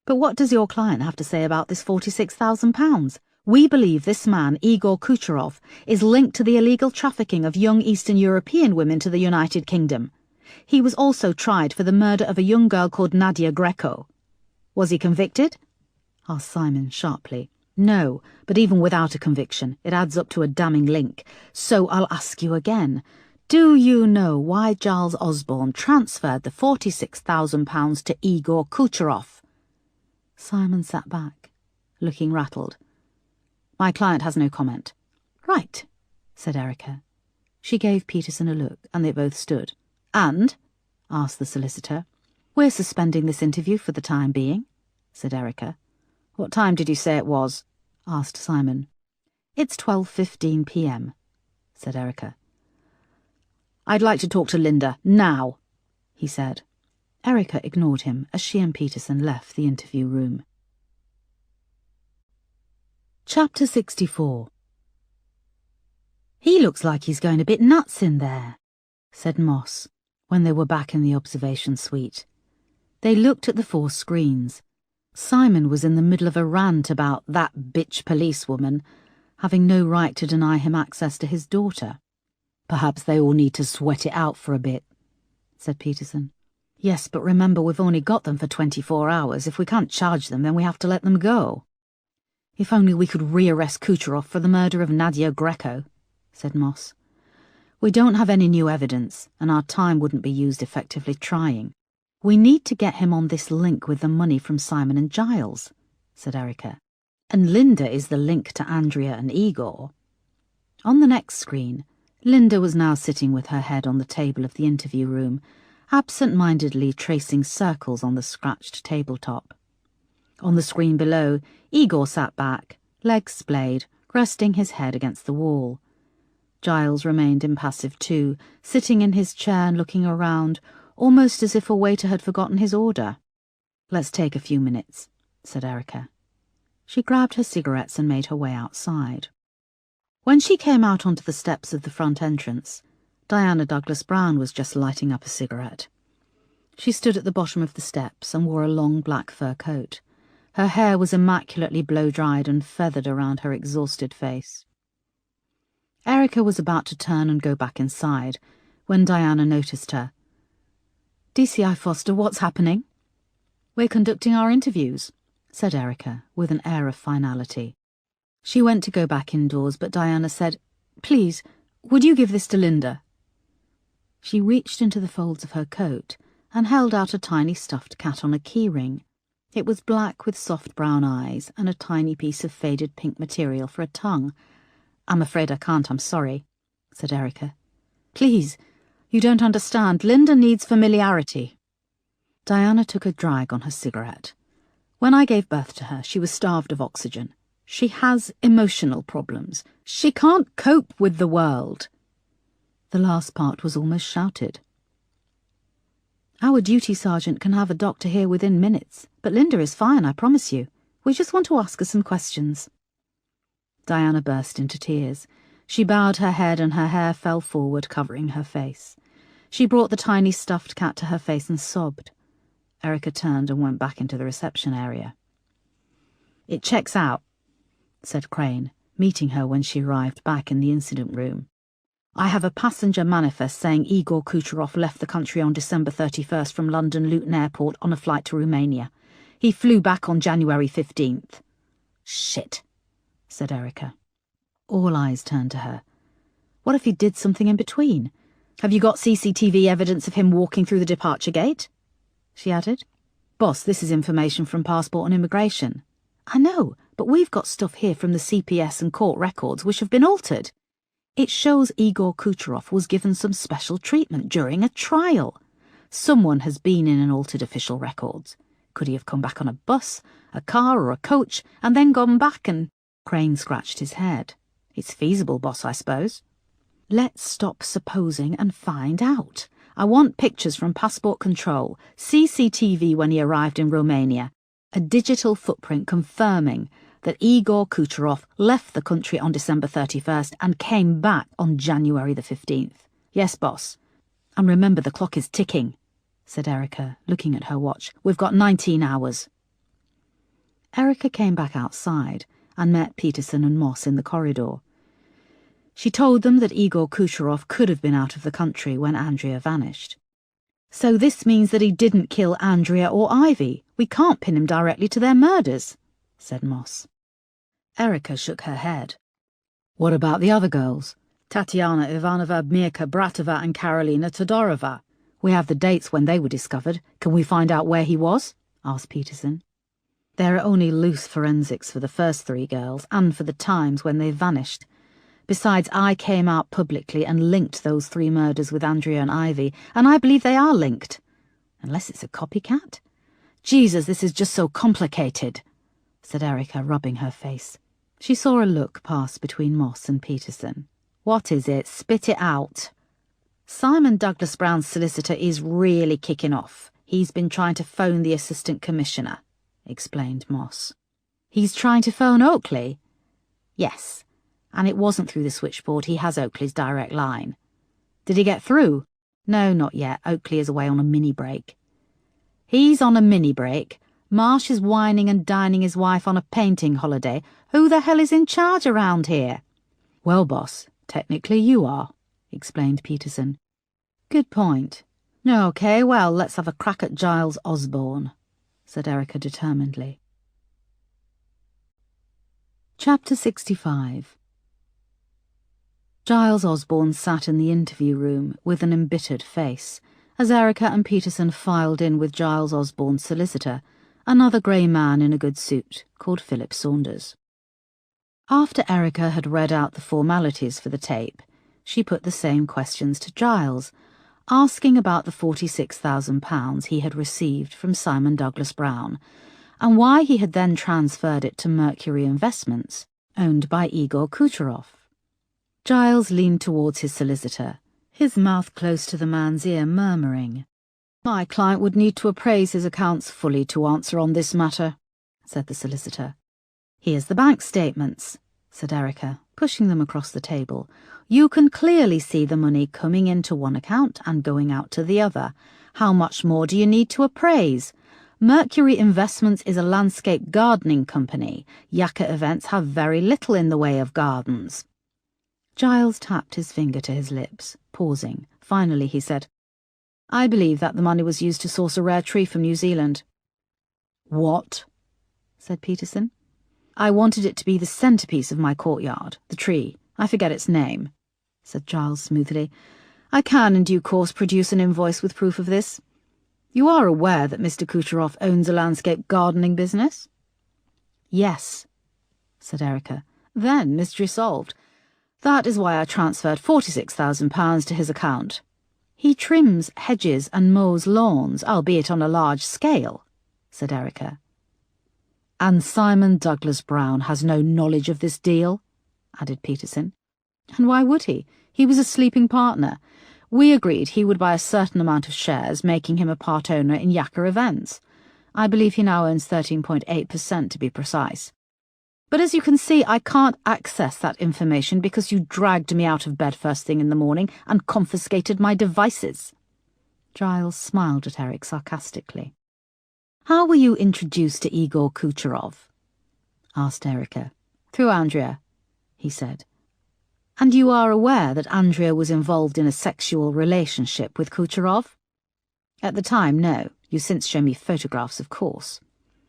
But what does your client have to say about this £46,000? We believe this man, Igor Kucherov, is linked to the illegal trafficking of young Eastern European women to the United Kingdom. He was also tried for the murder of a young girl called Nadia Greco. Was he convicted? Asked Simon sharply. No, but even without a conviction, it adds up to a damning link. So I'll ask you again. Do you know why Giles Osborne transferred the £46,000 to Igor Kucherov? Simon sat back, looking rattled. My client has no comment. Right, said Erica. She gave Peterson a look, and they both stood. And, asked the solicitor, we're suspending this interview for the time being, said Erica. What time did you say it was? Asked Simon. It's 12:15 p.m, said Erica. I'd like to talk to Linda, now, he said. Erica ignored him as she and Peterson left the interview room. Chapter 64. He looks like he's going a bit nuts in there, said Moss, when they were back in the observation suite. They looked at the 4 screens. Simon was in the middle of a rant about that bitch policewoman having no right to deny him access to his daughter. Perhaps they all need to sweat it out for a bit, said Peterson. Yes, but remember we've only got them for 24 hours. If we can't charge them, then we have to let them go. If only we could rearrest Kucherov for the murder of Nadia Greco, said Moss. We don't have any new evidence, and our time wouldn't be used effectively trying. We need to get him on this link with the money from Simon and Giles, said Erica. And Linda is the link to Andrea and Igor. On the next screen, Linda was now sitting with her head on the table of the interview room, absent-mindedly tracing circles on the scratched tabletop. On the screen below, Igor sat back, legs splayed, resting his head against the wall. Giles remained impassive too, sitting in his chair and looking around, almost as if a waiter had forgotten his order. Let's take a few minutes, said Erica. She grabbed her cigarettes and made her way outside. When she came out onto the steps of the front entrance, Diana Douglas Brown was just lighting up a cigarette. She stood at the bottom of the steps and wore a long black fur coat. Her hair was immaculately blow-dried and feathered around her exhausted face. Erica was about to turn and go back inside when Diana noticed her. DCI Foster, what's happening? We're conducting our interviews, said Erica with an air of finality. She went to go back indoors, but Diana said, Please, would you give this to Linda? She reached into the folds of her coat and held out a tiny stuffed cat on a keyring. It was black with soft brown eyes and a tiny piece of faded pink material for a tongue. I'm afraid I can't, I'm sorry, said Erica. Please, you don't understand. Linda needs familiarity. Diana took a drag on her cigarette. When I gave birth to her, she was starved of oxygen. She has emotional problems. She can't cope with the world. The last part was almost shouted. Our duty sergeant can have a doctor here within minutes, but Linda is fine, I promise you. We just want to ask her some questions. Diana burst into tears. She bowed her head and her hair fell forward, covering her face. She brought the tiny stuffed cat to her face and sobbed. Erica turned and went back into the reception area. It checks out, said Crane, meeting her when she arrived back in the incident room. I have a passenger manifest saying Igor Kucherov left the country on December 31st from London Luton Airport on a flight to Romania. He flew back on January 15th. Shit, said Erica. All eyes turned to her. What if he did something in between? Have you got CCTV evidence of him walking through the departure gate? She added. Boss, this is information from Passport and Immigration. I know, but we've got stuff here from the CPS and court records which have been altered. It shows Igor Kucherov was given some special treatment during a trial. Someone has been in and altered official records. Could he have come back on a bus, a car or a coach, and then gone back and... Crane scratched his head. It's feasible, boss, I suppose. Let's stop supposing and find out. I want pictures from Passport Control, CCTV when he arrived in Romania, a digital footprint confirming that Igor Kucherov left the country on December 31st and came back on January the 15th. Yes, boss. And remember, the clock is ticking, said Erica, looking at her watch. We've got 19 hours. Erica came back outside and met Peterson and Moss in the corridor. She told them that Igor Kucherov could have been out of the country when Andrea vanished. So this means that he didn't kill Andrea or Ivy. We can't pin him directly to their murders, said Moss. Erica shook her head. What about the other girls? Tatiana Ivanova, Mirka Bratova and Karolina Todorova. We have the dates when they were discovered. Can we find out where he was? Asked Peterson. There are only loose forensics for the first 3 girls and for the times when they vanished. Besides, I came out publicly and linked those 3 murders with Andrea and Ivy, and I believe they are linked. Unless it's a copycat? Jesus, this is just so complicated, said Erica, rubbing her face. She saw a look pass between Moss and Peterson. What is it? Spit it out. Simon Douglas Brown's solicitor is really kicking off. He's been trying to phone the assistant commissioner, explained Moss. He's trying to phone Oakley? Yes, and it wasn't through the switchboard. He has Oakley's direct line. Did he get through? No, not yet. Oakley is away on a mini-break. He's on a mini-break. Marsh is whining and dining his wife on a painting holiday. Who the hell is in charge around here? Well, boss, technically you are, explained Peterson. Good point. OK, well, let's have a crack at Giles Osborne, said Erica determinedly. Chapter 65. Giles Osborne sat in the interview room with an embittered face, as Erica and Peterson filed in with Giles Osborne's solicitor, another grey man in a good suit called Philip Saunders. After Erica had read out the formalities for the tape, she put the same questions to Giles, asking about the £46,000 he had received from Simon Douglas Brown, and why he had then transferred it to Mercury Investments, owned by Igor Kucherov. Giles leaned towards his solicitor, his mouth close to the man's ear, murmuring, My client would need to appraise his accounts fully to answer on this matter, said the solicitor. Here's the bank statements, said Erica, pushing them across the table. You can clearly see the money coming into one account and going out to the other. How much more do you need to appraise? Mercury Investments is a landscape gardening company. Yakka Events have very little in the way of gardens. Giles tapped his finger to his lips, pausing. Finally he said, I believe that the money was used to source a rare tree from New Zealand. What? Said Peterson. I wanted it to be the centrepiece of my courtyard, the tree. I forget its name, said Giles smoothly. I can, in due course, produce an invoice with proof of this. You are aware that Mr. Kucherov owns a landscape gardening business? Yes, said Erica. Then, mystery solved. That is why I transferred £46,000 to his account. He trims hedges and mows lawns, albeit on a large scale, said Erica. And Simon Douglas Brown has no knowledge of this deal, added Peterson. And why would he? He was a sleeping partner. We agreed he would buy a certain amount of shares, making him a part owner in Yakka Events. I believe he now owns 13.8% to be precise. But as you can see, I can't access that information because you dragged me out of bed first thing in the morning and confiscated my devices. Giles smiled at Eric sarcastically. How were you introduced to Igor Kucherov? Asked Erica. Through Andrea, he said. And you are aware that Andrea was involved in a sexual relationship with Kucherov? At the time, no. You since show me photographs, of course.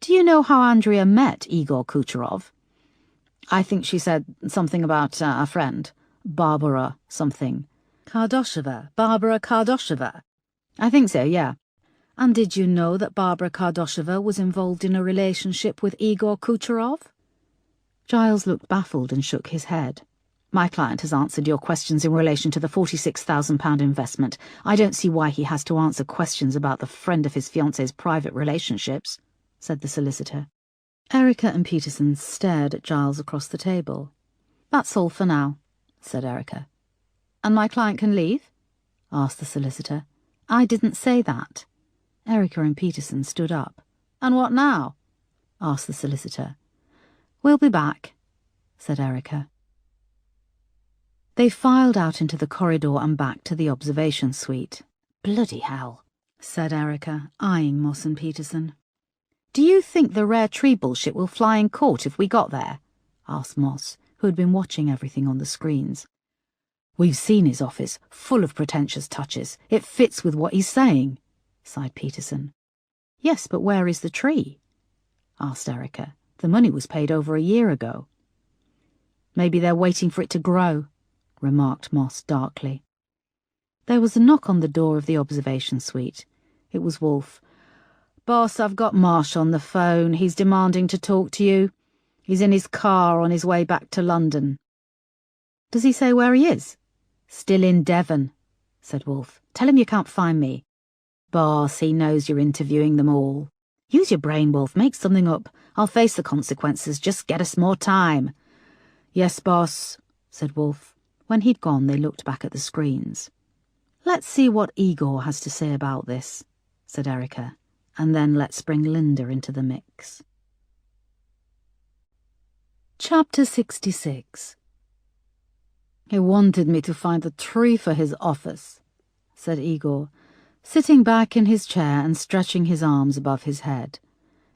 Do you know how Andrea met Igor Kucherov? I think she said something about a friend. Barbara something. Kardosheva, Barbara Kardosheva. I think so, yeah. And did you know that Barbara Kardosheva was involved in a relationship with Igor Kucherov? Giles looked baffled and shook his head. My client has answered your questions in relation to the £46,000 investment. I don't see why he has to answer questions about the friend of his fiancée's private relationships, said the solicitor. Erica and Peterson stared at Giles across the table. That's all for now, said Erica. And my client can leave? Asked the solicitor. I didn't say that. Erica and Peterson stood up. And what now? Asked the solicitor. We'll be back, said Erica. They filed out into the corridor and back to the observation suite. Bloody hell, said Erica, eyeing Moss and Peterson. Do you think the rare tree bullshit will fly in court if we got there? Asked Moss, who had been watching everything on the screens. We've seen his office, full of pretentious touches. It fits with what he's saying, sighed Peterson. Yes, but where is the tree? Asked Erica. The money was paid over a year ago. Maybe they're waiting for it to grow, remarked Moss darkly. There was a knock on the door of the observation suite. It was Wolfe. Boss, I've got Marsh on the phone. He's demanding to talk to you. He's in his car on his way back to London. Does he say where he is? Still in Devon, said Wolfe. Tell him you can't find me. Boss, he knows you're interviewing them all. Use your brain, Wolfe. Make something up. I'll face the consequences. Just get us more time. Yes, boss, said Wolfe. When he'd gone, they looked back at the screens. Let's see what Igor has to say about this, said Erica. And then let's bring Linda into the mix. Chapter 66. He wanted me to find a tree for his office, said Igor, sitting back in his chair and stretching his arms above his head.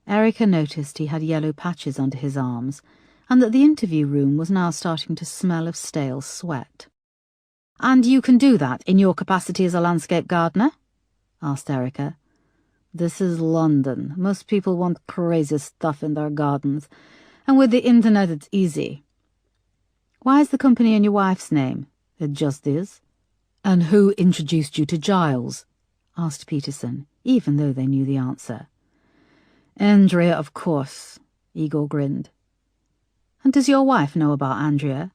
Erica noticed he had yellow patches under his arms, and that the interview room was now starting to smell of stale sweat. And you can do that in your capacity as a landscape gardener? Asked Erica. This is London. Most people want crazy stuff in their gardens, and with the internet it's easy. Why is the company in your wife's name? It just is. And who introduced you to Giles? Asked Peterson, even though they knew the answer. Andrea, of course, Igor grinned. And does your wife know about Andrea?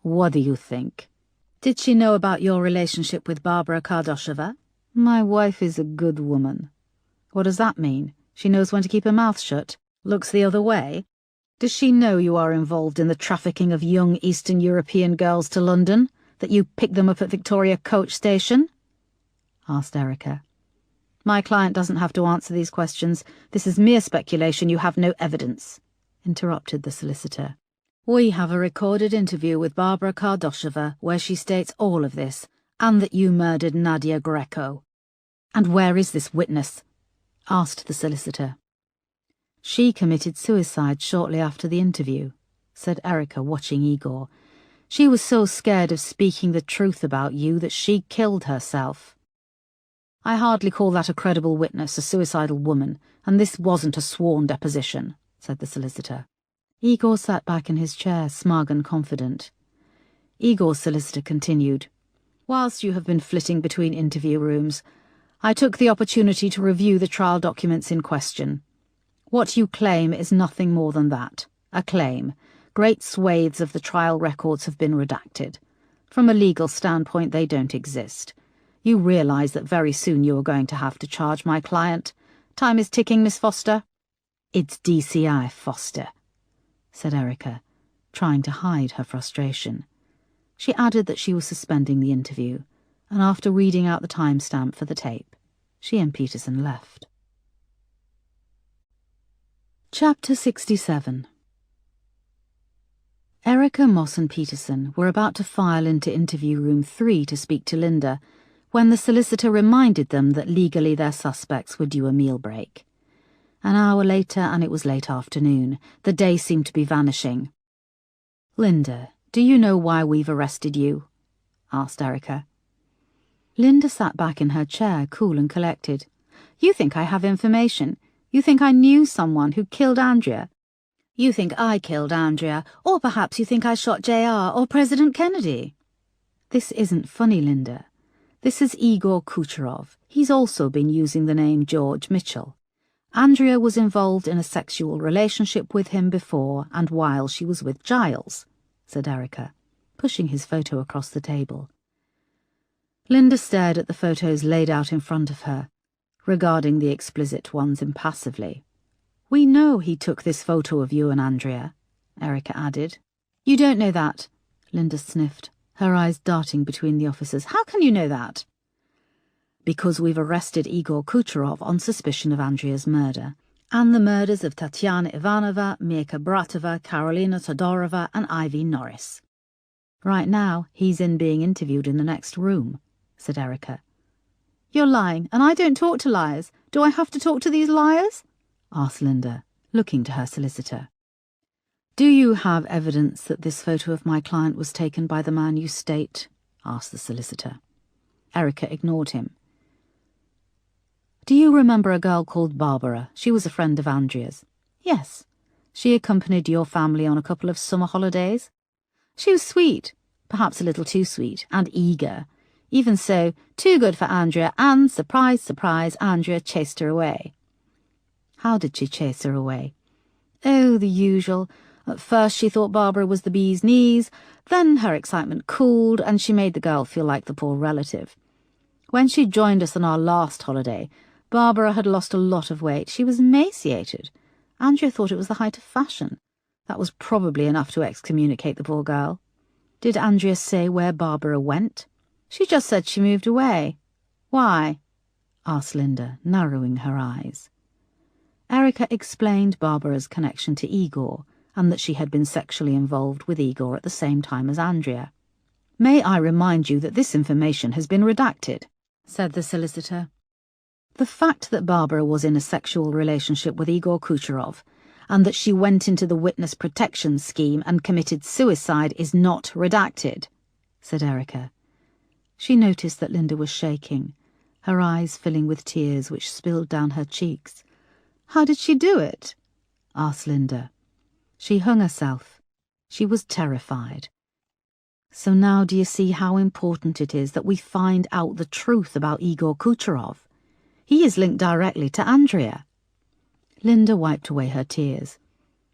What do you think? Did she know about your relationship with Barbara Kardosheva? My wife is a good woman. What does that mean? She knows when to keep her mouth shut? Looks the other way? Does she know you are involved in the trafficking of young Eastern European girls to London? That you pick them up at Victoria Coach Station? Asked Erica. My client doesn't have to answer these questions. This is mere speculation. You have no evidence, interrupted the solicitor. We have a recorded interview with Barbara Kardosheva where she states all of this, and that you murdered Nadia Greco. And where is this witness? Asked the solicitor. She committed suicide shortly after the interview, said Erica, watching Igor. She was so scared of speaking the truth about you that she killed herself. I hardly call that a credible witness, a suicidal woman, and this wasn't a sworn deposition, said the solicitor. Igor sat back in his chair, smug and confident. Igor's solicitor continued. Whilst you have been flitting between interview rooms, I took the opportunity to review the trial documents in question. What you claim is nothing more than that, a claim. Great swathes of the trial records have been redacted. From a legal standpoint, they don't exist. You realise that very soon you are going to have to charge my client. Time is ticking, Miss Foster. It's DCI, Foster, said Erica, trying to hide her frustration. She added that she was suspending the interview, and after reading out the timestamp for the tape, she and Peterson left. Chapter 67. Erica, Moss and Peterson were about to file into interview room 3 to speak to Linda, when the solicitor reminded them that legally their suspects were due a meal break. An hour later, and it was late afternoon. The day seemed to be vanishing. Linda, do you know why we've arrested you? Asked Erica. Linda sat back in her chair, cool and collected. You think I have information? You think I knew someone who killed Andrea? You think I killed Andrea, or perhaps you think I shot JR or President Kennedy. This isn't funny, Linda. This is Igor Kucherov. He's also been using the name George Mitchell. Andrea was involved in a sexual relationship with him before and while she was with Giles, said Erica, pushing his photo across the table. Linda stared at the photos laid out in front of her, regarding the explicit ones impassively. We know he took this photo of you and Andrea, Erica added. You don't know that, Linda sniffed, her eyes darting between the officers. How can you know that? Because we've arrested Igor Kucherov on suspicion of Andrea's murder, and the murders of Tatiana Ivanova, Mirka Bratova, Karolina Todorova, and Ivy Norris. Right now, he's being interviewed in the next room, said Erica. You're lying, and I don't talk to liars. Do I have to talk to these liars? Asked Linda, looking to her solicitor. Do you have evidence that this photo of my client was taken by the man you state? Asked the solicitor. Erica ignored him. Do you remember a girl called Barbara? She was a friend of Andrea's. Yes. She accompanied your family on a couple of summer holidays. She was sweet, perhaps a little too sweet, and eager. Even so, too good for Andrea, and, surprise, surprise, Andrea chased her away. How did she chase her away? Oh, the usual. At first she thought Barbara was the bee's knees, then her excitement cooled, and she made the girl feel like the poor relative. When she joined us on our last holiday, Barbara had lost a lot of weight. She was emaciated. Andrea thought it was the height of fashion. That was probably enough to excommunicate the poor girl. Did Andrea say where Barbara went? She just said she moved away. Why? Asked Linda, narrowing her eyes. Erica explained Barbara's connection to Igor, and that she had been sexually involved with Igor at the same time as Andrea. May I remind you that this information has been redacted, said the solicitor. The fact that Barbara was in a sexual relationship with Igor Kucherov, and that she went into the witness protection scheme and committed suicide is not redacted, said Erica. She noticed that Linda was shaking, her eyes filling with tears which spilled down her cheeks. How did she do it? Asked Linda. She hung herself. She was terrified. So now do you see how important it is that we find out the truth about Igor Kucherov? He is linked directly to Andrea. Linda wiped away her tears.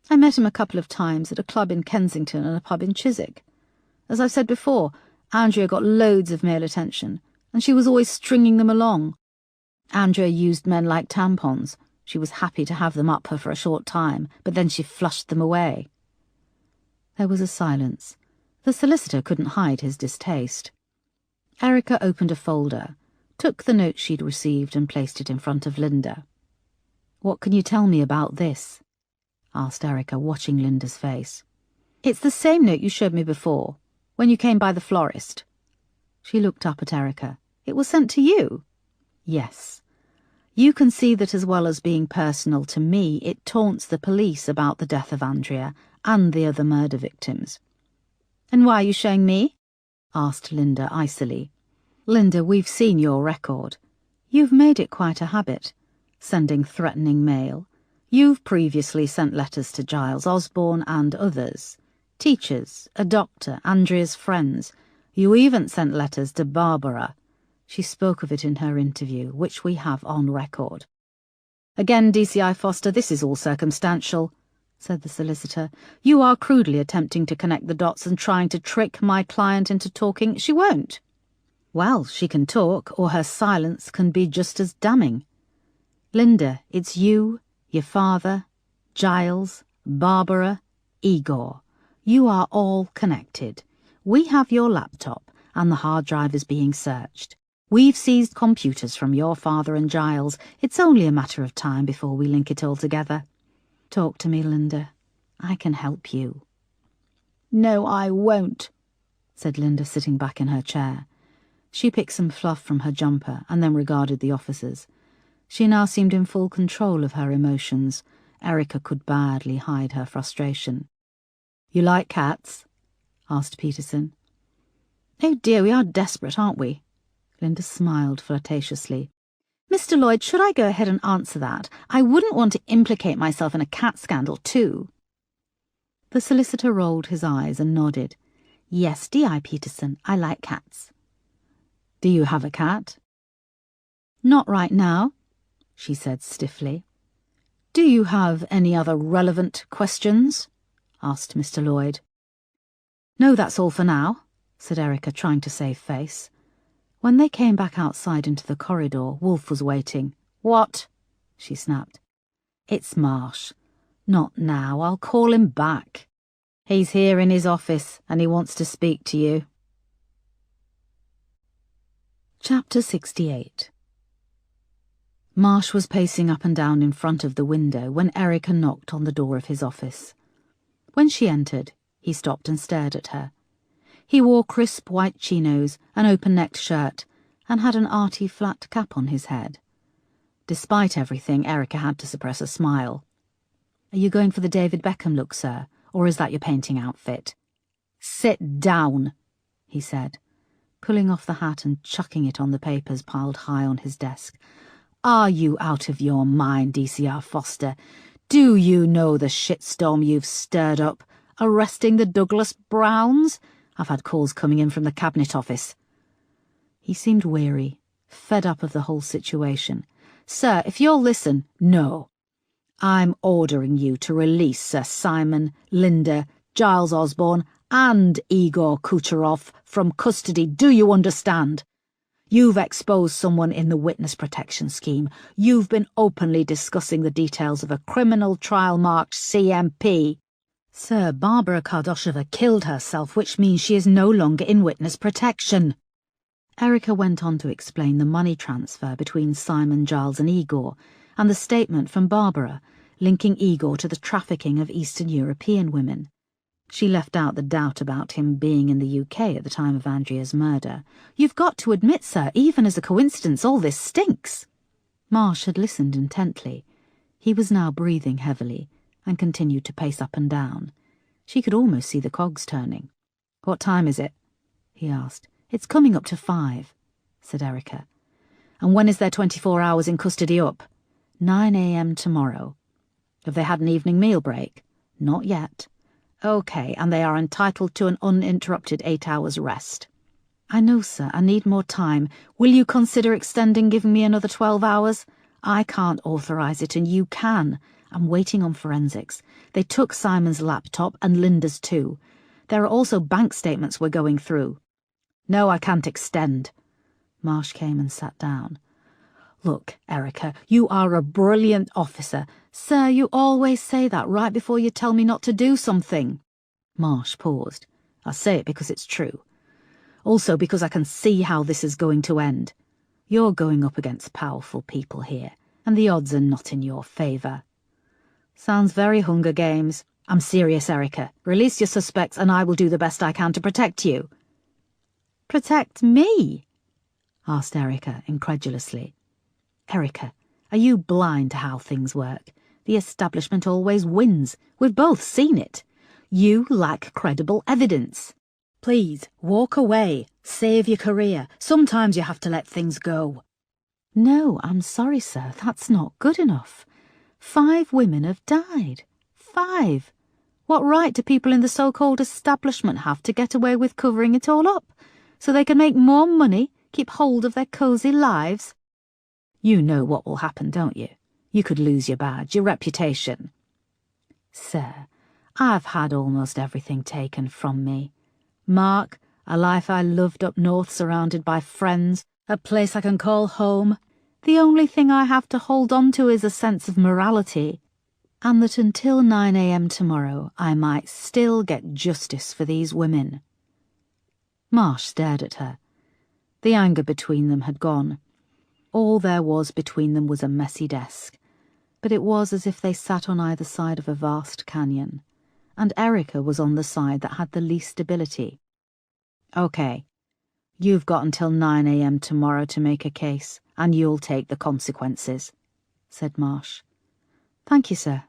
I met him a couple of times at a club in Kensington and a pub in Chiswick. As I've said before, Andrea got loads of male attention, and she was always stringing them along. Andrea used men like tampons. She was happy to have them up her for a short time, but then she flushed them away. There was a silence. The solicitor couldn't hide his distaste. Erica opened a folder, took the note she'd received and placed it in front of Linda. What can you tell me about this? Asked Erica, watching Linda's face. It's the same note you showed me before, when you came by the florist. She looked up at Erica. It was sent to you? Yes. You can see that as well as being personal to me, it taunts the police about the death of Andrea and the other murder victims. And why are you showing me? Asked Linda icily. Linda, we've seen your record. You've made it quite a habit, sending threatening mail. You've previously sent letters to Giles Osborne and others. Teachers, a doctor, Andrea's friends. You even sent letters to Barbara. She spoke of it in her interview, which we have on record. Again, DCI Foster, this is all circumstantial, said the solicitor. You are crudely attempting to connect the dots and trying to trick my client into talking. She won't. Well, she can talk, or her silence can be just as damning. Linda, it's you, your father, Giles, Barbara, Igor. You are all connected. We have your laptop, and the hard drive is being searched. We've seized computers from your father and Giles. It's only a matter of time before we link it all together. Talk to me, Linda. I can help you. No, I won't, said Linda, sitting back in her chair. She picked some fluff from her jumper and then regarded the officers. She now seemed in full control of her emotions. Erica could badly hide her frustration. You like cats? Asked Peterson. Oh dear, we are desperate, aren't we? Linda smiled flirtatiously. Mr. Lloyd, should I go ahead and answer that? I wouldn't want to implicate myself in a cat scandal, too. The solicitor rolled his eyes and nodded. Yes, D.I. Peterson, I like cats. Do you have a cat? Not right now, she said stiffly. Do you have any other relevant questions? Asked Mr. Lloyd. No, that's all for now, said Erica, trying to save face. When they came back outside into the corridor, Wolfe was waiting. What? She snapped. It's Marsh. Not now, I'll call him back. He's here in his office and he wants to speak to you. Chapter 68. Marsh was pacing up and down in front of the window when Erica knocked on the door of his office. When she entered, he stopped and stared at her. He wore crisp white chinos, an open-necked shirt, and had an arty flat cap on his head. Despite everything, Erica had to suppress a smile. Are you going for the David Beckham look, sir, or is that your painting outfit? Sit down, he said, pulling off the hat and chucking it on the papers piled high on his desk. Are you out of your mind, DCR Foster? Do you know the shitstorm you've stirred up, arresting the Douglas Browns? I've had calls coming in from the Cabinet Office. He seemed weary, fed up of the whole situation. Sir, if you'll listen, no. I'm ordering you to release Sir Simon, Linda, Giles Osborne, and Igor Kucherov from custody. Do you understand? You've exposed someone in the witness protection scheme. You've been openly discussing the details of a criminal trial marked CMP. Sir, Barbara Kardosheva killed herself, which means she is no longer in witness protection. Erica went on to explain the money transfer between Simon, Giles and Igor, and the statement from Barbara, linking Igor to the trafficking of Eastern European women. She left out the doubt about him being in the UK at the time of Andrea's murder. You've got to admit, sir, even as a coincidence, all this stinks. Marsh had listened intently. He was now breathing heavily and continued to pace up and down. She could almost see the cogs turning. What time is it? He asked. It's coming up to 5, said Erica. And when is their 24 hours in custody up? 9 a.m. tomorrow. Have they had an evening meal break? Not yet. OK, and they are entitled to an uninterrupted 8 hours rest. I know, sir. I need more time. Will you consider extending, giving me another 12 hours? I can't authorise it, and you can. I'm waiting on forensics. They took Simon's laptop and Linda's too. There are also bank statements we're going through. No, I can't extend. Marsh came and sat down. Look, Erica, you are a brilliant officer. Sir, you always say that right before you tell me not to do something. Marsh paused. I say it because it's true. Also because I can see how this is going to end. You're going up against powerful people here, and the odds are not in your favour. Sounds very Hunger Games. I'm serious, Erica. Release your suspects and I will do the best I can to protect you. Protect me? Asked Erica incredulously. Erica, are you blind to how things work? The establishment always wins. We've both seen it. You lack credible evidence. Please, walk away. Save your career. Sometimes you have to let things go. No, I'm sorry, sir. That's not good enough. 5 women have died. 5. What right do people in the so-called establishment have to get away with covering it all up? So they can make more money, keep hold of their cosy lives? You know what will happen, don't you? You could lose your badge, your reputation. Sir, I've had almost everything taken from me. Mark, a life I loved up north surrounded by friends, a place I can call home. The only thing I have to hold on to is a sense of morality, and that until 9 a.m. tomorrow I might still get justice for these women. Marsh stared at her. The anger between them had gone. All there was between them was a messy desk, but it was as if they sat on either side of a vast canyon, and Erica was on the side that had the least stability. OK, you've got until 9 a.m. tomorrow to make a case, and you'll take the consequences, said Marsh. Thank you, sir.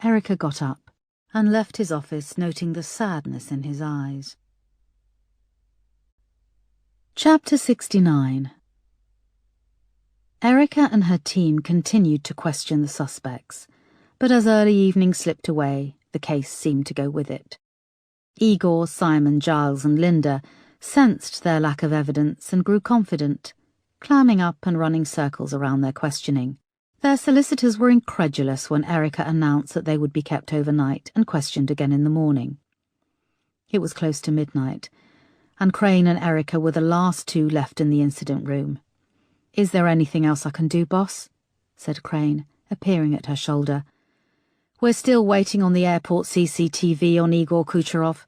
Erica got up and left his office, noting the sadness in his eyes. Chapter 69. Erica and her team continued to question the suspects, but as early evening slipped away, the case seemed to go with it. Igor, Simon, Giles and Linda sensed their lack of evidence and grew confident, clamming up and running circles around their questioning. Their solicitors were incredulous when Erica announced that they would be kept overnight and questioned again in the morning. It was close to midnight, and Crane and Erica were the last two left in the incident room. "Is there anything else I can do, boss?" said Crane, appearing at her shoulder. "We're still waiting on the airport CCTV on Igor Kucherov.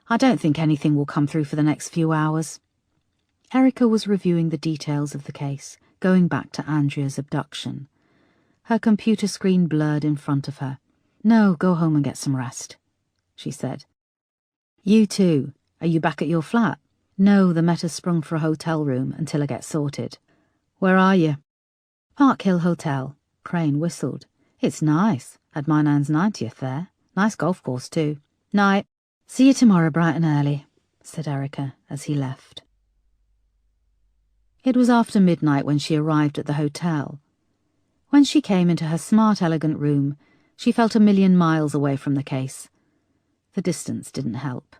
I don't think anything will come through for the next few hours." Erica was reviewing the details of the case, going back to Andrea's abduction. Her computer screen blurred in front of her. "No, go home and get some rest," she said. "You too. Are you back at your flat?" "No, the Met has sprung for a hotel room until I get sorted." "Where are you?" "Park Hill Hotel." Crane whistled. "It's nice. Had my nan's 90th there. Nice golf course too." "Night." "See you tomorrow bright and early," said Erica as he left. It was after midnight when she arrived at the hotel. When she came into her smart, elegant room, she felt 1,000,000 miles away from the case. The distance didn't help.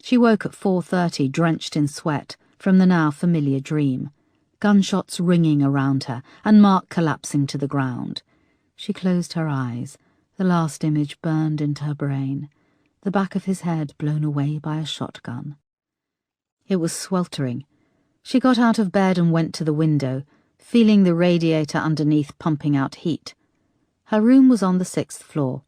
She woke at 4:30, drenched in sweat, from the now familiar dream. Gunshots ringing around her, and Mark collapsing to the ground. She closed her eyes. The last image burned into her brain, the back of his head blown away by a shotgun. It was sweltering. She got out of bed and went to the window, feeling the radiator underneath pumping out heat. Her room was on the 6th floor,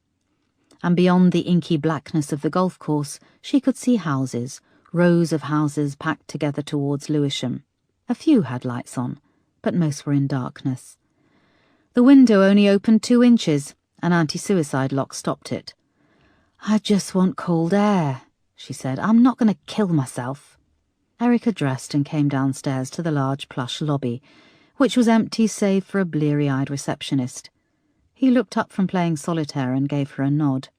and beyond the inky blackness of the golf course she could see houses, rows of houses packed together towards Lewisham. A few had lights on, but most were in darkness. The window only opened 2 inches. An anti-suicide lock stopped it. "I just want cold air," she said. "I'm not going to kill myself." Erica dressed and came downstairs to the large plush lobby, which was empty save for a bleary-eyed receptionist. He looked up from playing solitaire and gave her a nod.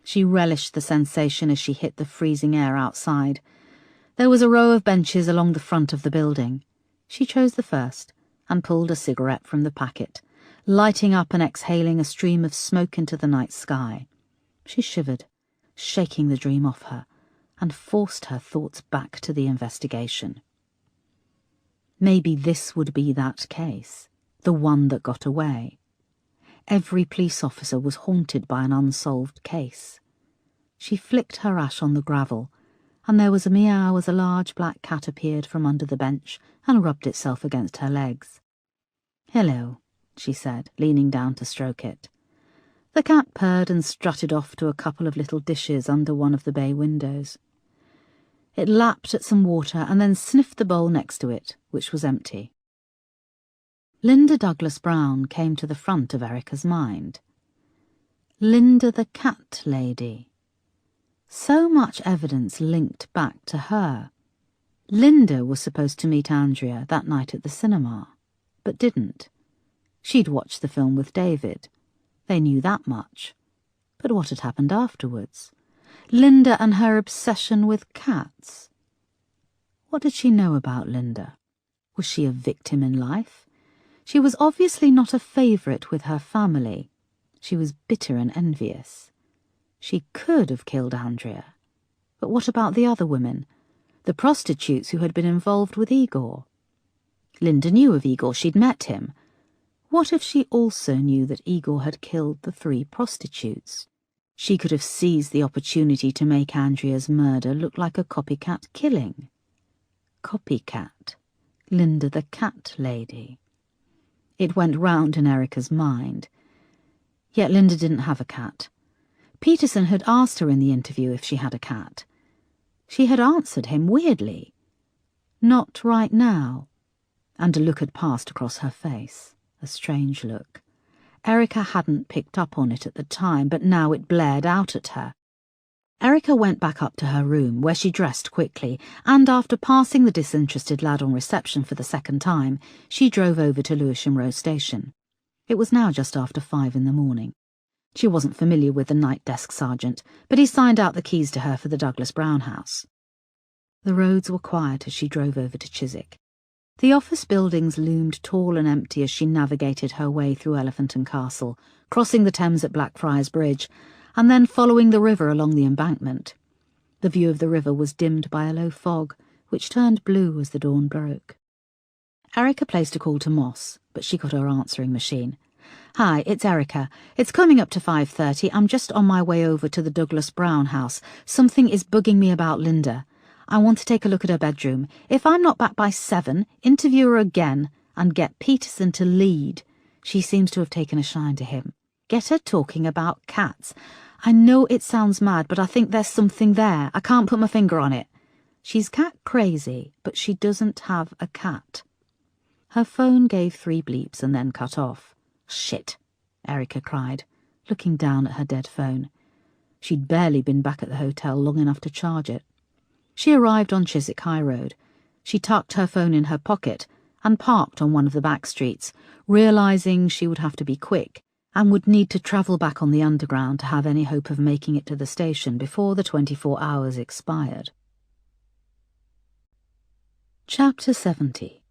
She relished the sensation as she hit the freezing air outside. There was a row of benches along the front of the building. She chose the first and pulled a cigarette from the packet, lighting up and exhaling a stream of smoke into the night sky. She shivered, shaking the dream off her, and forced her thoughts back to the investigation. Maybe this would be that case, the one that got away. Every police officer was haunted by an unsolved case. She flicked her ash on the gravel, and there was a meow as a large black cat appeared from under the bench and rubbed itself against her legs. "Hello," she said, leaning down to stroke it. The cat purred and strutted off to a couple of little dishes under one of the bay windows. It lapped at some water and then sniffed the bowl next to it, which was empty. Linda Douglas Brown came to the front of Erica's mind. Linda the cat lady. So much evidence linked back to her. Linda was supposed to meet Andrea that night at the cinema, but didn't. She'd watched the film with David. They knew that much. But what had happened afterwards? Linda and her obsession with cats. What did she know about Linda? Was she a victim in life? She was obviously not a favourite with her family. She was bitter and envious. She could have killed Andrea. But what about the other women? The prostitutes who had been involved with Igor? Linda knew of Igor. She'd met him. What if she also knew that Igor had killed the 3 prostitutes? She could have seized the opportunity to make Andrea's murder look like a copycat killing. Copycat. Linda the cat lady. It went round in Erica's mind. Yet Linda didn't have a cat. Peterson had asked her in the interview if she had a cat. She had answered him weirdly. Not right now. And a look had passed across her face. A strange look. Erica hadn't picked up on it at the time, but now it blared out at her. Erica went back up to her room, where she dressed quickly, and after passing the disinterested lad on reception for the 2nd time, she drove over to Lewisham Row Station. It was now just after 5 in the morning. She wasn't familiar with the night desk sergeant, but he signed out the keys to her for the Douglas Brown house. The roads were quiet as she drove over to Chiswick. The office buildings loomed tall and empty as she navigated her way through Elephant and Castle, crossing the Thames at Blackfriars Bridge, and then following the river along the embankment. The view of the river was dimmed by a low fog, which turned blue as the dawn broke. Erica placed a call to Moss, but she got her answering machine. "Hi, it's Erica. It's coming up to 5:30. I'm just on my way over to the Douglas Brown house. Something is bugging me about Linda. I want to take a look at her bedroom. If I'm not back by 7, interview her again and get Peterson to lead. She seems to have taken a shine to him. Get her talking about cats. I know it sounds mad, but I think there's something there. I can't put my finger on it. She's cat crazy, but she doesn't have a cat." Her phone gave 3 bleeps and then cut off. "Shit," Erica cried, looking down at her dead phone. She'd barely been back at the hotel long enough to charge it. She arrived on Chiswick High Road. She tucked her phone in her pocket and parked on one of the back streets, realising she would have to be quick and would need to travel back on the Underground to have any hope of making it to the station before the 24 hours expired. Chapter 70.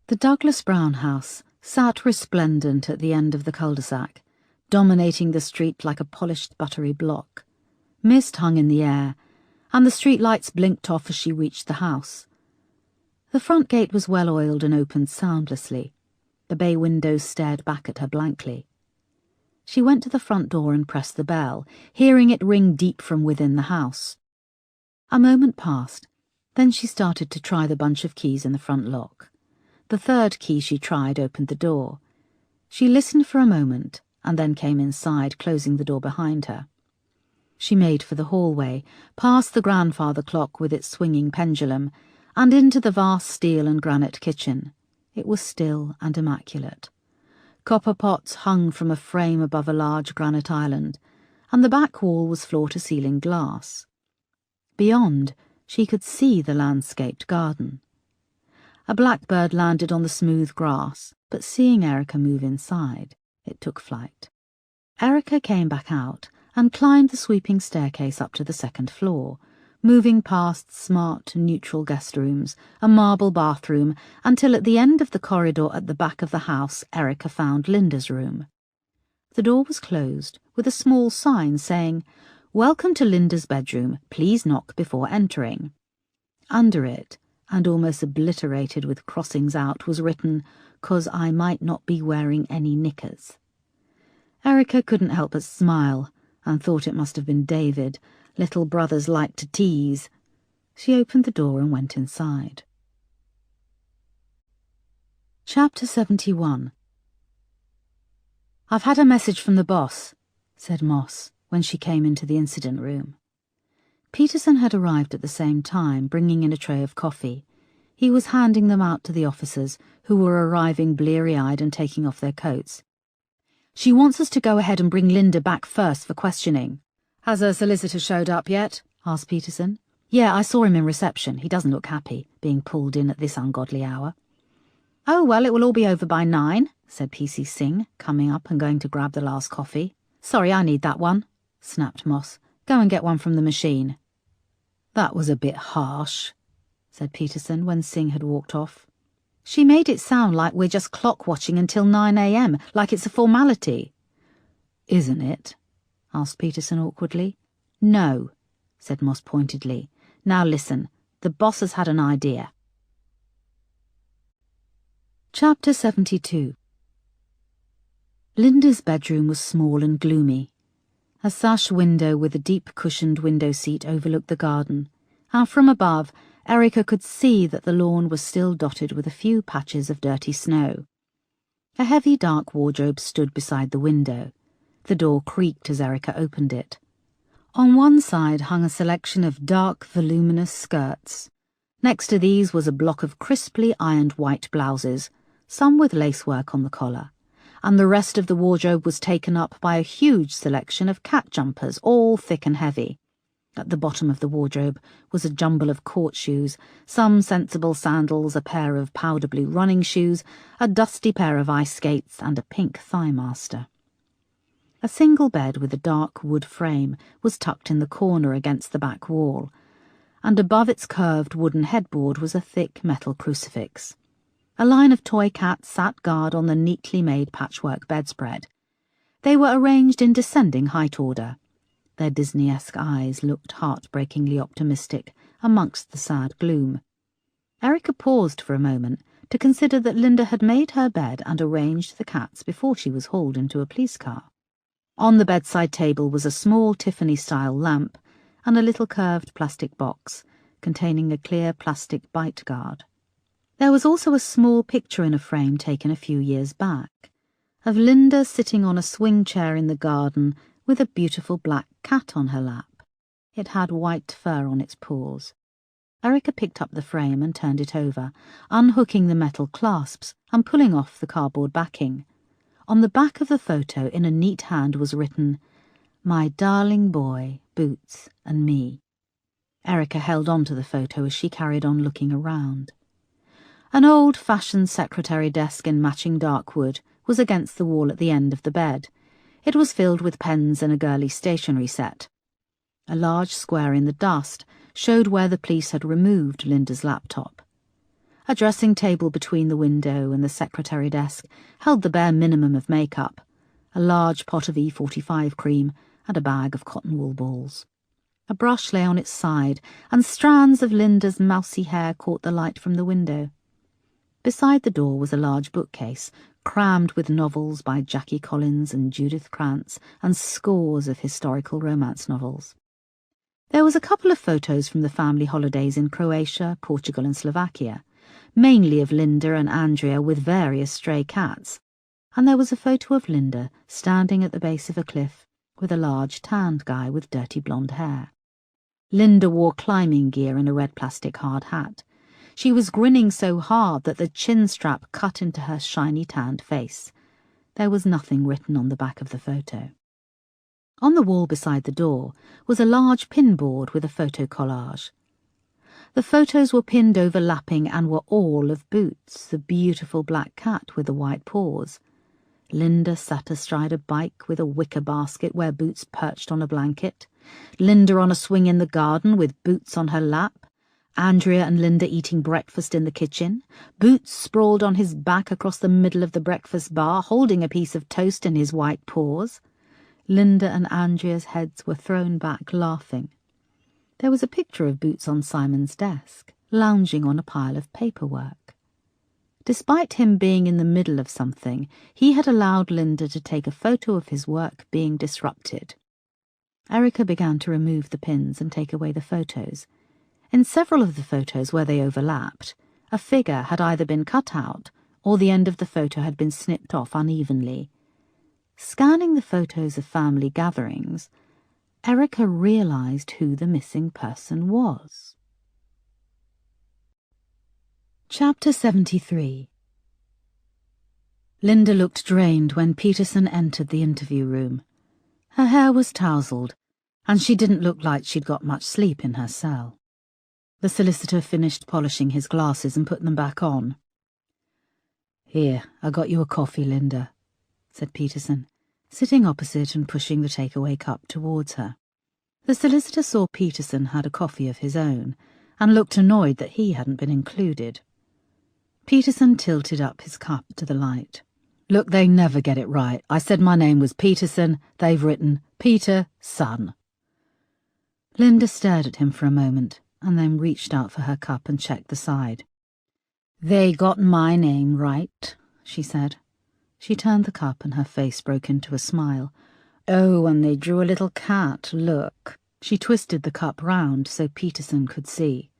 The Douglas Brown house sat resplendent at the end of the cul-de-sac, dominating the street like a polished buttery block. Mist hung in the air, and the street lights blinked off as she reached the house. The front gate was well-oiled and opened soundlessly. The bay windows stared back at her blankly. She went to the front door and pressed the bell, hearing it ring deep from within the house. A moment passed, then she started to try the bunch of keys in the front lock. The 3rd key she tried opened the door. She listened for a moment and then came inside, closing the door behind her. She made for the hallway, past the grandfather clock with its swinging pendulum, and into the vast steel and granite kitchen. It was still and immaculate. Copper pots hung from a frame above a large granite island, and the back wall was floor-to-ceiling glass. Beyond, she could see the landscaped garden. A blackbird landed on the smooth grass, but seeing Erica move inside, it took flight. Erica came back out and climbed the sweeping staircase up to the 2nd floor, moving past smart, neutral guest rooms, a marble bathroom, until at the end of the corridor at the back of the house Erica found Linda's room. The door was closed, with a small sign saying, "Welcome to Linda's bedroom. Please knock before entering." Under it, and almost obliterated with crossings out, was written, "'Cause I might not be wearing any knickers." Erica couldn't help but smile, and thought it must have been David. Little brothers like to tease. She opened the door and went inside. Chapter 71. "I've had a message from the boss," said Moss, when she came into the incident room. Peterson had arrived at the same time, bringing in a tray of coffee. He was handing them out to the officers, who were arriving bleary-eyed and taking off their coats. "She wants us to go ahead and bring Linda back first for questioning." "Has her solicitor showed up yet?" asked Peterson. "Yeah, I saw him in reception. He doesn't look happy, being pulled in at this ungodly hour." "Oh, well, it will all be over by 9, said P.C. Singh, coming up and going to grab the last coffee. "Sorry, I need that one," snapped Moss. "Go and get one from the machine." "That was a bit harsh," said Peterson when Singh had walked off. "She made it sound like we're just clock-watching until 9 a.m, like it's a formality." "Isn't it?" asked Peterson awkwardly. "No," said Moss pointedly. "Now listen, the boss has had an idea." Chapter 72. Linda's bedroom was small and gloomy. A sash window with a deep cushioned window seat overlooked the garden, and from above Erica could see that the lawn was still dotted with a few patches of dirty snow. A heavy dark wardrobe stood beside the window. The door creaked as Erica opened it. On one side hung a selection of dark, voluminous skirts. Next to these was a block of crisply ironed white blouses, some with lacework on the collar, and the rest of the wardrobe was taken up by a huge selection of cat jumpers, all thick and heavy. At the bottom of the wardrobe was a jumble of court shoes, some sensible sandals, a pair of powder blue running shoes, a dusty pair of ice skates, and a pink thigh-master. A single bed with a dark wood frame was tucked in the corner against the back wall, and above its curved wooden headboard was a thick metal crucifix. A line of toy cats sat guard on the neatly made patchwork bedspread. They were arranged in descending height order. Their Disney-esque eyes looked heartbreakingly optimistic amongst the sad gloom. Erica paused for a moment to consider that Linda had made her bed and arranged the cats before she was hauled into a police car. On the bedside table was a small Tiffany-style lamp and a little curved plastic box containing a clear plastic bite guard. There was also a small picture in a frame taken a few years back, of Linda sitting on a swing chair in the garden with a beautiful black cat on her lap. It had white fur on its paws. Erica picked up the frame and turned it over, unhooking the metal clasps and pulling off the cardboard backing. On the back of the photo, in a neat hand, was written, "My darling boy, Boots, and me." Erica held on to the photo as she carried on looking around. An old-fashioned secretary desk in matching dark wood was against the wall at the end of the bed. It was filled with pens and a girly stationery set. A large square in the dust showed where the police had removed Linda's laptop. A dressing table between the window and the secretary desk held the bare minimum of makeup, a large pot of E45 cream and a bag of cotton wool balls. A brush lay on its side, and strands of Linda's mousy hair caught the light from the window. Beside the door was a large bookcase, crammed with novels by Jackie Collins and Judith Krantz, and scores of historical romance novels. There was a couple of photos from the family holidays in Croatia, Portugal and Slovakia, mainly of Linda and Andrea with various stray cats, and there was a photo of Linda standing at the base of a cliff with a large tanned guy with dirty blonde hair. Linda wore climbing gear and a red plastic hard hat. She was grinning so hard that the chin strap cut into her shiny tanned face. There was nothing written on the back of the photo. On the wall beside the door was a large pinboard with a photo collage. The photos were pinned overlapping and were all of Boots, the beautiful black cat with the white paws. Linda sat astride a bike with a wicker basket where Boots perched on a blanket. Linda on a swing in the garden with Boots on her lap. Andrea and Linda eating breakfast in the kitchen. Boots sprawled on his back across the middle of the breakfast bar, holding a piece of toast in his white paws. Linda and Andrea's heads were thrown back, laughing. There was a picture of Boots on Simon's desk, lounging on a pile of paperwork. Despite him being in the middle of something, he had allowed Linda to take a photo of his work being disrupted. Erica began to remove the pins and take away the photos. In several of the photos where they overlapped, a figure had either been cut out or the end of the photo had been snipped off unevenly. Scanning the photos of family gatherings, Erica realized who the missing person was. Chapter 73. Linda looked drained when Peterson entered the interview room. Her hair was tousled, and she didn't look like she'd got much sleep in her cell. The solicitor finished polishing his glasses and put them back on. "Here, I got you a coffee, Linda," said Peterson, sitting opposite and pushing the takeaway cup towards her. The solicitor saw Peterson had a coffee of his own, and looked annoyed that he hadn't been included. Peterson tilted up his cup to the light. "Look, they never get it right. I said my name was Peterson. They've written Peter, son." Linda stared at him for a moment, and then reached out for her cup and checked the side. "They got my name right," she said. She turned the cup and her face broke into a smile. "Oh, and they drew a little cat, look." She twisted the cup round so Peterson could see.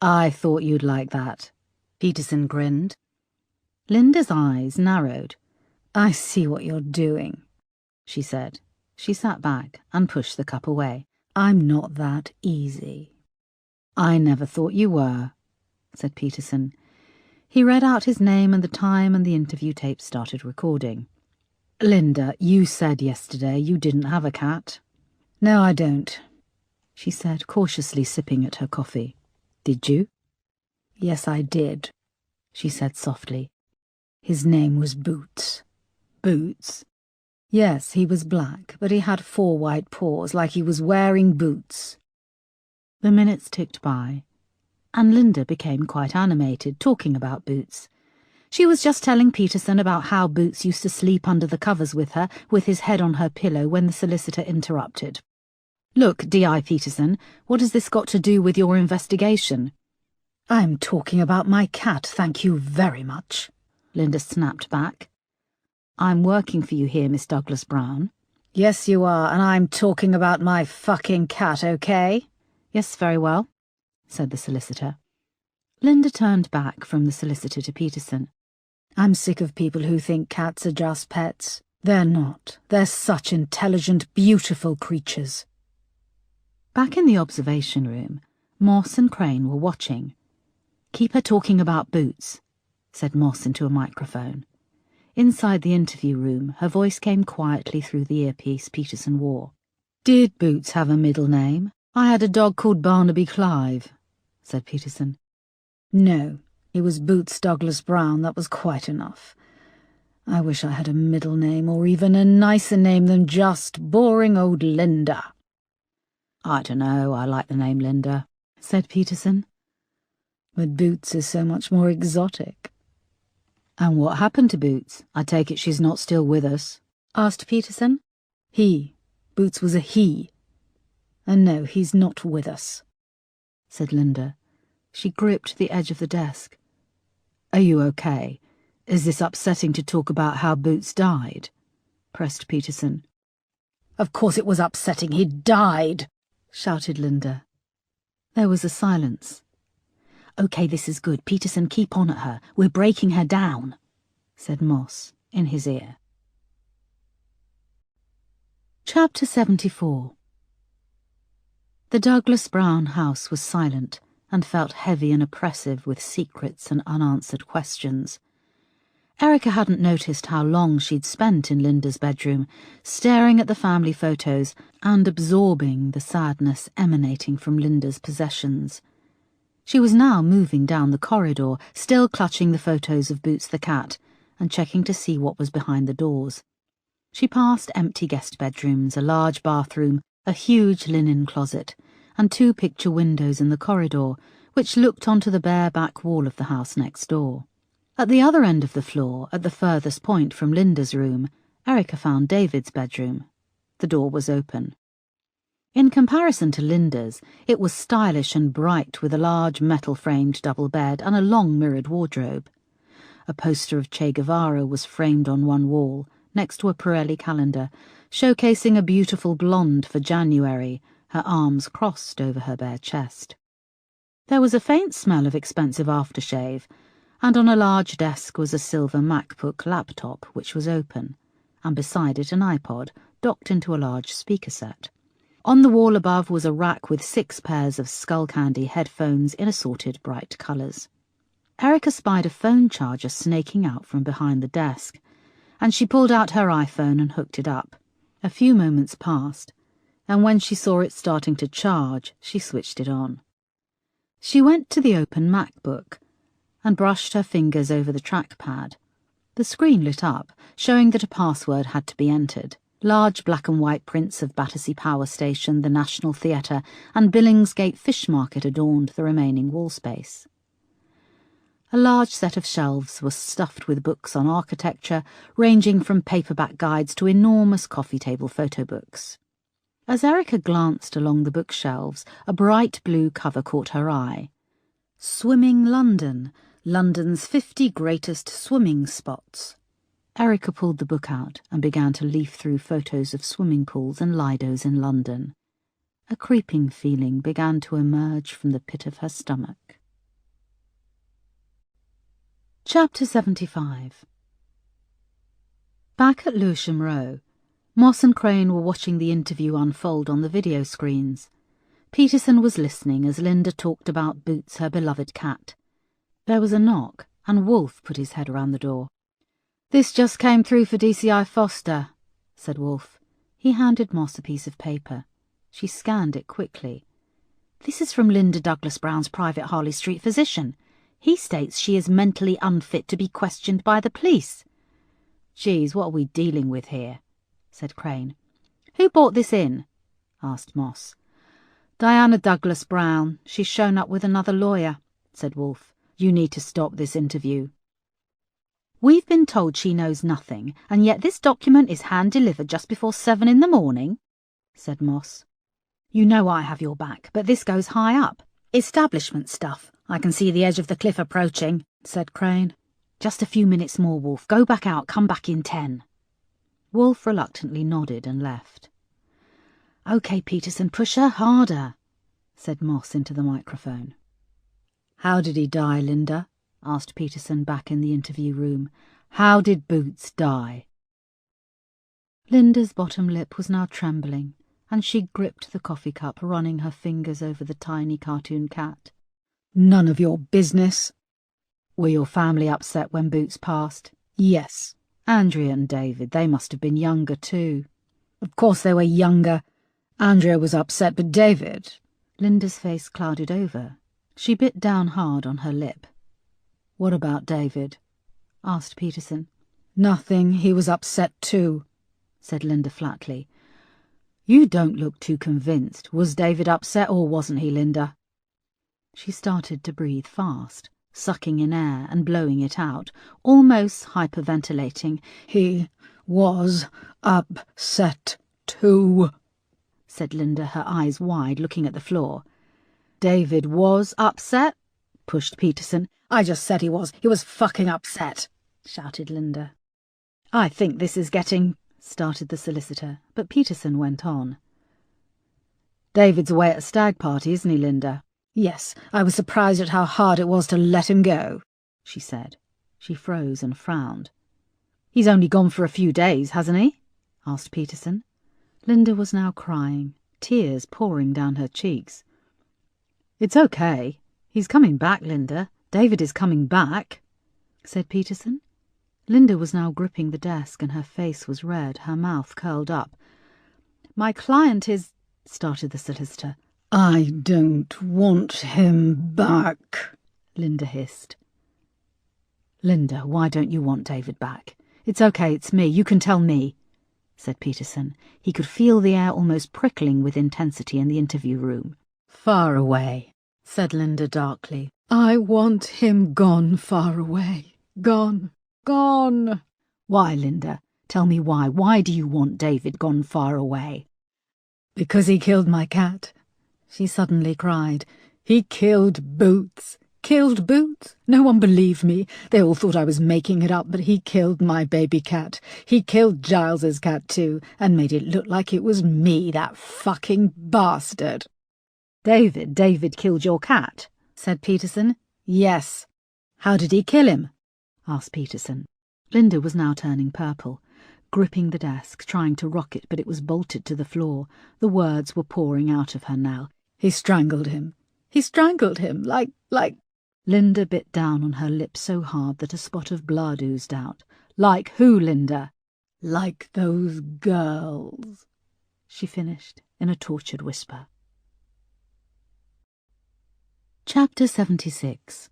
"I thought you'd like that." Peterson grinned. Linda's eyes narrowed. "I see what you're doing," she said. She sat back and pushed the cup away. "I'm not that easy." "I never thought you were," said Peterson. He read out his name and the time, and the interview tape started recording. "Linda, you said yesterday you didn't have a cat." "No, I don't," she said, cautiously sipping at her coffee. "Did you?" "Yes, I did," she said softly. "His name was Boots." "Boots?" "Yes, he was black, but he had 4 white paws, like he was wearing boots." The minutes ticked by, and Linda became quite animated, talking about Boots. She was just telling Peterson about how Boots used to sleep under the covers with her, with his head on her pillow, when the solicitor interrupted. "Look, D.I. Peterson, what has this got to do with your investigation?" "I'm talking about my cat, thank you very much," Linda snapped back. "I'm working for you here, Miss Douglas Brown." "Yes, you are, and I'm talking about my fucking cat, okay?" "Yes, very well," said the solicitor. Linda turned back from the solicitor to Peterson. "I'm sick of people who think cats are just pets. They're not. They're such intelligent, beautiful creatures." Back in the observation room, Moss and Crane were watching. "Keep her talking about Boots," said Moss into a microphone. Inside the interview room, her voice came quietly through the earpiece Peterson wore. "Did Boots have a middle name? I had a dog called Barnaby Clive," said Peterson. "No, he was Boots Douglas Brown, that was quite enough. I wish I had a middle name, or even a nicer name than just boring old Linda." "I don't know, I like the name Linda," said Peterson. "But Boots is so much more exotic." "And what happened to Boots? I take it she's not still with us?" asked Peterson. Boots was a he. And no, he's not with us," said Linda. She gripped the edge of the desk. "Are you okay? Is this upsetting to talk about how Boots died?" pressed Peterson. "Of course it was upsetting. He died," shouted Linda. There was a silence. "OK, this is good. Peterson, keep on at her. We're breaking her down," said Moss in his ear. Chapter 74. The Douglas Brown house was silent and felt heavy and oppressive with secrets and unanswered questions. Erica hadn't noticed how long she'd spent in Linda's bedroom, staring at the family photos and absorbing the sadness emanating from Linda's possessions. She was now moving down the corridor, still clutching the photos of Boots the cat, and checking to see what was behind the doors. She passed empty guest bedrooms, a large bathroom, a huge linen closet, and 2 picture windows in the corridor, which looked onto the bare back wall of the house next door. At the other end of the floor, at the furthest point from Linda's room, Erica found David's bedroom. The door was open. In comparison to Linda's, it was stylish and bright, with a large metal-framed double bed and a long mirrored wardrobe. A poster of Che Guevara was framed on one wall, next to a Pirelli calendar, showcasing a beautiful blonde for January, her arms crossed over her bare chest. There was a faint smell of expensive aftershave, and on a large desk was a silver MacBook laptop which was open, and beside it an iPod docked into a large speaker set. On the wall above was a rack with 6 pairs of Skullcandy headphones in assorted bright colours. Erica spied a phone charger snaking out from behind the desk, and she pulled out her iPhone and hooked it up. A few moments passed, and when she saw it starting to charge, she switched it on. She went to the open MacBook and brushed her fingers over the trackpad. The screen lit up, showing that a password had to be entered. Large black and white prints of Battersea Power Station, the National Theatre, and Billingsgate Fish Market adorned the remaining wall space. A large set of shelves was stuffed with books on architecture, ranging from paperback guides to enormous coffee table photo books. As Erica glanced along the bookshelves, a bright blue cover caught her eye. Swimming London, London's 50 Greatest Swimming Spots. Erica pulled the book out and began to leaf through photos of swimming pools and lidos in London. A creeping feeling began to emerge from the pit of her stomach. Chapter 75. Back at Lewisham Row, Moss and Crane were watching the interview unfold on the video screens. Peterson was listening as Linda talked about Boots, her beloved cat. There was a knock, and Wolfe put his head around the door. "This just came through for DCI Foster," said Wolfe. He handed Moss a piece of paper. She scanned it quickly. "This is from Linda Douglas Brown's private Harley Street physician. He states she is mentally unfit to be questioned by the police." "Geez, what are we dealing with here?" said Crane. "Who brought this in?" asked Moss. Diana Douglas Brown. She's shown up with another lawyer, said Wolfe. You need to stop this interview. We've been told she knows nothing, and yet this document is hand-delivered just before 7 in the morning, said Moss. You know I have your back, but this goes high up. Establishment stuff. I can see the edge of the cliff approaching, said Crane. Just a few minutes more, Wolfe. Go back out, come back in 10. Wolfe reluctantly nodded and left. OK, Peterson, push her harder, said Moss into the microphone. How did he die, Linda? Asked Peterson back in the interview room. How did Boots die? Linda's bottom lip was now trembling, and she gripped the coffee cup, running her fingers over the tiny cartoon cat. None of your business. Were your family upset when Boots passed? Yes. Andrea and David, they must have been younger too. Of course they were younger. Andrea was upset, but David... Linda's face clouded over. She bit down hard on her lip. What about David? Asked Peterson. Nothing, he was upset too, said Linda flatly. You don't look too convinced. Was David upset or wasn't he, Linda? She started to breathe fast, sucking in air and blowing it out, almost hyperventilating. He was upset too, said Linda, her eyes wide, looking at the floor. David was upset? Pushed Peterson. I just said he was. He was fucking upset, shouted Linda. I think this is getting... started the solicitor, but Peterson went on. David's away at a stag party, isn't he, Linda? Yes, I was surprised at how hard it was to let him go, she said. She froze and frowned. He's only gone for a few days, hasn't he? Asked Peterson. Linda was now crying, tears pouring down her cheeks. It's okay. He's coming back, Linda. David is coming back, said Peterson. Linda was now gripping the desk and her face was red, her mouth curled up. My client is... started the solicitor. I don't want him back, Linda hissed. Linda, why don't you want David back? It's okay, it's me. You can tell me, said Peterson. He could feel the air almost prickling with intensity in the interview room. Far away, said Linda darkly. I want him gone far away. Gone. Gone. Why, Linda? Tell me why. Why do you want David gone far away? Because he killed my cat, she suddenly cried. He killed Boots. Killed Boots? No one believed me. They all thought I was making it up, but he killed my baby cat. He killed Giles's cat too, and made it look like it was me, that fucking bastard. David killed your cat, said Peterson. Yes. How did he kill him? Asked Peterson. Linda was now turning purple, gripping the desk, trying to rock it, but it was bolted to the floor. The words were pouring out of her now. He strangled him. He strangled him, like... Linda bit down on her lip so hard that a spot of blood oozed out. Like who, Linda? Like those girls, she finished in a tortured whisper. Chapter 76.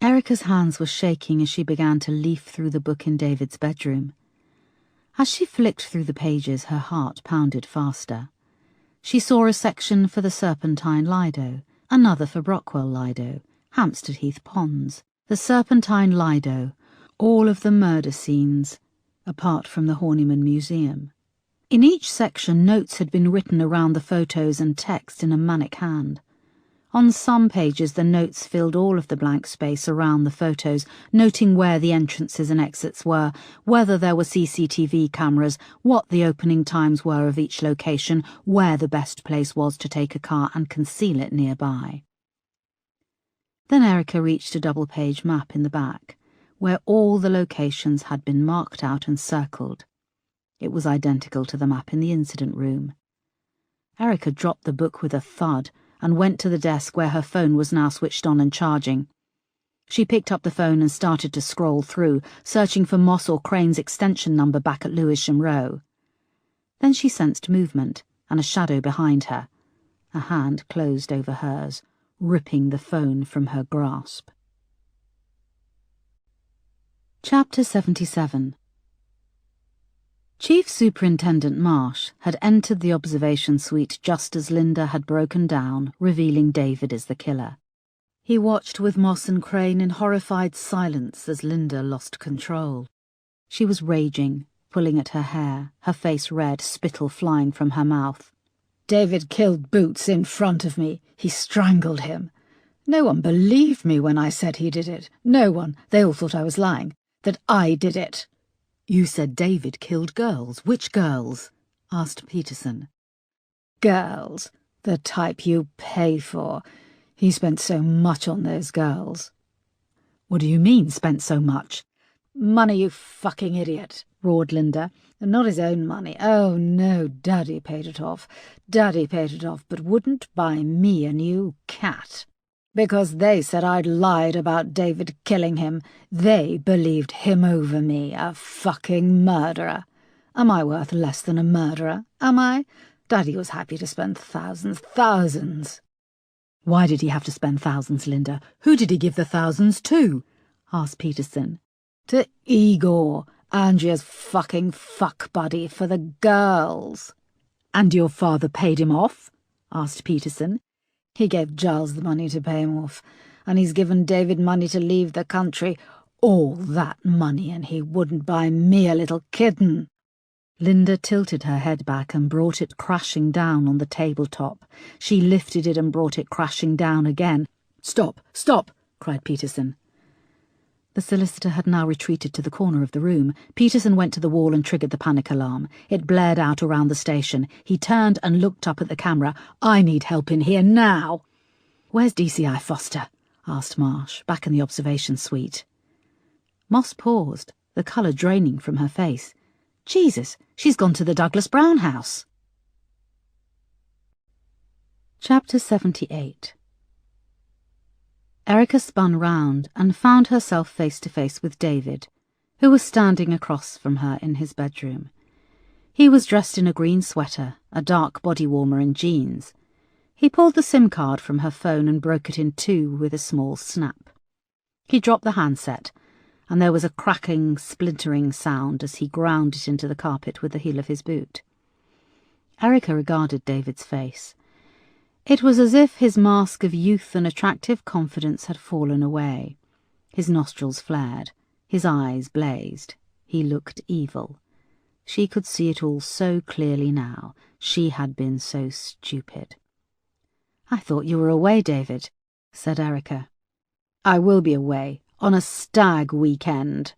Erica's hands were shaking as she began to leaf through the book in David's bedroom. As she flicked through the pages, her heart pounded faster. She saw a section for the Serpentine Lido, another for Brockwell Lido, Hampstead Heath Ponds, the Serpentine Lido, all of the murder scenes, apart from the Horniman Museum. In each section, notes had been written around the photos and text in a manic hand. On some pages, the notes filled all of the blank space around the photos, noting where the entrances and exits were, whether there were CCTV cameras, what the opening times were of each location, where the best place was to take a car and conceal it nearby. Then Erica reached a double-page map in the back, where all the locations had been marked out and circled. It was identical to the map in the incident room. Erica dropped the book with a thud, and went to the desk where her phone was now switched on and charging. She picked up the phone and started to scroll through, searching for Moss or Crane's extension number back at Lewisham Row. Then she sensed movement and a shadow behind her. A hand closed over hers, ripping the phone from her grasp. Chapter 77. Chief Superintendent Marsh had entered the observation suite just as Linda had broken down, revealing David as the killer. He watched with Moss and Crane in horrified silence as Linda lost control. She was raging, pulling at her hair, her face red, spittle flying from her mouth. David killed Boots in front of me. He strangled him. No one believed me when I said he did it. No one. They all thought I was lying. That I did it. You said David killed girls. Which girls? Asked Peterson. Girls. The type you pay for. He spent so much on those girls. What do you mean, spent so much? Money, you fucking idiot, roared Linda. And not his own money. Oh, no, Daddy paid it off. Daddy paid it off, but wouldn't buy me a new cat. Because they said I'd lied about David killing him. They believed him over me, a fucking murderer. Am I worth less than a murderer? Am I? Daddy was happy to spend thousands. Why did he have to spend thousands, Linda? Who did he give the thousands to? Asked Peterson. To Igor, Andrea's fucking fuck buddy, for the girls. And your father paid him off? Asked Peterson. He gave Giles the money to pay him off, and he's given David money to leave the country. All that money, and he wouldn't buy me a little kitten. Linda tilted her head back and brought it crashing down on the tabletop. She lifted it and brought it crashing down again. "Stop, stop!" cried Peterson. The solicitor had now retreated to the corner of the room. Peterson went to the wall and triggered the panic alarm. It blared out around the station. He turned and looked up at the camera. "I need help in here now." "Where's DCI Foster?" asked Marsh, back in the observation suite. Moss paused, the colour draining from her face. "Jesus, she's gone to the Douglas Brown house." Chapter 78. Erica spun round and found herself face to face with David, who was standing across from her in his bedroom. He was dressed in a green sweater, a dark body warmer and jeans. He pulled the SIM card from her phone and broke it in two with a small snap. He dropped the handset, and there was a cracking, splintering sound as he ground it into the carpet with the heel of his boot. Erica regarded David's face. It was as if his mask of youth and attractive confidence had fallen away. His nostrils flared, his eyes blazed. He looked evil. She could see it all so clearly now. She had been so stupid. "I thought you were away, David," said Erica. "I will be away, on a stag weekend."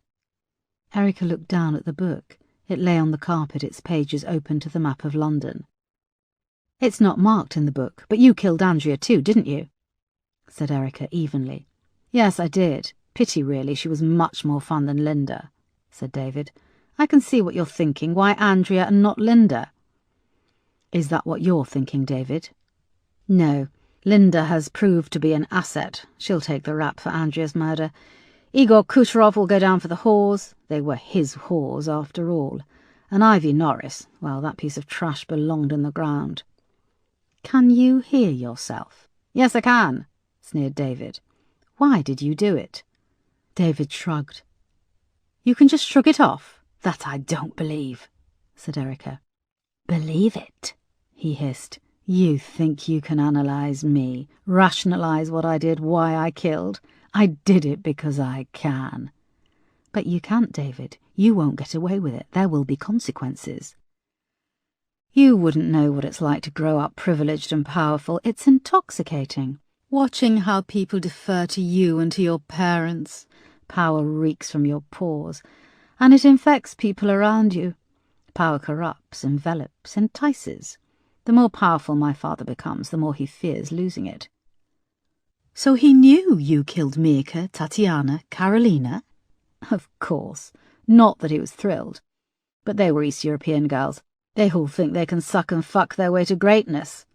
Erica looked down at the book. It lay on the carpet, its pages open to the map of London. "It's not marked in the book, but you killed Andrea too, didn't you?" said Erica evenly. "Yes, I did. Pity, really, she was much more fun than Linda," said David. "I can see what you're thinking. Why Andrea and not Linda?" "Is that what you're thinking, David?" "No. Linda has proved to be an asset. She'll take the rap for Andrea's murder. Igor Kucherov will go down for the whores. They were his whores, after all. And Ivy Norris, well, that piece of trash belonged in the ground." "Can you hear yourself?" "Yes, I can," sneered David. "Why did you do it?" David shrugged. "You can just shrug it off? That I don't believe," said Erica. "Believe it," he hissed. "You think you can analyze me, rationalize what I did, why I killed? I did it because I can." "But you can't, David. You won't get away with it. There will be consequences." "You wouldn't know what it's like to grow up privileged and powerful. It's intoxicating, watching how people defer to you and to your parents. Power reeks from your pores, and it infects people around you. Power corrupts, envelops, entices. The more powerful my father becomes, the more he fears losing it." "So he knew you killed Mirka, Tatiana, Karolina?" "Of course. Not that he was thrilled. But they were East European girls. They all think they can suck and fuck their way to greatness."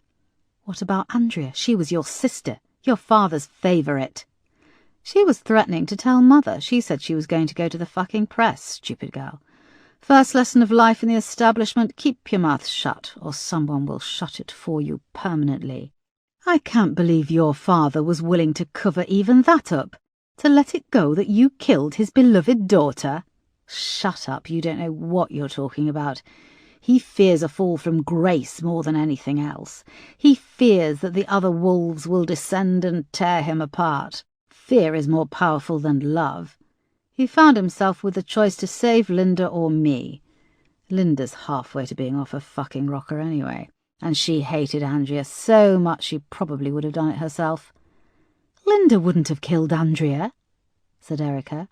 "What about Andrea? She was your sister, your father's favourite." "She was threatening to tell Mother. She said she was going to go to the fucking press, stupid girl. First lesson of life in the establishment, keep your mouth shut, or someone will shut it for you permanently. I can't believe your father was willing to cover even that up, to let it go that you killed his beloved daughter." Shut up, you don't know what you're talking about. He fears a fall from grace more than anything else. He fears that the other wolves will descend and tear him apart. Fear is more powerful than love. He found himself with the choice to save Linda or me. Linda's halfway to being off a fucking rocker anyway, and she hated Andrea so much she probably would have done it herself. Linda wouldn't have killed Andrea, said Erica.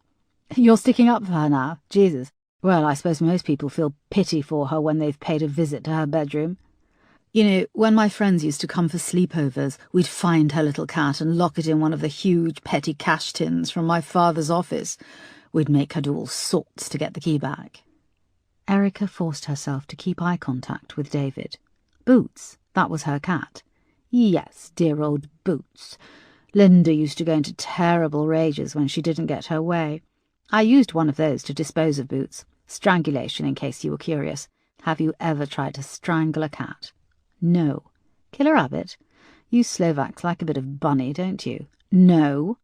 You're sticking up for her now? Jesus. Well, I suppose most people feel pity for her when they've paid a visit to her bedroom. You know, when my friends used to come for sleepovers, we'd find her little cat and lock it in one of the huge petty cash tins from my father's office. We'd make her do all sorts to get the key back. Erica forced herself to keep eye contact with David. Boots, that was her cat. Yes, dear old Boots. Linda used to go into terrible rages when she didn't get her way. I used one of those to dispose of Boots. Strangulation, in case you were curious. Have you ever tried to strangle a cat? No. Kill a rabbit? You Slovaks like a bit of bunny, don't you? No.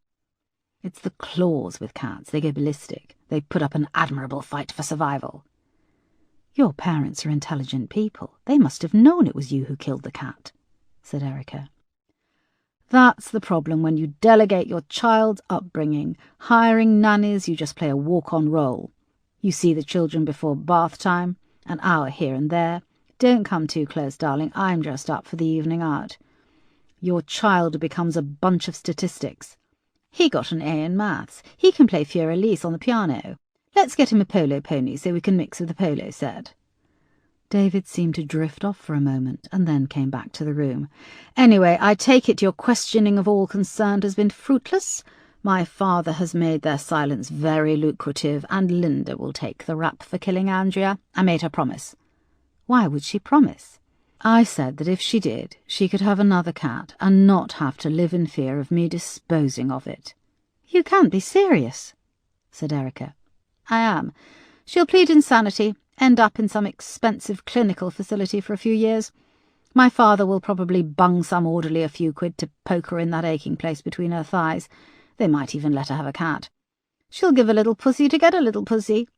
It's the claws with cats. They go ballistic. They put up an admirable fight for survival. Your parents are intelligent people. They must have known it was you who killed the cat, said Erica. That's the problem when you delegate your child's upbringing. Hiring nannies, you just play a walk-on role. You see the children before bath time, an hour here and there. Don't come too close, darling. I'm just up for the evening out. Your child becomes a bunch of statistics. He got an A in maths. He can play Fiora Lise on the piano. Let's get him a polo pony so we can mix with the polo set. David seemed to drift off for a moment and then came back to the room. Anyway, I take it your questioning of all concerned has been fruitless. My father has made their silence very lucrative, and Linda will take the rap for killing Andrea. I made her promise. Why would she promise? I said that if she did, she could have another cat and not have to live in fear of me disposing of it. You can't be serious, said Erica. I am. She'll plead insanity, end up in some expensive clinical facility for a few years. My father will probably bung some orderly a few quid to poke her in that aching place between her thighs. They might even let her have a cat. She'll give a little pussy to get a little pussy.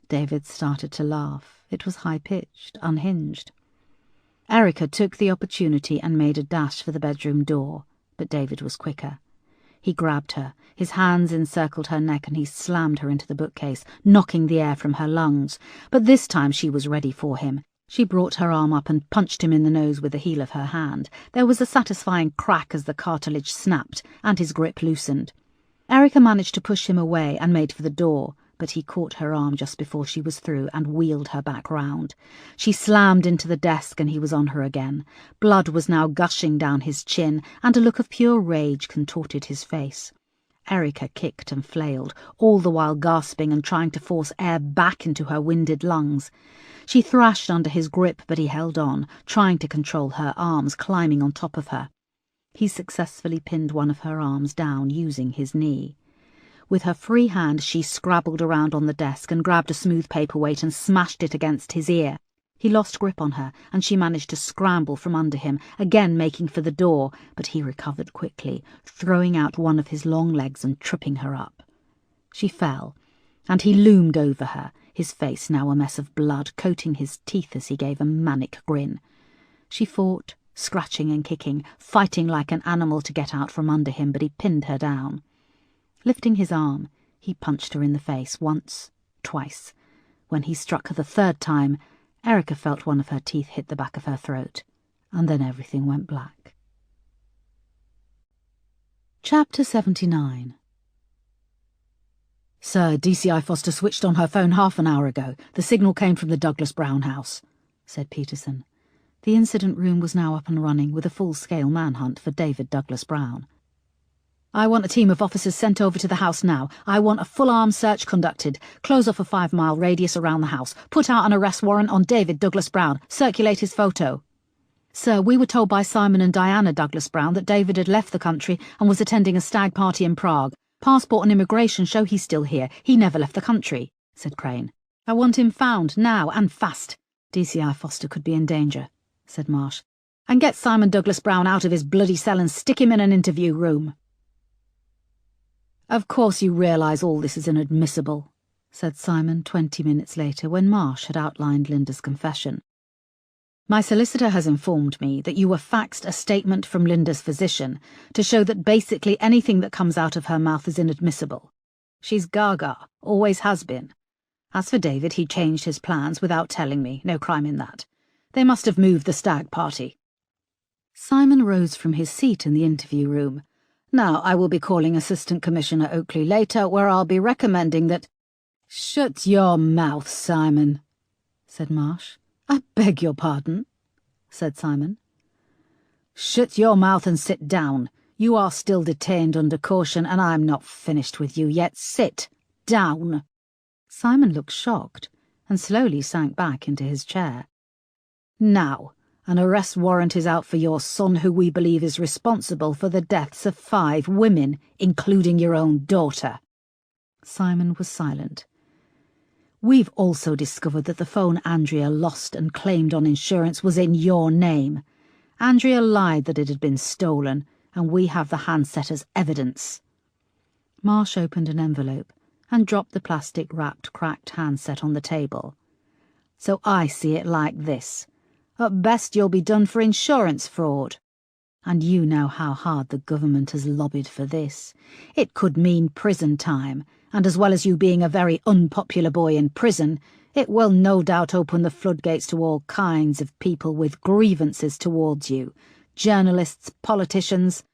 David started to laugh. It was high-pitched, unhinged. Erica took the opportunity and made a dash for the bedroom door, but David was quicker. He grabbed her, his hands encircled her neck, and he slammed her into the bookcase, knocking the air from her lungs. But this time she was ready for him. She brought her arm up and punched him in the nose with the heel of her hand. There was a satisfying crack as the cartilage snapped, and his grip loosened. Erica managed to push him away and made for the door, but he caught her arm just before she was through and wheeled her back round. She slammed into the desk and he was on her again. Blood was now gushing down his chin, and a look of pure rage contorted his face. Erica kicked and flailed, all the while gasping and trying to force air back into her winded lungs. She thrashed under his grip, but he held on, trying to control her arms climbing on top of her. He successfully pinned one of her arms down using his knee. With her free hand she scrabbled around on the desk and grabbed a smooth paperweight and smashed it against his ear. He lost grip on her, and she managed to scramble from under him, again making for the door, but he recovered quickly, throwing out one of his long legs and tripping her up. She fell, and he loomed over her, his face now a mess of blood, coating his teeth as he gave a manic grin. She fought, scratching and kicking, fighting like an animal to get out from under him, but he pinned her down. Lifting his arm, he punched her in the face once, twice. When he struck her the third time, Erica felt one of her teeth hit the back of her throat, and then everything went black. Chapter 79. Sir, DCI Foster switched on her phone half an hour ago. The signal came from the Douglas Brown house, said Peterson. The incident room was now up and running with a full-scale manhunt for David Douglas Brown. I want a team of officers sent over to the house now. I want a full-arm search conducted. Close off a 5-mile radius around the house. Put out an arrest warrant on David Douglas Brown. Circulate his photo. Sir, we were told by Simon and Diana Douglas Brown that David had left the country and was attending a stag party in Prague. Passport and immigration show he's still here. He never left the country, said Crane. I want him found, now, and fast. DCI Foster could be in danger, said Marsh. And get Simon Douglas Brown out of his bloody cell and stick him in an interview room. Of course you realise all this is inadmissible, said Simon 20 minutes later when Marsh had outlined Linda's confession. My solicitor has informed me that you were faxed a statement from Linda's physician to show that basically anything that comes out of her mouth is inadmissible. She's gaga, always has been. As for David, he changed his plans without telling me, no crime in that. They must have moved the stag party. Simon rose from his seat in the interview room. Now, I will be calling Assistant Commissioner Oakley later, where I'll be recommending that— Shut your mouth, Simon, said Marsh. I beg your pardon, said Simon. Shut your mouth and sit down. You are still detained under caution, and I'm not finished with you yet. Sit down. Simon looked shocked and slowly sank back into his chair. Now, an arrest warrant is out for your son, who we believe is responsible for the deaths of 5 women, including your own daughter. Simon was silent. We've also discovered that the phone Andrea lost and claimed on insurance was in your name. Andrea lied that it had been stolen, and we have the handset as evidence. Marsh opened an envelope and dropped the plastic-wrapped cracked handset on the table. So I see it like this. At best you'll be done for insurance fraud. And you know how hard the government has lobbied for this. It could mean prison time, and as well as you being a very unpopular boy in prison, it will no doubt open the floodgates to all kinds of people with grievances towards you. Journalists, politicians.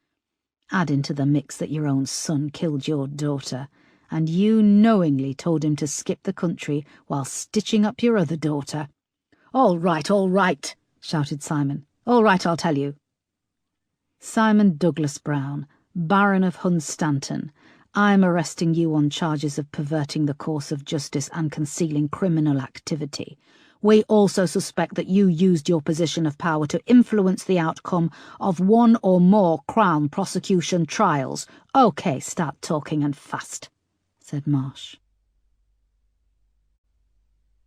Add into the mix that your own son killed your daughter, and you knowingly told him to skip the country while stitching up your other daughter. All right, shouted Simon. All right, I'll tell you. Simon Douglas Brown, Baron of Hunstanton, I'm arresting you on charges of perverting the course of justice and concealing criminal activity. We also suspect that you used your position of power to influence the outcome of 1 or more Crown prosecution trials. OK, start talking and fast, said Marsh.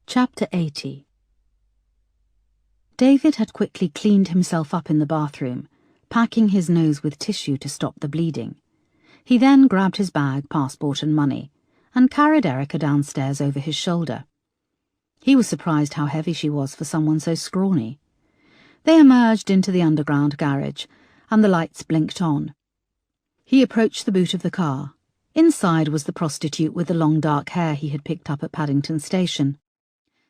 Chapter 80. David had quickly cleaned himself up in the bathroom, packing his nose with tissue to stop the bleeding. He then grabbed his bag, passport and money, and carried Erica downstairs over his shoulder. He was surprised how heavy she was for someone so scrawny. They emerged into the underground garage, and the lights blinked on. He approached the boot of the car. Inside was the prostitute with the long dark hair he had picked up at Paddington Station.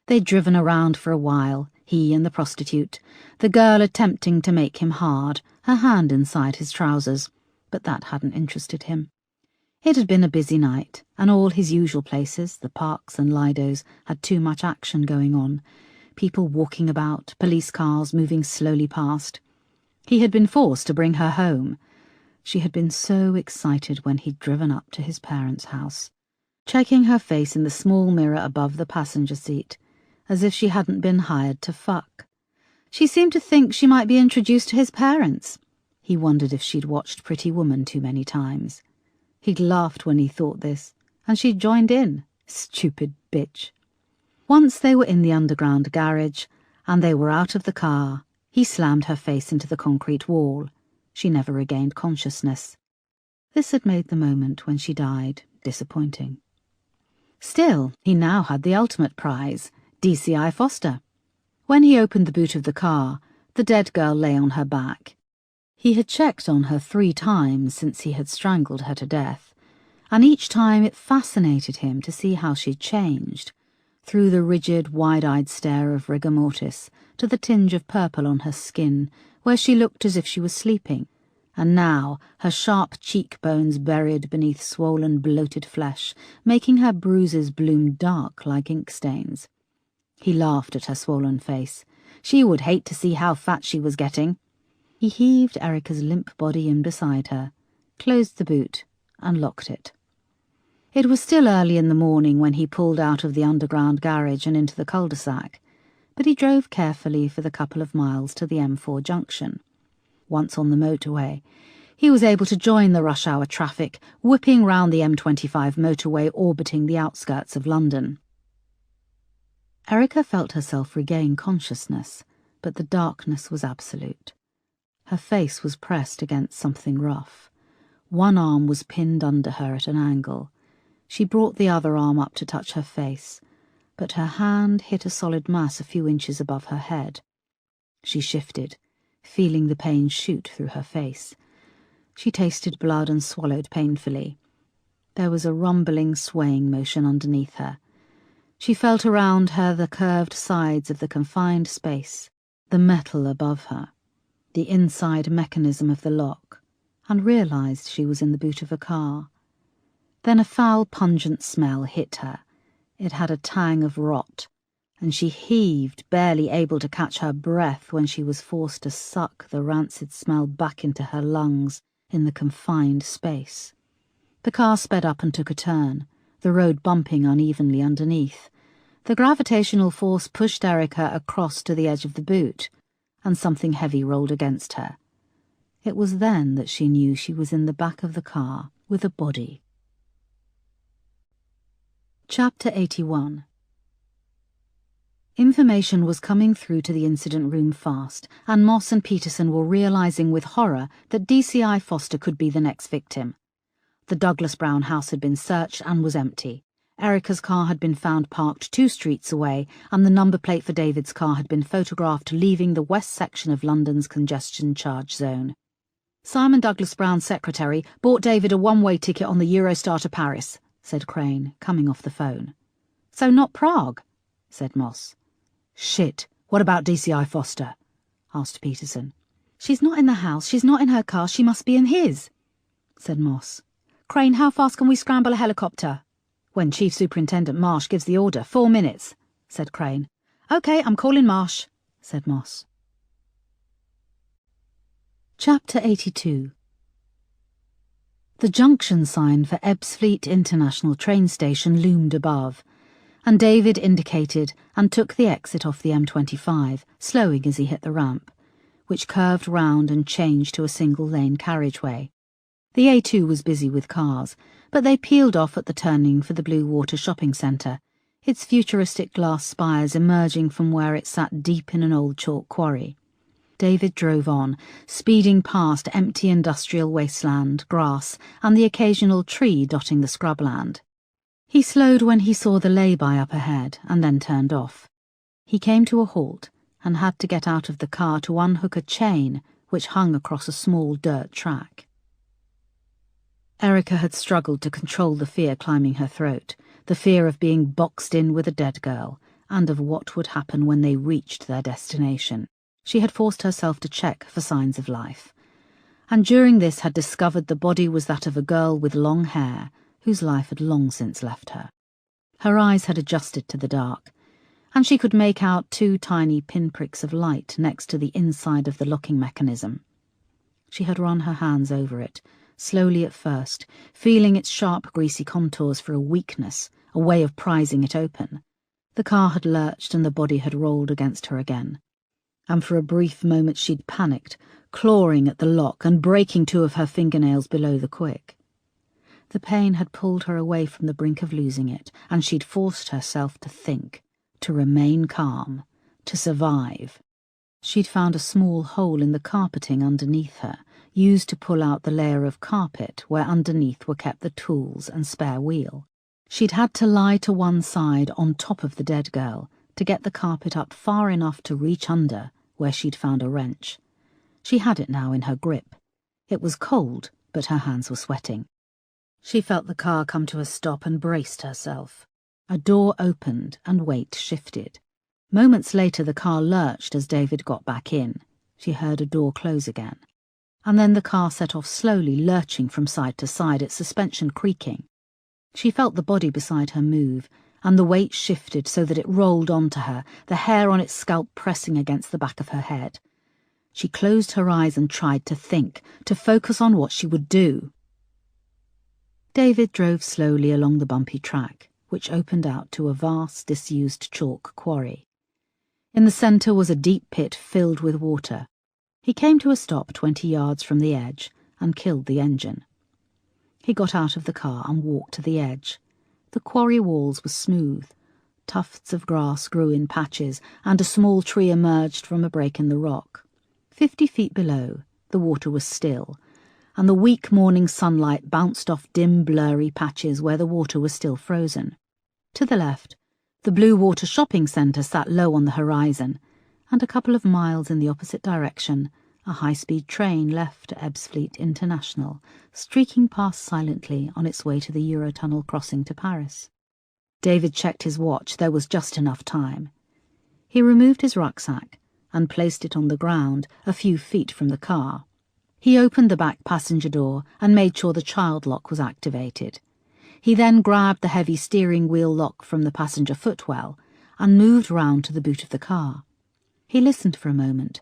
They'd driven around for a while, he and the prostitute, the girl attempting to make him hard, her hand inside his trousers, but that hadn't interested him. It had been a busy night, and all his usual places, the parks and Lidos, had too much action going on. People walking about, police cars moving slowly past. He had been forced to bring her home. She had been so excited when he'd driven up to his parents' house, checking her face in the small mirror above the passenger seat, as if she hadn't been hired to fuck. She seemed to think she might be introduced to his parents. He wondered if she'd watched Pretty Woman too many times. He'd laughed when he thought this, and she'd joined in. Stupid bitch. Once they were in the underground garage, and they were out of the car, he slammed her face into the concrete wall. She never regained consciousness. This had made the moment when she died disappointing. Still, he now had the ultimate prize, DCI Foster. When he opened the boot of the car, the dead girl lay on her back. He had checked on her 3 times since he had strangled her to death, and each time it fascinated him to see how she'd changed, through the rigid, wide-eyed stare of rigor mortis to the tinge of purple on her skin, where she looked as if she was sleeping, and now her sharp cheekbones buried beneath swollen, bloated flesh, making her bruises bloom dark like ink stains. He laughed at her swollen face. She would hate to see how fat she was getting. He heaved Erica's limp body in beside her, closed the boot, and locked it. It was still early in the morning when he pulled out of the underground garage and into the cul-de-sac, but he drove carefully for the couple of miles to the M4 junction. Once on the motorway, he was able to join the rush-hour traffic, whipping round the M25 motorway orbiting the outskirts of London. Erica felt herself regain consciousness, but the darkness was absolute. Her face was pressed against something rough. One arm was pinned under her at an angle. She brought the other arm up to touch her face, but her hand hit a solid mass a few inches above her head. She shifted, feeling the pain shoot through her face. She tasted blood and swallowed painfully. There was a rumbling, swaying motion underneath her. She felt around her the curved sides of the confined space, the metal above her, the inside mechanism of the lock, and realized she was in the boot of a car. Then a foul, pungent smell hit her. It had a tang of rot, and she heaved, barely able to catch her breath when she was forced to suck the rancid smell back into her lungs in the confined space. The car sped up and took a turn, the road bumping unevenly underneath. The gravitational force pushed Erica across to the edge of the boot, and something heavy rolled against her. It was then that she knew she was in the back of the car with a body. Chapter 81. Information was coming through to the incident room fast, and Moss and Peterson were realizing with horror that DCI Foster could be the next victim. The Douglas Brown house had been searched and was empty. Erica's car had been found parked 2 streets away, and the number plate for David's car had been photographed leaving the west section of London's congestion charge zone. Simon Douglas Brown's secretary bought David a one-way ticket on the Eurostar to Paris, said Crane, coming off the phone. So not Prague, said Moss. Shit, what about DCI Foster? Asked Peterson. She's not in the house, she's not in her car, she must be in his, said Moss. Crane, how fast can we scramble a helicopter? When Chief Superintendent Marsh gives the order, 4 minutes, said Crane. OK, I'm calling Marsh, said Moss. Chapter 82. The junction sign for Ebbsfleet International train station loomed above, and David indicated and took the exit off the M25, slowing as he hit the ramp, which curved round and changed to a single-lane carriageway. The A2 was busy with cars, but they peeled off at the turning for the Blue Water shopping centre, its futuristic glass spires emerging from where it sat deep in an old chalk quarry. David drove on, speeding past empty industrial wasteland, grass, and the occasional tree dotting the scrubland. He slowed when he saw the lay-by up ahead, and then turned off. He came to a halt, and had to get out of the car to unhook a chain which hung across a small dirt track. Erica had struggled to control the fear climbing her throat, the fear of being boxed in with a dead girl, and of what would happen when they reached their destination. She had forced herself to check for signs of life, and during this had discovered the body was that of a girl with long hair, whose life had long since left her. Her eyes had adjusted to the dark, and she could make out 2 tiny pinpricks of light next to the inside of the locking mechanism. She had run her hands over it, slowly at first, feeling its sharp, greasy contours for a weakness, a way of prizing it open. The car had lurched and the body had rolled against her again, and for a brief moment she'd panicked, clawing at the lock and breaking 2 of her fingernails below the quick. The pain had pulled her away from the brink of losing it, and she'd forced herself to think, to remain calm, to survive. She'd found a small hole in the carpeting underneath her, used to pull out the layer of carpet where underneath were kept the tools and spare wheel. She'd had to lie to one side on top of the dead girl to get the carpet up far enough to reach under where she'd found a wrench. She had it now in her grip. It was cold, but her hands were sweating. She felt the car come to a stop and braced herself. A door opened and weight shifted. Moments later the car lurched as David got back in. She heard a door close again. And then the car set off slowly, lurching from side to side, its suspension creaking. She felt the body beside her move, and the weight shifted so that it rolled onto her, the hair on its scalp pressing against the back of her head. She closed her eyes and tried to think, to focus on what she would do. David drove slowly along the bumpy track, which opened out to a vast, disused chalk quarry. In the centre was a deep pit filled with water. He came to a stop 20 yards from the edge and killed the engine. He got out of the car and walked to the edge. The quarry walls were smooth. Tufts of grass grew in patches, and a small tree emerged from a break in the rock. 50 feet below, the water was still, and the weak morning sunlight bounced off dim, blurry patches where the water was still frozen. To the left, the Blue Water shopping centre sat low on the horizon, and a couple of miles in the opposite direction, a high-speed train left Ebbsfleet International, streaking past silently on its way to the Eurotunnel crossing to Paris. David checked his watch. There was just enough time. He removed his rucksack and placed it on the ground a few feet from the car. He opened the back passenger door and made sure the child lock was activated. He then grabbed the heavy steering wheel lock from the passenger footwell and moved round to the boot of the car. He listened for a moment,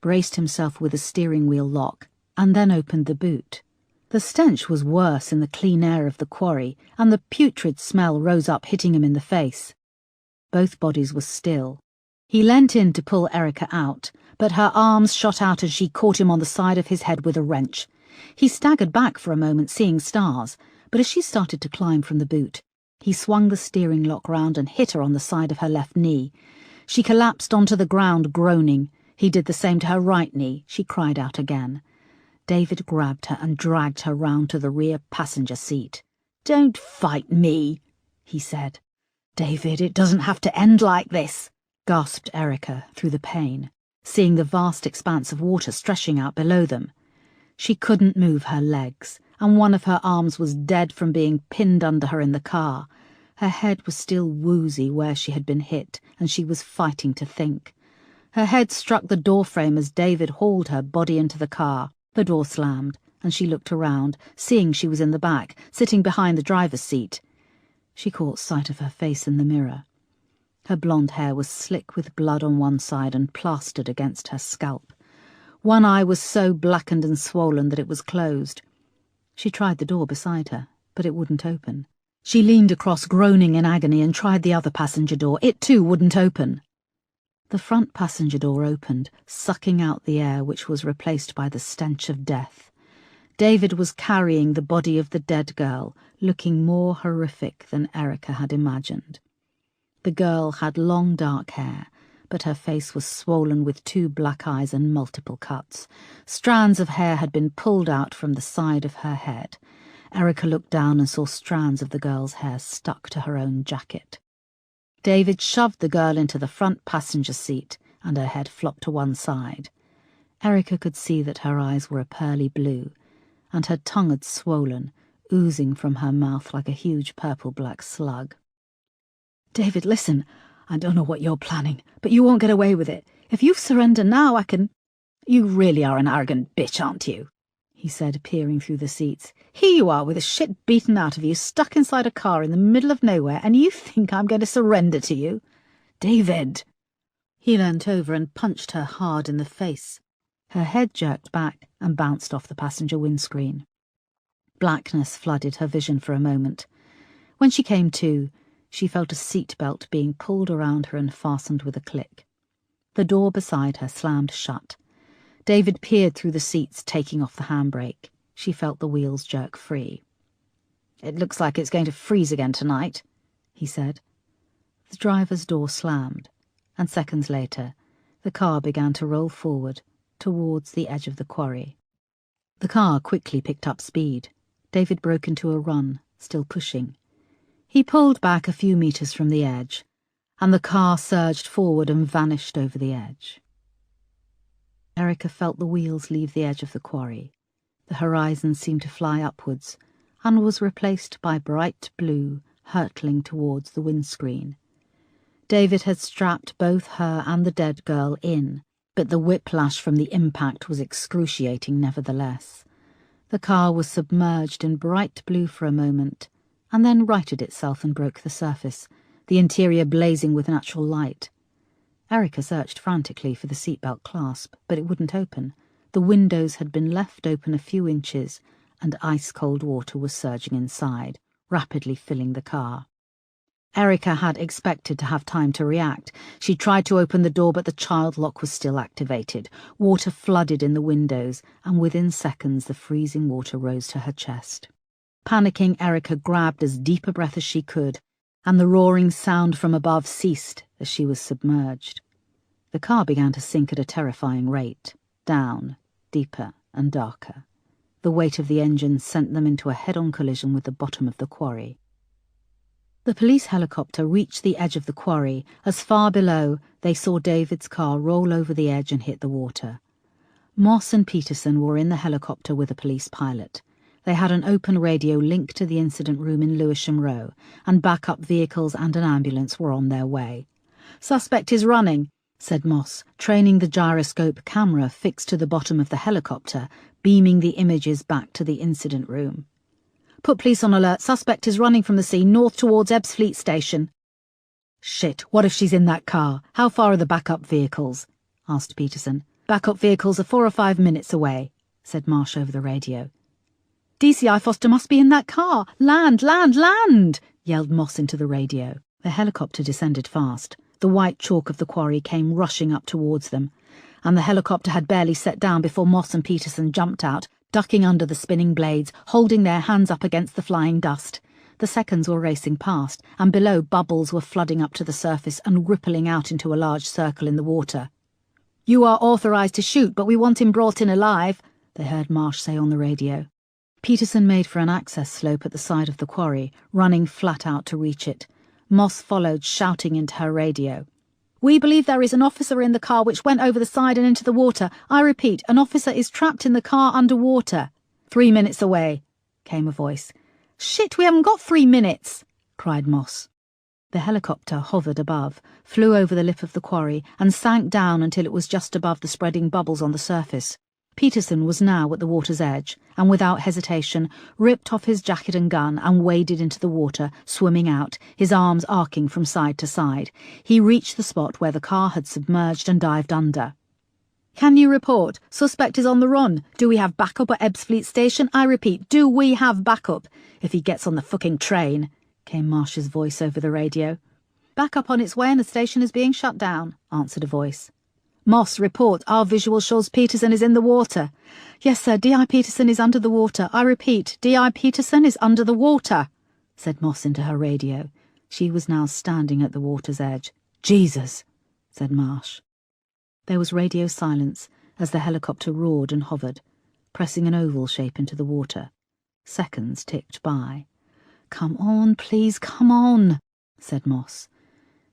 braced himself with the steering wheel lock, and then opened the boot. The stench was worse in the clean air of the quarry, and the putrid smell rose up, hitting him in the face. Both bodies were still. He leant in to pull Erica out, but her arms shot out as she caught him on the side of his head with a wrench. He staggered back for a moment, seeing stars, but as she started to climb from the boot, he swung the steering lock round and hit her on the side of her left knee. She collapsed onto the ground, groaning. He did the same to her right knee. She cried out again. David grabbed her and dragged her round to the rear passenger seat. "Don't fight me," he said. "David, it doesn't have to end like this," gasped Erica through the pain, seeing the vast expanse of water stretching out below them. She couldn't move her legs, and one of her arms was dead from being pinned under her in the car. Her head was still woozy where she had been hit, and she was fighting to think. Her head struck the doorframe as David hauled her body into the car. The door slammed, and she looked around, seeing she was in the back, sitting behind the driver's seat. She caught sight of her face in the mirror. Her blonde hair was slick with blood on one side and plastered against her scalp. One eye was so blackened and swollen that it was closed. She tried the door beside her, but it wouldn't open. She leaned across, groaning in agony, and tried the other passenger door. It too wouldn't open. The front passenger door opened, sucking out the air which was replaced by the stench of death. David was carrying the body of the dead girl, looking more horrific than Erica had imagined. The girl had long dark hair, but her face was swollen with 2 black eyes and multiple cuts. Strands of hair had been pulled out from the side of her head. Erica looked down and saw strands of the girl's hair stuck to her own jacket. David shoved the girl into the front passenger seat, and her head flopped to one side. Erica could see that her eyes were a pearly blue, and her tongue had swollen, oozing from her mouth like a huge purple-black slug. "David, listen, I don't know what you're planning, but you won't get away with it. If you surrender now, I can—" "You really are an arrogant bitch, aren't you?" he said, peering through the seats. "Here you are with the shit beaten out of you, stuck inside a car in the middle of nowhere, and you think I'm going to surrender to you? David!" He leant over and punched her hard in the face. Her head jerked back and bounced off the passenger windscreen. Blackness flooded her vision for a moment. When she came to, she felt a seat belt being pulled around her and fastened with a click. The door beside her slammed shut. David peered through the seats, taking off the handbrake. She felt the wheels jerk free. "It looks like it's going to freeze again tonight," he said. The driver's door slammed, and seconds later, the car began to roll forward towards the edge of the quarry. The car quickly picked up speed. David broke into a run, still pushing. He pulled back a few meters from the edge, and the car surged forward and vanished over the edge. Erica felt the wheels leave the edge of the quarry. The horizon seemed to fly upwards, and was replaced by bright blue hurtling towards the windscreen. David had strapped both her and the dead girl in, but the whiplash from the impact was excruciating nevertheless. The car was submerged in bright blue for a moment, and then righted itself and broke the surface, the interior blazing with natural light. Erica searched frantically for the seatbelt clasp, but it wouldn't open. The windows had been left open a few inches, and ice-cold water was surging inside, rapidly filling the car. Erica had expected to have time to react. She tried to open the door, but the child lock was still activated. Water flooded in the windows, and within seconds the freezing water rose to her chest. Panicking, Erica grabbed as deep a breath as she could, and the roaring sound from above ceased as she was submerged. The car began to sink at a terrifying rate, down, deeper and darker. The weight of the engine sent them into a head-on collision with the bottom of the quarry. The police helicopter reached the edge of the quarry as far below they saw David's car roll over the edge and hit the water. Moss and Peterson were in the helicopter with a police pilot. They had an open radio linked to the incident room in Lewisham Row, and backup vehicles and an ambulance were on their way. "Suspect is running," said Moss, training the gyroscope camera fixed to the bottom of the helicopter, beaming the images back to the incident room. "Put police on alert. Suspect is running from the scene north towards Ebbsfleet Station." "Shit, what if she's in that car? How far are the backup vehicles?" asked Peterson. "Backup vehicles are 4 or 5 minutes away," said Marsh over the radio. "DCI Foster must be in that car. Land, land, land!" yelled Moss into the radio. The helicopter descended fast. The white chalk of the quarry came rushing up towards them, and the helicopter had barely set down before Moss and Peterson jumped out, ducking under the spinning blades, holding their hands up against the flying dust. The seconds were racing past, and below bubbles were flooding up to the surface and rippling out into a large circle in the water. "You are authorized to shoot, but we want him brought in alive," they heard Marsh say on the radio. Peterson made for an access slope at the side of the quarry, running flat out to reach it. Moss followed, shouting into her radio. "We believe there is an officer in the car which went over the side and into the water. I repeat, an officer is trapped in the car underwater." 3 minutes away," came a voice. "Shit, we haven't got 3 minutes," cried Moss. The helicopter hovered above, flew over the lip of the quarry, and sank down until it was just above the spreading bubbles on the surface. Peterson was now at the water's edge, and without hesitation ripped off his jacket and gun and waded into the water, swimming out, his arms arcing from side to side. He reached the spot where the car had submerged and dived under. "Can you report? Suspect is on the run. Do we have backup at Ebbsfleet Station? I repeat, do we have backup? If he gets on the fucking train," came Marsh's voice over the radio. "Backup on its way and the station is being shut down," answered a voice. "Moss, report. Our visual shows Peterson is in the water." "Yes, sir. D.I. Peterson is under the water. I repeat, D.I. Peterson is under the water," said Moss into her radio. She was now standing at the water's edge. "Jesus," said Marsh. There was radio silence as the helicopter roared and hovered, pressing an oval shape into the water. Seconds ticked by. "Come on, please, come on," said Moss.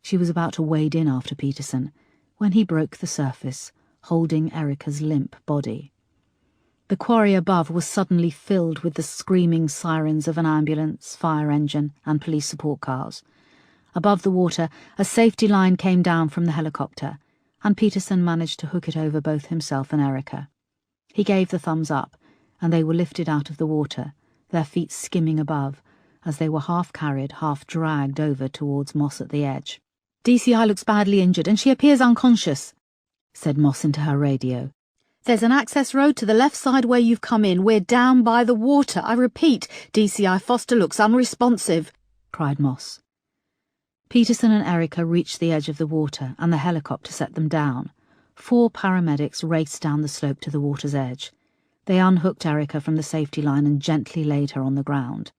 She was about to wade in after Peterson when he broke the surface, holding Erica's limp body. The quarry above was suddenly filled with the screaming sirens of an ambulance, fire engine, and police support cars. Above the water, a safety line came down from the helicopter, and Peterson managed to hook it over both himself and Erica. He gave the thumbs up, and they were lifted out of the water, their feet skimming above, as they were half carried, half dragged over towards Moss at the edge. "DCI looks badly injured, and she appears unconscious," said Moss into her radio. "There's an access road to the left side where you've come in. We're down by the water. I repeat, DCI Foster looks unresponsive," cried Moss. Peterson and Erica reached the edge of the water, and the helicopter set them down. 4 paramedics raced down the slope to the water's edge. They unhooked Erica from the safety line and gently laid her on the ground.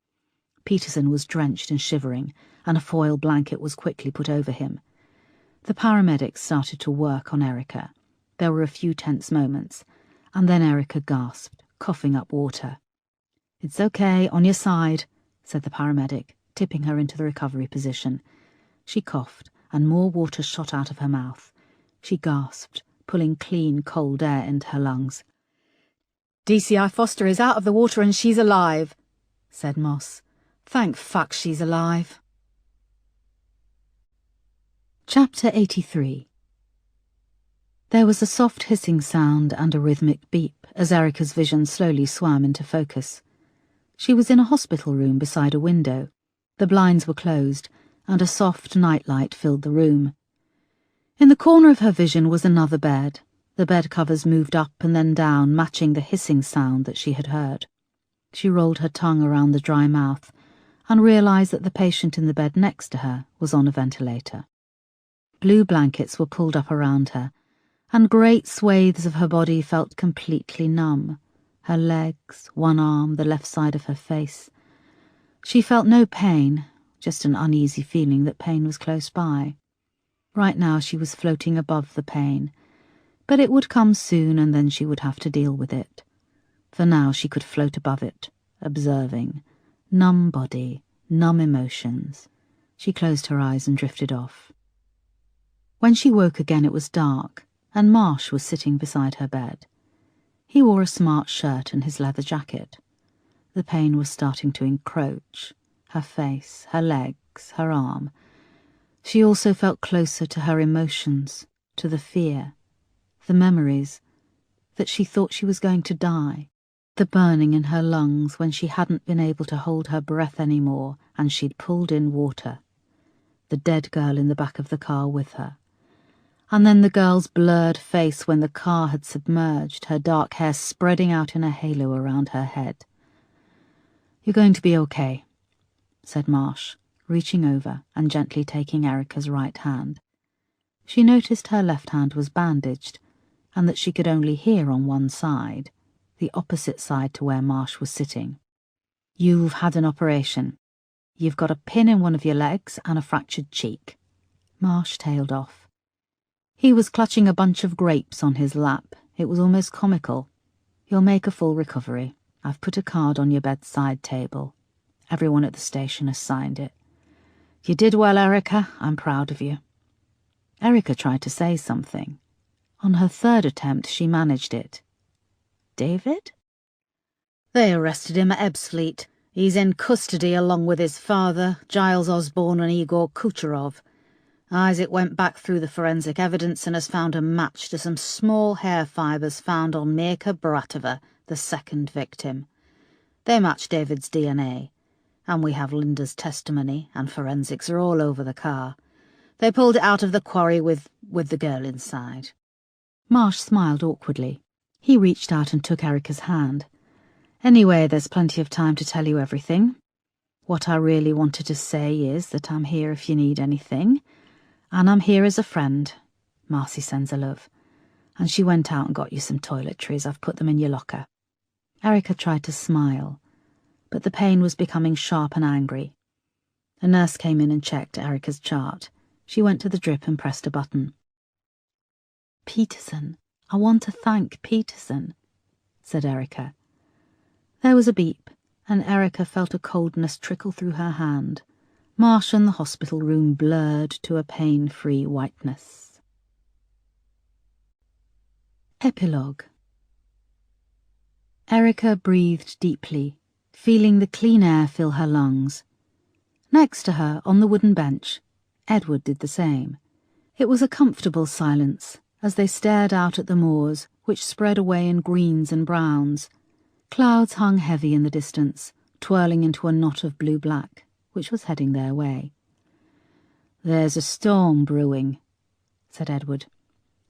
Peterson was drenched and shivering, and a foil blanket was quickly put over him. The paramedics started to work on Erica. There were a few tense moments, and then Erica gasped, coughing up water. "It's okay, on your side," said the paramedic, tipping her into the recovery position. She coughed, and more water shot out of her mouth. She gasped, pulling clean, cold air into her lungs. "DCI Foster is out of the water and she's alive," said Moss. "Thank fuck she's alive." Chapter 83. There was a soft hissing sound and a rhythmic beep as Erica's vision slowly swam into focus. She was in a hospital room beside a window. The blinds were closed, and a soft nightlight filled the room. In the corner of her vision was another bed. The bed covers moved up and then down, matching the hissing sound that she had heard. She rolled her tongue around the dry mouth and realized that the patient in the bed next to her was on a ventilator. Blue blankets were pulled up around her, and great swathes of her body felt completely numb. Her legs, one arm, the left side of her face. She felt no pain, just an uneasy feeling that pain was close by. Right now she was floating above the pain, but it would come soon and then she would have to deal with it. For now she could float above it, observing. Numb body, numb emotions. She closed her eyes and drifted off. When she woke again it was dark, and Marsh was sitting beside her bed. He wore a smart shirt and his leather jacket. The pain was starting to encroach. Her face, her legs, her arm. She also felt closer to her emotions, to the fear, the memories, that she thought she was going to die, the burning in her lungs when she hadn't been able to hold her breath anymore and she'd pulled in water, the dead girl in the back of the car with her, and then the girl's blurred face when the car had submerged, her dark hair spreading out in a halo around her head. "You're going to be okay," said Marsh, reaching over and gently taking Erica's right hand. She noticed her left hand was bandaged, and that she could only hear on one side, the opposite side to where Marsh was sitting. "You've had an operation. You've got a pin in one of your legs and a fractured cheek." Marsh tailed off. He was clutching a bunch of grapes on his lap. It was almost comical. "You'll make a full recovery. I've put a card on your bedside table. Everyone at the station has signed it. You did well, Erica. I'm proud of you." Erica tried to say something. On her third attempt, she managed it. "David?" They arrested him at Ebbsfleet. He's in custody along with his father, Giles Osborne and Igor Kucherov. Isaac went back through the forensic evidence and has found a match to some small hair fibres found on Mirka Baratova, the second victim. They match David's DNA, and we have Linda's testimony, and forensics are all over the car. They pulled it out of the quarry with the girl inside." Marsh smiled awkwardly. He reached out and took Erica's hand. "Anyway, there's plenty of time to tell you everything. What I really wanted to say is that I'm here if you need anything, and I'm here as a friend. Marcy sends her love. And she went out and got you some toiletries. I've put them in your locker." Erica tried to smile, but the pain was becoming sharp and angry. A nurse came in and checked Erica's chart. She went to the drip and pressed a button. "Peterson. I want to thank Peterson," said Erica. There was a beep, and Erica felt a coldness trickle through her hand. Marsh and the hospital room blurred to a pain-free whiteness. Epilogue. Erica breathed deeply, feeling the clean air fill her lungs. Next to her, on the wooden bench, Edward did the same. It was a comfortable silence, as they stared out at the moors, which spread away in greens and browns. Clouds hung heavy in the distance, twirling into a knot of blue-black, which was heading their way. "There's a storm brewing," said Edward.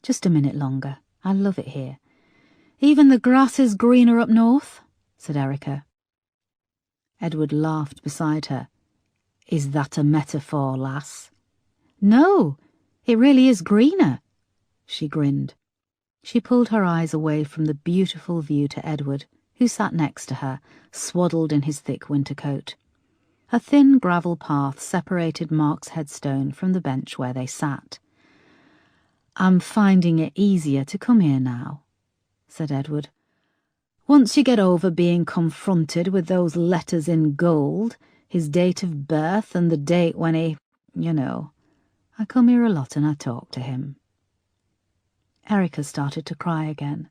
"Just a minute longer. I love it here." "Even the grass is greener up north," said Erica. Edward laughed beside her. "Is that a metaphor, lass?" "No, it really is greener." She grinned. She pulled her eyes away from the beautiful view to Edward, who sat next to her, swaddled in his thick winter coat. A thin gravel path separated Mark's headstone from the bench where they sat. "I'm finding it easier to come here now," said Edward. "Once you get over being confronted with those letters in gold, his date of birth and the date when he, I come here a lot and I talk to him." Erica started to cry again.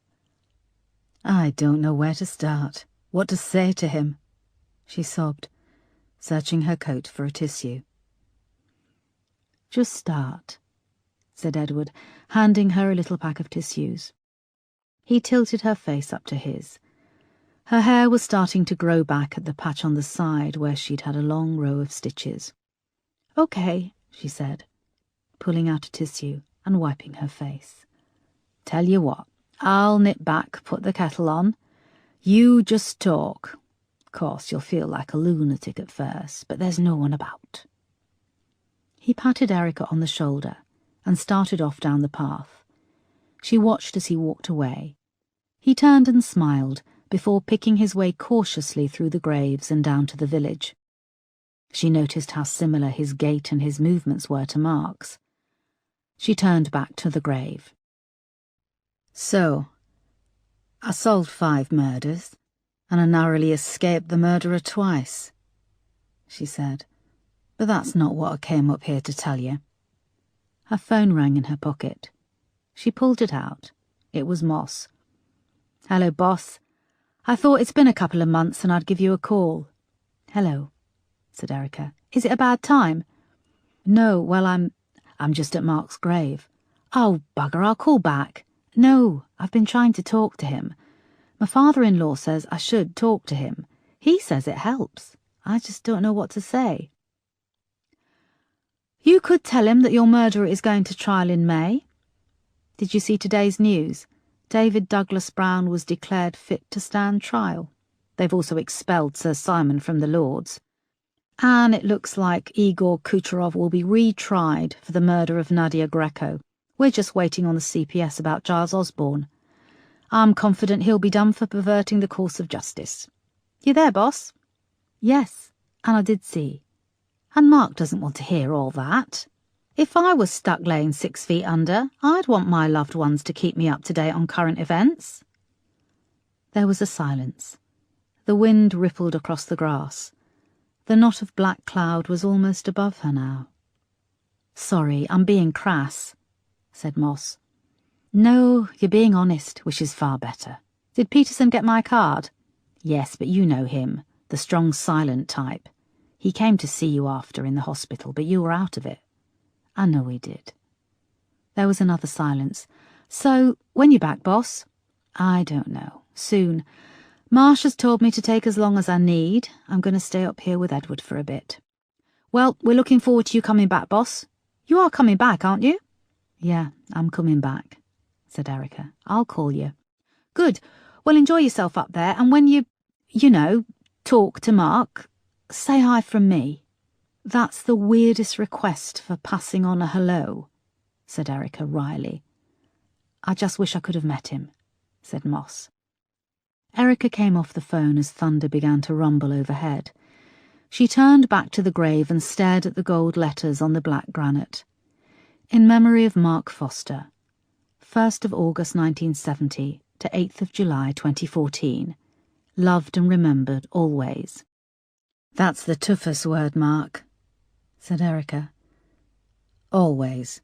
"I don't know where to start, what to say to him," she sobbed, searching her coat for a tissue. "Just start," said Edward, handing her a little pack of tissues. He tilted her face up to his. Her hair was starting to grow back at the patch on the side where she'd had a long row of stitches. "Okay," she said, pulling out a tissue and wiping her face. "Tell you what, I'll nip back, put the kettle on. You just talk. Of course, you'll feel like a lunatic at first, but there's no one about." He patted Erica on the shoulder and started off down the path. She watched as he walked away. He turned and smiled before picking his way cautiously through the graves and down to the village. She noticed how similar his gait and his movements were to Mark's. She turned back to the grave. "So, I solved 5 murders, and I narrowly escaped the murderer twice," she said. "But that's not what I came up here to tell you." Her phone rang in her pocket. She pulled it out. It was Moss. "Hello, boss. I thought it's been a couple of months and I'd give you a call." "Hello," said Erica. "Is it a bad time?" "No, well, I'm just at Mark's grave." "Oh, bugger, I'll call back." "No, I've been trying to talk to him. My father-in-law says I should talk to him. He says it helps. I just don't know what to say." "You could tell him that your murderer is going to trial in May. Did you see today's news? David Douglas Brown was declared fit to stand trial. They've also expelled Sir Simon from the Lords. And it looks like Igor Kucherov will be retried for the murder of Nadia Greco. We're just waiting on the CPS about Giles Osborne. I'm confident he'll be done for perverting the course of justice. You there, boss?" "Yes, and I did see. And Mark doesn't want to hear all that. If I was stuck laying 6 feet under, I'd want my loved ones to keep me up to date on current events." There was a silence. The wind rippled across the grass. The knot of black cloud was almost above her now. "Sorry, I'm being crass," said Moss. "No, you're being honest, which is far better. Did Peterson get my card?" "Yes, but you know him, the strong, silent type. He came to see you after in the hospital, but you were out of it." "I know he did." There was another silence. "So, when you back, boss?" "I don't know. Soon. Marsh has told me to take as long as I need. I'm going to stay up here with Edward for a bit." "Well, we're looking forward to you coming back, boss. You are coming back, aren't you?" "Yeah, I'm coming back," said Erica. "I'll call you." "Good. Well, enjoy yourself up there, and when you talk to Mark, say hi from me." "That's the weirdest request for passing on a hello," said Erica wryly. "I just wish I could have met him," said Moss. Erica came off the phone as thunder began to rumble overhead. She turned back to the grave and stared at the gold letters on the black granite. In memory of Mark Foster, 1st of August 1970 to 8th of July 2014. Loved and remembered always. "That's the toughest word, Mark," said Erica. "Always.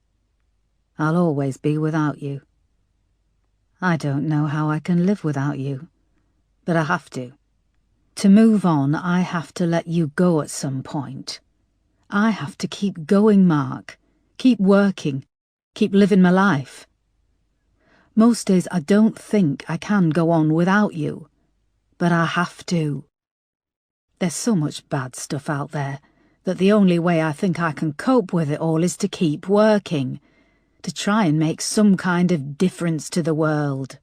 I'll always be without you. I don't know how I can live without you, but I have to. To move on, I have to let you go at some point. I have to keep going, Mark. Keep working. Keep living my life. Most days I don't think I can go on without you, but I have to. There's so much bad stuff out there that the only way I think I can cope with it all is to keep working, to try and make some kind of difference to the world."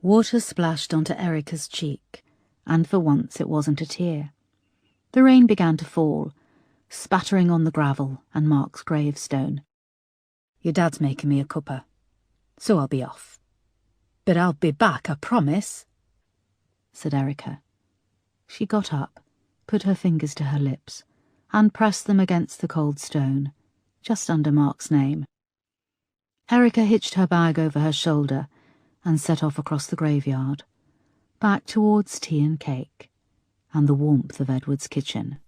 Water splashed onto Erica's cheek, and for once it wasn't a tear. The rain began to fall, spattering on the gravel and Mark's gravestone. "Your dad's making me a cuppa, so I'll be off. But I'll be back, I promise," said Erica. She got up, put her fingers to her lips, and pressed them against the cold stone, just under Mark's name. Erica hitched her bag over her shoulder and set off across the graveyard, back towards tea and cake and the warmth of Edward's kitchen.